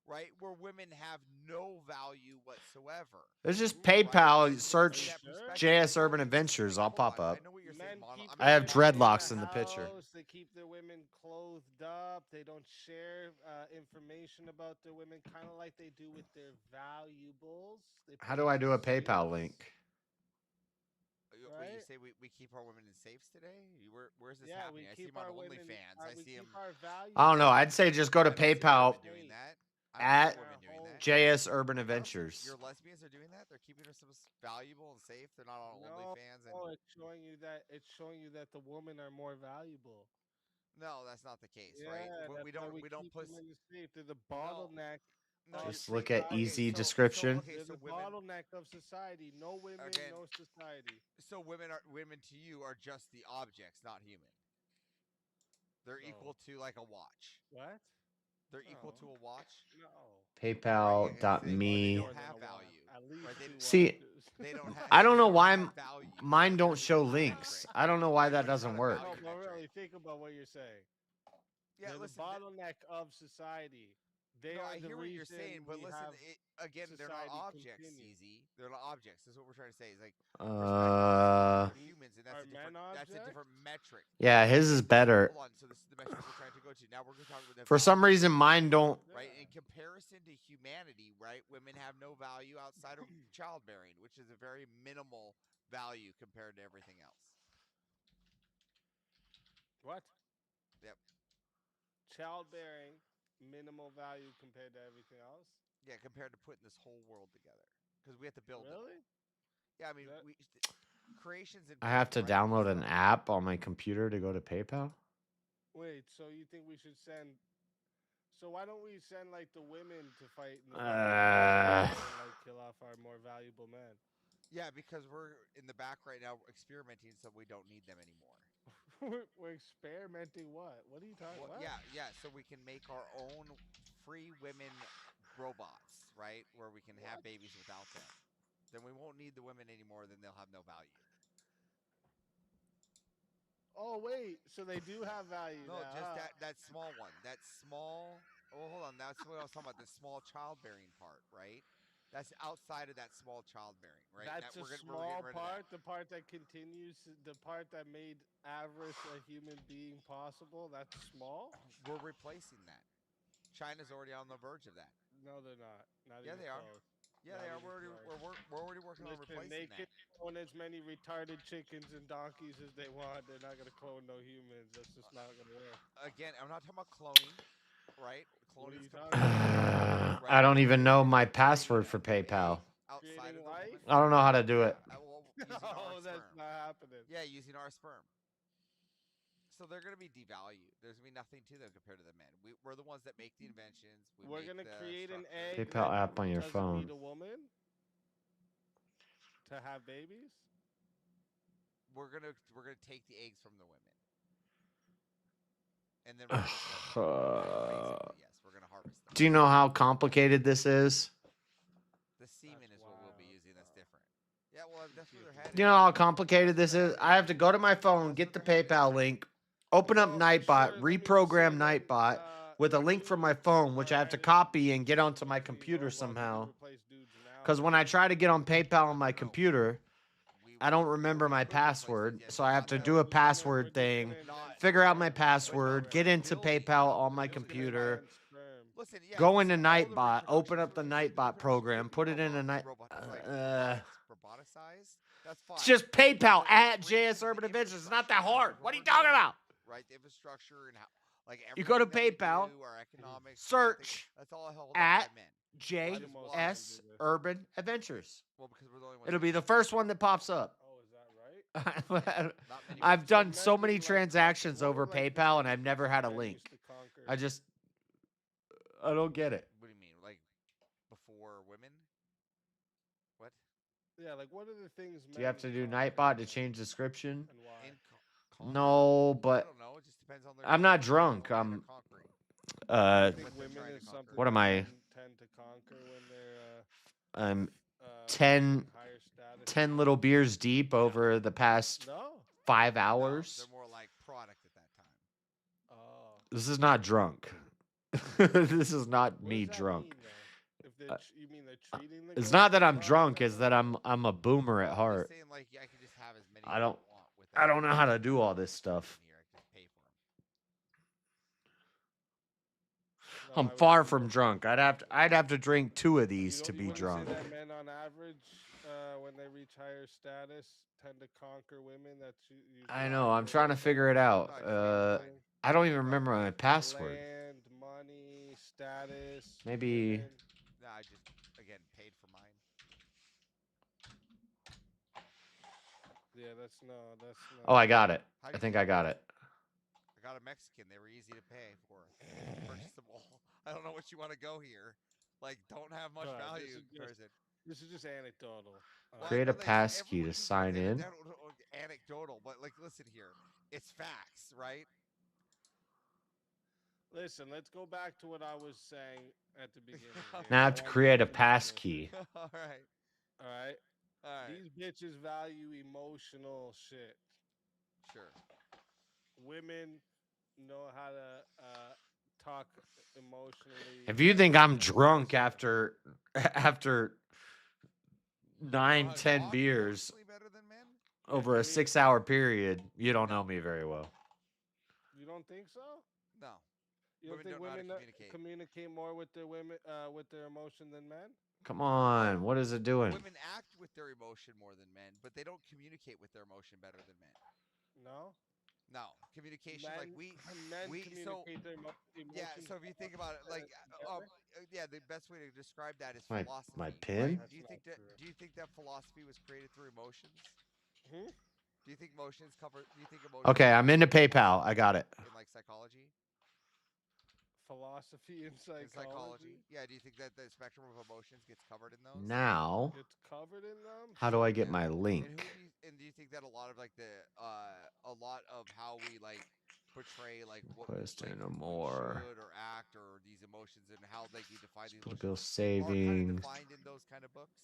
right? Where women have no value whatsoever. There's just PayPal. Search JS Urban Adventures. I'll pop up. I have dreadlocks in the picture. They keep their women clothed up. They don't share information about their women, kind of like they do with their valuables. How do I do a PayPal link? What, you say we keep our women in safes today? Where's this happening? I see them on OnlyFans. I see them. I don't know. I'd say just go to PayPal doing that. at JS Urban Adventures. Your lesbians are doing that. They're keeping themselves valuable and safe. They're not on OnlyFans. No, it's showing you that the women are more valuable. No, that's not the case, Yeah, right? We don't put them in the safe. They're the bottleneck. Just look at easy description. They're the bottleneck of society. No women, no society. So women to you are just the objects, not human. They're equal to like a watch. What? They're equal to a watch. No. PayPal.me. They don't have value. Right? See, they don't have, I don't know why mine don't show links. I don't know why that doesn't work. No, but really, think about what you're saying. Yeah, they're listen, the bottleneck of society. I hear what you're saying, but listen, again, they're not objects, Easy. They're not objects. That's what we're trying to say. Is like humans, and that's a different metric. Yeah, his is better. Hold on, so this is the metric we're trying to go to. Now we're going to talk about For some reason, mine don't. Right, in comparison to humanity, right, women have no value outside of childbearing, which is a very minimal value compared to everything else. What? Yep. Childbearing. Minimal value compared to everything else. Yeah, compared to putting this whole world together, because we have to build it. Yeah, I mean, creations. I have to download an app on my computer to go to PayPal. Wait, so you think we should send? So why don't we send like the women to fight in the and, like kill off our more valuable men? Yeah, because we're in the back right now experimenting, so we don't need them anymore. We're experimenting what? What are you talking about? Yeah. So we can make our own free women robots, right? Where we can have babies without them. Then we won't need the women anymore. Then they'll have no value. Oh wait, so they do have value. No, now, just that small one. That small. Oh, hold on. That's what I was talking about. The small childbearing part, right? That's outside of that small childbearing, right? That's a small part, the part that continues, the part that made avarice a human being possible. That's small. We're replacing that. China's already on the verge of that. No, they're not. Yeah, they are. Yeah, they are. We're already working on replacing they that. can clone as many retarded chickens and donkeys as they want. They're not gonna clone no humans. That's just not gonna work. Again, I'm not talking about cloning, right? Cloning. I don't even know my password for PayPal. Outside of life? I don't know how to do it. No, that's not happening. Yeah, using our sperm. So they're going to be devalued. There's going to be nothing to them compared to the men. We're the ones that make the inventions. We're going to create an egg. PayPal app on your phone. Need a woman to have babies. We're gonna take the eggs from the women, and then Yes, we're gonna harvest them. Do you know how complicated this is? The semen is what we'll be using. That's different. Yeah, well, that's where they're headed. Do you know how complicated this is? I have to go to my phone, get the PayPal link, open up Nightbot, reprogram Nightbot with a link from my phone, which I have to copy and get onto my computer somehow. Because when I try to get on PayPal on my computer, I don't remember my password, so I have to do a password thing, figure out my password, get into PayPal on my computer, go into Nightbot, open up the Nightbot program, put it in a night. It's just PayPal at JS Urban Adventures. It's not that hard. What are you talking about? Right, the infrastructure and how, like you go to everything that we PayPal, do, our economics, search that's all held up at by men. JS Urban Adventures. Well, because we're the only ones. It'll be the first one that pops up. Oh, is that right? I've done so many transactions over PayPal, and I've never had a link. I don't get it. What do you mean? Like before women? What? Yeah, like what are the things? Do you have to do Nightbot to change description? And why? No, I but don't know. It just depends on their. I'm not drunk. I'm I think women is something. what am I? Men tend to conquer when they're. I'm reaching 10, higher status. 10 little beers deep over the past No. 5 hours. They're more like product at that time. Oh. This is not drunk. This is not me drunk. If they're, you mean they're treating the It's girl not that like I'm product? drunk. It's that I'm a boomer at I'm heart. just saying, like, I can just have as many I as don't. want I don't know how to do all this stuff. here. I can just pay for them. I'm far from drunk. I'd have to drink 2 of these to be drunk. Say that men on average, when they reach higher status, tend to conquer women. That's I know. I'm trying to figure it out. I don't even remember my password. Land, money, status. Maybe. Women. No, I just again paid for mine. Yeah, that's no. Oh, I got it. I think I got it. I got a Mexican. They were easy to pay for. Purchase them all. I don't know what you want to go here. Like, don't have much value, person. This is just anecdotal. Create a passkey to sign in. Anecdotal, but like, listen here. It's facts, right? Listen, let's go back to what I was saying at the beginning. Now I have to create a passkey. All right. All right. All right. These bitches value emotional shit. Sure. Women know how to talk emotionally. If you think I'm drunk after 9, 10 beers over a 6-hour period, you don't know me very well. You don't think so? No. You don't think women communicate more with their with their emotion than men? Come on, what is it doing? Women act with their emotion more than men, but they don't communicate with their emotion better than men. No. No, communication Men, like men we communicate their yeah. So if you think about it, like yeah, the best way to describe that is My philosophy. pin? Right? Do you think that philosophy was created through emotions? Hmm? Do you think emotions cover? Do you think emotions? Okay, I'm into PayPal. I got it. In like psychology. Philosophy and psychology. Yeah. Do you think that the spectrum of emotions gets covered in those? Now, It's covered in them. how do I get my link? And do you think that a lot of like a lot of how we like portray like what Question like, more. should or act or these emotions and how they can define these emotions Bill are kind of savings. defined in those kind of books?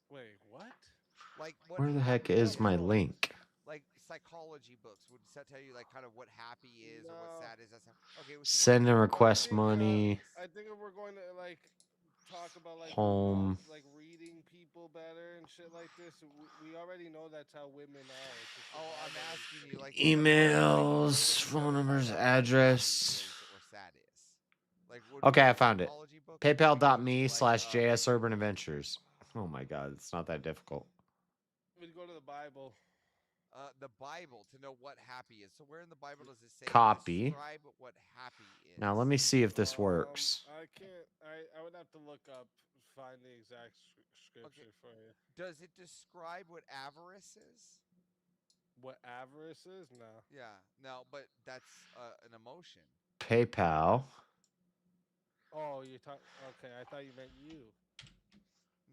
Wait, what? Like Where the heck is my link? Like psychology books would tell you like kind of what happy is or what sad is. That's okay. So Send and request money. I think if we're going to like talk about like Home. like reading people better and shit like this, we already know that's how women are. Oh, I'm asking you like Emails, phone numbers, address. or sad is. Like Okay, I found it. PayPal.me/jsurbanadventures. Oh my god, it's not that difficult. We'd go to the Bible. The Bible to know what happy is. So where in the Bible does it say Copy. describe what happy is? Now let me see if this works. I can't. I would have to look up, find the exact scripture for you. Does it describe what avarice is? What avarice is? No. Yeah, no, but that's an emotion. PayPal. Oh, you're talking. Okay, I thought you meant you.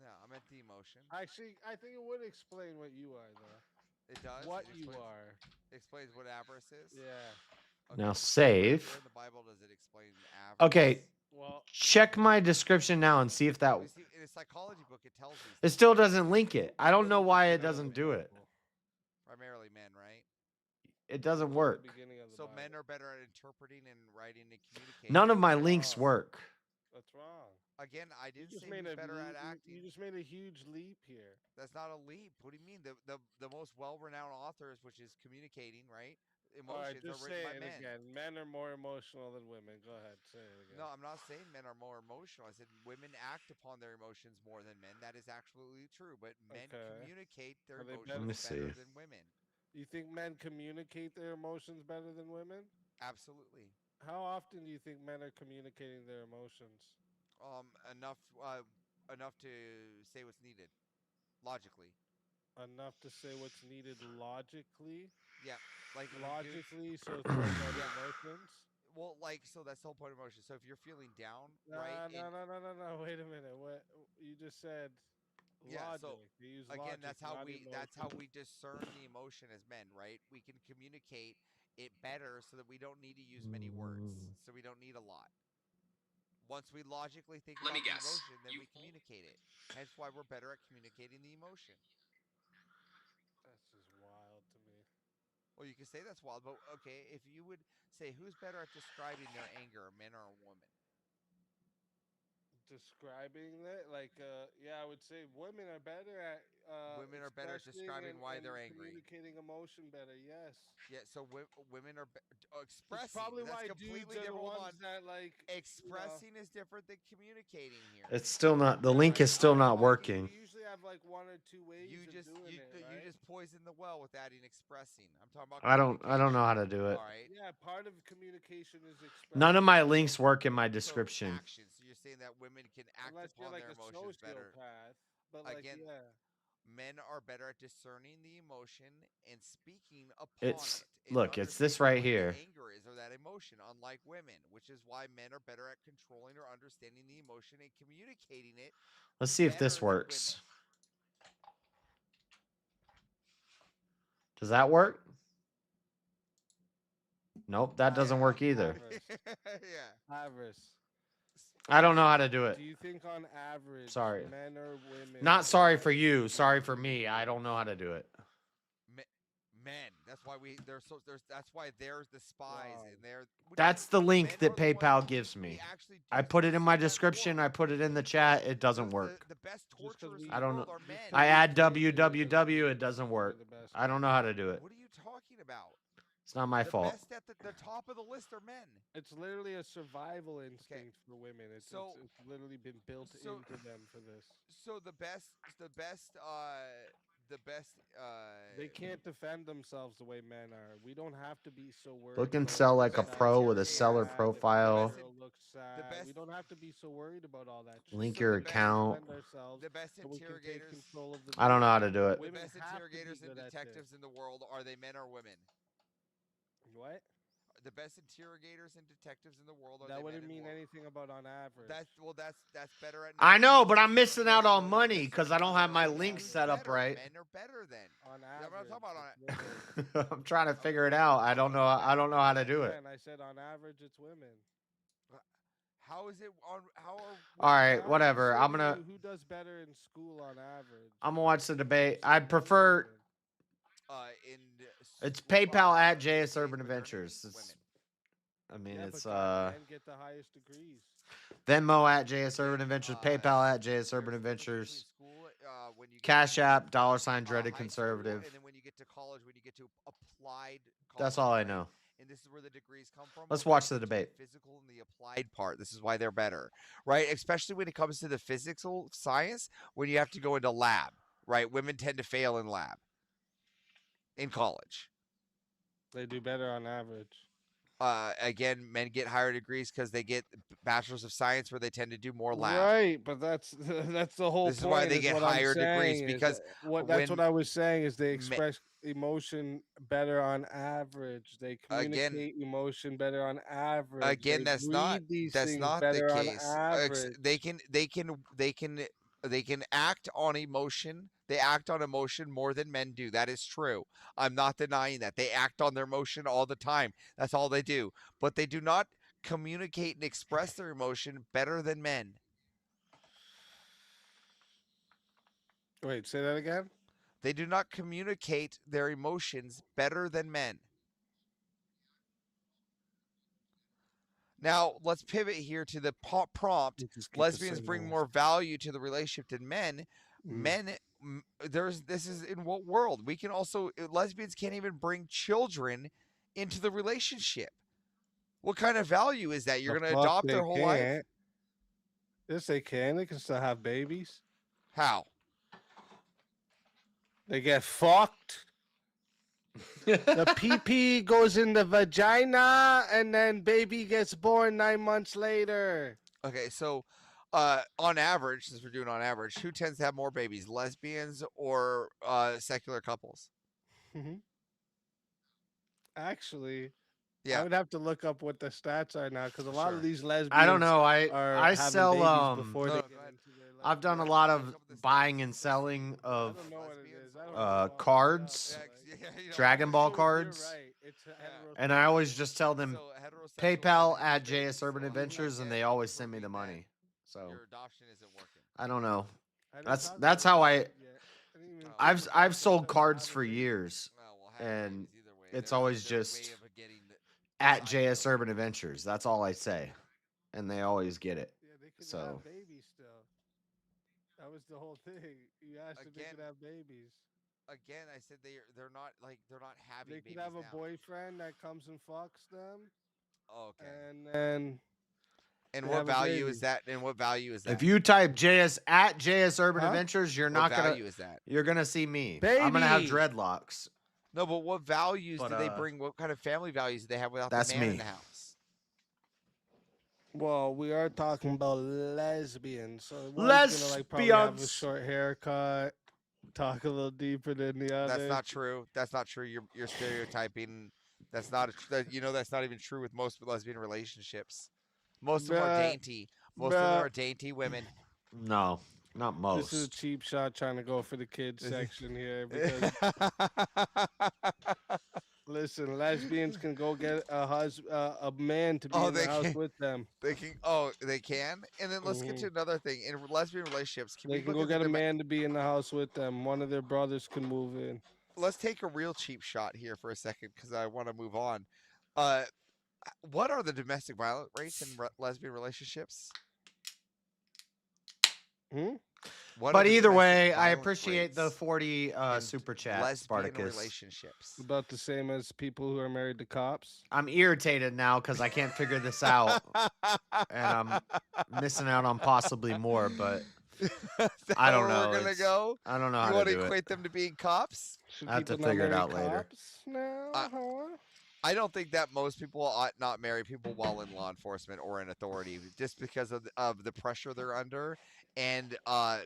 No, I meant the emotion. Actually, I think it would explain what you are, though. It does. What you are. Explains what avarice is. Yeah. Now save. Where in the Bible does it explain avarice? Okay. Well, check my description now and see if that. In a psychology book, it tells you. It still doesn't link it. I don't know why it doesn't do it. Primarily men, right? It doesn't work. So men are better at interpreting and writing and communicating. None of my links work. That's wrong. Again, I did say he's better at acting. You just made a huge leap here. That's not a leap. What do you mean? The most well-renowned authors, which is communicating, right? Emotions are written by men. Again. Men are more emotional than women. Go ahead, say it again. No, I'm not saying men are more emotional. I said women act upon their emotions more than men. That is absolutely true. But men communicate their emotions better than women. You think men communicate their emotions better than women? Absolutely. How often do you think men are communicating their emotions? Enough to say what's needed, logically. enough to say what's needed logically. Yeah, like if a dude- logically, so it's like emotions. Well, like so that's the whole point of emotion. So if you're feeling down, No, right? no. Wait a minute. What you just said? Yeah. Logic. So They use again, logic, that's how not emotion. we discern the emotion as men, right? We can communicate it better so that we don't need to use many words. So we don't need a lot. Once we logically think about the emotion, then we communicate it. Hence why we're better at communicating the emotion. That's just wild to me. Well, you can say that's wild, but okay, if you would say who's better at describing their anger, a man or a woman? Describing it, like, yeah, I would say women are better at Women are better at expressing describing why and they're angry. communicating emotion better. Yes. Yeah, so women are That's expressing. probably That's why completely dudes are the different. Hold ones on. that like Expressing is different than communicating here. It's still not. The link is still not working. We usually have like one or two ways You of just doing it, right? you just poison the well with adding expressing. I'm talking about. I don't know how to do it. All right. Yeah, part of communication is expressing. None of my links work in my description. So actions. So you're saying that women can act Unless upon you're like their a emotions better. sociopath, but like, Again, yeah. men are better at discerning the emotion and speaking upon It's it. look, it's this right here. Anger is or that emotion, unlike women, which is why men are better at controlling or understanding the emotion and communicating it. Let's see if this works. Does that work? Nope, that doesn't work either. Yeah. Avarice. I don't know how to do it. Do you think on average, Sorry. men or women? Not sorry for you. Sorry for me. I don't know how to do it. Men. That's why that's why there's the spies and they're. That's the link that PayPal gives me. I put it in my description. I put it in the chat. It doesn't work. The best torturers I don't know. are men. I add www. It doesn't work. I don't know how to do it. What are you talking about? It's not my fault. The best at the top of the list are men. It's literally a survival instinct for women. It's literally been built into them for this. So the best. They can't defend themselves the way men are. We don't have to be so worried. Look and sell like a pro with a seller profile. We don't have to be so worried about all that. Link your account. The best interrogators. I don't know how to do it. The best interrogators and detectives in the world, are they men or women? What? The best interrogators and detectives in the world are that they wouldn't men mean anything about on average. That's better at. I know, but I'm missing out on money because I don't have my links set up right. Men are better than. On average. I'm talking about on I'm trying to figure it out. I don't know how to do it. And I said on average it's women. How is it on? How are? All right, whatever. I'm gonna. Who does better in school on average? I'm gonna watch the debate. I'd prefer. It's PayPal at jsurbanadventures. I mean, it's men get the highest degrees. Venmo at jsurbanadventures, PayPal at jsurbanadventures, Cash App, $Dreadedconservative. And then when you get to college, when you get to applied college, that's all I know. And this is where the degrees come from. Let's watch the debate. Physical and the applied part. This is why they're better, right? Especially when it comes to the physical science, when you have to go into lab, right? Women tend to fail in lab. In college, they do better on average. Again, men get higher degrees because they get bachelors of science, where they tend to do more lab. Right, but that's the whole. This is why they get higher degrees because that's what I was saying is they express emotion better on average. They communicate emotion better on average. Again, that's not the case. They can act on emotion. They act on emotion more than men do. That is true. I'm not denying that. They act on their emotion all the time. That's all they do. But they do not communicate and express their emotion better than men. Wait, say that again? They do not communicate their emotions better than men. Now, let's pivot here to the prompt. Lesbians bring more value to the relationship than men. Men, this is in what world? We can also, lesbians can't even bring children into the relationship. What kind of value is that? You're going to adopt their whole life? Yes, they can. They can still have babies. How? They get fucked. The pee-pee goes in the vagina, and then baby gets born 9 months later. Okay, so On average, since we're doing on average, who tends to have more babies, lesbians or secular couples? Actually, I Yeah. would have to look up what the stats are now because a lot of Sure. these lesbians I don't know. are I having sell babies before No, they no, get go ahead. into their I've done a Yeah, lot come of up with the buying stats. and selling I of don't know what it is. I don't cards, Yeah, you know, Dragon Ball You're cards, right. It's and I always just tell them So heterosexual PayPal men at whose babies still have jsurbanadventures, and get they always for send me the being men, money. So your adoption isn't working. I don't know. I didn't That's talk that's about how I. that yet. I didn't even I've think about I've that sold until cards having for babies. years, Oh, well, having and babies either way. it's There's always there's a just way of getting at side JS children. Urban Adventures. That's all I say, and they always get it. Yeah, they could So have babies still. That was the whole thing. You asked if they Again, could have babies. again, I said they're not having They could babies have a now. boyfriend that comes and fucks them, Oh, okay. and then And they what have a value baby. is that? And what value is that? if you type JS at JS Urban Huh? Adventures, you're What not gonna. value is that? You're gonna see me. I'm gonna have Baby! dreadlocks. No, but what values But, do they bring? What kind of family values do they have without the that's man in me. the house? Well, we are talking about lesbians, so one's gonna like probably have a Lesbians. short haircut, talk a little deeper than the other. That's not true. That's not true. You're stereotyping. That's not that's not even true with most lesbian relationships. Most of them are Bruh, dainty. Most of them bruh. are dainty women. No, not This is a most. cheap shot trying to go for the kids This is- section here because listen, lesbians can go get a man to be Oh, in the they house can. with them. They can. Oh, they can. And then let's get to Mhm. another thing in lesbian relationships. Can They we can look go at the get a man to be in the house with them. One of their brothers can move in. Let's take a real cheap shot here for a second because I want to move on. Uh, what are the domestic violence rates in lesbian relationships? Hmm? What are But the either domestic way, I violence appreciate the rates 40 in super chat, lesbian Spartacus. relationships? About the same as people who are married to cops. I'm irritated now because I can't figure this out, and I'm missing out on possibly more. But Is that I don't where know. We're gonna It's- go. I don't know You how want to to do it. equate them to being cops? Should I have to people not figure it marry out later. cops now? huh? I don't think that most people ought not marry people while in law enforcement or in authority, just because of the pressure they're under and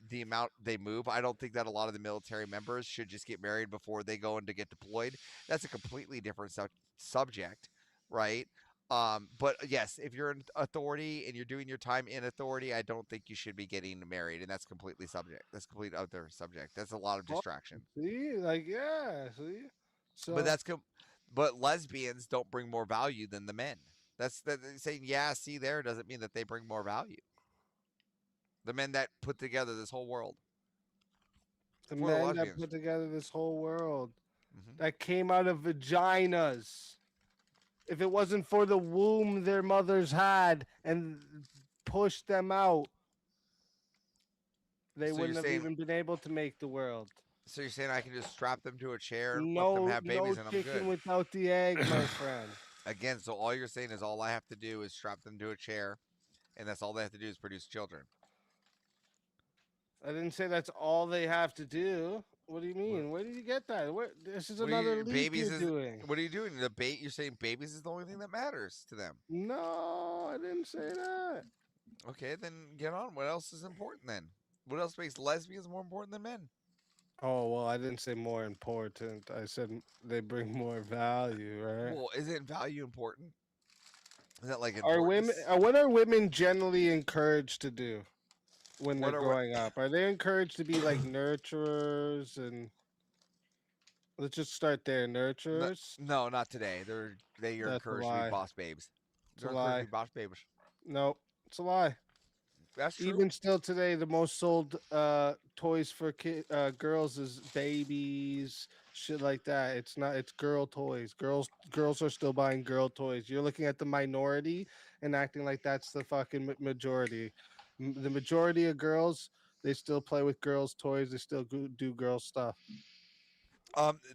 the amount they move. I don't think that a lot of the military members should just get married before they go in to get deployed. That's a completely different subject, right? But yes, if you're in authority and you're doing your time in authority, I don't think you should be getting married, and that's completely subject. That's complete other subject. That's a lot of distraction. See, like yeah, see. So But but lesbians don't bring more value than the men. That's saying yeah. See, there doesn't mean that they bring more value. The men that put together this whole world. the For the men that lesbians. put together this whole world Mhm. that came out of vaginas. If it wasn't for the womb their mothers had and pushed them out, they So wouldn't you're have saying- even been able to make the world. So you're saying I can just strap them to a chair, let them No, have babies, no and I'm chicken good? without the egg, my friend. Again, so all you're saying is all I have to do is strap them to a chair, and that's all they have to do is produce children. I didn't say that's all they have to do. What do you mean? Where did you get that? This is What are another you- leap babies you're is doing. what are you doing? You're saying babies is the only thing that matters to them. No, I didn't say that. Okay, then get on. What else is important then? What else makes lesbians more important than men? Oh well, I didn't say more important. I said they bring more value, right? Well, isn't value important? Is that like Are women? importance? What are women generally encouraged to do when What they're are wo- growing up? Are they encouraged to be like nurturers and? Let's just start there. Nurturers. No, not today. They are That's a encouraged to lie. be boss babes. It's a They're encouraged lie. to be boss babes. Nope, it's a lie. That's true. Even still today, the most sold toys for girls is babies, shit like that. It's not. It's girl toys. Girls are still buying girl toys. You're looking at the minority and acting like that's the fucking majority. The majority of girls, they still play with girls' toys. They still do girl stuff.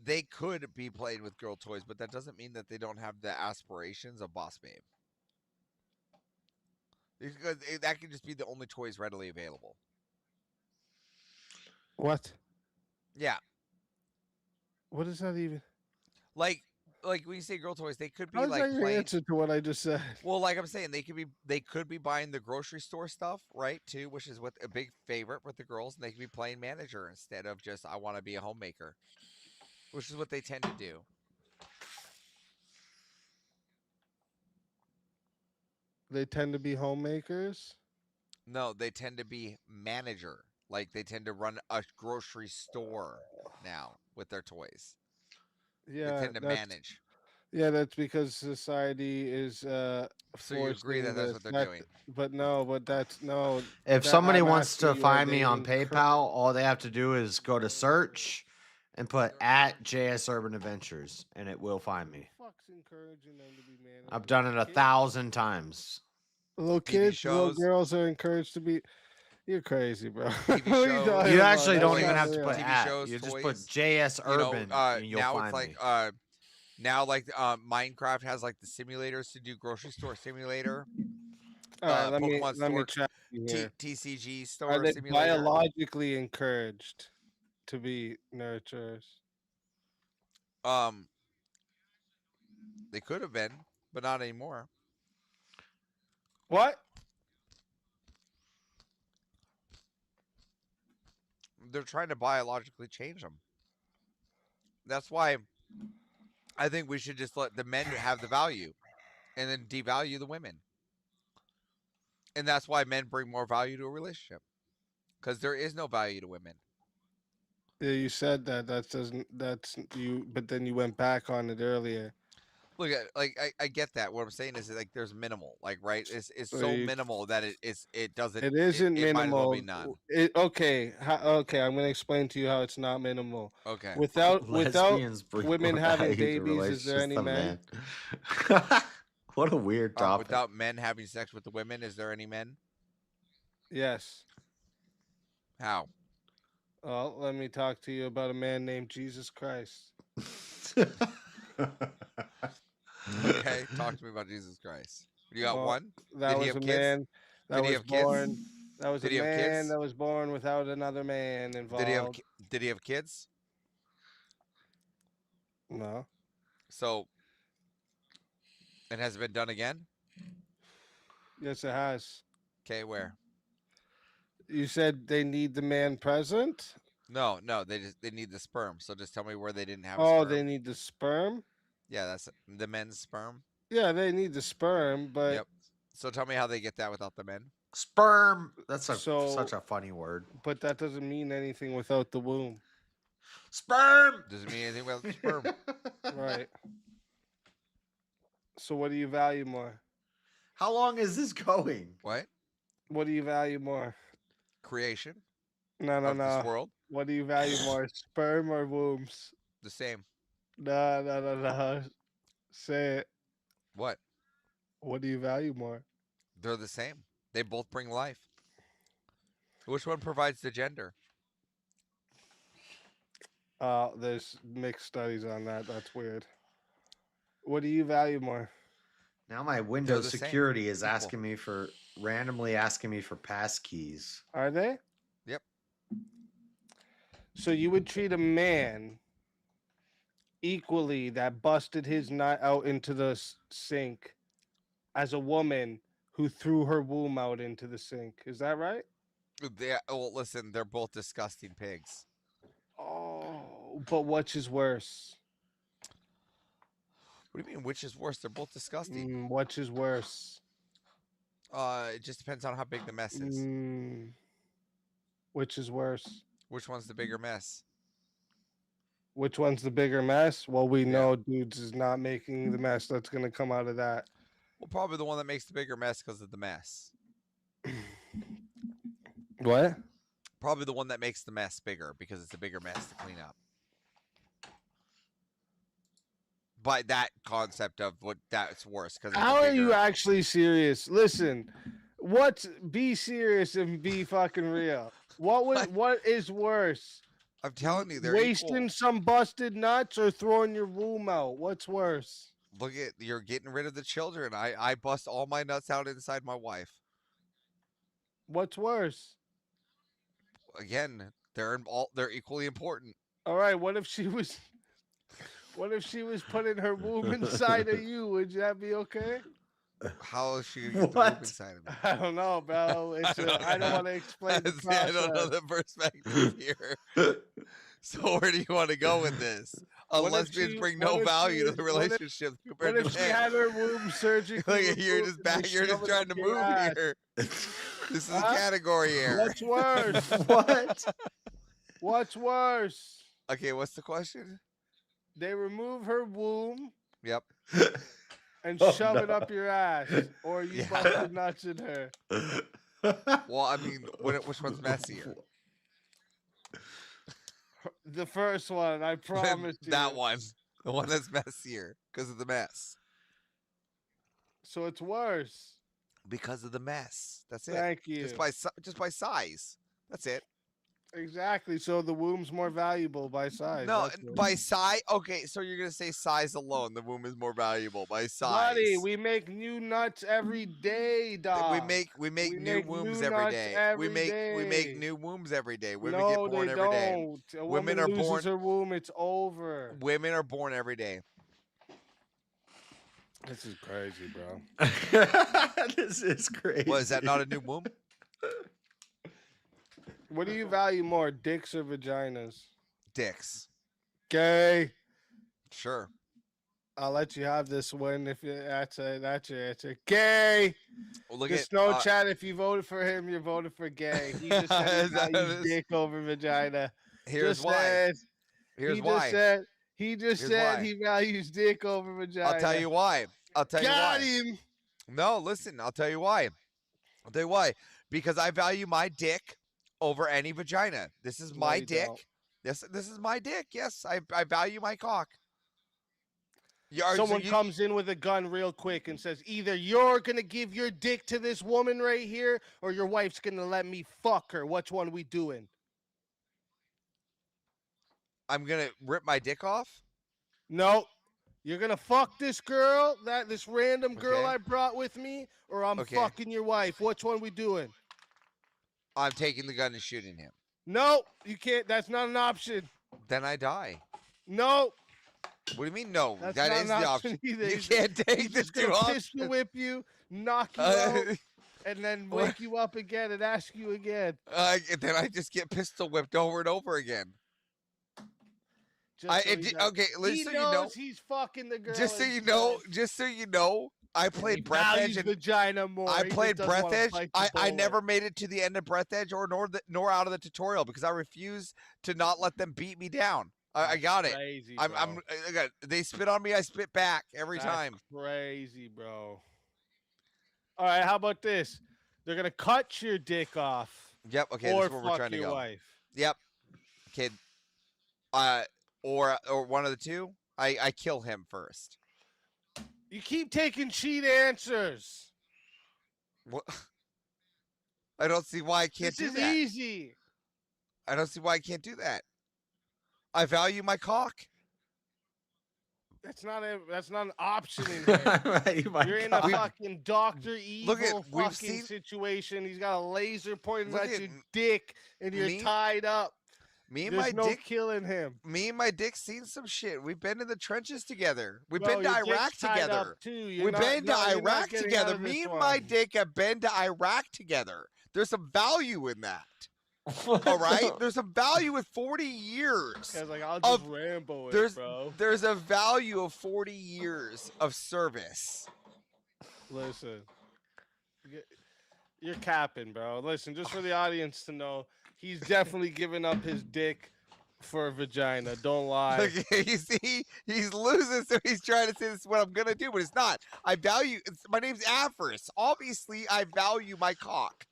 They could be playing with girl toys, but that doesn't mean that they don't have the aspirations of boss babe. Because that could just be the only toys readily available. What? Yeah, What is that even? like like when you say girl toys, they could be How's like that your plain. answer to what I just said? Well, like I'm saying, they could be buying the grocery store stuff, right? Too, which is what a big favorite with the girls, and they could be playing manager instead of just I want to be a homemaker, which is what they tend to do. They tend to be homemakers. No, they tend to be manager. Like they tend to run a grocery store now with their toys. They Yeah, tend to manage. Yeah, that's because society is So you agree that forcing that's this. what they're doing? But no, but that's no. If that somebody I'm wants asking to you, are find me they on encour- PayPal, all they have to do is go to search and put at jsurbanadventures, and it will find me. Fuck's encouraging them to be managers? I've done it 1,000 times. Little kids, little girls are encouraged to be. You're crazy, bro. What are you talking You about? actually don't That's even not have to real. put at. You just put JS You know, Urban, and you'll now find it's like me. now like Minecraft has like the simulators to do grocery store simulator. All right, let me Pokemon let me store, check you here. TCG Are store they simulator. biologically encouraged to be nurturers? They could have been, but not anymore. What? They're trying to biologically change them. That's why I think we should just let the men have the value and then devalue the women. And that's why men bring more value to a relationship because there is no value to women. Yeah, you said that. That doesn't. That's you. But then you went back on it earlier. Look at I get that. What I'm saying is like there's minimal, like right? It's So so you- minimal that it doesn't. It isn't it might as well minimal. be none. Okay. Okay. I'm gonna explain to you how it's not minimal. Okay. Without Lesbians bring women more having value to babies, is there relationships any than men? What a weird topic. Without men having sex with the women, is there any men? Yes. How? Well, let me talk to you about a man named Jesus Christ. Okay, talk to me about Jesus Christ. You got Well, one? That Did he was have a kids? man that Did he was have kids? born. That was Did a he have man kids? that was born without another man involved. Did he have kids? No. So, and has it been done again? Yes, it has. Okay, where? You said they need the man present. No, they need the sperm. So just tell me where they didn't have. Oh, sperm. they need the sperm. Yeah, that's the men's sperm. Yeah, they need the sperm, but Yep. So tell me how they get that without the men. Sperm. That's So- such a funny word. but that doesn't mean anything without the womb. Sperm. Doesn't mean anything without the sperm. Right. So what do you value more? How long is this going? What? What do you value more? Creation No, of this world. What do you value more, sperm or wombs? The same. No. Say it. What? What do you value more? They're the same. They both bring life. Which one provides the gender? There's mixed studies on that. That's weird. What do you value more? Now my They're Windows the same. security is Equal. randomly asking me for pass keys. Are they? Yep. So you would treat a man equally that busted his nut out into the sink as a woman who threw her womb out into the sink. Is that right? Well, listen, they're both disgusting pigs. Oh, but which is worse? What do you mean? Which is worse? They're both disgusting. Which is worse? It just depends on how big the mess is. Which is worse? Which one's the bigger mess? Which one's the bigger mess? Well, we know dudes is not making the mess that's going to come out of that. Well, probably the one that makes the bigger mess because of the mess. What? Probably the one that makes the mess bigger because it's a bigger mess to clean up. By that concept of what that's worse because How are you actually serious? Listen, be serious and be fucking real. What is worse? I'm telling you, they're wasting equal. some busted nuts or throwing your womb out. What's worse? Look at you're getting rid of the children. I bust all my nuts out inside my wife. What's worse? Again, they're equally important. All right, what if she was What if she was putting her womb inside of you? Would that be okay? How is she gonna get the womb What? inside of me? I don't know, bro. I don't want to explain the See, I don't know process. the perspective here. So where do you want to go with this? Lesbians bring no value to the relationship compared What to if she men. had her womb surgically Look, you're removed just and back. they You're just shove it trying up to your move ass? here. This is a Huh? category error. What's worse? What? What's worse? Okay, what's the question? They remove her womb Yep. and Oh, shove it no. up your ass, or you Yeah. bust the nuts in her. Well, I mean, which one's messier? The first one, I promise you. That one, the one that's messier, because of the mess. So it's worse. Because of the mess. That's it. Thank you. Just by size. That's it. Exactly. So the womb's more valuable by size. No, That's it. by size. Okay, so you're gonna say size alone. The womb is more valuable by size. Buddy, we make new nuts every day, dog. We make new wombs every nuts day. We make day. new wombs every day. Women No, get born they every day. don't. A Women woman are loses born. her womb, it's over. Women are born every day. This is crazy, bro. This is crazy. What, is that not a new womb? What do you value more, dicks or vaginas? Dicks. Gay. Sure. I'll let you have this one if that's your answer. Gay. Well, look Just at no chat. If you voted for him, you voted for gay. He just said he values dick over vagina. Here's Just why. said- Here's he why. Just said, he just Here's said why. he values dick over vagina. I'll tell you why. Got him. No, listen, I'll tell you why. I'll tell you why. Because I value my dick over any vagina. This is my you dick. don't. This is my dick. Yes, I value my cock. Someone comes in with a gun real quick and says, either you're going to give your dick to this woman right here or your wife's going to let me fuck her. Which one we doing? I'm gonna rip my dick off. No. You're going to fuck this girl, this random girl Okay. I brought with me, or I'm Okay. fucking your wife. Which one we doing? I'm taking the gun and shooting him. No, you can't. That's not an option. Then I die. No. What do you mean no? That's That not is an the option option. either. You He's can't take he's the just two gonna options. pistol whip you, knock you out, and then wake you up again and ask you again. Then I just get pistol whipped over and over again. Just so he knows. Okay, He so knows you know. he's fucking the girl. Just so you know, I played Breath values Edge. vagina more. I He played just doesn't Breath wanna Edge. bite the I bullet. never made it to the end of Breath Edge nor out of the tutorial because I refuse to not let them beat me down. I got it. Crazy, They spit on me, I spit back every That's time. crazy, bro. All right, how about this? They're gonna cut your dick off. Yep. Okay, or this is where we're fuck trying to your go. wife. Yep. Okay. Or one of the two. I kill him first. You keep taking cheat answers. What? I don't see why I can't This do is that. easy. I don't see why I can't do that. I value my cock. That's not an option in here. Right, my You're in God. a fucking Doctor Evil Look at- we've fucking seen- situation. He's got a laser pointing Look at at your dick, and you're me- tied up. Me and There's my no dick killing him. Me and my dick seen some shit. We've been in the trenches together. We've Bro, been to your dick's Iraq tied up together. too. You're We've not- been to no, you're not Iraq getting out together. of this Me and one. my dick have been to Iraq together. There's some value in that. All right? There's some value with 40 years. Cause like I'll of- just Rambo it, There's bro. there's a value of 40 years of service. Listen, you're capping, bro. Listen, just for the audience to know, he's definitely giving up his dick for a vagina. Don't lie. Look, you see, he's losing, so he's trying to say this is what I'm gonna do, but it's not. I value. My name's Avarice. Obviously, I value my cock.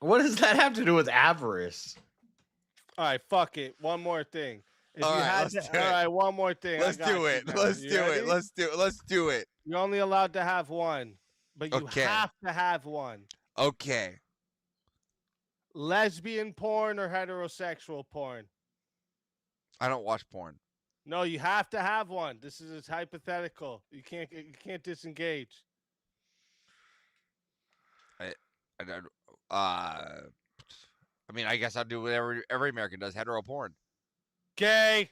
What does that have to do with avarice? All right, fuck it. One more thing. If All you right, had let's to, do all it. right, one more thing. Let's do it. Let's do it. Let's do it. Let's do it. You're only allowed to have one, but you Okay. have to have one. Okay. Lesbian porn or heterosexual porn? I don't watch porn. No, you have to have one. This is hypothetical. You can't disengage. I mean, I guess I'll do what every American does. Hetero porn. Gay.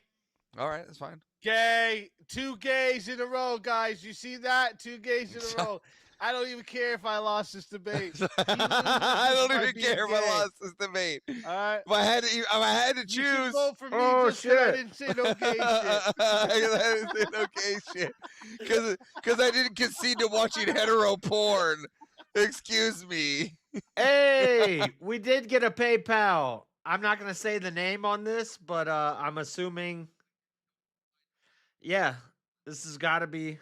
All right, that's fine. Gay. 2 gays in a row, guys. You see that? 2 gays in a row. I don't even care if I lost this debate. I don't even care if I lost this debate. All right. If I had to choose, You should vote for me Oh, just because I shit. didn't say no gay shit. I didn't say no gay shit because I didn't concede to watching hetero porn. Excuse me. Hey, we did get a PayPal. I'm not gonna say the name on this, but I'm assuming. Yeah, this has got to be.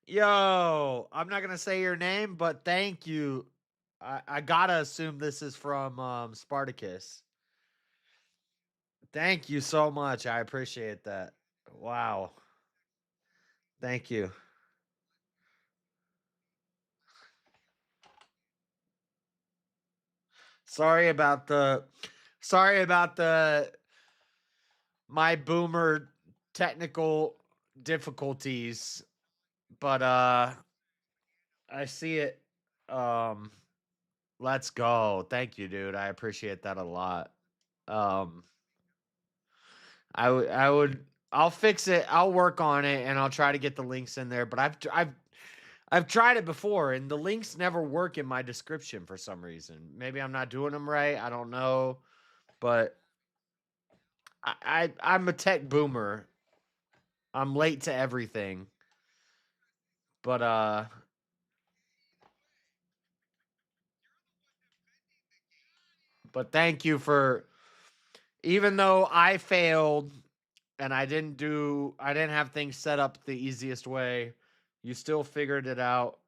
Yo, I'm not gonna say your name, but thank you. I gotta assume this is from Spartacus. Thank you so much. I appreciate that. Wow. Thank you. Sorry about the my boomer technical difficulties, but I see it. Let's go. Thank you, dude. I appreciate that a lot. I'll fix it. I'll work on it and I'll try to get the links in there, but I've tried it before and the links never work in my description for some reason. Maybe I'm not doing them right. I don't know, but I'm a tech boomer. I'm late to everything. But thank you for, even though I failed and I didn't have things set up the easiest way, you still figured it out.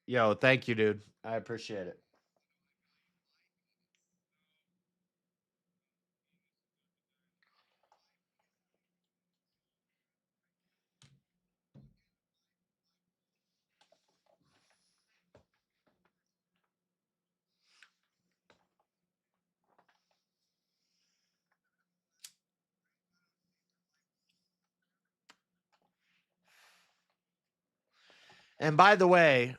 Yo, thank you, dude. I appreciate it. And by the way,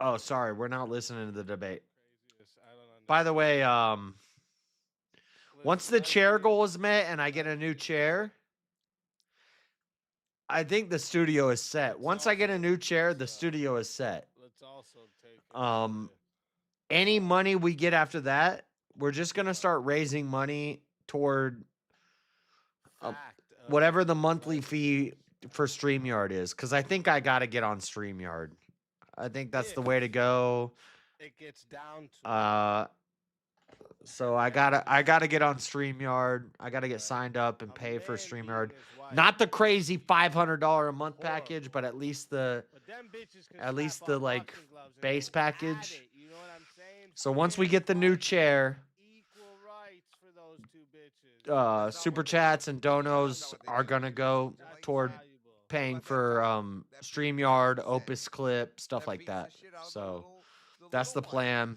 oh, sorry, we're not listening to the debate. By the way, once the chair goal is met and I get a new chair, I think the studio is set. Once I get a new chair, the studio is set. Let's also take Any money we get after that, we're just gonna start raising money toward whatever the monthly fee for StreamYard is, because I think I gotta get on StreamYard. I think that's the way to go. It gets down to So I gotta get on StreamYard. I gotta get signed up and pay for StreamYard. Not the crazy $500 a month package, but at least the like base package. So once we get the new chair, super chats and donos are gonna go toward paying for StreamYard, Opus Clip, stuff like that. So that's the plan.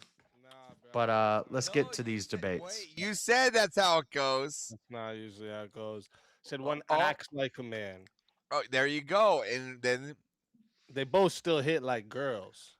But let's get to these debates. You said that's how it goes. That's not usually how it goes. Said one acts like a man. Oh, there you go. And then they both still hit like girls.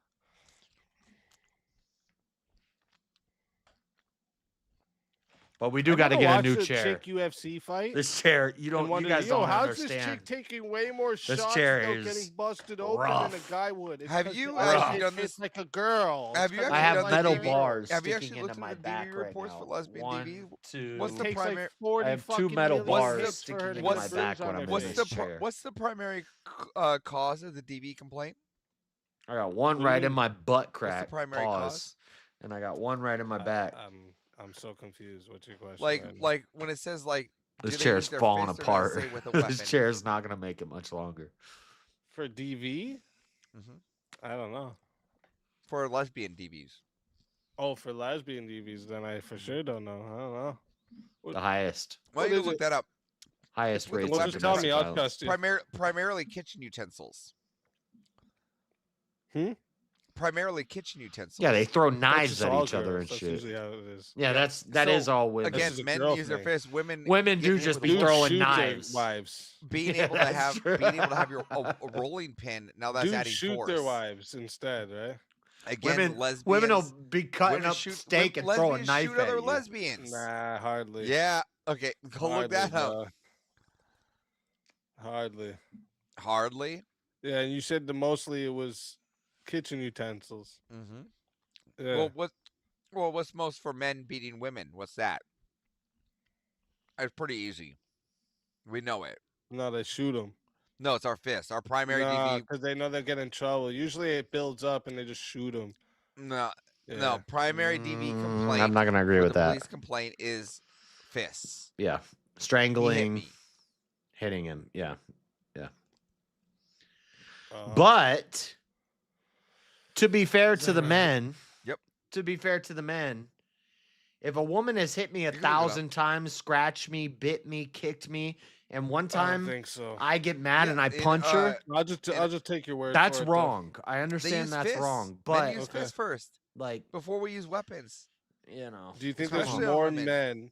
But we do got to get a new chair. Chick UFC fight. This chair, you guys don't how's understand. This chick taking way more shots this chair without is getting busted open rough. than a guy would? It's Have you actually done this like a girl? Have you I have done metal DV? bars Have you sticking actually into looked my at the back DV right reports now. for lesbian One, DV? two. What's the Takes like primary? 40 I have two fucking metal million bars steps sticking for her to into get my bruised back on when her I'm in What's face. this the chair. what's the primary cause of the DV complaint? I got one right in my butt crack. What's the primary Pause. cause? And I got one right in my back. I'm so confused. What's your question? Like when it says like This do they chair's use their falling fist or does it apart. say with a weapon? This chair's not gonna make it much longer. For DV? I don't know. For lesbian DVs. Oh, for lesbian DVs, then I for sure don't know. I don't know. The highest. Why don't you look that up? Highest It's with a rates of weapon. Just tell me, domestic I'll violence. trust you. Primarily kitchen utensils. Primarily kitchen utensils. Yeah, they throw That's knives just at all each other girls. and That's shit. usually how it is. Yeah, that is So, all women. Again, This is a men girl use their thing. fists. Women do hit just with be a throwing shoot their knives. wives. being Yeah, able to that's have true. being able to have your a rolling pin. Now that's Dudes adding shoot force. their wives instead, right? Again, Women lesbians. will be cutting women up shoot, steak and throw a lesbians knife shoot at other you. lesbians. Nah, hardly. Yeah. Okay. Go look that up. Bro. Hardly. Hardly. Yeah, and you said mostly it was kitchen utensils. Mm-hmm. Yeah. Well, what's most for men beating women? What's that? It's pretty easy. We know it. No, they shoot them. No, it's our fist. Our primary No, DV. because they know they'll get in trouble. Usually it builds up and they just shoot them. No, Yeah. no. Primary DV complaint. I'm not gonna agree for with the that. Police complaint is fists. Yeah, strangling, me. hitting him. Yeah, yeah. Uh-huh. But to be fair to the men, Yep. To be fair to the men, if a woman has hit me can look it 1,000 times, scratched me, bit me, kicked me, and one I time don't think so. I get mad Yeah, and I punch her, I'll just take your word. that's for it, though. wrong. I They understand use that's fists. wrong, Men but use fists first like before we use weapons. you know, Do you think Especially there's on more women. men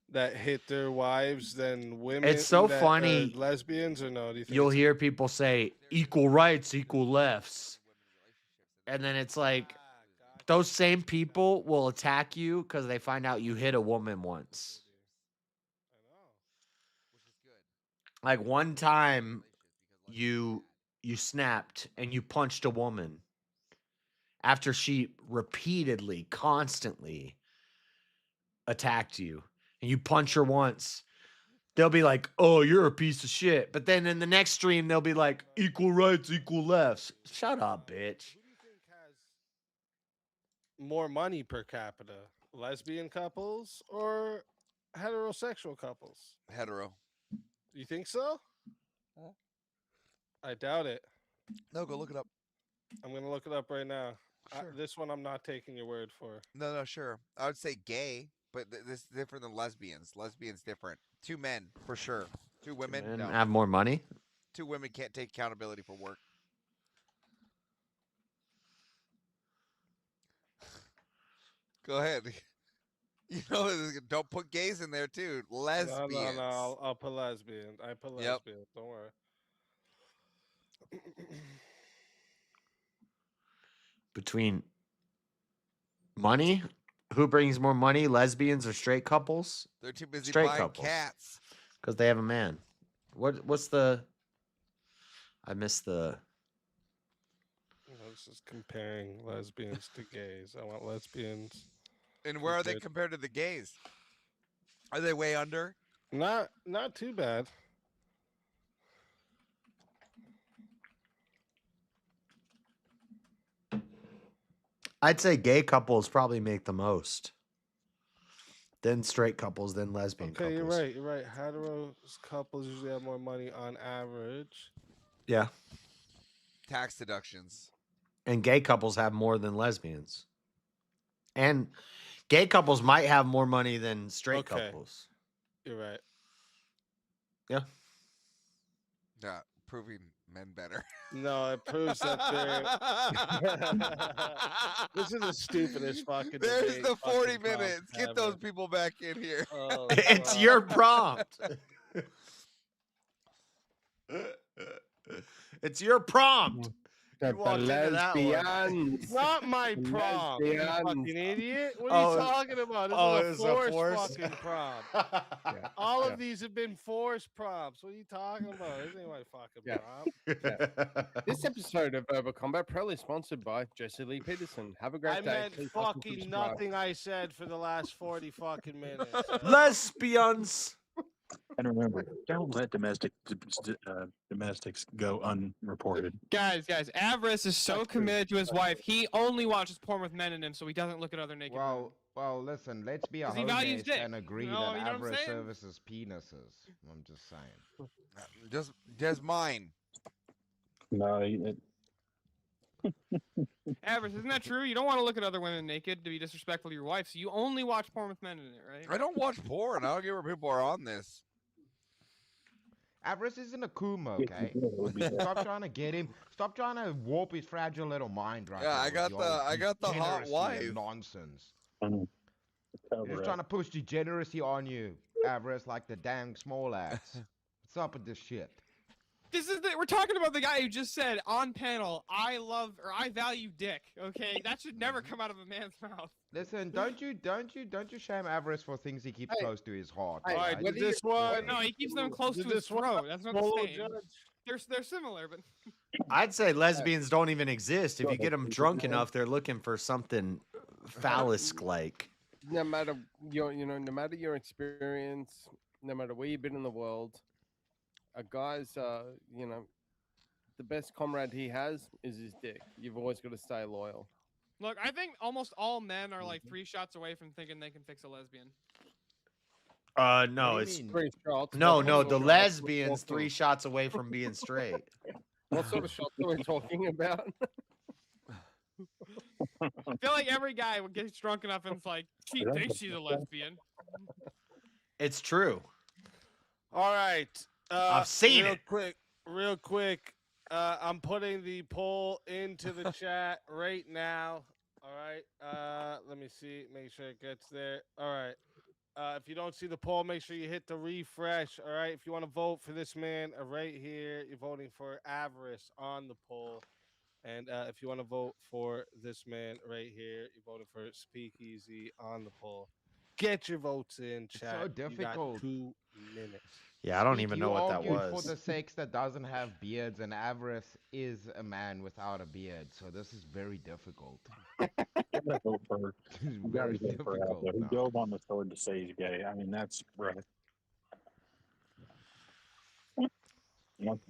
that hit their wives than women? It's so that are funny. lesbians or no? Do you think you'll it's- hear people say equal rights, equal lefts, and then it's like those same people will attack you because they find out you hit a woman once. Like one time you snapped and you punched a woman after she repeatedly, constantly attacked you, and you punch her once, they'll be like, oh, you're a piece of shit. But then in the next stream, they'll be like, equal rights, equal lefts. Shut up, bitch. Who do you think has more money per capita? Lesbian couples or heterosexual couples? Hetero. You think so? I doubt it. No, go look it up. I'm gonna look it up right now. Sure. This one I'm not taking your word for. No, sure. I would say gay, but this is different than lesbians. Lesbians different. 2 men for sure. 2 women. And No. have more money. 2 women can't take accountability for work. Go ahead. You know, don't put gays in there too. Lesbians. No. I'll put lesbian. I put Yep. lesbian. Don't worry. Between money, who brings more money, lesbians or straight couples? They're too busy Straight buying couples. cats. Because they have a man. What's the? I missed the. This is comparing lesbians to gays. I want lesbians. And where are they Good. compared to the gays? Are they way under? Not too bad. I'd say gay couples probably make the most. Then straight couples, then lesbian Okay, couples. you're right. Hetero couples usually have more money on average. Yeah. Tax deductions. And gay couples have more than lesbians. And gay couples might have more money than straight Okay. couples. You're right. Yeah. Yeah, proving men better. No, it proves that they're. This is the stupidest fucking. There's debate the 40 fucking prompt minutes. Get ever. those people back in here. Oh, It's fuck. your prompt. It's your prompt. You walked into that one. It's not my prompt, you Lesbians. fucking idiot. What Oh, are you talking about? This oh, is it a was a forced force? fucking prompt. All of these have been forced prompts. What are you talking about? This ain't my fucking prompt. This episode of Verbal Combat proudly sponsored by Jesse Lee Peterson. Have a great I day. meant Please like and fucking subscribe. nothing I said for the last 40 fucking minutes. Lesbians. And remember, don't let domestics go unreported. Guys, Avarice is so committed to his wife, he only watches porn with men in him, so he doesn't look at other naked women. Well, listen, let's be a 'Cause he values honest dick, and agree you know that what I'm average saying? services penises. I'm just saying. Just mine. No, Avarice, isn't that true? You don't want to look at other women naked to be disrespectful to your wife, so you only watch porn with men in it, right? I don't watch porn. I don't get where people are on this. Avarice isn't a Kuma, okay? Stop trying to get him. Stop trying to warp his fragile little mind right Yeah, now I with got your the hot degeneracy wife. and nonsense. Cover Just up. trying to push degeneracy on you, Avarice, like the dang small axe. What's up with this shit? We're talking about the guy who just said on panel, I value dick. Okay, that should never come out of a man's mouth. Listen, don't you shame Avarice for things he keeps close to his heart. All right, alright? did this one? No, he keeps them close did to his this one throat. That's not the solo same. judge? They're similar, but I'd say lesbians don't even exist. If you get them drunk enough, they're looking for something phallus-like. No matter no matter your experience, no matter where you've been in the world, a guy's the best comrade he has is his dick. You've always got to stay loyal. look, I think almost all men are like 3 shots away from thinking they can fix a lesbian. No, What do it's you mean? 3 shots. no, what no. sort The of shots lesbian's we're 3 shots away from being straight. What sort of shots are we talking about? I feel like every guy would get drunk enough and it's like, she thinks she's a lesbian. It's true. All right. I've seen real it. Real quick. I'm putting the poll into the chat right now. All right. Let me see. Make sure it gets there. All right. If you don't see the poll, make sure you hit the refresh. All right. If you want to vote for this man right here, you're voting for Avarice on the poll. And if you want to vote for this man right here, you're voting for Speakeasy on the poll. Get your votes in, chat. so You difficult. got 2 minutes. Yeah, I don't Speak, even you know what that argued was. for the sex that doesn't have beards, and Avarice is a man without a beard, so this is very difficult. gotta vote for, It's you very gotta vote for difficult Alpha. He now. drove on the sword to say he's gay. I mean, that's right.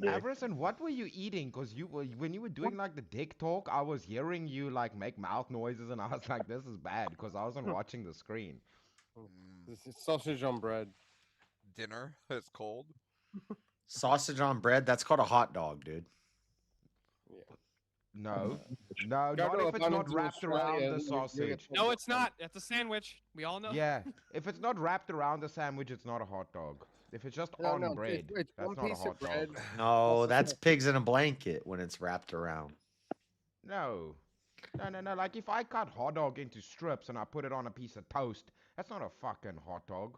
Avarice, and what were you eating? Because when you were doing like the dick talk, I was hearing you like make mouth noises, and I was like, "This is bad," because I wasn't watching the screen. This is sausage on bread. Dinner. It's cold. Sausage on bread? That's called a hot dog, dude. No, no, Go not to if it's not abundance in wrapped Australia, around the and you get sausage. No, it's not. That's a sandwich. We all know. Yeah, if it's not wrapped around the sandwich, it's not a hot dog. If it's just No, on no, bread, it's that's one not a piece of hot bread. dog. No, that's pigs in a blanket when it's wrapped around. No. No. Like if I cut hot dog into strips and I put it on a piece of toast, that's not a fucking hot dog.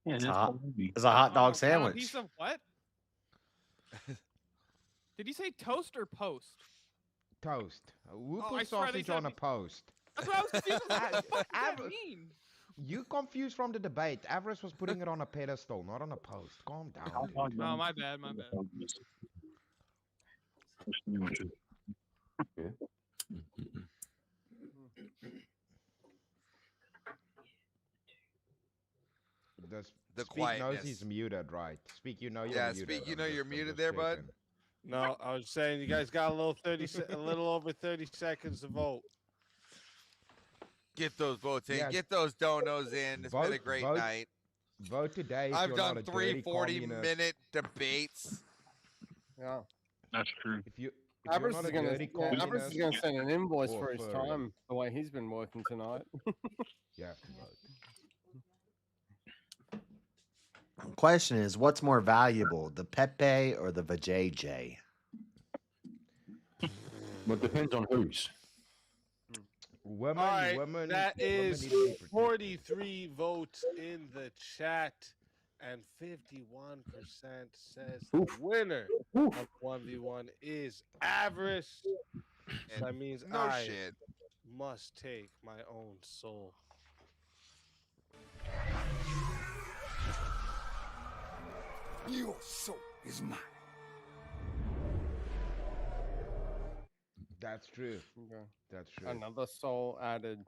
Yeah, It's, that's it's a hot dog On a sandwich. piece of what? Did you say toast or post? Toast. Who Oh, I puts swear they sausage said on a me- post? That's what I was confused. What the fuck does that mean? You confused from the debate. Avarice was putting it on a pedestal, not on a post. Calm down, dude. Oh, my bad, my bad. The Speak knows quietness. he's muted, right? Speak, you know you're Yeah, muted. Speak, you I'm know just- you're I'm muted just there, bud. checking. No, I was saying you guys got a little over 30 seconds to vote. Get those votes in. Yeah. Get those donos in. It's been a great vote night. Vote today. If I've you're done not a 3 dirty 40-minute debates. Yeah. That's true. If you're Avarice not is a gonna dirty Avarice is gonna send an invoice or for his furry. time the way he's been working tonight. You have to vote. Question is, what's more valuable, the Pepe or the vajayjay? Well, it depends on whose. Women, All right, women. that women is need to be protected. 43 votes in the chat, and 51% says the winner of 1v1 is Avarice. And That means no I shit. must take my own soul. Your soul is mine. That's true. Okay. That's true. Another soul added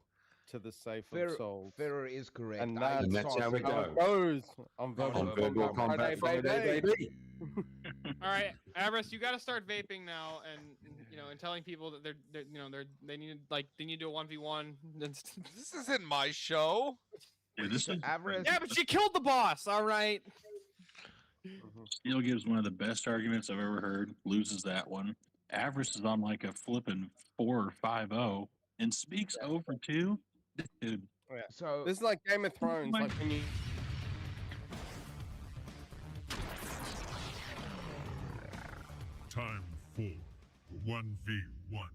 to the safe of Ferrer, souls. Ferrer is correct. And, I eat that's how it sausage. goes. I'm voting On for Verbal Good Combat Friday, baby. All right, Avarice, you got to start vaping now, and and telling people that they need to do a 1v1. This isn't my show. Dude, this is Avarice. Yeah, but she killed the boss. All right. Steele gives one of the best arguments I've ever heard. Loses that one. Avarice is on like a flipping 4 or 5-0 and speaks over 2. Dude, Yeah. So This is like Game of Thrones. Like when you Time for 1v1.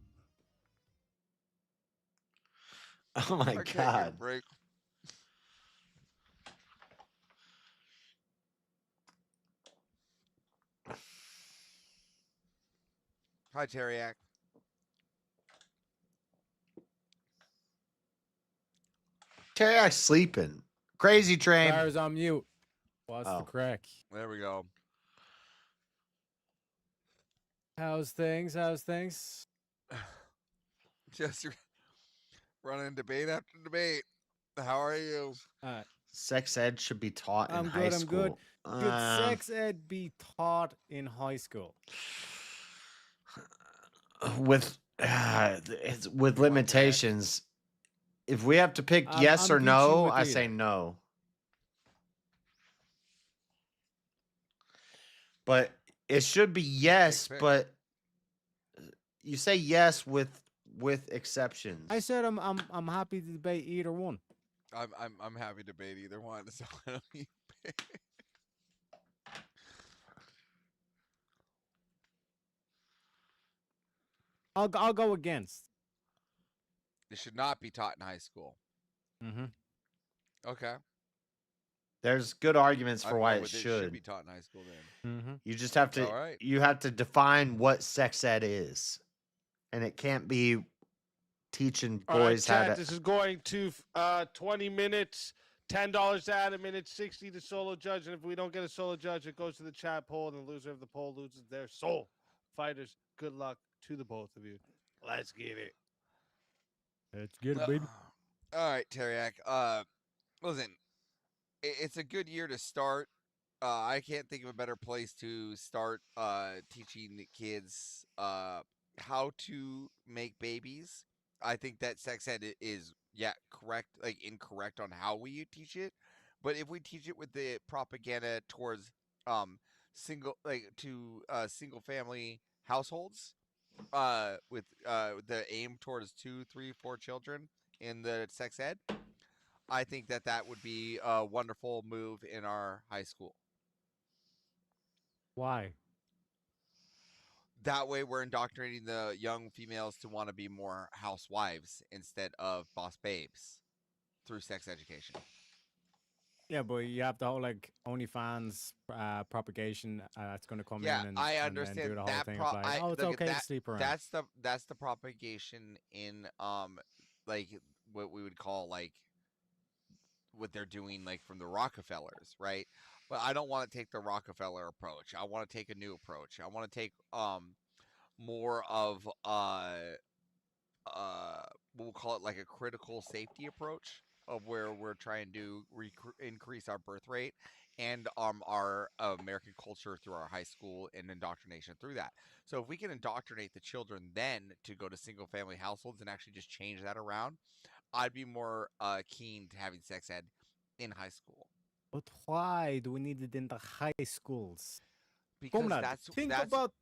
Oh my I can't get a god. break. Hi, Teriak. Teriak's sleeping. Crazy train. Bar's on mute. What's the Oh. crack? There we go. How's things? How's things? Just running debate after debate. How are you? Sex ed should be taught in I'm high good. I'm school. good. Should sex ed be taught in high school? With limitations. If we have to pick yes I'm or Gucci no, with I say either. no. But it should be yes, pick. but you say yes with exceptions. I said I'm happy to debate either one. I'm happy to debate either one. So I don't need to pick. I'll go against. It should not be taught in high school. Mm-hmm. Okay. There's good arguments for I'm why going it with should. be taught in high school then. Mm-hmm. You just have to All right. you have to define what sex ed is. And it can't be teaching All right, boys how chat. to This is going to 20 minutes. $10 to add a minute, 60 to solo judge, and if we don't get a solo judge, it goes to the chat poll, and the loser of the poll loses their soul. Fighters, good luck to the both of you. Let's get it. Let's get it, baby. All right, Teriak. Listen, it's a good year to start. I can't think of a better place to start teaching the kids how to make babies. I think that sex ed is correct, like incorrect on how we teach it. But if we teach it with the propaganda towards single family households, with the aim towards 2, 3, 4 children in the sex ed, I think that would be a wonderful move in our high school. Why? That way, we're indoctrinating the young females to want to be more housewives instead of boss babes through sex education. Yeah, but you have the whole like OnlyFans propagation that's going to come in and I and understand then do the whole that. thing of like, oh, it's Look, okay to sleep around. That's the propagation in like what we would call like what they're doing like from the Rockefellers, right? But I don't want to take the Rockefeller approach. I want to take a new approach. I want to take more of we'll call it like a critical safety approach of where we're trying to increase our birth rate and our American culture through our high school and indoctrination through that. So if we can indoctrinate the children then to go to single family households and actually just change that around, I'd be more keen to having sex ed in high school. But why do we need it in the high schools? Because Comrade,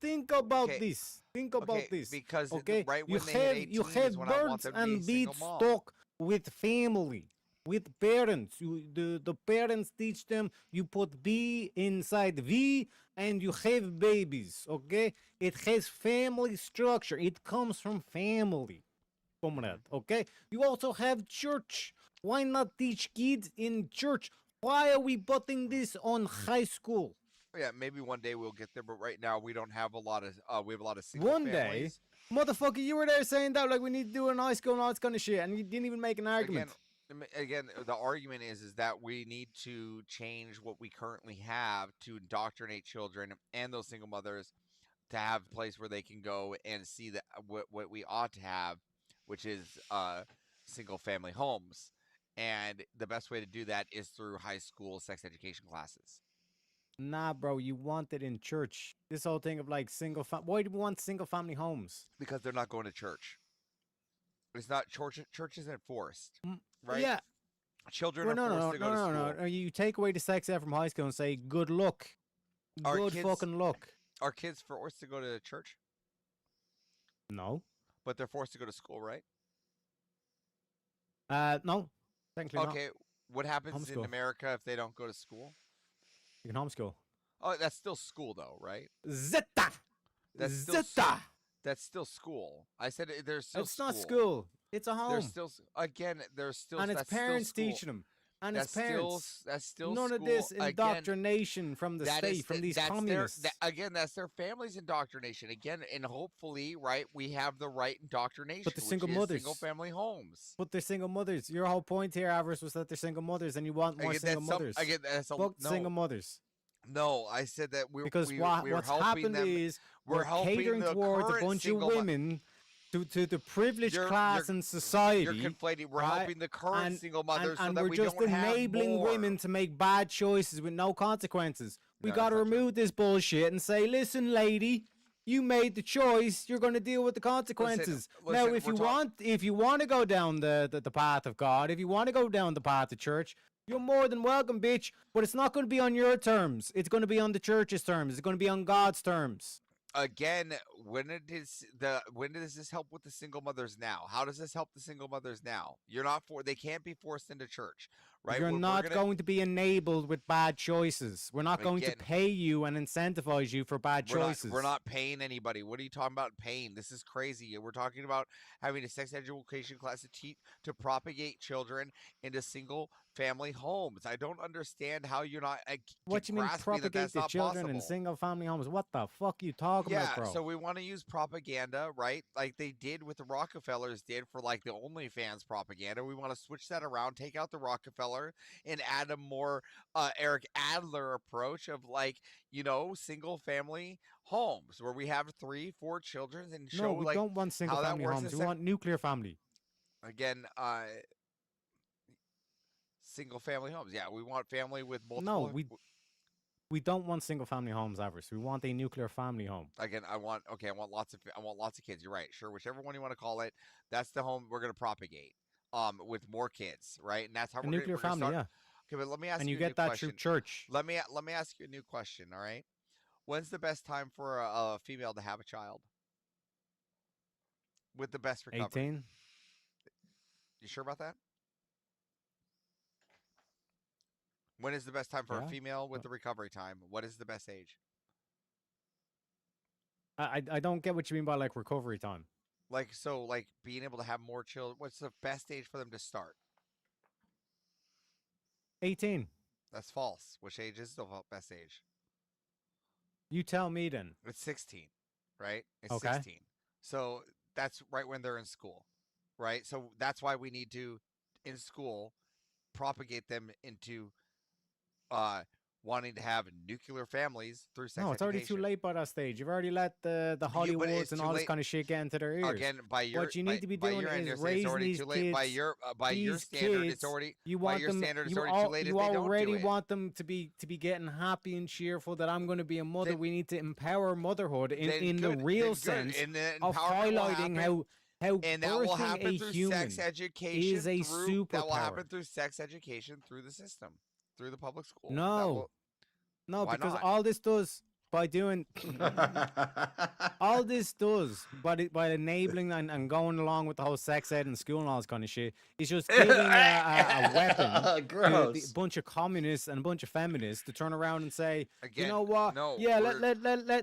think about okay, this. Think about this. Because Okay, right you when they hit 18 you have is when I want birds them to be and a single beats mom. talk with family, with parents. The parents teach them. You put B inside V, and you have babies. Okay, it has family structure. It comes from family, comrade. Okay, you also have church. Why not teach kids in church? Why are we putting this on high school? Yeah, maybe one day we'll get there, but right now we don't have a lot of we have a lot of single One day, families. motherfucker, you were there saying that like we need to do it in high school and all this kind of shit, and you didn't even make an argument. Again, the argument is that we need to change what we currently have to indoctrinate children and those single mothers to have a place where they can go and see that what we ought to have, which is single family homes. And the best way to do that is through high school sex education classes. Nah, bro, you want it in church. This whole thing of like why do we want single family homes? Because they're not going to church. It's not church. Church isn't forced, right? Yeah. Children Well, are forced to go to school. No. You take away the sex ed from high school and say good luck. Good fucking luck. Are kids forced to go to church? No. But they're forced to go to school, right? No. Technically okay. Not. What happens in Homeschool. America if they don't go to school? You can homeschool. Oh, that's still school, though, right? Zeta. That's still school. I said there's still. It's not school. It's a home. There's still and it's that's parents still teaching them. and his parents. That's still None school. of this Again, indoctrination from the that is state, from these that's communists. again, that's their family's indoctrination. Again, and hopefully, right, we have the right indoctrination, But they're which single is mothers. single family homes. But they're single mothers. Your whole point here, Avarice, was that they're single mothers, and you want more Again, single that's some- mothers. again, that's a- Fuck no. single mothers. No, I said that Because we're what's helping happened them. is we're we're helping catering the towards a current bunch of single mo- women, to the privileged You're- class you're- in society. You're conflating. We're right? helping the current single mothers and so that we're we just don't have enabling more. women to make bad choices with no consequences. We No, got to that's not remove this bullshit and say, listen, lady, you made the choice. You're going to deal with the consequences. now, listen, if we're you want to go down the path of God, if you want to go down the path of church, you're more than welcome, bitch. But it's not going to be on your terms. It's going to be on the church's terms. It's going to be on God's terms. Again, when does this help with the single mothers now? How does this help the single mothers now? They can't be forced into church, right? You're not going to be enabled with bad choices. We're not going to Again, pay you and incentivize you for bad choices. We're not paying anybody. What are you talking about paying? This is crazy. We're talking about having a sex education class to propagate children into single family homes. I don't understand how you're not What you mean grasping that propagate that's the not children in possible. single family homes? What the fuck you talking Yeah, about, bro? so we want to use propaganda, right? Like they did with the Rockefellers did for like the OnlyFans propaganda. We want to switch that around, take out the Rockefeller and add a more Eric Adler approach of like, single family homes where we have 3-4 children and show No, we like don't want single how that family works homes. in We want nuclear family. again single family homes. Yeah, we want family with multiple. No, we don't want single family homes, Avarice. We want a nuclear family home. Again, I want lots of kids. You're right. Sure, whichever one you want to call it, that's the home we're going to propagate. With more kids, right? And that's how A we're nuclear gonna family, start. yeah. Okay, but let me ask And you you a new get that question. through church. Let me ask you a new question. All right, when's the best time for a female to have a child? With the best recovery. 18. You sure about that? When is the best time for a Yeah. female with the recovery time? What is the best age? I don't get what you mean by like recovery time. Like being able to have more children. What's the best age for them to start? 18. That's false. Which age is the best age? You tell me then. It's 16, right? It's Okay. 16. So that's right when they're in school, right? So that's why we need to, in school, propagate them into wanting to have nuclear families through sex No, it's already too education. late by that stage. You've already let the but Hollywoods it's and too all this late. kind of shit get into their ears. Again, by your what you need to be by doing your end, is it's raising already these too kids. late. By your these standard, kids, it's already you by want your them, standard, it's you already too late if you they don't already do it. want them to be getting happy and cheerful that I'm going to be a mother. We need to empower motherhood in the real sense And the of empowerment will highlighting happen- how and that will birthing happen a through human sex education. is a That will happen superpower. through sex education through the system, through the public school. That No, will- no, Why because not? all this does by doing all this does by enabling and going along with the whole sex ed and school and all this kind of shit is just giving a weapon to a Gross. bunch of communists and a bunch of feminists to turn around and say, you Again, know what? no, yeah, we're-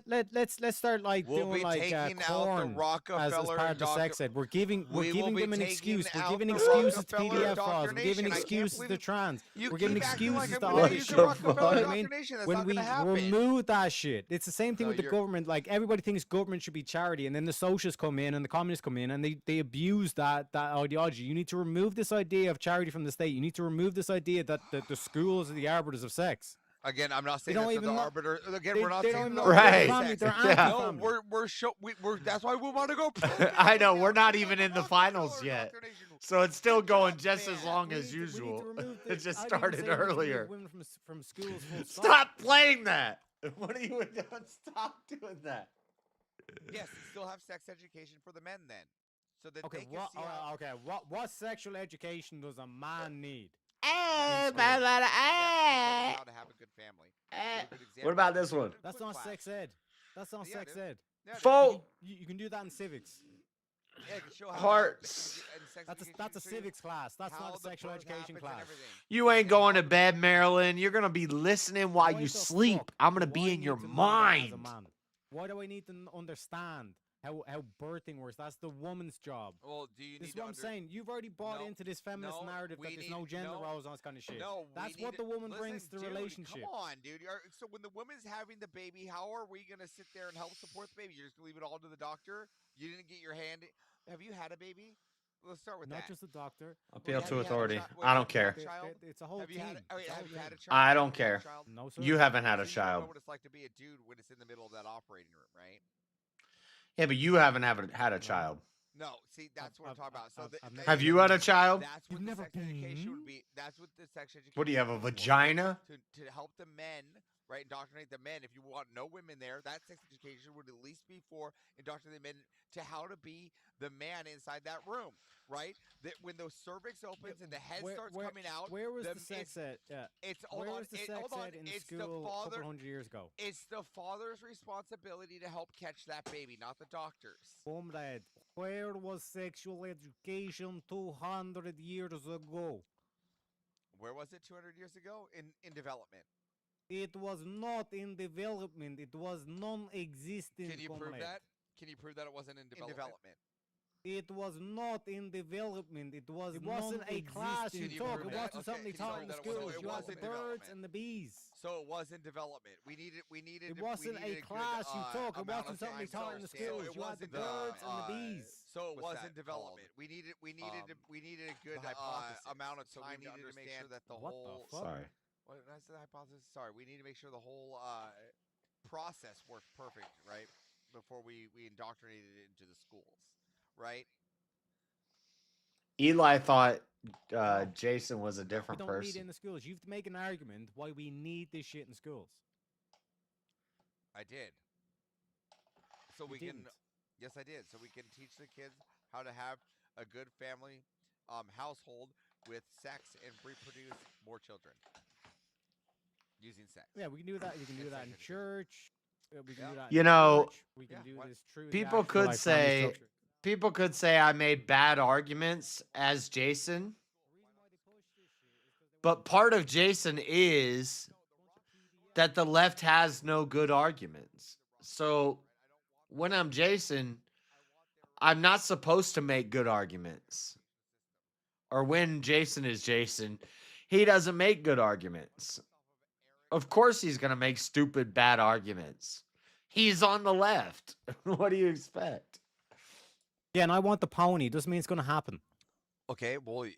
let's start like We'll doing be like taking out the corn as Rockefeller part of the sex ed. We're giving We will be them an taking excuse. We're out giving the excuses to Rockefeller PDF files. We're giving indoctrination. I can't excuses to believe trans. you We're giving keep acting like excuses I'm to gonna all use this the shit. Rockefeller You know what I mean? indoctrination. That's When not we gonna happen. remove that shit, it's the same thing No, with the you're- government. Like everybody thinks government should be charity, and then the socialists come in and the communists come in, and they abuse that ideology. You need to remove this idea of charity from the state. You need to remove this idea that the schools are the arbiters of sex. Again, I'm not saying don't that's the even know- arbiter. Again, they- we're not they saying don't the know they're arbiter of family, sex. they're No, anti-family. we're that's why we want to go. I know we're not even in the finals yet, so it's still going just as long as usual. It just started earlier. Women from schools. full Stop playing that. What are you doing? Stop doing that. Yes, still have sex education for the men then, so that Okay, they can see how. okay, what sexual education does a man need? Hey, How to have a good family. A good example. What about this one? That's not sex ed. That's not Yeah, sex it is. ed. Yeah, it is. Full You can do that in civics. Yeah, it can show how hearts. That's a civics class. That's how not a the sexual birth education happens and class. everything. You ain't going to bed, Marilyn. You're gonna be listening while Why you the sleep. fuck I'm gonna do be I in your need to know that as a mind. man? Why do I need to understand how birthing works. That's the woman's job. Well, do you This need is what I'm saying. You've already bought into this feminist narrative that there's no gender roles on this kind of shit. No, That's what the woman brings to the relationship. Come on, dude. So when the woman's having the baby, how are we gonna sit there and help support the baby? You're just gonna leave it all to the doctor? You didn't get your hand. Have you had a baby? Let's start with Not that. just the doctor. Appeal Have to you had a authority. chi- I don't have you had care. a child? It's a whole Have you team. had? It's a Have whole you had a team. child? I Have don't you had a care. child? No, sir. You haven't had a So you don't know child. what it's like to be a dude when it's in the middle of that operating room, right? Yeah, but you haven't had a child. No, see, that's what I'm talking about. So Have you had a child? That's what the sex education would be. That's what the sex education. What do you have, a would be for, vagina? To help the men, right? Indoctrinate the men. If you want no women there, that sex education would at least be for indoctrinating the men to how to be the man inside that room, right? That when the cervix opens and the head starts coming out. Where was the sex ed? Yeah. It's Where was the sex ed in school a couple hundred years ago? It's the father's responsibility to help catch that baby, not the doctor's. Comrade, where was sexual education 200 years ago? Where was it 200 years ago? In development. It was not in development. It was non-existent. Can you prove comrade. that? Can you prove that it wasn't in development? It was not in development. It was. It wasn't a non-existent. class you Can you took. prove It that? wasn't Okay, something they can you taught prove in the that it wasn't- schools. it You had the wasn't birds development? and the bees. So it was in development. We needed. It wasn't a class you took. It amount wasn't of something they time taught in the so schools. it You had was the in birds and the development. bees. So it What's was that in development. We needed a good hypothesis. amount of So time we to needed to make understand sure that the What the whole. fuck? Sorry. What did I say? The hypothesis. Sorry, we need to make sure the whole process worked perfect, right? Before we indoctrinated it into the schools, right? Eli thought Jason was a We different don't need it person. in the schools. You have to make an argument why we need this shit in schools. I did. So You we can. didn't. Yes, I did. So we can teach the kids how to have a good family household with sex and reproduce more children using sex. Yeah, we can do that. You can do that in church. We can do that. You in know, church. We can do this true. People could say I made bad arguments as Jason. But part of Jason is that the left has no good arguments. So when I'm Jason, I'm not supposed to make good arguments. Or when Jason is Jason, he doesn't make good arguments. Of course he's going to make stupid, bad arguments. He's on the left. What do you expect? Yeah, and I want the pony. Doesn't mean it's going to happen. Okay, well,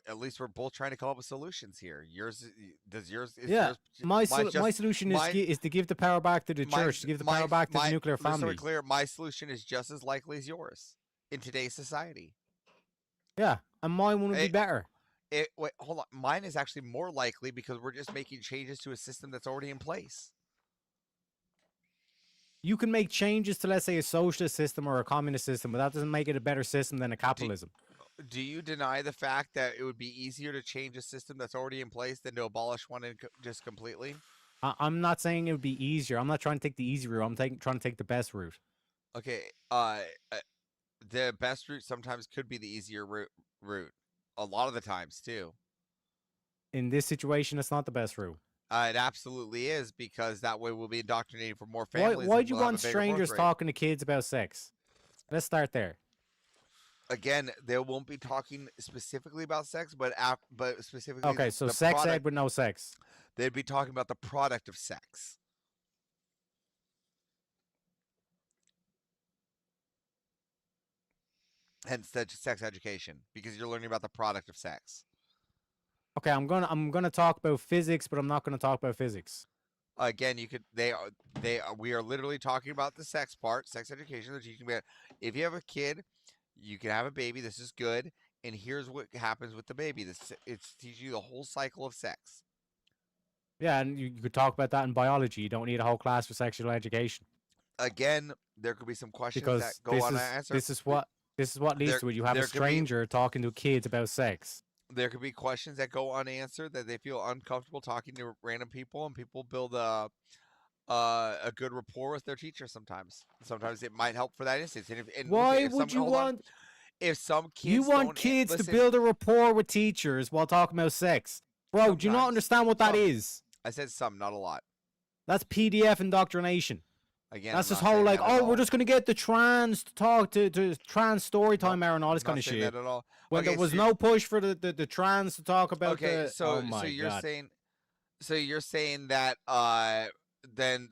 at least we're both trying to come up with solutions here. Yours is Yeah, yours, my solution is to give the power back to the church, to give the power back to the nuclear Let's family. be clear. My solution is just as likely as yours in today's society. Yeah, and mine wouldn't be better. Wait, hold on. Mine is actually more likely because we're just making changes to a system that's already in place. You can make changes to, let's say, a socialist system or a communist system, but that doesn't make it a better system than a capitalism. Do you deny the fact that it would be easier to change a system that's already in place than to abolish one just completely? I'm not saying it would be easier. I'm not trying to take the easy route. I'm trying to take the best route. Okay. The best route sometimes could be the easier route. A lot of the times too. In this situation, it's not the best route. It absolutely is, because that way we'll be indoctrinating for more families. Why'd and you we'll have want a bigger birth strangers rate. talking to kids about sex? Let's start there. Again, they won't be talking specifically about sex, but specifically. Okay, so the sex product, ed with no sex. They'd be talking about the product of sex. Hence, sex education, because you're learning about the product of sex. Okay, I'm gonna talk about physics, but I'm not gonna talk about physics. Again, we are literally talking about the sex part, sex education. They're teaching about if you have a kid, you can have a baby. This is good, and here's what happens with the baby. It's teaching you the whole cycle of sex. Yeah, and you could talk about that in biology. You don't need a whole class for sexual education. Again, there could be some questions Because that go unanswered. this is what leads to it. You have a stranger talking to kids about sex. There could be questions that go unanswered that they feel uncomfortable talking to random people, and people build a good rapport with their teacher. Sometimes it might help for that instance. Why would you want? If some kids You want kids to build a rapport with teachers while talking about sex, bro? Do you not understand what that is? I said some, not a lot. That's PDF indoctrination. Again, That's I'm this not whole saying like, that at oh, we're all. just gonna get the trans to talk to trans story time hour and all this I'm kind not of saying shit. that at all. When Okay, there was so no push for the trans to talk about okay, the. so Oh my you're god. saying, that then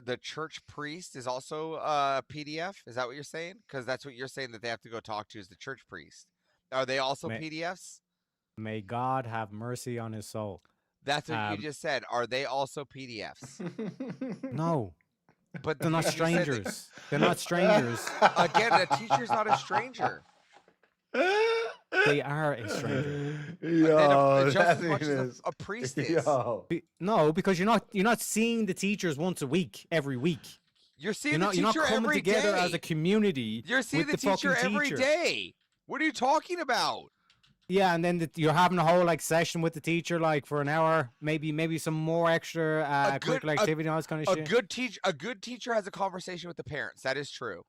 the church priest is also a PDF? Is that what you're saying? Because that's what you're saying that they have to go talk to is the church priest. Are they also May- PDFs? May God have mercy on his soul. That's what you just said. Are they also PDFs? No, But they're not you said that- strangers. They're not strangers. Again, a teacher's not a stranger. They are a stranger. Just that as much thing as is- a priest is. Yo. No, because you're not seeing the teachers once a week, every week. You're seeing You're not, the you're not teacher coming every together day. as a community. You're seeing with the teacher fucking every teacher. day. What are you talking about? Yeah, and then you're having a whole like session with the teacher, like for an hour, maybe some more extra curricular activity, and all this kind of shit. A good teacher has a conversation with the parents. That is true.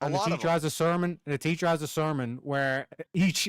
And the teacher has a sermon. The teacher has a sermon where each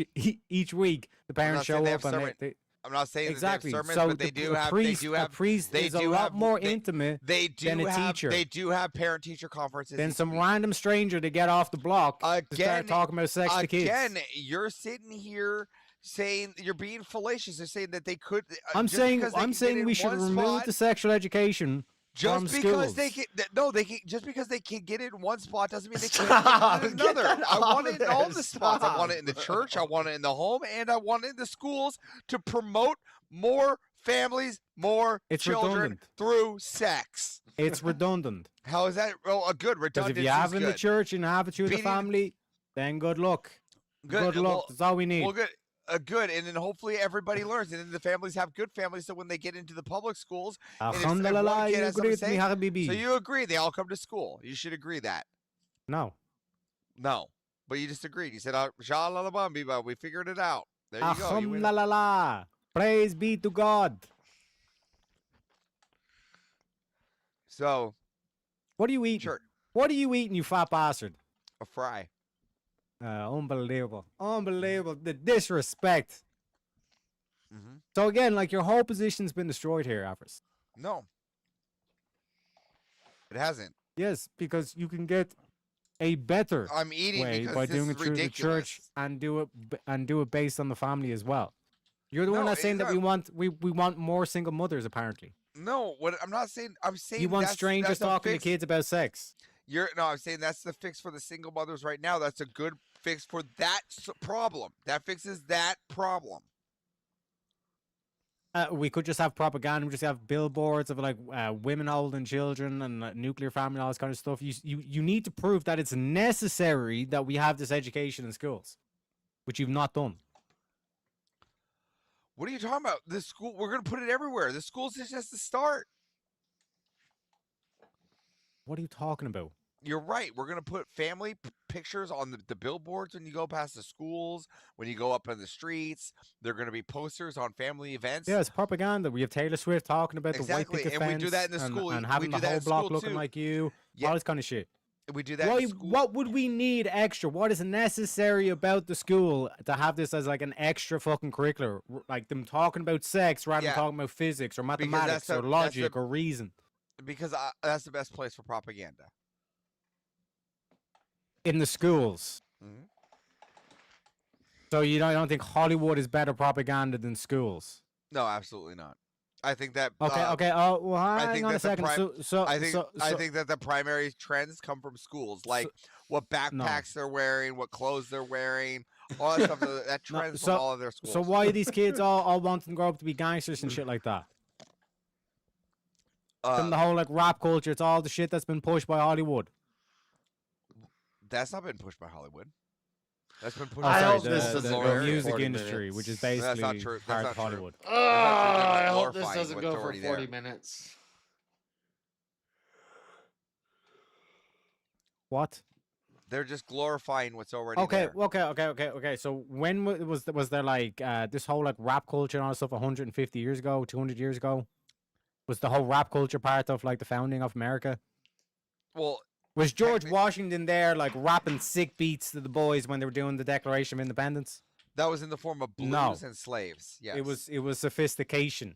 week the parents show up and they I'm not saying exactly. that they have sermons, So but they the do have. priest, They do have. a priest they is a do lot have more they, intimate They do than a have. teacher. They do have parent-teacher conferences. Than some random stranger to get off the block to Again, start talking about sex to kids. Again, you're sitting here saying you're being fallacious. They're saying that they could. I'm just saying because they can get in we should one remove spot, the sexual education from just because schools. they can. No, they can. Just because they can get it in one spot doesn't mean they can't Stop. get it in Get another. that I off want of it in all there. the spots. I want Stop. it in the church. I want it in the home, and I want it in the schools to promote more families, more It's children redundant. through sex. It's redundant. How is that? Oh, a good Because redundancy. if you have is it in the good. church and have it through the Beating- family, then good luck. Good luck. well, That's all we need. Well, good. Good, and then hopefully everybody learns, and then the families have good families. So when they get into the public schools, and if one Alhamdulillah, kid you has agree something to with me, say, Habibi? so you agree they all come to school. You should agree that. No. No, but you just agreed. You said, "Shalalabambiba, we figured it out." There you go. You win. Alhamdulillah. Praise be to God. So, what are you eating? Sure. What are you eating, you fat bastard? A fry. Unbelievable. Unbelievable. The disrespect. Mm-hmm. So again, like your whole position's been destroyed here, Avarice. No, it hasn't. Yes, because you can get a better I'm eating way because by this doing is it through the church ridiculous. and do it based on the family as well. You're the one No, that's saying it's that we not- want more single mothers apparently. No, what I'm not saying. I'm saying You want that's strangers a talking to fix. kids about sex. I'm saying that's the fix for the single mothers right now. That's a good fix for that problem. That fixes that problem. We could just have propaganda. We just have billboards of like women holding children and nuclear family, and all this kind of stuff. You need to prove that it's necessary that we have this education in schools, which you've not done. What are you talking about? The school, we're going to put it everywhere. The schools is just the start. What are you talking about? You're right. We're going to put family pictures on the billboards when you go past the schools, when you go up in the streets. They're going to be posters on family events. Yeah, it's propaganda. We have Taylor Swift talking about Exactly, the white picket and we do fence that in the and, school. and We having do the that whole in block school, looking too. like you. Yeah. All this kind of shit. We do that in school. What would we need extra? What is necessary about the school to have this as like an extra fucking curricular? Like them talking about sex rather than Yeah. talking about physics or Because mathematics that's or the- logic or reason. Because that's the best place for propaganda. In the schools. Mhm. So you don't think Hollywood is better propaganda than schools? No, absolutely not. I think that. Okay, okay. Oh, well, I hang think on a that the second. I think that the primary trends come from schools, like what backpacks they're wearing, what clothes they're wearing, all that stuff. That No, trends from all of their schools. So why are these kids all wanting to grow up to be gangsters and shit like that? From the whole like rap culture, it's all the shit that's been pushed by Hollywood. That's not been pushed by Hollywood. That's been pushed. Oh, by sorry, the the music industry, which is basically That's not true. part That's of not Hollywood. True. That's not true. They're I just hope this glorifying doesn't what's go for already 40 there. minutes. What? They're just glorifying what's already Okay, there. okay. So when was there like this whole like rap culture and all that stuff 150 years ago, 200 years ago? Was the whole rap culture part of like the founding of America? Well, was George Washington there like rapping sick beats to the boys when they were doing the Declaration of Independence? That was in the form of blues No. and slaves. Yes. It was sophistication.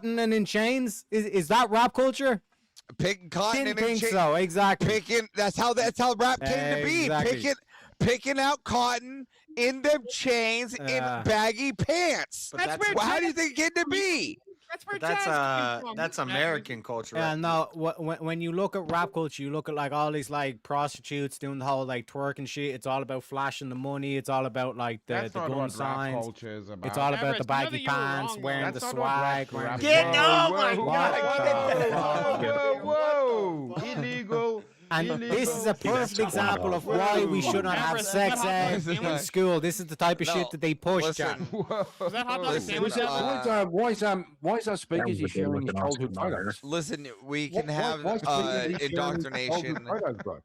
cotton and in chains? Is that rap culture? Picking cotton Didn't and think cha- so. Exactly. Picking. That's how rap came to be. Exactly. Picking out cotton in them chains in baggy pants. But that's How do you think it to be? That's where But that's jazz came from. that's American culture. Yeah, no. When you look at rap culture, you look at like all these like prostitutes doing the whole like twerking shit. It's all about flashing the money. It's all about like the That's not gun what rap signs. culture is It's about. all about Everest, the you know baggy that you were pants, wrong, wearing though. the That's not what rap swag. wearing the Get clothes. oh my Whoa! Illegal. And this is a perfect example of why we should not have sex ed in school. This is the type of shit that they push, Jack. Is that hot dog Listen, sandwich? Why is our speakeasy sharing his childhood photos? Listen, we can have why speakeasy sharing his indoctrination. childhood photos, bro?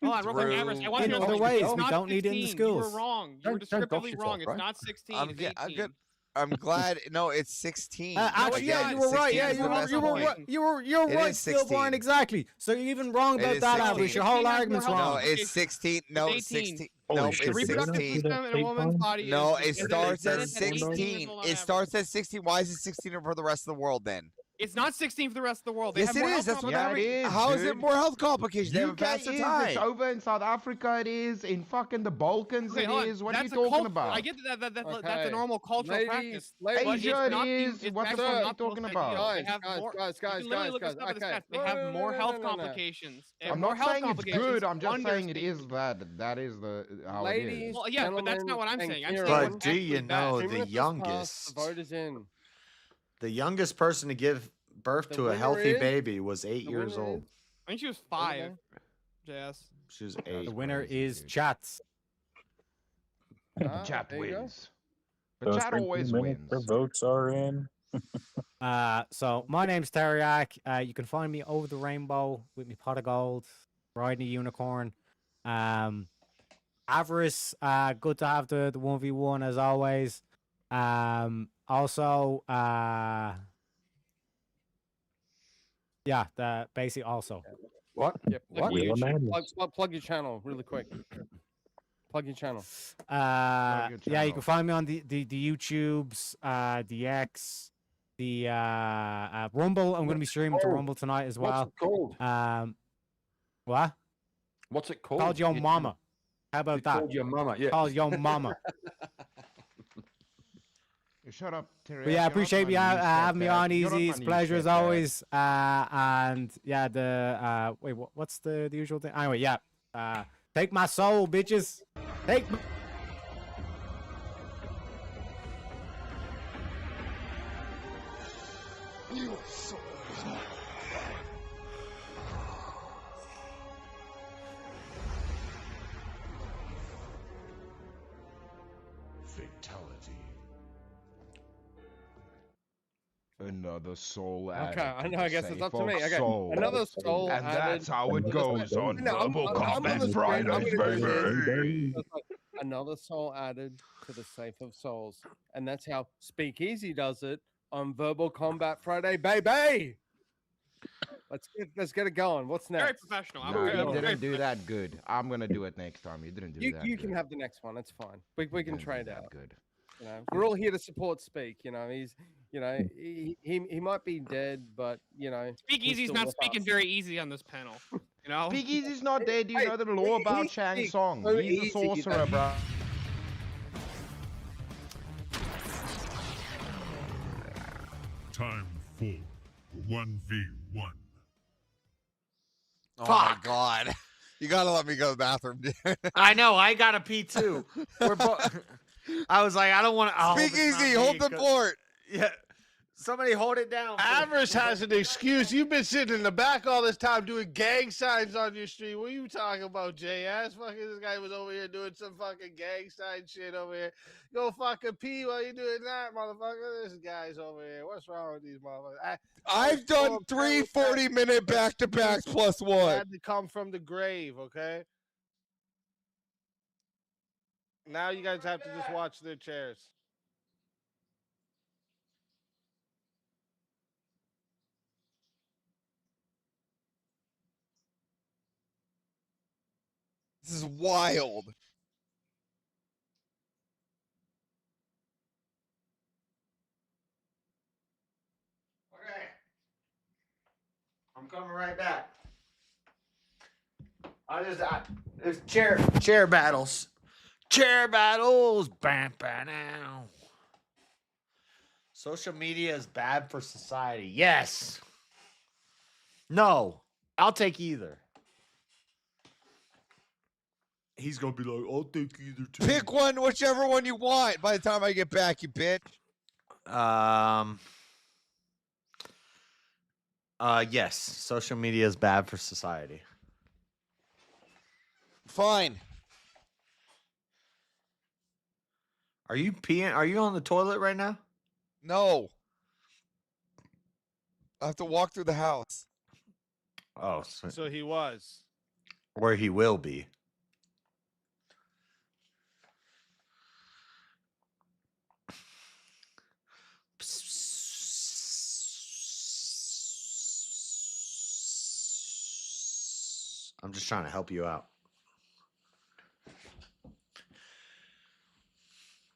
Hold on, real quick, Everest. I want In to hear other something. ways, It's we not don't need it in the 16. You were schools. wrong. You were Don't dox descriptively yourself, wrong. It's bro. not 16. I'm, It's yeah, 18. I'm glad. No, it's 16. Actually, yeah, you were right. Yeah, you were It right, is Stillborn. 16. Exactly. So you're even wrong It about is that, 16. Average. Your whole argument's No, wrong. it's 16. No, It's 18. 16. Holy No, shit, it's did they not 16. see System that in a state woman's bomb? body No, is it starts at 18 is 16. on It average. starts at 16. Why is it 16 for the rest of the world then? It's not 16 for the rest of the world. They Yes, have it more is. health That's what Yeah, it every. is, How is it dude. more health complications? They have a UK faster is. time. It's over in South Africa. It is in fucking the Balkans. Okay, It hold on. is. What are you That's a talking cult- about? I get that's a Okay. normal cultural practice. but it's Asia, it not the- is. it's What the actually fuck are you not the most talking ideal. about? They have more- guys, you can literally look this up in the okay. stats. They have more health complications. They have I'm more not health saying it's complications good. I'm just under saying it speaking. is that. That is the how it Ladies, is. Well, yeah, but that's not what I'm gentlemen, saying. and I'm saying Kieran, what's But do you absolute know best. the 2 minutes has passed, youngest? the vote is in. The youngest person to give birth The to a winner healthy is- baby was 8 the years winner old. I think she was 5. JS. She was 8. The winner is Chats. Chat there you go. wins. But Those chat 13 always minutes, wins. their votes are in. So my name's Teriak. You can find me over the rainbow with me pot of gold, riding a unicorn. Avarice, good to have the 1v1 as always. Also, yeah, the basically also. What? Yep. Plug Wheel your, of YouTube, Madness. plug your channel really quick. Plug your channel. Yeah, you channel. can find me on the YouTubes, the X, the Rumble. I'm going to be streaming to Oh, Rumble tonight as What's well. it called? What? What's it called? Called your It's- mama. How about It's that? called your mama. Yeah. Called your mama. Shut up, Terry. But yeah, I appreciate you having me on. Easy, it's a pleasure as always. And yeah, the wait, what's the usual thing? Anyway, yeah. Take my soul, bitches. Take. Your soul is mine. Fatality. Another soul Okay, added I to know. the I guess it's safe up to me. of Okay, souls. another soul And added. that's how it goes on No, I'm- Verbal I'm Combat gonna- Fridays, I'm gonna do baby. this. Another soul added to the safe of souls, and that's how Speakeasy does it on Verbal Combat Friday, baby. Let's get it going. What's Very next? professional. Nah, you very didn't do that good. I'm gonna do it next time. You didn't do You that. you good. can have the next one. It's fine. We can Didn't do trade that out. Good. You know, we're all here to support Speak. You know, he's he might be dead, but you know, he's Speakeasy's still not with speaking us. very easy on this panel. You know? Speakeasy's not dead. Do you Hey, know the law about he's Chang's big, song? so He's a easy sorcerer, that- bro. Time for 1v1. Oh my god. You gotta let me go to the bathroom, dude. I know. I got to pee too. We're both. I was like, I don't want to. Speak easy, hold the fort. Yeah. Somebody hold it down. Avarice has an excuse. You've been sitting in the back all this time doing gang signs on your stream. What are you talking about, JS? Fucking this guy was over here doing some fucking gang sign shit over here. Go fucking pee while you doing that, motherfucker. This guy's over here. What's wrong with these motherfuckers? I've done 3 40-minute back-to-backs plus one. Had to come from the grave, okay? Now you guys have to just watch their chairs. This is wild. Okay. I'm coming right back. There's chair battles. Chair battles. Bam, bam, now. Social media is bad for society. Yes. No. I'll take either. He's gonna be like, I'll take either too. Pick one, whichever one you want. By the time I get back, you bitch. Yes. Social media is bad for society. Fine. Are you peeing? Are you on the toilet right now? No. I have to walk through the house. Oh, So he was. Or he will be. I'm just trying to help you out.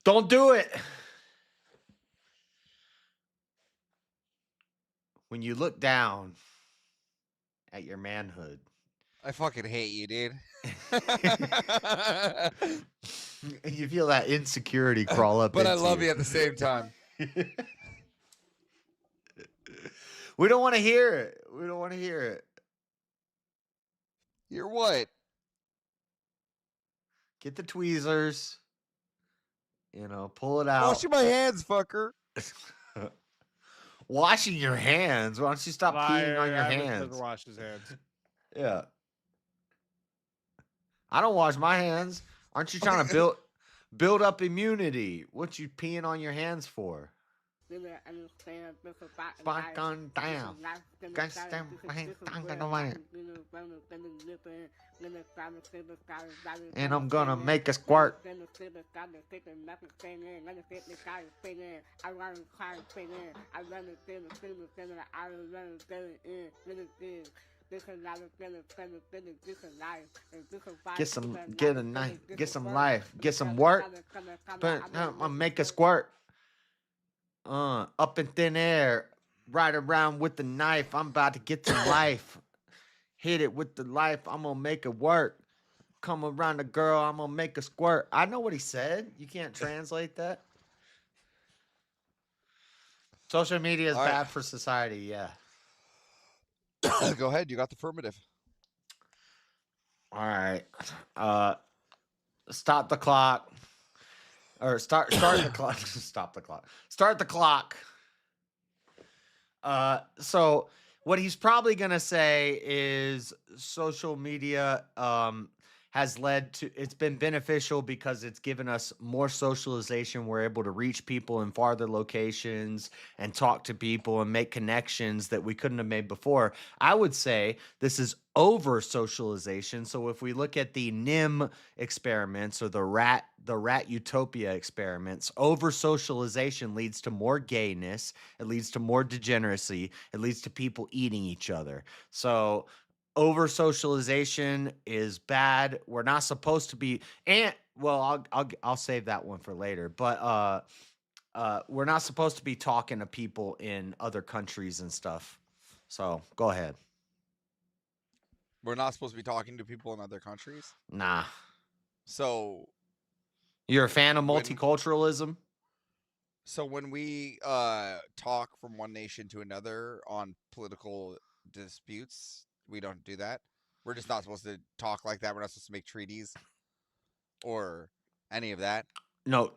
Don't do it. When you look down at your manhood, I fucking hate you, dude. you feel that insecurity crawl up. But I love you at the same time. We don't want to hear it. We don't want to hear it. Hear what? Get the tweezers. You know, pull it out. Washing my hands, fucker. Washing your hands. Why don't you stop peeing on your hands? Wash his hands. Yeah. I don't wash my hands. Aren't you trying to build up immunity? What you peeing on your hands for? Back on down. And I'm gonna make a squirt. Get a knife, get some life, get some work. But I'm gonna make a squirt. Up in thin air, right around with the knife. I'm about to get some life. Hit it with the life. I'm gonna make it work. Come around the girl. I'm gonna make a squirt. I know what he said. You can't translate that. Social media is bad for society. Yeah. Go ahead. You got the affirmative. All right. Stop the clock. Or start the clock. Stop the clock. Start the clock. So what he's probably gonna say is social media has led to, it's been beneficial because it's given us more socialization. We're able to reach people in farther locations and talk to people and make connections that we couldn't have made before. I would say this is over socialization. So if we look at the NIM experiments or the rat utopia experiments, over socialization leads to more gayness. It leads to more degeneracy. It leads to people eating each other. So over socialization is bad. We're not supposed to be, and well, I'll save that one for later. But we're not supposed to be talking to people in other countries and stuff. So go ahead. We're not supposed to be talking to people in other countries? Nah. So you're a fan of multiculturalism? So when we talk from one nation to another on political disputes, we don't do that. We're just not supposed to talk like that. We're not supposed to make treaties or any of that. No,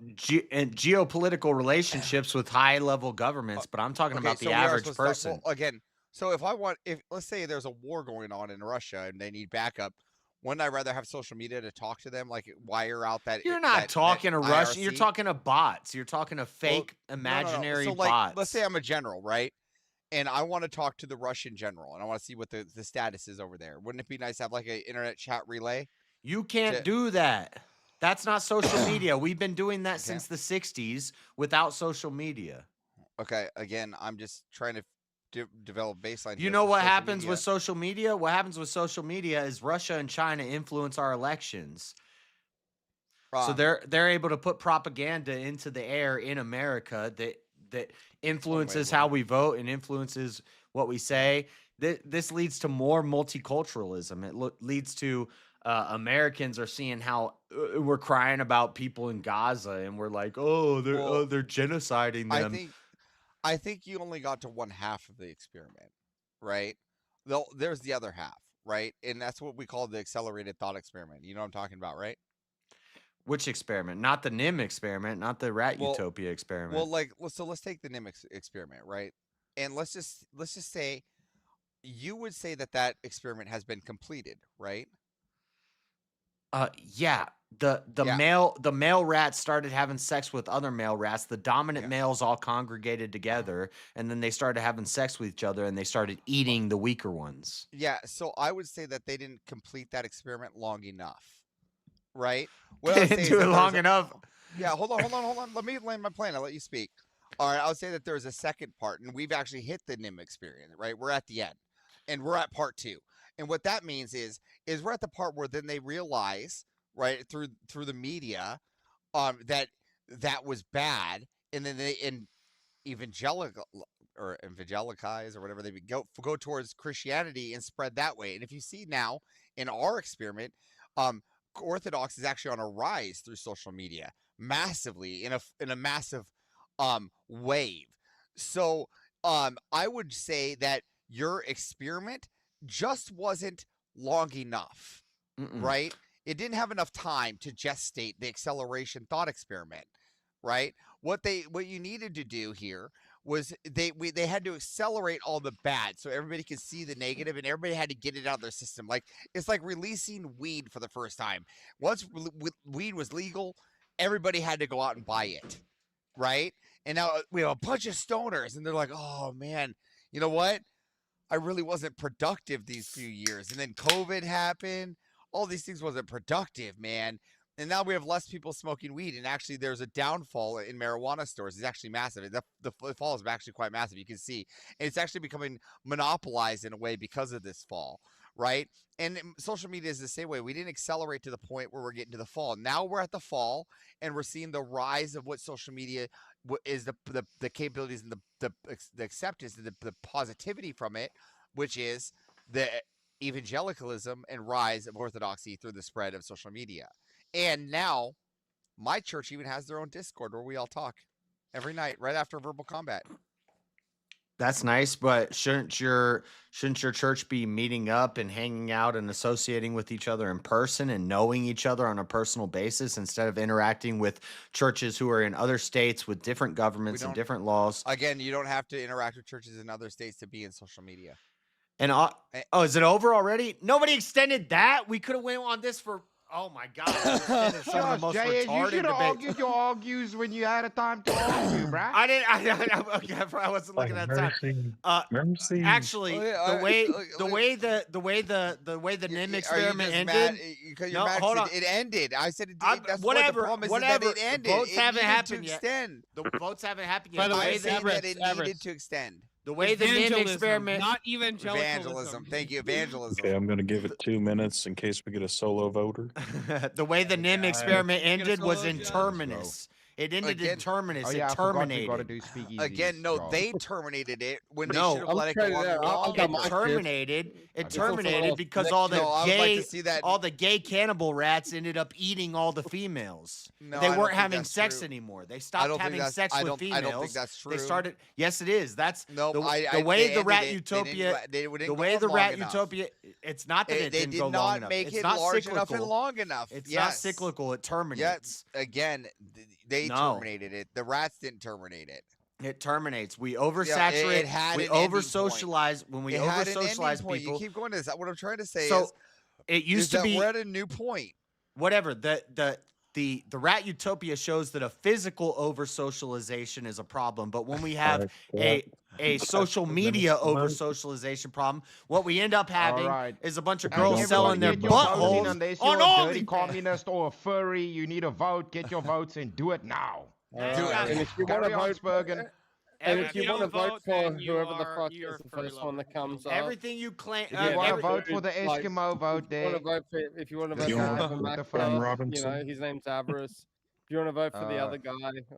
and geopolitical relationships with high-level governments, but I'm talking about the average person. Well, again, so if let's say there's a war going on in Russia and they need backup, wouldn't I rather have social media to talk to them, like wire out that? You're not talking to Russian. You're talking to bots. You're talking to fake imaginary So, bots. Let's say I'm a general, right? And I want to talk to the Russian general, and I want to see what the status is over there. Wouldn't it be nice to have like an internet chat relay? You can't do that. That's not social media. We've been doing that since the 60s without social media. Okay, again, I'm just trying to develop baseline. You know what happens with social media? What happens with social media is Russia and China influence our elections. So they're able to put propaganda into the air in America that influences how we vote and influences what we say. This leads to more multiculturalism. It leads to Americans are seeing how we're crying about people in Gaza, and we're like, oh, they're genociding them. I think you only got to one half of the experiment, right? There's the other half, right? And that's what we call the accelerated thought experiment. You know what I'm talking about, right? Which experiment? Not the NIM experiment, not the rat utopia experiment. So let's take the NIM experiment, right? And let's just say you would say that experiment has been completed, right? Yeah. The male rats started having sex with other male rats. The dominant males all congregated together, and then they started having sex with each other, and they started eating the weaker ones. Yeah, so I would say that they didn't complete that experiment long enough, right? They didn't do it long enough. Yeah, hold on. Let me land my plane. I'll let you speak. All right, I would say that there's a second part, and we've actually hit the NIM experience, right? We're at the end, and we're at part 2. And what that means is we're at the part where then they realize, right, through the media, that was bad, and then they evangelicize or whatever, they go towards Christianity and spread that way. And if you see now in our experiment, Orthodox is actually on a rise through social media massively in a massive wave. So I would say that your experiment just wasn't long enough, right? It didn't have enough time to gestate the acceleration thought experiment, right? What you needed to do here was they had to accelerate all the bad so everybody could see the negative, and everybody had to get it out of their system. Like, it's like releasing weed for the first time. Once weed was legal, everybody had to go out and buy it, right? And now we have a bunch of stoners, and they're like, oh man, you know what? I really wasn't productive these few years. And then COVID happened. All these things wasn't productive, man. And now we have less people smoking weed. And actually, there's a downfall in marijuana stores. It's actually massive. The fall is actually quite massive. You can see. And it's actually becoming monopolized in a way because of this fall, right? And social media is the same way. We didn't accelerate to the point where we're getting to the fall. Now we're at the fall, and we're seeing the rise of what social media is, the capabilities and the acceptance and the positivity from it, which is the evangelicalism and rise of orthodoxy through the spread of social media. And now my church even has their own Discord where we all talk every night right after verbal combat. That's nice, but shouldn't your church be meeting up and hanging out and associating with each other in person and knowing each other on a personal basis instead of interacting with churches who are in other states with different governments and different laws? Again, you don't have to interact with churches in other states to be in social media. And is it over already? Nobody extended that. We could have went on this for. Oh my God! Some of the most JS, you retarded should have debates. argued your argues when you had a time to argue, bruh. I didn't. I wasn't looking at that time. Actually, the way the NIM experiment ended. No, hold on. It ended. I said it did. That's whatever. The problem is Whatever. that it ended. Votes it haven't needed happened to yet. Extend. The votes haven't happened By yet. the way, I said that it needed to extend. The way the NIM experiment, not evangelicalism. Evangelism. Thank you, evangelism. Okay, I'm going to give it 2 minutes in case we get a solo voter. the way the NIM experiment ended was in terminus. It ended in terminus. It terminated. Again, no, they terminated it when they No, should have let it go on. It terminated because all the gay cannibal rats ended up eating all the females. No, they I don't weren't think having that's sex true. anymore. They I stopped don't think having that's- sex I with don't- females. I don't think that's They true. started. Yes, it is. That's No, the I way the ended rat it. They utopia. didn't- they didn't The go way on the long rat enough. utopia. It's not that They it didn't did go long not enough. make It's it not large enough and cyclical. long enough. It's not Yes. cyclical. It terminates. Yes, again, they No. terminated it. The rats didn't terminate it. It terminates. We oversaturate. it had we an ending over-socialize. When we It had an ending over-socialize point. people. You keep going to this. What I'm trying to say So is, it used to that be. we're at a new point. Whatever. The rat utopia shows that a physical over-socialization is a problem, but when we have a social media over-socialization problem, what we end up having is a bunch of girls selling their Get your votes in buttholes unless on you're a dirty OnlyFans. communist or a furry. You need a vote. Get your votes and do it now. And if you want Carry to on, vote, Spurgeon. and If if you you want to don't vote vote, for then you whoever the are- fuck you're is the a furry first one that comes up, Everything you claim. If you want to vote for the Eskimo, vote there. if you want to vote The for guy Avarice, with the you know, phone. his name's Avarice. Do you want to vote for the other guy?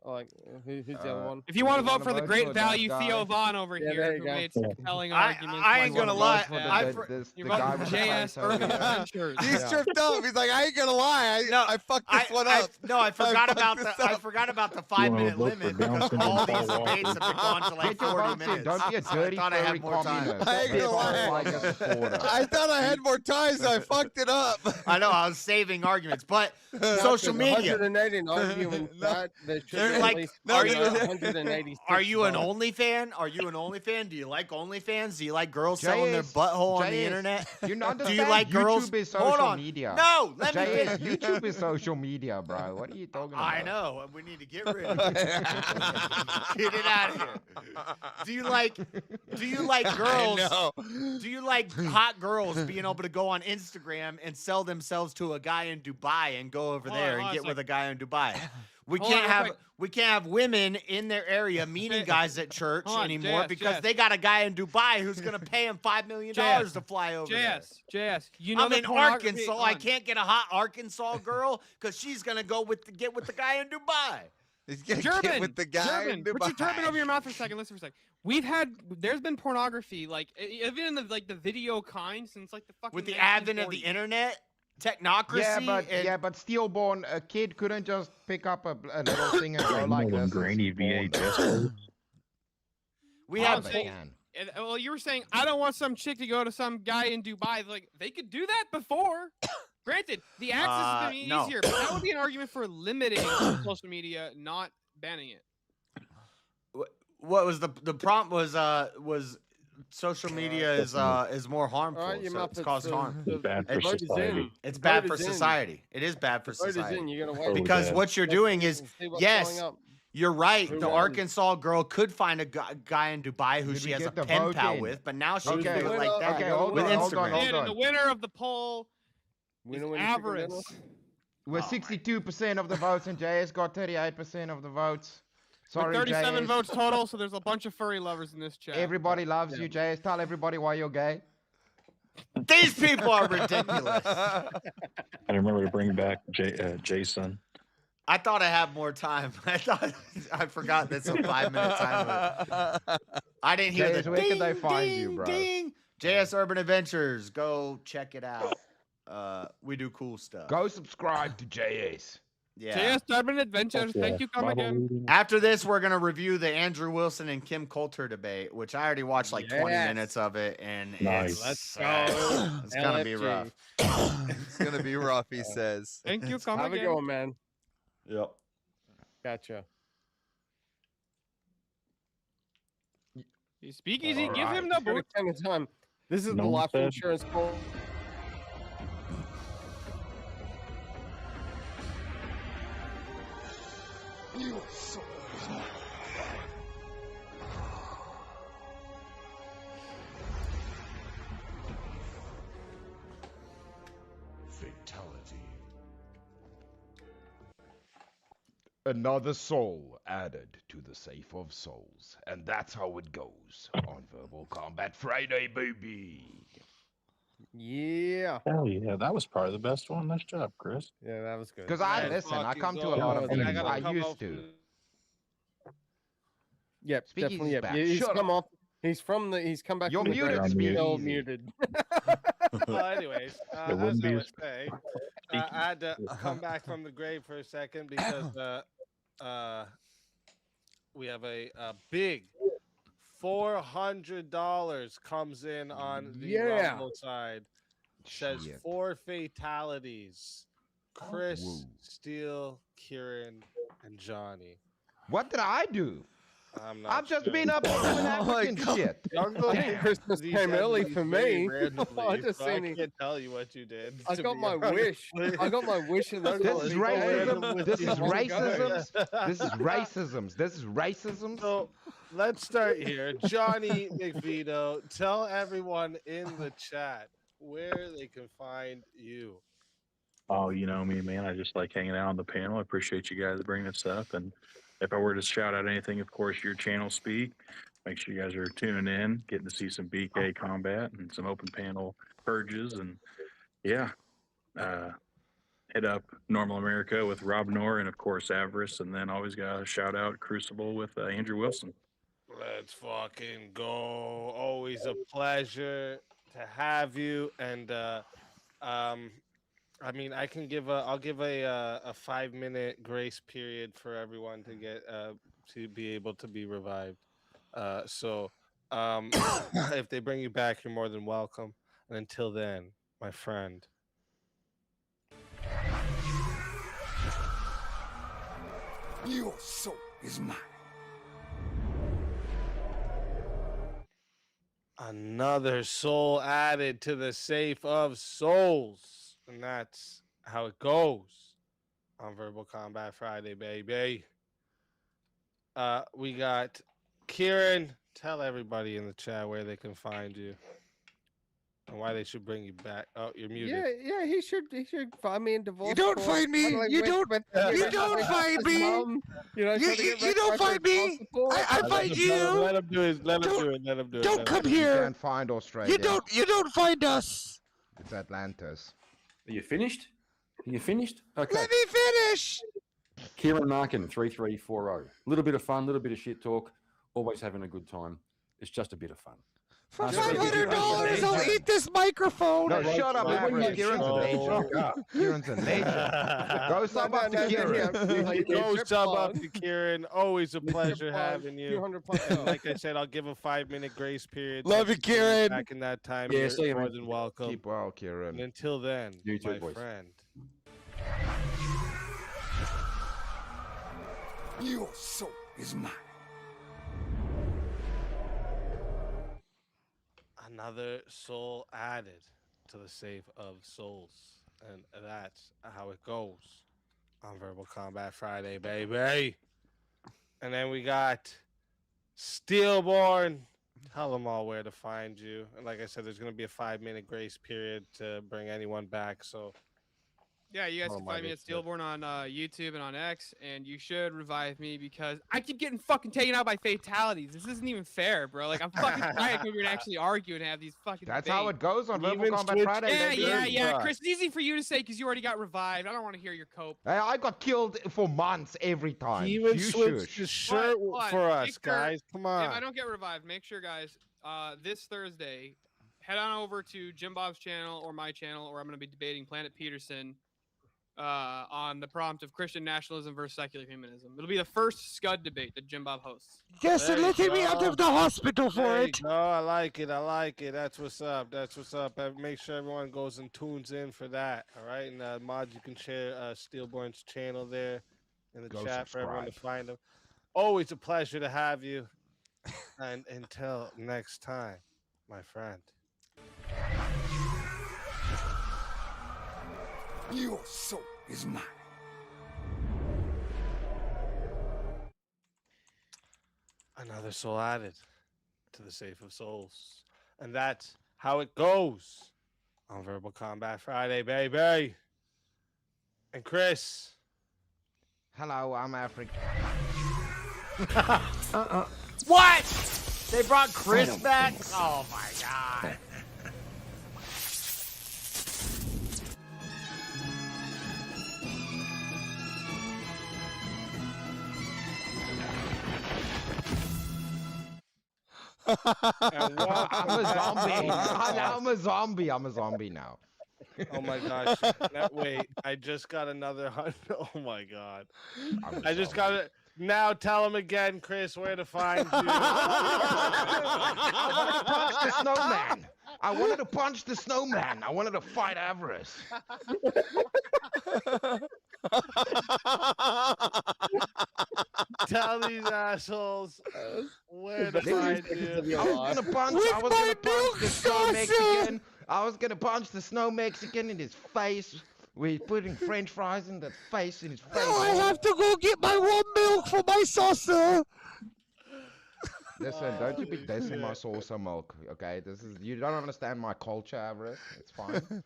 Like, who's the other one? If you want to vote wanna for the vote great for that value guy? Theo Vaughn over Yeah, here, there you who go. made some compelling I arguments. I for ain't gonna vote lie. for I that. for- You're the guy voting with for the JS face over Urban here. Adventures. He's tripped up. He's like, I ain't gonna lie. I fucked this one up. I forgot fucked about this the I up. forgot about the You wanna 5-minute vote for limit Down because syndrome all Paul these Walker? debates have been gone to like Get your 40 votes in. minutes. Don't be a So I dirty thought I furry had more time. communist. I ain't Let's gonna vote lie. like a supporter. I thought I had more time, so I fucked it up. I know I was saving arguments, but social media. 189 arguing that there should They're be like, at least are you- 186. Are you an votes. only fan? Are you an only fan? Do you like OnlyFans? Do you like girls selling their JS, butthole on the JS, internet? You Do understand? you like girls? YouTube is Hold social on. media. No, let me JS, finish. YouTube is social media, bro. What are you talking about? I know, and we need to get rid of it. Get it out of here. Do you like girls? Do you like hot girls being able to go on Instagram and sell themselves to a guy in Dubai and go over there and get with a guy in Dubai? We Hold on, can't real have quick. we can't have women in their area meeting guys at church Hold on, anymore JS, because JS. they got a guy in Dubai who's gonna pay him $5 million to fly over there. JS, you know I'm the in pornography- Arkansas. hold I on. can't get a hot Arkansas girl because she's gonna go get with the guy in Dubai. He's gonna German, get with the guy in German, put your Dubai. turban over your mouth for a second. Listen for a second. There's been pornography, like even in the video kind, since like the fucking With the advent of the 1940s. internet, technocracy. but stillborn, a kid couldn't just pick up a little thing and go like Them this. grainy VHS. We All have I'm saying- well, you were saying I don't want some chick to go to some guy in Dubai. Like they could do that before. Granted, the access has been no. easier, but that would be an argument for limiting social media, not banning it. What was the prompt was social media is more harmful. All right, your So mouth it's is caused harm. Bad for vote is in. society. It's The bad vote for is in. society. It is bad for The vote is society. in. You're gonna wait Totally Because bad. what you're doing is, See what's yes, going up. you're right. Who The won? Arkansas girl could find a guy in Dubai who Did she we has a get the pen vote pal in? with, but now she Okay, can do it like that okay, hold with on, hold on, Instagram. hold on. And the winner of the poll Winner, is winner, chicken avarice. dinner. With 62% of the votes, and JS got 38% of the votes. Sorry, With 37 JS. votes total, so there's a bunch of furry lovers in this chat. Everybody loves you, JS. Tell everybody why you're gay. These people are ridiculous. I remember to bring back Jason. I thought I had more time. I forgot that's a 5-minute time limit. I didn't hear JS, the where ding, can they find ding, you, bro? ding. JS Urban Adventures. Go check it out. We do cool stuff. Go subscribe to JS. Yeah. JS Urban Adventures. Thank you, come again. After this, we're gonna review the Andrew Wilson and Kim Coulter debate, which I already watched like 20 Yes. minutes of it, and Nice. it's go. it's gonna be LFG. rough. It's gonna be rough, he says. Thank you, come Have a again. go, man. Yep. Gotcha. Speakeasy, All give right. him the Go to boot. Ken of time. This is No the one life said- insurance call. You son of a- Fatality. Another soul added to the safe of souls. And that's how it goes on Verbal Combat Friday, baby. Yeah. Hell yeah, that was probably the best one. Nice job, Chris. Yeah, that was good. Because I Man, listen, I fucking come to a go. lot of Yeah, things. gotta I come used up to. with- Yep, Speakeasy's definitely. Yep. back. Yeah, he's Shut come up. off. He's from the. He's come back. You're from the muted, grave. Speakeasy. Still muted. Well, anyways, It as wouldn't I be was saying, I had to come back from the grave for a second because we have a big $400 comes in on the Yeah. Rumble side. Says Shit. 4 fatalities. Chris, Whoa. Steele, Kieran, and Johnny. What did I do? I'm not I've just sure. been up doing African shit. Jungle I think King Christmas these came early entities for very me. randomly, I just so seen I it. can't tell you what you did. I to got be my honest. wish. I got my wish in the This is story. racism. This is How's it going? racism. This is racism. This is racism. So let's start here. Johnny McVito, tell everyone in the chat where they can find you. Oh, you know me, man. I just like hanging out on the panel. I appreciate you guys bringing this up. And if I were to shout out anything, of course, your channel speak. Make sure you guys are tuning in, getting to see some BK combat and some open panel purges. And yeah, hit up Normal America with Rob Knorr and of course Avarice, and then always got a shout out Crucible with Andrew Wilson. Let's fucking go. Always a pleasure to have you. And I mean, I'll give a 5-minute grace period for everyone to get to be able to be revived. So if they bring you back, you're more than welcome. And until then, my friend. Your soul is mine. Another soul added to the safe of souls. And that's how it goes on Verbal Combat Friday, baby. We got Kieran. Tell everybody in the chat where they can find you and why they should bring you back. Oh, you're muted. Yeah, he should find me in divorce. You don't court, find me. finally You went don't. with- You don't find me. Mum, you know, trying to get You don't find me. I find you. Let him do it. Let him do it. Let him do it. Don't come You here. can't find Australia. You don't find us. It's Atlantis. Are you finished? Are you finished? Okay. Let me finish. Kieran Markin, 3340. A little bit of fun, a little bit of shit talk. Always having a good time. It's just a bit of fun. For $500, I'll eat this microphone. No, shut up, Avarice. Kieran's a legend. Kieran's a legend. Go sub up to Kieran. Go sub up to Kieran. Always a pleasure having you. And like I said, I'll give a 5-minute grace period. Love you, Kieran. Back in that time, Yeah, you're see you, more man. than welcome. Keep well, Kieran. And until then, You too, my boys. friend. Your soul is mine. Another soul added to the safe of souls. And that's how it goes on Verbal Combat Friday, baby. And then we got Steelborn. Tell them all where to find you. And like I said, there's going to be a 5-minute grace period to bring anyone back. So Yeah, you guys Oh can my find me at goodness. Steelborn on YouTube and on X, and you should revive me because I keep getting fucking taken out by fatalities. This isn't even fair, bro. Like I'm fucking tired when we're gonna actually argue and have these fucking. That's how it debates. goes on Verbal Even Combat Switch- Friday. Yeah, baby. yeah. Chris, it's easy for you to say because you already got revived. I don't want to hear your cope. Hey, I got killed for months every time. He even You switched shush. his shirt Hold on, for make us, sure- guys. Come If I on. don't get revived, make sure, guys, this Thursday, head on over to Jim Bob's channel or my channel, or I'm going to be debating Planet Peterson on the prompt of Christian nationalism versus secular humanism. It'll be the first Scud debate that Jim Bob hosts. Yes, and There let you me out go. of the hospital for There you it. go. I like it. I like it. That's what's up. That's what's up. Make sure everyone goes and tunes in for that. All right. And Mod, you can share Steelborn's channel there in the Go chat for everyone to subscribe. find him. Always a pleasure to have you. And until next time, my friend. Your soul is mine. Another soul added to the safe of souls. And that's how it goes on Verbal Combat Friday, baby. And Chris. Hello, I'm African. What? They brought Chris back? Oh my god. I'm a zombie. I'm a zombie. I'm a zombie now. Oh my gosh. Wait, I just got another 100. Oh my god. I just got it. Now tell him again, Chris, where to find you. I wanted to punch the snowman. I wanted to punch the snowman. I wanted to fight Avarice. Tell these assholes where to find you. I was gonna punch the snow Mexican. I was gonna punch the snow Mexican in his face. We're putting French fries in the face, in his face. Now I have to go get my warm milk for my saucer. Listen, don't you be dissing my saucer milk, okay? You don't understand my culture, Avarice. It's fine.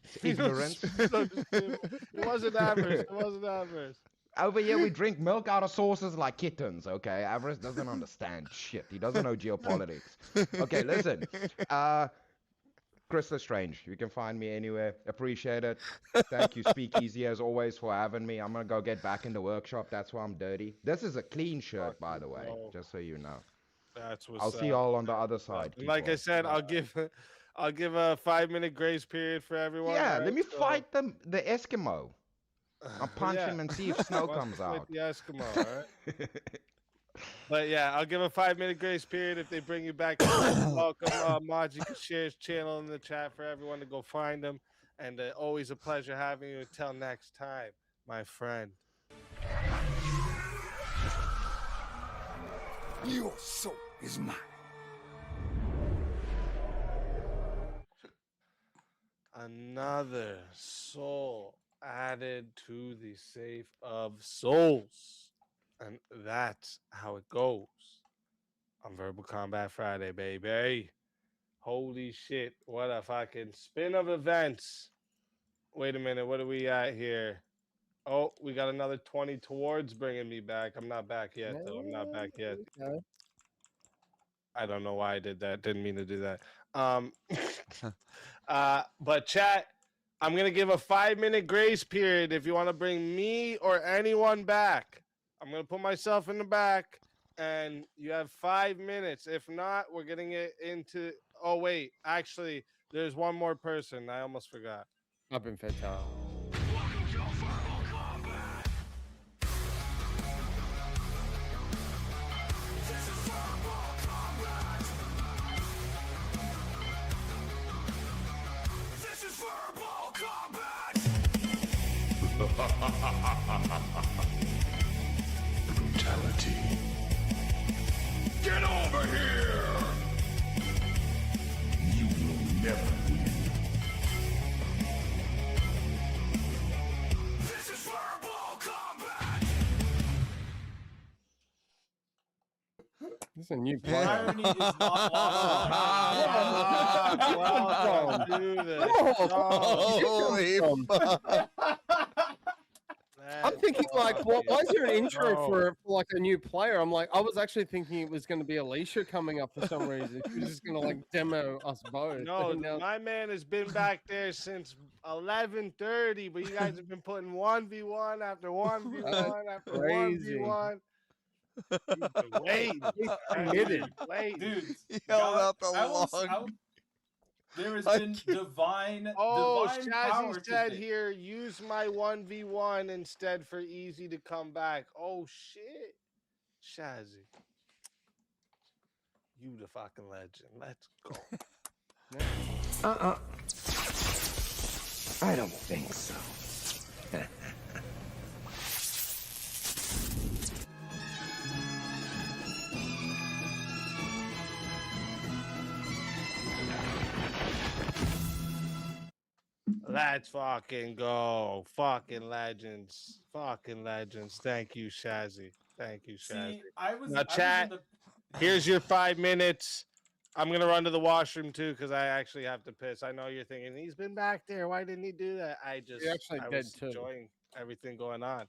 It's ignorance. It wasn't average. It wasn't average. Over here, we drink milk out of saucers like kittens, okay? Avarice doesn't understand shit. He doesn't know geopolitics. Okay, listen. Chris Lestrange. You can find me anywhere. Appreciate it. Thank you, Speakeasy, as always, for having me. I'm gonna go get back in the workshop. That's why I'm dirty. This is a clean shirt, by the way, just so you know. That's what's I'll see up. y'all on the other side. And like I said, I'll give a 5-minute grace period for everyone. Yeah, right? let me So- fight the Eskimo. I'll punch Yeah. him and see if snow Once comes you fight out. The Eskimo, all right? But yeah, I'll give a 5-minute grace period if they bring you back. Welcome, Mod. You can share his channel in the chat for everyone to go find him. And always a pleasure having you. Until next time, my friend. Your soul is mine. Another soul added to the safe of souls. And that's how it goes on Verbal Combat Friday, baby. Holy shit. What a fucking spin of events. Wait a minute. What are we at here? Oh, we got another 20 towards bringing me back. I'm not back yet, though. I'm not back yet. I don't know why I did that. Didn't mean to do that. But chat, I'm gonna give a 5-minute grace period if you want to bring me or anyone back. I'm gonna put myself in the back, and you have 5 minutes. If not, we're getting it into. Oh wait, actually, there's one more person. I almost forgot. I've been fatal. This is verbal combat. Brutality. Get over here! You will never win. This is verbal combat. This is a new player. Irony is not lost Wow, do this. Holy fuck. I'm thinking like, why is there an intro for like a new player? I'm like, I was actually thinking it was going to be Alicia coming up for some reason. She was just going to like demo us both. No, And now- my man has been back there since 11:30, but you guys have been putting 1v1 after 1v1 after crazy. 1v1. He's been waiting. He's He's committed. been waiting. Dude, He held out the there has I been divine Oh, divine power Shazzy said today. here, use my 1v1 instead for easy to come back. Oh, shit. Shazzy. You the fucking legend. Let's go. I don't think so. Let's fucking go. Fucking legends. Fucking legends. Thank you, Shazzy. Thank you, Shazzy. See, I was Now, I was chat, in the here's your 5 minutes. I'm going to run to the washroom, too, because I actually have to piss. I know you're thinking, he's been back there. Why didn't he do that? I actually I dead, was too. enjoying everything going on.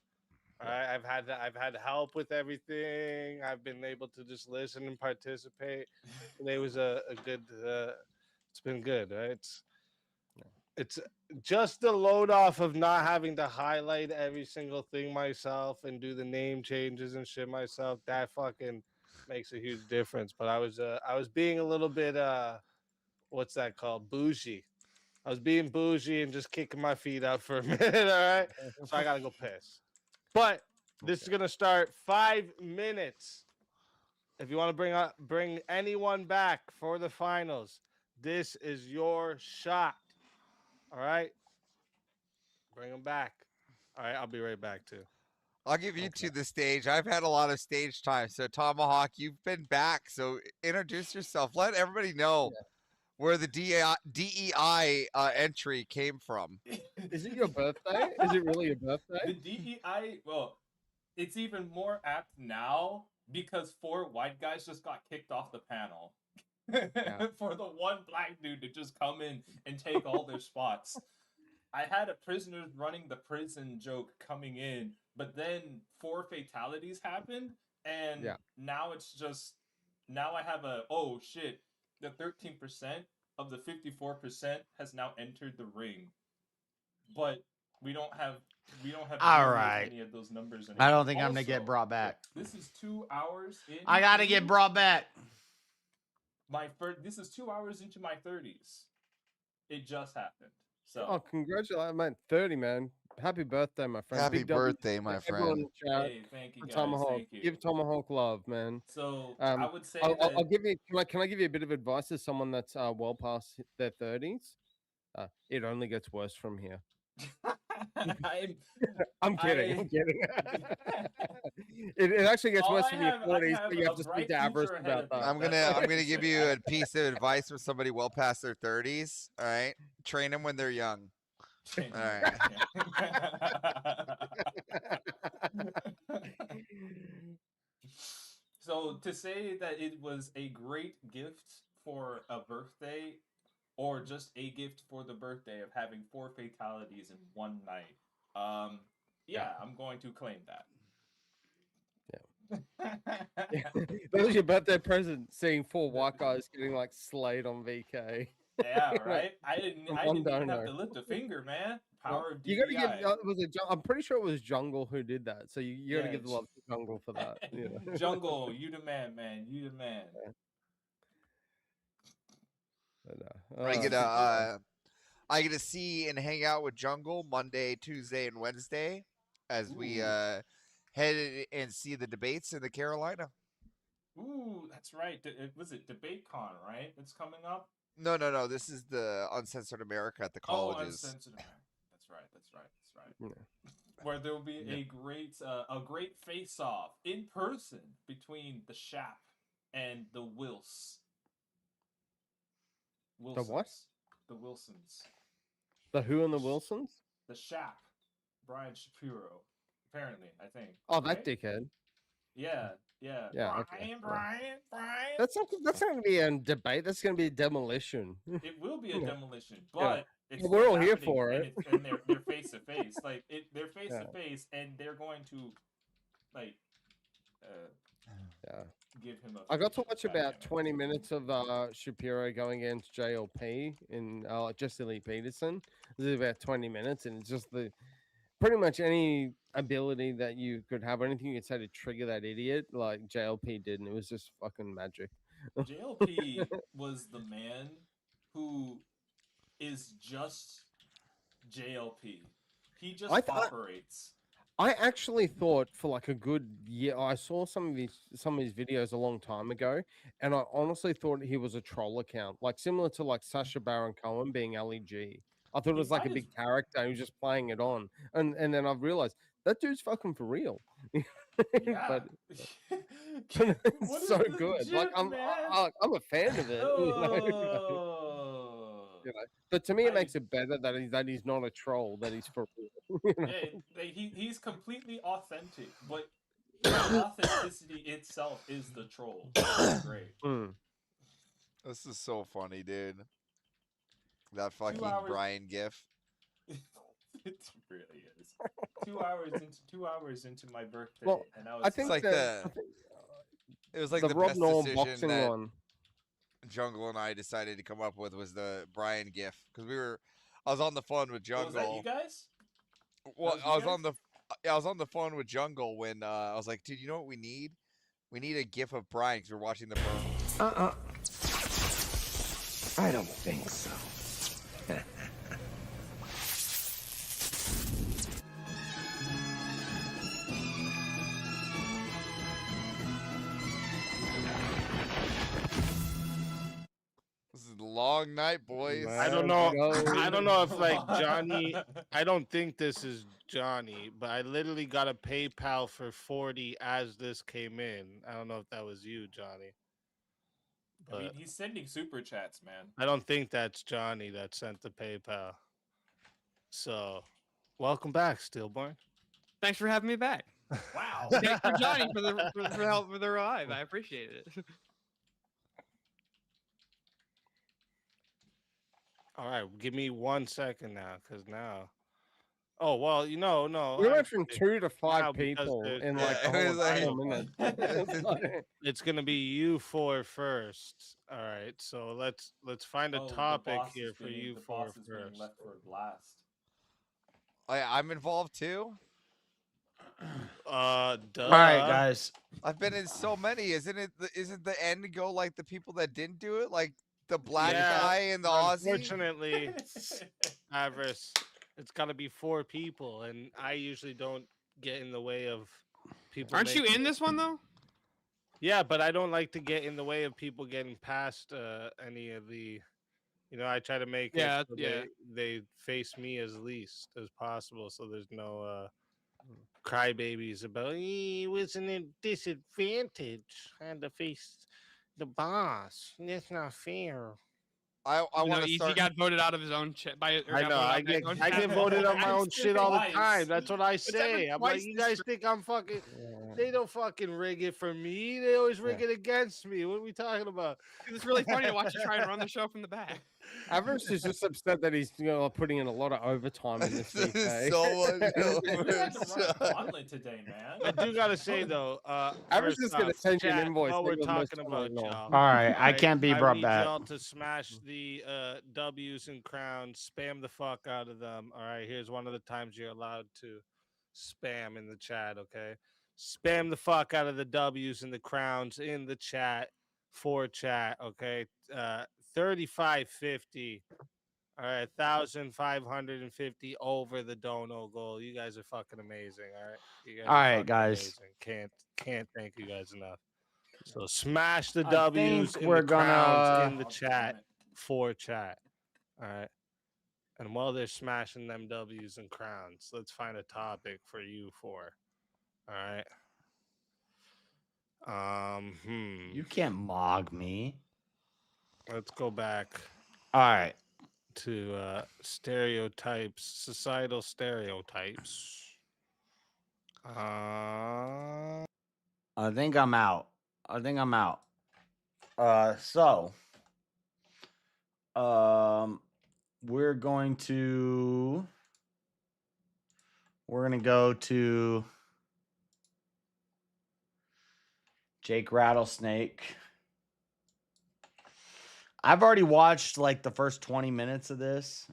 All right, I've had help with everything. I've been able to just listen and participate. Today was a good. It's been good, right? It's just the load off of not having to highlight every single thing myself and do the name changes and shit myself. That fucking makes a huge difference. But I was being a little bit what's that called? Bougie. I was being bougie and just kicking my feet out for a minute. All right, so I gotta go piss. But this is gonna start 5 minutes. If you want to bring anyone back for the finals, this is your shot. All right, bring them back. All right, I'll be right back too. I'll give you two the stage. I've had a lot of stage time. So Tomahawk, you've been back. So introduce yourself. Let everybody know where the DEI entry came from. Is it your birthday? Is it really your birthday? The DEI, well, it's even more apt now because 4 white guys just got kicked off the panel. For the one black dude to just come in and take all their spots. I had a prisoners running the prison joke coming in, but then 4 fatalities happened, and now it's just, now I have a, oh shit, the 13% of the 54% has now entered the ring, but we don't have All nearly as right. many of those numbers I anymore. don't think I'm gonna get Also, brought back. This is 2 hours in. I gotta get brought back. This is 2 hours into my 30s. It just happened. So Oh, congratulations, man. 30, man. Happy birthday, my friend. Happy Big W birthday, my to everyone friend. in chat. Hey, thank you for guys. Tomahawk. Thank you. Give Tomahawk love, man. So I would say I'll that give you. Can I give you a bit of advice as someone that's well past their 30s? It only gets worse from here. I'm kidding. I'm kidding. It actually gets worse from your 40s, but you have to speak to Avarice about that. I'm gonna give you a piece of advice for somebody well past their 30s. All right, train them when they're young. All right. So to say that it was a great gift for a birthday, or just a gift for the birthday of having 4 fatalities in one night, yeah, I'm going to claim that. That was your birthday present, seeing 4 white guys getting like slayed on VK. Yeah, right. I didn't From even one have dono. to lift a finger, man. Power of You got to give. DPI. I'm pretty sure it was Jungle who did that. So you got to Yeah, give the love to Jungle for that. You know? Jungle, you the man, man. You the man. I get to see and hang out with Jungle Monday, Tuesday, and Wednesday as we head and see the debates in the Carolina. Ooh, that's right. Was it DebateCon, right? That's coming up. No. This is the Uncensored America at the Oh, colleges. Uncensored America. That's right. Where there will be a great face-off in person between the Shapp and the Wilsons. The what? The Wilsons. The who and the Wilsons? The Shapp. Brian Shapiro. Apparently, I think. Oh, that right? dickhead. Yeah. Brian. That's not going to be a debate. That's going to be a demolition. It will be a demolition, Yeah. but it's We're all here happening, for and it. and they're face to face. Like they're face to face, and they're going to like give him a. I got to watch about 20 minutes of Shapiro going against JLP in Jesse Lee Peterson. This is about 20 minutes, and it's just pretty much any ability that you could have, anything you could say to trigger that idiot, like JLP did, and it was just fucking magic. JLP was the man who is just JLP. He just operates. I actually thought for like a good year, I saw some of his videos a long time ago, and I honestly thought he was a troll account, like similar to like Sacha Baron Cohen being LEG. I thought it was like a big character. He was just playing it on, and then I realized that dude's fucking for real. Yeah. But it's so good. Like I'm a fan of it. You know? But to me, it makes it better that he's not a troll. That he's for real. You know? Yeah, he's completely authentic, but the authenticity itself is the troll. It's great. This is so funny, dude. That fucking Brian gif. It really is. 2 hours into my birthday, Well, and I was I think like it was like the Rob best Noel decision boxing that one. Jungle and I decided to come up with was the Brian gif because I was on the phone with Jungle. Was that you guys? Well, I was on the phone with Jungle when I was like, dude, you know what we need? We need a gif of Brian because we're watching the burn. I don't think so. This is a long night, boys. I don't know. I don't know if like Johnny. I don't think this is Johnny, but I literally got a PayPal for 40 as this came in. I don't know if that was you, Johnny. I mean, he's sending super chats, man. I don't think that's Johnny that sent the PayPal. So, welcome back, Steelborn. Thanks for having me back. Wow. Thanks for Johnny for the help with the revive. I appreciate it. All right, give me 1 second now, because now Oh well, no. We went from actually, 2 to 5 now because people there's in Yeah, like the it whole was of like 4 minutes. It's like- it's gonna be you four first. All right, so let's find a Oh, the topic boss here is for being you the four boss is being first. left for last. I'm involved too. All Duh. right, guys. I've been in so many. Isn't the end go like the people that didn't do it, like the black Yeah, guy and the Aussie? unfortunately, Avarice, it's got to be 4 people, and I usually don't get in the way of people. Aren't you making in it. this one though? Yeah, but I don't like to get in the way of people getting past any of the. I try to make Yeah, it so yeah. they face me as least as possible, so there's no crybabies about he was in a disadvantage, had to face the boss. That's not fair. I You know, want to Easy start. got voted out of his own chat. Or I got know. voted out I by his get own I chat. get voted on my own It's shit all the twice. time. That's what I It's happened say. I'm twice like, you this guys think I'm fucking. They don't fucking rig it for me. They always rig it against me. What are we talking about? It's really funny to watch you try and run the show from the back. Avarice is just upset that he's putting in a lot of overtime in this week. There's eh? so much You had to run a overtime. gauntlet today, man. I do gotta say though, Avarice first is gonna off, send you an chat, invoice. while we're think of the most talking common about law. y'all, All right, I can't be brought need back. y'all to smash the W's and crowns, spam the fuck out of them. All right, here's one of the times you're allowed to spam in the chat. Okay, spam the fuck out of the W's and the crowns in the chat for chat. Okay, 3550. All right, 1,550 over the dono goal. You guys are fucking amazing. All right, you guys All are right, fucking guys. amazing. Can't thank you guys enough. So smash the I W's think and we're the crowns gonna- in the chat for chat. All right. And while they're smashing them W's and crowns, let's find a topic for you four. All right. You can't mog me. Let's go back All right. to stereotypes, societal stereotypes. I think I'm out. So we're going to go to Jake Rattlesnake. I've already watched like the first 20 minutes of this,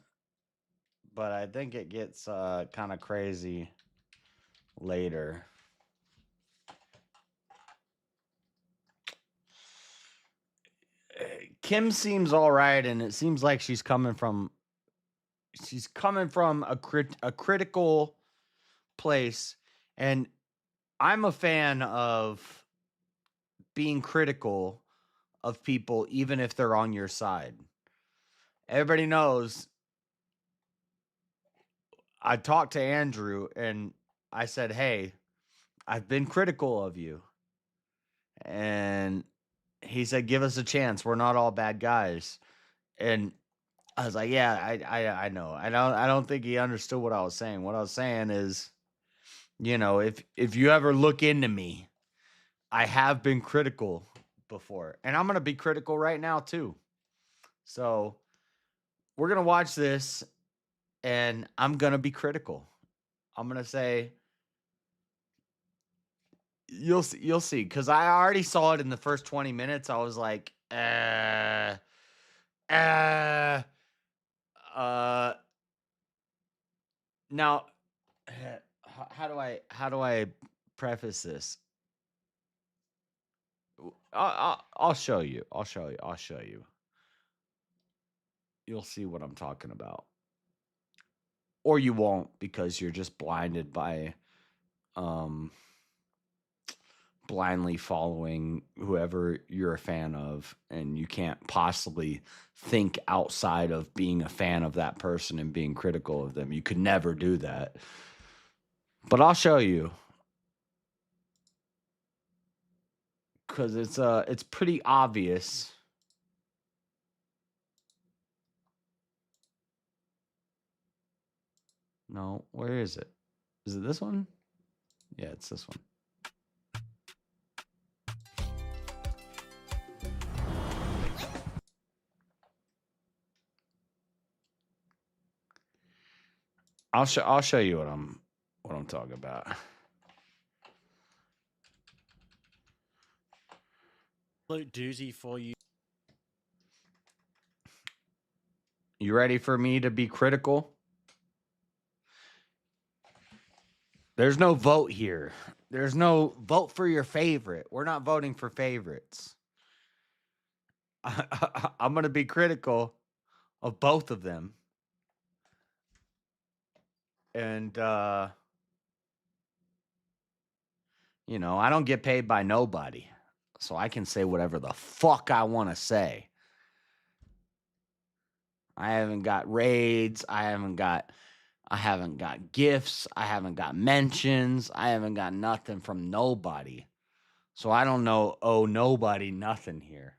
but I think it gets kind of crazy later. Kim seems all right, and it seems like she's coming from a critical place, and I'm a fan of being critical of people even if they're on your side. Everybody knows I talked to Andrew and I said, "Hey, I've been critical of you." And he said, "Give us a chance. We're not all bad guys." And I was like, "Yeah, I know. I don't think he understood what I was saying. What I was saying is, if you ever look into me, I have been critical before, and I'm going to be critical right now too." So, we're going to watch this and I'm going to be critical. I'm going to say you'll see cuz I already saw it in the first 20 minutes. I was like, now how do I preface this? I'll show you. You'll see what I'm talking about. Or you won't because you're just blinded by blindly following whoever you're a fan of, and you can't possibly think outside of being a fan of that person and being critical of them. You could never do that. But I'll show you. Cuz it's pretty obvious. No, where is it? Is it this one? Yeah, it's this one. I'll show you what I'm talking about. Absolute doozy for you. You ready for me to be critical? There's no vote here. There's no vote for your favorite. We're not voting for favorites. I'm going to be critical of both of them. And, you know, I don't get paid by nobody. So I can say whatever the fuck I want to say. I haven't got raids. I haven't got gifts. I haven't got mentions. I haven't got nothing from nobody. So I don't owe nobody nothing here.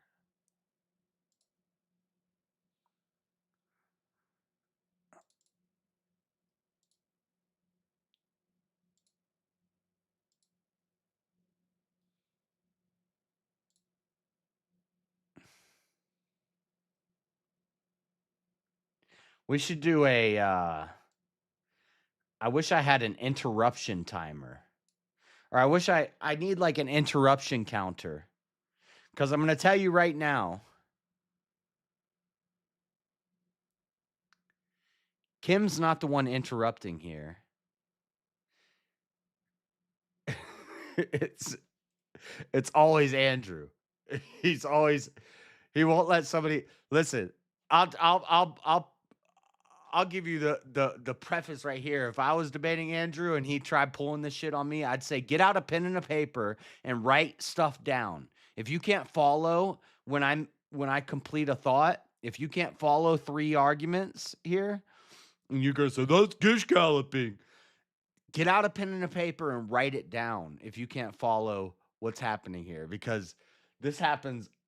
We should do I wish I had an interruption timer. Or I wish I need like an interruption counter. Because I'm going to tell you right now, Kim's not the one interrupting here. It's always Andrew. He won't let somebody listen. I'll give you the preface right here. If I was debating Andrew and he tried pulling this shit on me, I'd say get out a pen and a paper and write stuff down. If you can't follow when I complete a thought, if you can't follow 3 arguments here, and you guys say that's gish galloping, get out a pen and a paper and write it down if you can't follow what's happening here, because this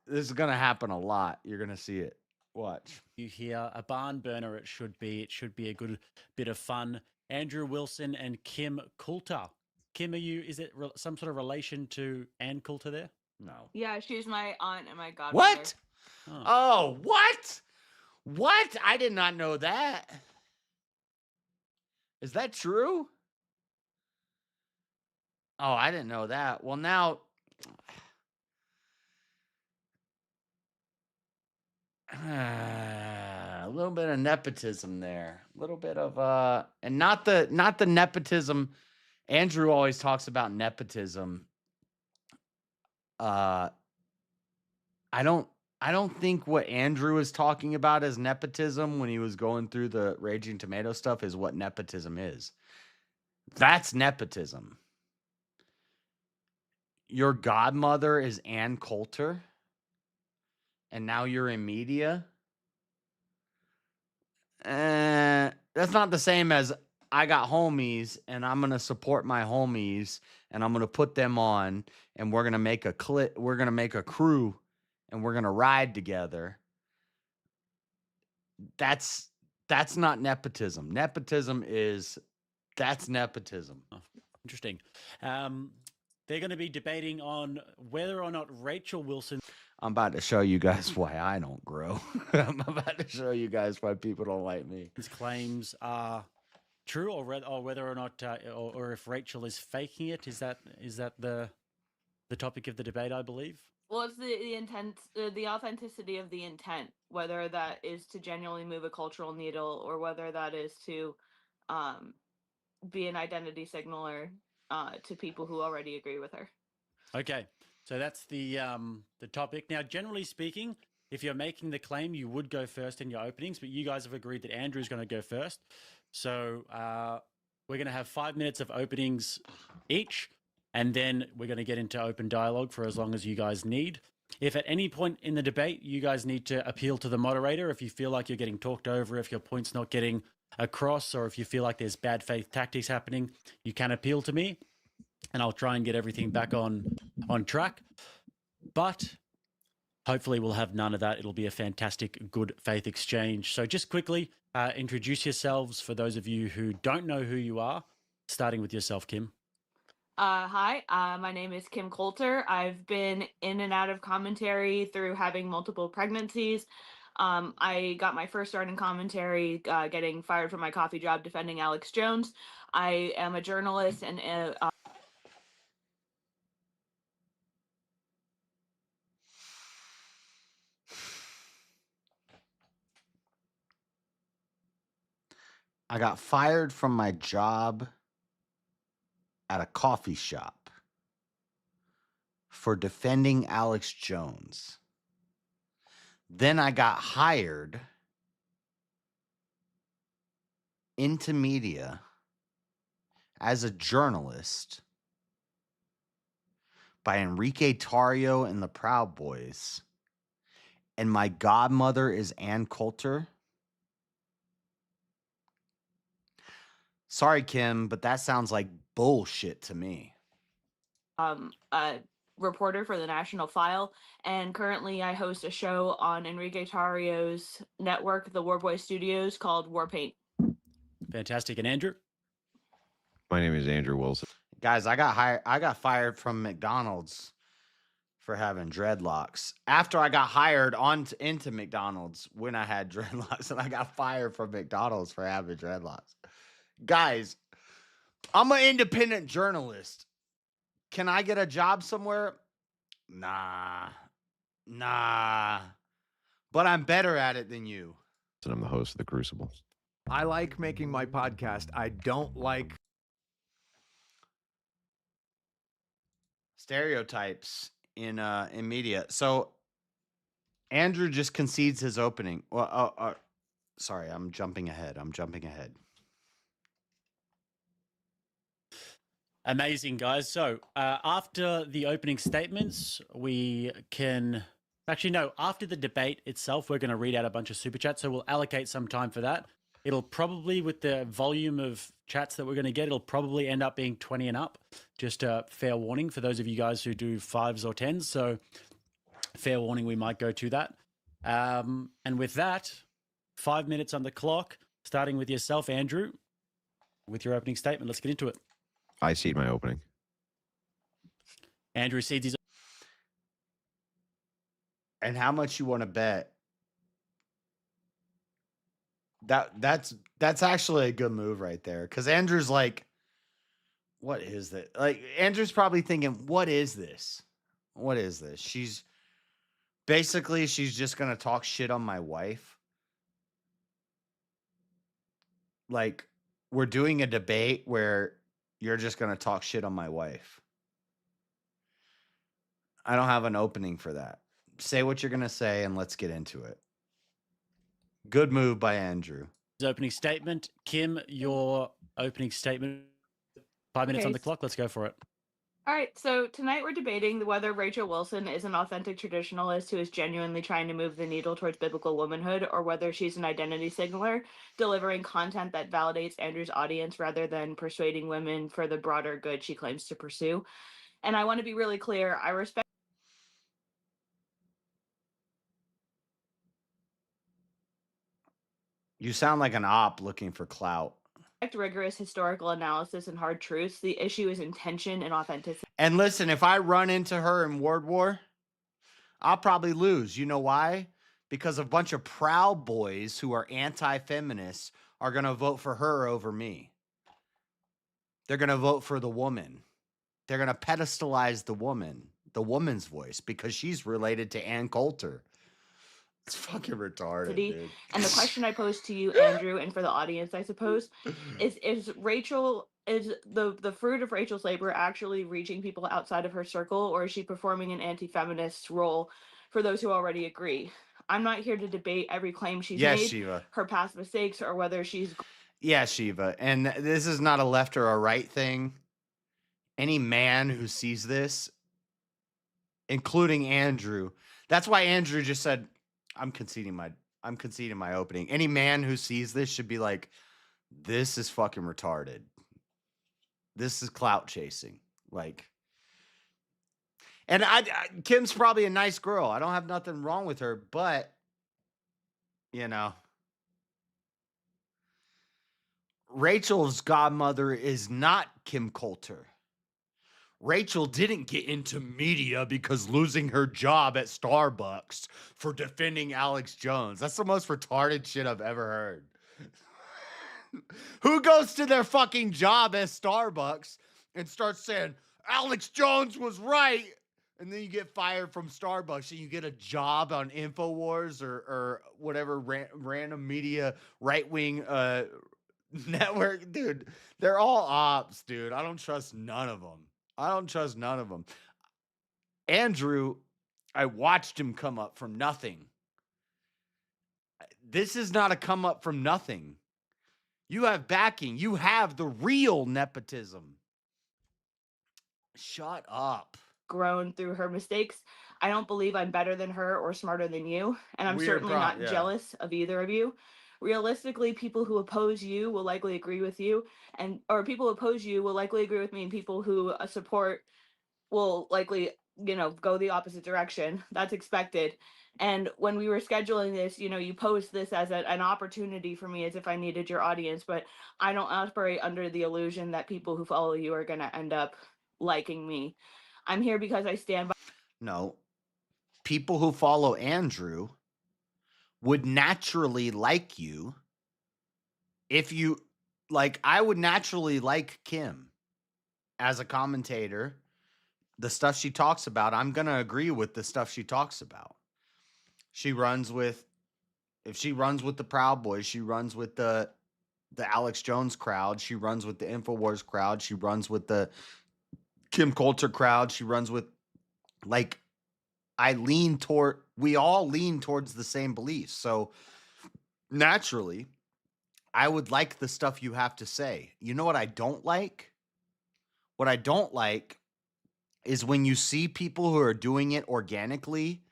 is gonna happen a lot. You're gonna see it. Watch. You hear a barn burner. It should be a good bit of fun. Andrew Wilson and Kim Coulter. Kim, is it some sort of relation to Ann Coulter there? No. Yeah, she's my aunt and my godmother. What? Oh, what? What? I did not know that. Is that true? Oh, I didn't know that. Well, now a little bit of nepotism there. A little bit of and not the nepotism. Andrew always talks about nepotism. I don't think what Andrew is talking about as nepotism when he was going through the Raging Tomato stuff is what nepotism is. That's nepotism. Your godmother is Ann Coulter, and now you're in media. That's not the same as I got homies, and I'm gonna support my homies, and I'm gonna put them on, and we're gonna make a we're gonna make a crew, and we're gonna ride together. That's not nepotism. That's nepotism. Interesting. They're going to be debating on whether or not Rachel Wilson. I'm about to show you guys why I don't grow. I'm about to show you guys why people don't like me. His claims are true, or whether or not, or if Rachel is faking it. Is that the topic of the debate? I believe. Well, it's the intent, the authenticity of the intent, whether that is to genuinely move a cultural needle or whether that is to be an identity signaler to people who already agree with her. Okay, so that's the topic. Now, generally speaking, if you're making the claim, you would go first in your openings, but you guys have agreed that Andrew's going to go first. So we're going to have 5 minutes of openings each. And then we're going to get into open dialogue for as long as you guys need. If at any point in the debate, you guys need to appeal to the moderator, if you feel like you're getting talked over, if your point's not getting across, or if you feel like there's bad faith tactics happening, you can appeal to me and I'll try and get everything back on track. But hopefully we'll have none of that. It'll be a fantastic good faith exchange. So just quickly introduce yourselves for those of you who don't know who you are, starting with yourself, Kim. Hi, my name is Kim Coulter. I've been in and out of commentary through having multiple pregnancies. I got my first start in commentary, getting fired from my coffee job defending Alex Jones. I am a journalist and I got fired from my job at a coffee shop for defending Alex Jones. Then I got hired into media as a journalist by Enrique Tarrio and the Proud Boys. And my godmother is Ann Coulter. Sorry, Kim, but that sounds like bullshit to me. a reporter for the National File, and currently I host a show on Enrique Tarrio's network, the Warboy Studios, called Warpaint. Fantastic. And Andrew? My name is Andrew Wilson. Guys, I got fired from McDonald's for having dreadlocks. After I got hired into McDonald's when I had dreadlocks, and I got fired from McDonald's for having dreadlocks. Guys, I'm an independent journalist. Can I get a job somewhere? Nah. But I'm better at it than you. And I'm the host of The Crucible. I like making my podcast. I don't like stereotypes in media. So Andrew just concedes his opening. Well, sorry, I'm jumping ahead. Amazing, guys. So after the opening statements, we can actually no. After the debate itself, we're going to read out a bunch of super chats. So we'll allocate some time for that. It'll probably, with the volume of chats that we're going to get, it'll probably end up being 20 and up. Just a fair warning for those of you guys who do 5s or 10s. So fair warning, we might go to that. And with that, 5 minutes on the clock, starting with yourself, Andrew, with your opening statement. Let's get into it. I cede my opening. Andrew cedes his. And how much you want to bet? That's actually a good move right there. Because Andrew's like, what is that? Like, Andrew's probably thinking, what is this? What is this? She's just gonna talk shit on my wife. Like, we're doing a debate where you're just going to talk shit on my wife. I don't have an opening for that. Say what you're going to say and let's get into it. Good move by Andrew. His opening statement. Kim, your opening statement. 5 minutes on the clock. Let's go for it. All right, so tonight we're debating whether Rachel Wilson is an authentic traditionalist who is genuinely trying to move the needle towards biblical womanhood, or whether she's an identity signaler delivering content that validates Andrew's audience rather than persuading women for the broader good she claims to pursue. And I want to be really clear, I respect You sound like an op looking for clout. rigorous historical analysis and hard truths. The issue is intention and authenticity. And listen, if I run into her in World War, I'll probably lose. You know why? Because a bunch of Proud Boys who are anti-feminists are going to vote for her over me. They're going to vote for the woman. They're going to pedestalize the woman, the woman's voice, because she's related to Ann Coulter. It's fucking retarded, dude. And the question I pose to you, Andrew, and for the audience, I suppose, is the fruit of Rachel's labor actually reaching people outside of her circle, or is she performing an anti-feminist role for those who already agree? I'm not here to debate every claim she's made, Shiva. her past mistakes, or whether she's... Yeah, Shiva. And this is not a left or a right thing. Any man who sees this, including Andrew, that's why Andrew just said, I'm conceding my opening. Any man who sees this should be like, this is fucking retarded. This is clout chasing. Like, and Kim's probably a nice girl. I don't have nothing wrong with her, but you know, Rachel's godmother is not Kim Coulter. Rachel didn't get into media because losing her job at Starbucks for defending Alex Jones. That's the most retarded shit I've ever heard. Who goes to their fucking job at Starbucks and starts saying, Alex Jones was right, and then you get fired from Starbucks and you get a job on InfoWars or whatever random media right-wing network? Dude, they're all ops, dude. I don't trust none of them. Andrew, I watched him come up from nothing. This is not a come up from nothing. You have backing. You have the real nepotism. Shut up. Grown through her mistakes. I don't believe I'm better than her or smarter than you, and I'm certainly not jealous of either of you. Realistically, people who oppose you will likely agree with you, or people who oppose you will likely agree with me, and people who support will likely, go the opposite direction. That's expected. And when we were scheduling this, you posed this as an opportunity for me, as if I needed your audience, but I don't operate under the illusion that people who follow you are going to end up liking me. I'm here because I stand by. No. People who follow Andrew would naturally like you if you, like, I would naturally like Kim as a commentator. The stuff she talks about, I'm going to agree with the stuff she talks about. If she runs with the Proud Boys, she runs with the Alex Jones crowd, she runs with the InfoWars crowd, she runs with the Kim Coulter crowd, she runs with, like, we all lean towards the same beliefs. So naturally, I would like the stuff you have to say. You know what I don't like? What I don't like is when you see people who are doing it organically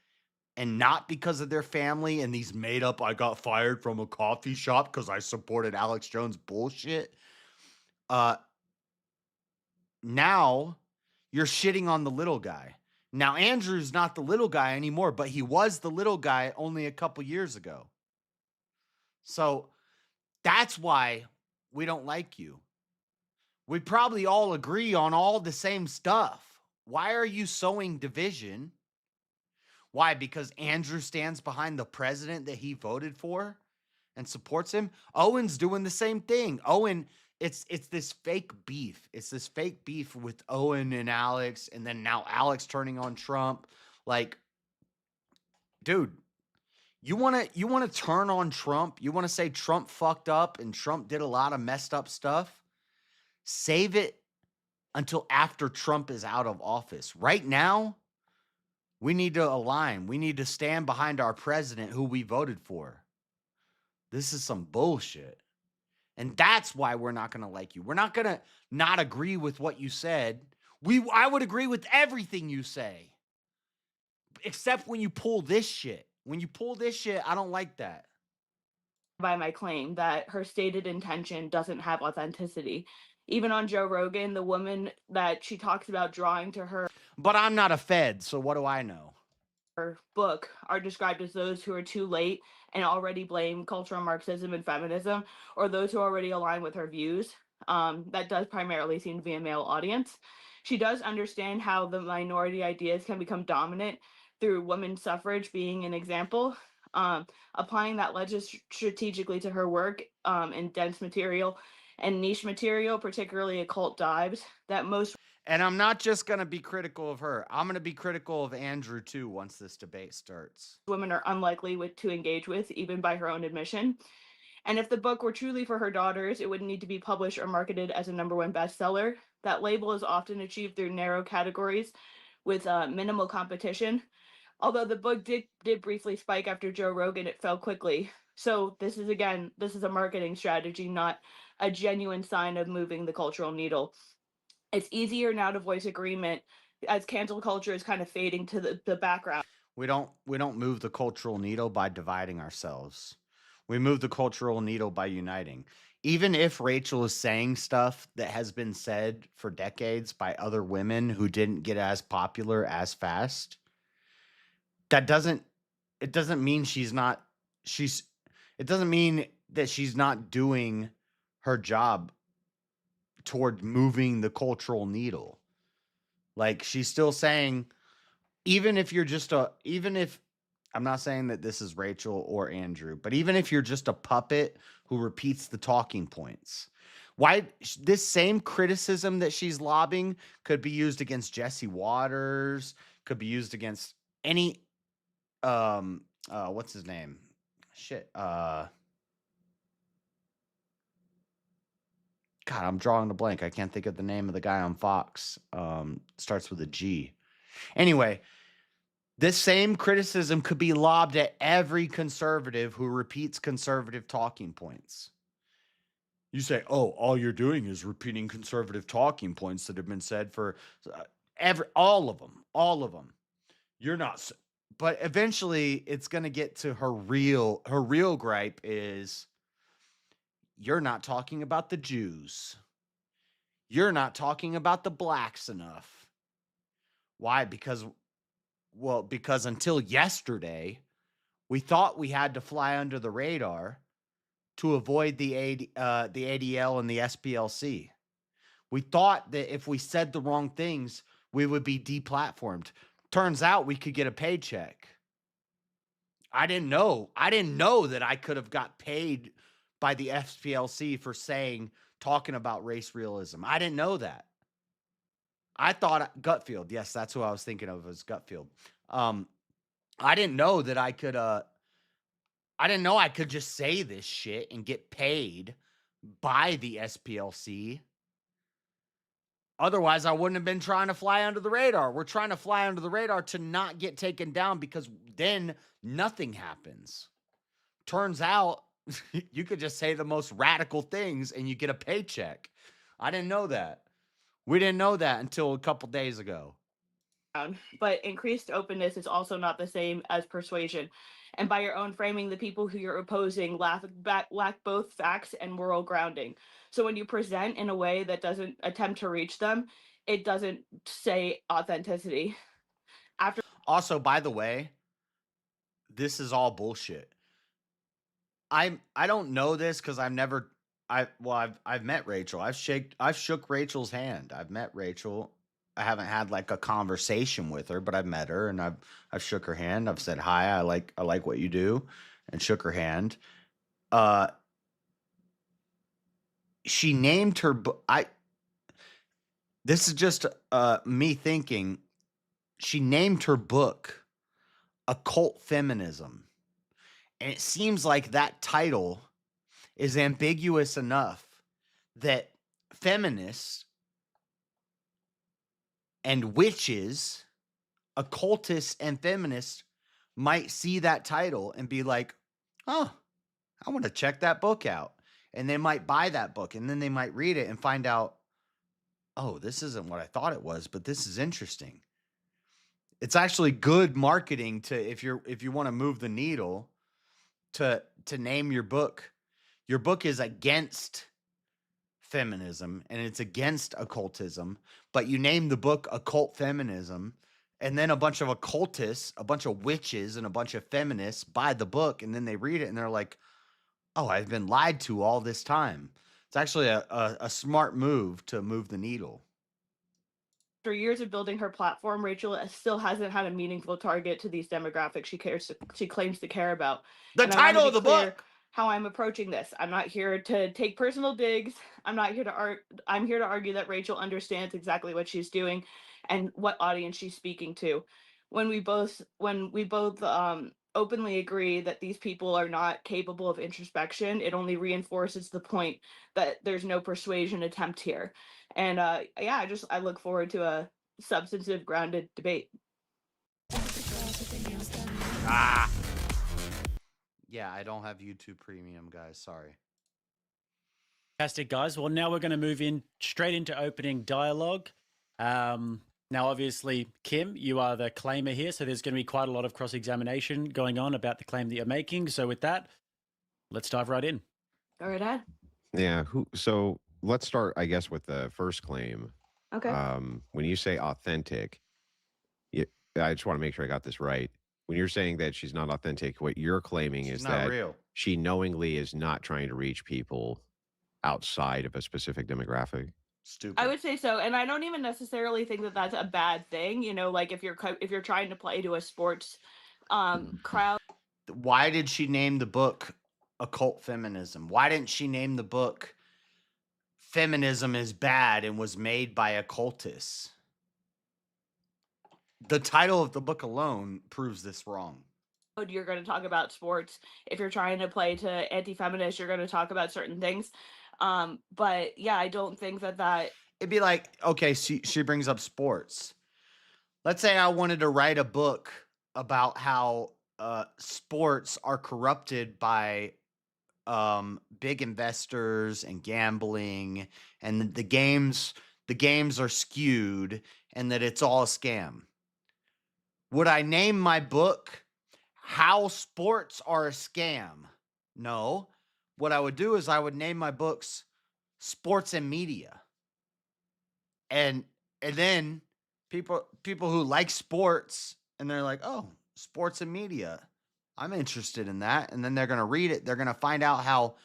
and not because of their family and these made up, I got fired from a coffee shop because I supported Alex Jones bullshit. Now you're shitting on the little guy. Now, Andrew's not the little guy anymore, but he was the little guy only a couple years ago. So that's why we don't like you. We probably all agree on all the same stuff. Why are you sowing division? Why? Because Andrew stands behind the president that he voted for and supports him. Owen's doing the same thing. Owen, it's this fake beef. It's this fake beef with Owen and Alex, and then now Alex turning on Trump. Like, dude, you want to turn on Trump? You want to say Trump fucked up and Trump did a lot of messed up stuff? Save it until after Trump is out of office. Right now, we need to align. We need to stand behind our president who we voted for. This is some bullshit. And that's why we're not going to like you. We're not going to not agree with what you said. I would agree with everything you say. Except when you pull this shit. When you pull this shit, I don't like that. By my claim that her stated intention doesn't have authenticity. Even on Joe Rogan, the woman that she talks about drawing to her. But I'm not a Fed, so what do I know? Her book are described as those who are too late and already blame cultural Marxism and feminism, or those who already align with her views. That does primarily seem to be a male audience. She does understand how the minority ideas can become dominant through women's suffrage being an example. Applying that strategically to her work in dense material and niche material, particularly occult dives, that most. And I'm not just going to be critical of her. I'm going to be critical of Andrew, too, once this debate starts. Women are unlikely to engage with, even by her own admission. And if the book were truly for her daughters, it would need to be published or marketed as a #1 bestseller. That label is often achieved through narrow categories with minimal competition. Although the book did briefly spike after Joe Rogan, it fell quickly. So this is a marketing strategy, not a genuine sign of moving the cultural needle. It's easier now to voice agreement as cancel culture is kind of fading to the background. We don't move the cultural needle by dividing ourselves. We move the cultural needle by uniting. Even if Rachel is saying stuff that has been said for decades by other women who didn't get as popular as fast, it doesn't mean it doesn't mean that she's not doing her job toward moving the cultural needle. Like she's still saying, even if you're just even if I'm not saying that this is Rachel or Andrew, but even if you're just a puppet who repeats the talking points, why this same criticism that she's lobbing could be used against Jesse Waters, could be used against any what's his name? Shit. God, I'm drawing a blank. I can't think of the name of the guy on Fox. Starts with a G. Anyway, this same criticism could be lobbed at every conservative who repeats conservative talking points. You say, "Oh, all you're doing is repeating conservative talking points that have been said for all of them. You're not." But eventually, it's going to get to her real gripe is, you're not talking about the Jews. You're not talking about the blacks enough. Why? Because until yesterday, we thought we had to fly under the radar to avoid the ADL and the SPLC. We thought that if we said the wrong things, we would be deplatformed. Turns out we could get a paycheck. I didn't know that I could have got paid by the SPLC for talking about race realism. I didn't know that. I thought Gutfield. Yes, that's who I was thinking of as Gutfield. I didn't know that I could I didn't know I could just say this shit and get paid by the SPLC. Otherwise, I wouldn't have been trying to fly under the radar. We're trying to fly under the radar to not get taken down, because then nothing happens. Turns out you could just say the most radical things and you get a paycheck. I didn't know that. We didn't know that until a couple days ago. But increased openness is also not the same as persuasion. And by your own framing, the people who you're opposing lack both facts and moral grounding. So when you present in a way that doesn't attempt to reach them, it doesn't say authenticity. Also, by the way, this is all bullshit. I don't know this because I've met Rachel. I've shook Rachel's hand. I've met Rachel. I haven't had like a conversation with her, but I've met her and I've shook her hand. I've said hi. I like what you do, and shook her hand. She named her book. This is just me thinking. She named her book "Occult Feminism," and it seems like that title is ambiguous enough that feminists and witches, occultists and feminists might see that title and be like, "Oh, I want to check that book out." And they might buy that book, and then they might read it and find out, "Oh, this isn't what I thought it was, but this is interesting." It's actually good marketing to if you want to move the needle to name your book. Your book is against feminism and it's against occultism, but you name the book Occult Feminism, and then a bunch of occultists, a bunch of witches, and a bunch of feminists buy the book, and then they read it and they're like, "Oh, I've been lied to all this time." It's actually a smart move to move the needle. After years of building her platform, Rachel still hasn't had a meaningful target to these demographics she claims to care about. The And I wanna title be of the clear book. how I'm approaching this. I'm not here to take personal digs. I'm here to argue that Rachel understands exactly what she's doing and what audience she's speaking to. When we both openly agree that these people are not capable of introspection, it only reinforces the point that there's no persuasion attempt here. And yeah, I look forward to a substantive, grounded debate. Yeah, I don't have YouTube Premium, guys. Sorry. Fantastic, guys. Well, now we're going to move in straight into opening dialogue. Now, obviously, Kim, you are the claimer here, so there's going to be quite a lot of cross-examination going on about the claim that you're making. So with that, let's dive right in. Go right ahead. Yeah. So let's start, I guess, with the first claim. Okay. When you say authentic, I just want to make sure I got this right. When you're saying that she's not authentic, what you're claiming is not that real. she knowingly is not trying to reach people outside of a specific demographic. Stupid. I would say so, and I don't even necessarily think that that's a bad thing. You know, like if you're trying to play to a sports crowd. Why did she name the book Occult Feminism? Why didn't she name the book Feminism is Bad and was made by occultists? The title of the book alone proves this wrong. You're going to talk about sports. If you're trying to play to anti-feminist, you're going to talk about certain things. But yeah, I don't think that It'd be like, okay, she brings up sports. Let's say I wanted to write a book about how sports are corrupted by big investors and gambling, and the games are skewed, and that it's all a scam. Would I name my book How Sports Are a Scam? No. What I would do is I would name my books Sports and Media. And then people who like sports, and they're like, "Oh, sports and media. I'm interested in that." And then they're going to read it. They're going to find out how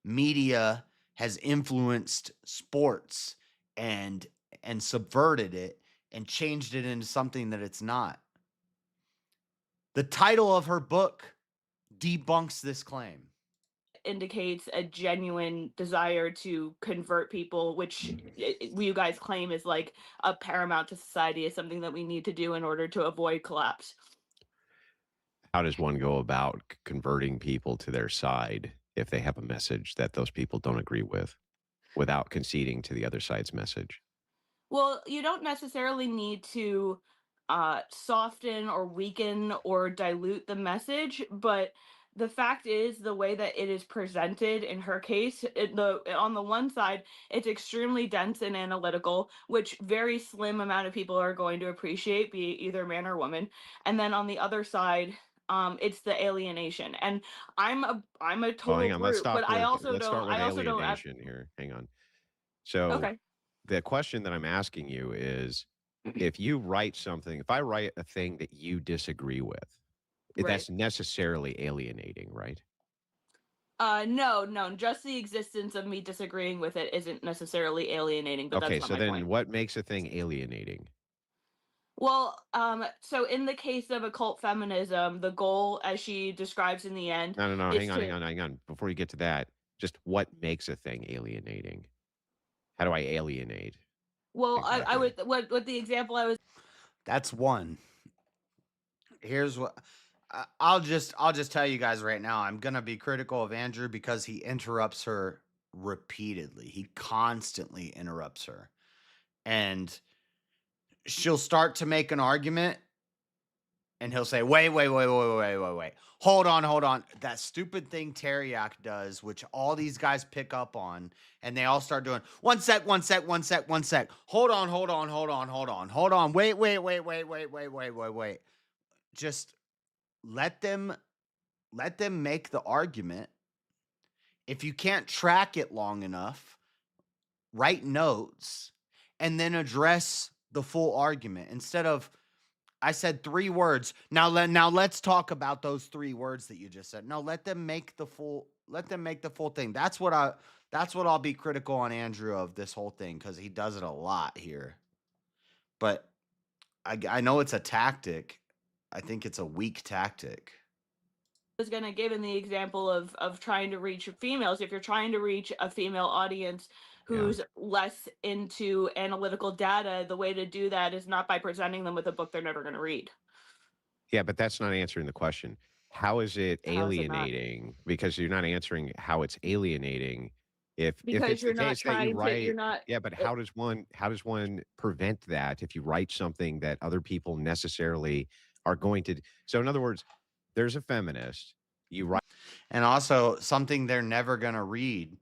media has influenced sports and subverted it and changed it into something that it's not. The title of her book debunks this claim. indicates a genuine desire to convert people, which you guys claim is like a paramount to society, is something that we need to do in order to avoid collapse. How does one go about converting people to their side if they have a message that those people don't agree with without conceding to the other side's message? Well, you don't necessarily need to soften or weaken or dilute the message, but the fact is the way that it is presented in her case, on the one side, it's extremely dense and analytical, which very slim amount of people are going to appreciate, be it either man or woman. And then on the other side, it's the alienation. And I'm a Oh, total hang on. Let's brute, stop but I with also let's don't. start with I also don't. alienation here. Hang on. So Okay. the question that I'm asking you is, if you write something, if I write a thing that you disagree with, Right. that's necessarily alienating, right? No, just the existence of me disagreeing with it isn't necessarily alienating, but Okay, that's not so my then point. what makes a thing alienating? Well, so in the case of occult feminism, the goal, as she describes in the end, No. is Hang on. Before you get to that, just what makes a thing alienating? How do I alienate? well, I Exactly. would what the example I was That's one. Here's what I'll just tell you guys right now. I'm going to be critical of Andrew because he interrupts her repeatedly. He constantly interrupts her. And she'll start to make an argument and he'll say, "Wait. Hold on. That stupid thing Teriak does, which all these guys pick up on, and they all start doing, one sec. Hold on. Wait. Just let them make the argument. If you can't track it long enough, write notes and then address the full argument instead of, I said 3 words. Now let's talk about those 3 words that you just said. No, let them make the full thing. That's what I'll be critical on Andrew of this whole thing, cuz he does it a lot here. But I know it's a tactic. I think it's a weak tactic. was going to give in the example of trying to reach females. If you're trying to reach a female audience who's less into analytical data, the way to do that is not by presenting them with a book they're never going to read. Yeah, but that's not answering the question. How is it How is it not? alienating? Because you're not answering how it's alienating. If Because it's the you're not case that you trying to, write, you're not. yeah, but how does one prevent that if you write something that other people necessarily are going to? So in other words, there's a feminist. You write, and also something they're never going to read.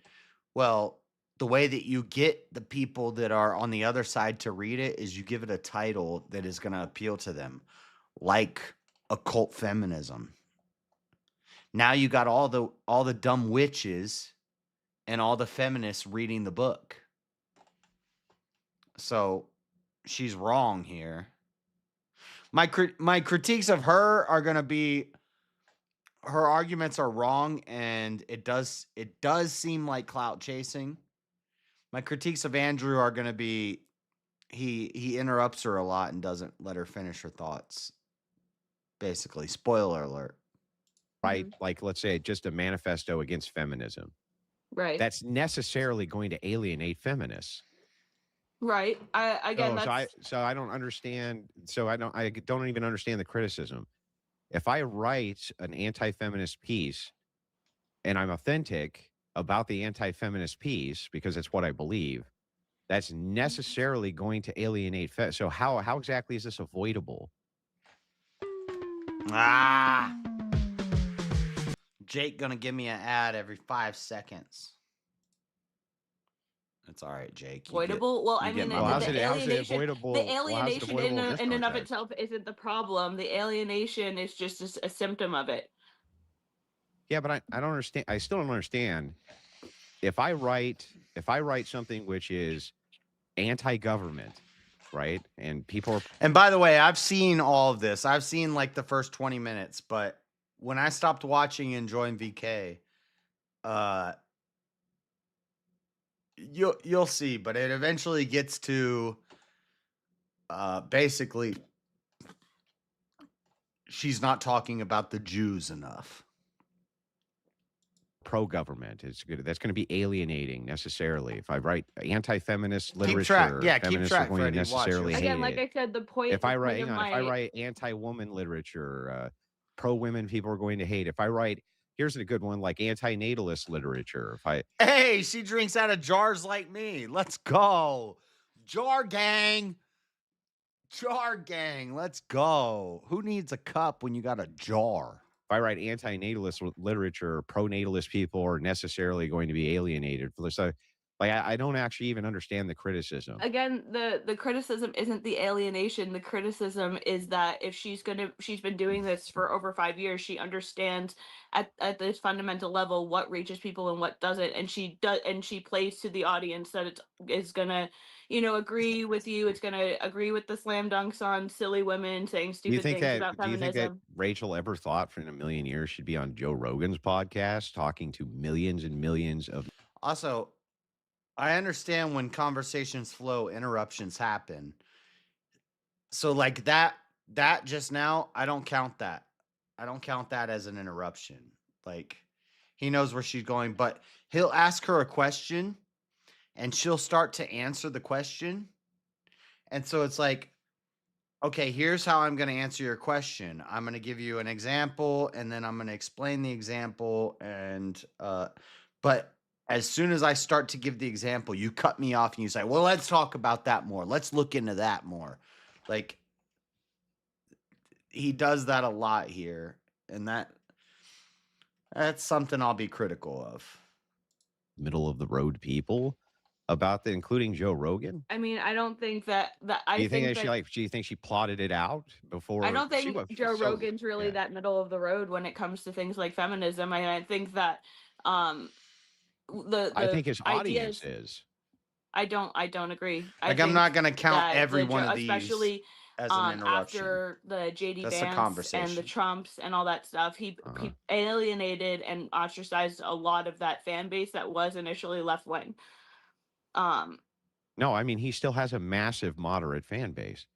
Well, the way that you get the people that are on the other side to read it is you give it a title that is going to appeal to them, like occult feminism. Now you got all the dumb witches and all the feminists reading the book. So she's wrong here. My critiques of her are going to be, her arguments are wrong, and it does seem like clout chasing. My critiques of Andrew are going to be he interrupts her a lot and doesn't let her finish her thoughts. Basically, spoiler alert. Right? Like, let's say just a manifesto against feminism. Right. That's necessarily going to alienate feminists. Right. Again, that's So I don't understand. So I don't even understand the criticism. If I write an anti-feminist piece and I'm authentic about the anti-feminist piece because it's what I believe, that's necessarily going to alienate. So how exactly is this avoidable? Jake gonna give me an ad every 5 seconds. It's all right, Jake. avoidable. Well, I mean, how's the it alienation, avoidable? the How's it alienation avoidable of this in and of context? itself isn't the problem. The alienation is just a symptom of it. Yeah, but I don't understand. I still don't understand. If I write something which is anti-government, right, and people are And by the way, I've seen all of this. I've seen like the first 20 minutes, but when I stopped watching and joined VK, you'll see, but it eventually gets to basically she's not talking about the Jews enough. pro-government, it's good. That's going to be alienating necessarily. If I write anti-feminist literature, Keep track. Yeah, keep feminists track, are going Freddie. to Watch necessarily yourself. hate Again, like it. I said, the point. If I the write, point hang of on, if I my- write anti-woman literature, pro-women, people are going to hate. If I write, here's a good one, like anti-natalist literature. If I Hey, she drinks out of jars like me. Let's go. Jar gang. Jar gang. Let's go. Who needs a cup when you got a jar? if I write anti-natalist literature, pro-natalist people are necessarily going to be alienated. So, like, I don't actually even understand the criticism. Again, the criticism isn't the alienation. The criticism is that if she's been doing this for over 5 years, she understands at this fundamental level what reaches people and what doesn't, and she plays to the audience that is gonna, agree with you. It's gonna agree with the slam dunks on silly women saying Do you stupid think things that? about Do you think that feminism. Rachel ever thought for in a million years she'd be on Joe Rogan's podcast talking to millions and millions of? Also, I understand when conversations flow, interruptions happen. So like that just now, I don't count that. I don't count that as an interruption. Like he knows where she's going, but he'll ask her a question and she'll start to answer the question. And so it's like, okay, here's how I'm going to answer your question. I'm going to give you an example and then I'm going to explain the example and but as soon as I start to give the example, you cut me off and you say, "Well, let's talk about that more. Let's look into that more." Like he does that a lot here and that's something I'll be critical of. Middle of the road people about the, including Joe Rogan. I mean, I don't think that Do you think that do you think she plotted it out before? I don't she think was Joe so- Rogan's really yeah. that middle of the road when it comes to things like feminism. I think that the I think his ideas, audience is. I don't agree. Like I'm not going to count every one of these especially as an interruption. after the JD That's a Vance and the conversation. Trumps and all that stuff. He alienated and ostracized a lot of that fan base that was initially left wing. No, I mean he still has a massive moderate fan base.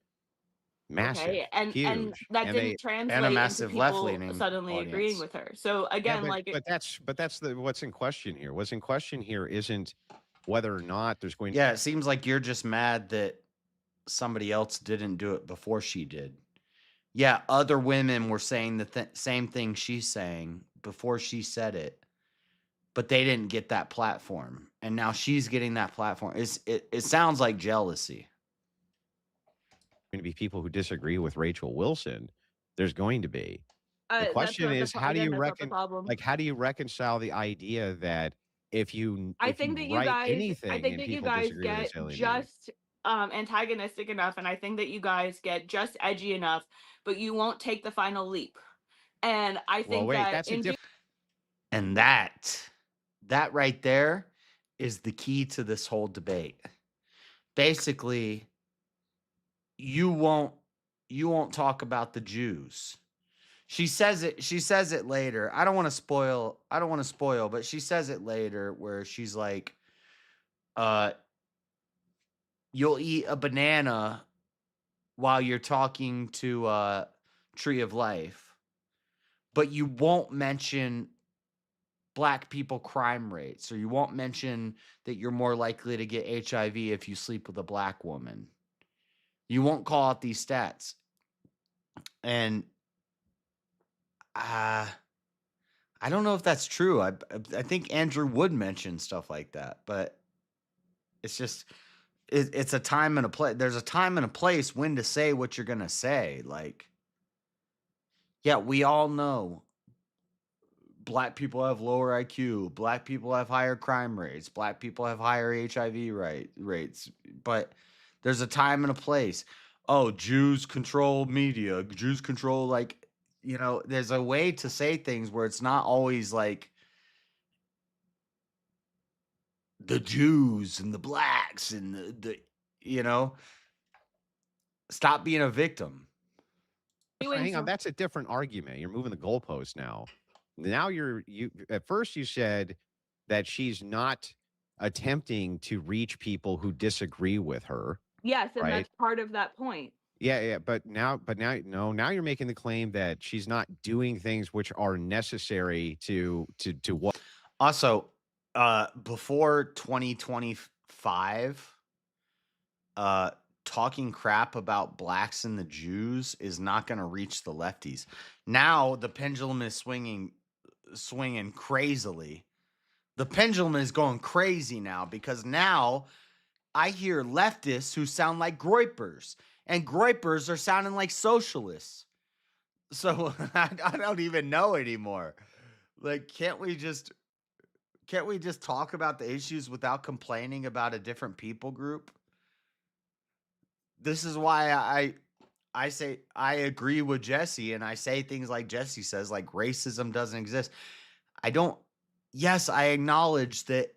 Massive, Okay, and huge, that and didn't they- translate into massive people left-leaning suddenly agreeing audience. with her. So Yeah, again, but that's the what's in question here. What's in question here isn't whether or not there's going. Yeah, it seems like you're just mad that somebody else didn't do it before she did. Yeah, other women were saying the same thing she's saying before she said it, but they didn't get that platform, and now she's getting that platform. It sounds like jealousy. Going to be people who disagree with Rachel Wilson. There's going to be. The that's question not the is, pro- how do again, you that's not the problem. how do you reconcile the idea that if you I think that you write guys, anything I think and that you people guys disagree with get it's alienating? just antagonistic enough, and I think that you guys get just edgy enough, but you won't take the final leap. And I think wait, that that's a in different. And that right there is the key to this whole debate. Basically, you won't talk about the Jews. She says it later. I don't want to spoil, but she says it later where she's like, you'll eat a banana while you're talking to Tree of Life, but you won't mention black people crime rates, or you won't mention that you're more likely to get HIV if you sleep with a black woman. You won't call out these stats. And I don't know if that's true. I think Andrew would mention stuff like that, but it's just it's a time and a place. There's a time and a place when to say what you're gonna say. Like, yeah, we all know black people have lower IQ, black people have higher crime rates, black people have higher HIV rates, but there's a time and a place. Oh, Jews control media, Jews control, like, there's a way to say things where it's not always like the Jews and the blacks and stop being a victim. Hang on, that's a different argument. You're moving the goalpost now. Now you at first you said that she's not attempting to reach people who disagree with her. Yes, and right? that's part of that point. Yeah, but now, now you're making the claim that she's not doing things which are necessary to what? Also, before 2025, talking crap about blacks and the Jews is not going to reach the lefties. Now the pendulum is swinging crazily. The pendulum is going crazy now, because now I hear leftists who sound like groypers, and groypers are sounding like socialists. So I don't even know anymore. Like, can't we just talk about the issues without complaining about a different people group? This is why I say I agree with Jesse, and I say things like Jesse says, like racism doesn't exist. Yes, I acknowledge that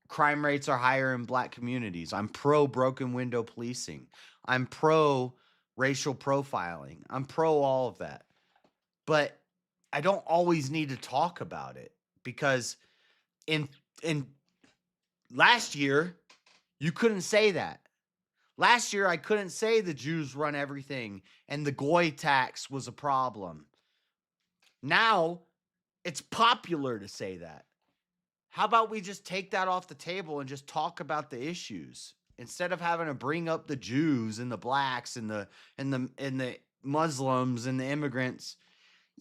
crime rates are higher in black communities. I'm pro broken window policing. I'm pro racial profiling. I'm pro all of that. But I don't always need to talk about it, because in last year you couldn't say that. Last year I couldn't say the Jews run everything and the goy tax was a problem. Now it's popular to say that. How about we just take that off the table and just talk about the issues, instead of having to bring up the Jews and the blacks and the Muslims and the immigrants?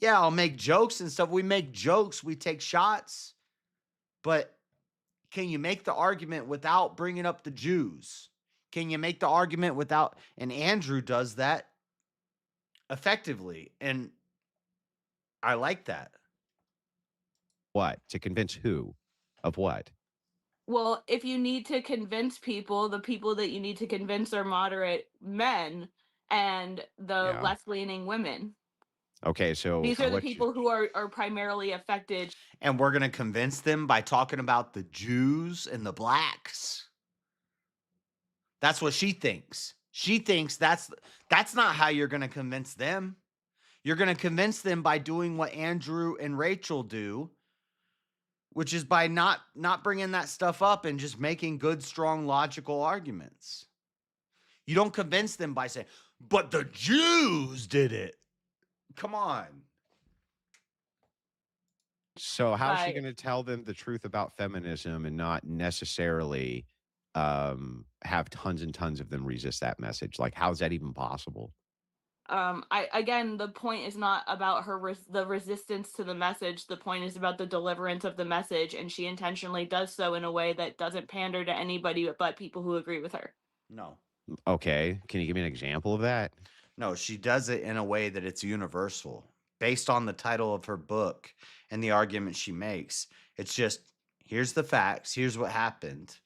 Yeah, I'll make jokes and stuff. We make jokes, we take shots, but can you make the argument without bringing up the Jews? Can you make the argument without? And Andrew does that effectively, and I like that. What? To convince who of what? Well, if you need to convince people, the people that you need to convince are moderate men and the Yeah. left-leaning women. Okay, so These are the what you- people who are primarily affected. And we're going to convince them by talking about the Jews and the blacks. That's what she thinks. She thinks that's not how you're going to convince them. You're going to convince them by doing what Andrew and Rachel do, which is by not bringing that stuff up and just making good, strong, logical arguments. You don't convince them by saying, but the Jews did it. Come on. So how's she Right. going to tell them the truth about feminism and not necessarily have tons and tons of them resist that message? Like, how's that even possible? Again, the point is not about the resistance to the message. The point is about the deliverance of the message, and she intentionally does so in a way that doesn't pander to anybody but people who agree with her. No. Okay, can you give me an example of that? No, she does it in a way that it's universal, based on the title of her book and the argument she makes. It's just, here's the facts, here's what happened.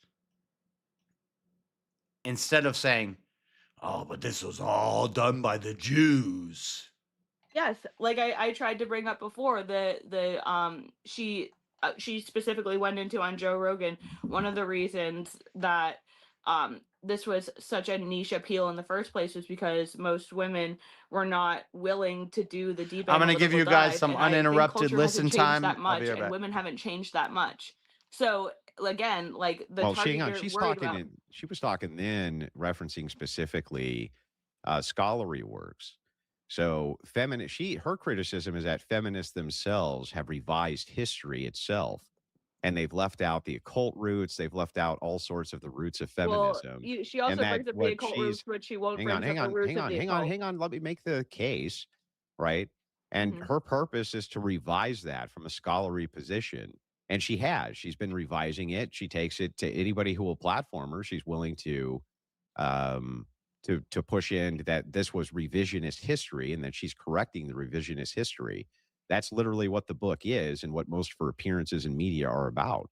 Instead of saying, oh, but this was all done by the Jews. Yes, like I tried to bring up before, she specifically went into on Joe Rogan. One of the reasons that this was such a niche appeal in the first place was because most women were not willing to do the deep. I'm gonna give analytical you guys dive, some and I think uninterrupted culture listen hasn't changed time. that I'll much, be right and back. women haven't changed that much. So again, like the Well, target hang on. you're She's worried talking. about. She was talking then, referencing specifically scholarly works. So, her criticism is that feminists themselves have revised history itself, and they've left out the occult roots. They've left out all sorts of the roots of Well, feminism, she and also that brings up the what occult roots, she's but she won't hang on, brings up hang the on, roots hang of on, the hang on, occult. hang on. Let me make the case, right? And Mhm. her purpose is to revise that from a scholarly position. And she has. She's been revising it. She takes it to anybody who will platform her. She's willing to um to push in that this was revisionist history and that she's correcting the revisionist history. That's literally what the book is and what most of her appearances in media are about.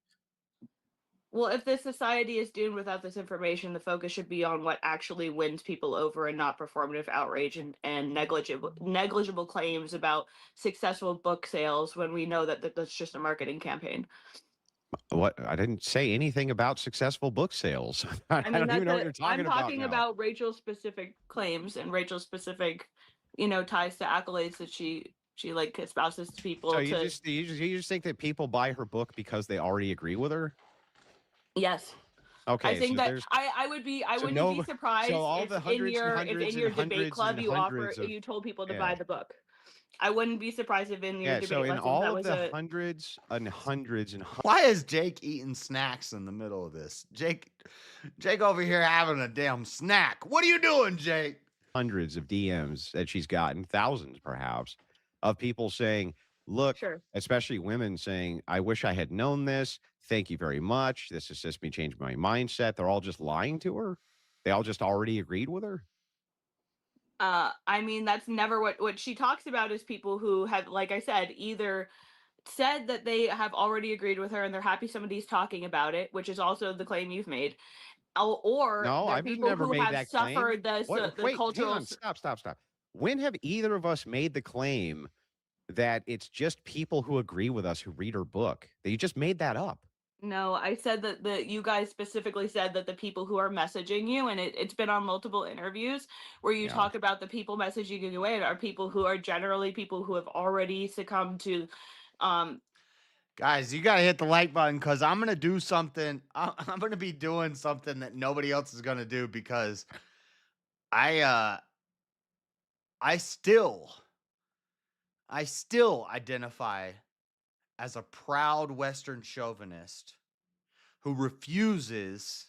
Well, if this society is doomed without this information, the focus should be on what actually wins people over and not performative outrage and negligible claims about successful book sales when we know that that's just a marketing campaign. What I didn't say anything about successful book sales. I I mean, don't even that's know what a, you're I'm talking about talking now. about Rachel's specific claims and Rachel's specific, you know, ties to accolades that she like espouses to people So to. you just think that people buy her book because they already agree with her? Yes. I Okay, think so that there's I so wouldn't be no so surprised all the if hundreds and in hundreds and your debate hundreds club and hundreds of you told people to yeah. buy the book. I wouldn't be surprised if in your Yeah, so debate in lessons all that of was the a. hundreds and hundreds and Why is Jake eating snacks in the middle of this? Jake over here having a damn snack. What are you doing, Jake? hundreds of DMs that she's gotten, thousands perhaps, of people saying, look, Sure. especially women saying, I wish I had known this. Thank you very much. This assists me change my mindset. They're all just lying to her. They all just already agreed with her. I mean, that's never what she talks about is people who have, like I said, either said that they have already agreed with her and they're happy somebody's talking about it, which is also the claim you've made, or No, they're I've people never who made have that claim. suffered the Wait, hang cultural. on. Stop. When have either of us made the claim that it's just people who agree with us who read her book? That you just made that up. No, I said that you guys specifically said that the people who are messaging you, and it's been on multiple interviews where you Yeah. talk about the people messaging you in are people who are generally people who have already succumbed to. Guys, you gotta hit the like button because I'm gonna do something. I'm gonna be doing something that nobody else is gonna do because I still identify as a proud Western chauvinist who refuses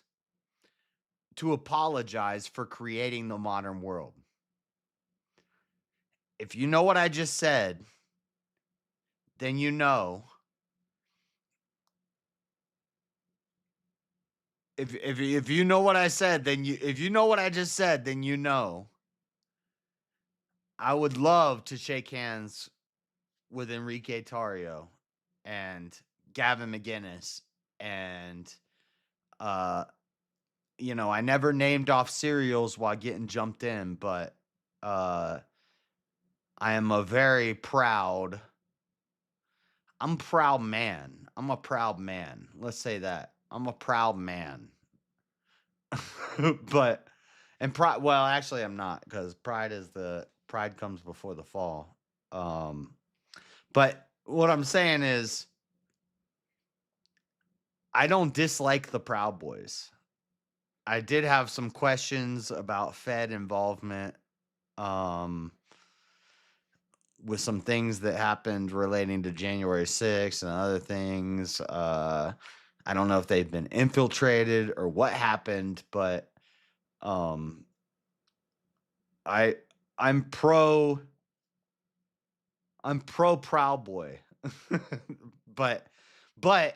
to apologize for creating the modern world. If you know what I just said, then you know. If you know what I said, then if you know what I just said, then you know. I would love to shake hands with Enrique Tarrio and Gavin McGinnis and I never named off cereals while getting jumped in, but I am a very proud I'm a proud man. I'm a proud man. Let's say that. I'm a proud man. but pride, well, actually I'm not, because pride comes before the fall. But what I'm saying is I don't dislike the Proud Boys. I did have some questions about Fed involvement with some things that happened relating to January 6th and other things. I don't know if they've been infiltrated or what happened, but I'm pro Proud Boy. but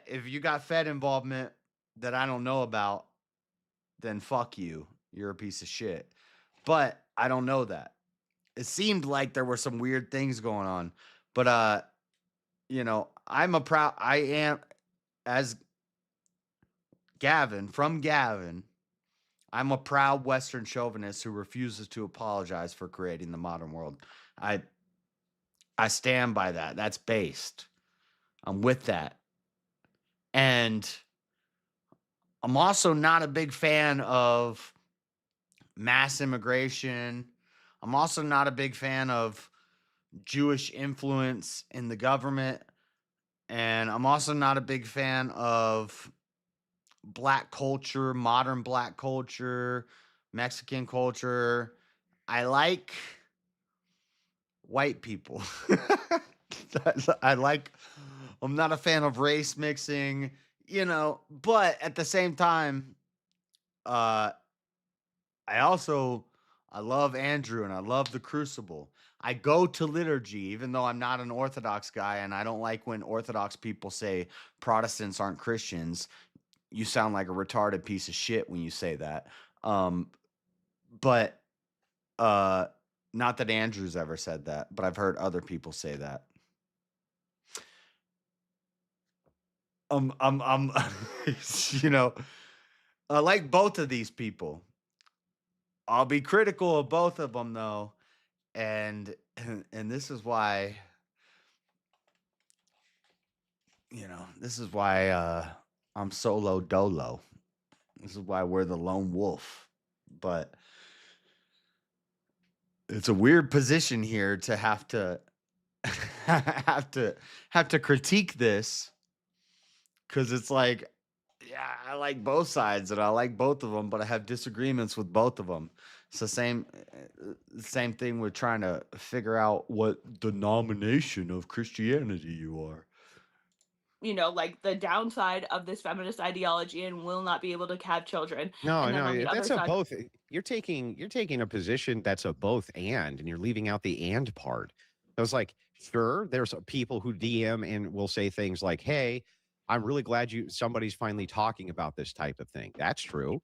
if you got Fed involvement that I don't know about, then fuck you. You're a piece of shit. But I don't know that. It seemed like there were some weird things going on. But I am, as Gavin, I'm a proud Western chauvinist who refuses to apologize for creating the modern world. I stand by that. That's based. I'm with that. And I'm also not a big fan of mass immigration. I'm also not a big fan of Jewish influence in the government. And I'm also not a big fan of black culture, modern black culture, Mexican culture. I like white people. I'm not a fan of race mixing, but at the same time, uh, I love Andrew and I love the Crucible. I go to liturgy, even though I'm not an Orthodox guy, and I don't like when Orthodox people say Protestants aren't Christians. You sound like a retarded piece of shit when you say that. But not that Andrew's ever said that, but I've heard other people say that. I'm I like both of these people. I'll be critical of both of them though, and this is why I'm solo dolo. This is why we're the lone wolf. But it's a weird position here to have to have to critique this, because it's like, yeah, I like both sides and I like both of them, but I have disagreements with both of them. It's the same thing with trying to figure out what denomination of Christianity you are. Like the downside of this feminist ideology and will not be able to have children. No, And then on no, the other that's a side, both. You're taking a position that's a both and you're leaving out the and part. I was like, sure, there's people who DM and will say things like, "Hey, I'm really glad somebody's finally talking about this type of thing." That's true,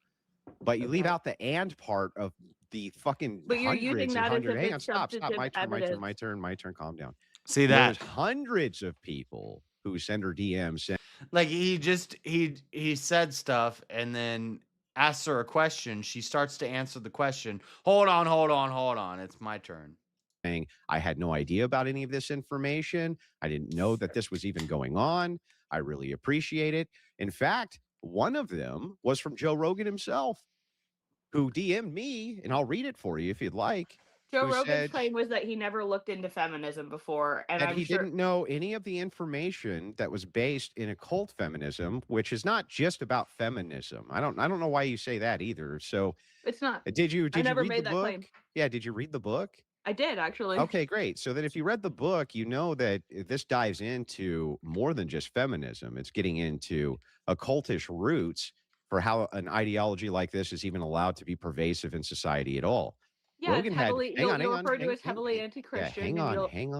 but you leave out the and part of the fucking but you're using hundreds and that as hundreds. if Hang on, it's stop. substantive My turn. evidence. My turn. Calm down. See There's that? hundreds of people who send her DMs. Like he said stuff and then asks her a question. She starts to answer the question. Hold on. It's my turn. Saying, I had no idea about any of this information. I didn't know that this was even going on. I really appreciate it. In fact, one of them was from Joe Rogan himself, who DM'd me, and I'll read it for you if you'd like. Joe who Rogan's said claim was that he never looked into feminism before, and that I'm he sure didn't know any of the information that was based in occult feminism, which is not just about feminism. I don't know why you say that either. So it's not. did you I never read made the that book? claim. Yeah, did you read the book? I did actually. Okay, great. So then if you read the book, you know that this dives into more than just feminism. It's getting into occultish roots for how an ideology like this is even allowed to be pervasive in society at all. Yeah, Rogan it's had heavily. hang on, You'll hang on, refer to hang, as hang, heavily hang, yeah, anti-Christian. hang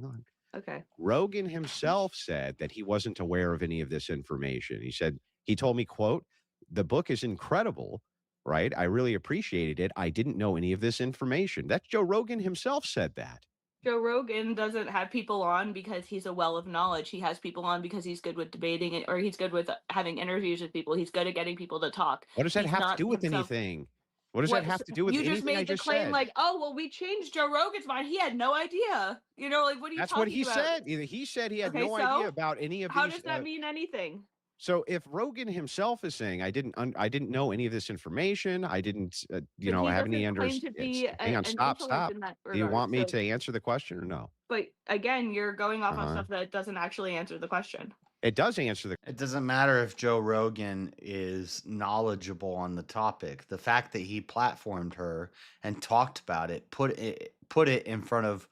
on. Okay. Rogan himself said that he wasn't aware of any of this information. He said, he told me, quote, "The book is incredible, right? I really appreciated it. I didn't know any of this information." That's Joe Rogan himself said that. Joe Rogan doesn't have people on because he's a well of knowledge. He has people on because he's good with debating it, or he's good with having interviews with people. He's good at getting people to talk. What does that He's have to not do with himself- anything? What does that have to do with you just anything I made the just claim said? like, oh well, we changed Joe Rogan's mind. He had no idea. Like what are you That's talking what he about? said. He said he had Okay, no so idea about any of how these. does that mean anything? So if Rogan himself is saying, I didn't know any of this information, I didn't, But have he any doesn't claim to be hang on, an stop. intellect in that Do you regard. want me So, to answer the question or no? but again, you're going off on Uh-huh. stuff that doesn't actually answer the question. It does answer the. It doesn't matter if Joe Rogan is knowledgeable on the topic. The fact that he platformed her and talked about it, put it in front of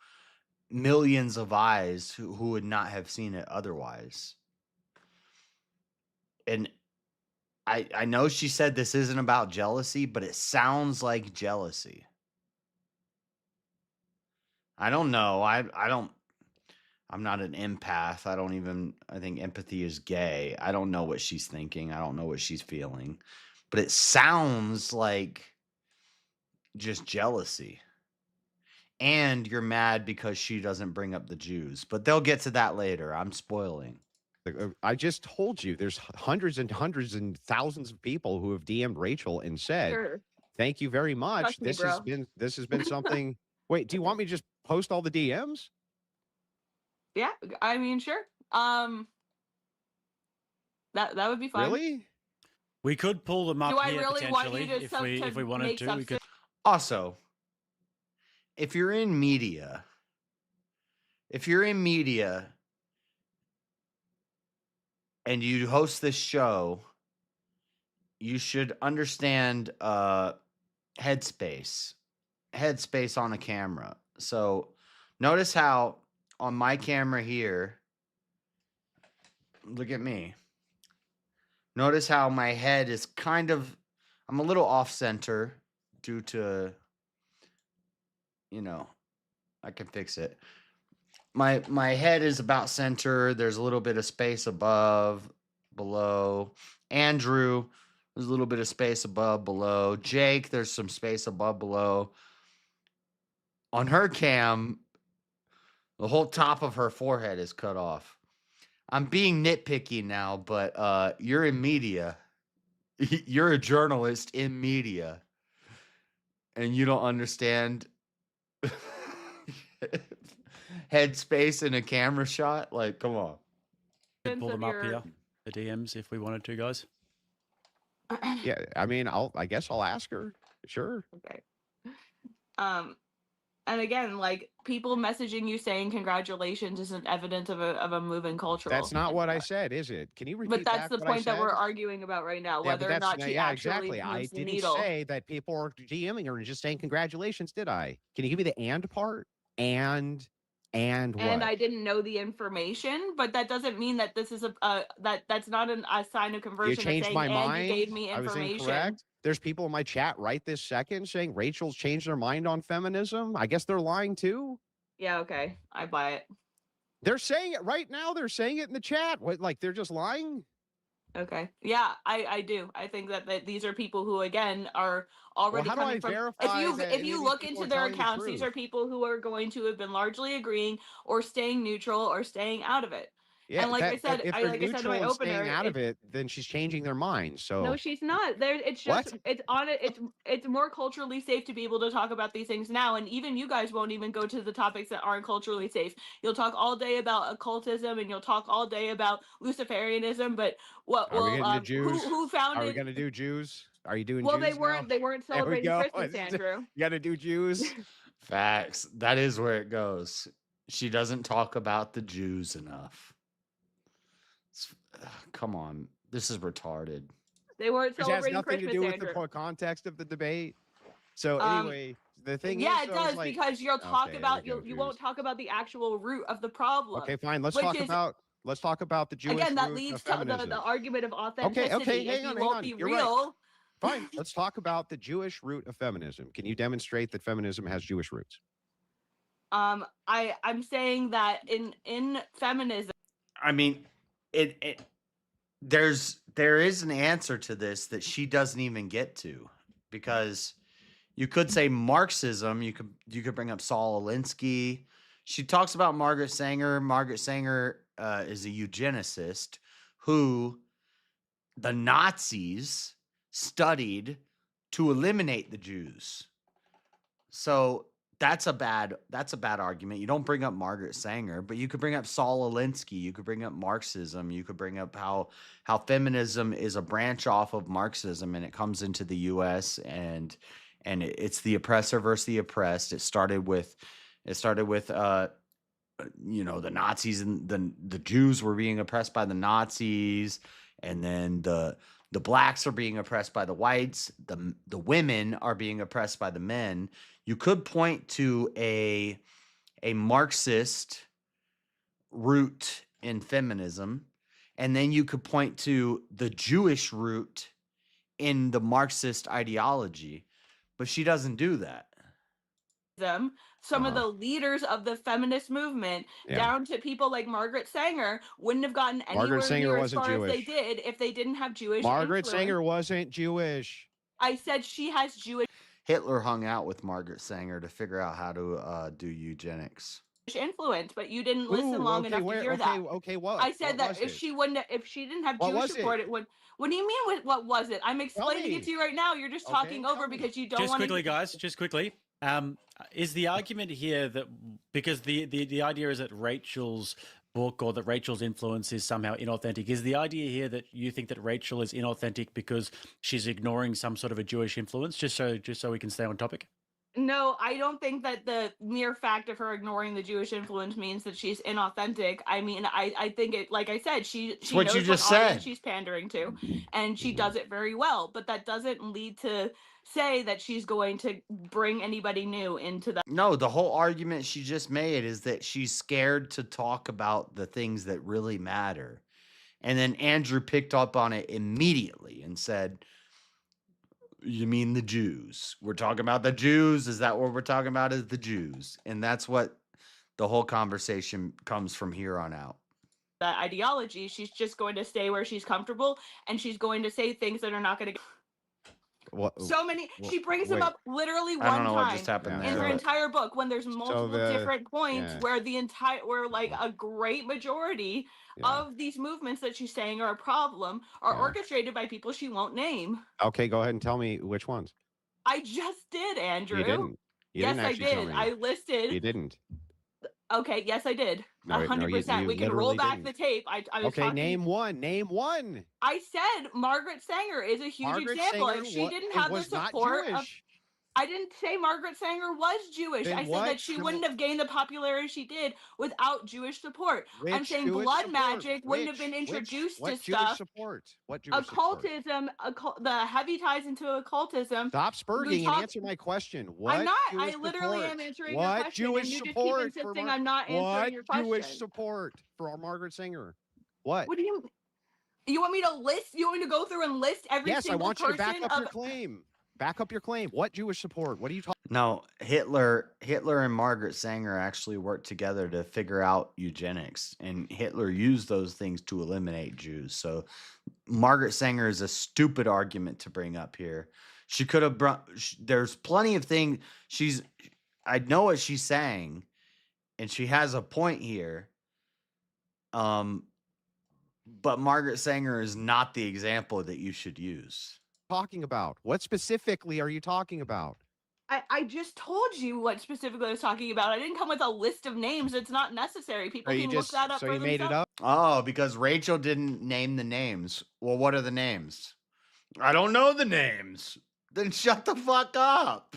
millions of eyes who would not have seen it otherwise. And I know she said this isn't about jealousy, but it sounds like jealousy. I don't know. I'm not an empath. I think empathy is gay. I don't know what she's thinking. I don't know what she's feeling. But it sounds like just jealousy. And you're mad because she doesn't bring up the Jews. But they'll get to that later. I'm spoiling. I just told you there's hundreds and thousands of people who have DM'd Rachel and said, Sure. "Thank you very much. Trust me, This has bro." been something." Wait, do you want me to just post all the DMs? Yeah, I mean, sure. That would be fine. Really? We could pull them up Do I here really want you potentially to if we wanted make to. We could. Also, if you're in media and you host this show you should understand headspace on a camera. So notice how on my camera here, look at me. Notice how my head is kind of, I'm a little off center due to, I can fix it. My head is about center. There's a little bit of space above, below. Andrew, there's a little bit of space above, below. Jake, there's some space above, below. On her cam, the whole top of her forehead is cut off. I'm being nitpicky now, but you're in media. You're a journalist in media. And you don't understand headspace in a camera shot? Like, come on. Could pull them up here, the DMs, if we wanted to, guys. Yeah, I mean, I guess I'll ask her. Sure. Okay. And again, like people messaging you saying congratulations isn't evidence of a move in cultural. That's not what I said, is it? Can you repeat But that's back the what I point that we're said? arguing about right now, Yeah, but whether or that's not she yeah, actually exactly. I moves the didn't needle. say that people are DMing her and just saying congratulations, did I? Can you give me the and part? And what? And I didn't know the information, but that doesn't mean that this is that's not a sign of conversion. You of changed saying, my and mind. you gave me I was information. incorrect. There's people in my chat right this second saying Rachel's changed their mind on feminism. I guess they're lying too. Yeah, okay. I buy it. They're saying it right now. They're saying it in the chat. What, like they're just lying? Okay. Yeah, I do. I think that these are people who again are already how do coming I from verify if that if any you of these look people into are their telling the accounts, these truth? are people who are going to have been largely agreeing or staying neutral or staying out of it. Yeah, and like I if said, they're like I said in neutral my and opener, staying out of it, then she's changing their mind. So no, she's not. There, it's just What? it's on it. It's more culturally safe to be able to talk about these things now, and even you guys won't even go to the topics that aren't culturally safe. You'll talk all day about occultism, and you'll talk all day about Luciferianism. But what? Are we getting to Who Jews? who Are we founded? going to do Jews? Are you doing Well, Jews now? they weren't There we celebrating go. Christmas, Andrew. You got to do Jews. Facts. That is where it goes. She doesn't talk about the Jews enough. Come on. This is retarded. They weren't Which has celebrating nothing Christmas, to do with Andrew. the context of the debate. So Um, anyway, the thing yeah, is, it though, is does like, because you'll talk okay, about there we go, you won't talk about the actual root of the problem. Okay, fine. Let's which talk is- about the Jewish again that root leads of to feminism. the argument of authenticity. Okay, if hang you on, won't be You're real. right. Fine. Let's talk about the Jewish root of feminism. Can you demonstrate that feminism has Jewish roots? I'm saying that in feminism. I mean, there is an answer to this that she doesn't even get to, because you could say Marxism. You could bring up Saul Alinsky. She talks about Margaret Sanger. Margaret Sanger is a eugenicist who the Nazis studied to eliminate the Jews. So that's a bad argument. You don't bring up Margaret Sanger, but you could bring up Saul Alinsky. You could bring up Marxism. You could bring up how feminism is a branch off of Marxism, and it comes into the U.S. and it's the oppressor versus the oppressed. It started with the Nazis, and the Jews were being oppressed by the Nazis, and then the blacks are being oppressed by the whites. The women are being oppressed by the men. You could point to a Marxist root in feminism, and then you could point to the Jewish root in the Marxist ideology, but she doesn't do that. Some of the leaders of the feminist movement, down to people like Margaret Sanger, wouldn't have gotten anywhere Sanger near as wasn't far as they Jewish. did if they didn't have Jewish Margaret influence. Sanger wasn't Jewish. I said she has Jewish Hitler hung out with Margaret Sanger to figure out how to do eugenics. influence, but you didn't listen Ooh, long okay, enough where- to hear okay, that. okay, what? I said What that was if it? if she didn't have What Jewish was support, it? it would. What do you mean? What was it? I'm explaining me. it to you right now. You're just talking over because you don't Just want quickly, to. guys. Just quickly. Is the argument here that because the idea is that Rachel's book or that Rachel's influence is somehow inauthentic? Is the idea here that you think that Rachel is inauthentic because she's ignoring some sort of a Jewish influence? Just so we can stay on topic. No, I don't think that the mere fact of her ignoring the Jewish influence means that she's inauthentic. I mean, I think it, like I said, she It's what you knows what just audience said. she's pandering to, and she does it very well. But that doesn't lead to say that she's going to bring anybody new into that. No, the whole argument she just made is that she's scared to talk about the things that really matter. And then Andrew picked up on it immediately and said, "You mean the Jews? We're talking about the Jews? Is that what we're talking about? Is the Jews?" And that's what the whole conversation comes from here on out. That ideology. She's just going to stay where she's comfortable, and she's going to say things that are not going to. What? So many. She brings them wait. up literally I don't one know what time just happened in there, her but entire book when there's multiple different points yeah. where like a great majority of these movements that she's saying are a problem are orchestrated by people she won't name. Okay, go ahead and tell me which ones. I just did, Andrew. You didn't. You Yes, didn't I actually tell did. me. I listed. You didn't. Okay, yes, I did. No, no, 100%. you We can roll literally back didn't. the tape. I was Okay, talking. name one. Name one. I said Margaret Sanger is a huge Margaret example. Sanger If she didn't it have the was not support of, Jewish. I didn't say Margaret Sanger was Jewish. Then I said what that she wouldn't have gained the popularity she did without Jewish support. I'm Which saying Jewish blood support? magic wouldn't have been Which introduced what to Jewish stuff. support? What Jewish support? Occultism, the heavy ties into occultism. Stop We spurging and talk- answer my question. What I'm not. Jewish I literally support? am answering your What question, Jewish and you just keep support for insisting I'm not answering what your question. Jewish support for our Margaret Singer? What? What do you want me to list? You want me to go through and list every Yes, I single want you to person back up your claim. Back up your claim. What Jewish support? What are you talking? no, Hitler and Margaret Sanger actually worked together to figure out eugenics, and Hitler used those things to eliminate Jews. So Margaret Sanger is a stupid argument to bring up here. She could have brought. There's plenty of things I know what she's saying, and she has a point here. But Margaret Sanger is not the example that you should use. Talking about? What specifically are you talking about? I just told you what specifically I was talking about. I didn't come with a list of names. It's not necessary. People can look that up so for you made it themselves. up? Oh, because Rachel didn't name the names. Well, what are the names? I don't know the names. Then shut the fuck up.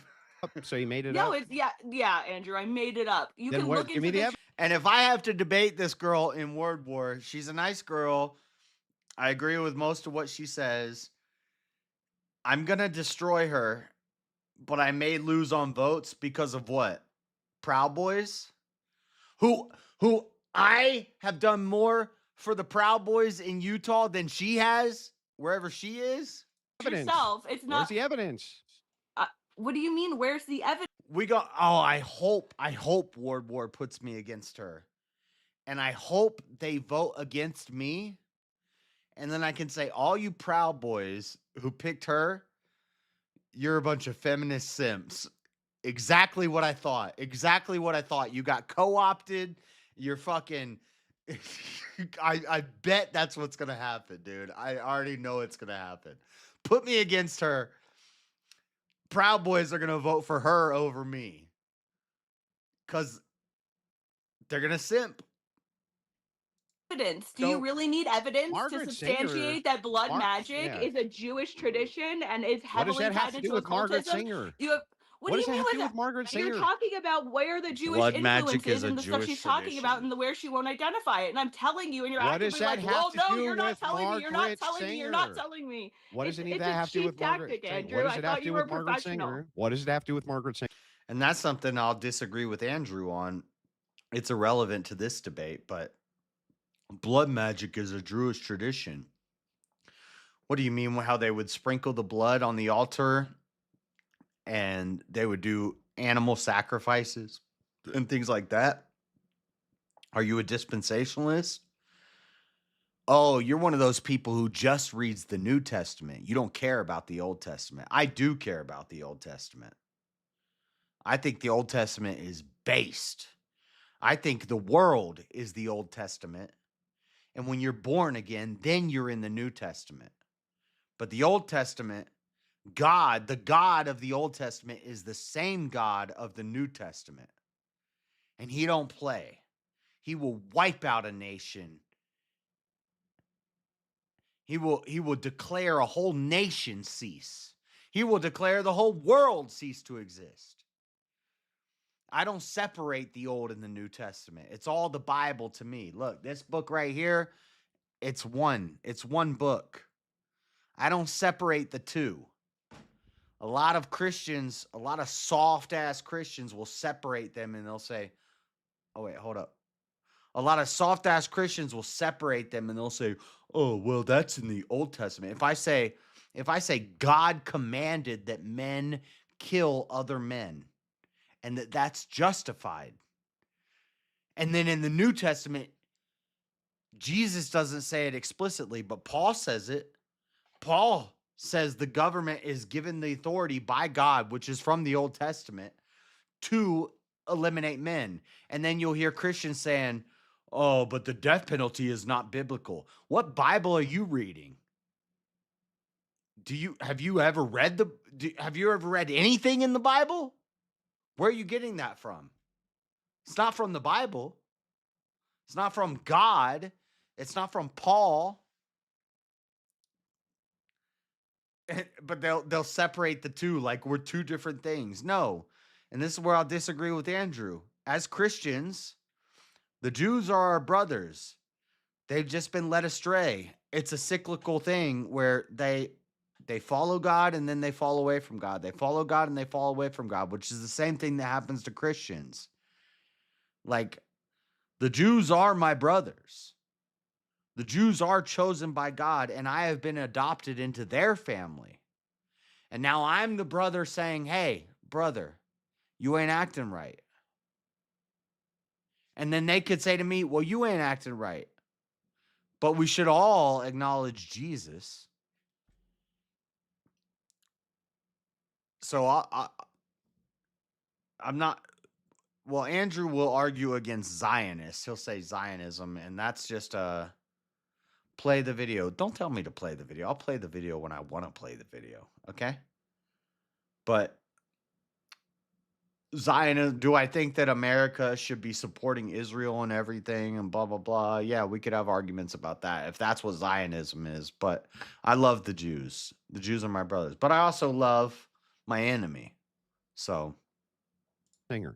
So you made it No, up? it's yeah, Andrew. I made it up. You Then can what- look give into me the the. And if I have to debate this girl in Word War, she's a nice girl. I agree with most of what she says. I'm going to destroy her, but I may lose on votes because of what? Proud Boys? Who I have done more for the Proud Boys in Utah than she has wherever she is? yourself. It's not. Where's the evidence? What do you mean? Where's the evidence? We go. Oh, I hope Ward War puts me against her, and I hope they vote against me, and then I can say, all you Proud Boys who picked her, you're a bunch of feminist simps. Exactly what I thought. Exactly what I thought. You got co-opted. You're fucking. I bet that's what's gonna happen, dude. I already know it's gonna happen. Put me against her. Proud Boys are gonna vote for her over me. Cause they're gonna simp. Evidence? Do you really need evidence Margaret to Singer- substantiate that blood magic yeah. is a Jewish tradition and is What does heavily that have tied to into do with Margaret occultism? Singer? You have. What do does you that mean have to do with with Margaret You're Singer? talking about where the Jewish Blood influence magic is is a and the stuff Jewish she's talking about tradition. and where she won't identify it. And I'm telling you, and you're What does actively that like, have well, to no, do you're not with telling me. You're not Margaret telling me. You're not Singer? telling me. What does any of It's that a have to do cheap with Margaret tactic, Singer? Andrew. What does I it have thought to you do were with Margaret professional. Singer? What does it have to do with Margaret Singer? And that's something I'll disagree with Andrew on. It's irrelevant to this debate, but blood magic is a Jewish tradition. What do you mean how they would sprinkle the blood on the altar and they would do animal sacrifices and things like that? Are you a dispensationalist? Oh, you're one of those people who just reads the New Testament. You don't care about the Old Testament. I do care about the Old Testament. I think the Old Testament is based. I think the world is the Old Testament. And when you're born again, then you're in the New Testament. But the Old Testament, God, the God of the Old Testament is the same God of the New Testament. And he don't play. He will wipe out a nation. He will declare a whole nation cease. He will declare the whole world cease to exist. I don't separate the Old and the New Testament. It's all the Bible to me. Look, this book right here, it's one book. I don't separate the two. A lot of Christians, a lot of soft ass Christians will separate them and they'll say, oh, wait, hold up. A lot of soft ass Christians will separate them and they'll say, oh, well, that's in the Old Testament. If I say God commanded that men kill other men and that's justified. And then in the New Testament, Jesus doesn't say it explicitly, but Paul says it. Paul says the government is given the authority by God, which is from the Old Testament, to eliminate men. And then you'll hear Christians saying, oh, but the death penalty is not biblical. What Bible are you reading? Have you ever read anything in the Bible? Where are you getting that from? It's not from the Bible. It's not from God. It's not from Paul. But they'll separate the two like we're two different things. No. And this is where I'll disagree with Andrew. As Christians, the Jews are our brothers. They've just been led astray. It's a cyclical thing where they follow God and then they fall away from God. They follow God and they fall away from God, which is the same thing that happens to Christians. Like, the Jews are my brothers. The Jews are chosen by God, and I have been adopted into their family. And now I'm the brother saying, hey, brother, you ain't acting right. And then they could say to me, well, you ain't acting right. But we should all acknowledge Jesus. So I'm not... Well, Andrew will argue against Zionists. He'll say Zionism, and that's just play the video. Don't tell me to play the video. I'll play the video when I want to play the video, okay? But Zionism, do I think that America should be supporting Israel and everything and blah, blah, blah? Yeah, we could have arguments about that if that's what Zionism is. But I love the Jews. The Jews are my brothers. But I also love my enemy. So. Singer.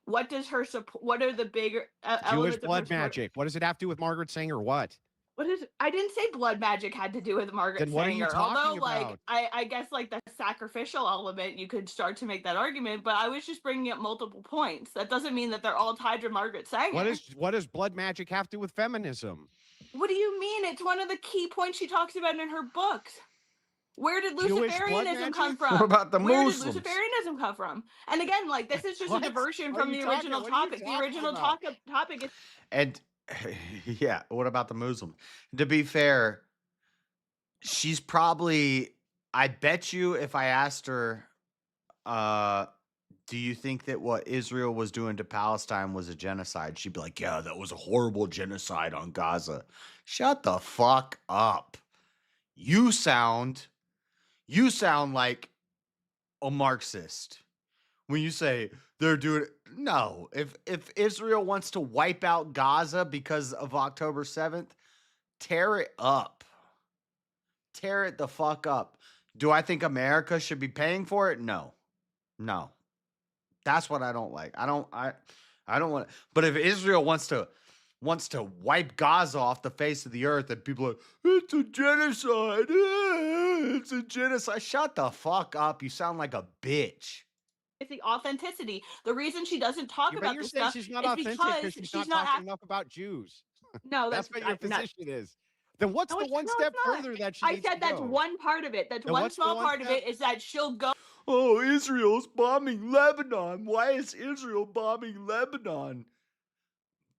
What does her support? What are the bigger Jewish elements of her blood support? magic. What does it have to do with Margaret Sanger? What? What is? I didn't say blood magic had to do with Margaret Then what are you Sanger. talking Although, like, about? I guess like the sacrificial element, you could start to make that argument. But I was just bringing up multiple points. That doesn't mean that they're all tied to Margaret Sanger. What does blood magic have to do with feminism? What do you mean? It's one of the key points she talks about in her books. Where did Jewish blood Luciferianism come magic? from? What about the Where Muslims? did Luciferianism come from? And again, like, this is just What? a diversion What are from you the talking- original what are you topic. The talking original about? topic is And yeah, what about the Muslim? To be fair, she's probably, I bet you if I asked her, do you think that what Israel was doing to Palestine was a genocide? She'd be like, yeah, that was a horrible genocide on Gaza. Shut the fuck up. You sound like a Marxist. When you say they're doing it, no. If Israel wants to wipe out Gaza because of October 7th, tear it up. Tear it the fuck up. Do I think America should be paying for it? No. No. That's what I don't like. I don't want. But if Israel wants to wipe Gaza off the face of the earth, and people are like, it's a genocide. It's a genocide. Shut the fuck up. You sound like a bitch. the authenticity. The reason she doesn't talk But about you're this saying stuff she's not is authentic because because she's she's not talking act- enough about Jews. No, That's what your no. position is. Then what's No, the it's- one no, step it's not. further that she I needs said to that's go? one part of it. That's Then one what's the small one part of step? it is that she'll go. Oh, Israel's bombing Lebanon. Why is Israel bombing Lebanon?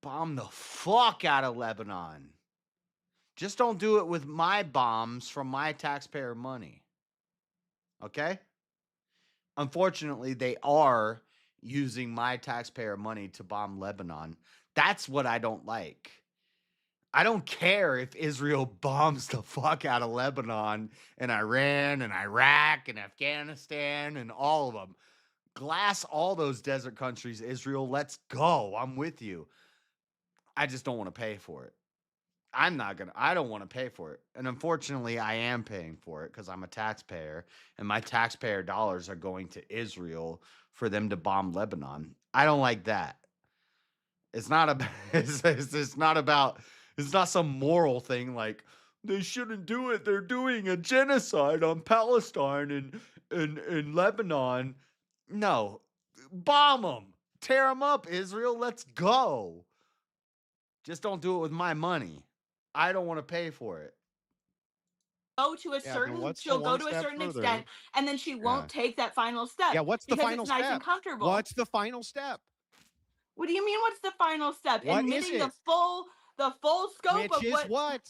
Bomb the fuck out of Lebanon. Just don't do it with my bombs from my taxpayer money. Okay? Unfortunately, they are using my taxpayer money to bomb Lebanon. That's what I don't like. I don't care if Israel bombs the fuck out of Lebanon and Iran and Iraq and Afghanistan and all of them. Glass all those desert countries, Israel. Let's go. I'm with you. I just don't want to pay for it. I don't want to pay for it. And unfortunately, I am paying for it because I'm a taxpayer and my taxpayer dollars are going to Israel for them to bomb Lebanon. I don't like that. It's not about, it's not about, it's not some moral thing like they shouldn't do it. They're doing a genocide on Palestine and Lebanon. No, bomb them, tear them up, Israel. Let's go. Just don't do it with my money. I don't want to pay for it. Go to a certain, she'll go to a certain extent, and then she won't take that final step. Yeah, what's the because final it's nice step? and comfortable. What's the final step? What do you mean? What's the final step? What is Admitting it? the full scope Which of is what?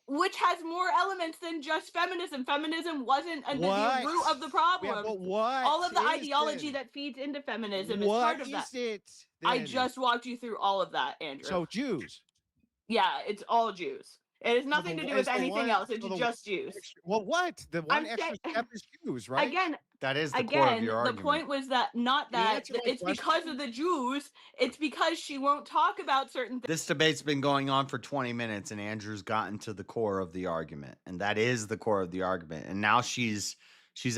Which has more elements than just feminism. Feminism wasn't the What? root of the problem. Yeah, but what all of the is ideology it? that feeds into feminism is What part of is that. it? I then? just walked you through all of that, Andrew. So Jews. Yeah, it's all Jews. It has nothing the- to do is with the anything one- else. It's so the just Jews. Well, what? The one I'm extra saying- step is Jews, right? Again, That is the core of again, your the argument. point was that not Can you that answer my it's because of the Jews. It's because she won't talk about certain things. This debate's been going on for 20 minutes and Andrew's gotten to the core of the argument. And that is the core of the argument. And now she's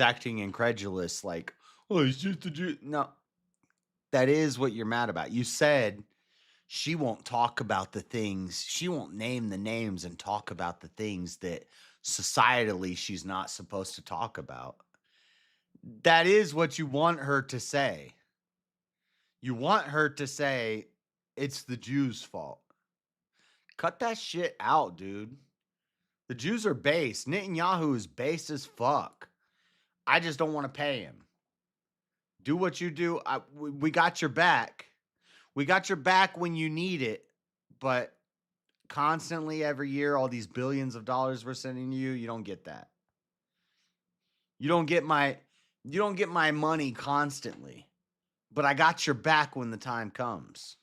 acting incredulous like, "Oh, it's just a Jew." No. That is what you're mad about. You said she won't talk about the things, she won't name the names and talk about the things that societally she's not supposed to talk about. That is what you want her to say. You want her to say it's the Jews' fault. Cut that shit out, dude. The Jews are base. Netanyahu is base as fuck. I just don't want to pay him. Do what you do. We got your back. We got your back when you need it, but constantly every year, all these billions of dollars we're sending you, you don't get that. You don't get my money constantly, but I got your back when the time comes.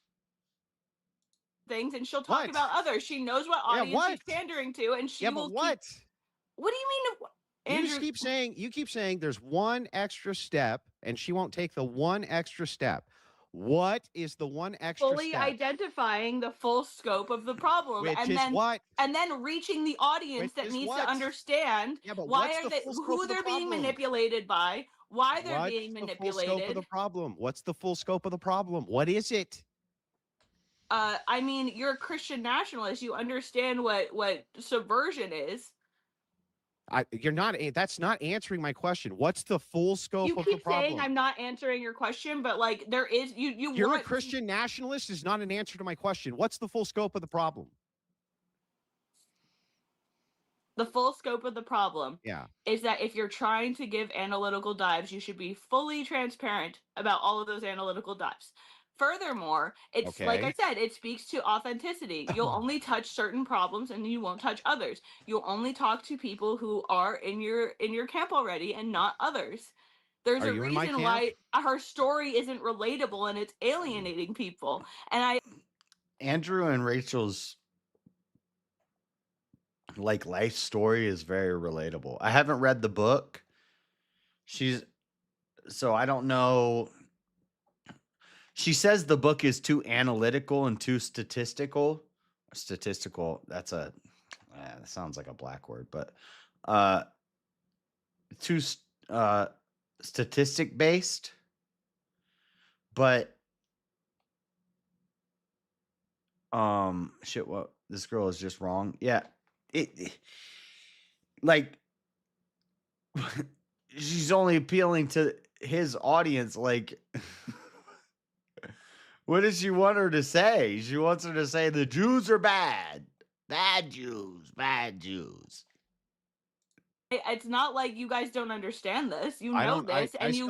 Things, and she'll talk about others. She knows what audience she's pandering to, and she will. What? What do you mean? Andrew, You keep saying there's one extra step, and she won't take the one extra step. What is the one extra fully step? identifying the full scope of the problem, Which and is then what? And then reaching the audience Which that is needs what? to understand but why what's are the they full scope who of the they're being problem? manipulated by, why they're What's being the full scope of manipulated. the problem? What's the full scope of the problem? What is it? I mean, you're a Christian nationalist. You understand what subversion is. You're not. That's not answering my question. What's the full scope You of the keep problem? saying I'm not answering your question, but like there is You're want a Christian nationalist is not an answer to my question. What's the full scope of the problem? the full scope of the problem. Yeah. Is that if you're trying to give analytical dives, you should be fully transparent about all of those analytical dives. Furthermore, it's like I Okay. said, it speaks to authenticity. You'll only touch certain problems and you won't touch others. You'll only talk to people who are in your camp already and not others. There's Are a you in my reason camp? why her story isn't relatable and it's alienating people. And Andrew and Rachel's like life story is very relatable. I haven't read the book. So I don't know. She says the book is too analytical and too statistical. Statistical, that sounds like a black word, but too statistic based. But shit, what this girl is just wrong. Yeah. Like she's only appealing to his audience. Like what does she want her to say? She wants her to say the Jews are bad. Bad Jews. it's not like you guys don't understand this. You I know don't. I this, and you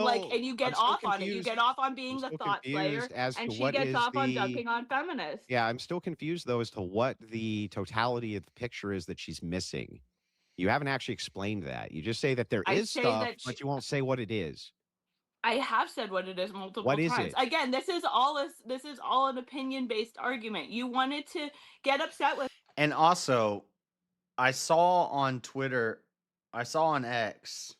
get I'm still off on it. You confused. get off on being I'm the still thought slayer, confused as and to she what gets is off on the- dunking on feminists. Yeah, I'm still confused though as to what the totality of the picture is that she's missing. You haven't actually explained that. You just say that there I is say stuff, that but you won't say what it is. I have said what it is multiple What is times. it? Again, this is all an opinion based argument. You wanted to get upset with. And also, I saw on Twitter, I saw on X,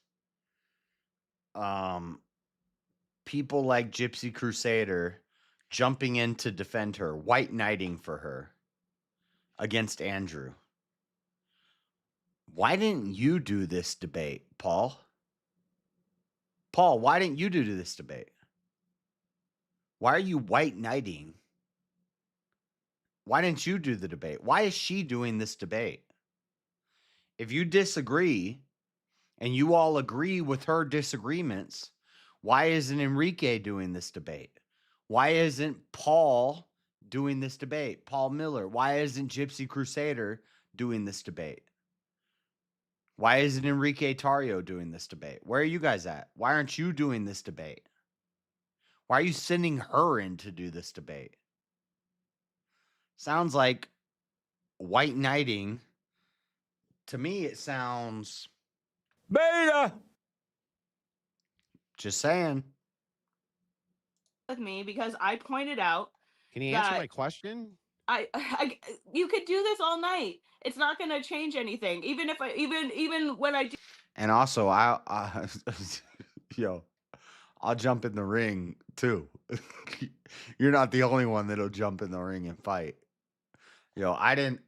people like Gypsy Crusader jumping in to defend her, white knighting for her. against Andrew. Why didn't you do this debate, Paul? Paul, why didn't you do this debate? Why are you white knighting? Why didn't you do the debate? Why is she doing this debate? If you disagree and you all agree with her disagreements, why isn't Enrique doing this debate? Why isn't Paul doing this debate? Paul Miller. Why isn't Gypsy Crusader doing this debate? Why isn't Enrique Tario doing this debate? Where are you guys at? Why aren't you doing this debate? Why are you sending her in to do this debate? Sounds like white knighting. To me, it sounds beta. Just saying. With me because I pointed out. Can you answer my question? You could do this all night. It's not going to change anything. Even if even when I do. And also, yo, I'll jump in the ring too. You're not the only one that'll jump in the ring and fight. Yo, I didn't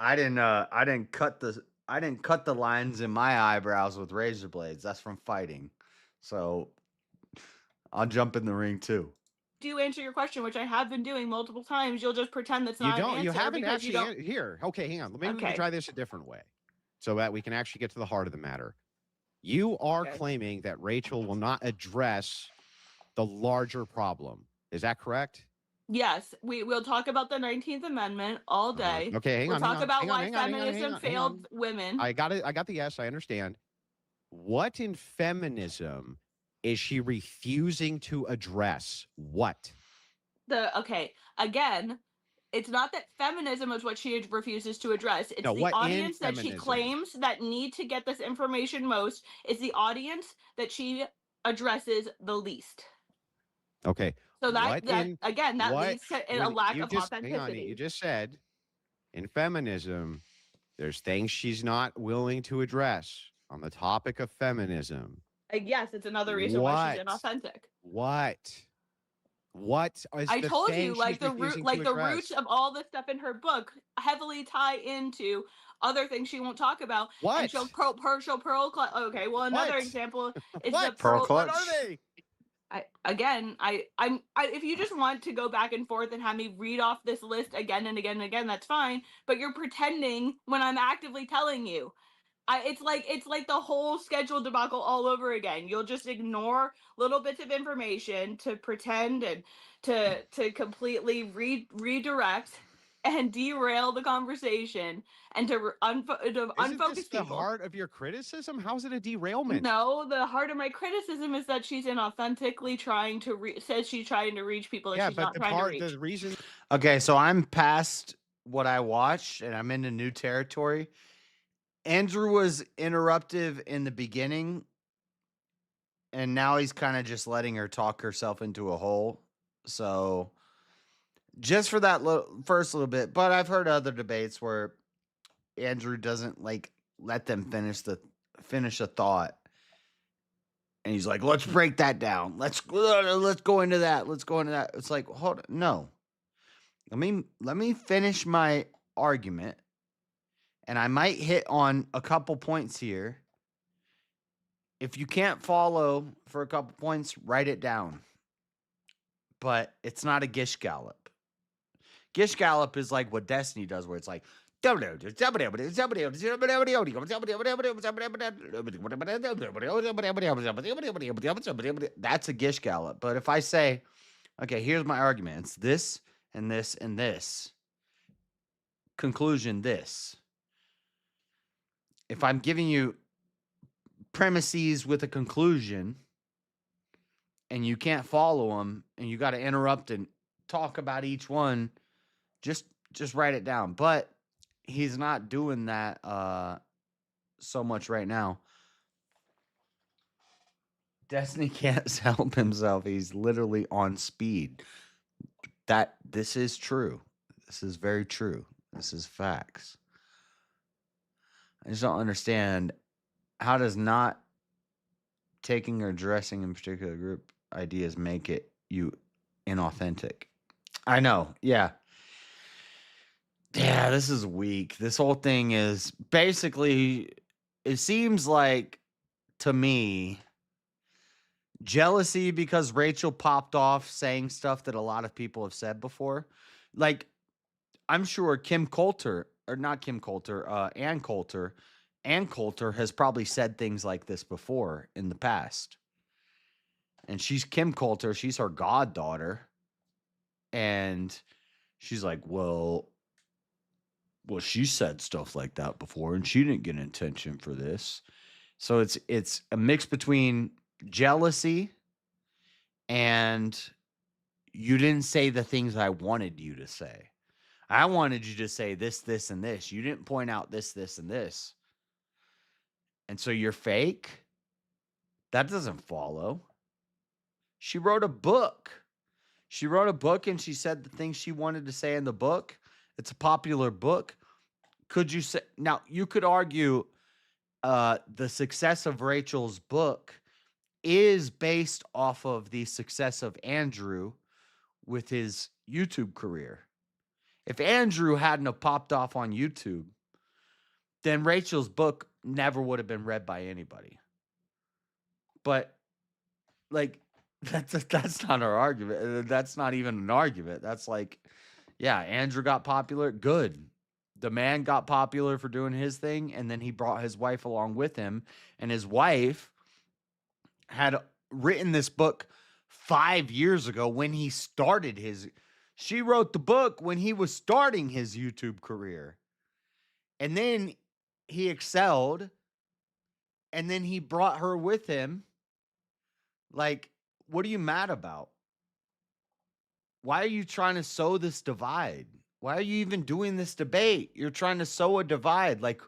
cut the lines in my eyebrows with razor blades. That's from fighting. So I'll jump in the ring too. Do answer your question, which I have been doing multiple times. You'll just pretend that's You not an don't. answer You haven't because actually. you don't. Here, okay, hang on. Maybe we Okay. can try this a different way, so that we can actually get to the heart of the matter. You are claiming that Rachel will not address the larger problem. Is that correct? Yes, we'll talk about the 19th Amendment all day. Okay, hang we'll on. talk hang on, about hang on, why hang on, hang on, feminism hang on, failed women. I got it. I got the yes. I understand. What in feminism is she refusing to address? What? Again, it's not that feminism is what she refuses to address. It's No, the what in audience that she feminism? claims that need to get this information most. It's the audience that she addresses the least. Okay. So what that in- again, that what- leads to a when lack you of just- hang on, authenticity. you just said in feminism, there's things she's not willing to address on the topic of feminism. Yes, it's another reason why she's inauthentic. What? What is I the told thing you, like she's the root, refusing like to the address? roots of all the stuff in her book heavily tie into other things she won't talk about. What? And she'll pearl. Okay, well, another What? example is What? the pearl. Clutch. What are they? If you just want to go back and forth and have me read off this list again and again and again, that's fine. But you're pretending when I'm actively telling you. It's like the whole schedule debacle all over again. You'll just ignore little bits of information to pretend and to completely redirect and derail the conversation and to Isn't unfocus this the people. heart of your criticism? How is it a derailment? No, the heart of my criticism is that she's inauthentically trying to says she's trying to reach people that she's not trying to reach. The reason. Okay, so I'm past what I watched and I'm into new territory. Andrew was interruptive in the beginning, and now he's kind of just letting her talk herself into a hole. So just for that first little bit, but I've heard other debates where Andrew doesn't like let them finish a thought. And he's like, let's break that down. Let's go into that. Let's go into that. It's like, hold on. No. Let me finish my argument. And I might hit on a couple points here. If you can't follow for a couple points, write it down. But it's not a Gish Gallop. Gish Gallop is like what Destiny does, where it's like, that's a Gish Gallop. But if I say, okay, here's my argument, it's this and this and this. Conclusion, this. If I'm giving you premises with a conclusion and you can't follow them and you got to interrupt and talk about each one, just write it down. But he's not doing that so much right now. Destiny can't help himself. He's literally on speed. This is true. This is very true. This is facts. I just don't understand, how does not taking or addressing in particular group ideas make it you inauthentic? I know, yeah. Yeah, this is weak. This whole thing is basically, it seems like to me, jealousy because Rachel popped off saying stuff that a lot of people have said before. Like, I'm sure Kim Coulter, or not Kim Coulter, Ann Coulter has probably said things like this before in the past. And she's Kim Coulter, she's her goddaughter. And she's like, well, she said stuff like that before and she didn't get attention for this. So it's a mix between jealousy and you didn't say the things I wanted you to say. I wanted you to say this, this, and this. You didn't point out this, this, and this. And so you're fake? That doesn't follow. She wrote a book. She wrote a book and she said the things she wanted to say in the book. It's a popular book. Could you say now you could argue the success of Rachel's book is based off of the success of Andrew with his YouTube career. If Andrew hadn't have popped off on YouTube, then Rachel's book never would have been read by anybody. But like that's not our argument. That's not even an argument. That's like, yeah, Andrew got popular. Good. The man got popular for doing his thing, and then he brought his wife along with him. And his wife had written this book 5 years ago when he started his. She wrote the book when he was starting his YouTube career. And then he excelled, and then he brought her with him. Like, what are you mad about? Why are you trying to sow this divide? Why are you even doing this debate? You're trying to sow a divide. Like,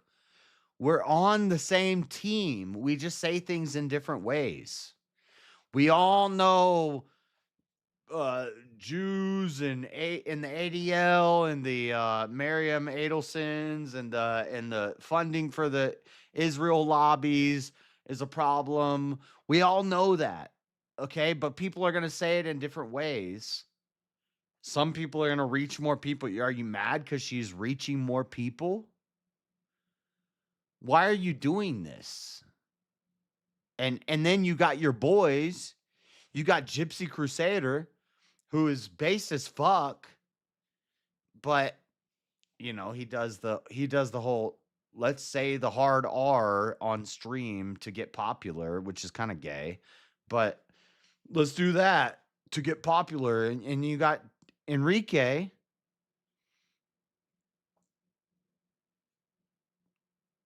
we're on the same team. We just say things in different ways. We all know Jews and in the ADL and the Miriam Adelsons and the funding for the Israel lobbies is a problem. We all know that. Okay, but people are going to say it in different ways. Some people are going to reach more people. Are you mad because she's reaching more people? Why are you doing this? And then you got your boys. You got Gypsy Crusader, who is base as fuck, but you know, he does the whole, let's say the hard R on stream to get popular, which is kind of gay, but let's do that to get popular. And you got Enrique,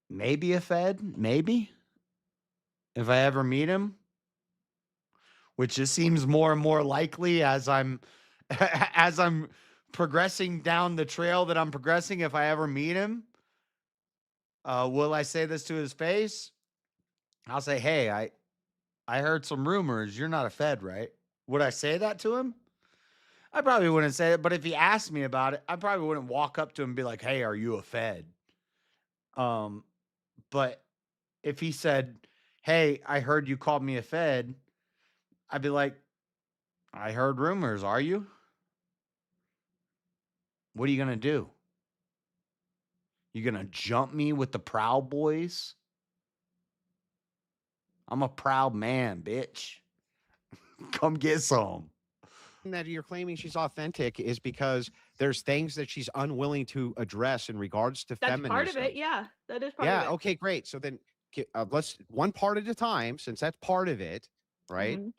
maybe a Fed, maybe, if I ever meet him, which just seems more and more likely as I'm as I'm progressing down the trail that I'm progressing. If I ever meet him, will I say this to his face? I'll say, hey, I heard some rumors. You're not a Fed, right? Would I say that to him? I probably wouldn't say it, but if he asked me about it, I probably wouldn't walk up to him and be like, hey, are you a Fed? But if he said, hey, I heard you called me a Fed, I'd be like, I heard rumors. Are you? What are you going to do? You going to jump me with the Proud Boys? I'm a proud man, bitch. Come get some. That you're claiming she's authentic is because there's things that she's unwilling to address in regards to That's feminism. part of it. Yeah, that is part of Yeah, it. okay, great. So then let's one part at a time, since that's part of it, right? Mhm.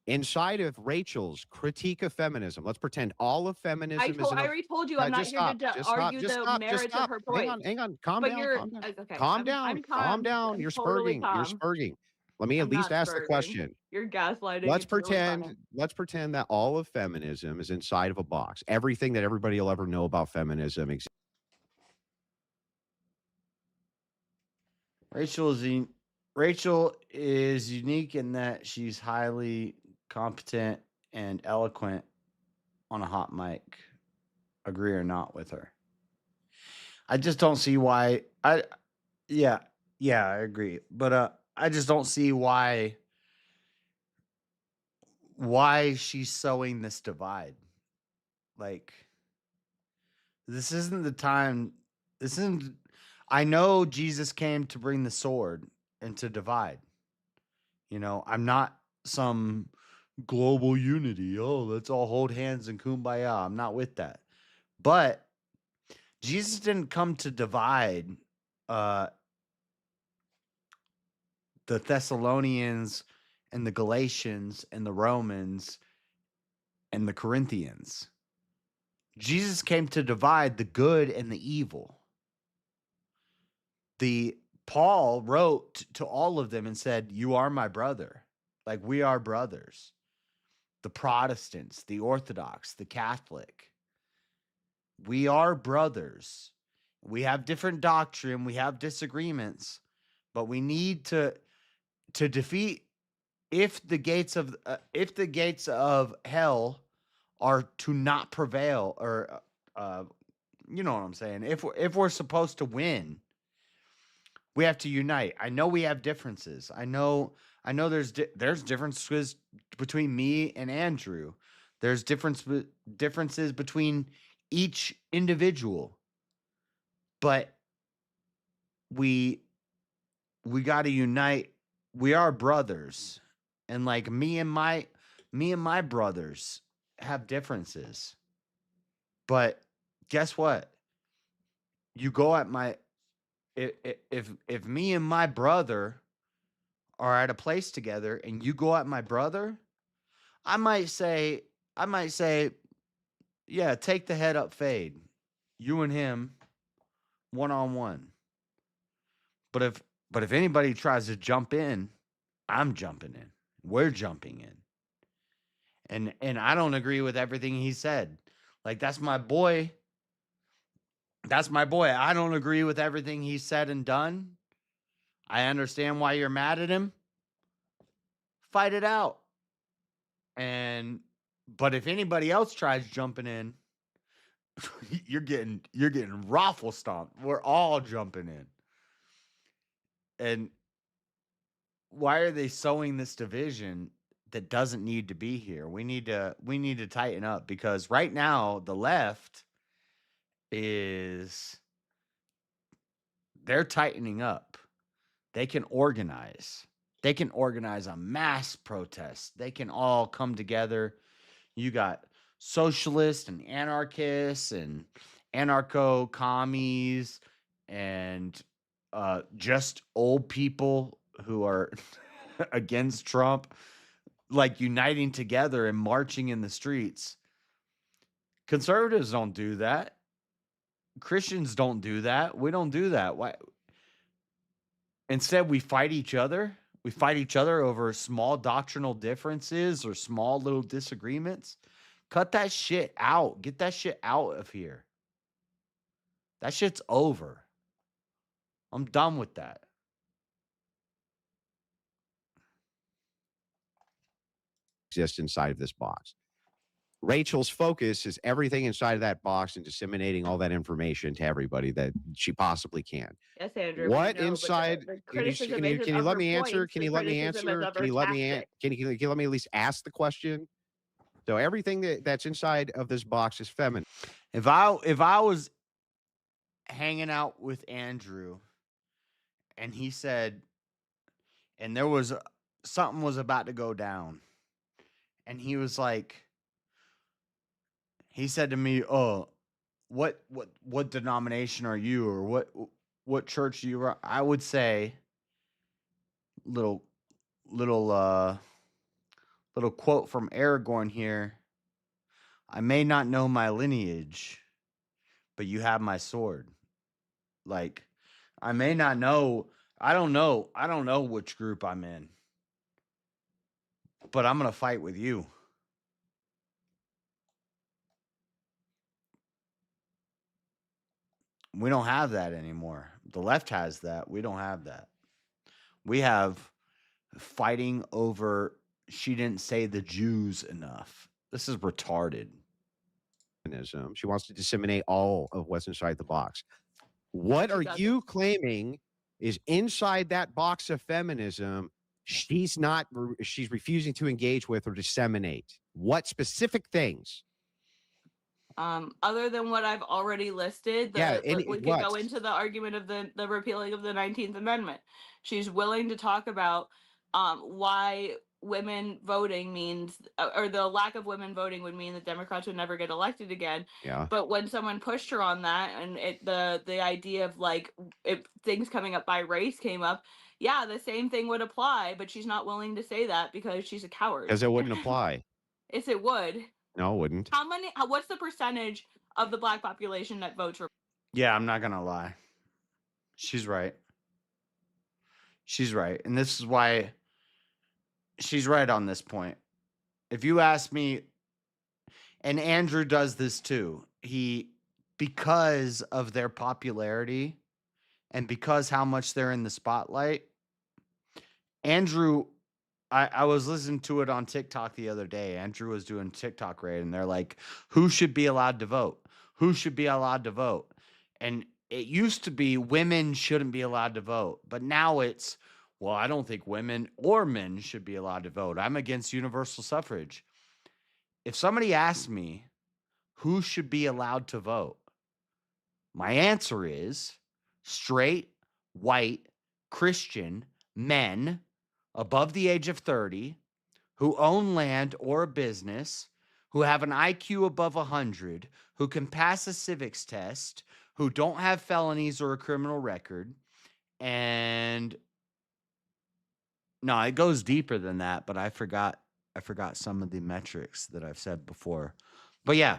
Inside of Rachel's critique of feminism, let's pretend all of feminism I is already told you I'm not just here stop, to just stop, argue just the stop, just merits of stop. her Hang point. on, calm But down, you're calm down. okay. Calm I'm down, calm calm. down. I'm You're totally spurging. You're calm. spurging. Let me at I'm least not ask the spurging. question. You're gaslighting. Let's It's really funny. pretend that all of feminism is inside of a box. Everything that everybody will ever know about feminism exists. Rachel is unique in that she's highly competent and eloquent on a hot mic. Agree or not with her? I just don't see why. Yeah, I agree, but I just don't see why she's sowing this divide. Like, This isn't the time. This isn't. I know Jesus came to bring the sword and to divide. I'm not some global unity. Oh, let's all hold hands and kumbaya. I'm not with that. But Jesus didn't come to divide uh, the Thessalonians and the Galatians and the Romans and the Corinthians. Jesus came to divide the good and the evil. Paul wrote to all of them and said, "You are my brother." Like, we are brothers. The Protestants, the Orthodox, the Catholic. We are brothers. We have different doctrine, we have disagreements, but we need to defeat if the gates of hell are to not prevail, or you know what I'm saying? If we're supposed to win, we have to unite. I know we have differences. I know there's differences between me and Andrew. There's differences between each individual. But we got to unite. We are brothers. And like me and my brothers have differences. But guess what? You go at my if me and my brother are at a place together and you go at my brother, I might say, yeah, take the head up fade. You and him one on one. But if anybody tries to jump in, I'm jumping in. We're jumping in. And I don't agree with everything he said. Like, that's my boy. That's my boy. I don't agree with everything he said and done. I understand why you're mad at him. Fight it out. But if anybody else tries jumping in, you're getting raffle stomped. We're all jumping in. And why are they sowing this division that doesn't need to be here? We need to tighten up, because right now the left they're tightening up. They can organize. They can organize a mass protest. They can all come together. You got socialists and anarchists and anarcho commies and just old people who are against Trump, like, uniting together and marching in the streets. Conservatives don't do that. Christians don't do that. We don't do that. Why? Instead, we fight each other. We fight each other over small doctrinal differences or small little disagreements. Cut that shit out. Get that shit out of here. That shit's over. I'm done with that. Exist inside of this box. Rachel's focus is everything inside of that box and disseminating all that information to everybody that she possibly can. Yes, Andrew. What we know, inside? But the Can criticism you isn't let of her me answer? points, Can the you let me criticism answer? is of Can her you let me? tactics. Can you let me at least ask the question? So everything that's inside of this box is feminine. If I was hanging out with Andrew and he said, and there was something was about to go down, and he was like, he said to me, "Oh, what denomination are you, or what church do you run?" I would say, little quote from Aragorn here: "I may not know my lineage, but you have my sword." Like, I may not know, I don't know which group I'm in, but I'm going to fight with you. We don't have that anymore. The left has that. We don't have that. We have fighting over, she didn't say the Jews enough. This is retarded. She wants to disseminate all of what's inside the box. What are you claiming is inside that box of feminism she's refusing to engage with or disseminate? What specific things? Other than what I've already listed, Yeah, we could go into the argument of the repealing of the 19th Amendment. She's willing to talk about why women voting means, or the lack of women voting would mean that Democrats would never get elected again. Yeah. But when someone pushed her on that, and the idea of like if things coming up by race came up, yeah, the same thing would apply. But she's not willing to say that because she's a coward. Because it wouldn't apply. Yes, it would. No, it wouldn't. What's the percentage of the black population that votes for? Yeah, I'm not gonna lie. She's right. She's right. And this is why she's right on this point. If you ask me, and Andrew does this too, because of their popularity and because how much they're in the spotlight, Andrew, I was listening to it on TikTok the other day. Andrew was doing TikTok raid, and they're like, who should be allowed to vote? Who should be allowed to vote? And it used to be women shouldn't be allowed to vote. But now it's, well, I don't think women or men should be allowed to vote. I'm against universal suffrage. If somebody asks me who should be allowed to vote, my answer is straight, white, Christian men above the age of 30 who own land or a business, who have an IQ above 100, who can pass a civics test, who don't have felonies or a criminal record. And no, it goes deeper than that, but I forgot some of the metrics that I've said before. But yeah,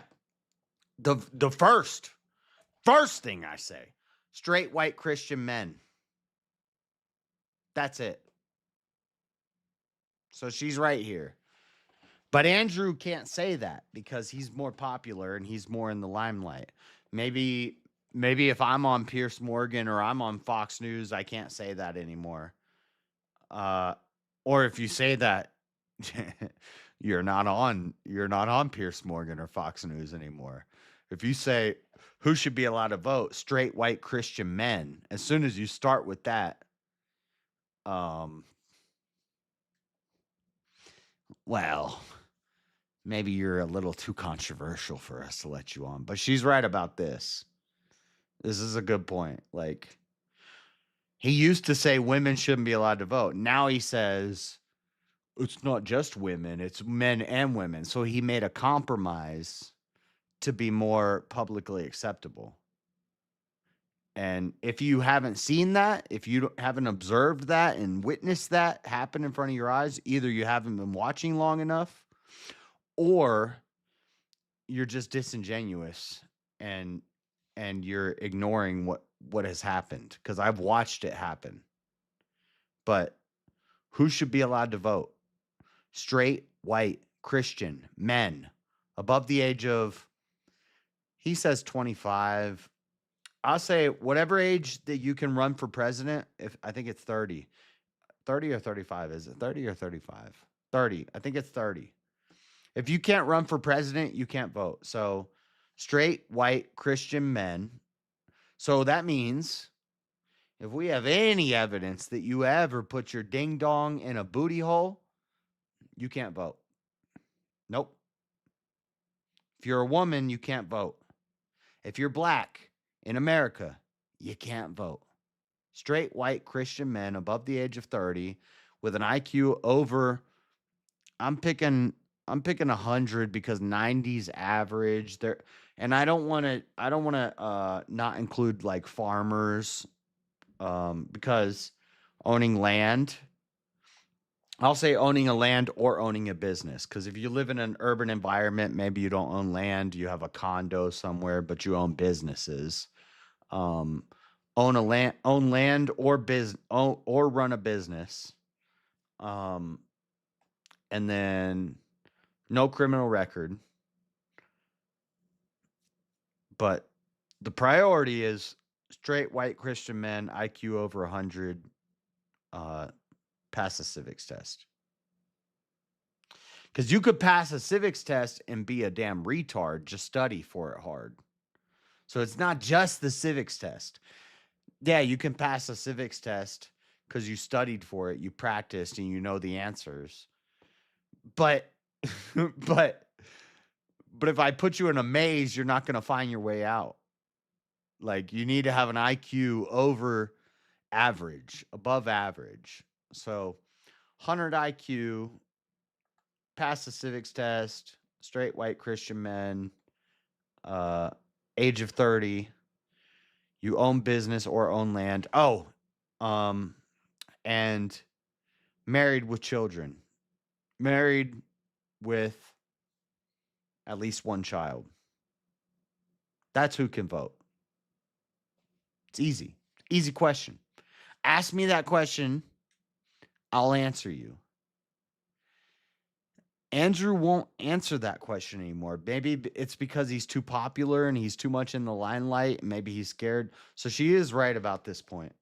the first thing I say, straight white Christian men. That's it. So she's right here. But Andrew can't say that because he's more popular and he's more in the limelight. Maybe if I'm on Pierce Morgan or I'm on Fox News, I can't say that anymore. Or if you say that, you're not on Pierce Morgan or Fox News anymore. If you say who should be allowed to vote, straight white Christian men, as soon as you start with that, well, maybe you're a little too controversial for us to let you on. But she's right about this. This is a good point. Like, he used to say women shouldn't be allowed to vote. Now he says it's not just women, it's men and women. So he made a compromise to be more publicly acceptable. And if you haven't seen that, if you haven't observed that and witnessed that happen in front of your eyes, either you haven't been watching long enough or you're just disingenuous and you're ignoring what has happened, because I've watched it happen. But who should be allowed to vote? Straight, white, Christian, men above the age of, he says 25. I'll say whatever age that you can run for president. If I think it's 30 or 35. Is it 30 or 35? 30. I think it's 30. If you can't run for president, you can't vote. So straight, white, Christian men. So that means if we have any evidence that you ever put your ding dong in a booty hole, you can't vote. Nope. If you're a woman, you can't vote. If you're black in America, you can't vote. Straight white Christian men above the age of 30 with an IQ over, I'm picking 100 because 90's average there. And I don't want to not include like farmers, because owning land, I'll say owning a land or owning a business. Because if you live in an urban environment, maybe you don't own land, you have a condo somewhere, but you own businesses. Own land or or run a business. And then no criminal record. But the priority is straight white Christian men, IQ over 100, pass a civics test. Because you could pass a civics test and be a damn retard, just study for it hard. So it's not just the civics test. Yeah, you can pass a civics test because you studied for it, you practiced, and you know the answers. But But if I put you in a maze, you're not going to find your way out. Like, you need to have an IQ over average, above average. So 100 IQ, pass the civics test, straight white Christian men, age of 30, you own business or own land. Oh, and married with children. Married with at least one child. That's who can vote. It's easy. Easy question. Ask me that question, I'll answer you. Andrew won't answer that question anymore. Maybe it's because he's too popular and he's too much in the limelight. Maybe he's scared. So she is right about this point.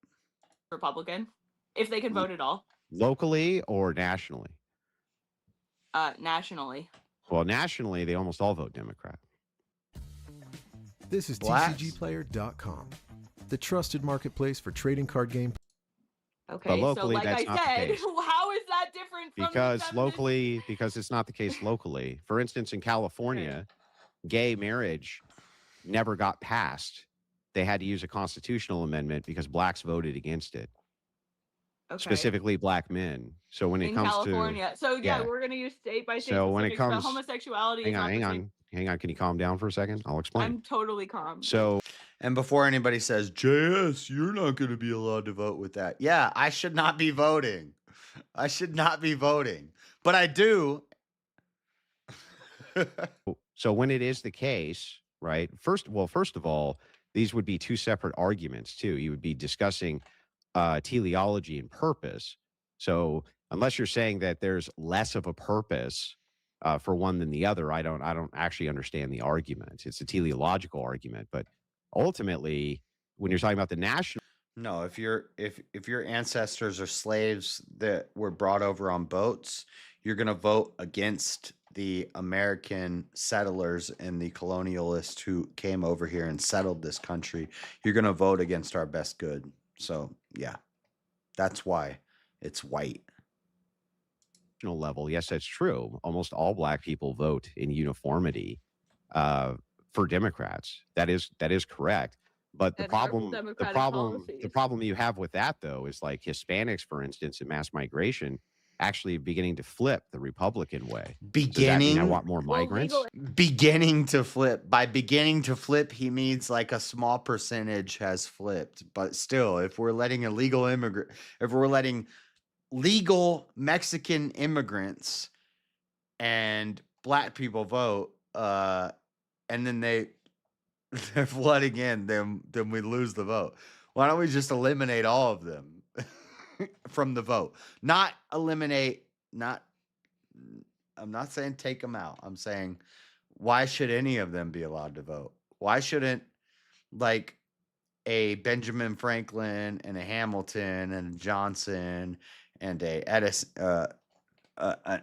Republican, if they can vote at all. Locally or nationally? Nationally. Well, nationally, they almost all vote Democrat. This is Blacks. TCGplayer.com, the trusted marketplace for trading card game. Okay, so locally, like that's I not the said, case. how is that different from Because the feminist? locally, because it's not the case locally. For instance, in California, gay marriage never got passed. They had to use a constitutional amendment because blacks voted against it. Okay. Specifically black men. So when it in comes California. to So yeah, we're gonna use state by state So when it specifics, but comes homosexuality hang is on, not hang the on, same. hang on. Can you calm down for a second? I'll explain. I'm totally calm. So And before anybody says, JS, you're not going to be allowed to vote with that. Yeah, I should not be voting. I should not be voting. But I do. So when it is the case, right? First of all, these would be two separate arguments too. You would be discussing teleology and purpose. So unless you're saying that there's less of a purpose for one than the other, I don't actually understand the argument. It's a teleological argument, but ultimately, when you're talking about the national, No, if your ancestors are slaves that were brought over on boats, you're going to vote against the American settlers and the colonialists who came over here and settled this country. You're going to vote against our best good. So, yeah. That's why it's white. level, yes, that's true. Almost all black people vote in uniformity for Democrats. That is correct. But the And our problem, democratic the problem you have with that though is like Hispanics, for instance, in mass migration, actually beginning to flip the Republican way. Does that mean I want more migrants? Beginning to flip. By beginning to flip, he means like a small percentage has flipped. But still, if we're letting legal Mexican immigrants and black people vote, and then they're flooding in, then we lose the vote. Why don't we just eliminate all of them from the vote? Not eliminate, I'm not saying take them out. I'm saying, why should any of them be allowed to vote? Why shouldn't like a Benjamin Franklin and a Hamilton and a Johnson and a Edison, an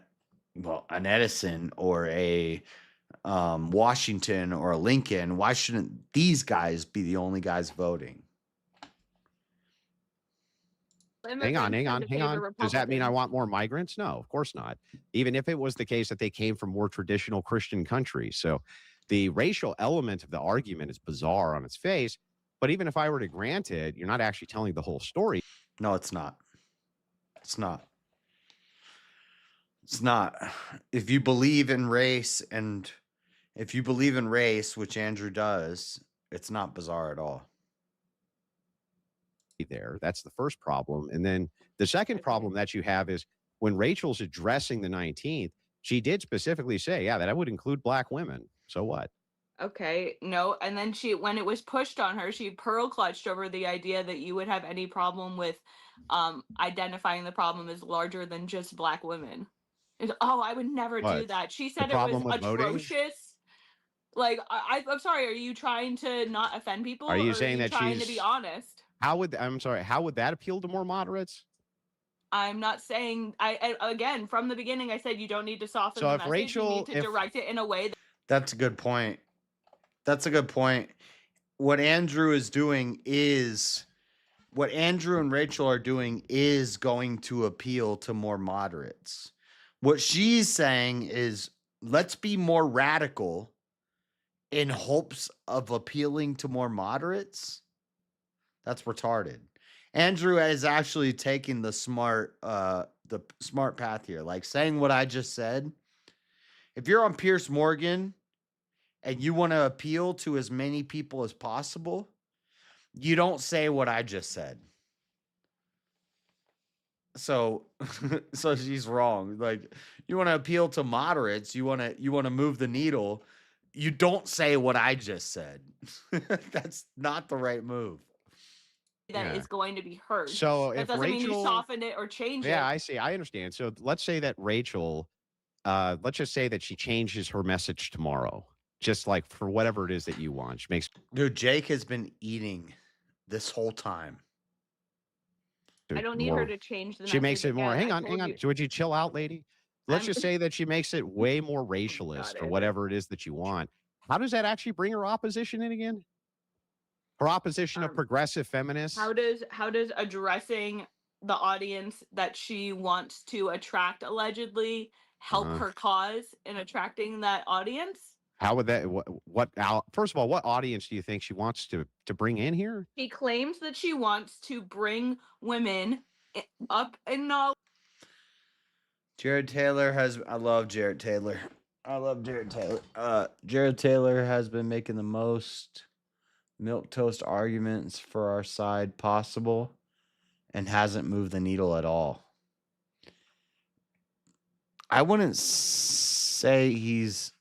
Edison or a Washington or a Lincoln, why shouldn't these guys be the only guys voting? Hang on. Does that mean I want more migrants? No, of course not. Even if it was the case that they came from more traditional Christian countries. So the racial element of the argument is bizarre on its face. But even if I were to grant it, you're not actually telling the whole story. No, it's not. It's not. It's not. If you believe in race, which Andrew does, it's not bizarre at all. There, that's the first problem. And then the second problem that you have is when Rachel's addressing the 19th, she did specifically say, yeah, that would include black women. So what? Okay, no, and then when it was pushed on her, she pearl clutched over the idea that you would have any problem with identifying the problem as larger than just black women. I would never do What? that. She The said it problem was with voting? atrocious. Like, I'm sorry, are you trying to not offend people? Are you or saying that trying to she's be honest? How would that appeal to more moderates? I'm not saying. Again, from the beginning, I said you don't need to soften So the if message. Rachel- you need to if- direct it in a way that. That's a good point. What Andrew and Rachel are doing is going to appeal to more moderates. What she's saying is, let's be more radical in hopes of appealing to more moderates. That's retarded. Andrew is actually taking the smart path here, like saying what I just said. If you're on Pierce Morgan and you want to appeal to as many people as possible, you don't say what I just said. So so she's wrong. Like, you want to appeal to moderates, you want to move the needle, you don't say what I just said. That's not the right move. That is going to be heard. So That if doesn't mean you Rachel, soften it or change it. yeah, I see. I understand. So let's say that Rachel, let's just say that she changes her message tomorrow, just like for whatever it is that you want. She makes. Dude, Jake has been eating this whole time. I don't need her to change the She message makes it more. again. Hang I on, hang told on. you. Would you chill out, lady? Let's I'm- just say that she makes it way more racialist or whatever it is that you want. How does that actually bring her opposition in again? Her opposition of progressive feminists? How does addressing the audience that she wants to attract allegedly help her cause in attracting that audience? How would that? First of all, what audience do you think she wants to bring in here? She claims that she wants to bring women up in knowledge. Jared Taylor has. I love Jared Taylor. Jared Taylor has been making the most milquetoast arguments for our side possible and hasn't moved the needle at all. I wouldn't say he's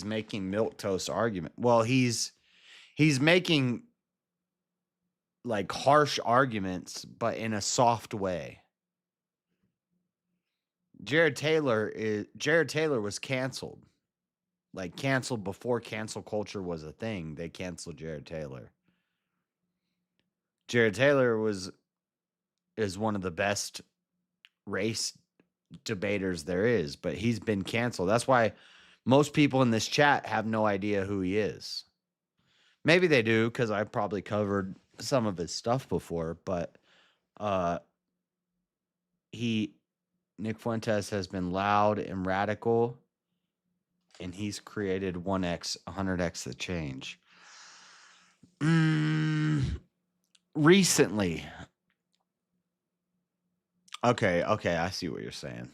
making milquetoast argument. Well, he's making like harsh arguments, but in a soft way. Jared Taylor was canceled. Like, canceled before cancel culture was a thing. They canceled Jared Taylor. Jared Taylor is one of the best race debaters there is, but he's been canceled. That's why most people in this chat have no idea who he is. Maybe they do, because I probably covered some of his stuff before, but Nick Fuentes has been loud and radical, and he's created 1x, 100x the change. Recently. Okay, I see what you're saying.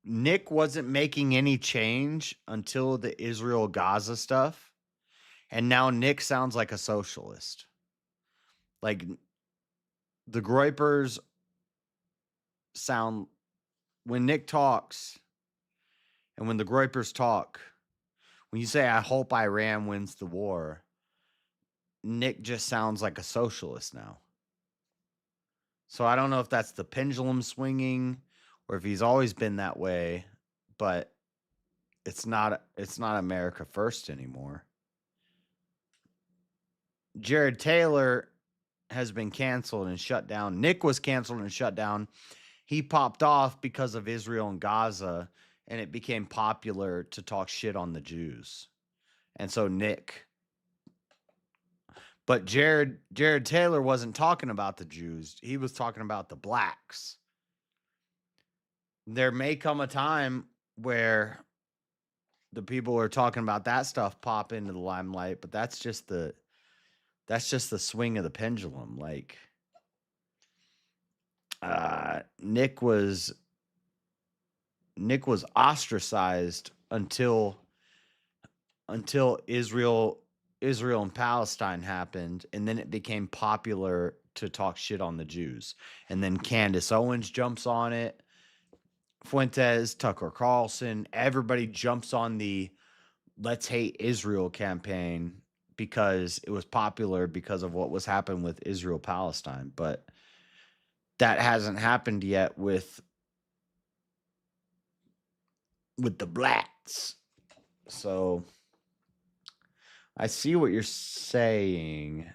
Nick wasn't making any change until the Israel-Gaza stuff, and now Nick sounds like a socialist. Like, the Groypers sound, when Nick talks and when the Groypers talk, when you say, I hope Iran wins the war, Nick just sounds like a socialist now. So I don't know if that's the pendulum swinging or if he's always been that way, but it's not America first anymore. Jared Taylor has been canceled and shut down. Nick was canceled and shut down. He popped off because of Israel and Gaza, and it became popular to talk shit on the Jews. And so Nick. But Jared Taylor wasn't talking about the Jews. He was talking about the blacks. There may come a time where the people who are talking about that stuff pop into the limelight, but that's just the swing of the pendulum. Like, Nick was ostracized until Israel and Palestine happened, and then it became popular to talk shit on the Jews. And then Candace Owens jumps on it. Fuentes, Tucker Carlson, everybody jumps on the Let's Hate Israel campaign because it was popular because of what was happening with Israel Palestine. But that hasn't happened yet with the blacks. So I see what you're saying,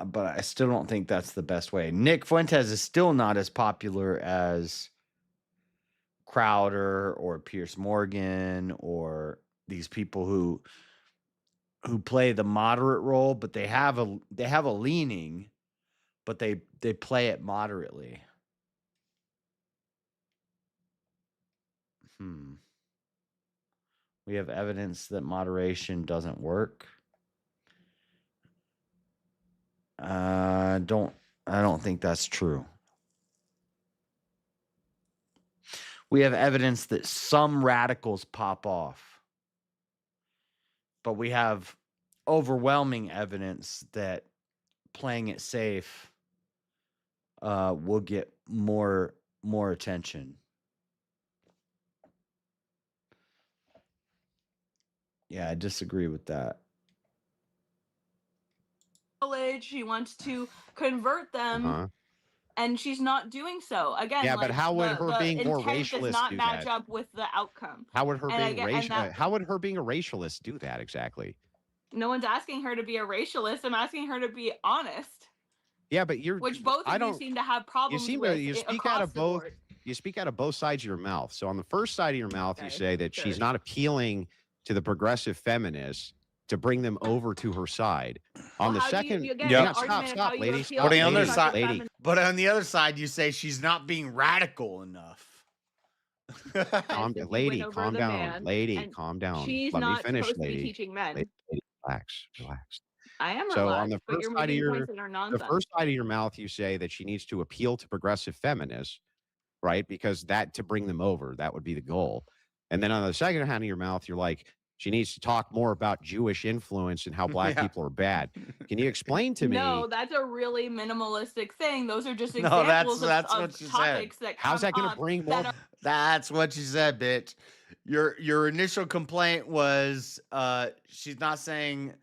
but I still don't think that's the best way. Nick Fuentes is still not as popular as Crowder or Pierce Morgan or these people who play the moderate role, but they have a leaning, but they play it moderately. We have evidence that moderation doesn't work. I don't think that's true. We have evidence that some radicals pop off. But we have overwhelming evidence that playing it safe will get more attention. Yeah, I disagree with that. College, she wants to convert them, and she's not doing so. Again, Yeah, like but how would her the being more intent does racialist not do match that? up with the outcome. How would her And I being get- and that- How would her being a racialist do that exactly? No one's asking her to be a racialist. I'm asking her to be honest. Yeah, but you're Which both of you seem to have problems with. you speak across out of the both. board. You speak out of both sides of your mouth. So on the first side of your mouth, you say that she's not appealing to the progressive feminists to bring them over to her side. On the how do you- second, again, hang the on, argument of stop, how you lady, appeal stop, But on the other lady, side, lady. but on the other side, you say she's not being radical enough. Lady, over calm the down. man, Lady, and calm down. she's Let me not finish, supposed to be lady. teaching men. Lady, relax, relax. I am So relaxed, on the but first you're side of making your points that are the nonsense. first side of your mouth, you say that she needs to appeal to progressive feminists, right? Because that to bring them over, that would be the goal. And then on the second hand of your mouth, you're like, she needs to talk more about Jewish influence and how black Yeah. people are bad. Can you explain to me? No, that's a really minimalistic thing. Those are just No, examples that's of what she said. topics that How's come that going to up bring that more? are- That's what you said, bitch. Your initial complaint was she's not saying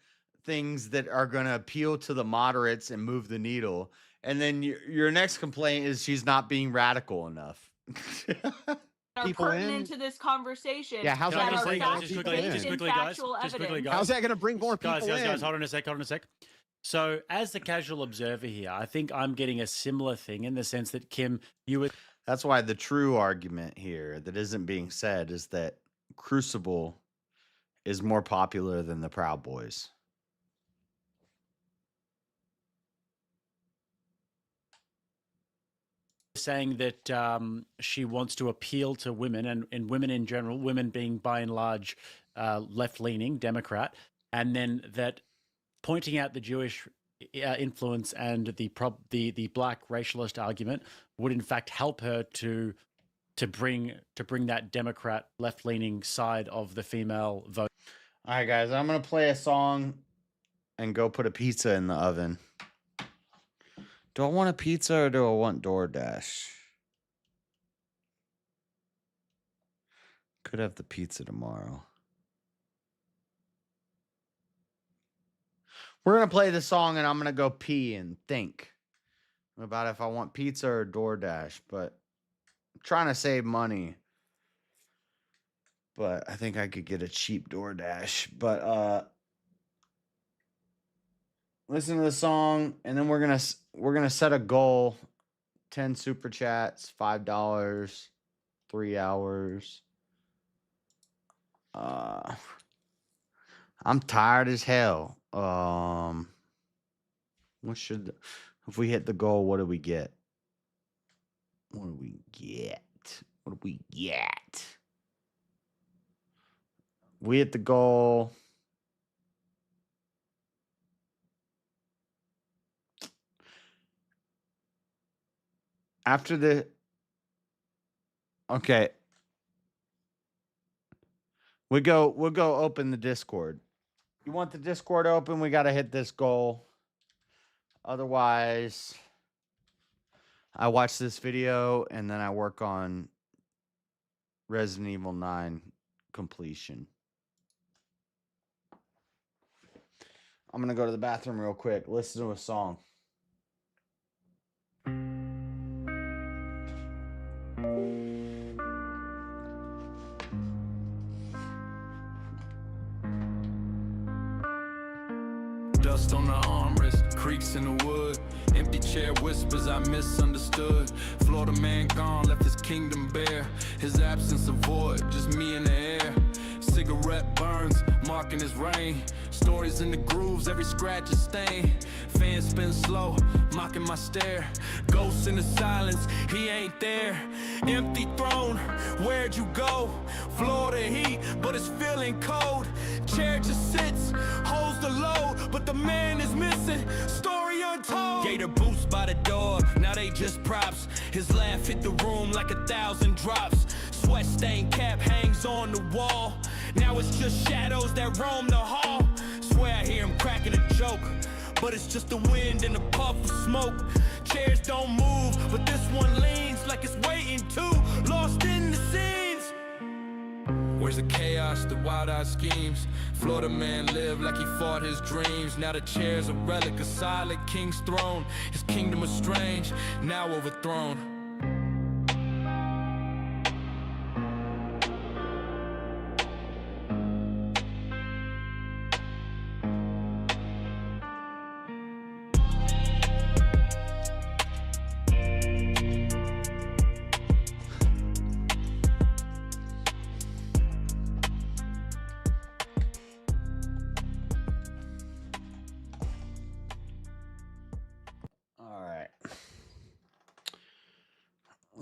things that are going to appeal to the moderates and move the needle. And then your next complaint is she's not being radical enough. are people pertinent in? to this conversation. Yeah, how's that that are gonna bring fact- more people based in? Just in quickly, guys. factual Just quickly, evidence. guys. How's that going to bring more people Guys, in? hold on a sec, hold on a sec. So, as the casual observer here, I think I'm getting a similar thing in the sense that, Kim, you were. That's why the true argument here that isn't being said is that Crucible is more popular than the Proud Boys. saying that she wants to appeal to women and women in general, women being by and large left-leaning Democrat, and then that pointing out the Jewish influence and the black racialist argument would in fact help her to bring that Democrat left-leaning side of the female vote. All right, guys, I'm going to play a song and go put a pizza in the oven. Do I want a pizza or do I want DoorDash? Could have the pizza tomorrow. We're going to play the song and I'm going to go pee and think about if I want pizza or DoorDash, but I'm trying to save money. But I think I could get a cheap DoorDash. But listen to the song, and then we're gonna set a goal: 10 super chats, $5, 3 hours. I'm tired as hell. What should if we hit the goal? What do we get? What do we get? What do we get? We hit the goal. After the okay. We'll go open the Discord. You want the Discord open, we gotta hit this goal. Otherwise, I watch this video and then I work on Resident Evil 9 completion. I'm gonna go to the bathroom real quick. Listen to a song. Dust on the armrest, creaks in the wood. Empty chair whispers I misunderstood. Florida man gone, left his kingdom bare. His absence a void, just me in the air. cigarette burns, marking his reign. Stories in the grooves, every scratch is stain. Fans spin slow, mocking my stare. Ghosts in the silence, he ain't there. Empty throne, where'd you go? Florida heat, but it's feeling cold. Chair just sits, holds the load, but the man is missing. Story untold. Gator boots by the door, now they just props. His laugh hit the room like 1,000 drops. Sweat stained cap hangs on the wall. Now it's just shadows that roam the hall. Swear I hear him cracking a joke, but it's just the wind and a puff of smoke. Chairs don't move, but this one leans like it's waiting too, lost in the scenes. Where's the chaos, the wild-eyed schemes? Florida man lived like he fought his dreams. Now the chair's a relic, a silent king's throne. His kingdom is strange, now overthrown.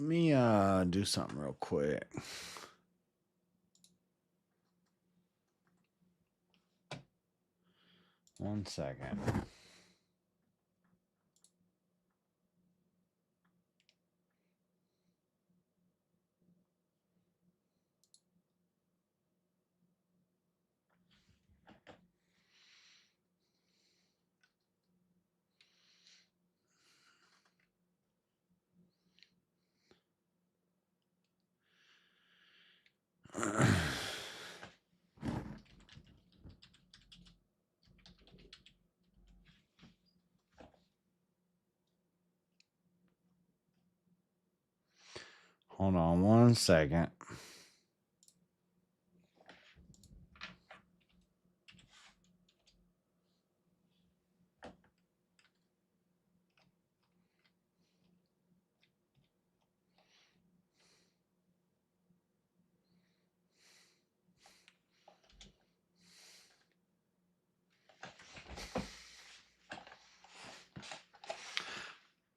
Let me do something real quick. One second. Hold on one second.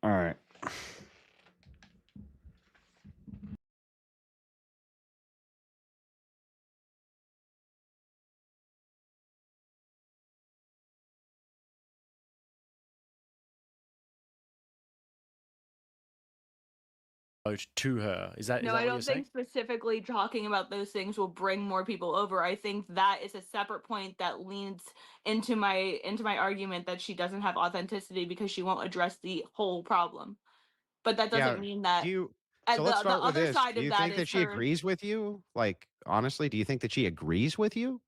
All right. To her. Is that No, what I you're don't saying? think specifically talking about those things will bring more people over. I think that is a separate point that leans into my argument that she doesn't have authenticity because she won't address the whole problem. But that doesn't mean that. Do you? And So let's the start with other this. side Do of you that think is that she her. agrees with you? Like, honestly, do you think that she agrees with you?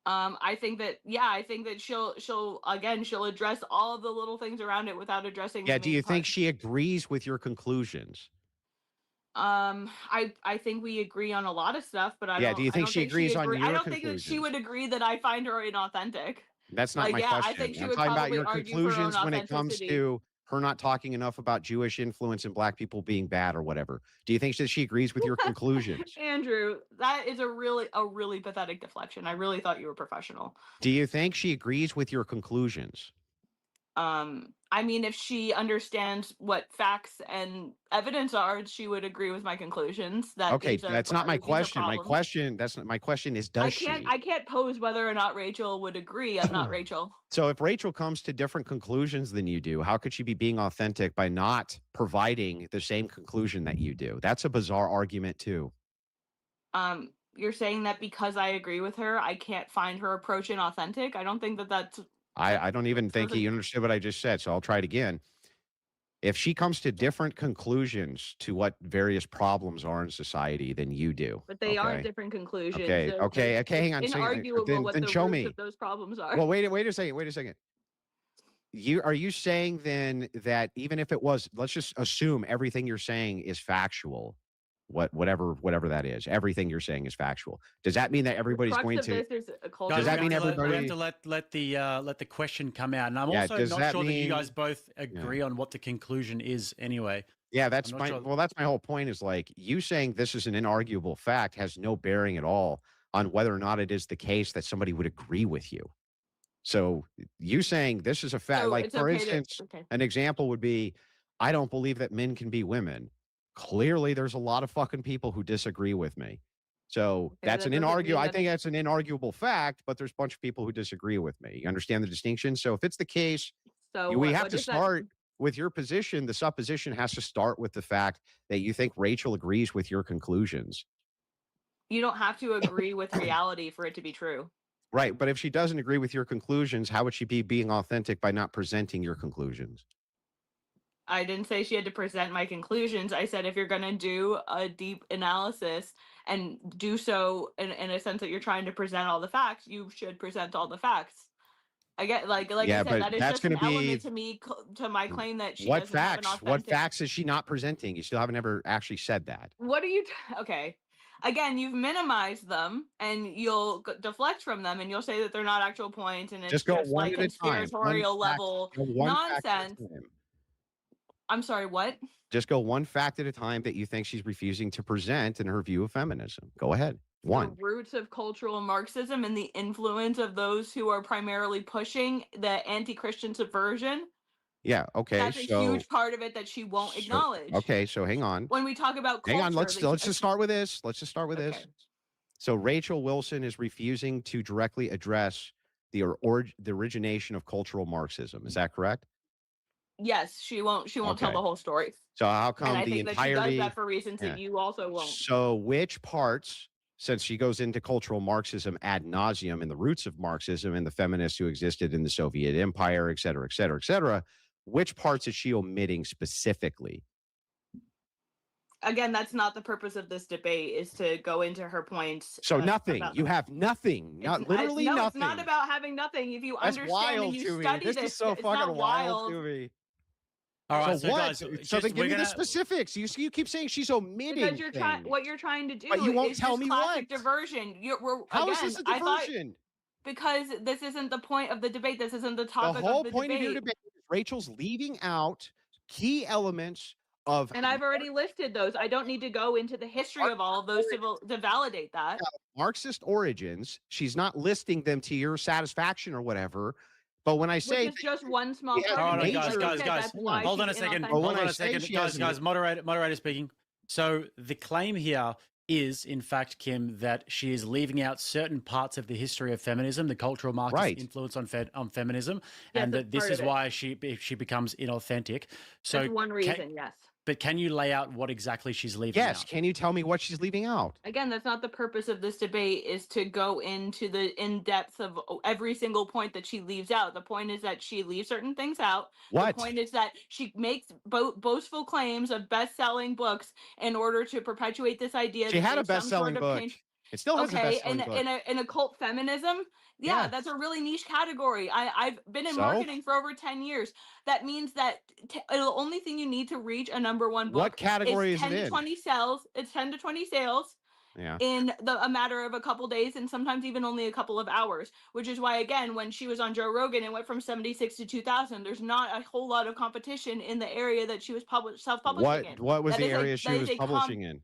I think that she'll address all of the little things around it without addressing Yeah. the Do main you part. think she agrees with your conclusions? I think we agree on a lot of stuff, but Yeah. Do you I think don't she think she agrees on agree. I your don't think that she conclusions? would agree that I find her inauthentic. That's not Like, my yeah, I question. think she I'm would talking about probably your argue for her own conclusions when it comes authenticity. to her not talking enough about Jewish influence and black people being bad or whatever. Do you think that she agrees with your conclusions? Andrew, that is a really pathetic deflection. I really thought you were professional. Do you think she agrees with your conclusions? I mean, if she understands what facts and evidence are, she would agree with my conclusions that Okay, these are that's not my these are question. problems. That's not my question is I does she? can't pose whether or not Rachel would agree. I'm not Rachel. So if Rachel comes to different conclusions than you do, how could she be being authentic by not providing the same conclusion that you do? That's a bizarre argument too. You're saying that because I agree with her, I can't find her approach inauthentic? I don't think that that's I don't even think he understood what I just said, so I'll try it again. If she comes to different conclusions to what various problems are in society than you do, But they are different conclusions. Okay, hang on a It's second. inarguable what Then the show roots me. of those problems are. Well, wait a second. Are you saying then that even if it was, let's just assume everything you're saying is factual, whatever that is, everything you're saying is factual. Does that mean that everybody's crux going of to? this is a culture. Does that mean We everybody? have to let the question come out, and I'm Yeah, also does not that sure that you mean- guys both agree on what the conclusion is. Anyway, Yeah, that's I'm not my sure. well, that's my whole point is like you saying this is an inarguable fact has no bearing at all on whether or not it is the case that somebody would agree with you. So you saying this is a fact, So like it's for okay to instance, okay. an example would be, I don't believe that men can be women. Clearly, there's a lot of fucking people who disagree with me. So Okay, that's that an doesn't mean I that think it's that's an inarguable fact, but there's a bunch of people who disagree with me. You understand the distinction? So if it's the case, so we what have what to does that start with your position. The supposition has to start with the fact that you think Rachel agrees with your conclusions. you don't have to agree with reality for it to be true. Right. But if she doesn't agree with your conclusions, how would she be being authentic by not presenting your conclusions? I didn't say she had to present my conclusions. I said if you're going to do a deep analysis and do so in a sense that you're trying to present all the facts, you should present all the facts. I get like I Yeah, said, but that is that's just going an to be element to me to my claim that she what doesn't have an facts? What authentic. facts is she not presenting? You still haven't ever actually said that. What are you? Okay, again, you've minimized them and you'll deflect from them and you'll say that they're not actual points and it's Just go just one like at a time. One conspiratorial fact. level Go one fact at nonsense. a time. I'm sorry, what? Just go one fact at a time that you think she's refusing to present in her view of feminism. Go ahead. One. The roots of cultural Marxism and the influence of those who are primarily pushing the anti-Christian subversion. Yeah. Okay. That's a So, huge part of it that she won't acknowledge. okay. So hang on. When we talk about Hang on. culture, Let's just start with this. Let's just start with this. So Rachel Wilson is refusing to directly address the the origination of cultural Marxism. Is that correct? yes, she won't tell Okay. the whole story. So how And come I the think that she does entirety? that for reasons Yeah. that you also won't. So which parts, since she goes into cultural Marxism ad nauseum and the roots of Marxism and the feminists who existed in the Soviet Empire, et cetera, et cetera, et cetera, which parts is she omitting specifically? Again, that's not the purpose of this debate, is to go into her points. So nothing. about You have nothing. Not literally no, nothing. it's not about having nothing. If you That's understand wild and you to me. study This this, is so it's fucking not wild wild. to me. All right, so so what? guys, So just then give we're me the gonna specifics. You keep saying she's omitting Because you're trying, things. what you're trying to do But you won't is tell just me classic what. diversion. How Again, is this a I thought diversion? because this isn't the point of the debate. This isn't the The topic whole of the point of your debate. debate is Rachel's leaving out key elements of And I've already listed those. I don't need to go into the history of all of those to validate that. Marxist origins. She's not listing them to your satisfaction or whatever. But when I Which say is just one small Yeah, part. Hold of on, it. guys, Like guys, I said, guys. that's why Hold on a she's second. inauthentic. Hold on a second, guys. Moderator speaking. So the claim here is, in fact, Kim, that she is leaving out certain parts of the history of feminism, the cultural Marxist Right. influence on feminism, Yes, and that's that this part is of it. why she becomes inauthentic. So That's one reason, yes. But can you lay out what exactly she's leaving Yes, out? can you tell me what she's leaving out? Again, that's not the purpose of this debate, is to go into the in-depth of every single point that she leaves out. The point is that she leaves certain things out. What? The point is that she makes boastful claims of best-selling books in order to perpetuate this idea She that had a there's some best-selling sort of book. It still has a okay, best-selling book. in a cult feminism, yeah, Yes. that's a really niche category. I've been in So? marketing for over 10 years. That means that the only thing you need to reach a number one book What category is is it 10 to in? 20 sales. It's 10 to 20 sales Yeah. in a matter of a couple days and sometimes even only a couple of hours, which is why, again, when she was on Joe Rogan, it went from 76 to 2,000. There's not a whole lot of competition in the area that she was self-publishing in. What was That the is a- area that she is was a publishing in?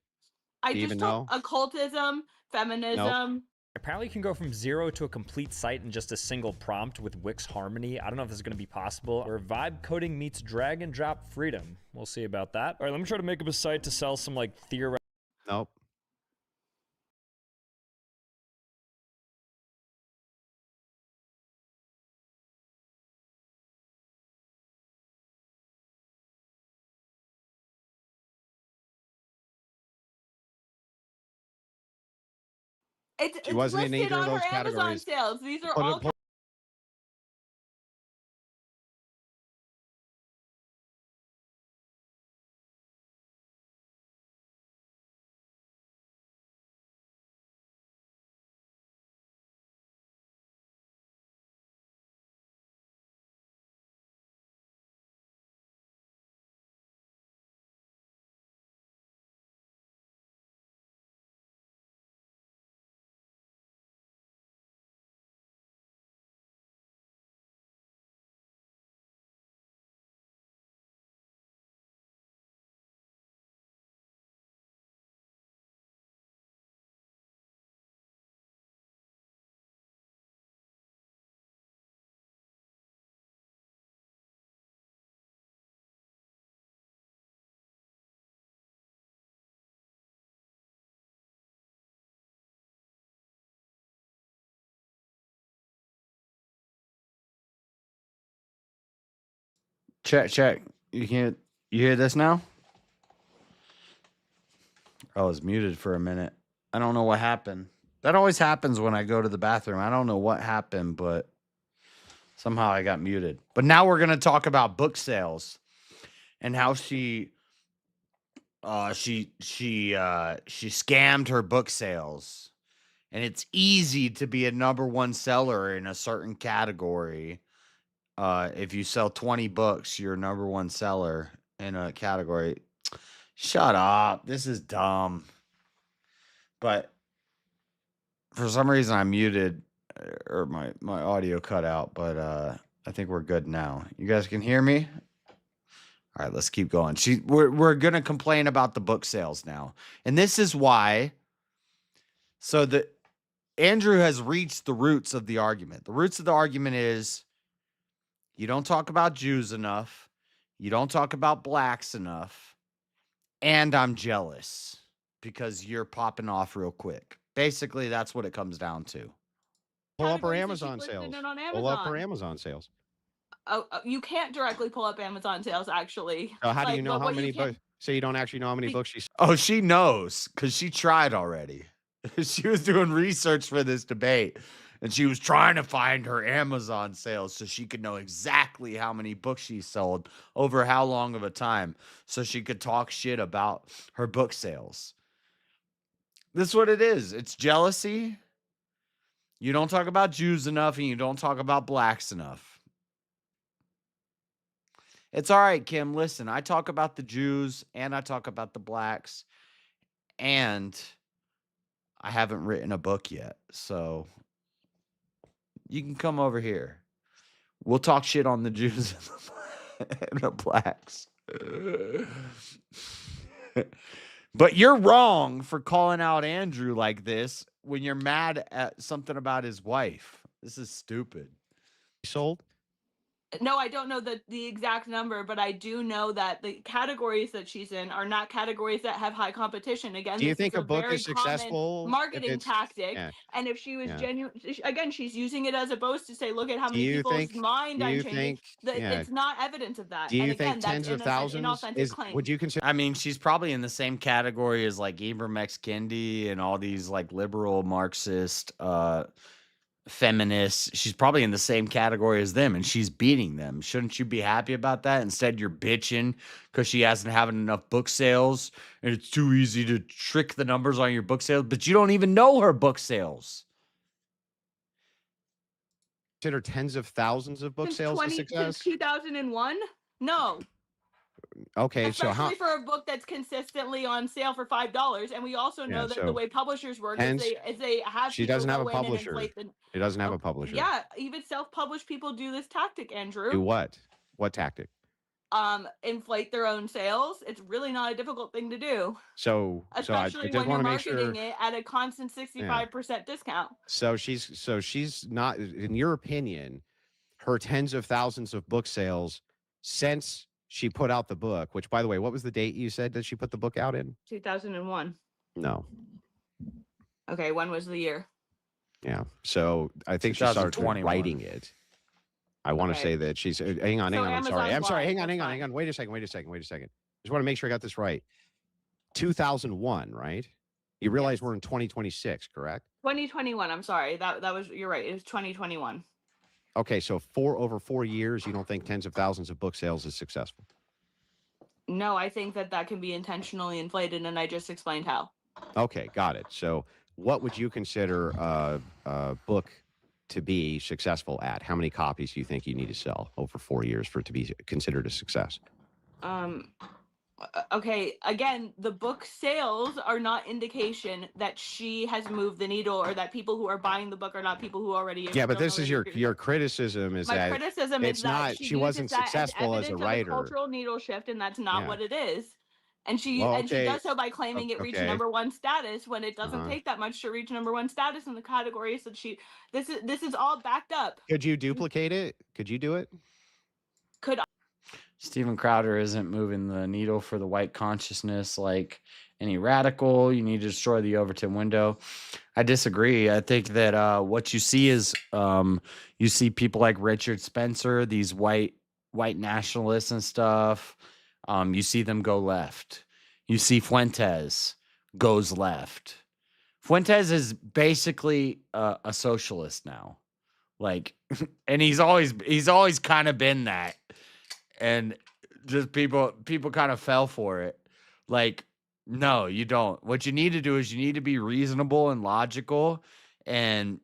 I Do you just even told know? occultism, feminism. Apparently, you can go from 0 to a complete site in just a single prompt with Wix Harmony. I don't know if this is going to be possible. Where vibe coding meets drag and drop freedom. We'll see about that. All right, let me try to make up a site to sell some like theoretical. Nope. It's wasn't in listed either of on her those Amazon categories. sales. These are Put it- all put- Check. You hear this now? I was muted for a minute. I don't know what happened. That always happens when I go to the bathroom. I don't know what happened, but somehow I got muted. But now we're going to talk about book sales and how she scammed her book sales. And it's easy to be a #1 seller in a certain category. If you sell 20 books, you're a #1 seller in a category. Shut up. This is dumb. But for some reason I muted or my audio cut out, but I think we're good now. You guys can hear me? All right, let's keep going. We're going to complain about the book sales now. And this is why. So Andrew has reached the roots of the argument. The roots of the argument is you don't talk about Jews enough. You don't talk about blacks enough. And I'm jealous because you're popping off real quick. Basically, that's what it comes down to. Pull up her Categories that Amazon she's listed sales. in on Pull up her Amazon. Amazon sales. Oh, you can't directly pull up Amazon sales, actually. So how do you know Like, how what you many can- books? So you don't actually know how many books she sold? Oh, she knows because she tried already. She was doing research for this debate and she was trying to find her Amazon sales so she could know exactly how many books she sold over how long of a time so she could talk shit about her book sales. This is what it is. It's jealousy. You don't talk about Jews enough and you don't talk about blacks enough. It's all right, Kim. Listen, I talk about the Jews and I talk about the blacks, and I haven't written a book yet. So you can come over here. We'll talk shit on the Jews and the blacks. But you're wrong for calling out Andrew like this when you're mad at something about his wife. This is stupid. Sold? No, I don't know the exact number, but I do know that the categories that she's in are not categories that have high competition. Again, Do you this think is a book very is successful common if marketing it's- tactic. yeah. And if she was Yeah. genuine, again, she's using it as a boast to say, look at how Do many you people's think- mind do I'm you changing. think- yeah. It's not evidence of that. Do you and again, think that's tens of an thousands inauthentic claim. would you consider? I mean, she's probably in the same category as like Ibram X. Kendi and all these like liberal Marxist feminists. She's probably in the same category as them and she's beating them. Shouldn't you be happy about that? Instead, you're bitching because she hasn't having enough book sales and it's too easy to trick the numbers on your book sales, but you don't even know her book sales. Consider tens of thousands of book sales a Since success? 2001? No. Okay, so how? Especially for a book that's consistently on sale for $5, and we also know Yeah, that so the way publishers work hence, is they have she people doesn't have a go in and publisher. inflate the- She doesn't have a publisher. Yeah, even self-published people do this tactic, Andrew. Do what? What tactic? Inflate their own sales. It's really not a difficult thing to do, So I especially just when you're want to make sure. marketing it at a constant 65% discount. So she's not, in your opinion, her tens of thousands of book sales since she put out the book, which, by the way, what was the date you said that she put the book out in? 2001. No. Okay, when was the year? Yeah. So I think she started 2021. writing it. I want to Okay. say that she's, hang on, So I'm sorry. Amazon's lying, Hang that's on. fine. Wait a second. Just want to make sure I got this right. 2001, right? You realize we're in 2026, correct? 2021. I'm sorry. That was, you're right. It was 2021. Okay, so over 4 years, you don't think tens of thousands of book sales is successful? No, I think that can be intentionally inflated, and I just explained how. Okay, got it. So what would you consider a book to be successful at? How many copies do you think you need to sell over 4 years for it to be considered a success? Okay, again, the book sales are not indication that she has moved the needle or that people who are buying the book are not people who already Yeah, but don't this know is that your criticism is my that criticism it's is that not. She wasn't uses that successful as a evidence of writer. cultural needle shift, and that's not Yeah. what it is. And she Well, and she okay. does so by claiming it reached Okay. #1 status when it doesn't Uh-huh. take that much to reach #1 status in the categories that she. This is all backed up. Could you duplicate it? Could you do it? Could Steven Crowder isn't moving the needle for the white consciousness like any radical. You need to destroy the Overton window. I disagree. I think that what you see is you see people like Richard Spencer, these white white nationalists and stuff, you see them go left. You see Fuentes goes left. Fuentes is basically a socialist now. Like, and he's always kind of been that. And just people kind of fell for it. Like, no, you don't. What you need to do is you need to be reasonable and logical, and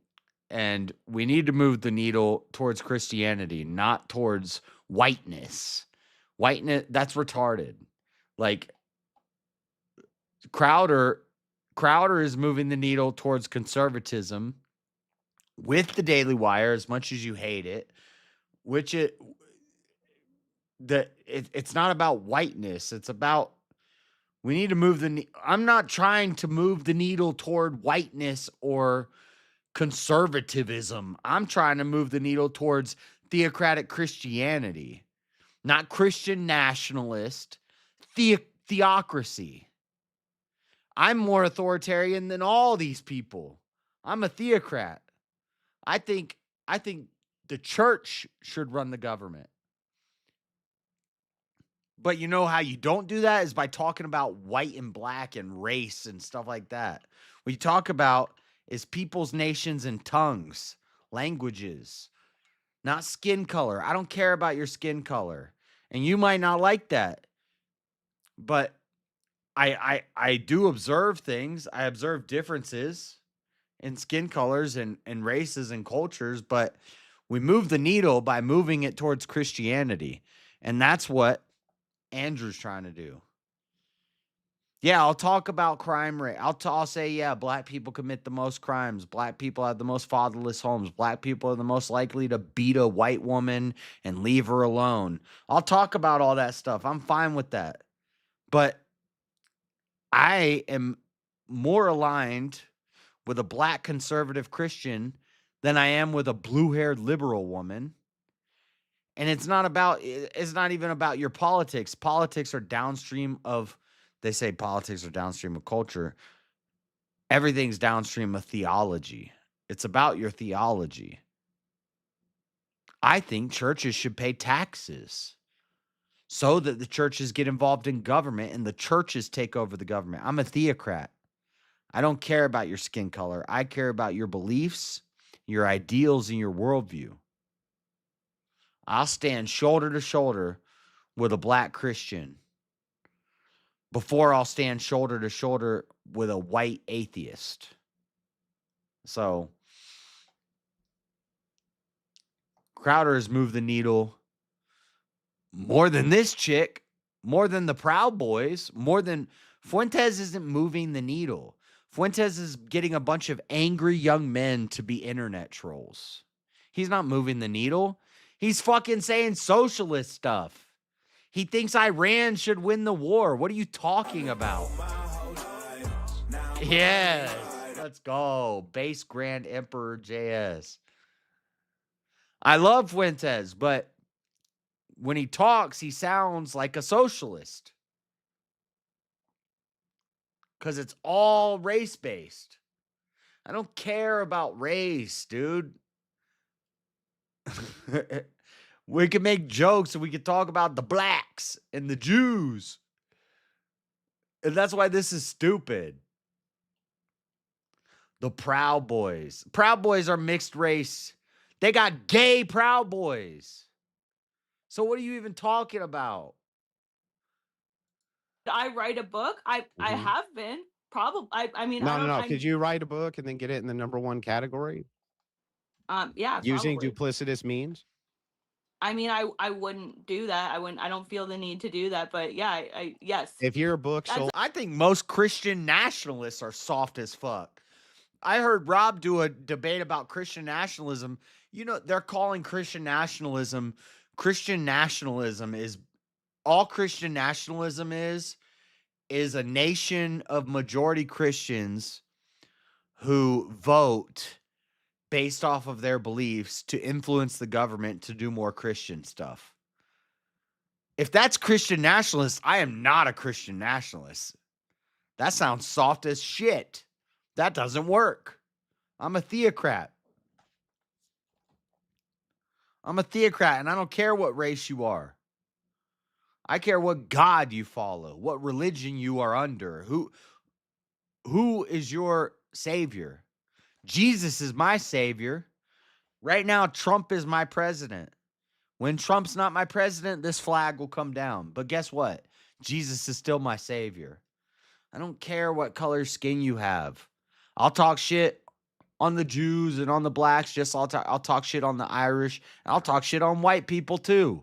we need to move the needle towards Christianity, not towards whiteness. Whiteness, that's retarded. Like, Crowder is moving the needle towards conservatism with the Daily Wire, as much as you hate it, it's not about whiteness. It's about, we need to move I'm not trying to move the needle toward whiteness or conservatism. I'm trying to move the needle towards theocratic Christianity, not Christian nationalist, theocracy. I'm more authoritarian than all these people. I'm a theocrat. I think the church should run the government. But you know how you don't do that is by talking about white and black and race and stuff like that. What you talk about is peoples, nations, and tongues, languages, not skin color. I don't care about your skin color. And you might not like that. But I do observe things. I observe differences in skin colors and races and cultures, but we move the needle by moving it towards Christianity. And that's what Andrew's trying to do. Yeah, I'll talk about crime rate. I'll say, yeah, black people commit the most crimes. Black people have the most fatherless homes. Black people are the most likely to beat a white woman and leave her alone. I'll talk about all that stuff. I'm fine with that. But I am more aligned with a black conservative Christian than I am with a blue-haired liberal woman. And it's not even about your politics. Politics are downstream of, they say politics are downstream of culture. Everything's downstream of theology. It's about your theology. I think churches should pay taxes so that the churches get involved in government and the churches take over the government. I'm a theocrat. I don't care about your skin color. I care about your beliefs, your ideals, and your worldview. I'll stand shoulder to shoulder with a black Christian before I'll stand shoulder to shoulder with a white atheist. So, Crowder has moved the needle more than this chick, more than the Proud Boys, more than Fuentes isn't moving the needle. Fuentes is getting a bunch of angry young men to be internet trolls. He's not moving the needle. He's fucking saying socialist stuff. He thinks Iran should win the war. What are you talking about? Yes, let's go. Base Grand Emperor JS. I love Fuentes, but when he talks, he sounds like a socialist. Because it's all race-based. I don't care about race, dude. We can make jokes and we can talk about the blacks and the Jews. And that's why this is stupid. The Proud Boys. Proud Boys are mixed race. They got gay Proud Boys. So what are you even talking about? I write a book. I have been probably. I mean, I don't. No. Could you write a book and then get it in the #1 category Yeah. using Probably. duplicitous means? I mean, I wouldn't do that. I don't feel the need to do that. But yeah, yes. If your book sold, I think most Christian nationalists are soft as fuck. I heard Rob do a debate about Christian nationalism. You know, they're calling Christian nationalism is all Christian nationalism is a nation of majority Christians who vote based off of their beliefs to influence the government to do more Christian stuff. If that's Christian nationalist, I am not a Christian nationalist. That sounds soft as shit. That doesn't work. I'm a theocrat. I'm a theocrat, and I don't care what race you are. I care what God you follow, what religion you are under, who is your savior. Jesus is my savior. Right now, Trump is my president. When Trump's not my president, this flag will come down. But guess what? Jesus is still my savior. I don't care what color skin you have. I'll talk shit on the Jews and on the blacks. I'll talk shit on the Irish. And I'll talk shit on white people too.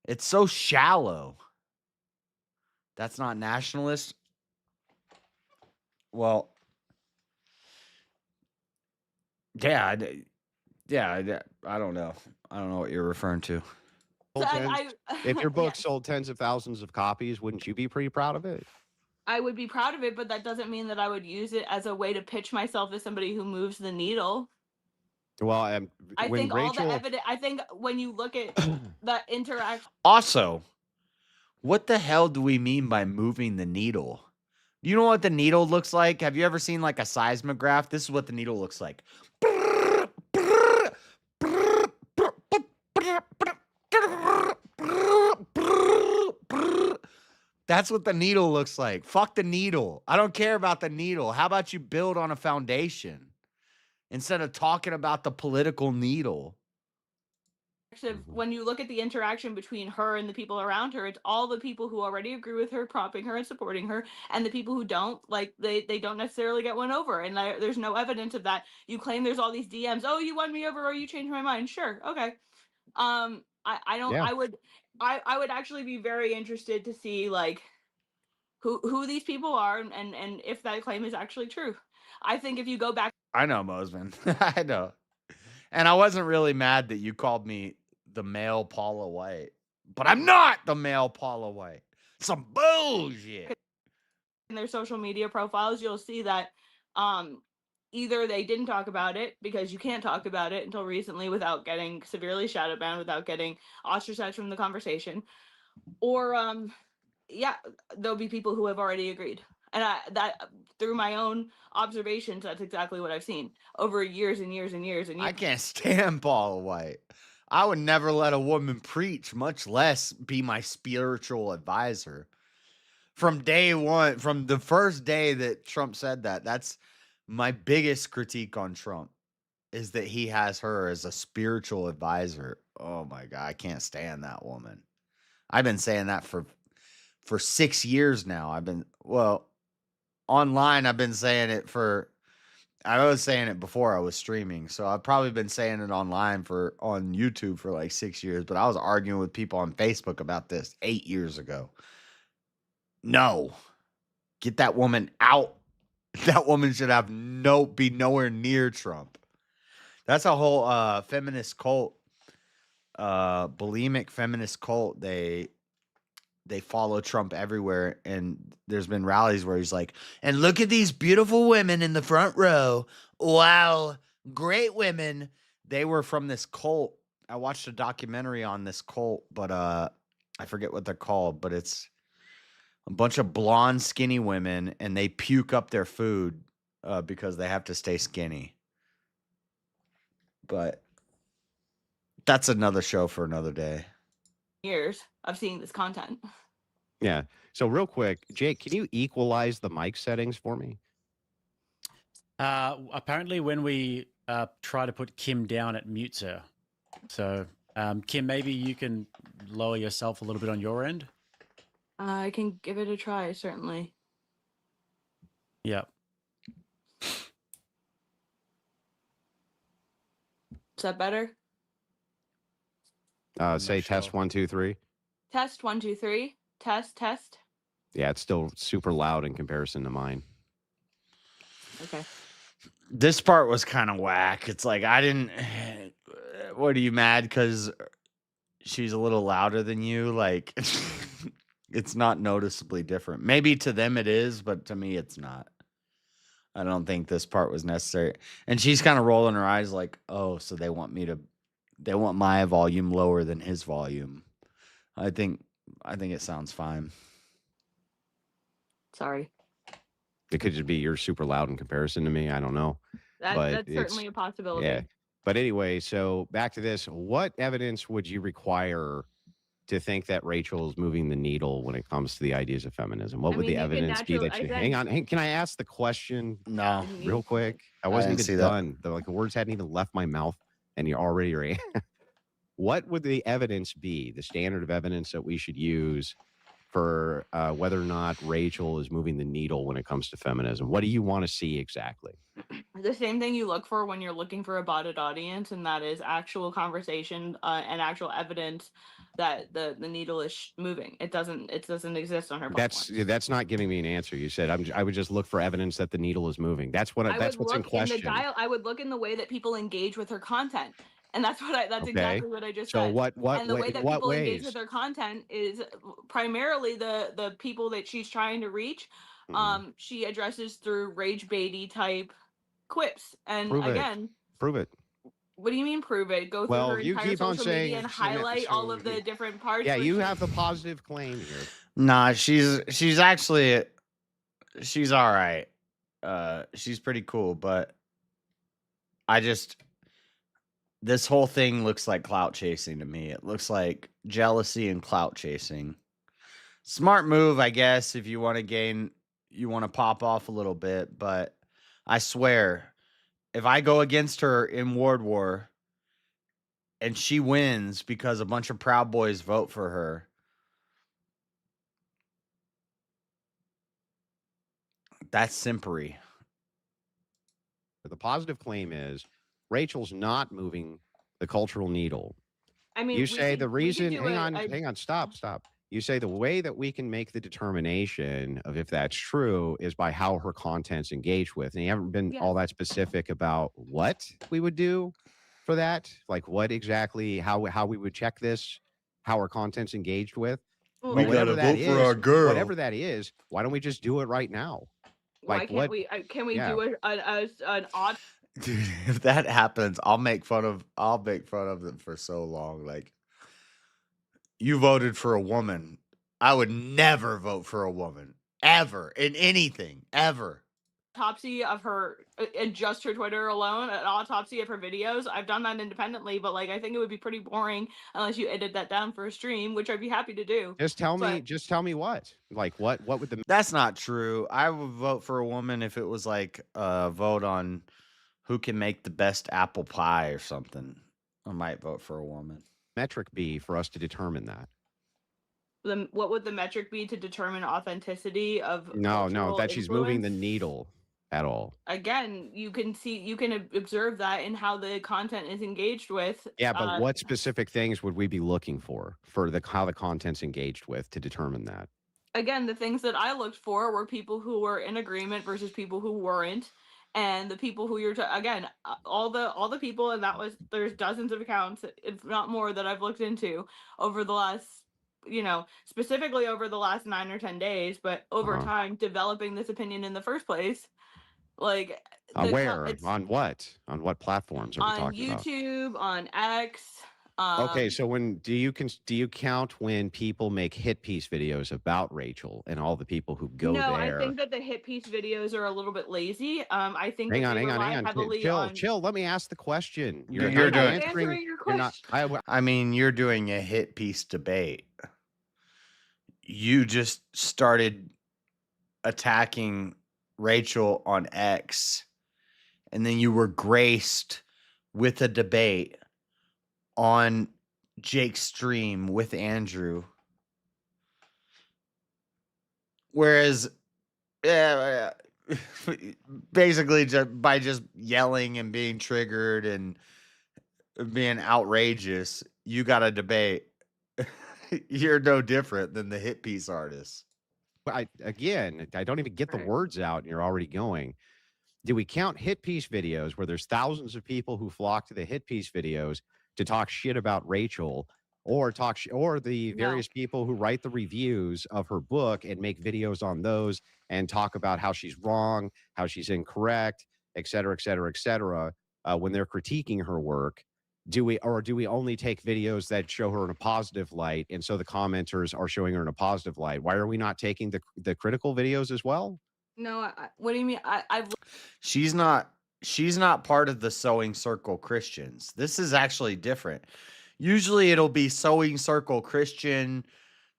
It's so shallow. That's not nationalist. Well, yeah, I don't know. I don't know what you're referring to. If your book sold tens of thousands of copies, wouldn't you be pretty proud of it? I would be proud of it, but that doesn't mean that I would use it as a way to pitch myself as somebody who moves the needle. Well, I when think all the Rachel, evidence. I think when you look at the interaction. Also, what the hell do we mean by moving the needle? Do you know what the needle looks like? Have you ever seen like a seismograph? This is what the needle looks like. That's what the needle looks like. Fuck the needle. I don't care about the needle. How about you build on a foundation instead of talking about the political needle? When you look at the interaction between her and the people around her, it's all the people who already agree with her, propping her and supporting her, and the people who don't, like they don't necessarily get one over. And there's no evidence of that. You claim there's all these DMs. Oh, you won me over, or you changed my mind. Sure, okay. I don't. Yeah. I would actually be very interested to see like who these people are and if that claim is actually true. I think if you go back. I know, Mosman. I know. And I wasn't really mad that you called me the male Paula White. But I'm not the male Paula White. Some bullshit. In their social media profiles, you'll see that either they didn't talk about it because you can't talk about it until recently without getting severely shadow banned, without getting ostracized from the conversation, or yeah, there'll be people who have already agreed. And that through my own observations, that's exactly what I've seen over years and years and years and years. I can't stand Paula White. I would never let a woman preach, much less be my spiritual advisor. From day one, from the first day that Trump said that, that's my biggest critique on Trump, is that he has her as a spiritual advisor. Oh my God, I can't stand that woman. I've been saying that for 6 years now. Online, I've been saying it I was saying it before I was streaming. So I've probably been saying it on YouTube for like 6 years, but I was arguing with people on Facebook about this 8 years ago. No, get that woman out. That woman should be nowhere near Trump. That's a whole feminist cult, bulimic feminist cult. They follow Trump everywhere, and there's been rallies where he's like, and look at these beautiful women in the front row. Wow, great women. They were from this cult. I watched a documentary on this cult, but I forget what they're called, but it's a bunch of blonde, skinny women, and they puke up their food because they have to stay skinny. But that's another show for another day. Years of seeing this content. Yeah. So real quick, Jake, can you equalize the mic settings for me? Apparently, when we try to put Kim down, it mutes her. So, Kim, maybe you can lower yourself a little bit on your end. I can give it a try, certainly. Yep. Is that better? Say test 1, 2, 3. Test 1, 2, 3. Test. Yeah, it's still super loud in comparison to mine. Okay. This part was kind of whack. It's like, what are you mad because she's a little louder than you? Like, it's not noticeably different. Maybe to them it is, but to me it's not. I don't think this part was necessary. And she's kind of rolling her eyes like, oh, so they want my volume lower than his volume. I think it sounds fine. Sorry. It could just be you're super loud in comparison to me. I don't know. That's certainly a possibility. Yeah. But anyway, so back to this. What evidence would you require to think that Rachel is moving the needle when it comes to the ideas of feminism? What I would mean, the you could evidence be naturally. that I you said. hang on? Can I ask the question No. real quick? I I wasn't didn't see even that. done. The words hadn't even left my mouth, and you're already ready. What would the evidence be, the standard of evidence that we should use for whether or not Rachel is moving the needle when it comes to feminism? What do you want to see exactly? The same thing you look for when you're looking for a botted audience, and that is actual conversation and actual evidence that the needle is moving. It doesn't exist on her platform. That's not giving me an answer. You said I would just look for evidence that the needle is moving. That's what I that's would what's in look in the question. dial. I would look in the way that people engage with her content, and that's Okay. exactly what I just So said. what And the way that what people engage ways? with her content is primarily the people that she's trying to reach. Mhm. She addresses through rage baity type quips, and Prove it. again, Prove it. what do you mean prove it? Go through Well, her you entire keep on social media saying and highlight all of the different parts. yeah, where you she- have the positive claim here. Nah, she's actually she's all right. She's pretty cool, but this whole thing looks like clout chasing to me. It looks like jealousy and clout chasing. Smart move, I guess, if you want to pop off a little bit, but I swear, if I go against her in Ward War and she wins because a bunch of Proud Boys vote for her, that's simpery. The positive claim is Rachel's not moving the cultural needle. I mean, You we say could- the we could reason, do hang on, stop. You say the way that we can make the determination of if that's true is by how her content's engaged with. And you haven't been all that specific about what we would do for that. Like what exactly, how we would check this, how her content's engaged with. Well, But We gotta vote for our girl. Whatever that is, why don't we just do it right now? Why Like can't what? we? Can we yeah. do an odd? Dude, if that happens, I'll make fun of them for so long. Like, you voted for a woman. I would never vote for a woman ever in anything ever. Autopsy of her, just her Twitter alone, an autopsy of her videos. I've done that independently, but like I think it would be pretty boring unless you edit that down for a stream, which I'd be happy to do. Just tell me what. Like what would the That's not true. I would vote for a woman if it was like a vote on who can make the best apple pie or something. I might vote for a woman. metric be for us to determine that? What would the metric be to determine authenticity of? No, cultural that she's moving the influence? needle at all. Again, you can observe that in how the content is engaged with. Yeah, but what specific things would we be looking for how the content's engaged with to determine that? Again, the things that I looked for were people who were in agreement versus people who weren't, and the people who all the people, and there's dozens of accounts, if not more, that I've looked into over the last, specifically over the last 9 or 10 days, but over time developing this opinion in the first place, like Where? On what platforms are we on talking about? YouTube, on X. Okay, so do you count when people make hit piece videos about Rachel and all the people who go no, there? I think that the hit piece videos are a little bit lazy. I think Hang that on, they hang rely on. heavily Chill, on. chill. Let me ask the question. You're not doing- answering your question. I mean, you're doing a hit piece debate. You just started attacking Rachel on X, and then you were graced with a debate on Jake's stream with Andrew. Whereas, basically, by just yelling and being triggered and being outrageous, you got a debate. You're no different than the hit piece artists. I don't even get the words out, and you're already going. Do we count hit piece videos where there's thousands of people who flock to the hit piece videos to talk shit about Rachel, or the various people who write the reviews of her book and make videos on those and talk about how she's wrong, how she's incorrect, et cetera, et cetera, et cetera, when they're critiquing her work? Do we only take videos that show her in a positive light, and so the commenters are showing her in a positive light? Why are we not taking the critical videos as well? No, what do you mean? I've She's not she's not part of the Sewing Circle Christians. This is actually different. Usually it'll be Sewing Circle Christian,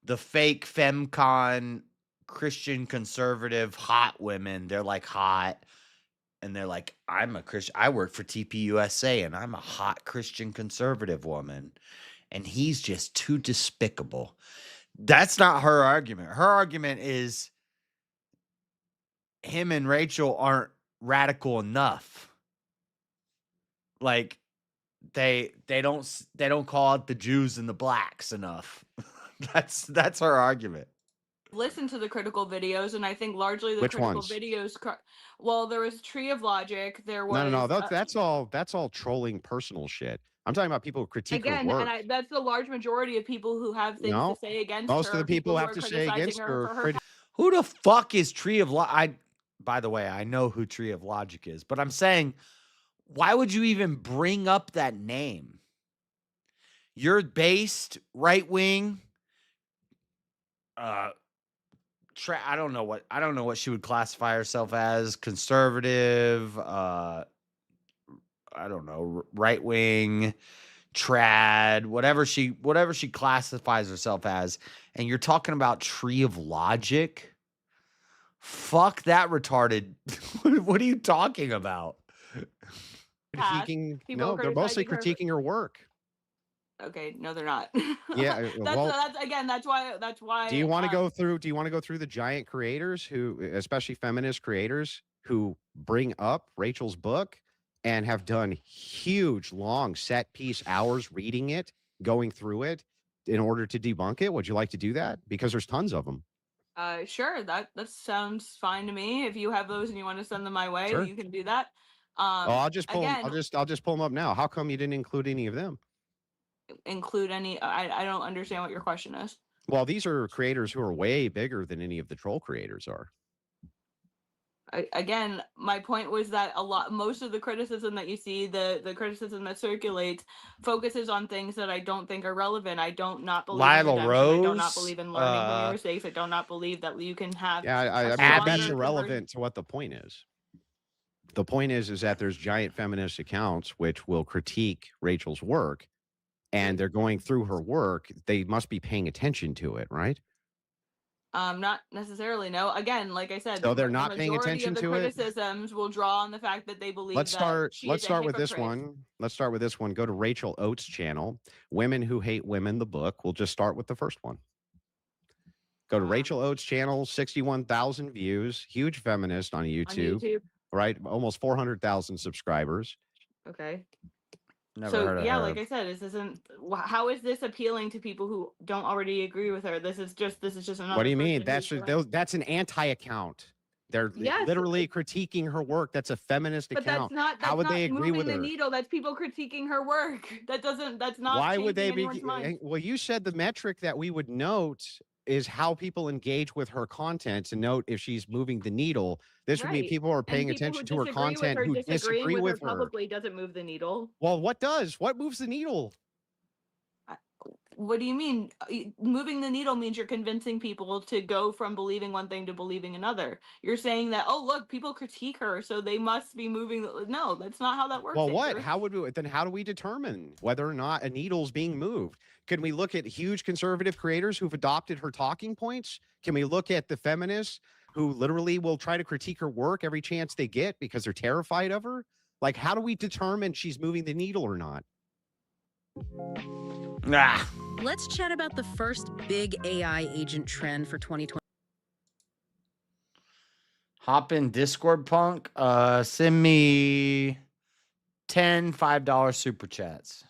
the fake femcon Christian conservative hot women. They're like hot and they're like, I'm a Christian. I work for TPUSA and I'm a hot Christian conservative woman. And he's just too despicable. That's not her argument. Her argument is him and Rachel aren't radical enough. Like they don't call out the Jews and the blacks enough. That's her argument. Listen to the critical videos, and I think largely the Which critical ones? videos. Well, there was Tree of Logic. There was No. That's all trolling personal shit. I'm talking about people who critique her again, work. and that's the large majority of people who have things No, to say against most her. of the people who have are to say criticizing against her her. for her Who the fuck is Tree of Logic? By the way, I know who Tree of Logic is, but I'm saying, why would you even bring up that name? You're based right wing. I don't know what she would classify herself as. Conservative. I don't know, right wing, trad, whatever she classifies herself as. And you're talking about Tree of Logic. Fuck that retarded. What are you talking about? Critiquing, people no, they're mostly criticizing her critiquing her work. Okay, no, they're not. Yeah, well, That's why. do you want to go through? Do you want to go through the giant creators who, especially feminist creators, who bring up Rachel's book and have done huge, long set piece hours reading it, going through it in order to debunk it? Would you like to do that? Because there's tons of them. Sure, that sounds fine to me. If you have those and you want to send them my way, Sure. you can do that. Oh, I'll just pull. Again, I'll just pull them up now. How come you didn't include any of them? include any. I don't understand what your question is. Well, these are creators who are way bigger than any of the troll creators are. Again, my point was that most of the criticism that you see, the criticism that circulates, focuses on things that I don't think are relevant. I don't not believe in Lila redemption. I do not Rose, believe in learning from your mistakes. I do not believe that you can have. Yeah, I mean, that's irrelevant to what the point is. The point is that there's giant feminist accounts which will critique Rachel's work, and they're going through her work. They must be paying attention to it, right? Not necessarily. No. Again, like I said, So they're the not paying majority attention of the to it? criticisms will draw on the fact that they believe Let's that start. she Let's is a start with this hypocrite. one. Let's start with this one. Go to Rachel Oates' channel, "Women Who Hate Women," the book. We'll just start with the first one. Go to Rachel Oates' channel, 61,000 views, huge feminist on YouTube, right? Almost 400,000 subscribers. Okay. Never So heard of yeah, her. like I said, how is this appealing to people who don't already agree with her? This is just another. What do you mean? person who's That's an anti-account. They're Yes. literally critiquing her work. That's a feminist But account. that's How would not they agree moving with the her? needle. That's people critiquing her work. That's not. Why would they changing be? anyone's mind. Well, you said the metric that we would note is how people engage with her content to note if she's moving the needle. This would mean Right. people are And paying people who attention to her disagree with content who disagreeing disagree with her. publicly doesn't move the needle. Well, what does? What moves the needle? What do you mean? Moving the needle means you're convincing people to go from believing one thing to believing another. You're saying that, oh, look, people critique her, so they must be moving. No, that's not how that works. Well, what? Andrew. How would we then? How do we determine whether or not a needle's being moved? Can we look at huge conservative creators who've adopted her talking points? Can we look at the feminists who literally will try to critique her work every chance they get because they're terrified of her? Like, how do we determine she's moving the needle or not? Let's chat about the first big AI agent trend for 2020. Hop in Discord, punk. Send me 10 $5 super chats.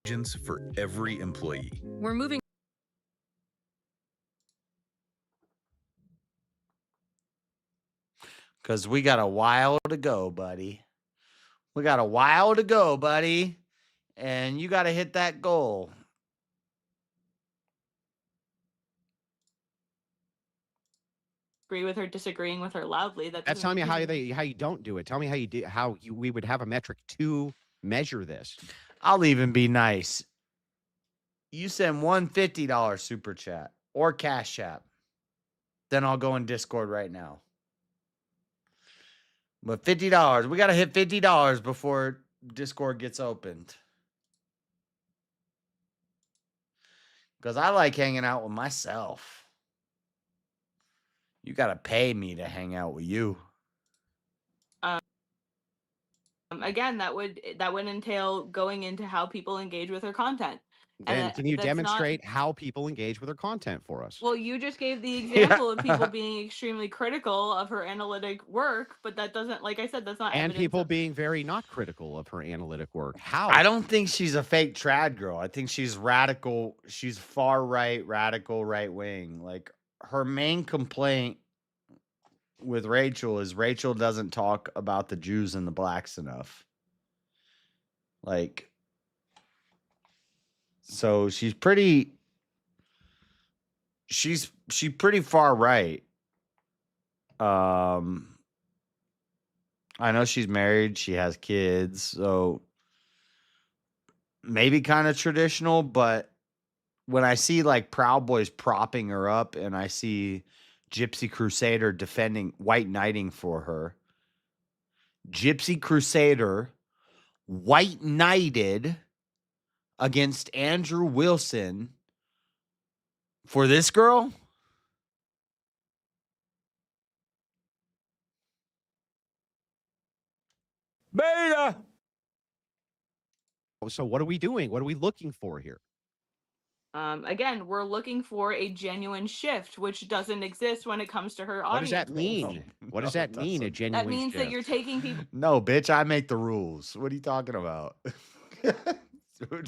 Agents for every employee. We're moving. Because we got a while to go, buddy. We got a while to go, buddy. And you got to hit that goal. Agree with her, disagreeing with her loudly. That's telling me how you don't do it. Tell me how you do we would have a metric to measure this. I'll even be nice. You send one $50 super chat or Cash App. Then I'll go in Discord right now. But $50, we gotta hit $50 before Discord gets opened. Because I like hanging out with myself. You gotta pay me to hang out with you. Again, that would entail going into how people engage with her content. Then can you that's not- demonstrate how people engage with her content for us? Well, you just gave the example of people being extremely critical of her analytic work, but that doesn't, like I said, that's not And evidence people of- being very not critical of her analytic work. How? I don't think she's a fake trad girl. I think she's radical. She's far right, radical right wing. Like her main complaint with Rachel is Rachel doesn't talk about the Jews and the blacks enough. Like, so she's pretty far right. I know she's married, she has kids, so maybe kind of traditional, but when I see like Proud Boys propping her up and I see Gypsy Crusader defending white knighting for her. Gypsy Crusader white knighted against Andrew Wilson for this girl. Beta. So what are we doing? What are we looking for here? Again, we're looking for a genuine shift, which doesn't exist when it comes to her audience. What does that mean? What does that mean? A genuine That means that shift? you're taking people. No, bitch, I make the rules. What are you talking about?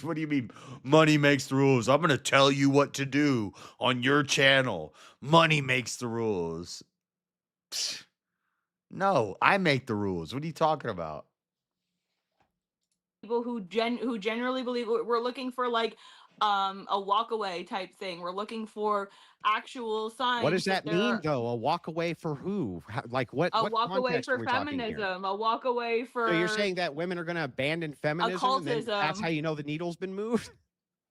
What do you mean money makes the rules? I'm going to tell you what to do on your channel. Money makes the rules. Psh. No, I make the rules. What are you talking about? People who generally believe we're looking for like a walk away type thing. We're looking for actual signs. What does that there mean, are- though? A walk away for who? Like what? A what walk away context are for we talking here? feminism. A walk away for. So you're saying that women are going to abandon feminism, and then that's Occultism. how you know the needle's been moved?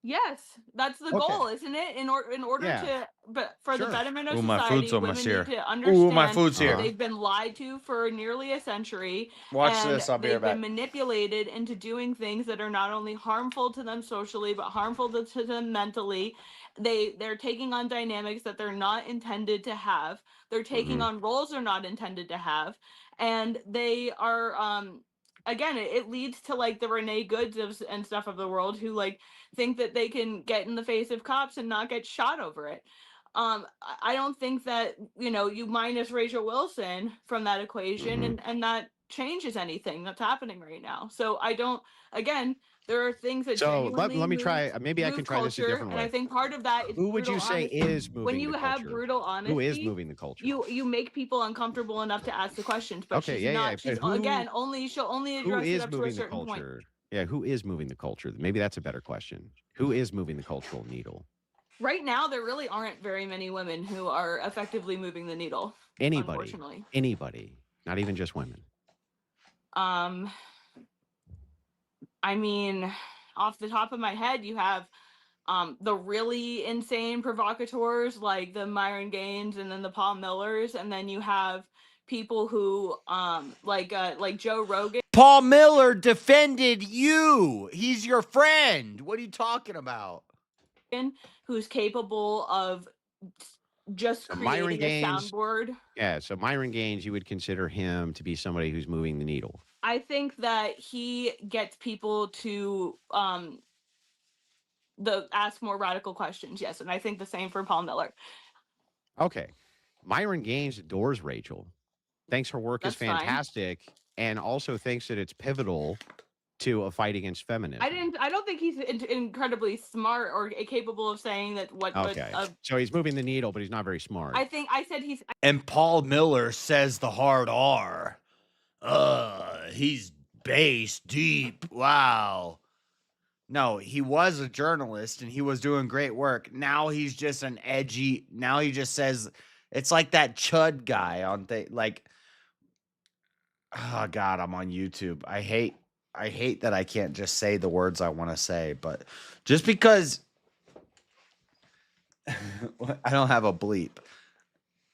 Yes, that's the Okay. goal, isn't it? In order Yeah. to, but for the Sure. betterment of Ooh, my society, food's women almost need here. to understand Ooh, my food's here. they've been lied to for nearly a century. Watch and this, I'll be they've right been back. manipulated into doing things that are not only harmful to them socially, but harmful to them mentally. They're taking on dynamics that they're not intended to have. They're taking on roles they're not intended to have, and they are again, it leads to like the Renee Goods and stuff of the world who like think that they can get in the face of cops and not get shot over it. I don't think that, you minus Rachel Wilson from that equation and that changes anything that's happening right now. So I don't, again, there are things that So genuinely let me try. move- Maybe I move can try this a culture, different and way. I think part of that is Who would you brutal say honesty. is moving When you the have culture? brutal honesty, Who is moving the culture? you make people uncomfortable enough to ask the questions, but Okay, she's yeah, not. yeah, She's but who- again she'll only Who address it is up to a moving the certain point. culture? Yeah, who is moving the culture? Maybe that's a better question. Who is moving the cultural needle? Right now, there really aren't very many women who are effectively moving the needle. Anybody. Unfortunately. Anybody. Not even just women. I mean, off the top of my head, you have the really insane provocateurs like the Myron Gaines and then the Paul Millers, and then you have people who like Joe Rogan. Paul Miller defended you. He's your friend. What are you talking about? Who's capable of just Myron creating a Gaines. soundboard. Yeah, so Myron Gaines, you would consider him to be somebody who's moving the needle. I think that he gets people to ask more radical questions. Yes, and I think the same for Paul Miller. Okay. Myron Gaines adores Rachel. Thinks her work is That's fine. fantastic, and also thinks that it's pivotal to a fight against feminism. I don't think he's incredibly smart or capable of saying that what. Okay. So he's moving the needle, but he's not very smart. I said he's. And Paul Miller says the hard R. He's bass deep. Wow. No, he was a journalist and he was doing great work. Now he's just an edgy. Now he just says it's like that Chud guy on like. Oh God, I'm on YouTube. I hate that I can't just say the words I want to say, but just because I don't have a bleep.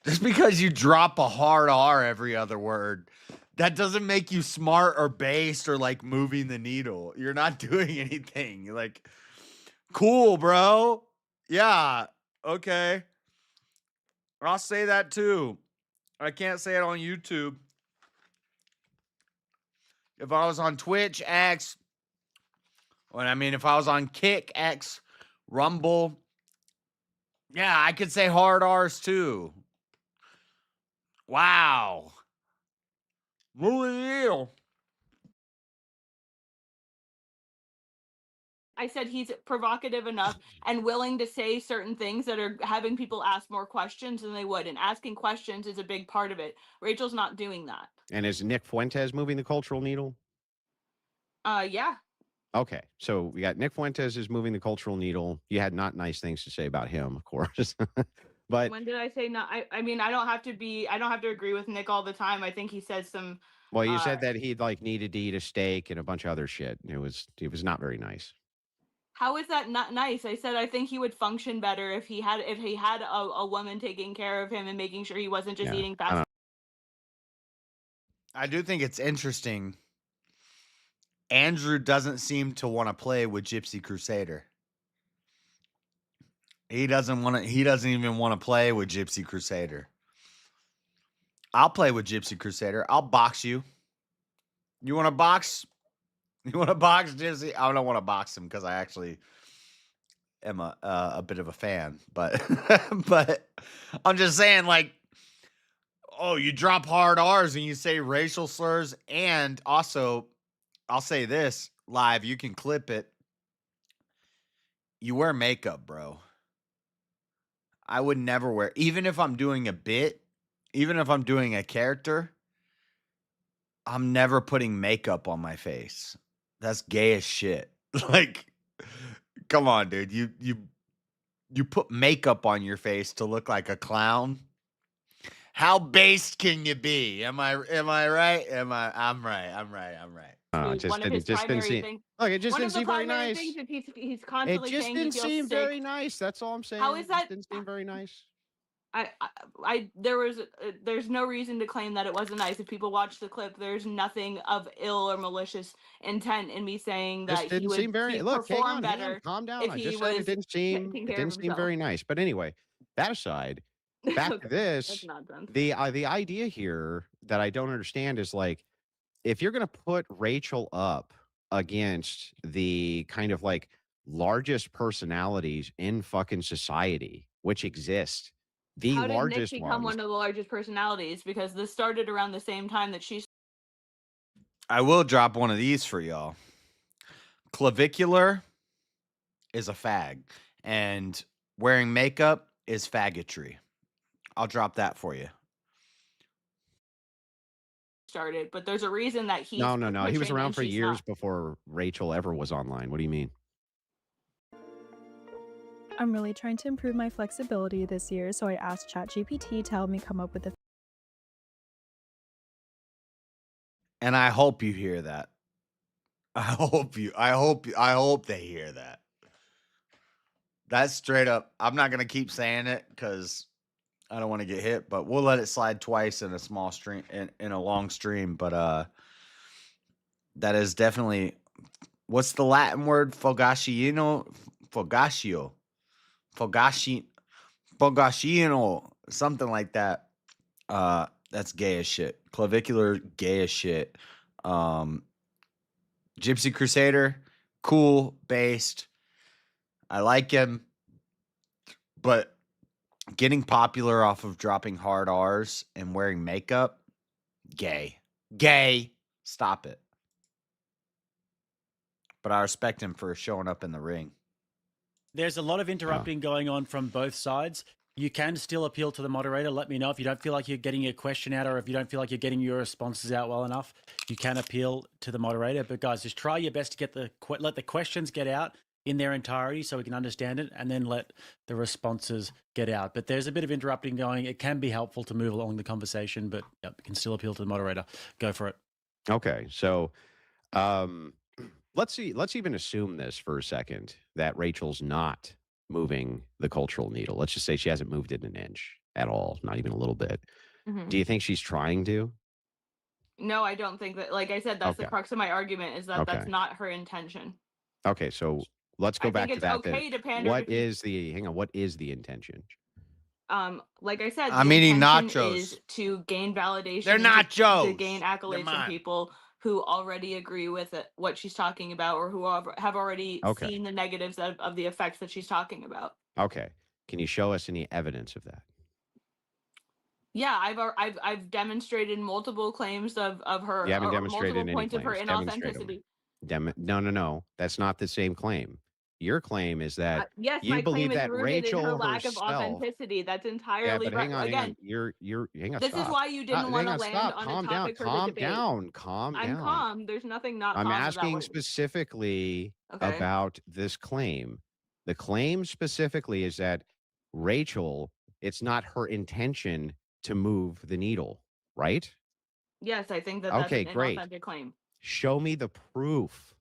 Just because you drop a hard R every other word That doesn't make you smart or based or like moving the needle. You're not doing anything. You're like, cool, bro. Yeah. Okay. I'll say that too. I can't say it on YouTube. If I was on Twitch, X, if I was on Kick, X, Rumble, yeah, I could say hard R's too. Wow. Moving the needle. I said he's provocative enough and willing to say certain things that are having people ask more questions than they would. And asking questions is a big part of it. Rachel's not doing that. And is Nick Fuentes moving the cultural needle? Yeah. Okay, so we got Nick Fuentes is moving the cultural needle. You had not nice things to say about him, of course. But When did I say not? I mean, I don't have to agree with Nick all the time. I think he says some. well, you said that he'd like needed to eat a steak and a bunch of other shit. It was not very nice. How is that not nice? I said I think he would function better if he had a woman taking care of him and making sure he wasn't just eating fast. I do think it's interesting. Andrew doesn't seem to want to play with Gypsy Crusader. He doesn't even want to play with Gypsy Crusader. I'll play with Gypsy Crusader. I'll box you. You want to box? You want to box Gypsy? I don't want to box him because I actually am a bit of a fan. But but I'm just saying, like, oh, you drop hard R's and you say racial slurs, and also, I'll say this live. You can clip it. You wear makeup, bro. I would never wear, even if I'm doing a bit, even if I'm doing a character, I'm never putting makeup on my face. That's gay as shit. Like, come on, dude. You put makeup on your face to look like a clown. How based can you be? Am I right? I'm right. It just didn't seem. Look, it just didn't seem very nice. He's It constantly just saying didn't he feels seem sick. very nice. That's all I'm saying. How is It that? just didn't seem very nice. There's no reason to claim that it wasn't nice. If people watch the clip, there's nothing of ill or malicious intent in me saying This that didn't seem very. he'd Look, hang perform on, better calm down. if I he just said was it didn't seem. taking It care didn't of seem himself. very nice. But anyway, that aside, back to That's this. nonsense. The idea here that I don't understand is like, if you're going to put Rachel up against the kind of like largest personalities in fucking society, which exist, the How did Nick largest become ones. one of the largest personalities? Because this started around the same time that she. I will drop one of these for y'all. Clavicular is a fag, and wearing makeup is faggotry. I'll drop that for you. started, but there's a reason that he's No. He was pushing around and for she's years not. before Rachel ever was online. What do you mean? I'm really trying to improve my flexibility this year, so I asked ChatGPT to help me come up with a. And I hope you hear that. I hope they hear that. That's straight up. I'm not gonna keep saying it because I don't want to get hit, but we'll let it slide twice in a small stream in a long stream. But that is definitely, what's the Latin word? Fogaccino, something like that. That's gay as shit. Clavicular, gay as shit. Gypsy Crusader, cool, based. I like him, but getting popular off of dropping hard R's and wearing makeup, gay. Stop it. But I respect him for showing up in the ring. There's a lot of interrupting going on from both sides. You can still appeal to the moderator. Let me know if you don't feel like you're getting your question out, or if you don't feel like you're getting your responses out well enough. You can appeal to the moderator. But guys, just try your best to get let the questions get out in their entirety so we can understand it, and then let the responses get out. But there's a bit of interrupting going. It can be helpful to move along the conversation, but yep, you can still appeal to the moderator. Go for it. Okay, so let's even assume this for a second, that Rachel's not moving the cultural needle. Let's just say she hasn't moved it an inch at all, not even a little bit. Mhm. Do you think she's trying to? No, I don't think that. Like I said, that's the Okay. crux of my argument is that that's Okay. not her intention. Okay, so let's go I think back to it's that then. okay to pander What if you is the hang on? What is the intention? like I said, I'm the eating intention nachos. is to gain validation, They're and to nachos. gain They're accolades from mine. people who already agree with what she's talking about, or who have already Okay. seen the negatives of the effects that she's talking about. Okay. Can you show us any evidence of that? Yeah, I've demonstrated multiple claims of her, You haven't or demonstrated multiple any points of her claims. Demonstrate them. inauthenticity. No. That's not the same claim. Your claim is that Yes, you my claim believe is that rooted in her Rachel lack of herself. authenticity. That's Yeah, entirely but hang on. again. You're hang on. This is Stop. why you didn't want Hang to on. land Stop. on a Calm down. topic for the Calm debate. down. Calm I'm down. calm. There's nothing not I'm calm about asking what. specifically Okay. about this claim. The claim specifically is that Rachel, it's not her intention to move the needle, right? Yes, I think that that's Okay, an great. inauthentic claim. Show me the proof.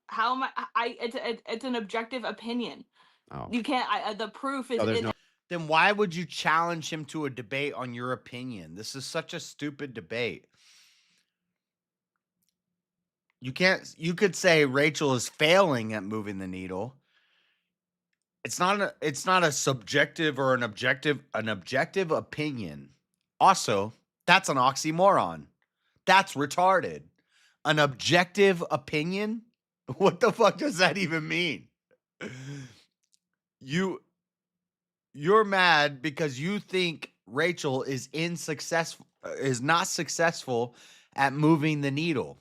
How am I? It's an objective opinion. Oh. You can't. The proof is. So there's no. Then why would you challenge him to a debate on your opinion? This is such a stupid debate. You can't. You could say Rachel is failing at moving the needle. It's not a subjective or an objective opinion. Also, that's an oxymoron. That's retarded. An objective opinion? What the fuck does that even mean? You're mad because you think Rachel is not successful at moving the needle.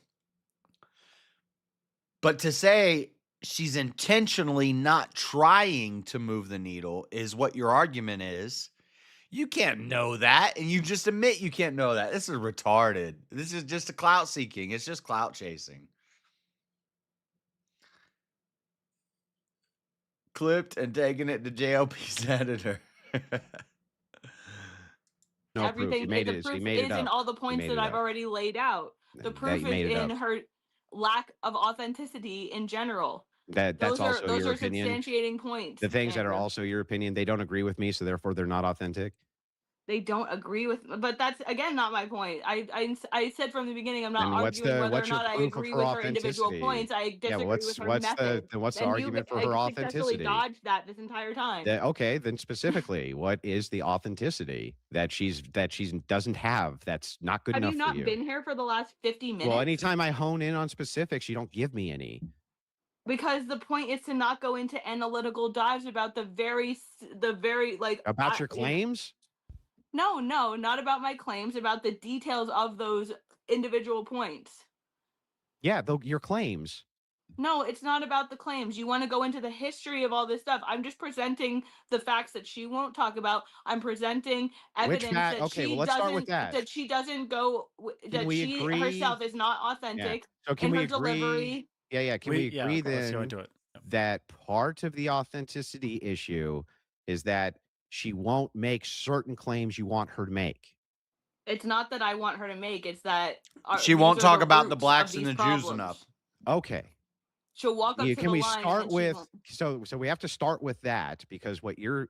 But to say she's intentionally not trying to move the needle is what your argument is. You can't know that, and you just admit you can't know that. This is retarded. This is just a clout seeking. It's just clout chasing. Clipped and taking it to JLP's editor. No proof. Everything. You made The it. proof You made it is up. in all the You points made that it I've up. already laid out. The That proof you is made it in up. her lack of authenticity in general. That's Those also are your opinion. substantiating points. The things that are Andrew. also your opinion, they don't agree with me, so therefore they're not authentic. They don't agree with, but that's again not my point. I said from the beginning I'm not Then what's arguing whether or your not I proof of agree her with her individual authenticity? points. I Yeah, disagree with her method. what's the And argument for her successfully authenticity? dodged that this entire time. Okay, then specifically, what is the authenticity that she doesn't have? That's not good Have enough you for not you. been here for the last 50 minutes? Well, anytime I hone in on specifics, you don't give me any. Because the point is to not go into analytical dives about the very like About your claims? No, not about my claims, about the details of those individual points. Yeah, your claims. No, it's not about the claims. You want to go into the history of all this stuff. I'm just presenting the facts that she won't talk about. I'm presenting evidence that okay, she well, let's start with doesn't that. she doesn't go Can we she agree? herself is not Yeah. authentic So can in we her agree? delivery. Yeah. Can we agree okay, let's go then into it. that part of the authenticity issue is that she won't make certain claims you want her to make? It's not that I want her to make, it's that She these won't are talk the about the roots blacks of and the these Jews problems. enough. Okay. She'll walk up to Can the we line start and she with won't. so we have to start with that because what you're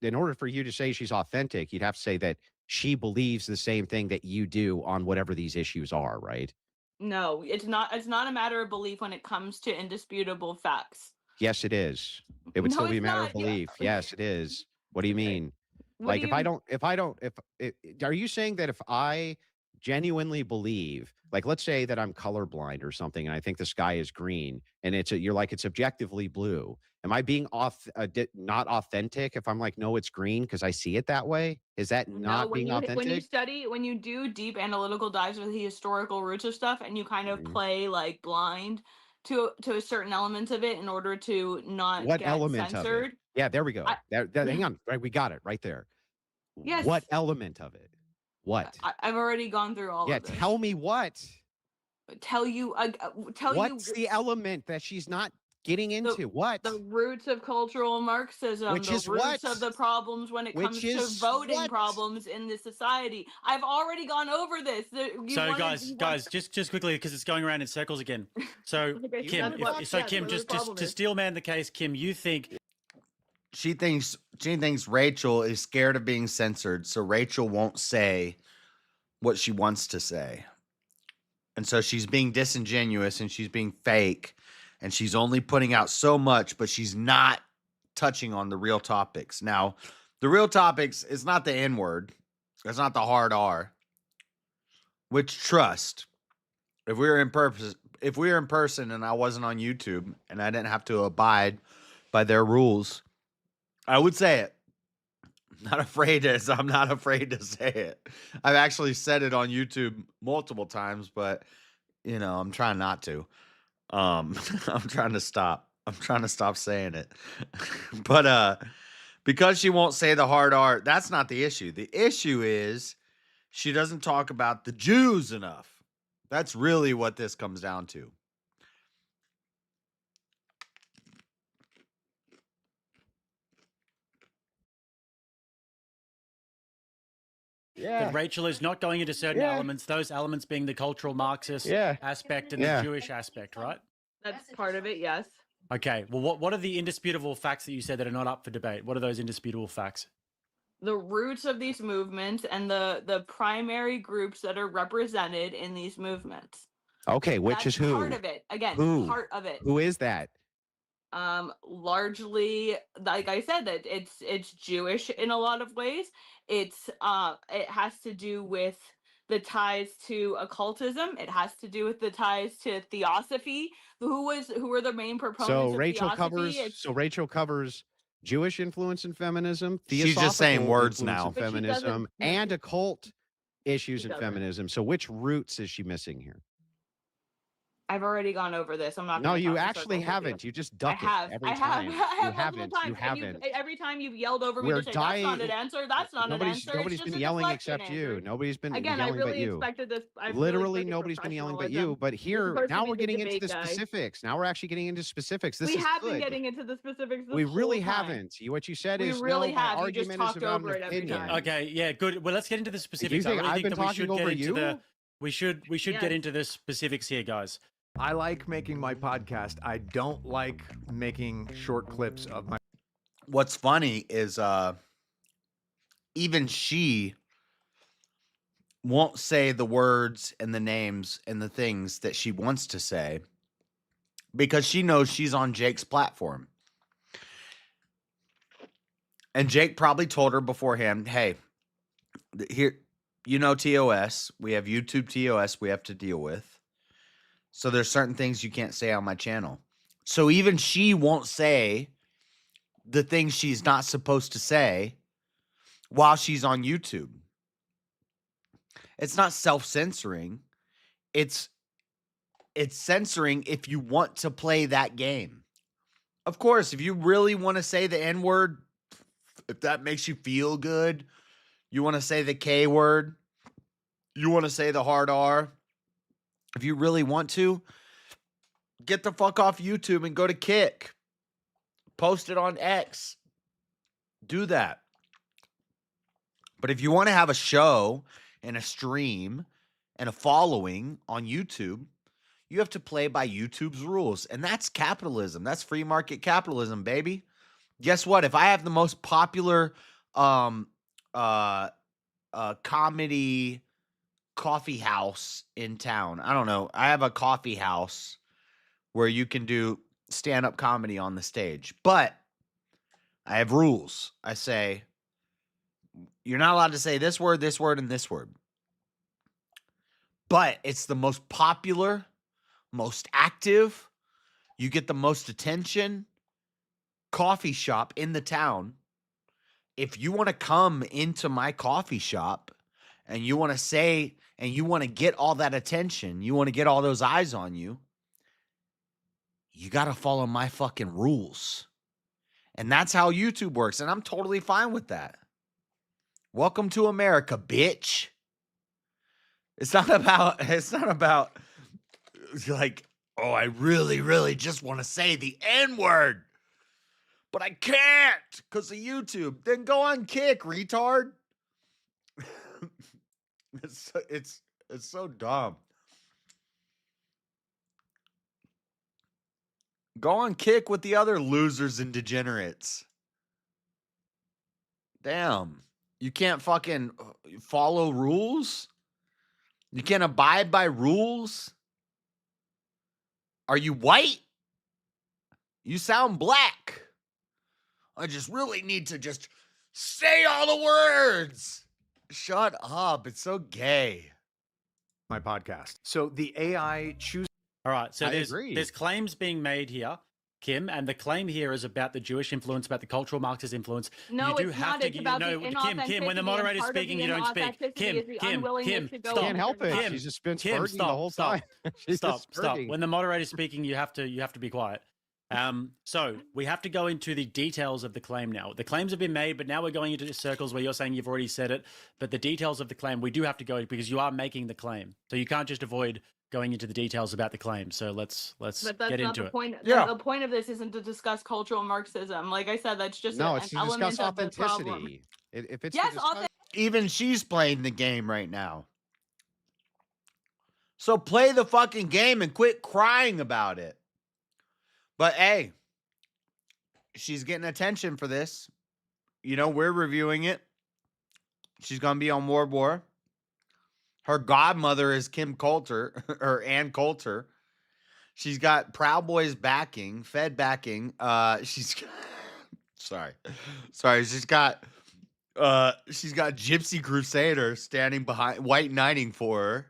in order for you to say she's authentic, you'd have to say that she believes the same thing that you do on whatever these issues are, right? No, it's not a matter of belief when it comes to indisputable facts. Yes, it is. It would No, still be a it's matter not. of belief. Yes, it is. What do you mean? What Like do are you saying that if I genuinely believe, like let's say that I'm colorblind or something and I think the sky is green and you're like it's objectively blue. Am I being not authentic if I'm like no it's green because I see it that way? Is that not being authentic? when you do deep analytical dives with the historical roots of stuff and you kind of play like blind to a certain elements of it in order to not What get element censored. of it? Yeah, there we go. Hang on, right? We got it right there. Yes. What element of it? What? I've already gone through all of this. Tell me what. Tell you What's the element that she's not getting into? What? The roots of cultural Marxism, Which the is roots what? of the problems when it comes to voting problems in the society. I've already gone over this. Guys, just quickly because it's going around in circles again. So Okay, Kim, Kim, just to steel man the case, Kim, you think She thinks Rachel is scared of being censored, so Rachel won't say what she wants to say. And so she's being disingenuous and she's being fake and she's only putting out so much, but she's not touching on the real topics. Now, the real topics is not the N word. It's not the hard R. Which, trust, if we were in person and I wasn't on YouTube and I didn't have to abide by their rules, I would say it. I'm not afraid to say it. I've actually said it on YouTube multiple times, but I'm trying not to. I'm trying to stop. I'm trying to stop saying it. But because she won't say the hard R, that's not the issue. The issue is she doesn't talk about the Jews enough. That's really what this comes down to. Yeah. That Rachel is not going into certain Yeah. elements, those elements being the cultural Marxist Yeah. aspect and Yeah. the Jewish aspect, right? That's part of it, yes. Okay. Well, what are the indisputable facts that you said that are not up for debate? What are those indisputable facts? The roots of these movements and the primary groups that are represented in these movements. Okay, which That's is who? part of it. Again, Who? part of it. Who is that? Largely, like I said, that it's Jewish in a lot of ways. It has to do with the ties to occultism. It has to do with the ties to theosophy. Who were the main proponents So of Rachel theosophy? covers Jewish influence in feminism, She's just saying theosophical words influence now. in But she doesn't- feminism, no, and occult issues she in doesn't. feminism. So which roots is she missing here? I've already gone over this. I'm not. No, gonna you talk in actually circles with you. haven't. You just I duck have. it every I have. time. I You have multiple haven't. times. You And haven't. every time you've yelled over me We're to say that's not dying. an answer. That's not an answer. Nobody's It's just been a yelling deflection, except you. Andrew. Nobody's been Again, I yelling but really you. expected this. I really Literally, expected nobody's been yelling but you. professionalism. But You're here, supposed to now be we're the getting into debate the guy. specifics. Now we're actually getting into specifics. This We is have been good. getting into the specifics. This We really whole time. haven't. What you said We is really no. My have. You just argument is talked about over an it every opinion. time. Okay, yeah, good. Well, let's get into the You specifics. I think really I've think been that we talking should over get into you? the we should get Yes. into the specifics here, guys. I like making my podcast. I don't like making short clips of my. What's funny is even she won't say the words and the names and the things that she wants to say because she knows she's on Jake's platform. And Jake probably told her beforehand, hey, here, TOS, we have YouTube TOS we have to deal with. So there's certain things you can't say on my channel. So even she won't say the things she's not supposed to say while she's on YouTube. It's not self-censoring. It's censoring if you want to play that game. Of course, if you really want to say the N-word, if that makes you feel good, you want to say the K word, you want to say the hard R, if you really want to, get the fuck off YouTube and go to Kick. Post it on X. Do that. But if you want to have a show and a stream and a following on YouTube, you have to play by YouTube's rules. And that's capitalism. That's free market capitalism, baby. Guess what? If I have the most popular comedy coffee house in town, I don't know, I have a coffee house where you can do stand-up comedy on the stage, but I have rules. I say, you're not allowed to say this word, and this word. But it's the most popular, most active, you get the most attention coffee shop in the town. If you want to come into my coffee shop and you want to say, and you want to get all that attention, you want to get all those eyes on you, you got to follow my fucking rules. And that's how YouTube works. And I'm totally fine with that. Welcome to America, bitch. It's not about like, oh, I really, really just want to say the N-word, but I can't because of YouTube. Then go on Kick, retard. It's so dumb. Go on Kick with the other losers and degenerates. Damn. You can't fucking follow rules? You can't abide by rules? Are you white? You sound black. I just really need to just say all the words. Shut up. It's so gay. My podcast. So the AI chooses. All right. So I there's agree. there's claims being made here, Kim, and the claim here is about the Jewish influence, about the cultural Marxist influence. No, you do it's have not. to It's about the Kim, when the inauthenticity, moderator's and part of speaking, the you don't speak. inauthenticity Kim, is the unwillingness to go stop. Can't help it. Kim, She's just been Kim, spurting the whole time. She's just Stop. spurting. When the moderator's speaking, you have to be quiet. So we have to go into the details of the claim now. The claims have been made, but now we're going into circles where you're saying you've already said it. But the details of the claim, we do have to go because you are making the claim. So you can't just avoid going into the details about the claim. So let's But that's get not into the it. point. Yeah. The point of this isn't to discuss cultural Marxism. Like I said, that's just No, an it's to element discuss of the problem. authenticity. If it's to Yes, discuss- Even she's playing the game right now. So play the fucking game and quit crying about it. But hey, she's getting attention for this. You know, we're reviewing it. She's going to be on World War. Her godmother is Kim Coulter, or Ann Coulter. She's got Proud Boys backing, Fed backing. She's sorry. She's got Gypsy Crusader standing behind, white knighting for her.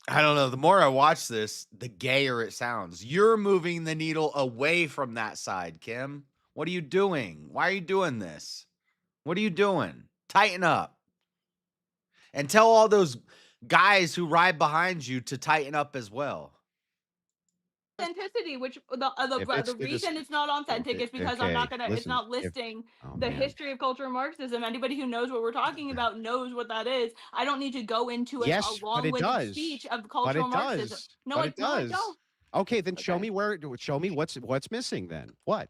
I don't know. The more I watch this, the gayer it sounds. You're moving the needle away from that side, Kim. What are you doing? Why are you doing this? What are you doing? Tighten up. And tell all those guys who ride behind you to tighten up as well. Authenticity, which If the it's reason it's not authentic is because I'm not gonna. It's listen, not listing oh, the man. history of cultural Marxism. Anybody who knows what we're talking about knows what that is. I don't need to go into Yes, a but it long-winded does. speech of But cultural it Marxism. does. No, But it's it not. does. No. Okay, then show me what's missing then. What?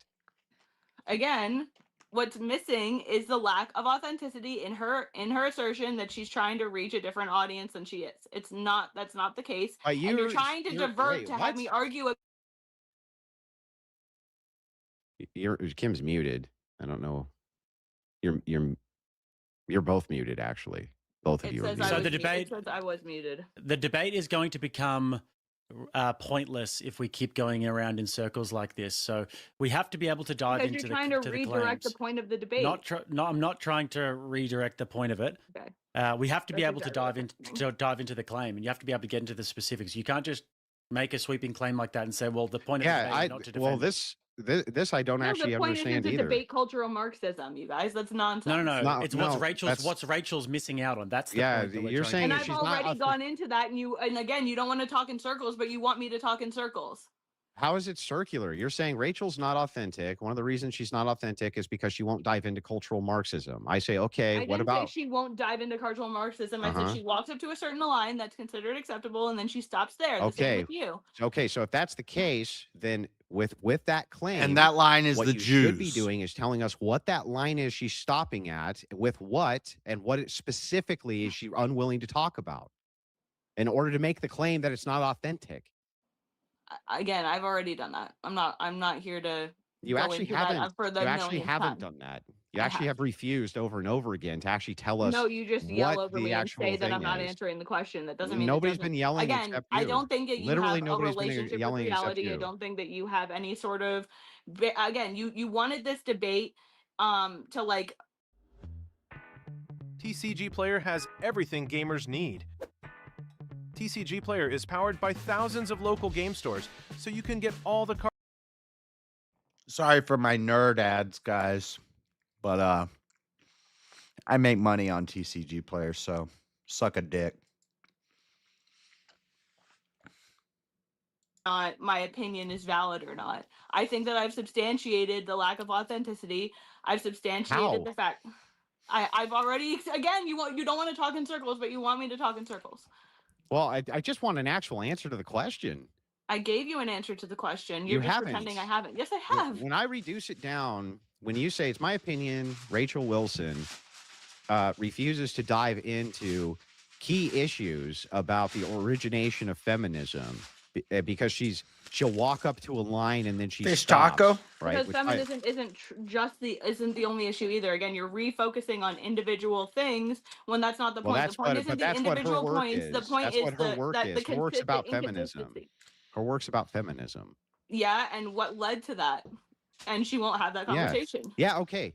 Again, what's missing is the lack of authenticity in her assertion that she's trying to reach a different audience than she is. It's not. That's not the case. But And you're trying to divert wait, to have what? me argue. Kim's muted. I don't know. You're both muted actually. Both of It you are says muted. I So was the mu- debate- It says I was muted. The debate is going to become pointless if we keep going around in circles like this. So we have to be able to dive Because into you're trying to the redirect the claims. point of the debate. No, I'm not trying to redirect the point of it. Okay. We have to be That's able to exactly what's dive into the claim, and you have to be able to get into the specifics. You can't just make a sweeping claim like that and say, "Well, the point of the debate is not to defend." well this I don't No, actually the point understand isn't to either. debate cultural Marxism, you guys. That's nonsense. No. It's what's that's- what's Rachel's missing out on. That's the Yeah, point that we're you're trying saying And to I've she's not already gone into that, and again, you don't want to talk in circles, but you want me to talk in circles. How is it circular? You're saying Rachel's not authentic. One of the reasons she's not authentic is because she won't dive into cultural Marxism. I say, okay, I what didn't about say she won't dive into cultural Marxism. I Uh-huh. said she walks up to a certain line that's considered acceptable, and then she stops there. The same Okay. with you. Okay, so if that's the case, then with that claim, And that line is what the you should be Jews. doing is telling us what that line is she's stopping at, with what, and what it specifically is she unwilling to talk about, in order to make the claim that it's not authentic. Again, I've already done that. I'm not here to. You go actually into that haven't. for the You actually millionth haven't time. done that. You I actually have refused over and over again to actually tell us. No, you just yell what over the me and actual say that I'm thing not is. answering the question. That doesn't mean Nobody's it doesn't. been yelling Again, except I you. don't think that you Literally have a nobody's been relationship with yelling except reality. I you. don't think that you have any sort of. Again, you wanted this debate to like. TCG Player has everything gamers need. TCG Player is powered by thousands of local game stores, so you can get all the cards. Sorry for my nerd ads, guys. But I make money on TCG players, so suck a dick. Not my opinion is valid or not. I think that I've substantiated the lack of authenticity. I've substantiated How? the fact. I've already again. You don't want to talk in circles, but you want me to talk in circles. Well, I just want an actual answer to the question. I gave you an answer to the question. You You're just haven't. pretending I haven't. Yes, I When- have. When I reduce it down, when you say it's my opinion, Rachel Wilson refuses to dive into key issues about the origination of feminism because she'll walk up to a line and then she Fish stops, taco? right? Because Which I- feminism isn't the only issue either. Again, you're refocusing on individual things when that's not the well, point. that's The point what, isn't but the that's what her individual work points. The is. point That's is what her work the is. Her work's about feminism. inconsistency. Her work's about feminism. Yeah, and what led to that? And she won't have that Yeah. conversation. Yeah. Okay.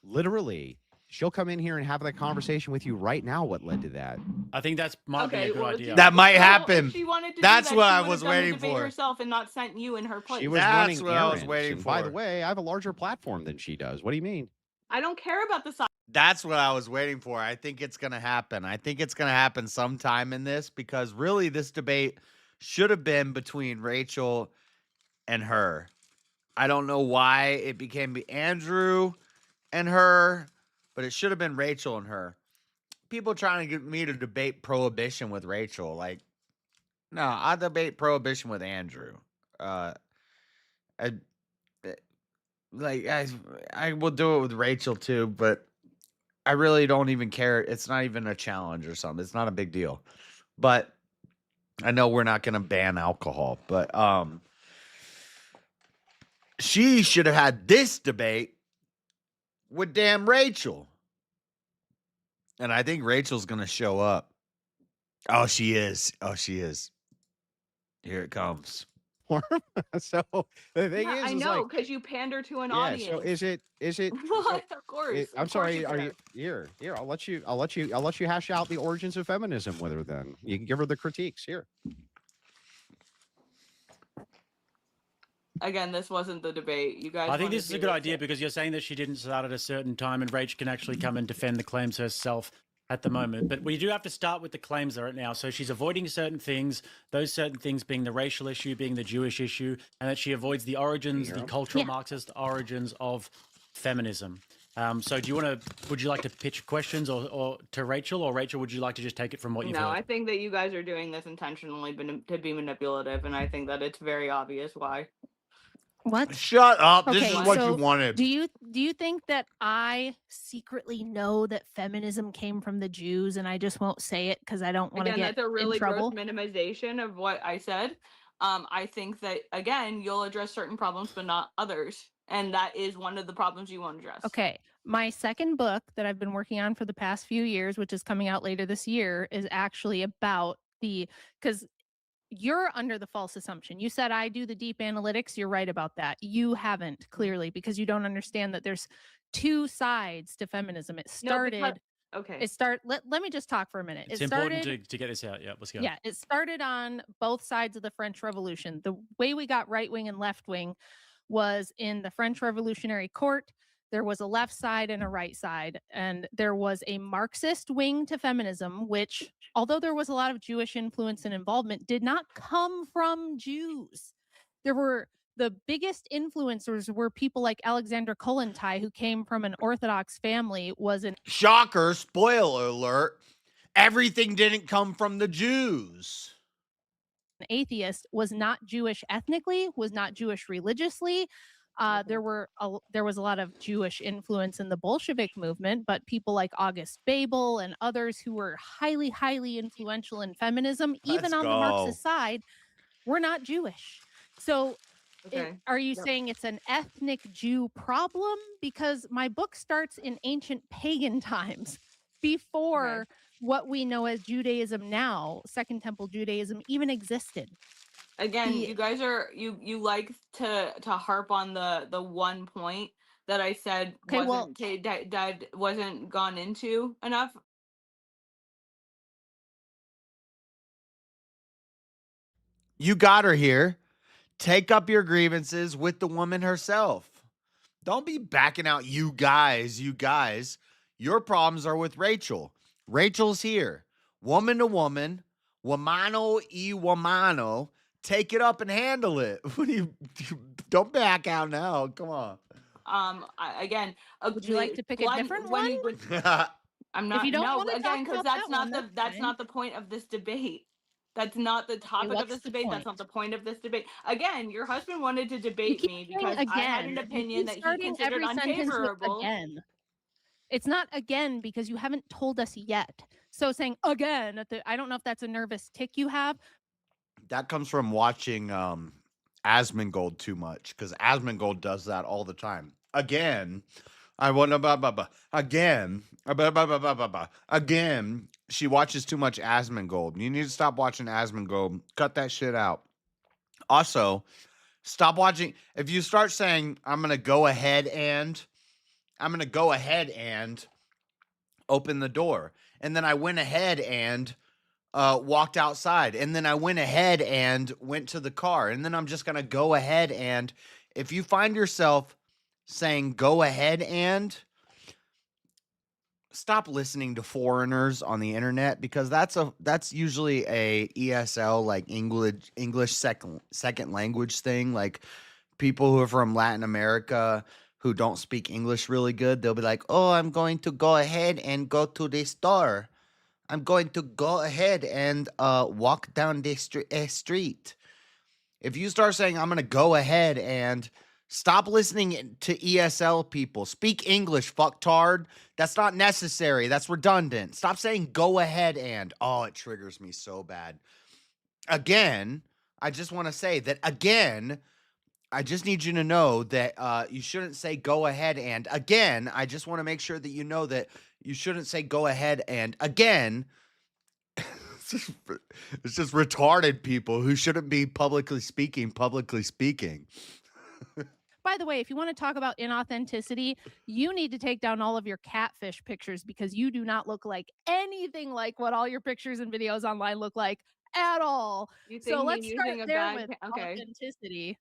Literally, she'll come in here and have that conversation with you right now. What led to that? I think that's might be Okay, a good well, idea. That might Well, happen. if she wanted to That's do that, what she I would was have done the waiting debate for. herself and not sent you in her place. She was That's running what I was errands. waiting And by the for. way, I have a larger platform than she does. What do you mean? I don't care about the size. That's what I was waiting for. I think it's going to happen. I think it's going to happen sometime in this because really this debate should have been between Rachel and her. I don't know why it became Andrew and her, but it should have been Rachel and her. People trying to get me to debate prohibition with Rachel. Like, no, I debate prohibition with Andrew. I will do it with Rachel too, but I really don't even care. It's not even a challenge or something. It's not a big deal. But I know we're not going to ban alcohol, but she should have had this debate with damn Rachel. And I think Rachel's going to show up. Oh, she is. Oh, she is. Here it comes. So the thing Yeah, is, I is know like, because you pander to an yeah. audience. So is it? What? Of course. I'm of course sorry. you Are can. you here? I'll let you hash out the origins of feminism with her. Then you can give her the critiques here. Again, this wasn't the debate. You guys. I think wanted this is to a do good this idea because you're saying that she didn't start at a certain time and Rach can actually come and defend the claims herself at the moment. But we do have to start with the claims right now. So she's avoiding certain things, those certain things being the racial issue, being the Jewish issue, and that she avoids the origins, the cultural Marxist origins of feminism. So would you like to pitch questions or to Rachel, or Rachel, would you like to just take it from what you've No, heard? I think that you guys are doing this intentionally to be manipulative, and I think that it's very obvious why. What? Shut up. This Okay, is what so you wanted. Do you think that I secretly know that feminism came from the Jews and I just won't say it because I don't want to Again, get that's a really in trouble? gross minimization of what I said. I think that again, you'll address certain problems, but not others, and that is one of the problems you won't address. Okay. My second book that I've been working on for the past few years, which is coming out later this year, is actually about because you're under the false assumption. You said I do the deep analytics. You're right about that. You haven't clearly because you don't understand that there's two sides to feminism. It started. Okay. Let me just talk for a minute. It's it started, important to get this out. Yeah, let's go. Yeah, it started on both sides of the French Revolution. The way we got right wing and left wing was in the French Revolutionary Court. There was a left side and a right side, and there was a Marxist wing to feminism, which, although there was a lot of Jewish influence and involvement, did not come from Jews. The biggest influencers were people like Alexander Kollontai, who came from an Orthodox family, was an Shocker, spoiler alert. Everything didn't come from the Jews. atheist, was not Jewish ethnically, was not Jewish religiously. There was a lot of Jewish influence in the Bolshevik movement, but people like August Bebel and others who were highly, highly influential in feminism, even on the Marxist side, were not Jewish. So are you saying it's an ethnic Jew problem? Because my book starts in ancient pagan times, before what we know as Judaism now, Second Temple Judaism, even existed. Again, you guys are you like to harp on the one point that I said that wasn't gone into enough. You got her here. Take up your grievances with the woman herself. Don't be backing out, you guys. Your problems are with Rachel. Rachel's here. Woman to woman. Womano y womano. Take it up and handle it. Don't back out now. Come on. Would you like to pick a different one? I'm not. If you don't no, want to again, talk because about that's that one, not that's not the point of this debate. That's not the topic of what's this the debate. That's not the point of this debate. Again, your husband wanted to debate me because I had an opinion that he considered every sentence with unfavorable. again. It's not again because you haven't told us yet. So saying again, I don't know if that's a nervous tick you have. That comes from watching Asmongold too much, because Asmongold does that all the time. Again, I want to again. Again, she watches too much Asmongold. You need to stop watching Asmongold. Cut that shit out. Also, stop watching. If you start saying, I'm going to go ahead and open the door. And then I went ahead and walked outside. And then I went ahead and went to the car. And then I'm just going to go ahead and, if you find yourself saying go ahead and, stop listening to foreigners on the internet, because that's usually a ESL, like English second language thing. Like people who are from Latin America who don't speak English really good, they'll be like, "Oh, I'm going to go ahead and go to the store. I'm going to go ahead and walk down the street." If you start saying, "I'm going to go ahead and," stop listening to ESL people. Speak English, fucktard. That's not necessary. That's redundant. Stop saying go ahead and. Oh, it triggers me so bad. Again, I just want to say that again, I just need you to know that you shouldn't say go ahead and. Again, I just want to make sure that you know that you shouldn't say go ahead and. Again, it's just retarded people who shouldn't be publicly speaking. By the way, if you want to talk about inauthenticity, you need to take down all of your catfish pictures, because you do not look like anything like what all your pictures and videos online look like at all. You think So me let's start using a there bad with okay. authenticity.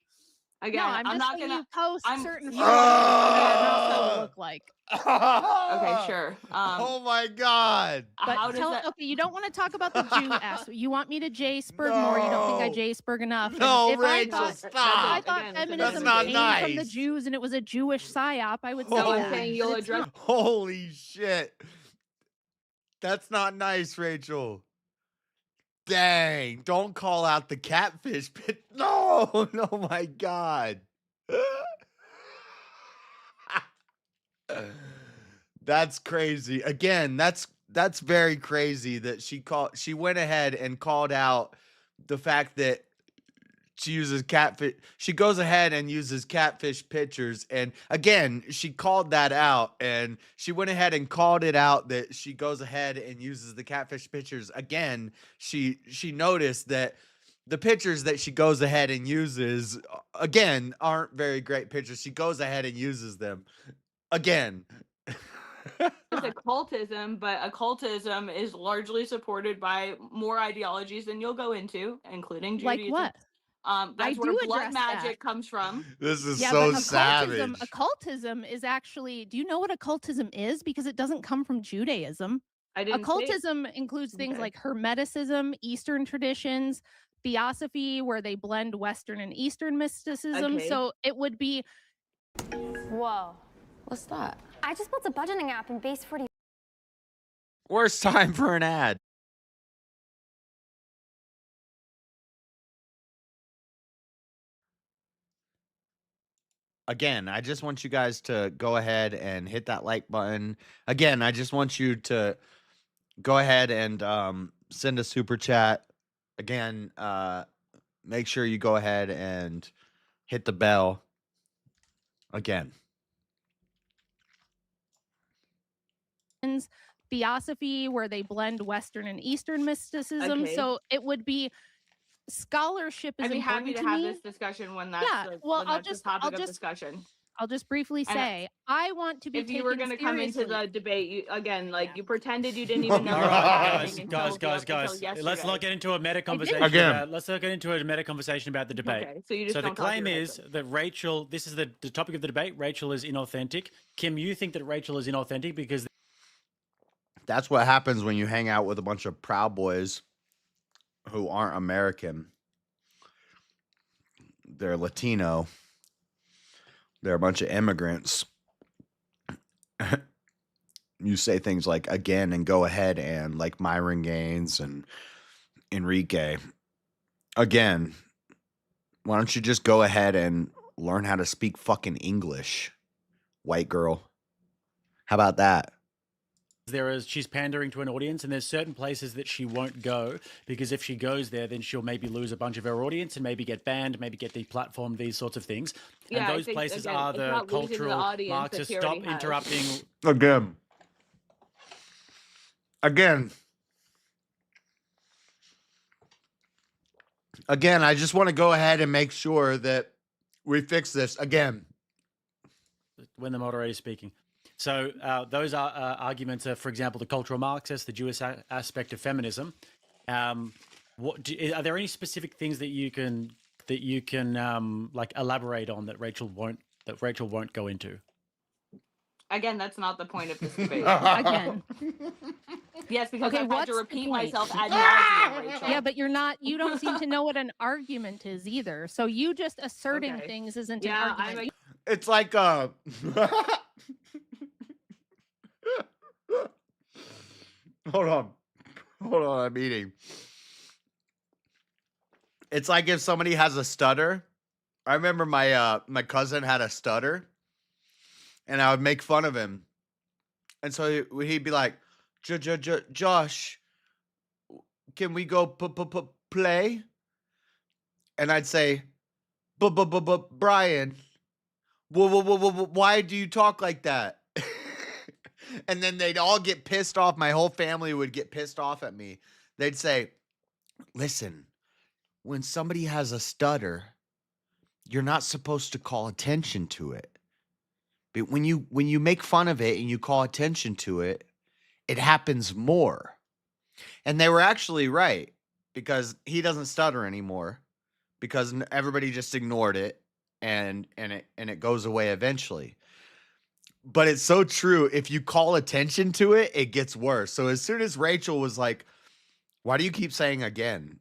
Again, No, I'm I'm just not saying gonna. you post I'm certain you photos that are not what you look like. Okay, sure. Oh my God. But How does that? okay, you don't want to talk about the Jew aspect. You want me to J-Spurg more. You don't think I No. J-Spurg enough. No, And if Rachel, I stop. thought Again, it's feminism not came from the nice. Jews and it was a Jewish psyop, I would say So I'm that. saying But you'll it's address. not. Holy shit. That's not nice, Rachel. Dang. Don't call out the catfish pit. No. No, my God. That's crazy. Again, that's very crazy that she went ahead and called out the fact that she uses catfish. She goes ahead and uses catfish pictures. And again, she called that out, and she went ahead and called it out that she goes ahead and uses the catfish pictures. Again, she noticed that the pictures that she goes ahead and uses, again, aren't very great pictures. She goes ahead and uses them again. It's occultism, but occultism is largely supported by more ideologies than you'll go into, including Like Judaism. what? That's I where do blood address magic that. comes from. This is Yeah, so but savage. occultism is actually, do you know what occultism is? Because it doesn't come from Judaism. I didn't say. Occultism includes things Okay. like Hermeticism, Eastern traditions, Theosophy, where they blend Western and Eastern mysticism. Okay. So it would be. Whoa. What's that? I just built a budgeting app in Base 40. Worst time for an ad. Again, I just want you guys to go ahead and hit that like button. Again, I just want you to go ahead and send a super chat. Again, make sure you go ahead and hit the bell. Again. Theosophy, where they blend Western and Eastern mysticism. Okay. So it would be scholarship is I'd be happy important to to have me. this discussion when that's Yeah, the, well, when I'll that's just- the topic I'll of just- discussion. I'll just briefly And say, I want to be If you were taken going to come into seriously. the debate, you again, like you pretended you didn't even know. All what right, was happening guys, until guys. yesterday. Let's not get into a meta conversation. Again. Let's not get into a meta conversation about the debate. Okay, so you just the don't talk to claim your is that Rachel. This is the topic of the debate. Rachel is inauthentic. Kim, you think that Rachel is inauthentic because That's what happens when you hang out with a bunch of Proud Boys who aren't American. They're Latino. They're a bunch of immigrants. You say things like again and go ahead and like Myron Gaines and Enrique. Again, why don't you just go ahead and learn how to speak fucking English, white girl? How about that? she's pandering to an audience, and there's certain places that she won't go because if she goes there, then she'll maybe lose a bunch of her audience and maybe get banned, maybe get deplatformed, these sorts of things. Yeah, and I those think, places again, are it's the not losing the cultural audience that Marxists. she Stop already has. interrupting. Again, I just want to go ahead and make sure that we fix this again. When the moderator is speaking. So those are arguments are, for example, the cultural Marxists, the Jewish aspect of feminism. Are there any specific things that you can like elaborate on that Rachel won't go into? Again, that's not the point of this debate. Again. Yes, because Okay, I've had what's to the repeat point? myself ad nauseum, Rachel. Yeah, but you don't seem to know what an argument is either. So you just asserting Okay. things isn't Yeah, an argument. It's like hold on, I'm eating. It's like if somebody has a stutter. I remember my cousin had a stutter, and I would make fun of him, and so he'd be like, Josh, can we go play? And I'd say, Brian, why do you talk like that? And then they'd all get pissed off. My whole family would get pissed off at me. They'd say, listen, when somebody has a stutter, you're not supposed to call attention to it. But when you make fun of it and you call attention to it, it happens more. And they were actually right, because he doesn't stutter anymore, because everybody just ignored it, and it goes away eventually. But it's so true. If you call attention to it, it gets worse. So as soon as Rachel was like, why do you keep saying again?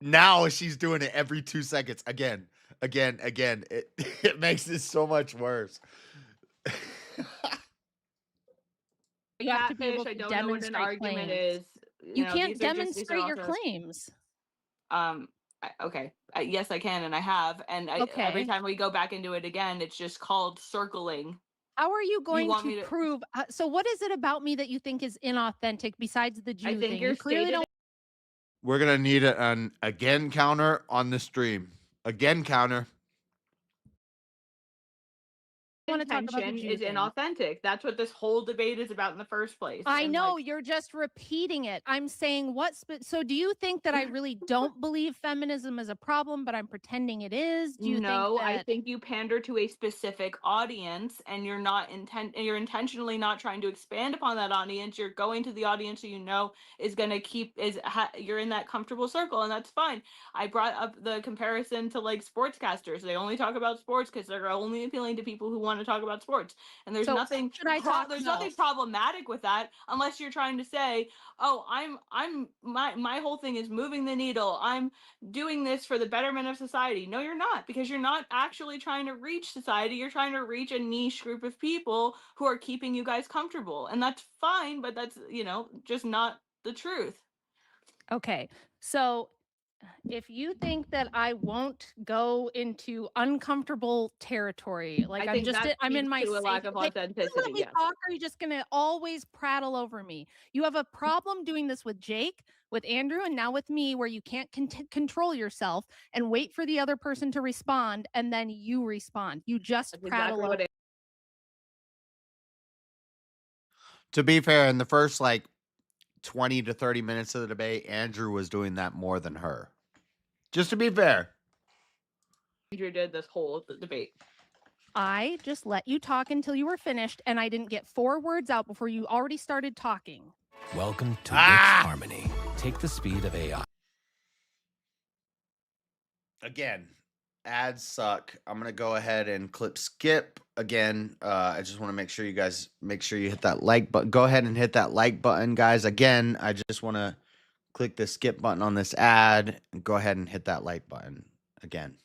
Now she's doing it every 2 seconds. Again. It makes it so much worse. You have to be able I to don't know what an demonstrate argument claims. is. You know, can't these are just- these are demonstrate your also- claims. Okay. Yes, I can, and I have. And every Okay. time we go back into it again, it's just called circling. How are you going want me to to- prove? So what is it about me that you think is inauthentic besides the Jew I think thing? you're You clearly stated don't. We're going to need an again counter on the stream. Again counter. want to talk about the Intention Jew is thing. inauthentic. That's what this whole debate is about in the first place. I And, know like, you're just repeating it. I'm saying so do you think that I really don't believe feminism is a problem, but I'm pretending it is? Do you no, think that I think you pander to a specific audience, and you're not you're intentionally not trying to expand upon that audience. You're going to the audience who you know is going to you're in that comfortable circle, and that's fine. I brought up the comparison to like sportscasters. They only talk about sports because they're only appealing to people who want to talk about sports, and there's So nothing should I talk? there's No. nothing problematic with that, unless you're trying to say, oh, my whole thing is moving the needle. I'm doing this for the betterment of society. No, you're not, because you're not actually trying to reach society. You're trying to reach a niche group of people who are keeping you guys comfortable, and that's fine, but that's just not the truth. Okay. So if you think that I won't go into uncomfortable territory, like I I'm think just that I'm in speaks my to a lack safe- of Okay, can you authenticity. let me Yes. talk, or are you just gonna always prattle over me? You have a problem doing this with Jake, with Andrew, and now with me, where you can't control yourself and wait for the other person to respond, and then you respond. You just That's prattle exactly what over. To be fair, in the first like 20 to 30 minutes of the debate, Andrew was doing that more than her. Just to be fair. Andrew did this whole debate. I just let you talk until you were finished, and I didn't get 4 words out before you already started talking. Welcome to Wix Harmony. Take the speed of AI. Again, ads suck. I'm going to go ahead and clip skip. Again, I just want to make sure you guys hit that like button. Go ahead and hit that like button, guys. Again, I just want to click the skip button on this ad and go ahead and hit that like button again.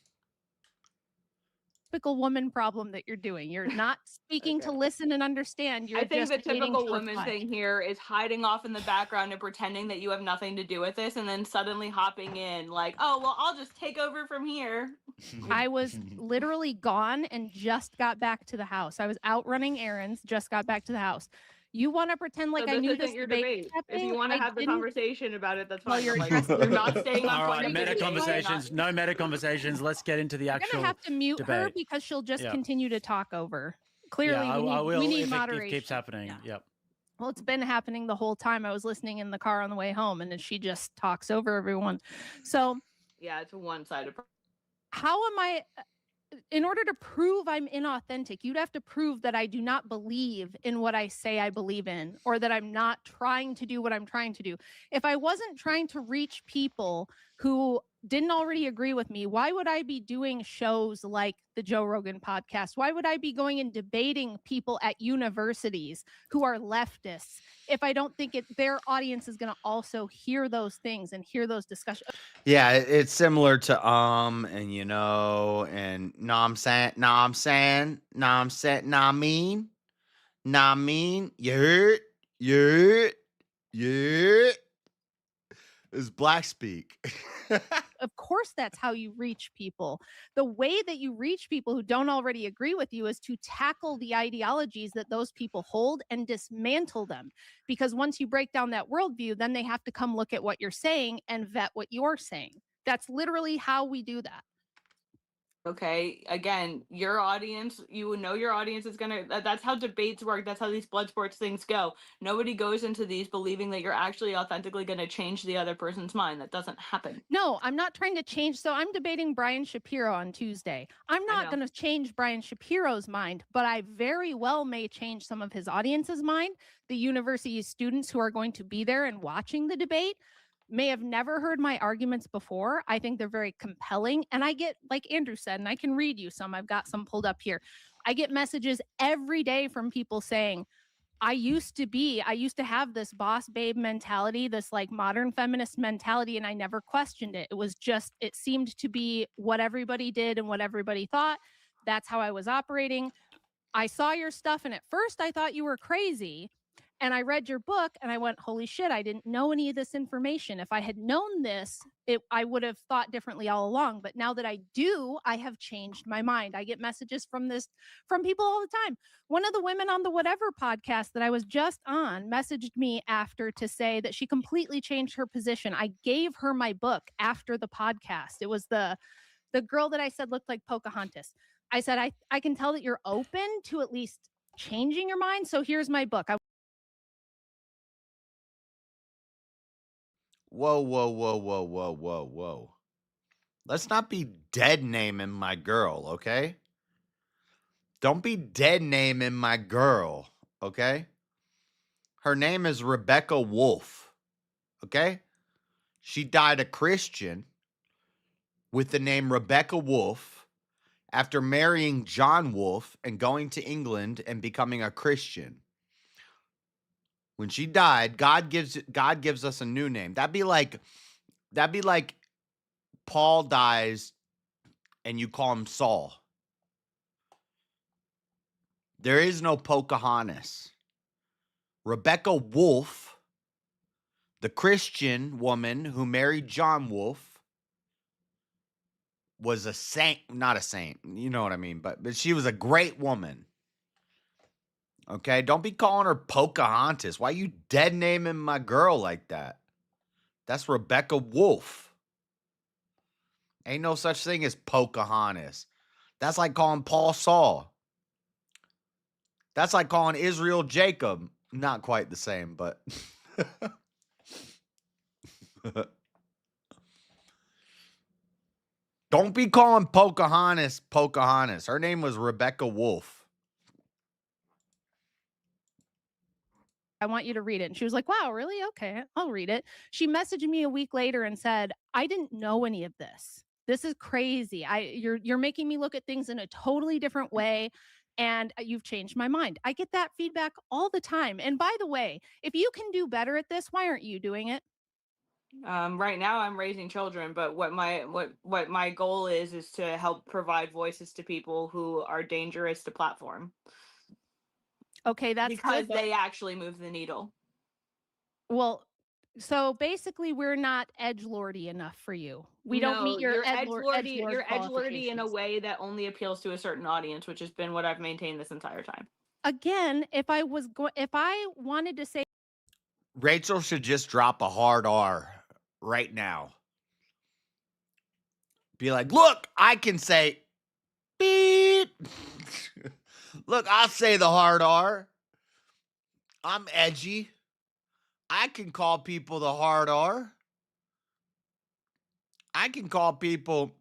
Typical woman problem that you're doing. You're not speaking to listen and understand. You're I think just the waiting typical to woman reply. thing here is hiding off in the background and pretending that you have nothing to do with this, and then suddenly hopping in like, oh, well, I'll just take over from here. I was literally gone and just got back to the house. I was out running errands, just got back to the house. You want to pretend like So I this knew isn't this your debate was debate. If happening? you want to I have the didn't. conversation about it, that's Well, fine. you're But like, addressing you're the not debate. staying on All point right, of the meta debate. You're not- conversations. No meta conversations. Let's get into the You're actual gonna have to mute her debate. because she'll just Yeah. continue to talk over. Yeah, Clearly, I will we need if it moderation. keeps happening. Yep. Well, it's been happening the whole time. I was listening in the car on the way home, and then she just talks over everyone. So Yeah, it's a one-sided. how am I? In order to prove I'm inauthentic, you'd have to prove that I do not believe in what I say I believe in, or that I'm not trying to do what I'm trying to do. If I wasn't trying to reach people who didn't already agree with me, why would I be doing shows like the Joe Rogan podcast? Why would I be going and debating people at universities who are leftists if I don't think their audience is going to also hear those things and hear those discussions? Yeah, it's similar to and you know and nah I'm saying nah I'm saying nah I'm saying nah I mean nah I mean yeah yeah is black speak. Of course, that's how you reach people. The way that you reach people who don't already agree with you is to tackle the ideologies that those people hold and dismantle them. Because once you break down that worldview, then they have to come look at what you're saying and vet what you're saying. That's literally how we do that. Okay, again, your audience, you would know your audience is gonna. That's how debates work. That's how these blood sports things go. Nobody goes into these believing that you're actually authentically gonna change the other person's mind. That doesn't happen. No, I'm not trying to change. So I'm debating Brian Shapiro on Tuesday. I'm not going to change Brian Shapiro's mind, but I very well may change some of his audience's mind. The university students who are going to be there and watching the debate may have never heard my arguments before. I think they're very compelling. And I get, like Andrew said, and I can read you some, I've got some pulled up here. I get messages every day from people saying, I used to have this boss babe mentality, this like modern feminist mentality, and I never questioned it. It was just, it seemed to be what everybody did and what everybody thought. That's how I was operating. I saw your stuff, and at first I thought you were crazy. And I read your book and I went, holy shit, I didn't know any of this information. If I had known this, I would have thought differently all along. But now that I do, I have changed my mind. I get messages from people all the time. One of the women on the Whatever podcast that I was just on messaged me after to say that she completely changed her position. I gave her my book after the podcast. It was the girl that I said looked like Pocahontas. I said, I can tell that you're open to at least changing your mind. So here's my book. Whoa, whoa, whoa, whoa, whoa, whoa, whoa. Let's not be dead naming my girl, okay? Don't be dead naming my girl, okay? Her name is Rebecca Wolf, okay? She died a Christian with the name Rebecca Wolf after marrying John Wolf and going to England and becoming a Christian. When she died, God gives us a new name. That'd be like Paul dies and you call him Saul. There is no Pocahontas. Rebecca Wolf, the Christian woman who married John Wolf, was a saint, not a saint, you know what I mean, but she was a great woman. Okay, don't be calling her Pocahontas. Why you dead naming my girl like that? That's Rebecca Wolf. Ain't no such thing as Pocahontas. That's like calling Paul Saul. That's like calling Israel Jacob. Not quite the same, but don't be calling Pocahontas Pocahontas. Her name was Rebecca Wolf. I want you to read it. And she was like, wow, really? Okay, I'll read it. She messaged me a week later and said, I didn't know any of this. This is crazy. You're making me look at things in a totally different way. And you've changed my mind. I get that feedback all the time. And by the way, if you can do better at this, why aren't you doing it? Right now I'm raising children, but what my goal is to help provide voices to people who are dangerous to platform. Okay, that's because good, they actually move the needle. Well, So basically, we're not edgelordy enough for you. We don't meet your you're edgelord you're edgelordy in a qualifications. way that only appeals to a certain audience, which has been what I've maintained this entire time. Again, if I wanted to say Rachel should just drop a hard R right now. Be like, look, I can say beep. Look, I'll say the hard R. I'm edgy. I can call people the hard R. I can call people,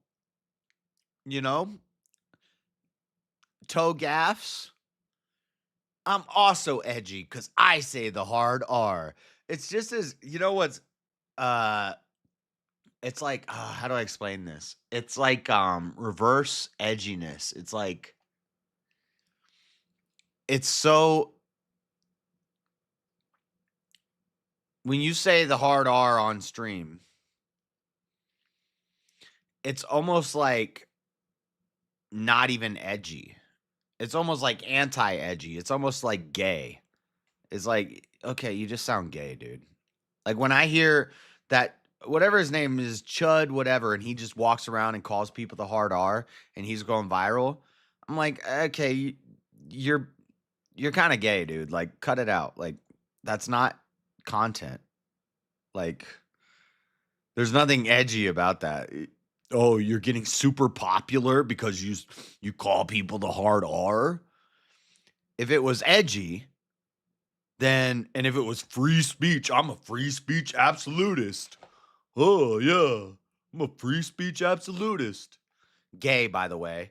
toe gaffs. I'm also edgy because I say the hard R. It's just as, what's, it's like, how do I explain this? It's like reverse edginess. It's like, it's so, when you say the hard R on stream, it's almost like not even edgy. It's almost like anti-edgy. It's almost like gay. It's like, okay, you just sound gay, dude. Like when I hear that, whatever his name is, Chud, whatever, and he just walks around and calls people the hard R and he's going viral, I'm like, okay, you're kind of gay, dude. Like, cut it out. Like, that's not content. Like, there's nothing edgy about that. Oh, you're getting super popular because you call people the hard R? If it was edgy, then, and if it was free speech, I'm a free speech absolutist. Oh, yeah, I'm a free speech absolutist. Gay, by the way.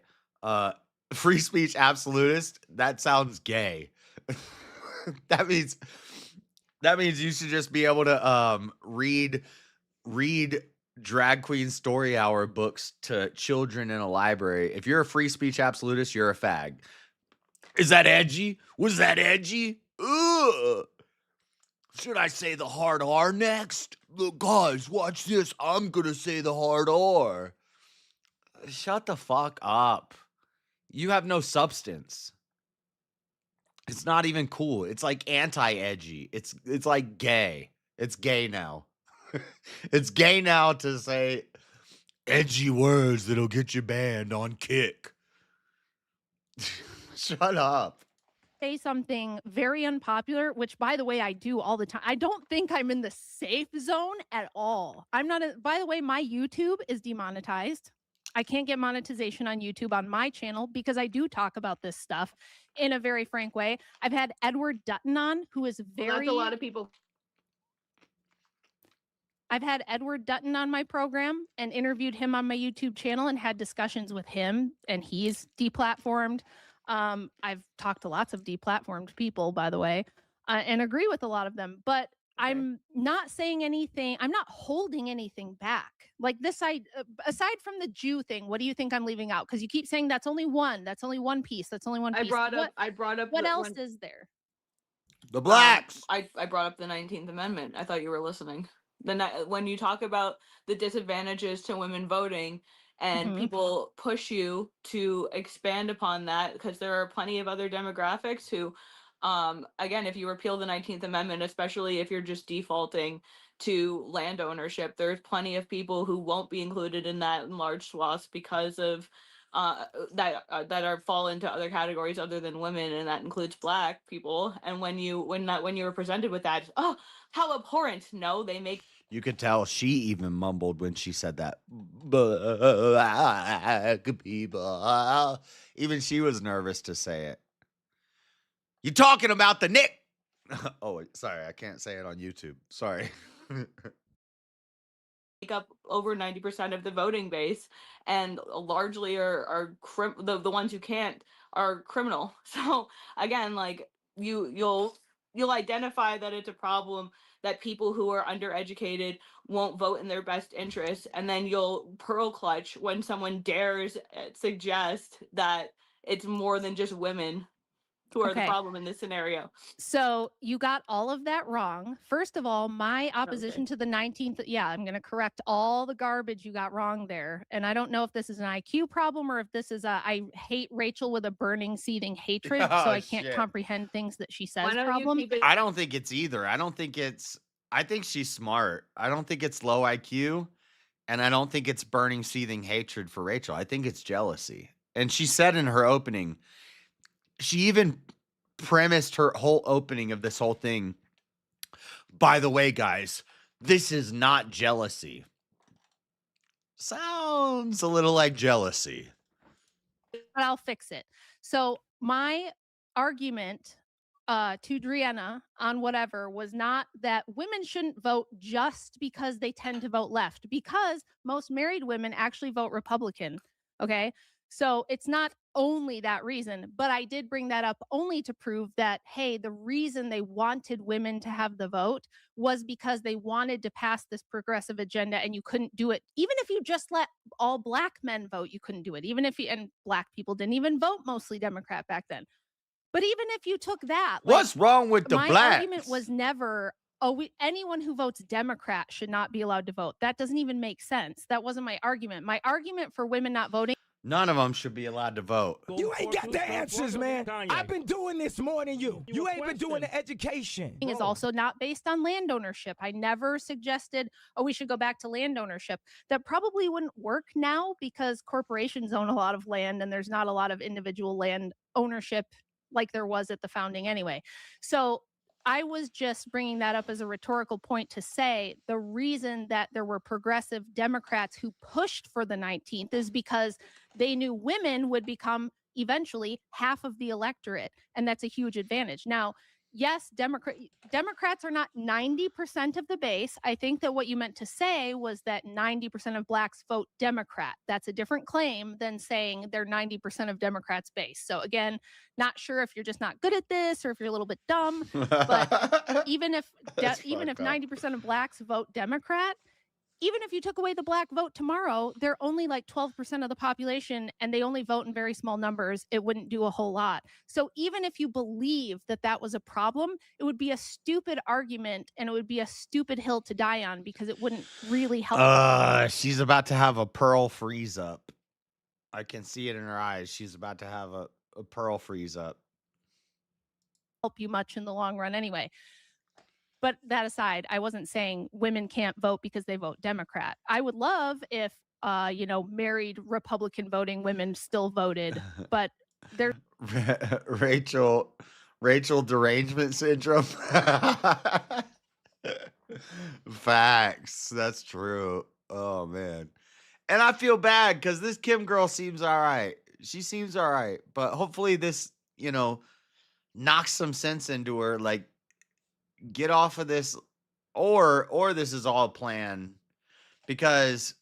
Free speech absolutist, that sounds gay. That means you should just be able to read drag queen story hour books to children in a library. If you're a free speech absolutist, you're a fag. Is that edgy? Was that edgy? Ugh. Should I say the hard R next? Look, guys, watch this. I'm gonna say the hard R. Shut the fuck up. You have no substance. It's not even cool. It's like anti-edgy. It's like gay. It's gay now. It's gay now to say edgy words that'll get you banned on Kick. Shut up. say something very unpopular, which by the way, I do all the time. I don't think I'm in the safe zone at all. I'm not, by the way, my YouTube is demonetized. I can't get monetization on YouTube on my channel because I do talk about this stuff in a very frank way. I've had Edward Dutton on, who is very. Well, that's a lot of people. I've had Edward Dutton on my program and interviewed him on my YouTube channel and had discussions with him, and he's deplatformed. I've talked to lots of deplatformed people, by the way, and agree with a lot of them, but I'm not saying anything. I'm not holding anything back. Like this side, aside from the Jew thing, what do you think I'm leaving out? Because you keep saying that's only one. That's only one piece. That's only one piece. I brought up. What else is there? The blacks. I brought up the 19th Amendment. I thought you were listening. When you talk about the disadvantages to women voting, and people push you to expand upon that, because there are plenty of other demographics who, again, if you repeal the 19th Amendment, especially if you're just defaulting to land ownership, there's plenty of people who won't be included in that in large swaths because of that fall into other categories other than women, and that includes Black people. And when you were presented with that, oh, how abhorrent! No, they make. You could tell she even mumbled when she said that. Black people. Even she was nervous to say it. You talking about the Nick? Oh, sorry, I can't say it on YouTube. Sorry. Make up over 90% of the voting base, and largely are the ones who can't are criminal. So again, like you'll identify that it's a problem that people who are undereducated won't vote in their best interest, and then you'll pearl clutch when someone dares suggest that it's more than just women who are the problem in this scenario. So you got all of that wrong. First of all, my opposition to the 19th, I'm going to correct all the garbage you got wrong there. And I don't know if this is an IQ problem or if this is I hate Rachel with a burning, seething hatred, so I can't comprehend things that she says problem. I don't think it's either. I don't think it's I think she's smart. I don't think it's low IQ, and I don't think it's burning, seething hatred for Rachel. I think it's jealousy. And she said in her opening, she even premised her whole opening of this whole thing. By the way, guys, this is not jealousy. Sounds a little like jealousy. But I'll fix it. So my argument to Driana on whatever was not that women shouldn't vote just because they tend to vote left, because most married women actually vote Republican. Okay. So it's not only that reason, but I did bring that up only to prove that, hey, the reason they wanted women to have the vote was because they wanted to pass this progressive agenda, and you couldn't do it. Even if you just let all black men vote, you couldn't do it. Even if you, and black people didn't even vote mostly Democrat back then. But even if you took that, What's wrong with the my blacks? argument was never, anyone who votes Democrat should not be allowed to vote. That doesn't even make sense. That wasn't my argument. My argument for women not voting. None of them should be allowed to vote. You ain't got the answers, man. I've been doing this more than you. You ain't been doing the education. Is also not based on land ownership. I never suggested, we should go back to land ownership. That probably wouldn't work now because corporations own a lot of land and there's not a lot of individual land ownership like there was at the founding anyway. So I was just bringing that up as a rhetorical point to say the reason that there were progressive Democrats who pushed for the 19th is because they knew women would become eventually half of the electorate. And that's a huge advantage. Now, yes, Democrats are not 90% of the base. I think that what you meant to say was that 90% of blacks vote Democrat. That's a different claim than saying they're 90% of Democrats' base. So again, not sure if you're just not good at this or if you're a little bit dumb. But even if 90% of blacks vote Democrat, even if you took away the black vote tomorrow, they're only like 12% of the population and they only vote in very small numbers. It wouldn't do a whole lot. So even if you believe that that was a problem, it would be a stupid argument and it would be a stupid hill to die on because it wouldn't really help. She's about to have a pearl freeze up. I can see it in her eyes. She's about to have a pearl freeze up. Help you much in the long run anyway. But that aside, I wasn't saying women can't vote because they vote Democrat. I would love if, married Republican voting women still voted, but they're Rachel derangement syndrome. Facts. That's true. Oh man. And I feel bad because this Kim girl seems all right. She seems all right, but hopefully this, knocks some sense into her. Like, get off of this, or this is all planned, because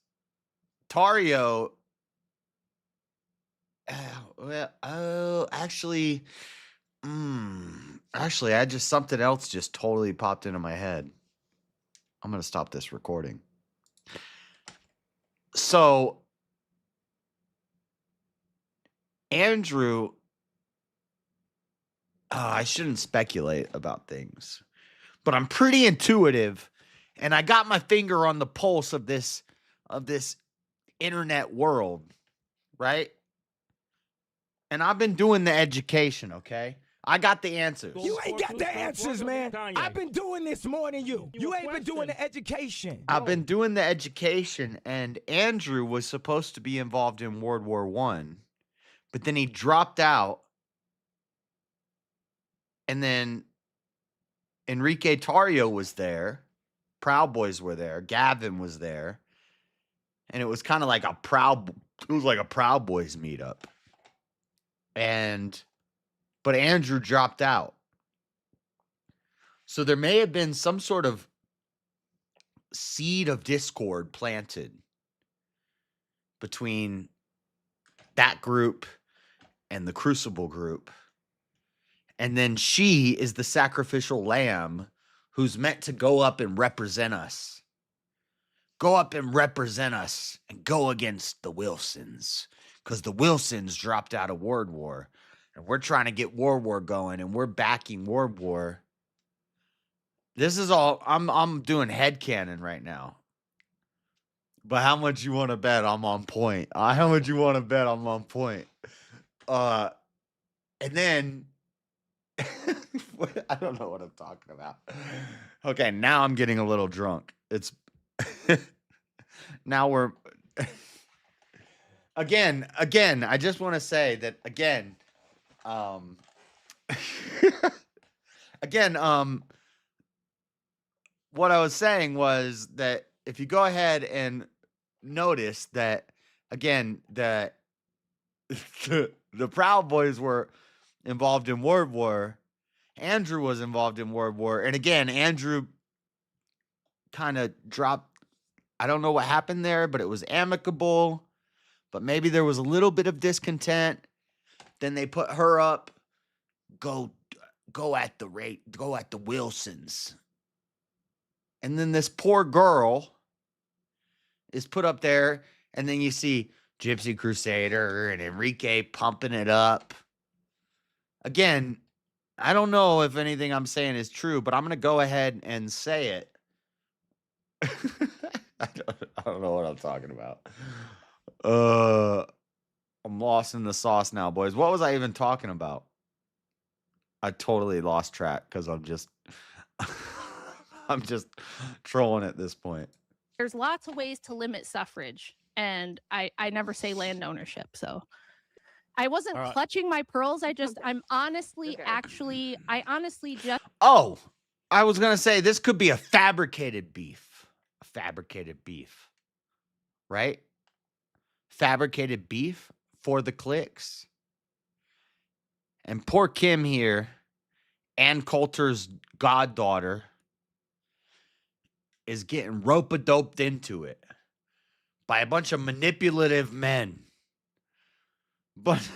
Tario. Actually, I just something else just totally popped into my head. I'm gonna stop this recording. So, Andrew, I shouldn't speculate about things, but I'm pretty intuitive, and I got my finger on the pulse of this internet world, right? And I've been doing the education, okay? I got the answers. You ain't got the answers, man. I've been doing this more than you. You ain't been doing the education. I've been doing the education, and Andrew was supposed to be involved in World War I, but then he dropped out, and then Enrique Tarrio was there, Proud Boys were there, Gavin was there, and it was kind of like a Proud Boys meetup. But Andrew dropped out. So there may have been some sort of seed of discord planted between that group and the Crucible group. And then she is the sacrificial lamb who's meant to go up and represent us. Go up and represent us and go against the Wilsons. Because the Wilsons dropped out of World War. And we're trying to get World War going. And we're backing World War. This is all, I'm doing headcanon right now. But how much you want to bet I'm on point? How much you want to bet I'm on point? And then, I don't know what I'm talking about. Okay, now I'm getting a little drunk. It's now we're again. I just want to say that again. Again, what I was saying was that if you go ahead and notice that again that the Proud Boys were involved in World War, Andrew was involved in World War, and again, Andrew kind of dropped. I don't know what happened there, but it was amicable. But maybe there was a little bit of discontent. Then they put her up. Go at the Wilsons. And then this poor girl is put up there, and then you see Gypsy Crusader and Enrique pumping it up. Again, I don't know if anything I'm saying is true, but I'm going to go ahead and say it. I don't know what I'm talking about. I'm lost in the sauce now, boys. What was I even talking about? I totally lost track because I'm just trolling at this point. There's lots of ways to limit suffrage, and I never say land ownership. So I wasn't clutching my pearls. I honestly just. Oh, I was gonna say this could be a fabricated beef. Right? Fabricated beef for the clicks. And poor Kim here, Ann Coulter's goddaughter, is getting rope-a-doped into it by a bunch of manipulative men. Bunch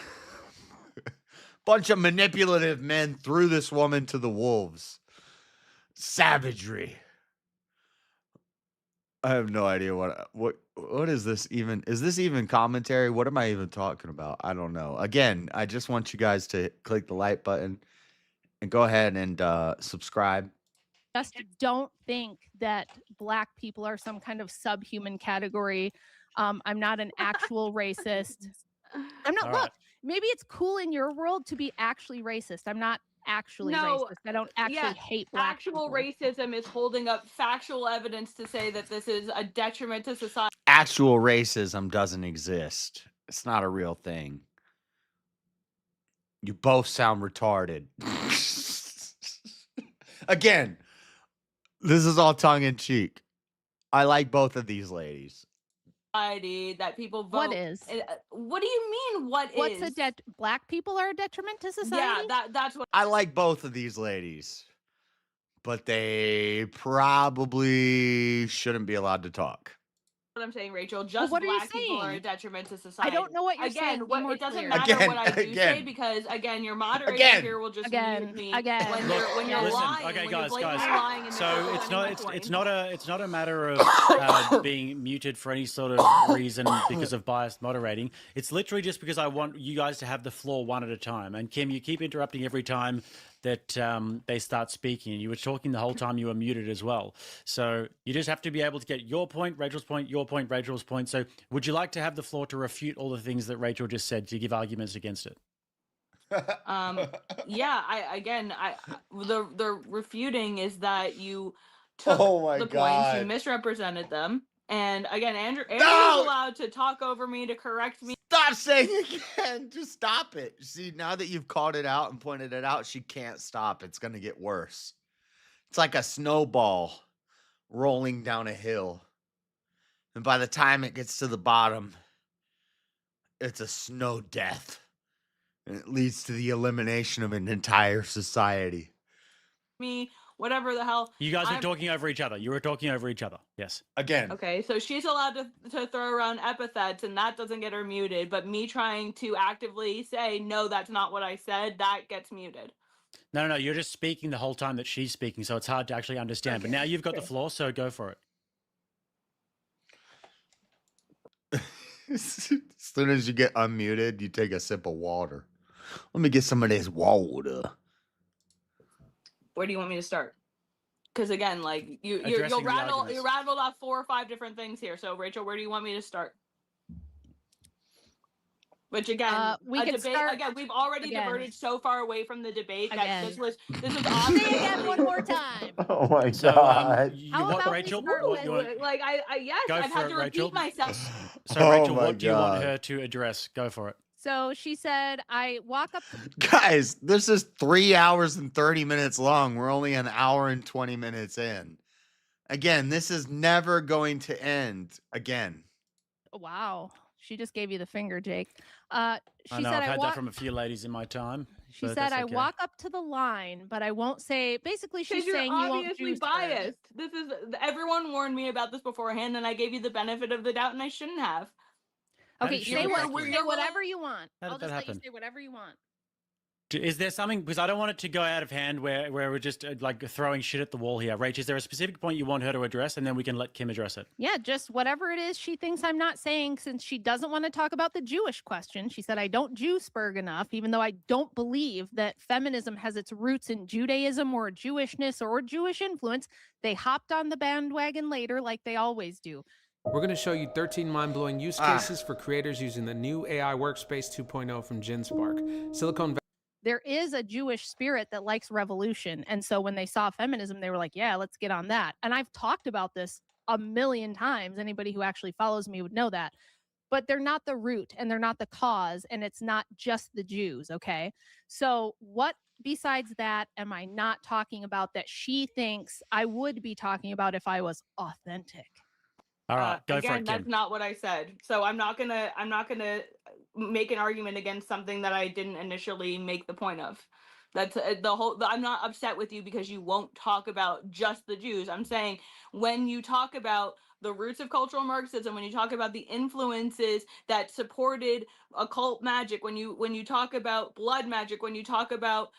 of manipulative men threw this woman to the wolves. Savagery. I have no idea what is this even? Is this even commentary? What am I even talking about? I don't know. Again, I just want you guys to click the like button and go ahead and subscribe. Just don't think that Black people are some kind of subhuman category. I'm not an actual racist. I'm not. Look, maybe it's cool in your world to be actually racist. I'm not actually racist. I don't actually hate Black actual people. racism is holding up factual evidence to say that this is a detriment to society. Actual racism doesn't exist. It's not a real thing. You both sound retarded. Again, this is all tongue in cheek. I like both of these ladies. That people vote. What is? What do you mean? What's a Black people are a detriment to society? Yeah, that's what I like both of these ladies, but they probably shouldn't be allowed to talk. I'm saying, Rachel. Just what are you Black people are a saying? detriment to society. I don't know what you're again, saying. What, Be more it doesn't clear. matter Again, what I do say again. because again, your moderator Again. here will just Again. mute me Again. when you're Listen, lying. okay, when guys, you're blatantly guys. lying and So misrepresenting it's my not point. it's not a matter of being muted for any sort of reason because of biased moderating. It's literally just because I want you guys to have the floor one at a time. And Kim, you keep interrupting every time that they start speaking. And you were talking the whole time you were muted as well. So you just have to be able to get your point, Rachel's point, your point, Rachel's point. So would you like to have the floor to refute all the things that Rachel just said, to give arguments against it? Yeah, the refuting is that you took Oh my the points, God. you misrepresented them, and again, Andrew is No! allowed to talk over me, to correct me. Stop saying it again. Just stop it. See, now that you've called it out and pointed it out, she can't stop. It's going to get worse. It's like a snowball rolling down a hill. And by the time it gets to the bottom, it's a snow death. And it leads to the elimination of an entire society. Me, whatever the hell. You guys were talking over each other. You were talking over each other. Yes. Again. Okay, so she's allowed to throw around epithets, and that doesn't get her muted. But me trying to actively say, no, that's not what I said, that gets muted. No, you're just speaking the whole time that she's speaking, so it's hard to actually understand. But now you've got the floor, so go for it. As soon as you get unmuted, you take a sip of water. Let me get some of this water. Where do you want me to start? Because again, like you'll Addressing the rattled arguments. off 4 or 5 different things here. So Rachel, where do you want me to start? Which again, we a can debate. start Again, we've already again. diverted so far away from the debate that this Again. was Say again obviously one more time. Oh my So, god. you How want about we Rachel? start What with- you want? like I yes, Go I've for had it, to Rachel. repeat myself. So, Oh Rachel, my what do you want God. her to address? Go for it. So she said, I walk up to Guys, this is 3 hours and 30 minutes long. We're only an hour and 20 minutes in. Again, this is never going to end again. wow. She just gave you the finger, Jake. She I know said I've had walk that from a few ladies in my time. She but said, that's I okay. walk up to the line, but I won't say. Basically, she's Because you're saying you won't obviously juice her. biased. This is everyone warned me about this beforehand, and I gave you the benefit of the doubt, and I shouldn't have. Okay, did she say, get what, back to you? say whatever you want. How did I'll that just let you happen? say whatever you want. Is there something, because I don't want it to go out of hand where we're just like throwing shit at the wall here. Rach, is there a specific point you want her to address, and then we can let Kim address it? Yeah, just whatever it is she thinks I'm not saying, since she doesn't want to talk about the Jewish question. She said, I don't Jewsburg enough, even though I don't believe that feminism has its roots in Judaism or Jewishness or Jewish influence. They hopped on the bandwagon later, like they always do. We're going to show you 13 mind-blowing use cases for creators using the new AI Workspace 2.0 from GenSpark. Silicon Valley. There is a Jewish spirit that likes revolution. And so when they saw feminism, they were like, yeah, let's get on that. And I've talked about this a million times. Anybody who actually follows me would know that. But they're not the root and they're not the cause. And it's not just the Jews. Okay. So what besides that am I not talking about that she thinks I would be talking about if I was authentic? All right, go Again, for it, Kim. that's not what I said. So I'm not gonna make an argument against something that I didn't initially make the point of. That's I'm not upset with you because you won't talk about just the Jews. I'm saying when you talk about the roots of cultural Marxism, when you talk about the influences that supported occult magic, when you talk about blood magic, when you talk about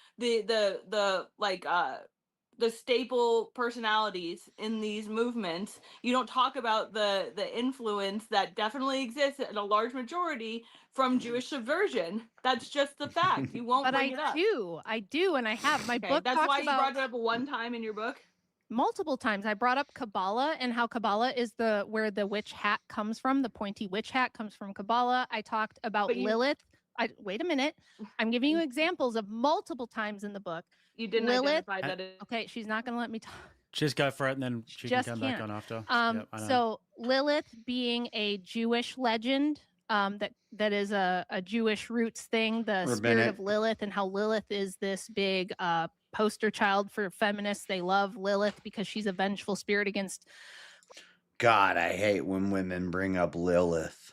the staple personalities in these movements, you don't talk about the influence that definitely exists in a large majority from Jewish subversion. That's just the fact. You won't But bring it up. I do, and I have. My book That's talks why you about brought it up one time in your book. multiple times. I brought up Kabbalah and how Kabbalah is where the witch hat comes from. The pointy witch hat comes from Kabbalah. I talked about Lilith. Wait a minute. I'm giving you examples of multiple times in the book. You didn't Lilith. identify that it- Okay, she's not going to let me talk. Just go for it, and then she can Just come can't. back on after. Yep, I know. So Lilith being a Jewish legend, that is a Jewish roots thing, the spirit Rabbinic. of Lilith, and how Lilith is this big poster child for feminists. They love Lilith because she's a vengeful spirit against. God, I hate when women bring up Lilith.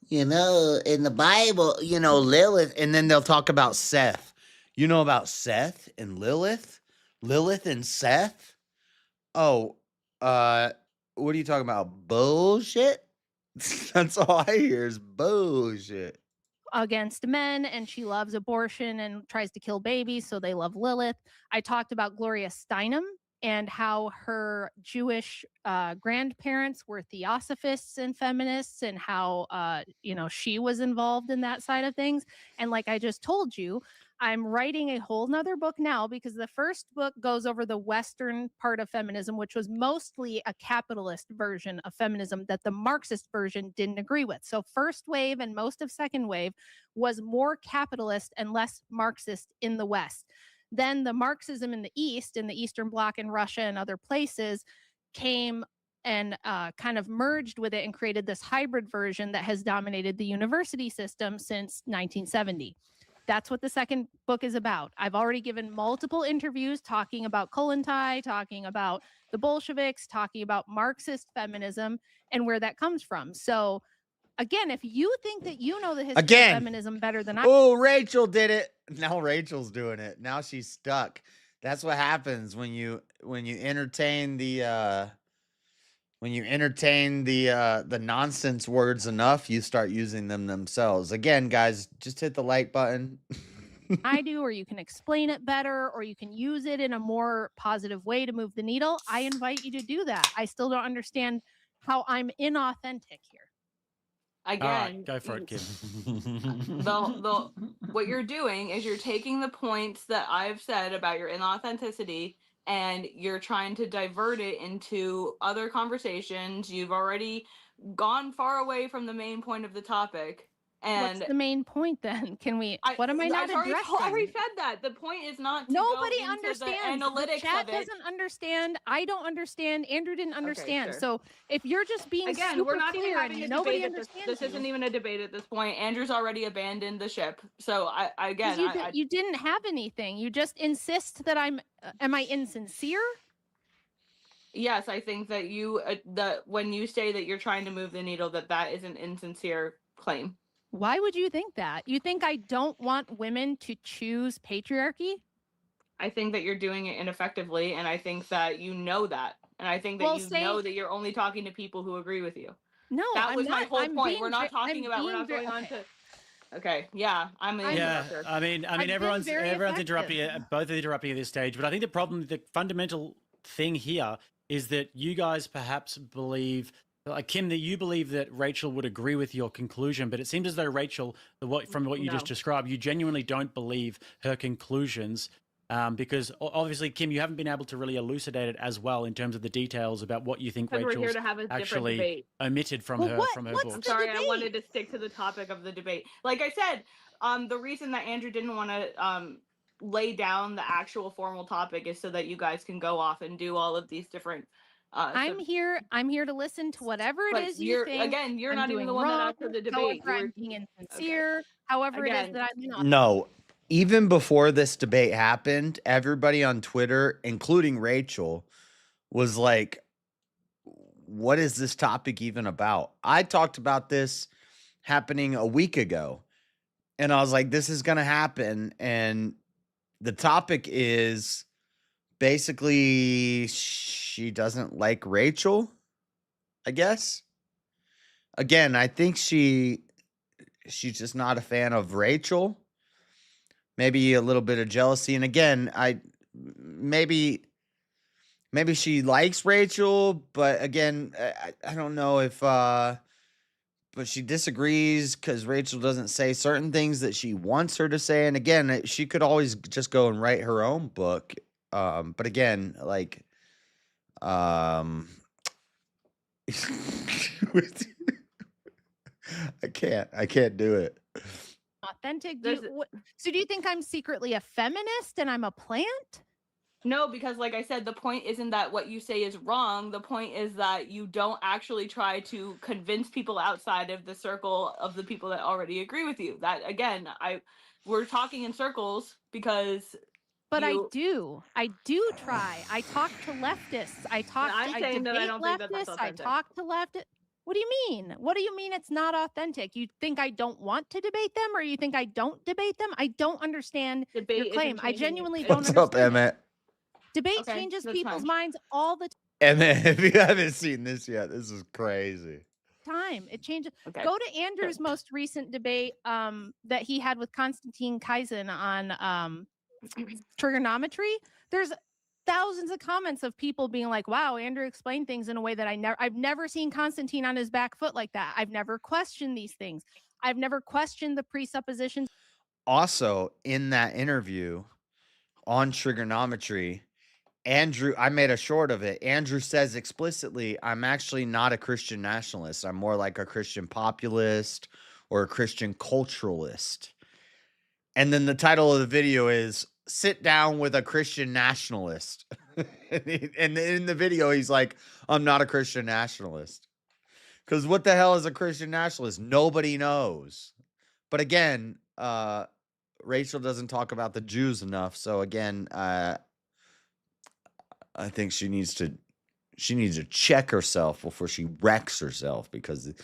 You know, in the Bible, Lilith, and then they'll talk about Seth. You know about Seth and Lilith? Lilith and Seth? Oh, what are you talking about? Bullshit? That's all I hear is bullshit. Against men, and she loves abortion and tries to kill babies, so they love Lilith. I talked about Gloria Steinem and how her Jewish grandparents were theosophists and feminists, and how she was involved in that side of things. And like I just told you, I'm writing a whole nother book now, because the first book goes over the Western part of feminism, which was mostly a capitalist version of feminism that the Marxist version didn't agree with. So first wave and most of second wave was more capitalist and less Marxist in the West. Then the Marxism in the East, in the Eastern Bloc in Russia and other places, came and kind of merged with it and created this hybrid version that has dominated the university system since 1970. That's what the second book is about. I've already given multiple interviews talking about Kollontai, talking about the Bolsheviks, talking about Marxist feminism and where that comes from. So again, if you think that you know the history of feminism better than I do. Oh, Rachel did it. Now Rachel's doing it. Now she's stuck. That's what happens when you entertain the nonsense words enough, you start using them themselves. Again, guys, just hit the like button. I do, or you can explain it better, or you can use it in a more positive way to move the needle. I invite you to do that. I still don't understand how I'm inauthentic here. Again, All right, go for it, Kim. What you're doing is you're taking the points that I've said about your inauthenticity and you're trying to divert it into other conversations. You've already gone far away from the main point of the topic. And what's the main point then? Can we? What am I not I addressing? already said that. The point is not to Nobody go into understands. the analytics chat of it. doesn't understand. I don't understand. Andrew didn't understand. sure. So if you're just being Again, super we're not clear having a and nobody debate at this. understands This isn't even a debate at this point. Andrew's already abandoned the ship. So because you didn't have anything. You just insist that I'm. Am I insincere? Yes, I think that you that when you say that you're trying to move the needle, that is an insincere claim. Why would you think that? You think I don't want women to choose patriarchy? I think that you're doing it ineffectively, and I think that you know that, and I think that know that you're only talking to people who agree with you. No, that I'm was my not. whole I'm point. being We're not ve- talking I'm about. We're being not going ve- on to. Okay, yeah, I'm an Yeah, interrupter. I mean, I've been everyone's very interrupting you, both are interrupting at this stage. But I think the fundamental thing here is that you guys perhaps believe, like Kim, that you believe that Rachel would agree with your conclusion, but it seems as though Rachel, from what you just No. described, you genuinely don't believe her conclusions. Because obviously, Kim, you haven't been able to really elucidate it as well in terms of the details about what you think Because we're here Rachel's to have a different actually debate. omitted from her books. I'm sorry, I wanted to stick to the topic of the debate. Like I said, the reason that Andrew didn't want to lay down the actual formal topic is so that you guys can go off and do all of these different. I'm here to listen to whatever it But is you think. again, you're I'm not even doing the one that wrong, asked for the debate. However, I'm being insincere. However, it is Again, that I'm not. No, even before this debate happened, everybody on Twitter, including Rachel, was like, what is this topic even about? I talked about this happening a week ago, and I was like, this is going to happen. And the topic is basically she doesn't like Rachel, I guess. Again, I think she's just not a fan of Rachel. Maybe a little bit of jealousy. And again, maybe she likes Rachel, but again, I don't know if but she disagrees because Rachel doesn't say certain things that she wants her to say. And again, she could always just go and write her own book. But again, like I can't do it. Authentic. So do you think I'm secretly a feminist and I'm a plant? No, because like I said, the point isn't that what you say is wrong. The point is that you don't actually try to convince people outside of the circle of the people that already agree with you. That again, we're talking in circles because. But I do try. I talk to leftists. I saying that I debate don't think that that's leftists. I authentic. talk to leftists. What do you mean? What do you mean it's not authentic? You think I don't want to debate them, or you think I don't debate them? I don't understand Debate your claim. isn't I changing genuinely it. don't What's up, understand. Emmett? Debate Okay, changes that's people's fine. minds all the Emmett, if you haven't seen this yet, this is crazy. time. It changes. Okay. Go to Andrew's most recent debate that he had with Konstantin Kaizen on trigonometry. There's thousands of comments of people being like, wow, Andrew explained things in a way that I've never seen Konstantin on his back foot like that. I've never questioned these things. I've never questioned the presuppositions. Also, in that interview on trigonometry, Andrew, I made a short of it. Andrew says explicitly, I'm actually not a Christian nationalist. I'm more like a Christian populist or a Christian culturalist. And then the title of the video is Sit Down with a Christian Nationalist. And in the video, he's like, I'm not a Christian nationalist. Because what the hell is a Christian nationalist? Nobody knows. But again, Rachel doesn't talk about the Jews enough. So again, I think she needs to check herself before she wrecks herself, because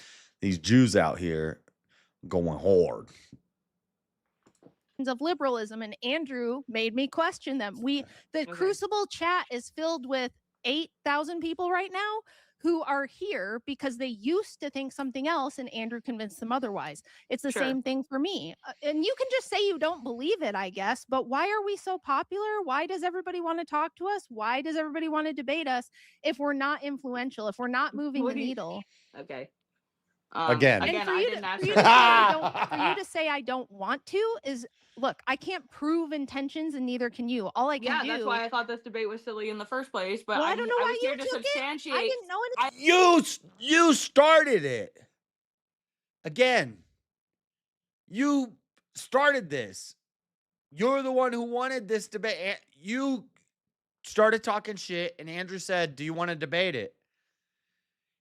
these Jews out here going hard. Of liberalism, and Andrew made me question them. The Crucible chat is filled with 8,000 people right now who are here because they used to think something else and Andrew convinced them otherwise. It's the same thing for me. And you can just say you don't believe it, I guess, but why are we so popular? Why does everybody want to talk to us? Why does everybody want to debate us if we're not influential, if we're not moving the needle? Okay. Again, And for I you didn't ask to for that. for you to say I don't want to is, look, I can't prove intentions and neither can you. All I can do. That's why I thought this debate was silly in the first place. But Well, I don't know why was you here to took it. substantiate. I didn't know it. You started it. Again, You started this. You're the one who wanted this debate. You started talking shit, and Andrew said, "Do you want to debate it?"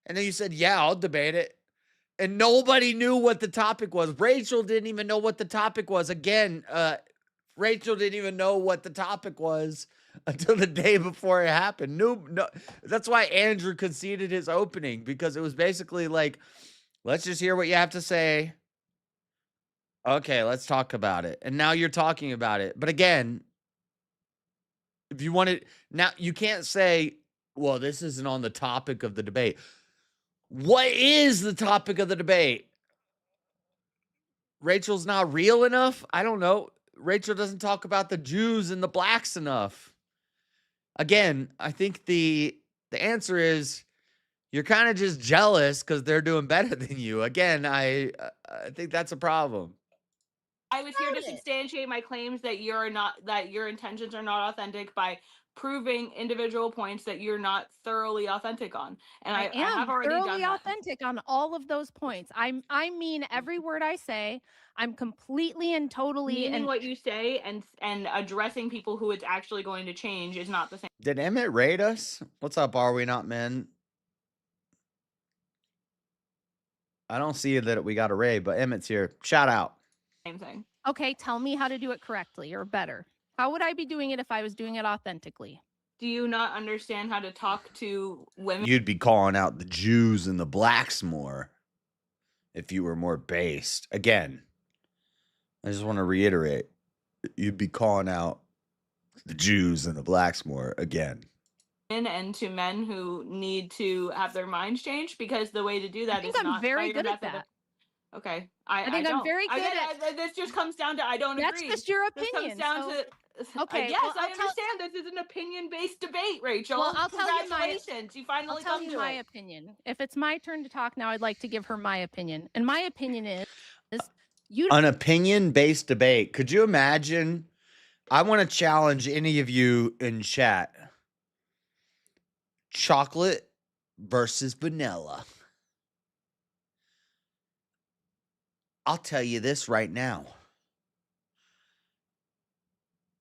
And then you said, "Yeah, I'll debate it." And nobody knew what the topic was. Rachel didn't even know what the topic was. Again, Rachel didn't even know what the topic was until the day before it happened. No, that's why Andrew conceded his opening, because it was basically like, let's just hear what you have to say. Okay, let's talk about it. And now you're talking about it. But again, if you want it, now you can't say, well, this isn't on the topic of the debate. What is the topic of the debate? Rachel's not real enough? I don't know. Rachel doesn't talk about the Jews and the blacks enough. Again, I think the answer is you're kind of just jealous because they're doing better than you. Again, I think that's a problem. I was here to substantiate my claims that your intentions are not authentic by proving individual points that you're not thoroughly authentic on. And I am have already thoroughly done that. authentic on all of those points. I mean every word I say. I'm completely and totally Meaning what you say and addressing people who it's actually going to change is not the same. Did Emmett raid us? What's up, Are We Not Men? I don't see that we got a raid, but Emmett's here. Shout out. Same thing. Okay, tell me how to do it correctly or better. How would I be doing it if I was doing it authentically? Do you not understand how to talk to women? You'd be calling out the Jews and the blacks more if you were more based. Again, I just want to reiterate, you'd be calling out the Jews and the blacks more again. And to men who need to have their minds changed, because the way to do that is not. I'm very good at that. Okay, I think I'm very good at. This just comes down to I don't agree. That's just your This opinion. comes down to. Okay, yes, well, I understand. This is an opinion-based debate, Rachel. Well, I'll tell you Congratulations, you finally I'll tell come you to my it. opinion. If it's my turn to talk now, I'd like to give her my opinion. And my opinion is you An opinion-based debate. Could you imagine? I want to challenge any of you in chat. Chocolate versus vanilla. I'll tell you this right now.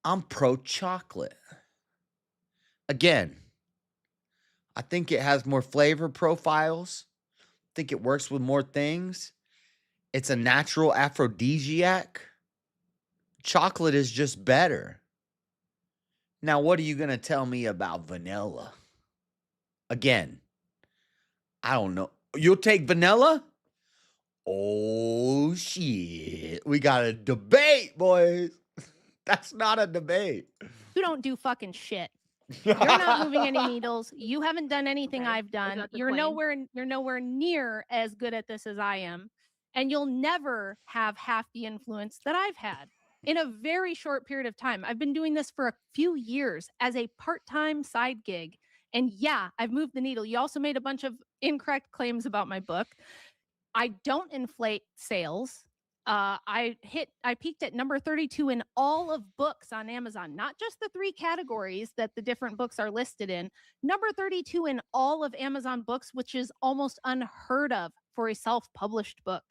I'm pro chocolate. Again, I think it has more flavor profiles. I think it works with more things. It's a natural aphrodisiac. Chocolate is just better. Now, what are you going to tell me about vanilla? Again, I don't know. You'll take vanilla? Oh, shit. We got a debate, boys. That's not a debate. You don't do fucking shit. You're not moving any needles. You haven't done anything I've done. You're nowhere near as good at this as I am. And you'll never have half the influence that I've had in a very short period of time. I've been doing this for a few years as a part-time side gig. And yeah, I've moved the needle. You also made a bunch of incorrect claims about my book. I don't inflate sales. I peaked at number 32 in all of books on Amazon, not just the 3 categories that the different books are listed in. Number 32 in all of Amazon books, which is almost unheard of for a self-published book.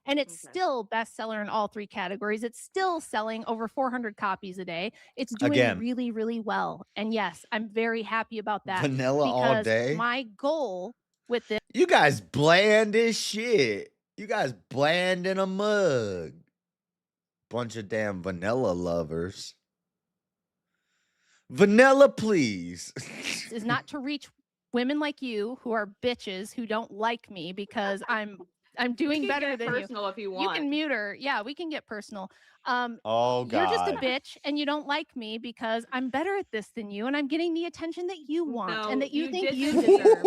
And it's still bestseller in all 3 categories. It's still selling over 400 copies a day. It's doing really, really well. And yes, I'm very happy about that. Vanilla all day. My goal with this. You guys bland as shit. You guys bland in a mug. Bunch of damn vanilla lovers. Vanilla, please. Is not to reach women like you who are bitches who don't like me because I'm doing better than you. Personal if you want. You can mute her. Yeah, we can get personal. Oh, God. You're just a bitch and you don't like me because I'm better at this than you and I'm getting the attention that you want and that you think you deserve.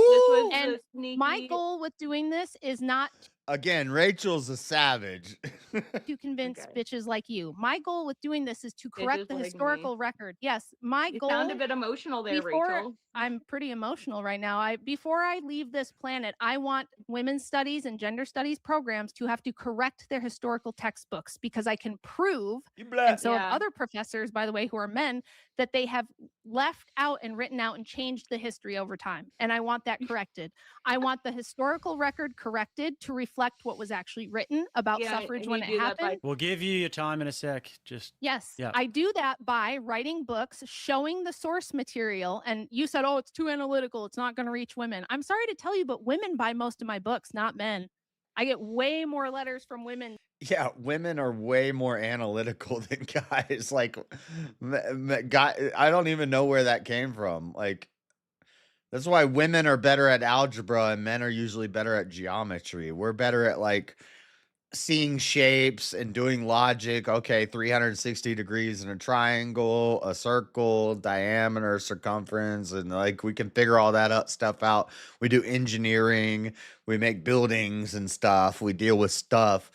And my goal with doing this is not Again, Rachel's a savage. to convince bitches like you. My goal with doing this is to correct the historical record. Yes, my goal. You sound a bit emotional there, Rachel. I'm pretty emotional right now. Before I leave this planet, I want women's studies and gender studies programs to have to correct their historical textbooks because I can prove, and so have other professors, by the way, who are men, that they have left out and written out and changed the history over time. And I want that corrected. I want the historical record corrected to reflect what was actually written about suffrage and when you it do that by happened. We'll give you your time in a sec. Just Yes, yeah. I do that by writing books, showing the source material. And you said, oh, it's too analytical. It's not going to reach women. I'm sorry to tell you, but women buy most of my books, not men. I get way more letters from women. Yeah, women are way more analytical than guys. Like, guy, I don't even know where that came from. Like, that's why women are better at algebra and men are usually better at geometry. We're better at like seeing shapes and doing logic. Okay, 360 degrees in a triangle, a circle, diameter, circumference, and like we can figure all that stuff out. We do engineering, we make buildings and stuff, we deal with stuff.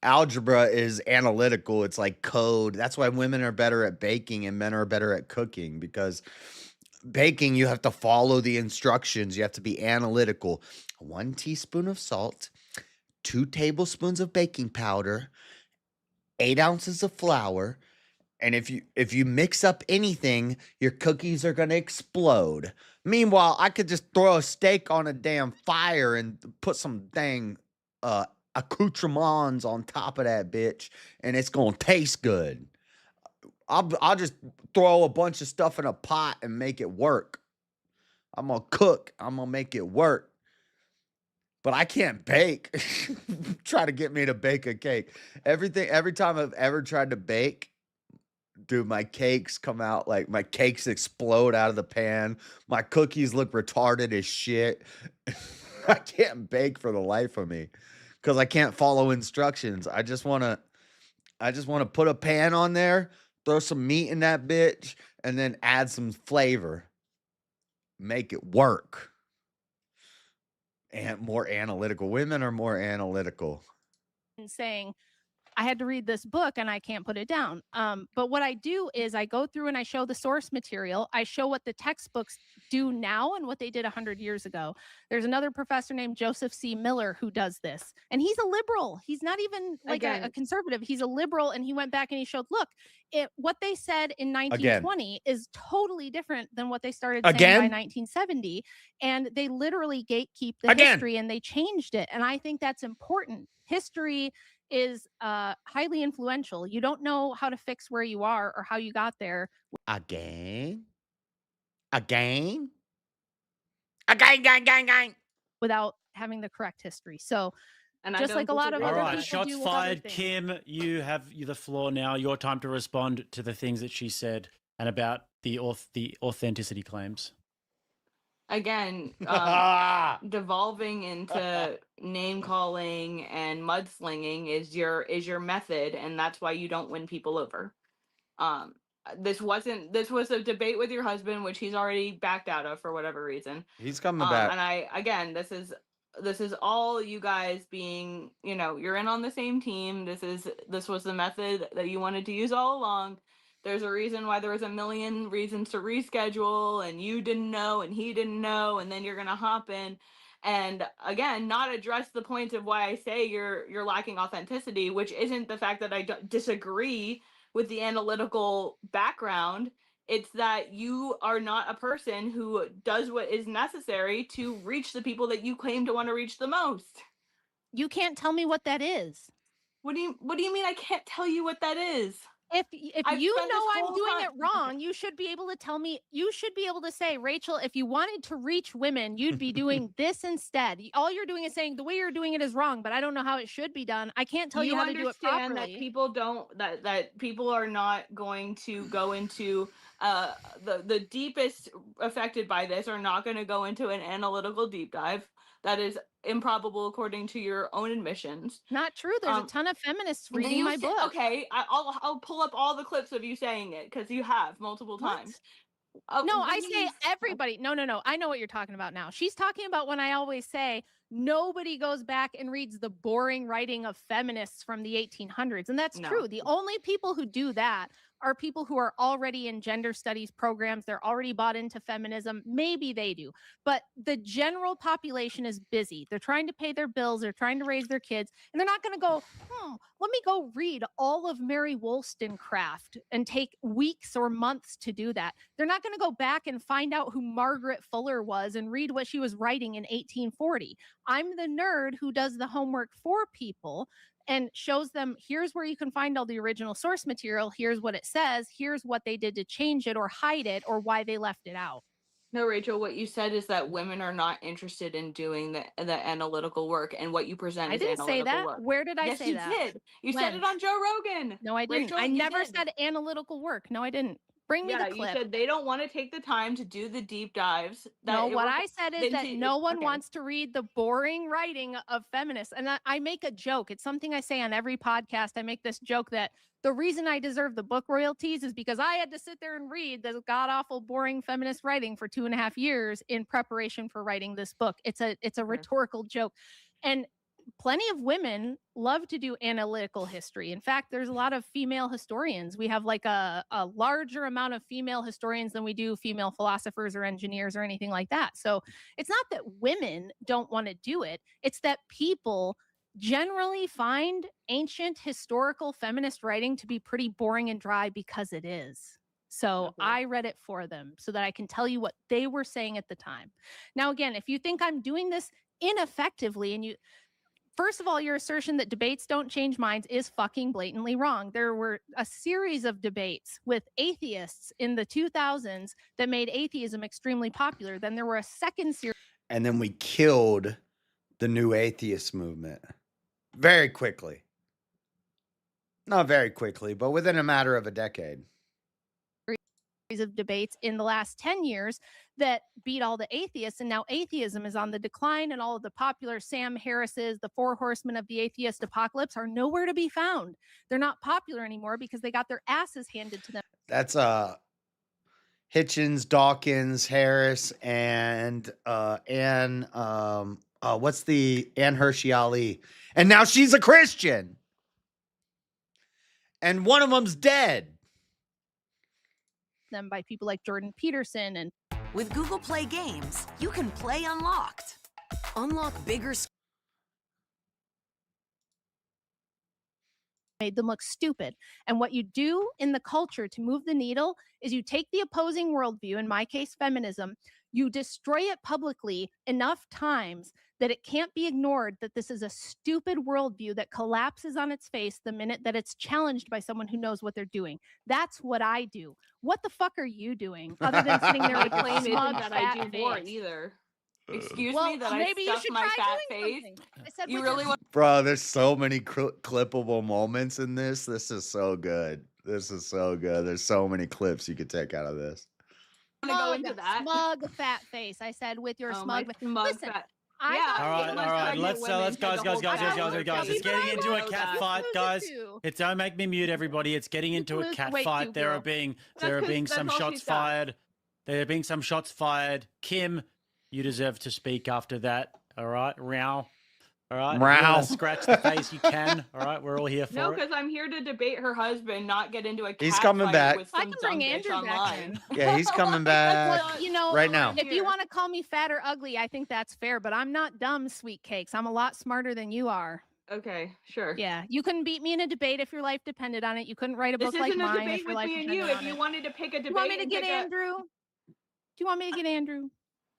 Algebra is analytical, it's like code. That's why women are better at baking and men are better at cooking, because baking, you have to follow the instructions, you have to be analytical. 1 teaspoon of salt, 2 tablespoons of baking powder, 8 ounces of flour, and if you mix up anything, your cookies are gonna explode. Meanwhile, I could just throw a steak on a damn fire and put some dang accoutrements on top of that bitch, and it's gonna taste good. I'll just throw a bunch of stuff in a pot and make it work. I'm gonna cook. I'm gonna make it work. But I can't bake. Try to get me to bake a cake. Every time I've ever tried to bake, dude, my cakes come out like my cakes explode out of the pan. My cookies look retarded as shit. I can't bake for the life of me because I can't follow instructions. I just wanna put a pan on there, throw some meat in that bitch, and then add some flavor. Make it work. And more analytical. Women are more analytical. And saying, I had to read this book and I can't put it down. But what I do is I go through and I show the source material. I show what the textbooks do now and what they did 100 years ago. There's another professor named Joseph C. Miller who does this. And he's a liberal. He's not even like a conservative. He's a liberal. And he went back and he showed, look, what they said in 1920 is totally different than what they started saying by 1970. And they literally gatekeep the history and they changed it. And I think that's important. History is highly influential. You don't know how to fix where you are or how you got there. Again. Without having the correct history. So, And I just don't like a lot of disagree. other All right, people shots do with other fired. things. Kim, you have the floor now. Your time to respond to the things that she said and about the authenticity claims. Again, devolving into name calling and mudslinging is your method, and that's why you don't win people over. This was a debate with your husband, which he's already backed out of for whatever reason. He's coming back. And this is all you guys being, you're in on the same team. This was the method that you wanted to use all along. There's a reason why there was a million reasons to reschedule, and you didn't know and he didn't know, and then you're gonna hop in and again not address the points of why I say you're lacking authenticity, which isn't the fact that I disagree with the analytical background. It's that you are not a person who does what is necessary to reach the people that you claim to want to reach the most. You can't tell me what that is. What do you mean I can't tell you what that is? If I've you spent know this I'm whole doing time- it wrong, you should be able to tell me. You should be able to say, Rachel, if you wanted to reach women, you'd be doing this instead. All you're doing is saying the way you're doing it is wrong, but I don't know how it should be done. I can't tell you how to do it properly. That people don't that people are not going to go into the deepest affected by this are not going to go into an analytical deep dive. That is improbable according to your own admissions. Not true. There's a ton of feminists reading my book. Okay, I'll pull up all the clips of you saying it because you have multiple times. No, I say everybody. No. I know what you're talking about now. She's talking about when I always say Nobody goes back and reads the boring writing of feminists from the 1800s. And that's No. true. The only people who do that are people who are already in gender studies programs. They're already bought into feminism. Maybe they do. But the general population is busy. They're trying to pay their bills. They're trying to raise their kids. And they're not going to go, let me go read all of Mary Wollstonecraft and take weeks or months to do that. They're not going to go back and find out who Margaret Fuller was and read what she was writing in 1840. I'm the nerd who does the homework for people and shows them, here's where you can find all the original source material. Here's what it says. Here's what they did to change it or hide it or why they left it out. No, Rachel, what you said is that women are not interested in doing the analytical work, and what you present I is didn't say analytical that. work. Where did I Yes, say you that? did. You said When? it on Joe Rogan. No, I didn't. Rachel, I you never did. said analytical work. No, I didn't. Bring me the You clip. said they don't want to take the time to do the deep dives. No, what I said is that no one okay. wants to read the boring writing of feminists. And I make a joke. It's something I say on every podcast. I make this joke that the reason I deserve the book royalties is because I had to sit there and read this god-awful, boring feminist writing for 2.5 years in preparation for writing this book. It's a rhetorical joke. And plenty of women love to do analytical history. In fact, there's a lot of female historians. We have like a larger amount of female historians than we do female philosophers or engineers or anything like that. So it's not that women don't want to do it. It's that people generally find ancient historical feminist writing to be pretty boring and dry because it is. So I read it for them so that I can tell you what they were saying at the time. Now, again, if you think I'm doing this ineffectively and first of all, your assertion that debates don't change minds is fucking blatantly wrong. There were a series of debates with atheists in the 2000s that made atheism extremely popular. Then there were a second series. And then we killed the new atheist movement very quickly. Not very quickly, but within a matter of a decade. Of debates in the last 10 years that beat all the atheists, and now atheism is on the decline, and all of the popular Sam Harris's, the 4 horsemen of the atheist apocalypse, are nowhere to be found. They're not popular anymore because they got their asses handed to them. That's Hitchens, Dawkins, Harris, and Anne what's the Anne Hershey Ali, and now she's a Christian, and one of them's dead. Them by people like Jordan Peterson. And with Google Play Games, you can play unlocked. Unlock bigger made them look stupid. And what you do in the culture to move the needle is you take the opposing worldview, in my case, feminism, you destroy it publicly enough times that it can't be ignored that this is a stupid worldview that collapses on its face the minute that it's challenged by someone who knows what they're doing. That's what I do. What the fuck are you doing other than sitting there with your smug that fat I do more face? either. Excuse Well, me that maybe I you stuffed should my try fat doing face. something. I said You with really your want Bro, there's so many clippable moments in this. This is so good. This is so good. There's so many clips you could take out of this. to go into that. smug fat face. I said with your Oh, smug. my smug Listen, fat. I Yeah. got All right, people all who right. pregnant Let's women guys. take the whole time. It's getting into a cat fight, guys. too. It's don't make me mute everybody. It's getting You into can a lose cat weight fight. too, There are girl. being That's there are 'cause being that's some all she shots said. fired. There are being some shots fired. Kim, you deserve to speak after that. All right, Row. All right, if you wanna Row. scratch the face, you can. All right, we're all here for No, it. because I'm here to debate her husband, not get into a cat He's coming fight back. with I some can bring dumb bitch Andrew back online. Yeah, he's coming back Well, you know, right now. if you want to call me fat or ugly, I think that's fair, but I'm not dumb, sweet cakes. I'm a lot smarter than you are. Okay, sure. Yeah, you couldn't beat me in a debate if your life depended on it. You couldn't write a This book like isn't a mine debate if your with life me and depended you. on If you it. wanted to pick a Do debate, you want me to and get pick a- Andrew? Do you want me to get Andrew?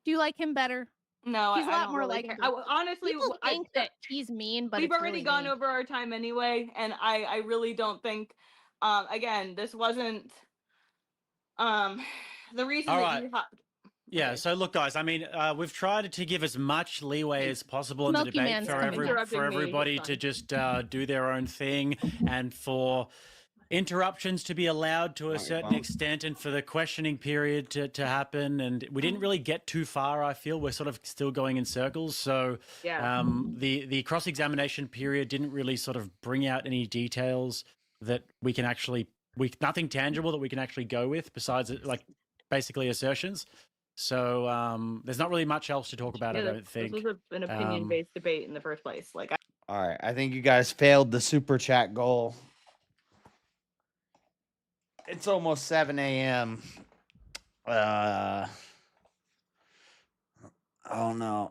Do you like him better? No, He's a I lot don't more really like care. him. Honestly, People think that he's mean, but we've it's already really gone me. over our time anyway, and I really don't think. Again, this wasn't. The reason All that right. you. Yeah, so look, guys, I mean, we've tried to give as much leeway as possible in the Milky debate Man's for, coming. Interrupting me, everybody it's to fine. just do their own thing and for interruptions to be allowed to a certain extent and for the questioning period to happen. And we didn't really get too far, I feel. We're sort of still going in circles. So Yeah. the cross-examination period didn't really sort of bring out any details that we can actually, nothing tangible that we can actually go with besides like basically assertions. So there's not really much else to talk about, I Yeah, don't think. this was an opinion-based debate in the first place. Like, All right, I think you guys failed the super chat goal. It's almost 7 a.m. Oh no.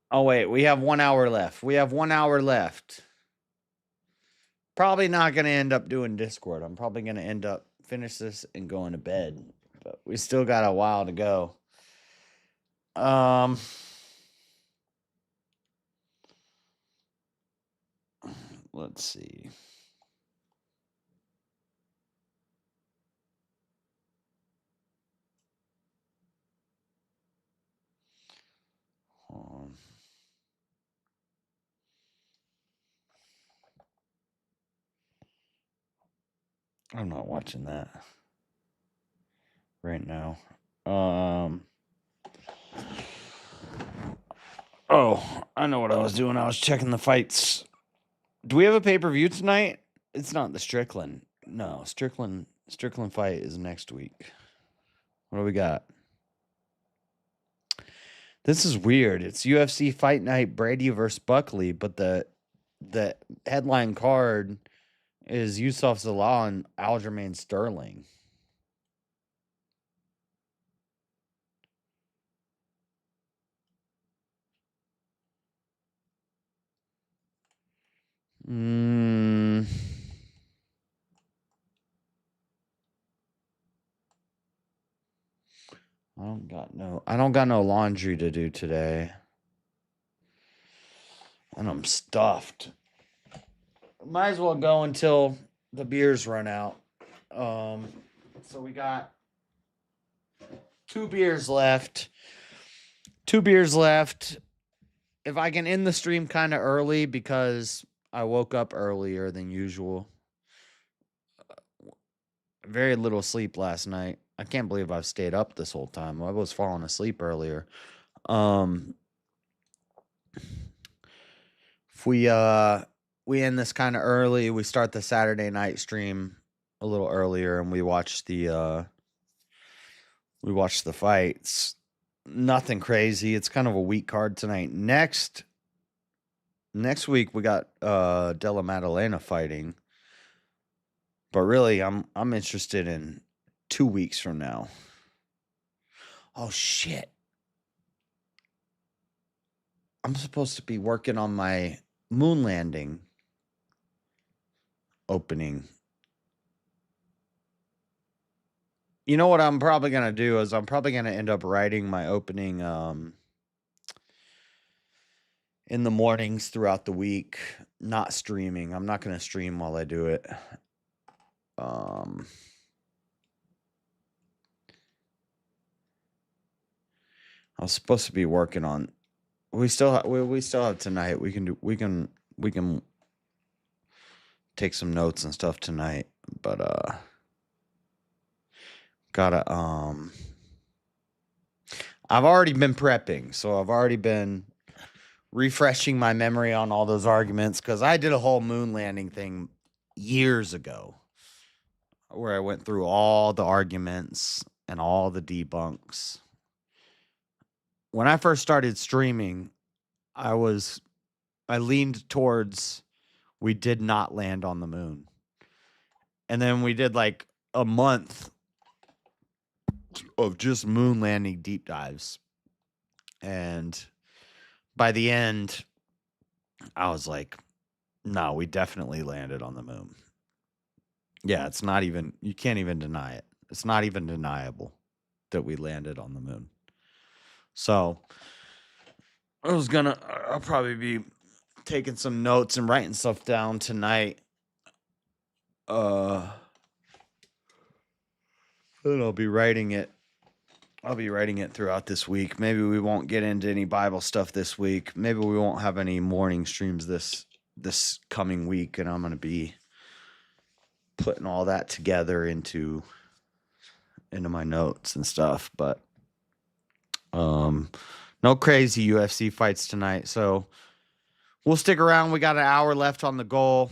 Oh wait, we have 1 hour left. We have 1 hour left. Probably not going to end up doing Discord. I'm probably going to end up finish this and going to bed. But we still got a while to go. Let's see. Hold on. I'm not watching that right now. Oh, I know what I was doing. I was checking the fights. Do we have a pay-per-view tonight? It's not the Strickland. No, Strickland fight is next week. What do we got? This is weird. It's UFC Fight Night Brady versus Buckley, but the headline card is Yusuf Zalal and Aljamain Sterling. I don't got no laundry to do today. And I'm stuffed. Might as well go until the beers run out. So we got 2 beers left. 2 beers left. If I can end the stream kind of early because I woke up earlier than usual. Very little sleep last night. I can't believe I've stayed up this whole time. I was falling asleep earlier. If we end this kind of early, we start the Saturday night stream a little earlier and we watch the fights. Nothing crazy. It's kind of a weak card tonight. Next week we got Della Maddalena fighting. But really I'm interested in 2 weeks from now. Oh shit. I'm supposed to be working on my moon landing opening. You know what I'm probably going to do is I'm probably going to end up writing my opening in the mornings throughout the week, not streaming. I'm not going to stream while I do it. I was supposed to be working on. We still have tonight. We can take some notes and stuff tonight, but gotta I've already been prepping, so I've already been refreshing my memory on all those arguments because I did a whole moon landing thing years ago where I went through all the arguments and all the debunks. When I first started streaming, I leaned towards we did not land on the moon. And then we did like a month of just moon landing deep dives. And by the end, I was like, no, we definitely landed on the moon. Yeah, it's not even, you can't even deny it. It's not even deniable that we landed on the moon. So I'll probably be taking some notes and writing stuff down tonight. Then I'll be writing it. I'll be writing it throughout this week. Maybe we won't get into any Bible stuff this week. Maybe we won't have any morning streams this coming week, and I'm going to be putting all that together into my notes and stuff. But no crazy UFC fights tonight, so we'll stick around. We got an hour left on the goal.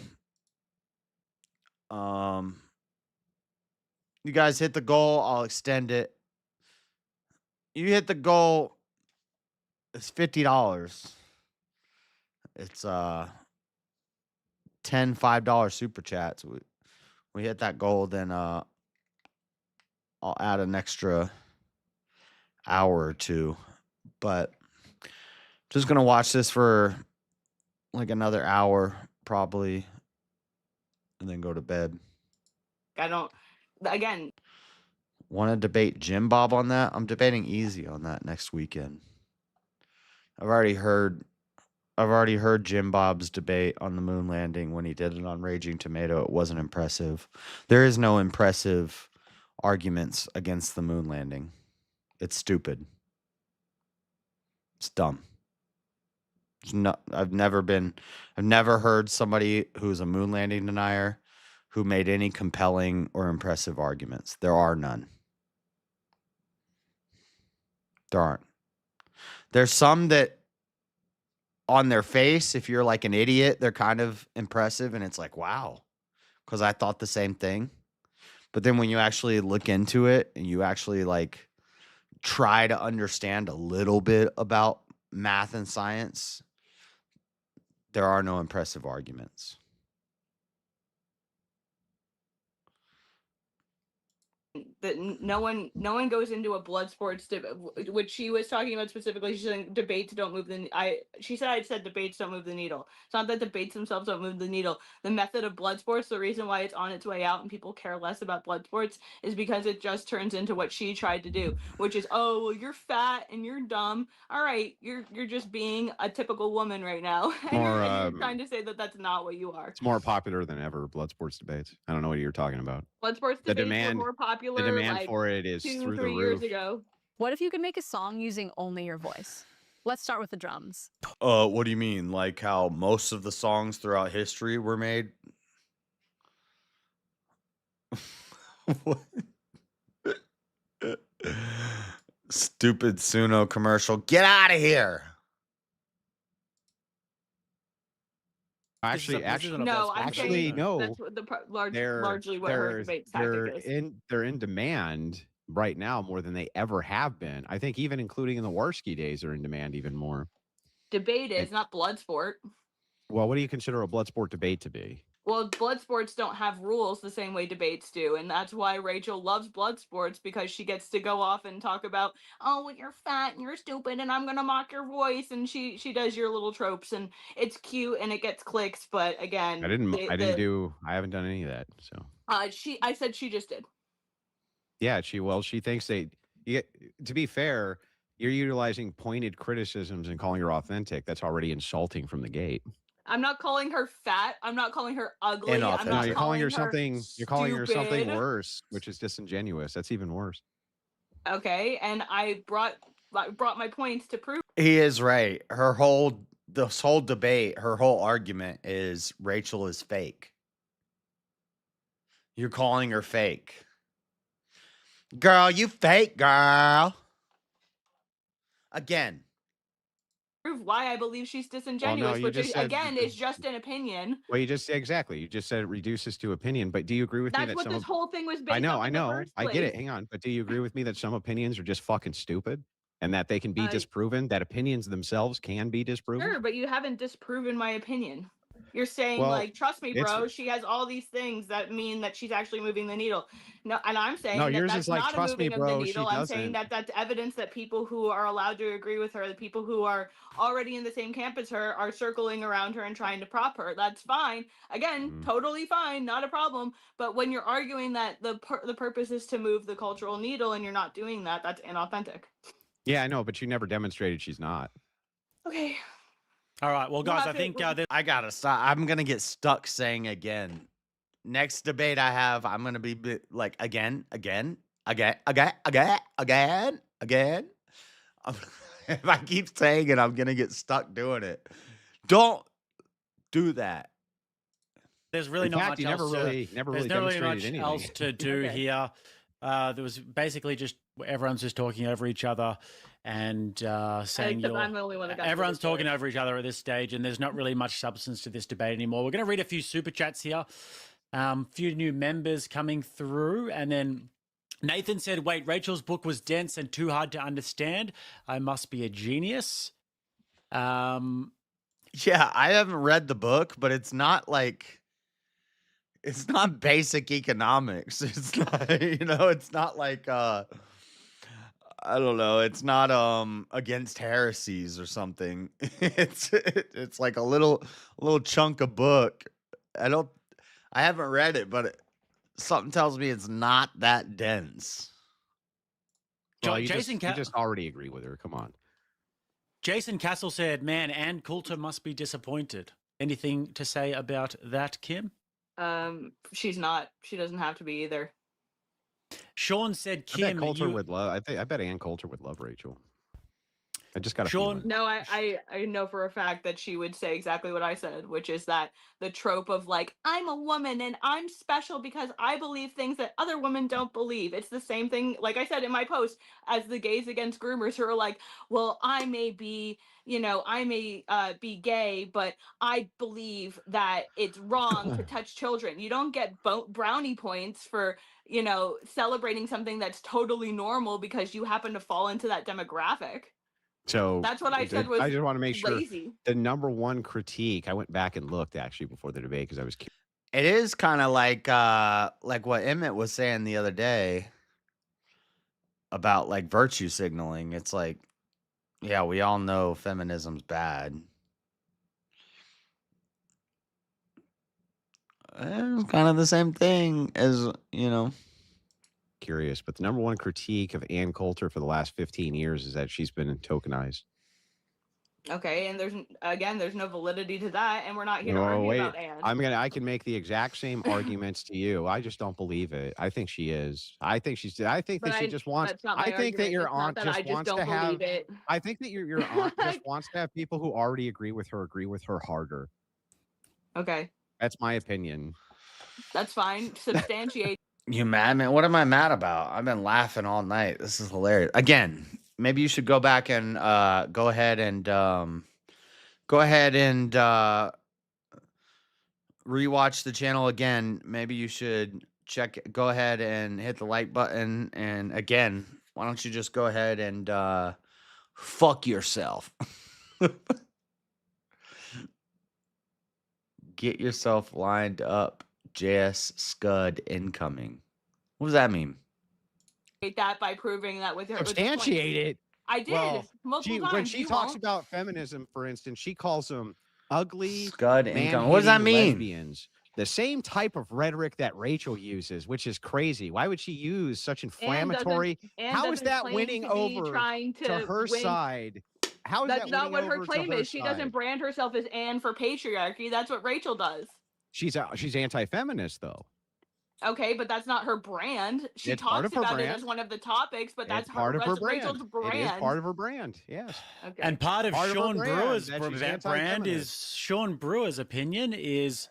You guys hit the goal, I'll extend it. You hit the goal, it's $50. It's 10 $5 super chats. We hit that goal, then I'll add an extra hour or two. But just gonna watch this for like another hour probably, and then go to bed. I don't. Again, Want to debate Jim Bob on that? I'm debating easy on that next weekend. I've already heard Jim Bob's debate on the moon landing when he did it on Raging Tomato. It wasn't impressive. There is no impressive arguments against the moon landing. It's stupid. It's dumb. I've never heard somebody who's a moon landing denier who made any compelling or impressive arguments. There are none. There aren't. There's some that on their face, if you're like an idiot, they're kind of impressive and it's like, wow, because I thought the same thing. But then when you actually look into it and you actually like try to understand a little bit about math and science, there are no impressive arguments. that no one goes into a blood sports which she was talking about specifically. She's saying debates don't move she said I said debates don't move the needle. It's not that debates themselves don't move the needle. The method of blood sports, the reason why it's on its way out and people care less about blood sports is because it just turns into what she tried to do, which is, oh well, you're fat and you're dumb. All right, you're just being a typical woman right now. And you're trying to say that that's not what you are. It's more popular than ever, blood sports debates. I don't know what you're talking about. Blood sports debates were more popular. The demand like, for it is 2-3 through the roof. years ago. What if you could make a song using only your voice? Let's start with the drums. What do you mean? Like how most of the songs throughout history were made? What? Stupid Suno commercial. Get out of here. No, I'm saying no. that's what largely what her debate tactic is. They're in demand right now more than they ever have been. I think even including in the Warski days are in demand even more. Debate is not blood sport. Well, what do you consider a blood sport debate to be? Well, blood sports don't have rules the same way debates do, and that's why Rachel loves blood sports, because she gets to go off and talk about, oh, well, you're fat and you're stupid and I'm gonna mock your voice, and she does your little tropes, and it's cute and it gets clicks. But again, I haven't done any of that. So I said she just did. Yeah, she thinks to be fair, you're utilizing pointed criticisms and calling her authentic. That's already insulting from the gate. I'm not calling her fat. I'm not calling her ugly. I'm not you're calling her something. You're calling her something stupid. worse, which is disingenuous. That's even worse. Okay, and I brought my points to prove. He is right. This whole debate, her whole argument is Rachel is fake. You're calling her fake. Girl, you fake, girl. Again. Prove why I believe she's disingenuous, which is, again, is just an opinion. Well, you just said it reduces to opinion. But do you agree with me that that's what this whole thing was based I know, on I in the know, first I get it. place. Hang on, but do you agree with me that some opinions are just fucking stupid, and that they can be disproven? That opinions themselves can be disproven. Sure, but you haven't disproven my opinion. You're saying, Well, like, trust me, bro, she has all these things that mean that she's actually moving the needle. No, and I'm saying No, that yours that's is like, not a trust me, moving bro, of the she needle. I'm saying doesn't. that that's evidence that people who are allowed to agree with her, the people who are already in the same camp as her, are circling around her and trying to prop her. That's fine. Again, totally fine, not a problem. But when you're arguing that the purpose is to move the cultural needle and you're not doing that, that's inauthentic. Yeah, I know, but you never demonstrated she's not. Okay. All right, well, guys, I think I gotta stop. I'm gonna get stuck saying again. Next debate I have, I'm gonna be like again. If I keep saying it, I'm gonna get stuck doing it. Don't do that. There's really not much else. Never really demonstrated anything else to do here. There was basically just everyone's just talking over each other and saying I'm the only one that got everyone's talking over each other at this stage, and there's not really much substance to this debate anymore. We're going to read a few super chats here. Few new members coming through, and then Nathan said, wait, Rachel's book was dense and too hard to understand. I must be a genius. Yeah, I haven't read the book, but it's not like it's not basic economics. It's not, it's not like I don't know, it's not against heresies or something. It's like a little chunk of book. I haven't read it, but something tells me it's not that dense. Well, you Jason just already agree with her. Come on. Jason Castle said, man, Ann Coulter must be disappointed. Anything to say about that, Kim? She's not. She doesn't have to be either. Sean said, I bet Kim, Coulter would love. I bet Ann Coulter would love Rachel. I just got a feeling. No, I know for a fact that she would say exactly what I said, which is that the trope of like, I'm a woman and I'm special because I believe things that other women don't believe. It's the same thing, like I said in my post, as the gays against groomers who are like, well, I may be, be gay, but I believe that it's wrong to touch children. You don't get brownie points for, celebrating something that's totally normal because you happen to fall into that demographic. So That's what I said was I just want to make sure lazy. the number one critique. I went back and looked actually before the debate because I was curious. It is kind of like what Emmett was saying the other day about like virtue signaling. It's like, yeah, we all know feminism's bad. It's kind of the same thing as, Curious, but the number one critique of Ann Coulter for the last 15 years is that she's been tokenized. Okay, and there's no validity to that, and we're not here to Oh, argue wait. about Anne. I can make the exact same arguments to you. I just don't believe it. I think she is. I think she just wants. That's not my I think that argument. your It's not aunt that just I just wants don't to have. believe it. I think that your aunt just wants to have people who already agree with her harder. Okay, That's my opinion. that's fine. Substantiate. You mad, man? What am I mad about? I've been laughing all night. This is hilarious. Again, maybe you should go back and go ahead and rewatch the channel again. Maybe you should go ahead and hit the like button. And again, why don't you just go ahead and fuck yourself? Get yourself lined up. JS Scud incoming. What does that mean? That by proving that with her. Substantiate it. I did multiple times. When she talks about feminism, for instance, she calls them ugly, Scud incoming. What does that mean? Lesbians. The same type of rhetoric that Rachel uses, which is crazy. Why would she use such inflammatory? How is that winning over to her side? How is That's that not what winning her over claim to her is. She doesn't side? brand herself as Anne for patriarchy. That's what Rachel does. She's anti-feminist though. Okay, but that's not her brand. She It's part talks of her about it brand. as one of the topics, but that's It's part of her brand. Rachel's brand. It is part of her brand. Yes. Okay. And part of her Sean brand, Brewer's that she's brand anti-feminist. is Sean Brewer's opinion is,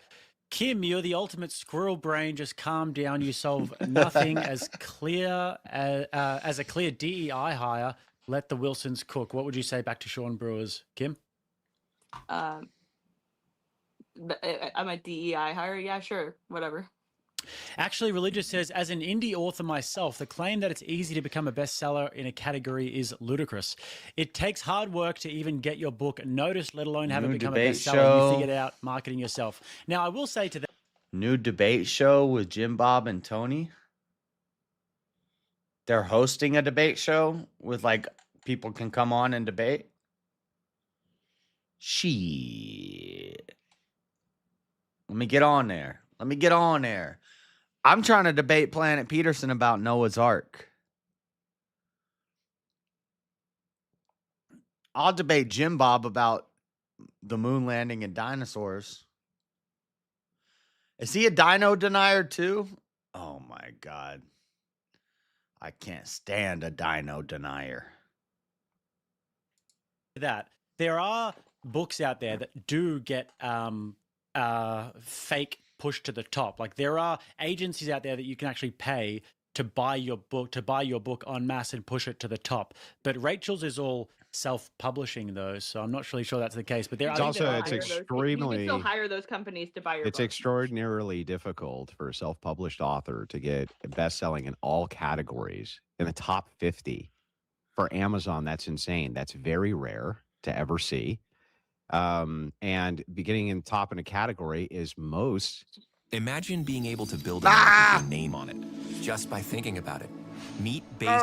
Kim, you're the ultimate squirrel brain. Just calm down. You solve nothing as clear as a clear DEI hire. Let the Wilsons cook. What would you say back to Sean Brewer's, Kim? I'm a DEI hire. Yeah, sure, whatever. Actually, Religious says, as an indie author myself, the claim that it's easy to become a bestseller in a category is ludicrous. It takes hard work to even get your book noticed, let alone have it New become a debate bestseller. show. You figured it out marketing yourself. Now, I will say to that. New debate show with Jim Bob and Tony. They're hosting a debate show with like people can come on and debate. Shit. Let me get on there. I'm trying to debate Planet Peterson about Noah's Ark. I'll debate Jim Bob about the moon landing and dinosaurs. Is he a dino denier too? Oh my God. I can't stand a dino denier. That there are books out there that do get fake pushed to the top. Like there are agencies out there that you can actually pay to buy your book en masse and push it to the top. But Rachel's is all self-publishing those, so I'm not really sure that's the case. But there, It's I think also there are. it's You can still extremely hire those companies to buy your it's books. extraordinarily difficult for a self-published author to get best-selling in all categories in the top 50. For Amazon, that's insane. That's very rare to ever see. And beginning in top in a category is most. Imagine being able to build a mark with your name on it just by thinking about it. Meet base.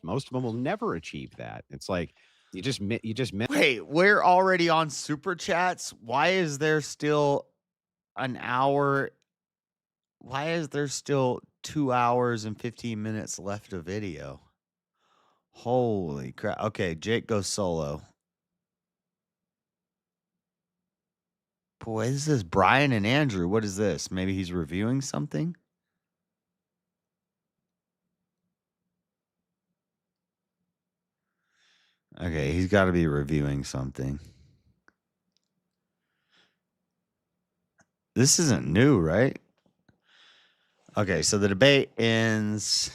Most of them will never achieve that. It's like you just Wait, we're already on super chats. Why is there still an hour? Why is there still 2 hours and 15 minutes left of video? Holy crap. Okay, Jake goes solo. Boy, this is Brian and Andrew. What is this? Maybe he's reviewing something? Okay, he's got to be reviewing something. This isn't new, right? Okay, so the debate ends.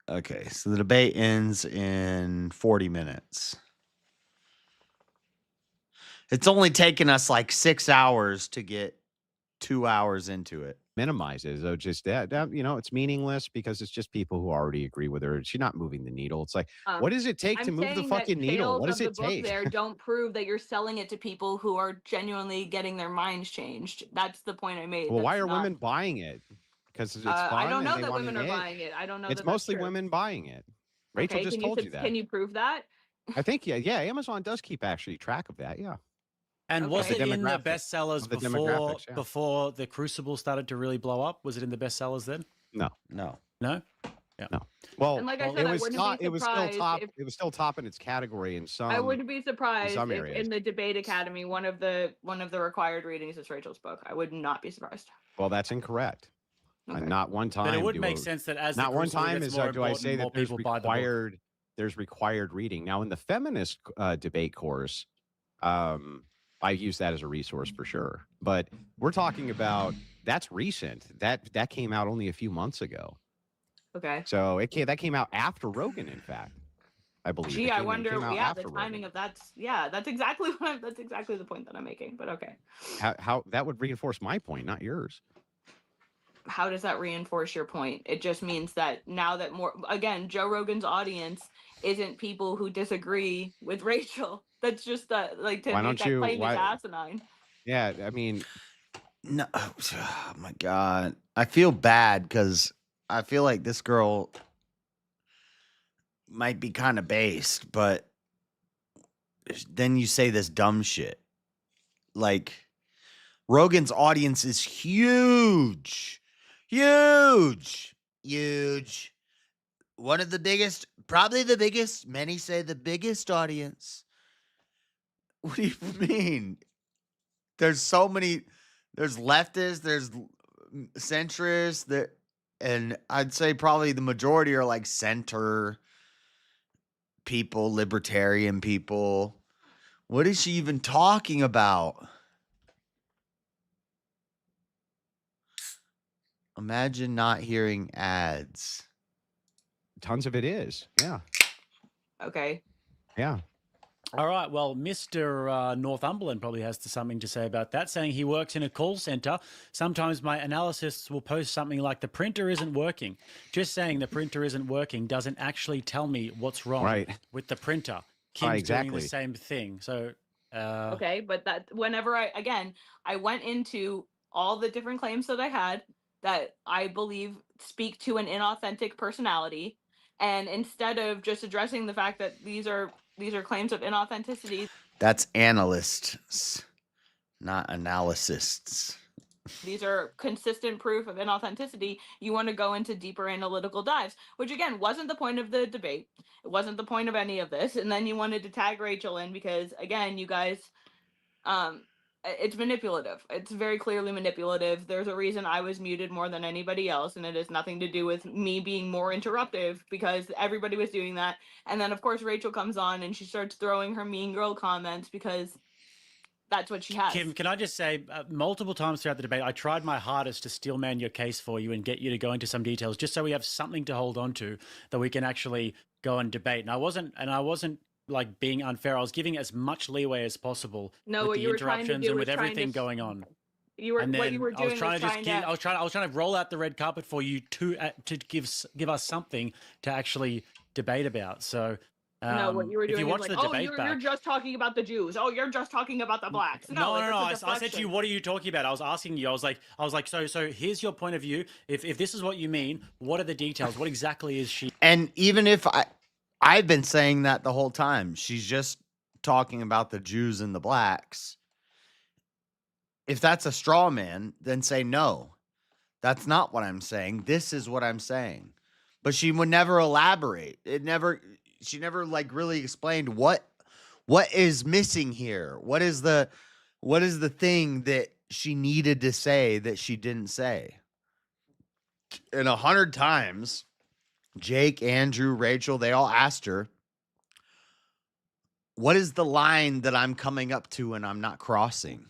Okay, so the debate ends in 40 minutes. It's only taken us like 6 hours to get 2 hours into it. Minimizes. So just that, it's meaningless because it's just people who already agree with her. She's not moving the needle. It's like, what does it take to I'm move the saying fucking that needle? sales What does of it the book take? there don't prove that you're selling it to people who are genuinely getting their minds changed. That's the point I made. Well, why That's are not- women buying it? Because it's fun. I don't know and they that want women an are it. buying it. I don't know. It's that mostly that's true. women buying it. Rachel Okay, just told you that. Can you prove that? I think yeah, Amazon does keep actually track of that. Yeah. And Okay. was The it in the demographic- bestsellers of the before demographics, yeah. before the Crucible started to really blow up? Was it in the bestsellers then? No. No. No. Yeah. No. Well, And like I said, it I was wouldn't be it was still surprised top. if- It was still top in its category in some. I wouldn't be surprised some if areas. in the debate academy one of the required readings is Rachel's book. I would not be surprised. Well, that's incorrect. Okay. Not one time. But it would do make a- sense that as the not one Crucible time gets is more do I important, say more that there's people buy the book. required reading. Now in the feminist debate course, I use that as a resource for sure. But we're talking about that's recent. That came out only a few months ago. Okay. So that came out after Rogan, in fact. I believe. Gee, It I came wonder. out Yeah, after the Rogan. timing of that's exactly that's exactly the point that I'm making. But okay, How that would reinforce my point, not yours. how does that reinforce your point? It just means that now that Joe Rogan's audience isn't people who disagree with Rachel. That's just that to Why make don't that you- claim why- is asinine. Yeah, I mean, No, oh my God. I feel bad because I feel like this girl might be kind of based, but then you say this dumb shit. Like, Rogan's audience is huge. Huge. Huge. One of the biggest, probably the biggest, many say the biggest audience. What do you mean? There's so many, there's leftists, there's centrists, and I'd say probably the majority are like center people, libertarian people. What is she even talking about? Imagine not hearing ads. Tons of it is. Yeah. Okay. Yeah. All right. Well, Mr. Northumberland probably has something to say about that, saying he works in a call center. Sometimes my analysts will post something like the printer isn't working. Just saying the printer isn't working doesn't actually tell me what's wrong with the printer. Kim's doing exactly. the same thing. So, Okay, but that whenever I went into all the different claims that I had that I believe speak to an inauthentic personality, and instead of just addressing the fact that these are claims of inauthenticity, That's analysts, not analysts. these are consistent proof of inauthenticity, you want to go into deeper analytical dives, which again wasn't the point of the debate. It wasn't the point of any of this. And then you wanted to tag Rachel in because again, you guys, it's manipulative. It's very clearly manipulative. There's a reason I was muted more than anybody else, and it has nothing to do with me being more interruptive because everybody was doing that. And then of course Rachel comes on and she starts throwing her mean girl comments because that's what she has. Kim, can I just say, multiple times throughout the debate, I tried my hardest to steelman your case for you and get you to go into some details, just so we have something to hold on to that we can actually go and debate. And I wasn't like being unfair. I was giving as much leeway as possible No, with what the you were trying to interruptions do and was with trying everything to going on. You were And what then you were I was doing trying was to trying just to. I was trying to roll out the red carpet for you to give us something to actually debate about. So No, what you were if doing you is watch like, the oh, debate you're back, just talking about the Jews. Oh, you're just talking about the blacks. No, no. I that's a said to you, deflection. what are you talking about? I was asking you. I was like, so here's your point of view. If this is what you mean, what are the details? What exactly is she? And even if I've been saying that the whole time, she's just talking about the Jews and the blacks. If that's a straw man, then say no. That's not what I'm saying. This is what I'm saying. But she would never elaborate. She never like really explained what is missing here. What is the thing that she needed to say that she didn't say? And 100 times, Jake, Andrew, Rachel, they all asked her, what is the line that I'm coming up to and I'm not crossing?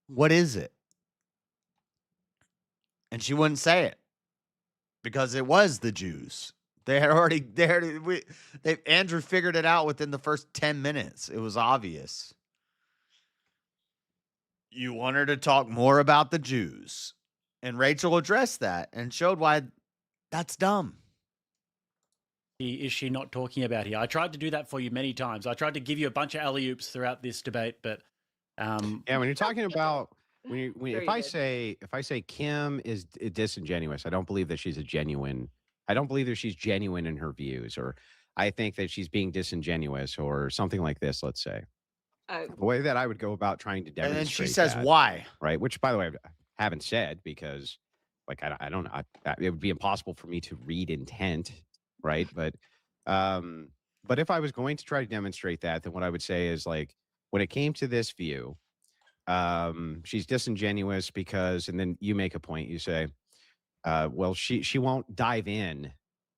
What is it? And she wouldn't say it because it was the Jews. Andrew figured it out within the first 10 minutes. It was obvious. You want her to talk more about the Jews. And Rachel addressed that and showed why that's dumb. Is she not talking about here? I tried to do that for you many times. I tried to give you a bunch of alley-oops throughout this debate, but yeah, when you're talking about if I say Kim is disingenuous, I don't believe that she's genuine in her views, or I think that she's being disingenuous or something like this, let's say. The way that I would go about trying to demonstrate, and then she says that, why, right? Which, by the way, I haven't said because, like, I don't know. It would be impossible for me to read intent, right? But if I was going to try to demonstrate that, then what I would say is, like, when it came to this view, she's disingenuous because, and then you make a point. You say, well, she won't dive in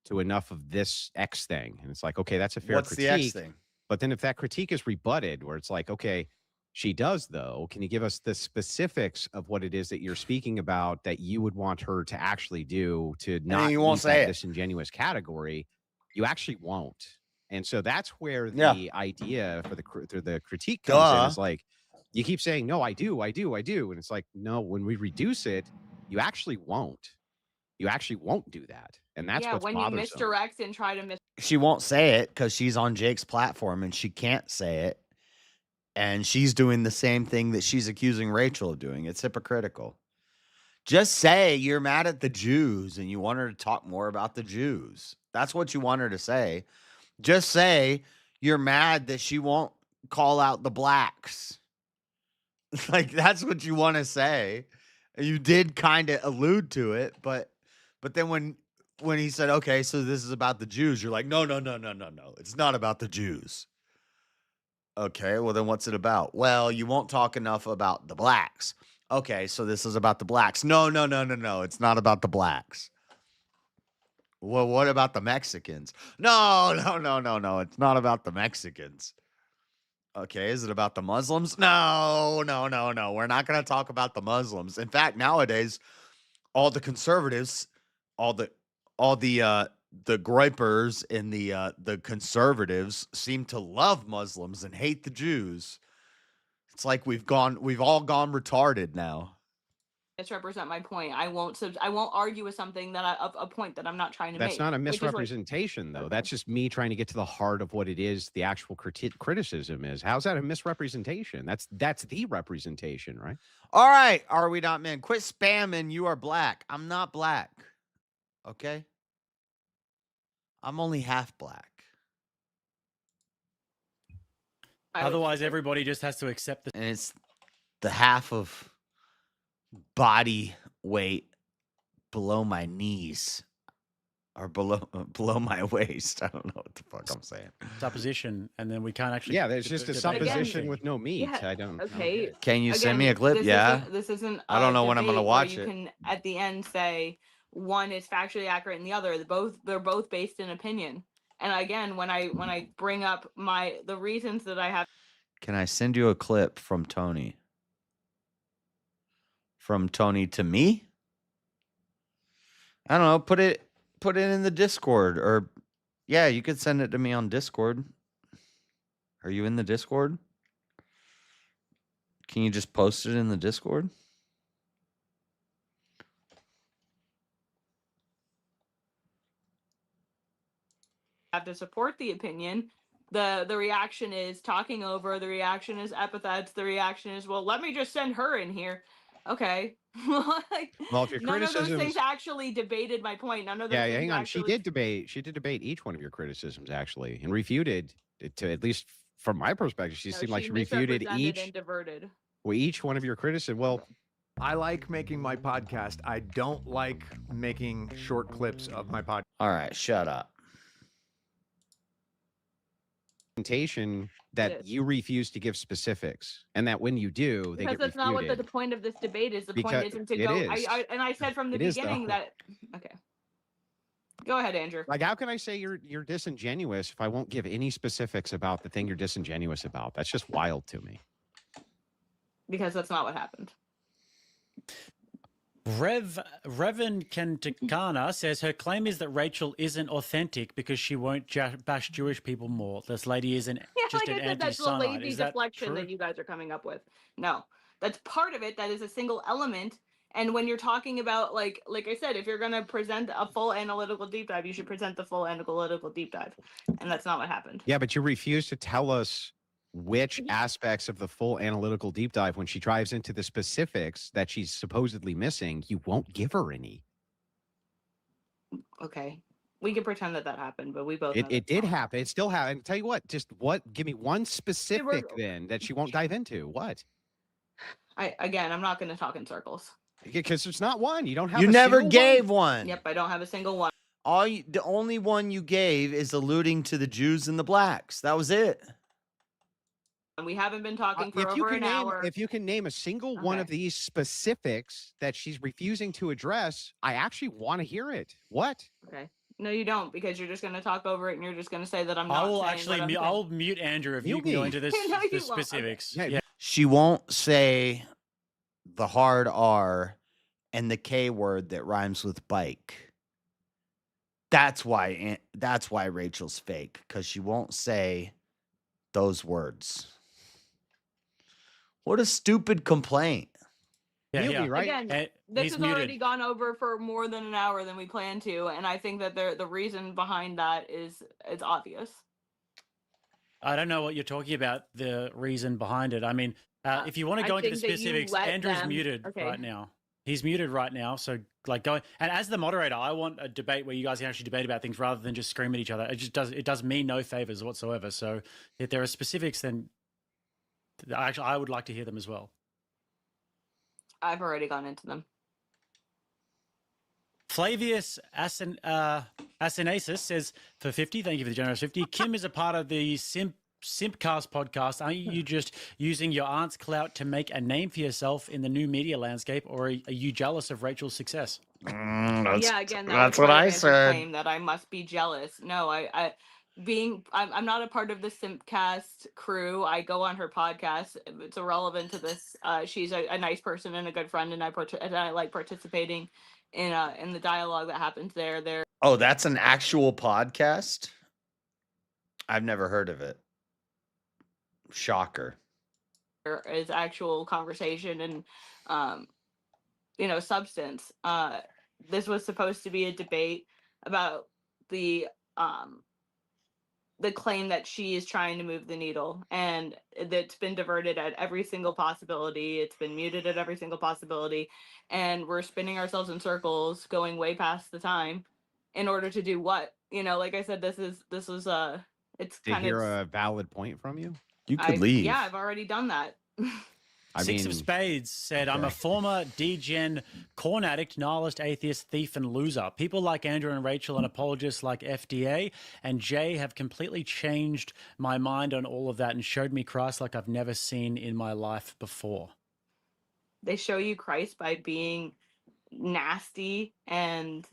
to enough of this X thing, and it's like, okay, that's a fair What's critique. the X thing? But then if that critique is rebutted, where it's like, okay, she does though, can you give us the specifics of what it is that you're speaking about that you would want her to actually do to not you won't meet say that it. disingenuous category? You actually won't. And so that's where the idea for the critique comes in. Is like, you keep saying, no, I do. And it's like, no, when we reduce it, you actually won't. You actually won't do that. And that's what's when bothersome. you misdirect and try to She won't say it because she's on Jake's platform and she can't say it. And she's doing the same thing that she's accusing Rachel of doing. It's hypocritical. Just say you're mad at the Jews and you want her to talk more about the Jews. That's what you want her to say. Just say you're mad that she won't call out the blacks. Like, that's what you want to say. You did kind of allude to it, but then when he said, okay, so this is about the Jews, you're like, no. It's not about the Jews. Okay, well then what's it about? Well, you won't talk enough about the blacks. Okay, so this is about the blacks. No. It's not about the blacks. Well, what about the Mexicans? No. It's not about the Mexicans. Okay, is it about the Muslims? No. We're not going to talk about the Muslims. In fact, nowadays, all the conservatives, all the gripers and the conservatives seem to love Muslims and hate the Jews. It's like we've all gone retarded now. misrepresent my point. I won't argue with something that a point that I'm not trying to make. That's not a which is what- misrepresentation, though. That's just me trying to get to the heart of what it is the actual criticism is. How's that a misrepresentation? That's the representation, right? All right, are we not men? Quit spamming. You are black. I'm not black. Okay? I'm only half black. Otherwise, everybody just has to accept it. And it's the half of body weight below my knees or below my waist. I don't know what the fuck I'm saying. Supposition, and then we can't actually. Yeah, there's just a supposition with no meat. Yeah, I don't. Okay. Can you send me a clip? This isn't. I don't know when I'm going gonna watch it. You can at the end say one is factually accurate and the other. They're both based in opinion. And again, when I bring up the reasons that I have. Can I send you a clip from Tony? From Tony to me? I don't know. Put it in the Discord, or yeah, you could send it to me on Discord. Are you in the Discord? Can you just post it in the Discord? Have to support the opinion. The reaction is talking over. The reaction is epithets. The reaction is, well, let me just send her in here. Okay. Like, Well, if your none of those criticisms, things actually debated my point. None of those yeah, things hang on. actually. She did debate each one of your criticisms actually, and refuted it, to at least from my perspective. She seemed like she refuted and diverted. each one of your criticisms. Well, I like making my podcast. I don't like making short clips of my podcast. All right, shut up. That you refuse to give specifics, and that when you do, they Because get that's not what refuted. the point of this debate is. The Because point isn't to it go. is. I said from the It is, beginning though. that. Okay. Go ahead, Andrew. Like, how can I say you're disingenuous if I won't give any specifics about the thing you're disingenuous about? That's just wild to me. Because that's not what happened. Revan Kentakana says her claim is that Rachel isn't authentic because she won't bash Jewish people more. This lady isn't just like an I said, that's the anti-Semite. lazy Is that deflection true? that you guys are coming up with. No, that's part of it. That is a single element. And when you're talking about, like I said, if you're going to present a full analytical deep dive, you should present the full analytical deep dive. And that's not what happened. Yeah, but you refuse to tell us which aspects of the full analytical deep dive, when she drives into the specifics that she's supposedly missing, you won't give her any. Okay. We can pretend that happened, but we both know It did happen. It still happened. Tell you what, give me one specific then that she won't dive into. What? I'm not going to talk in circles. Because it's not one. You don't have. You a never single gave one. Yep, I don't have a single one. The only one you gave is alluding to the Jews and the blacks. That was it. And we haven't been talking for If you over can an name, hour. if you can name a single one of these specifics that she's refusing to address, I actually want to hear it. What? Okay. No, you don't, because you're just going to talk over it and you're just going to say that I'm not. I will saying actually what I'm mute. saying. I'll mute Andrew if you Mute can go me. into this No, you the won't. Okay. specifics. Yeah. Yeah. She won't say the hard R and the K word that rhymes with bike. That's why Rachel's fake, because she won't say those words. What a stupid complaint. Yeah, Mute yeah. me, right? Again, this he's has muted. already gone over for more than an hour than we planned to, and I think that the reason behind that is it's obvious. I don't know what you're talking about, the reason behind it. I mean, if you want to I go into the think that you specifics, let Andrew's them- muted okay. right now. He's muted right now. So, like, go. And as the moderator, I want a debate where you guys can actually debate about things rather than just scream at each other. It does me no favors whatsoever. So, if there are specifics, then actually, I would like to hear them as well. I've already gone into them. Flavius Asinasis says for 50, thank you for the generous 50. Kim is a part of the Simpcast podcast. Aren't you just using your aunt's clout to make a name for yourself in the new media landscape, or are you jealous of Rachel's success? Yeah, again, that's was what part I of Andrew's said. claim that I must be jealous. No, I'm not a part of the Simpcast crew. I go on her podcast. It's irrelevant to this. She's a nice person and a good friend, and I like participating in the dialogue that happens there. Oh, that's an actual podcast? I've never heard of it. Shocker. There is actual conversation and substance. This was supposed to be a debate about the claim that she is trying to move the needle, and it's been diverted at every single possibility. It's been muted at every single possibility, and we're spinning ourselves in circles, going way past the time, in order to do what? Like I said, this is it's To kind hear of a valid point from you? You could leave. Yeah, I've already done that. Six of Spades said, I'm a former degen, corn addict, nihilist, atheist, thief, and loser. People like Andrew and Rachel and apologists like FDA and Jay have completely changed my mind on all of that and showed me Christ like I've never seen in my life before. They show you Christ by being nasty and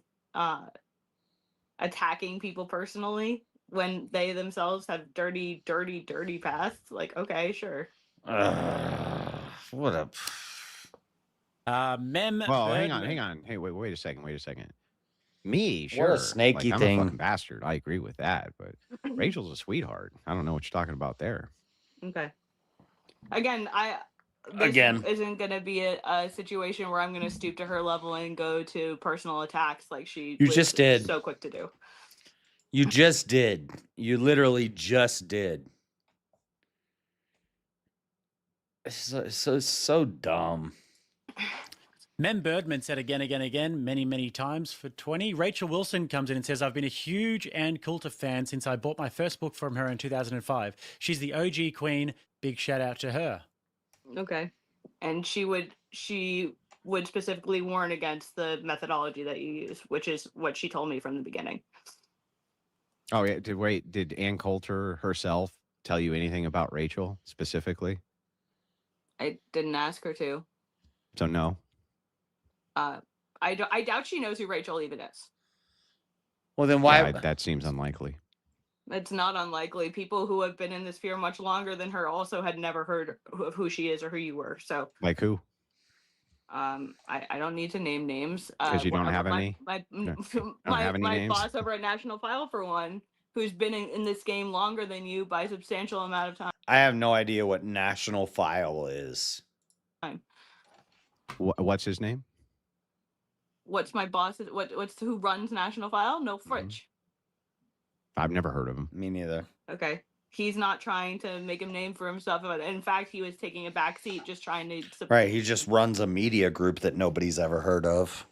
attacking people personally. when they themselves have dirty pasts. Like, okay, sure. What a. Mem. Well, hang Birdman. on. Hey, wait a second. Me, What a sure. snaky like, I'm thing. a fucking bastard. I agree with that. But Rachel's a sweetheart. I don't know what you're talking about there. Okay. Again, this isn't going to be a situation where I'm going to stoop to her level and go to personal attacks like she You was just did. so quick to do. You just did. You literally just did. It's so dumb. Mem Birdman said again, many times for 20. Rachel Wilson comes in and says, I've been a huge Ann Coulter fan since I bought my first book from her in 2005. She's the OG queen. Big shout out to her. Okay. And she would specifically warn against the methodology that you use, which is what she told me from the beginning. Oh, yeah. Did Ann Coulter herself tell you anything about Rachel specifically? I didn't ask her to. So no. I doubt she knows who Rachel even is. Well, then why? Yeah, that seems unlikely. It's not unlikely. People who have been in the sphere much longer than her also had never heard of who she is or who you were. So, Like who? I don't need to name names. Because you don't have any? My have any names? boss over at National File, for one, who's been in this game longer than you by a substantial amount of time. I have no idea what National File is. What's his name? What's my boss? What's who runs National File? No, Fritch. I've never heard of him. Me neither. Okay. He's not trying to make a name for himself. In fact, he was taking a back seat, just trying to. Right. He just runs a media group that nobody's ever heard of.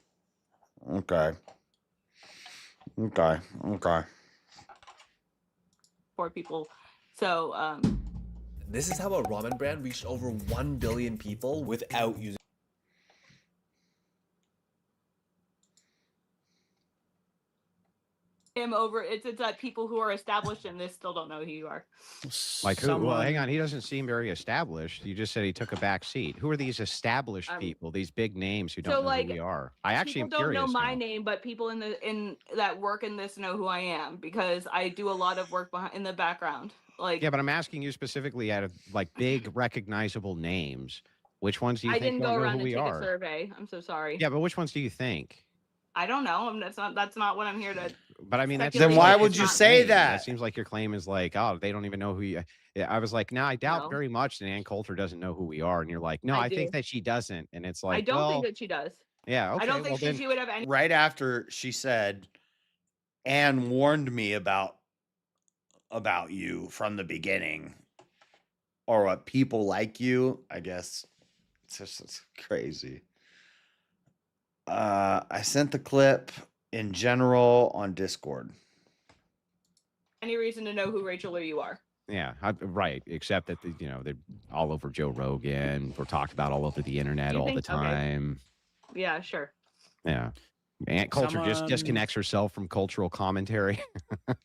Okay. For people. So, This is how a ramen brand reached over 1 billion people without using. him over. It's that people who are established in this still don't know who you are. Like who? Well, hang on. He doesn't seem very established. You just said he took a back seat. Who are these established people? These big names who don't know who we are. I actually am curious. People don't know my name, but people in that work in this know who I am because I do a lot of work in the background. Like, yeah, but I'm asking you specifically out of like big recognizable names. Which ones do you I think didn't go don't know around who and we take are? a survey. I'm so sorry. Yeah, but which ones do you think? I don't know. That's not what I'm here to. But I mean, that's speculate. Then why It's would you not say me. that? That seems like your claim is like, oh, they don't even know who you. Yeah, I was like, no, I doubt No. very much that Ann Coulter doesn't know who we are, and you're like, no, I I think do. that she doesn't, and it's like, I don't well, think that she does. yeah, okay, I don't think well, then, she would have any. Right after she said, Anne warned me about you from the beginning, or what people like you. I guess it's crazy. I sent the clip in general on Discord. Any reason to know who Rachel or you are? yeah, right. Except that they're all over Joe Rogan. We're talked about all over the internet You all the think- okay. time. Yeah, sure. Yeah. Aunt Coulter just Someone- disconnects herself from cultural commentary.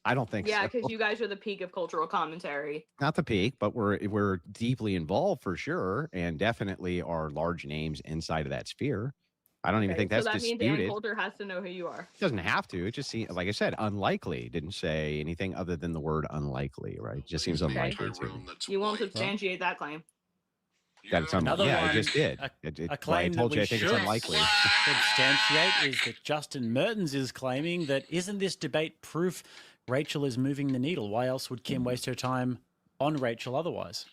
I don't think Yeah, so. because you guys are the peak of cultural commentary. Not the peak, but we're deeply involved for sure, and definitely are large names inside of that sphere. I don't even Okay, think that's so that means disputed. Ann Coulter has to know who you are. It doesn't have to. It just seems, like I said, unlikely. Didn't say anything other than the word unlikely, right? It just seems unlikely to me. You won't substantiate that claim. That it's Another unlikely. Yeah, I one, just did. a Well, I claim told that you we I think should it's unlikely. substantiate is that Justin Mertens is claiming that isn't this debate proof Rachel is moving the needle? Why else would Kim waste her time on Rachel otherwise?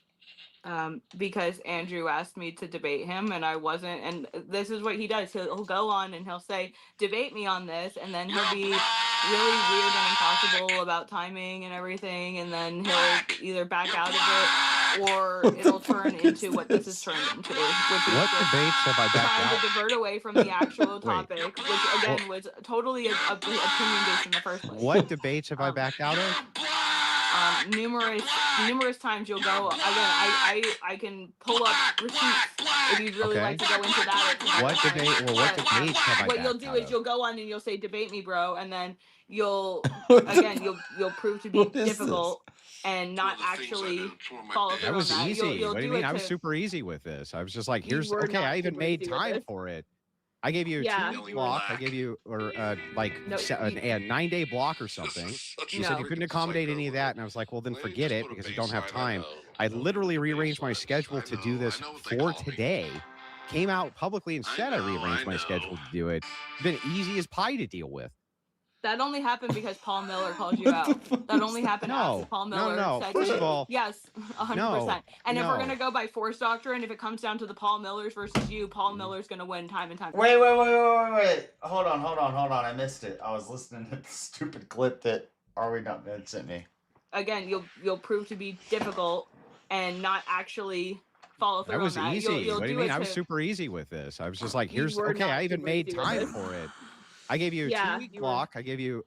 Because Andrew asked me to debate him and I wasn't. And this is what he does. He'll go on and he'll say, debate me on this. And then he'll be really weird and impossible about timing and everything. And then he'll either back out of it or it'll turn into what this has turned into. Which is What just debates have I backed trying out? to divert away from the actual Wait. topic, which again was totally opinion based in the first place. What debates have I backed out of? Numerous times you'll go again. I can pull up receipts if you'd really Okay. like to go into that. What debate or what debates have I What you'll backed do out is of? you'll go on and you'll say debate me, bro, and then you'll again you'll prove to be What is difficult and not actually follow through That was on that. easy. You'll what do you do mean? it I was to- super easy with this. I was just like, You here's were okay. not I even super made easy with time this. for it. I gave you a Yeah. 2-week block. I gave you like No, a 9-day block or something. You said No. you couldn't accommodate any of that, and I was like, well, then forget it because you don't have time. I literally rearranged my schedule to do this for today. Came out publicly and said I rearranged my schedule to do it. It's been easy as pie to deal with. That only happened because Paul Miller called you out. That only happened after No, Paul no, Miller no. said First to- of all, yes, 100%. no, And if we're no. gonna go by force doctrine, if it comes down to the Paul Millers versus you, Paul Miller's gonna win time and time. Wait. Hold on. I missed it. I was listening to the stupid clip that Are We Not Men sent me. Again, you'll prove to be difficult and not actually follow through That was on that. easy. You'll what do you do mean? it I was to- super easy with this. I was just like, You here's were okay. not I even super made easy with time it. for it. I gave you a Yeah, 2-week you were- block. I gave you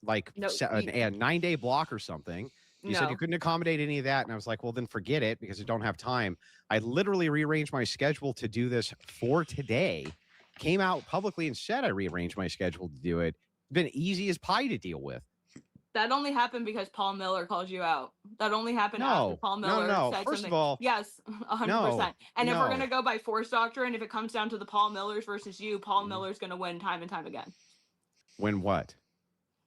like No, a 9-day block or something. You said No. you couldn't accommodate any of that, and I was like, well, then forget it because you don't have time. I literally rearranged my schedule to do this for today. Came out publicly and said I rearranged my schedule to do it. It's been easy as pie to deal with. That only happened because Paul Miller called you out. That only happened after No, Paul no, Miller no. said First of something. all, Yes, 100%. no, And if we're no. gonna go by force doctrine, if it comes down to the Paul Millers versus you, Paul Miller's gonna win time and time again. When what?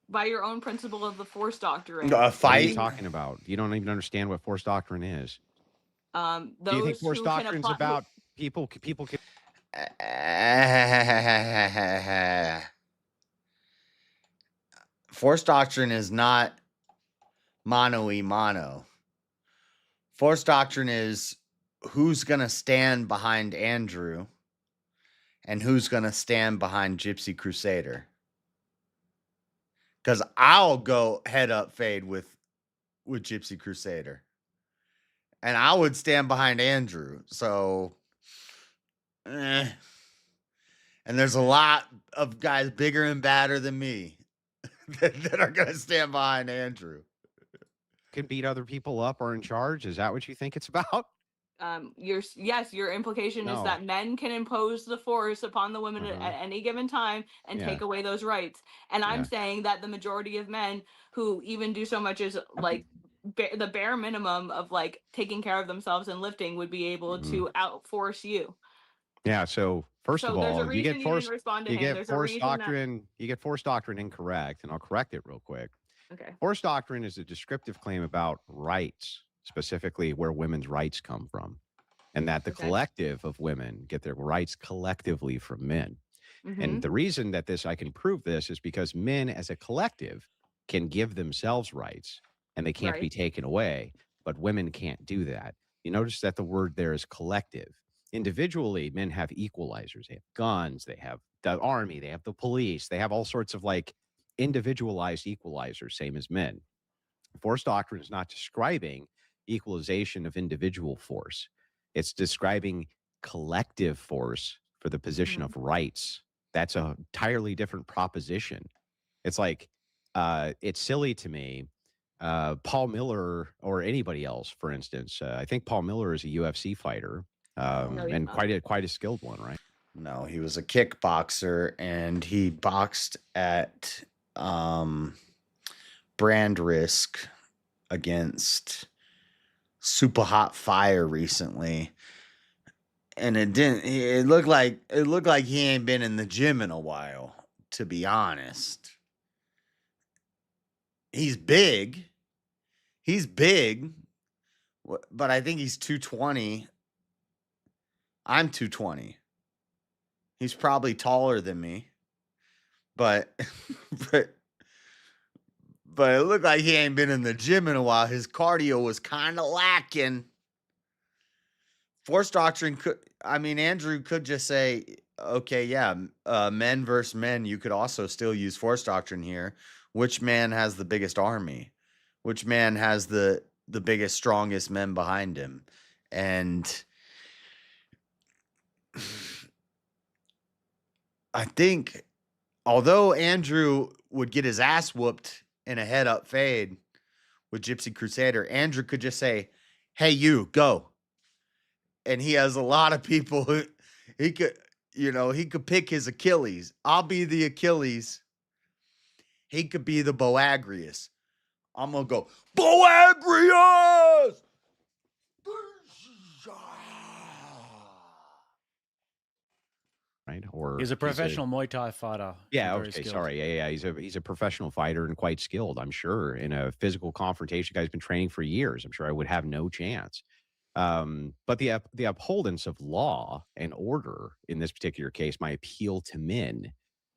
By your own principle of the force doctrine. A What are fight? you talking about? You don't even understand what force doctrine is. Those Do you think force who can doctrine's apply- about people can Force doctrine is not mano y mano. Force doctrine is who's going to stand behind Andrew and who's going to stand behind Gypsy Crusader. Because I'll go head up fade with Gypsy Crusader. And I would stand behind Andrew. So, And there's a lot of guys bigger and badder than me that are going to stand behind Andrew. can beat other people up or in charge? Is that what you think it's about? Your implication is No. that men can impose the force upon the women Mhm. at any given time and Yeah. take away those rights. And I'm Yeah. saying that the majority of men who even do so much as like the bare minimum of like taking care of themselves and lifting would be able to outforce you. Yeah. So first So of there's a all, you reason get you force. didn't respond to You him. get There's a force reason that- doctrine. You get force doctrine incorrect, and I'll correct it real quick. Okay. Force doctrine is a descriptive claim about rights, specifically where women's rights come from, and that the collective of women get their rights collectively from men. Mhm. And the reason that I can prove this is because men as a collective can give themselves rights and they can't be Right. taken away, but women can't do that. You notice that the word there is collective. Individually, men have equalizers. They have guns, they have the army, they have the police, they have all sorts of like individualized equalizers, same as men. Force doctrine is not describing equalization of individual force. It's describing collective force for the position of rights. That's an entirely different proposition. It's like, it's silly to me. Paul Miller or anybody else, for instance, I think Paul Miller is a UFC fighter, No, he's and not. quite a skilled one, right? No, he was a kickboxer and he boxed at Brand Risk against Super Hot Fire recently. And it looked like he ain't been in the gym in a while, to be honest. He's big. But I think he's 220. I'm 220. He's probably taller than me. But but it looked like he ain't been in the gym in a while. His cardio was kind of lacking. Force doctrine Andrew could just say, okay, yeah, men versus men, you could also still use force doctrine here. Which man has the biggest army? Which man has the biggest, strongest men behind him? And I think, although Andrew would get his ass whooped in a head-up fade with Gypsy Crusader, Andrew could just say, hey, you, go. And he has a lot of people who he could pick his Achilles. I'll be the Achilles. He could be the Boagrius. I'm going to go, Boagrius! right? Or He's a professional Muay Thai fighter. Yeah. Very Okay. skilled. Sorry. Yeah. He's a professional fighter and quite skilled. I'm sure in a physical confrontation, guy's been training for years. I'm sure I would have no chance. But the upholdance of law and order in this particular case, my appeal to men,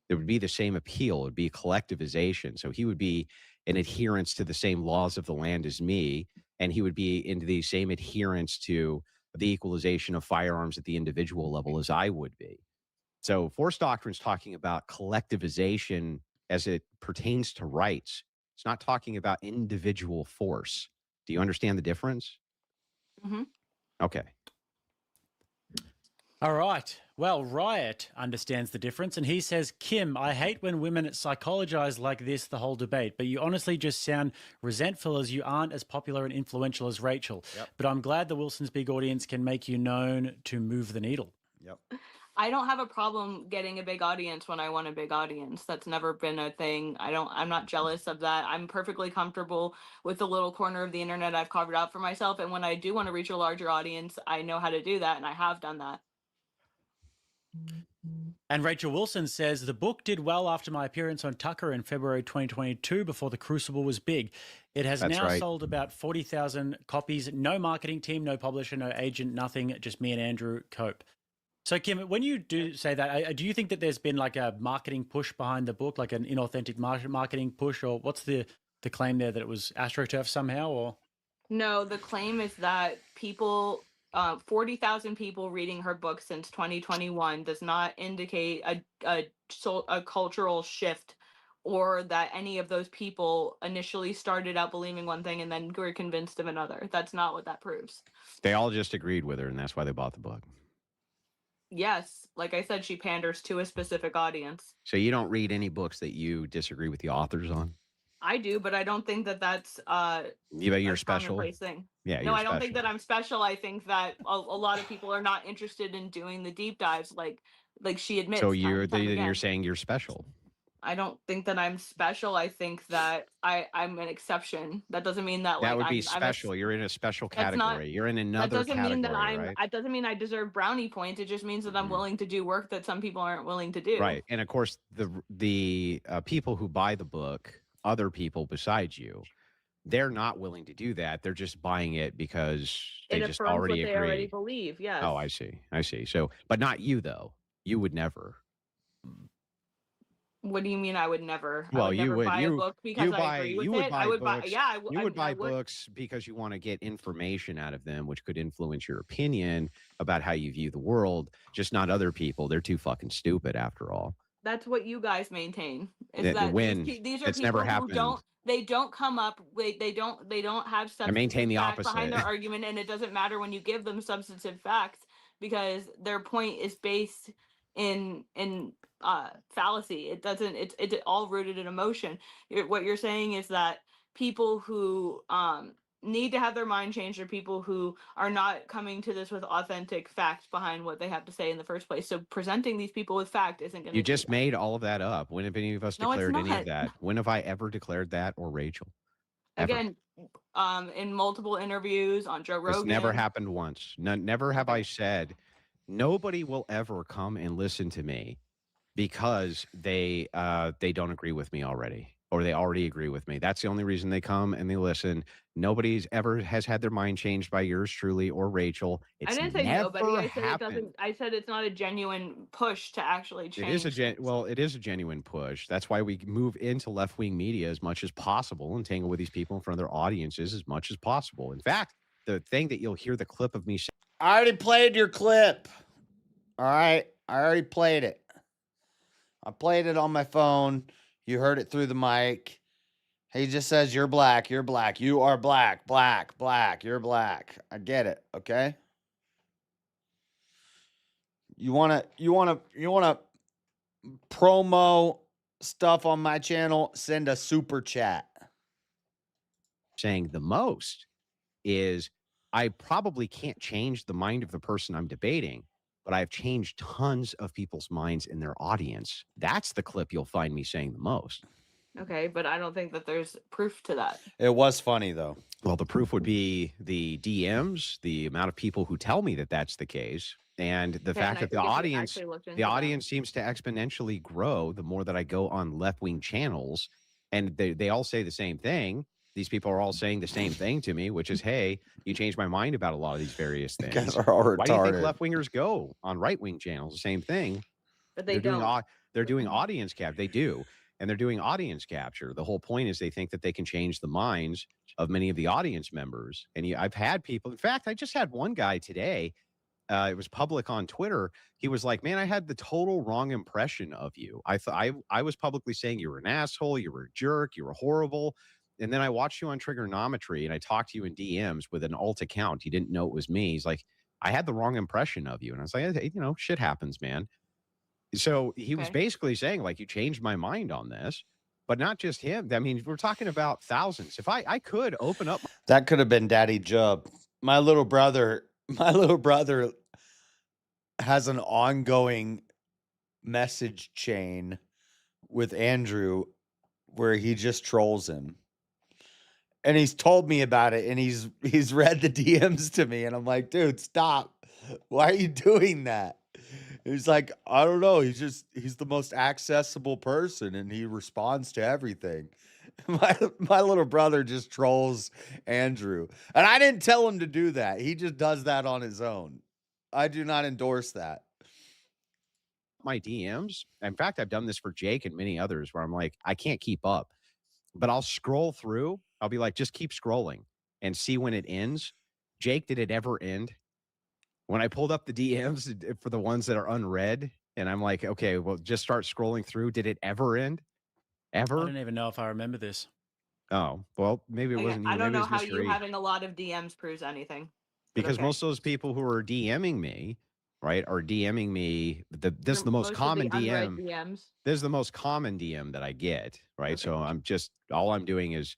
there would be the same appeal. It would be collectivization. So he would be in adherence to the same laws of the land as me, and he would be into the same adherence to the equalization of firearms at the individual level as I would be. So force doctrine is talking about collectivization as it pertains to rights. It's not talking about individual force. Do you understand the difference? Mm-hmm. Okay. All right. Well, Riot understands the difference, and he says, Kim, I hate when women psychologize like this the whole debate, but you honestly just sound resentful as you aren't as popular and influential as Rachel. Yep. But I'm glad the Wilson's big audience can make you known to move the needle. Yep. I don't have a problem getting a big audience when I want a big audience. That's never been a thing. I'm not jealous of that. I'm perfectly comfortable with the little corner of the internet I've carved out for myself. And when I do want to reach a larger audience, I know how to do that. And I have done that. And Rachel Wilson says, the book did well after my appearance on Tucker in February 2022 before the Crucible was big. It has That's now right. sold about 40,000 copies. No marketing team, no publisher, no agent, nothing, just me and Andrew Cope. So, Kim, when you do say that, do you think that there's been like a marketing push behind the book, like an inauthentic marketing push, or what's the claim there, that it was AstroTurf somehow, or? No, the claim is that people, 40,000 people reading her book since 2021 does not indicate a cultural shift, or that any of those people initially started out believing one thing and then were convinced of another. That's not what that proves. They all just agreed with her, and that's why they bought the book. Yes, like I said, she panders to a specific audience. So you don't read any books that you disagree with the authors on? I do, but I don't think that that's You're a special? commonplace thing. Yeah, No, you're I don't think special. that I'm special. I think that a lot of people are not interested in doing the deep dives, like she admits. So time and time you're again. saying you're special. I don't think that I'm special. I think that I'm an exception. That doesn't mean that That like would be I'm special. You're in a special That's not- category. You're in that another doesn't category, mean that right? It doesn't mean I deserve brownie points. It just means that I'm willing to do work that some people aren't willing to do. Right. And of course, the people who buy the book, other people besides you, they're not willing to do that. They're just buying it because they It just affirms already what agree. they already believe. Yes. Oh, I see. So, but not you though. You would never. What do you mean? I would never. I Well, would you never would. buy a book because I agree with you would it. buy I would books. buy. Yeah, I would. You would I buy books because you want to get information out of them, which could influence your opinion about how you view the world. Just not other people. They're too fucking stupid, after all. That's what you guys maintain. Is The that win. these are It's people never who happened. don't come up. They don't have substantive maintain the facts behind their opposite. argument, and it doesn't matter when you give them substantive facts because their point is based in fallacy. It doesn't. It's all rooted in emotion. What you're saying is that people who need to have their mind changed are people who are not coming to this with authentic facts behind what they have to say in the first place. So presenting these people with fact isn't going to. You just made all of that up. When have any of us No, it's declared any not. of that? When have I ever declared that, or Rachel? Ever. Again, in multiple interviews on Joe Rogan. It's never happened once. Never have I said nobody will ever come and listen to me because they don't agree with me already, or they already agree with me. That's the only reason they come and they listen. Nobody's ever has had their mind changed by yours truly or Rachel. It's I didn't say never nobody. I said it happened. doesn't. I said it's not a genuine push to actually change. It is it is a genuine push. That's why we move into left-wing media as much as possible and tangle with these people in front of their audiences as much as possible. In fact, the thing that you'll hear the clip of me say, I already played your clip. All right. I already played it. I played it on my phone. You heard it through the mic. He just says, you're black. You're black. You are black. Black. Black. You're black. I get it. Okay. You want to promo stuff on my channel? Send a super chat. saying the most is I probably can't change the mind of the person I'm debating, but I've changed tons of people's minds in their audience. That's the clip you'll find me saying the most. Okay, but I don't think that there's proof to that. It was funny, though. Well, the proof would be the DMs, the amount of people who tell me that that's the case. And the Okay, fact and I that think if you actually looked into the that. audience seems to exponentially grow the more that I go on left-wing channels, and they all say the same thing. These people are all saying the same thing to me, which is, "Hey, you changed my mind about a lot of these various You guys things." are all Why do you think retarded. left-wingers go on right-wing channels? The same thing. But they They're doing don't. they're doing audience cap. They do, and they're doing audience capture. The whole point is they think that they can change the minds of many of the audience members. And I've had people. In fact, I just had one guy today. It was public on Twitter. He was like, "Man, I had the total wrong impression of you. I thought I was publicly saying you were an asshole, you were a jerk, you were horrible, and then I watched you on Trigonometry and I talked to you in DMs with an alt account. He didn't know it was me. He's like, I had the wrong impression of you." And I was like, "Hey, shit happens, man." So he was basically saying, like, you changed my mind on this, but not just him. I mean, we're talking about thousands. If I could open up, That could have been Daddy Jub. My little brother has an ongoing message chain with Andrew where he just trolls him. And he's told me about it, and he's read the DMs to me, and I'm like, dude, stop. Why are you doing that? He's like, I don't know. He's the most accessible person, and he responds to everything. My little brother just trolls Andrew. And I didn't tell him to do that. He just does that on his own. I do not endorse that. my DMs. In fact, I've done this for Jake and many others where I'm like, I can't keep up, but I'll scroll through. I'll be like, just keep scrolling and see when it ends. Jake, did it ever end? When I pulled up the DMs for the ones that are unread, and I'm like, okay, well, just start scrolling through. Did it ever end? I Ever? don't even know if I remember this. Oh, well, maybe it wasn't you. I don't Maybe know it's how Mr. you E. having a lot of DMs proves anything. Because most of those people who are DMing me, right, are DMing me. This is the most Most of common the unread DM. DMs. This is the most common DM that I get, right? So all I'm doing is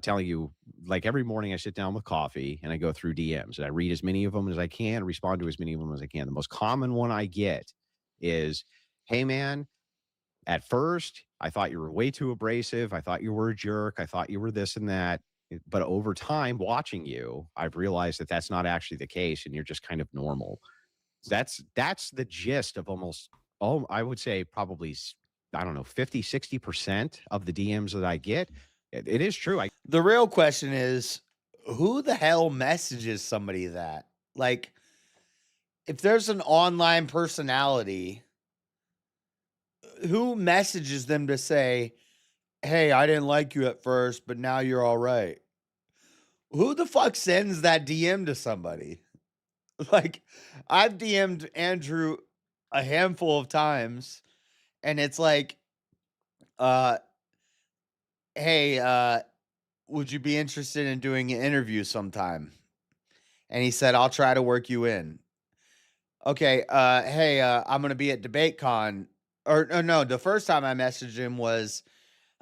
telling you, like, every morning I sit down with coffee and I go through DMs and I read as many of them as I can, respond to as many of them as I can. The most common one I get is, hey, man, at first I thought you were way too abrasive. I thought you were a jerk. I thought you were this and that. But over time watching you, I've realized that that's not actually the case, and you're just kind of normal. That's the gist of almost, I would say probably, I don't know, 50-60% of the DMs that I get. It is true. The real question is, who the hell messages somebody that? Like, if there's an online personality, who messages them to say, hey, I didn't like you at first, but now you're all right? Who the fuck sends that DM to somebody? Like, I've DM'd Andrew a handful of times, and it's like, hey, would you be interested in doing an interview sometime? And he said, I'll try to work you in. Okay, hey, I'm going to be at DebateCon. Or no, the first time I messaged him was,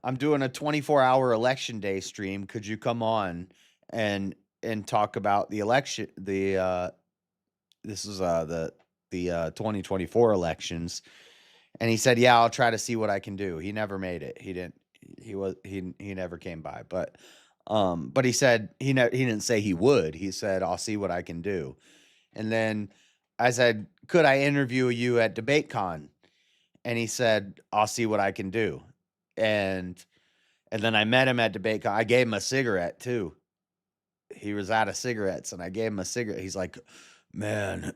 I'm doing a 24-hour election day stream. Could you come on and talk about the election? This is the 2024 elections. And he said, yeah, I'll try to see what I can do. He never made it. He never came by. But he said he didn't say he would. He said, I'll see what I can do. And then I said, could I interview you at DebateCon? And he said, I'll see what I can do. And then I met him at DebateCon. I gave him a cigarette too. He was out of cigarettes, and I gave him a cigarette. He's like, man,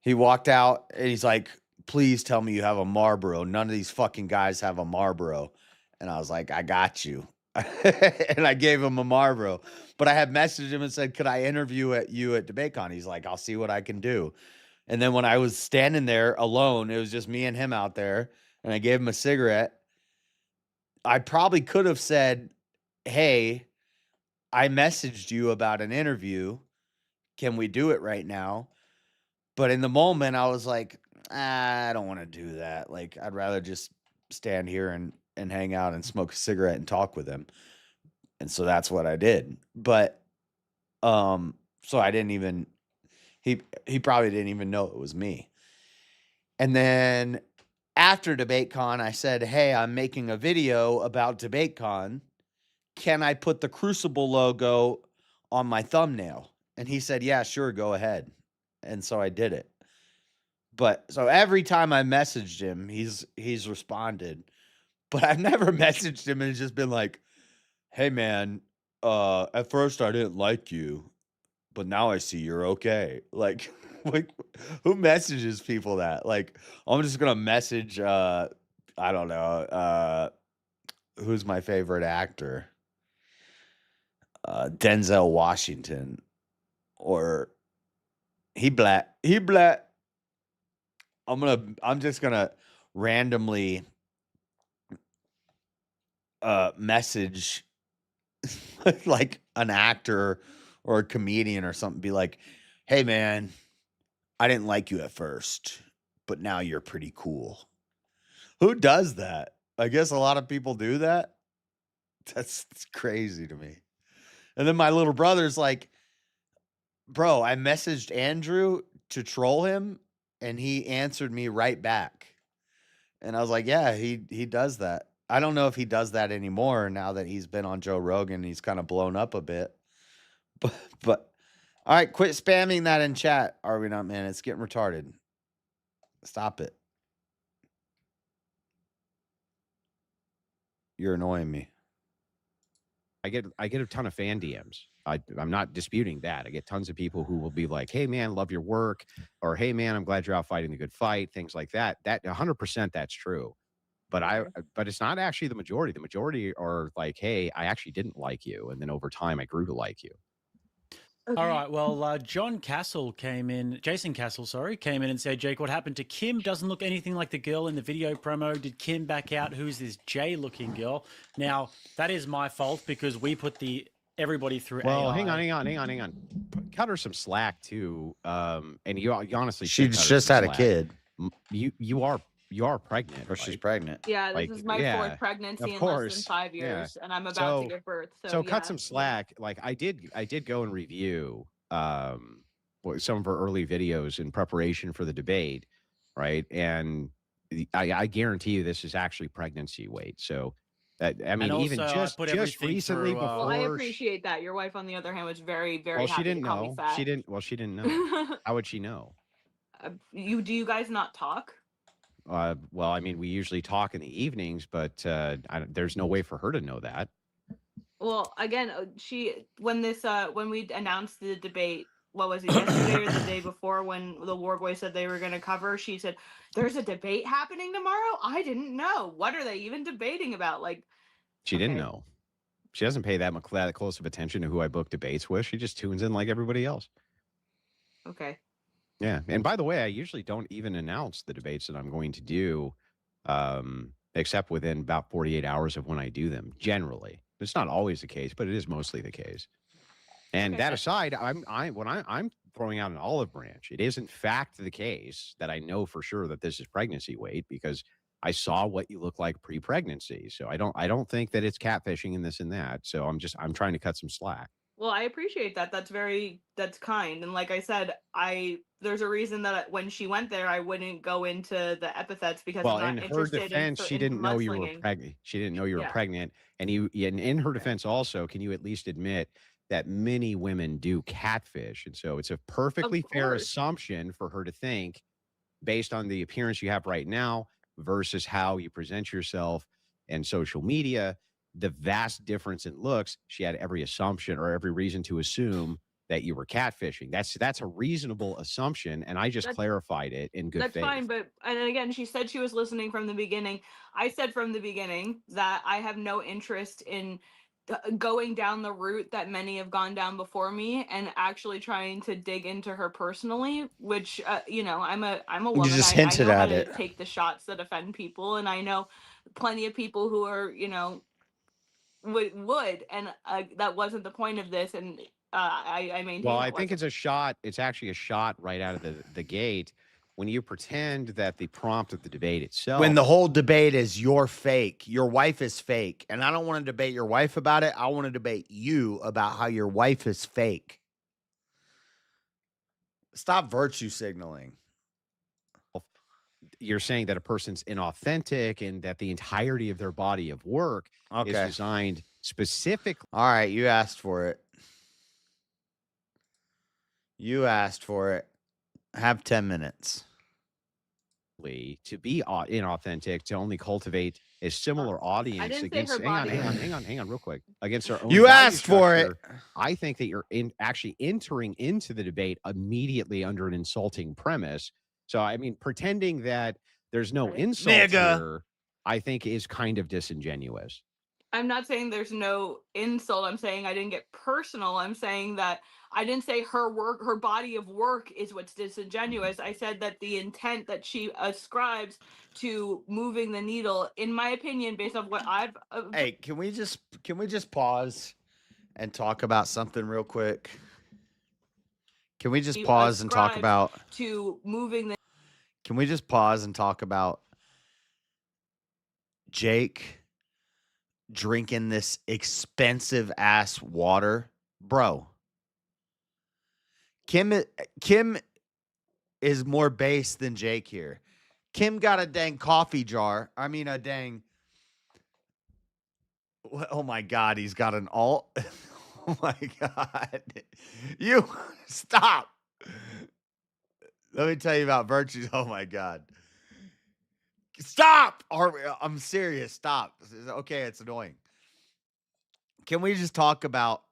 he walked out and he's like, please tell me you have a Marlboro. None of these fucking guys have a Marlboro. And I was like, I got you. And I gave him a Marlboro. But I had messaged him and said, could I interview you at DebateCon? He's like, I'll see what I can do. And then when I was standing there alone, it was just me and him out there, and I gave him a cigarette. I probably could have said, hey, I messaged you about an interview. Can we do it right now? But in the moment, I was like, I don't want to do that. Like, I'd rather just stand here and hang out and smoke a cigarette and talk with him. And so that's what I did. But so I didn't even, he probably didn't even know it was me. And then after DebateCon, I said, hey, I'm making a video about DebateCon. Can I put the Crucible logo on my thumbnail? And he said, yeah, sure, go ahead. and so I did it. But so every time I messaged him, he's responded. But I've never messaged him and it's just been like, "Hey man, at first I didn't like you, but now I see you're okay." Like, who messages people that? Like, I'm just gonna message I don't know, who's my favorite actor? Denzel Washington, or he black. I'm just gonna randomly message like an actor or a comedian or something, be like, "Hey man, I didn't like you at first, but now you're pretty cool." Who does that? I guess a lot of people do that. That's crazy to me. And then my little brother's like, "Bro, I messaged Andrew to troll him and he answered me right back." And I was like, "Yeah, he does that." I don't know if he does that anymore now that he's been on Joe Rogan. He's kind of blown up a bit. But all right, quit spamming that in chat. Are we not, man? It's getting retarded. Stop it. You're annoying me. I get a ton of fan DMs. I'm not disputing that. I get tons of people who will be like, "Hey man, love your work," or "Hey man, I'm glad you're out fighting the good fight," things like that. That 100% that's true. But but it's not actually the majority. The majority are like, "Hey, I actually didn't like you, and then over time I grew to like you." All right. Well, Jason Castle, came in and said, "Jake, what happened to Kim? Doesn't look anything like the girl in the video promo. Did Kim back out? Who's this Jay-looking girl?" Now, that is my fault because we put everybody through Well, AI. hang on. Cut her some slack too. And you honestly, She should cut her just some had a slack. kid. You are pregnant, or she's right? pregnant. Yeah, this Like, is my yeah, fourth pregnancy of in less course. than 5 Yeah. years, and I'm about to give birth. So yeah. Cut some slack. Like I did go and review some of her early videos in preparation for the debate, right? And I guarantee you this is actually pregnancy weight. So that, I mean, even also, I just put just everything recently through, before. Well, I appreciate that. Your wife, on the other hand, was very, very Well, happy she didn't to call me know. fat. She didn't. Well, she didn't know. How would she know? Do you guys not talk? Well, I mean, we usually talk in the evenings, but there's no way for her to know that. Well, again, when we announced the debate, what was it, yesterday or the day before, when the War Boys said they were going to cover, she said, "There's a debate happening tomorrow? I didn't know. What are they even debating about?" Like, She didn't know. She doesn't pay that close of attention to who I book debates with. She just tunes in like everybody else. okay. Yeah. And by the way, I usually don't even announce the debates that I'm going to do, except within about 48 hours of when I do them, generally. It's not always the case, but it is mostly the case. And that aside, I'm throwing out an olive branch. It is in fact the case that I know for sure that this is pregnancy weight because I saw what you look like pre-pregnancy. So I don't think that it's catfishing and this and that. So I'm trying to cut some slack. Well, I appreciate that. That's kind. And like I said, there's a reason that when she went there, I wouldn't go into the epithets because Well, I'm not in her interested defense, she didn't know you were mudslinging. pregnant. She didn't know you were Yeah. pregnant. And in her defense also, can you at least admit that many women do catfish? And so it's a perfectly fair course. assumption for her to think, based on the appearance you have right now versus how you present yourself in social media, the vast difference in looks, she had every assumption or every reason to assume that you were catfishing. That's a reasonable assumption, and I just clarified it in good That's faith. fine, but and again, she said she was listening from the beginning. I said from the beginning that I have no interest in going down the route that many have gone down before me and actually trying to dig into her personally, which I'm a woman. just I hinted know how at to it. take the shots that offend people, and I know plenty of people who are would and that wasn't the point of this, and I maintain. Well, it I think wasn't. it's a shot. It's actually a shot right out of the gate when you pretend that the prompt of the debate itself. When the whole debate is you're fake, your wife is fake, and I don't want to debate your wife about it. I want to debate you about how your wife is fake. Stop virtue signaling. You're saying that a person's inauthentic and that the entirety of their body of work is designed specifically. All right, you asked for it. You asked for it. Have 10 minutes. To be inauthentic, to only cultivate a similar audience didn't say against. her body. Hang on, real quick. Against our own. You value asked for it. structure, I think that you're actually entering into the debate immediately under an insulting premise. So, I mean, pretending that there's no insult Nigga. here, I think is kind of disingenuous. I'm not saying there's no insult. I'm saying I didn't get personal. I'm saying that I didn't say her body of work is what's disingenuous. I said that the intent that she ascribes to moving the needle, in my opinion, based on what I've. Hey, can we just pause and talk about something real quick? Can we just pause and talk about to moving the? Can we just pause and talk about Jake drinking this expensive ass water, bro? Kim is more base than Jake here. Kim got a dang coffee jar. I mean, a dang. Oh my God, he's got an alt. Oh my God. You stop. Let me tell you about virtues. Oh my God. Stop. I'm serious. Stop. Okay, it's annoying. Can we just talk about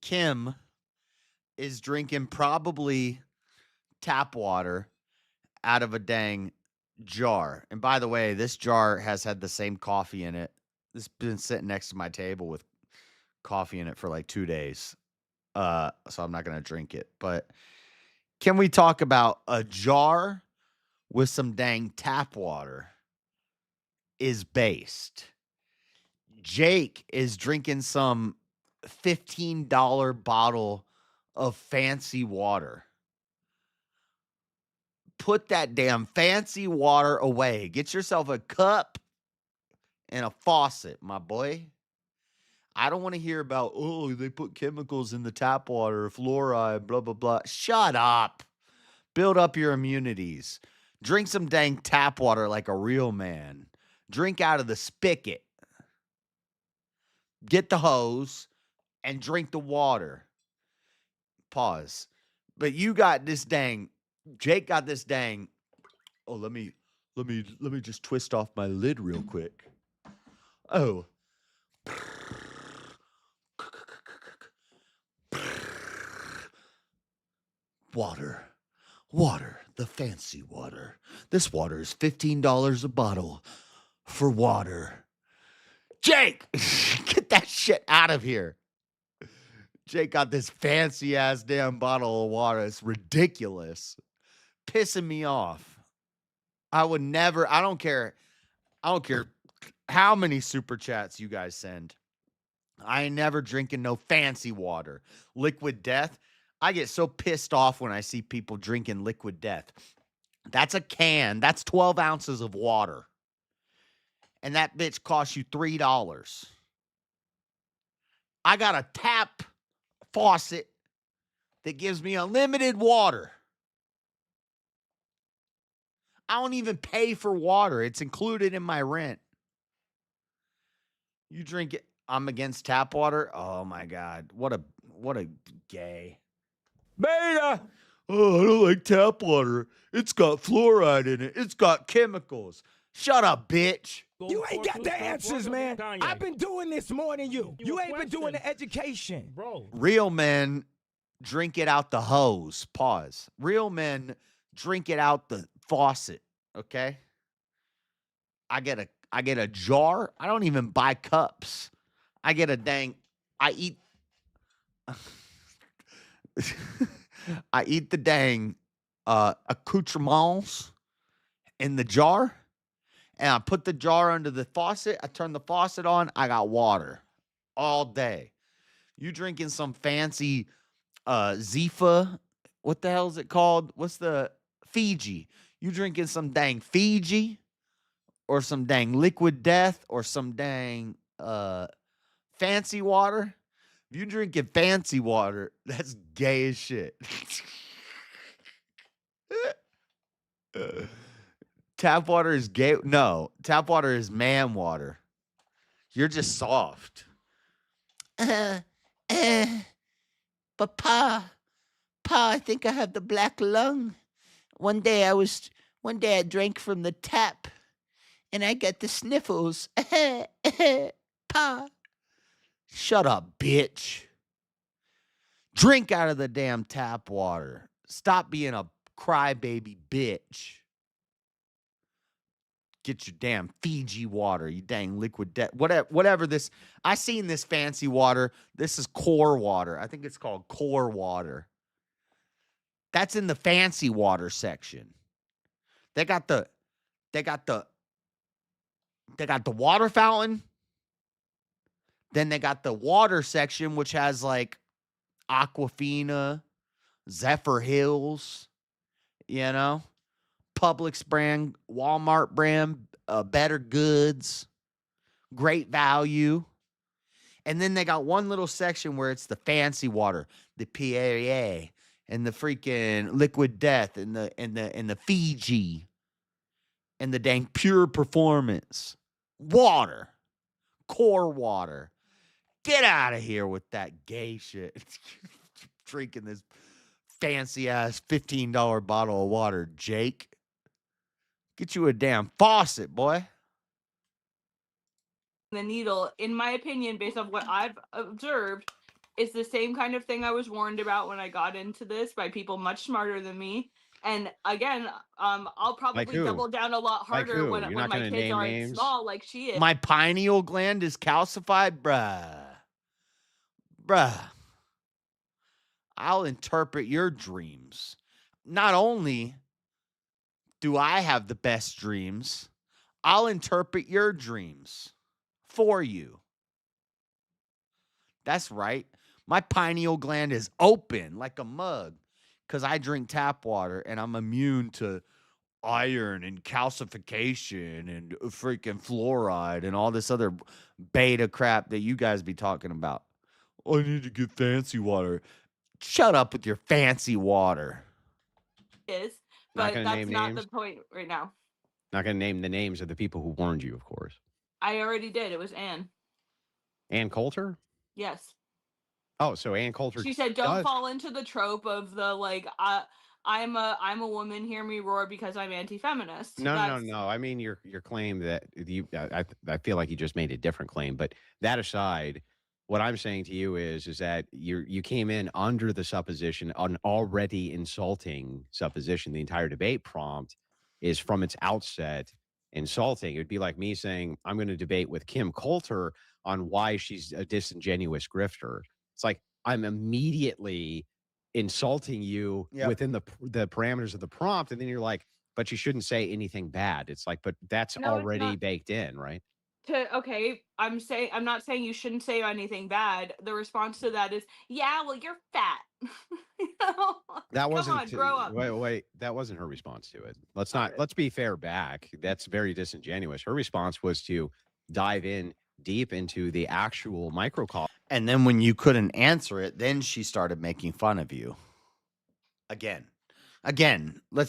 Kim is drinking probably tap water out of a dang jar. And by the way, this jar has had the same coffee in it. This has been sitting next to my table with coffee in it for like 2 days. So I'm not going to drink it. But can we talk about a jar with some dang tap water is based? Jake is drinking some $15 bottle of fancy water. Put that damn fancy water away. Get yourself a cup and a faucet, my boy. I don't want to hear about, oh, they put chemicals in the tap water, fluoride, blah, blah, blah. Shut up. Build up your immunities. Drink some dang tap water like a real man. Drink out of the spigot. Get the hose and drink the water. Pause. But you got this dang, Jake got this dang, oh, let me just twist off my lid real quick. Oh. Water, the fancy water. This water is $15 a bottle for water. Jake, get that shit out of here. Jake got this fancy ass damn bottle of water. It's ridiculous. Pissing me off. I would never, I don't care how many super chats you guys send. I ain't never drinking no fancy water. Liquid Death. I get so pissed off when I see people drinking Liquid Death. That's a can. That's 12 ounces of water. And that bitch costs you $3. I got a tap faucet that gives me unlimited water. I don't even pay for water. It's included in my rent. You drink it. I'm against tap water. Oh my God. What a gay. Beta. Oh, I don't like tap water. It's got fluoride in it. It's got chemicals. Shut up, bitch. You ain't got the answers, man. I've been doing this more than you. You ain't been doing the education. Bro. Real men drink it out the hose. Pause. Real men drink it out the faucet. Okay? I get a jar. I don't even buy cups. I get a dang. I eat the dang accoutrements in the jar, and I put the jar under the faucet. I turn the faucet on. I got water all day. You drinking some fancy Zephyr? What the hell is it called? What's the Fiji? You drinking some dang Fiji or some dang Liquid Death or some dang fancy water? If you drinking fancy water, that's gay as shit. Tap water is gay. No, tap water is man water. You're just soft. But Pa, Pa, I think I have the black lung. One day I drank from the tap and I got the sniffles. Pa. Shut up, bitch. Drink out of the damn tap water. Stop being a crybaby bitch. Get your damn Fiji water, you dang liquid death. Whatever this. I seen this fancy water. This is core water. I think it's called core water. That's in the fancy water section. They got the water fountain. Then they got the water section, which has like Aquafina, Zephyr Hills, Publix brand, Walmart brand, Better Goods, Great Value. And then they got one little section where it's the fancy water, the Perrier and the freaking Liquid Death and the Fiji and the dang Pure Performance. Water. Core water. Get out of here with that gay shit. Drinking this fancy ass $15 bottle of water, Jake. Get you a damn faucet, boy. The needle, in my opinion, based on what I've observed, is the same kind of thing I was warned about when I got into this by people much smarter than me. And again, I'll probably double down a lot harder when my kids aren't small like she is. My pineal gland is calcified, bruh. I'll interpret your dreams. Not only do I have the best dreams, I'll interpret your dreams for you. That's right. My pineal gland is open like a mug because I drink tap water and I'm immune to iron and calcification and freaking fluoride and all this other beta crap that you guys be talking about. I need to get fancy water. Shut up with your fancy water. But that's not the point right now. Not going to name the names of the people who warned you, of course. I already did. It was Anne. Ann Coulter? Yes. Oh, so Ann Coulter. She said, "Don't fall into the trope of the like, I'm a woman. Hear me roar because I'm anti-feminist." No. I mean your claim that I feel like you just made a different claim. But that aside, what I'm saying to you is that you came in under the supposition, an already insulting supposition. The entire debate prompt is from its outset insulting. It would be like me saying, I'm going to debate with Kim Coulter on why she's a disingenuous grifter. It's like I'm immediately insulting you within the parameters of the prompt. And then you're like, but you shouldn't say anything bad. It's like, but that's already baked in, right? I'm not saying you shouldn't say anything bad. The response to that is, yeah, well, you're fat. That wasn't. Come on, grow up. Wait. That wasn't her response to it. Let's be fair back. That's very disingenuous. Her response was to dive in deep into the actual microcosm. And then when you couldn't answer it, then she started making fun of you. Again, let's